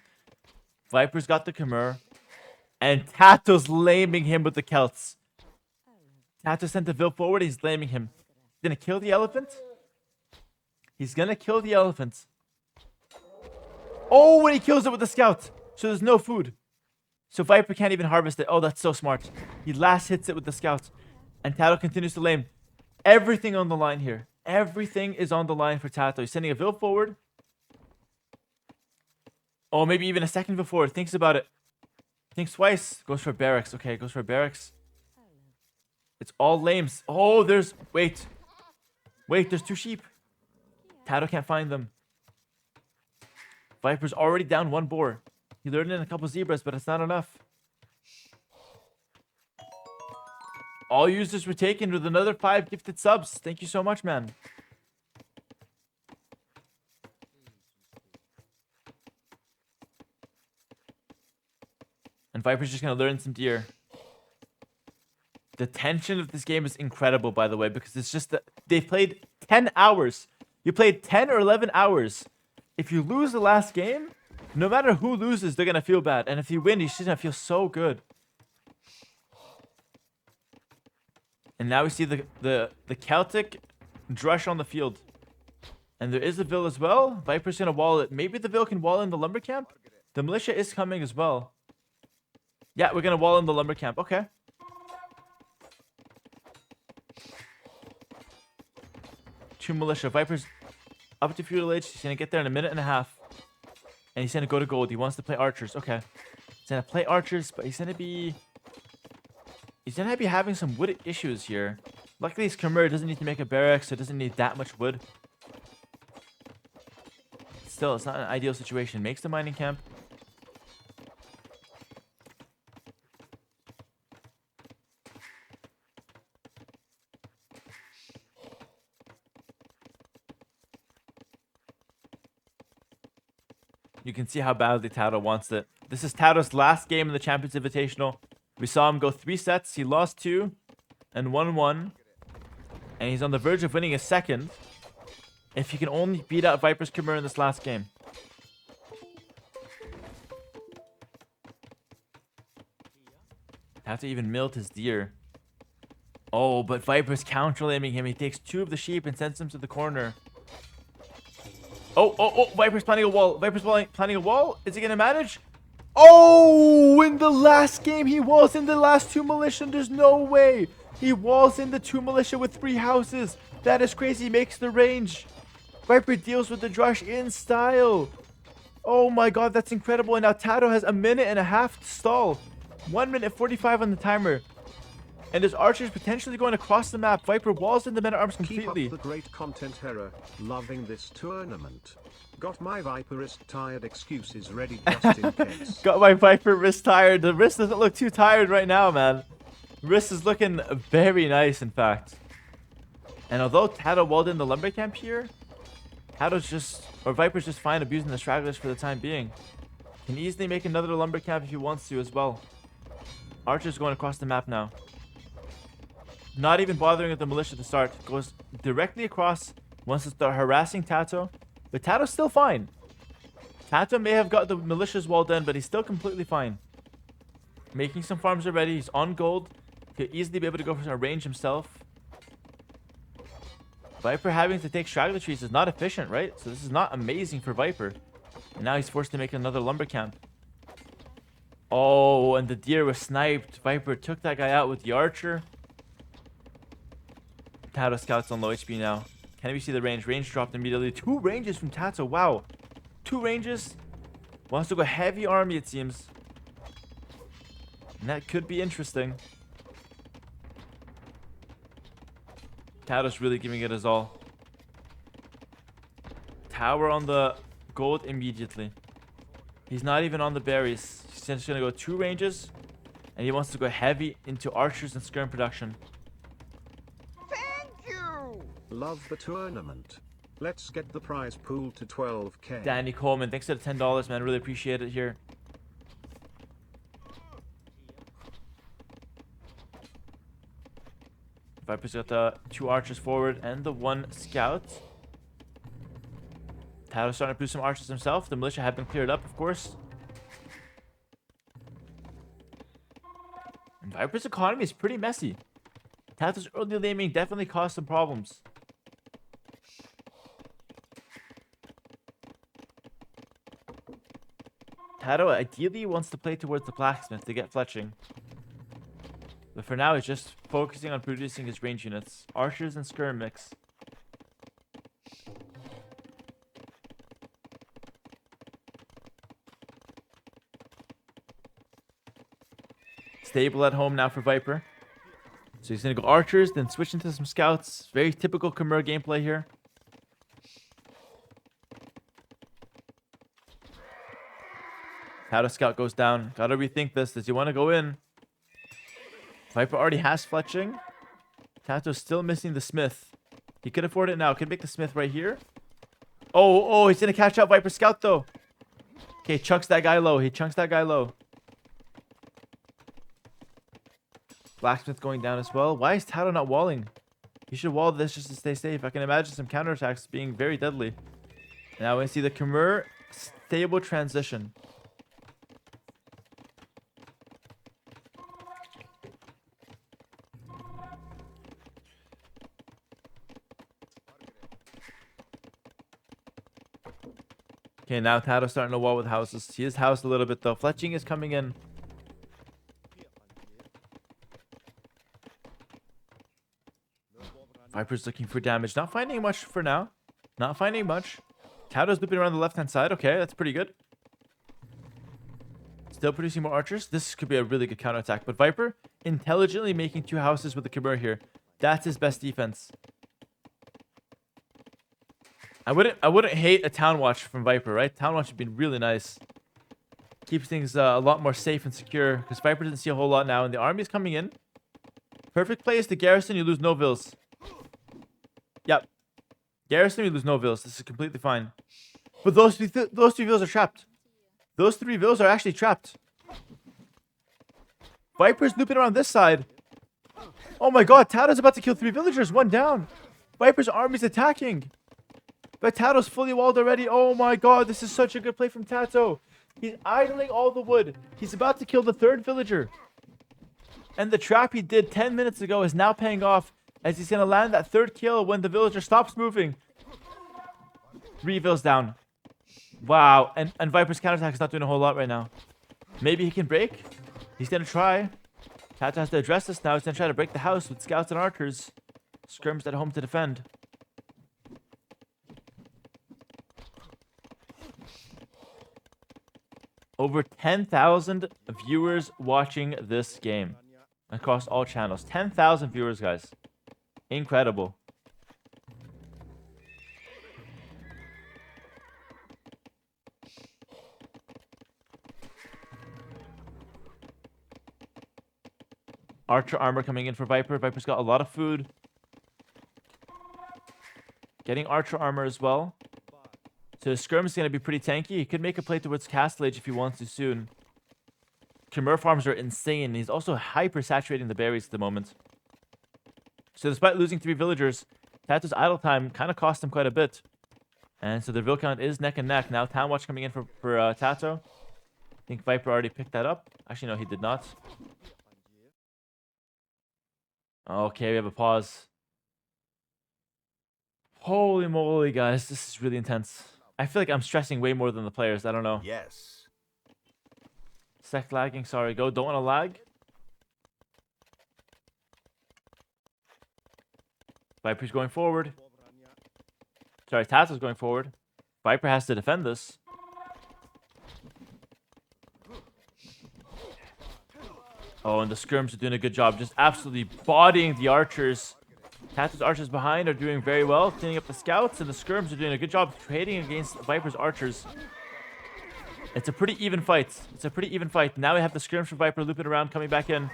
Viper's got the Khmer. And TaToH's laming him with the Celts. TaToH sent the Vil forward. He's laming him. He's going to kill the elephant. He's going to kill the elephant. Oh, when he kills it with the scout. So there's no food. So Viper can't even harvest it. Oh, that's so smart. He last hits it with the scout. And TaToH continues to lame. Everything on the line here. Everything is on the line for TaToH. He's sending a Vil forward. Oh, maybe even a second Vil forward. Thinks about it. Thinks twice. Goes for barracks. Okay, goes for barracks. It's all lames. Oh, there's... Wait. Wait, there's 2 sheep. TaToH can't find them. Viper's already down 1 boar. He lured in a couple zebras, but it's not enough. All users were taken with another 5 gifted subs. Thank you so much, man. And Viper's just going to lure in some deer. The tension of this game is incredible, by the way, because it's just that they played 10 hours. You played 10 or 11 hours. If you lose the last game, no matter who loses, they're going to feel bad. And if you win, you're just going to feel so good. And now we see the Celtic drush on the field. And there is a Vil as well. Viper's going to wall it. Maybe the Vil can wall in the lumber camp. The militia is coming as well. Yeah, we're going to wall in the lumber camp. Okay. Two militia. Viper's up to feudal age. He's going to get there in a minute and a half. And he's going to go to gold. He wants to play archers. Okay. He's going to play archers, but he's going to be... He's going to be having some wood issues here. Luckily, his Khmer doesn't need to make a barracks, so it doesn't need that much wood. Still, it's not an ideal situation. Makes the mining camp. You can see how badly TaToH wants it. This is TaToH's last game in the Champions Invitational. We saw him go 3 sets. He lost 2 and won 1. And he's on the verge of winning a second. If he can only beat out Viper's Khmer in this last game. TaToH even milled his deer. Oh, but Viper's counter-laming him. He takes 2 of the sheep and sends them to the corner. Oh, Viper's planning a wall. Viper's planning a wall. Is he going to manage? Oh, in the last game, he walls in the last 2 militia. There's no way. He walls in the 2 militia with 3 houses. That is crazy. He makes the range. Viper deals with the drush in style. Oh my god, that's incredible. And now TaToH has a minute and a half to stall. 1 minute 45 on the timer. And there's archers potentially going across the map. Viper walls in the men-at-arms completely. Keep up the great content, Hera. Loving this tournament. Got my Viper wrist tired excuses ready just in case. Got my Viper wrist tired. The wrist doesn't look too tired right now, man. Wrist is looking very nice, in fact. And although TaToH walled in the lumber camp here, TaToH's just, or Viper's just fine abusing the stragglers for the time being. Can easily make another lumber camp if he wants to as well. Archer's going across the map now. Not even bothering with the militia to start. Goes directly across, wants to start harassing TaToH. But TaToH's still fine. TaToH may have got the militias walled in, but he's still completely fine. Making some farms already. He's on gold. Could easily be able to go for some range himself. Viper having to take straggler trees is not efficient, right? So this is not amazing for Viper. And now he's forced to make another lumber camp. Oh, and the deer was sniped. Viper took that guy out with the archer. TaToH scouts on low HP now. Can we see the range? Range dropped immediately. 2 ranges from TaToH. Wow. 2 ranges. Wants to go heavy army, it seems. And that could be interesting. TaToH's really giving it his all. Tower on the gold immediately. He's not even on the berries. He's just going to go 2 ranges. And he wants to go heavy into archers and skirm production. Thank you! Love the tournament. Let's get the prize pool to 12k. Danny Coleman, thanks for the $10, man. Really appreciate it here. Viper's got the 2 archers forward and the 1 scout. TaToH's starting to produce some archers himself. The militia have been cleared up, of course. And Viper's economy is pretty messy. TaToH's early laming definitely caused some problems. TaToH ideally wants to play towards the blacksmith to get fletching. But for now, he's just focusing on producing his range units. Archers and skirm mix. Stable at home now for Viper. So he's going to go archers, then switch into some scouts. Very typical Khmer gameplay here. TaToH scout goes down. Gotta rethink this. Does he want to go in? Viper already has fletching. TaToH's still missing the smith. He could afford it now. Could make the smith right here. Oh, he's going to catch out Viper scout though. Okay, chunks that guy low. He chunks that guy low. Blacksmith going down as well. Why is TaToH not walling? He should wall this just to stay safe. I can imagine some counterattacks being very deadly. Now we see the Khmer stable transition. Okay, now TaToH's starting to wall with houses. He is housed a little bit though. Fletching is coming in. Viper's looking for damage. Not finding much for now. Not finding much. TaToH's looping around the left-hand side. Okay, that's pretty good. Still producing more archers. This could be a really good counterattack. But Viper intelligently making 2 houses with the Khmer here. That's his best defense. I wouldn't hate a town watch from Viper, right? Town watch would be really nice. Keeps things a lot more safe and secure because Viper doesn't see a whole lot now, and the army is coming in. Perfect play is to garrison. You lose no vills. Yep. Garrison, you lose no vills. This is completely fine. But those 3 vills are trapped. Those 3 vills are actually trapped. Viper's looping around this side. Oh my god, TaToH's about to kill 3 villagers. 1 down. Viper's army's attacking. But TaToH's fully walled already. Oh my god, this is such a good play from TaToH. He's idling all the wood. He's about to kill the 3rd villager. And the trap he did 10 minutes ago is now paying off as he's going to land that 3rd kill when the villager stops moving. 3 vills down. Wow. And Viper's counterattack is not doing a whole lot right now. Maybe he can break. He's going to try. TaToH has to address this now. He's going to try to break the house with scouts and archers. Skirms at home to defend. Over 10,000 viewers watching this game across all channels. 10,000 viewers, guys. Incredible. Archer armor coming in for Viper. Viper's got a lot of food. Getting Archer armor as well. So the Skirm is going to be pretty tanky. He could make a play towards Castle Age if he wants to soon. Khmer farms are insane. He's also hyper saturating the berries at the moment. So despite losing 3 villagers, TaToH's idle time kind of cost him quite a bit. And so the vill count is neck and neck. Now Town Watch coming in for TaToH. I think Viper already picked that up. Actually, no, he did not. Okay, we have a pause. Holy moly, guys. This is really intense. I feel like I'm stressing way more than the players. I don't know. Yes. Sec lagging. Sorry, go. Don't want to lag. Viper's going forward. Sorry, TaToH's going forward. Viper has to defend this. Oh, and the Skirms are doing a good job. Just absolutely bodying the archers. TaToH's archers behind are doing very well, cleaning up the scouts, and the Skirms are doing a good job trading against Viper's archers. It's a pretty even fight. It's a pretty even fight. Now we have the Skirms from Viper looping around, coming back in.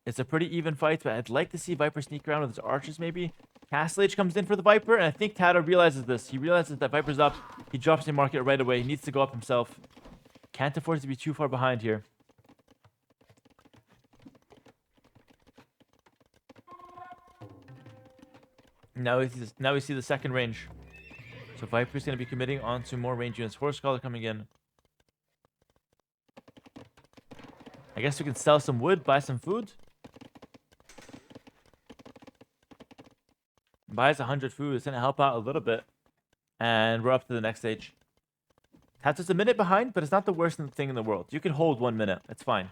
It's a pretty even fight, but I'd like to see Viper sneak around with his archers, maybe. Castle Age comes in for the Viper, and I think TaToH realizes this. He realizes that Viper's up. He drops the market right away. He needs to go up himself. Can't afford to be too far behind here. Now we see the second range. So Viper's going to be committing onto more range units. Horse Scholar coming in. I guess we can sell some wood, buy some food. Buys 100 food. It's going to help out a little bit. And we're up to the next stage. TaToH's a minute behind, but it's not the worst thing in the world. You can hold 1 minute. It's fine.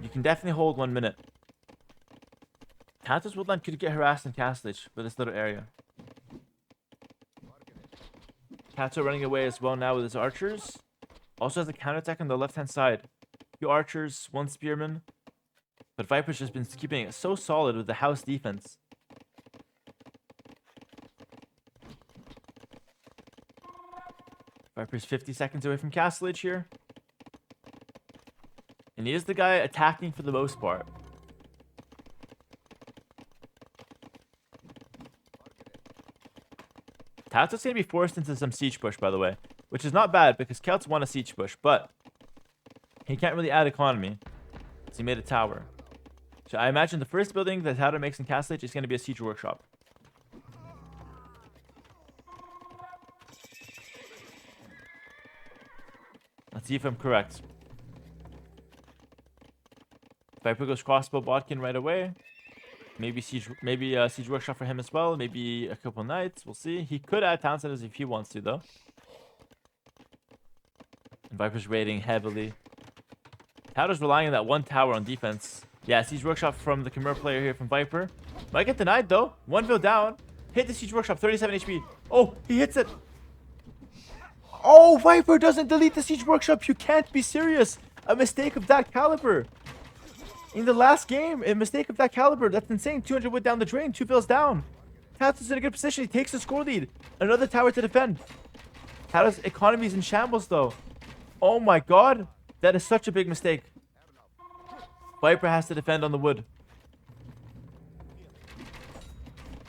You can definitely hold 1 minute. TaToH's Woodland could get harassed in Castle Age for this little area. TaToH running away as well now with his archers. Also has a counterattack on the left-hand side. 2 archers, 1 spearman. But Viper's just been keeping it so solid with the house defense. Viper's 50 seconds away from Castle Age here. And he is the guy attacking for the most part. TaToH's going to be forced into some siege push, by the way. Which is not bad, because Celts want a siege push, but he can't really add economy. So he made a tower. So I imagine the first building that TaToH makes in Castle Age is going to be a siege workshop. Let's see if I'm correct. Viper goes crossbow Bodkin right away. Maybe siege workshop for him as well. Maybe a couple knights. We'll see. He could add town centers if he wants to, though. And Viper's raiding heavily. TaToH's relying on that 1 tower on defense. Yeah, siege workshop from the Khmer player here from Viper. Might get denied, though. 1 vill down. Hit the siege workshop. 37 HP. Oh, he hits it. Oh, Viper doesn't delete the siege workshop. You can't be serious. A mistake of that caliber. In the last game, a mistake of that caliber. That's insane. 200 wood down the drain. 2 vills down. TaToH's in a good position. He takes the score lead. Another tower to defend. TaToH's economy is in shambles, though. Oh my god. That is such a big mistake. Viper has to defend on the wood.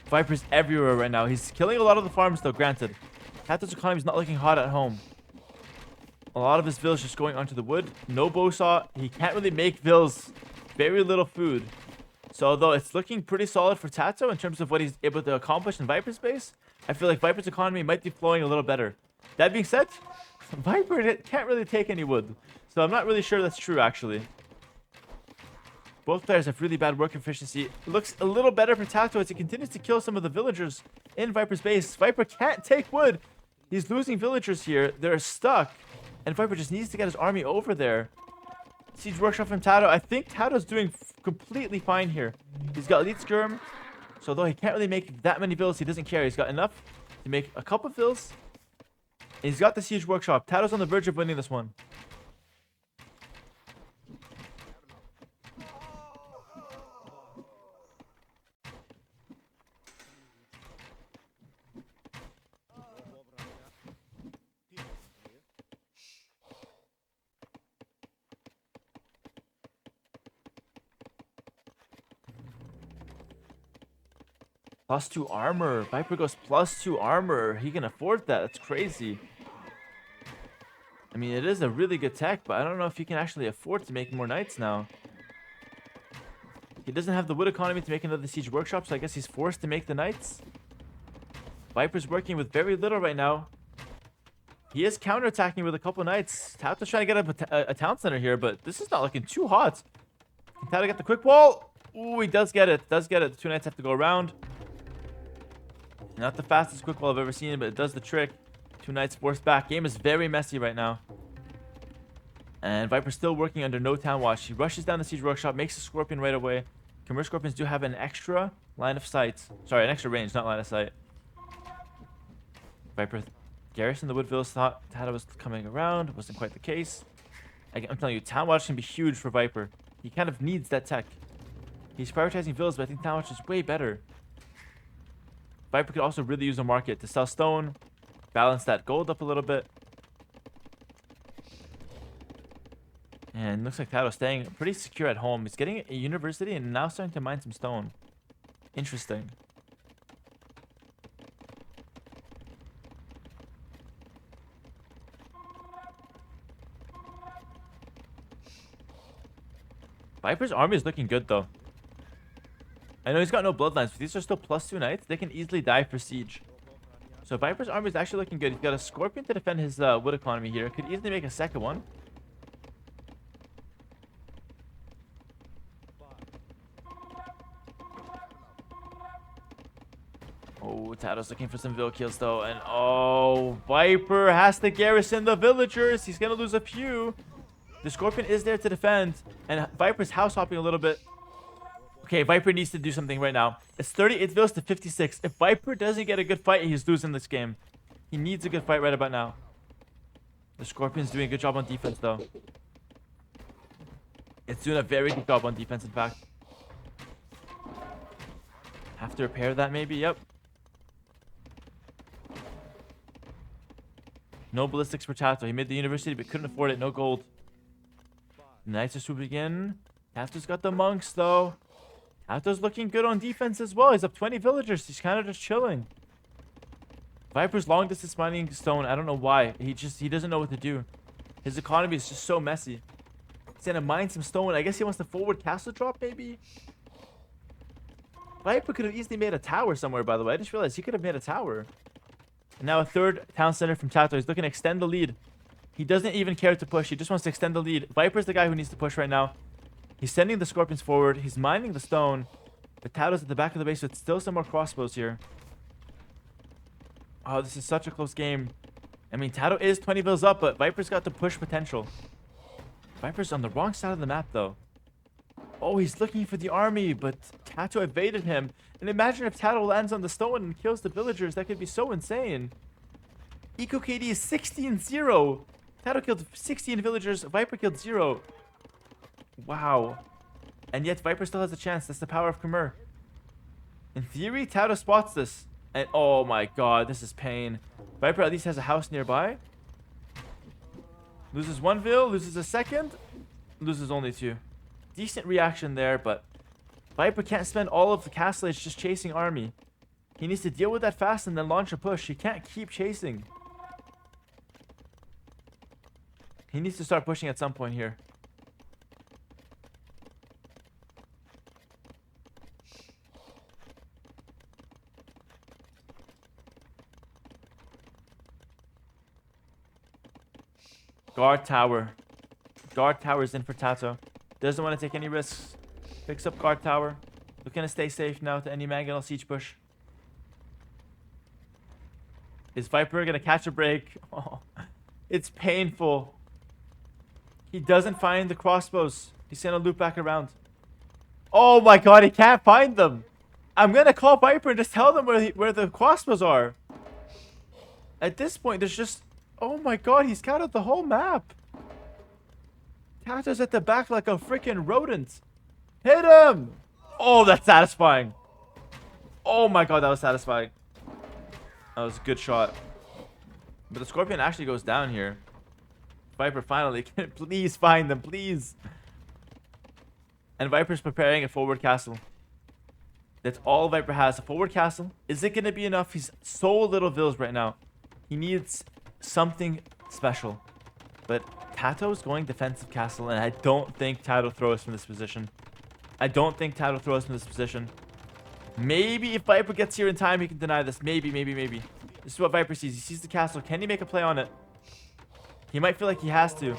Viper's everywhere right now. He's killing a lot of the farms, though, granted. TaToH's economy is not looking hot at home. A lot of his vills just going onto the wood. No bow saw. He can't really make vills. Very little food. So although it's looking pretty solid for TaToH in terms of what he's able to accomplish in Viper's base, I feel like Viper's economy might be flowing a little better. That being said, Viper can't really take any wood. So I'm not really sure that's true, actually. Both players have really bad work efficiency. It looks a little better for TaToH as he continues to kill some of the villagers in Viper's base. Viper can't take wood. He's losing villagers here. They're stuck. And Viper just needs to get his army over there. Siege workshop from TaToH. I think TaToH's doing completely fine here. He's got elite skirm. So though he can't really make that many vills, he doesn't care. He's got enough to make a couple vills. And he's got the siege workshop. TaToH's on the verge of winning this one. +2 armor. Viper goes +2 armor. He can afford that. That's crazy. I mean, it is a really good tech, but I don't know if he can actually afford to make more knights now. He doesn't have the wood economy to make another siege workshop, so I guess he's forced to make the knights. Viper's working with very little right now. He is counterattacking with a couple knights. TaToH's trying to get a town center here, but this is not looking too hot. Can TaToH get the quick wall? Ooh, he does get it. Does get it. The 2 knights have to go around. Not the fastest quick wall I've ever seen, but it does the trick. 2 knights forced back. Game is very messy right now. And Viper's still working under no town watch. He rushes down the siege workshop, makes a scorpion right away. Khmer scorpions do have an extra line of sight. Sorry, an extra range, not line of sight. Viper garrison the Woodvilles thought TaToH was coming around. Wasn't quite the case. I'm telling you, town watch can be huge for Viper. He kind of needs that tech. He's prioritizing villas, but I think town watch is way better. Viper could also really use a market to sell stone, balance that gold up a little bit. And looks like TaToH's staying pretty secure at home. He's getting a university and now starting to mine some stone. Interesting. Viper's army is looking good though. I know he's got no bloodlines, but these are still +2 knights. They can easily die for siege. So Viper's army is actually looking good. He's got a scorpion to defend his wood economy here. Could easily make a second one. Oh, TaToH's looking for some vill kills though. And oh, Viper has to garrison the villagers. He's going to lose a few. The scorpion is there to defend. And Viper's house hopping a little bit. Okay, Viper needs to do something right now. It's 38 villas to 56. If Viper doesn't get a good fight, he's losing this game. He needs a good fight right about now. The Scorpion's doing a good job on defense, though. It's doing a very good job on defense, in fact. Have to repair that, maybe? Yep. No ballistics for TaToH. He made the university, but couldn't afford it. No gold. Knights are swooping in. TaToH's got the monks, though. TaToH's looking good on defense as well. He's up 20 villagers. He's kind of just chilling. Viper's long distance mining stone. I don't know why. He doesn't know what to do. His economy is just so messy. He's gonna mine some stone. I guess he wants the forward castle drop, maybe? Viper could have easily made a tower somewhere, by the way. I just realized he could have made a tower. And now a third town center from TaToH. He's looking to extend the lead. He doesn't even care to push. He just wants to extend the lead. Viper's the guy who needs to push right now. He's sending the scorpions forward. He's mining the stone. But TaToH's at the back of the base with still some more crossbows here. Oh, this is such a close game. I mean, TaToH is 20 vills up, but Viper's got the push potential. Viper's on the wrong side of the map, though. Oh, he's looking for the army, but TaToH evaded him. And imagine if TaToH lands on the stone and kills the villagers. That could be so insane. Eco KD is 16-0. TaToH killed 16 villagers. Viper killed 0. Wow. And yet Viper still has a chance. That's the power of Khmer. In theory, TaToH spots this. And oh my god, this is pain. Viper at least has a house nearby. Loses one vill, loses a second, loses only 2. Decent reaction there, but Viper can't spend all of the castle age just chasing army. He needs to deal with that fast and then launch a push. He can't keep chasing. He needs to start pushing at some point here. Guard tower. Guard tower is in for TaToH. Doesn't want to take any risks. Picks up guard tower. Looking to stay safe now to any mangonel siege push. Is Viper going to catch a break? Oh, it's painful. He doesn't find the crossbows. He's going to loop back around. Oh my god, he can't find them. I'm going to call Viper and just tell them where the crossbows are. At this point, there's just... Oh my god, he's scouted the whole map. TaToH's at the back like a freaking rodent. Hit him! Oh, that's satisfying. Oh my god, that was satisfying. That was a good shot. But the scorpion actually goes down here. Viper finally can please find them, please. And Viper's preparing a forward castle. That's all Viper has. A forward castle. Is it going to be enough? He's so little vills right now. He needs something special. But TaToH's going defensive castle, and I don't think TaToH throws from this position. I don't think TaToH throws from this position. Maybe if Viper gets here in time, he can deny this. Maybe. This is what Viper sees. He sees the castle. Can he make a play on it? He might feel like he has to.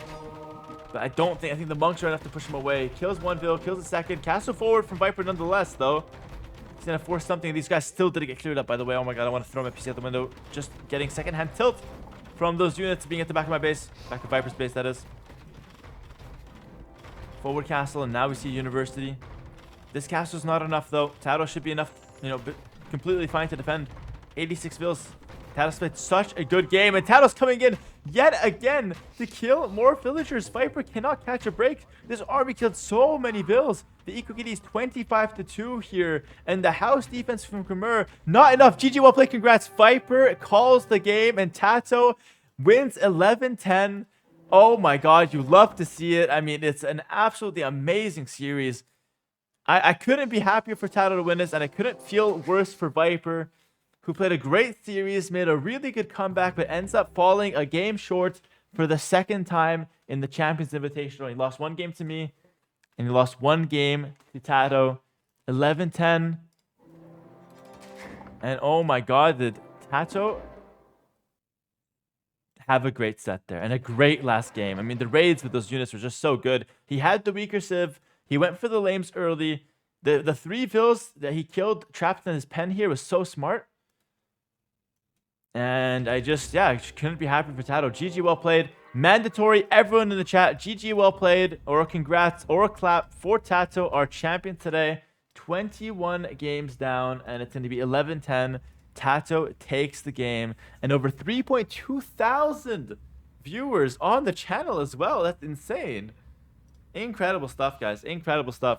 But I don't think. I think the monks are enough to push him away. Kills one vill, kills the second. Castle forward from Viper nonetheless, though. He's going to force something. These guys still didn't get cleared up, by the way. Oh my god, I want to throw my PC out the window. Just getting second-hand tilt from those units being at the back of my base. Back of Viper's base, that is. Forward castle, and now we see university. This castle's not enough, though. TaToH should be enough, you know, completely fine to defend. 86 vills. TaToH's played such a good game, and TaToH's coming in yet again to kill more villagers. Viper cannot catch a break. This army killed so many vills. The Eco-Kitty is 25-2 here, and the house defense from Khmer, not enough. GG, well played, congrats. Viper calls the game, and TaToH wins 11-10. Oh my god, you love to see it. I mean, it's an absolutely amazing series. I couldn't be happier for TaToH to win this, and I couldn't feel worse for Viper, who played a great series, made a really good comeback, but ends up falling a game short for the second time in the Champions Invitational. He lost one game to me, and he lost one game to TaToH. 11-10. And oh my god, did TaToH have a great set there, and a great last game. I mean, the raids with those units were just so good. He had the weaker civ. He went for the lames early. The 3 vills that he killed trapped in his pen here was so smart. And I just couldn't be happy for TaToH. GG, well played. Mandatory, everyone in the chat, GG, well played, or a congrats, or a clap for TaToH, our champion today. 21 games down, and it's going to be 11-10. TaToH takes the game, and over 3.2 thousand viewers on the channel as well. That's insane. Incredible stuff, guys. Incredible stuff.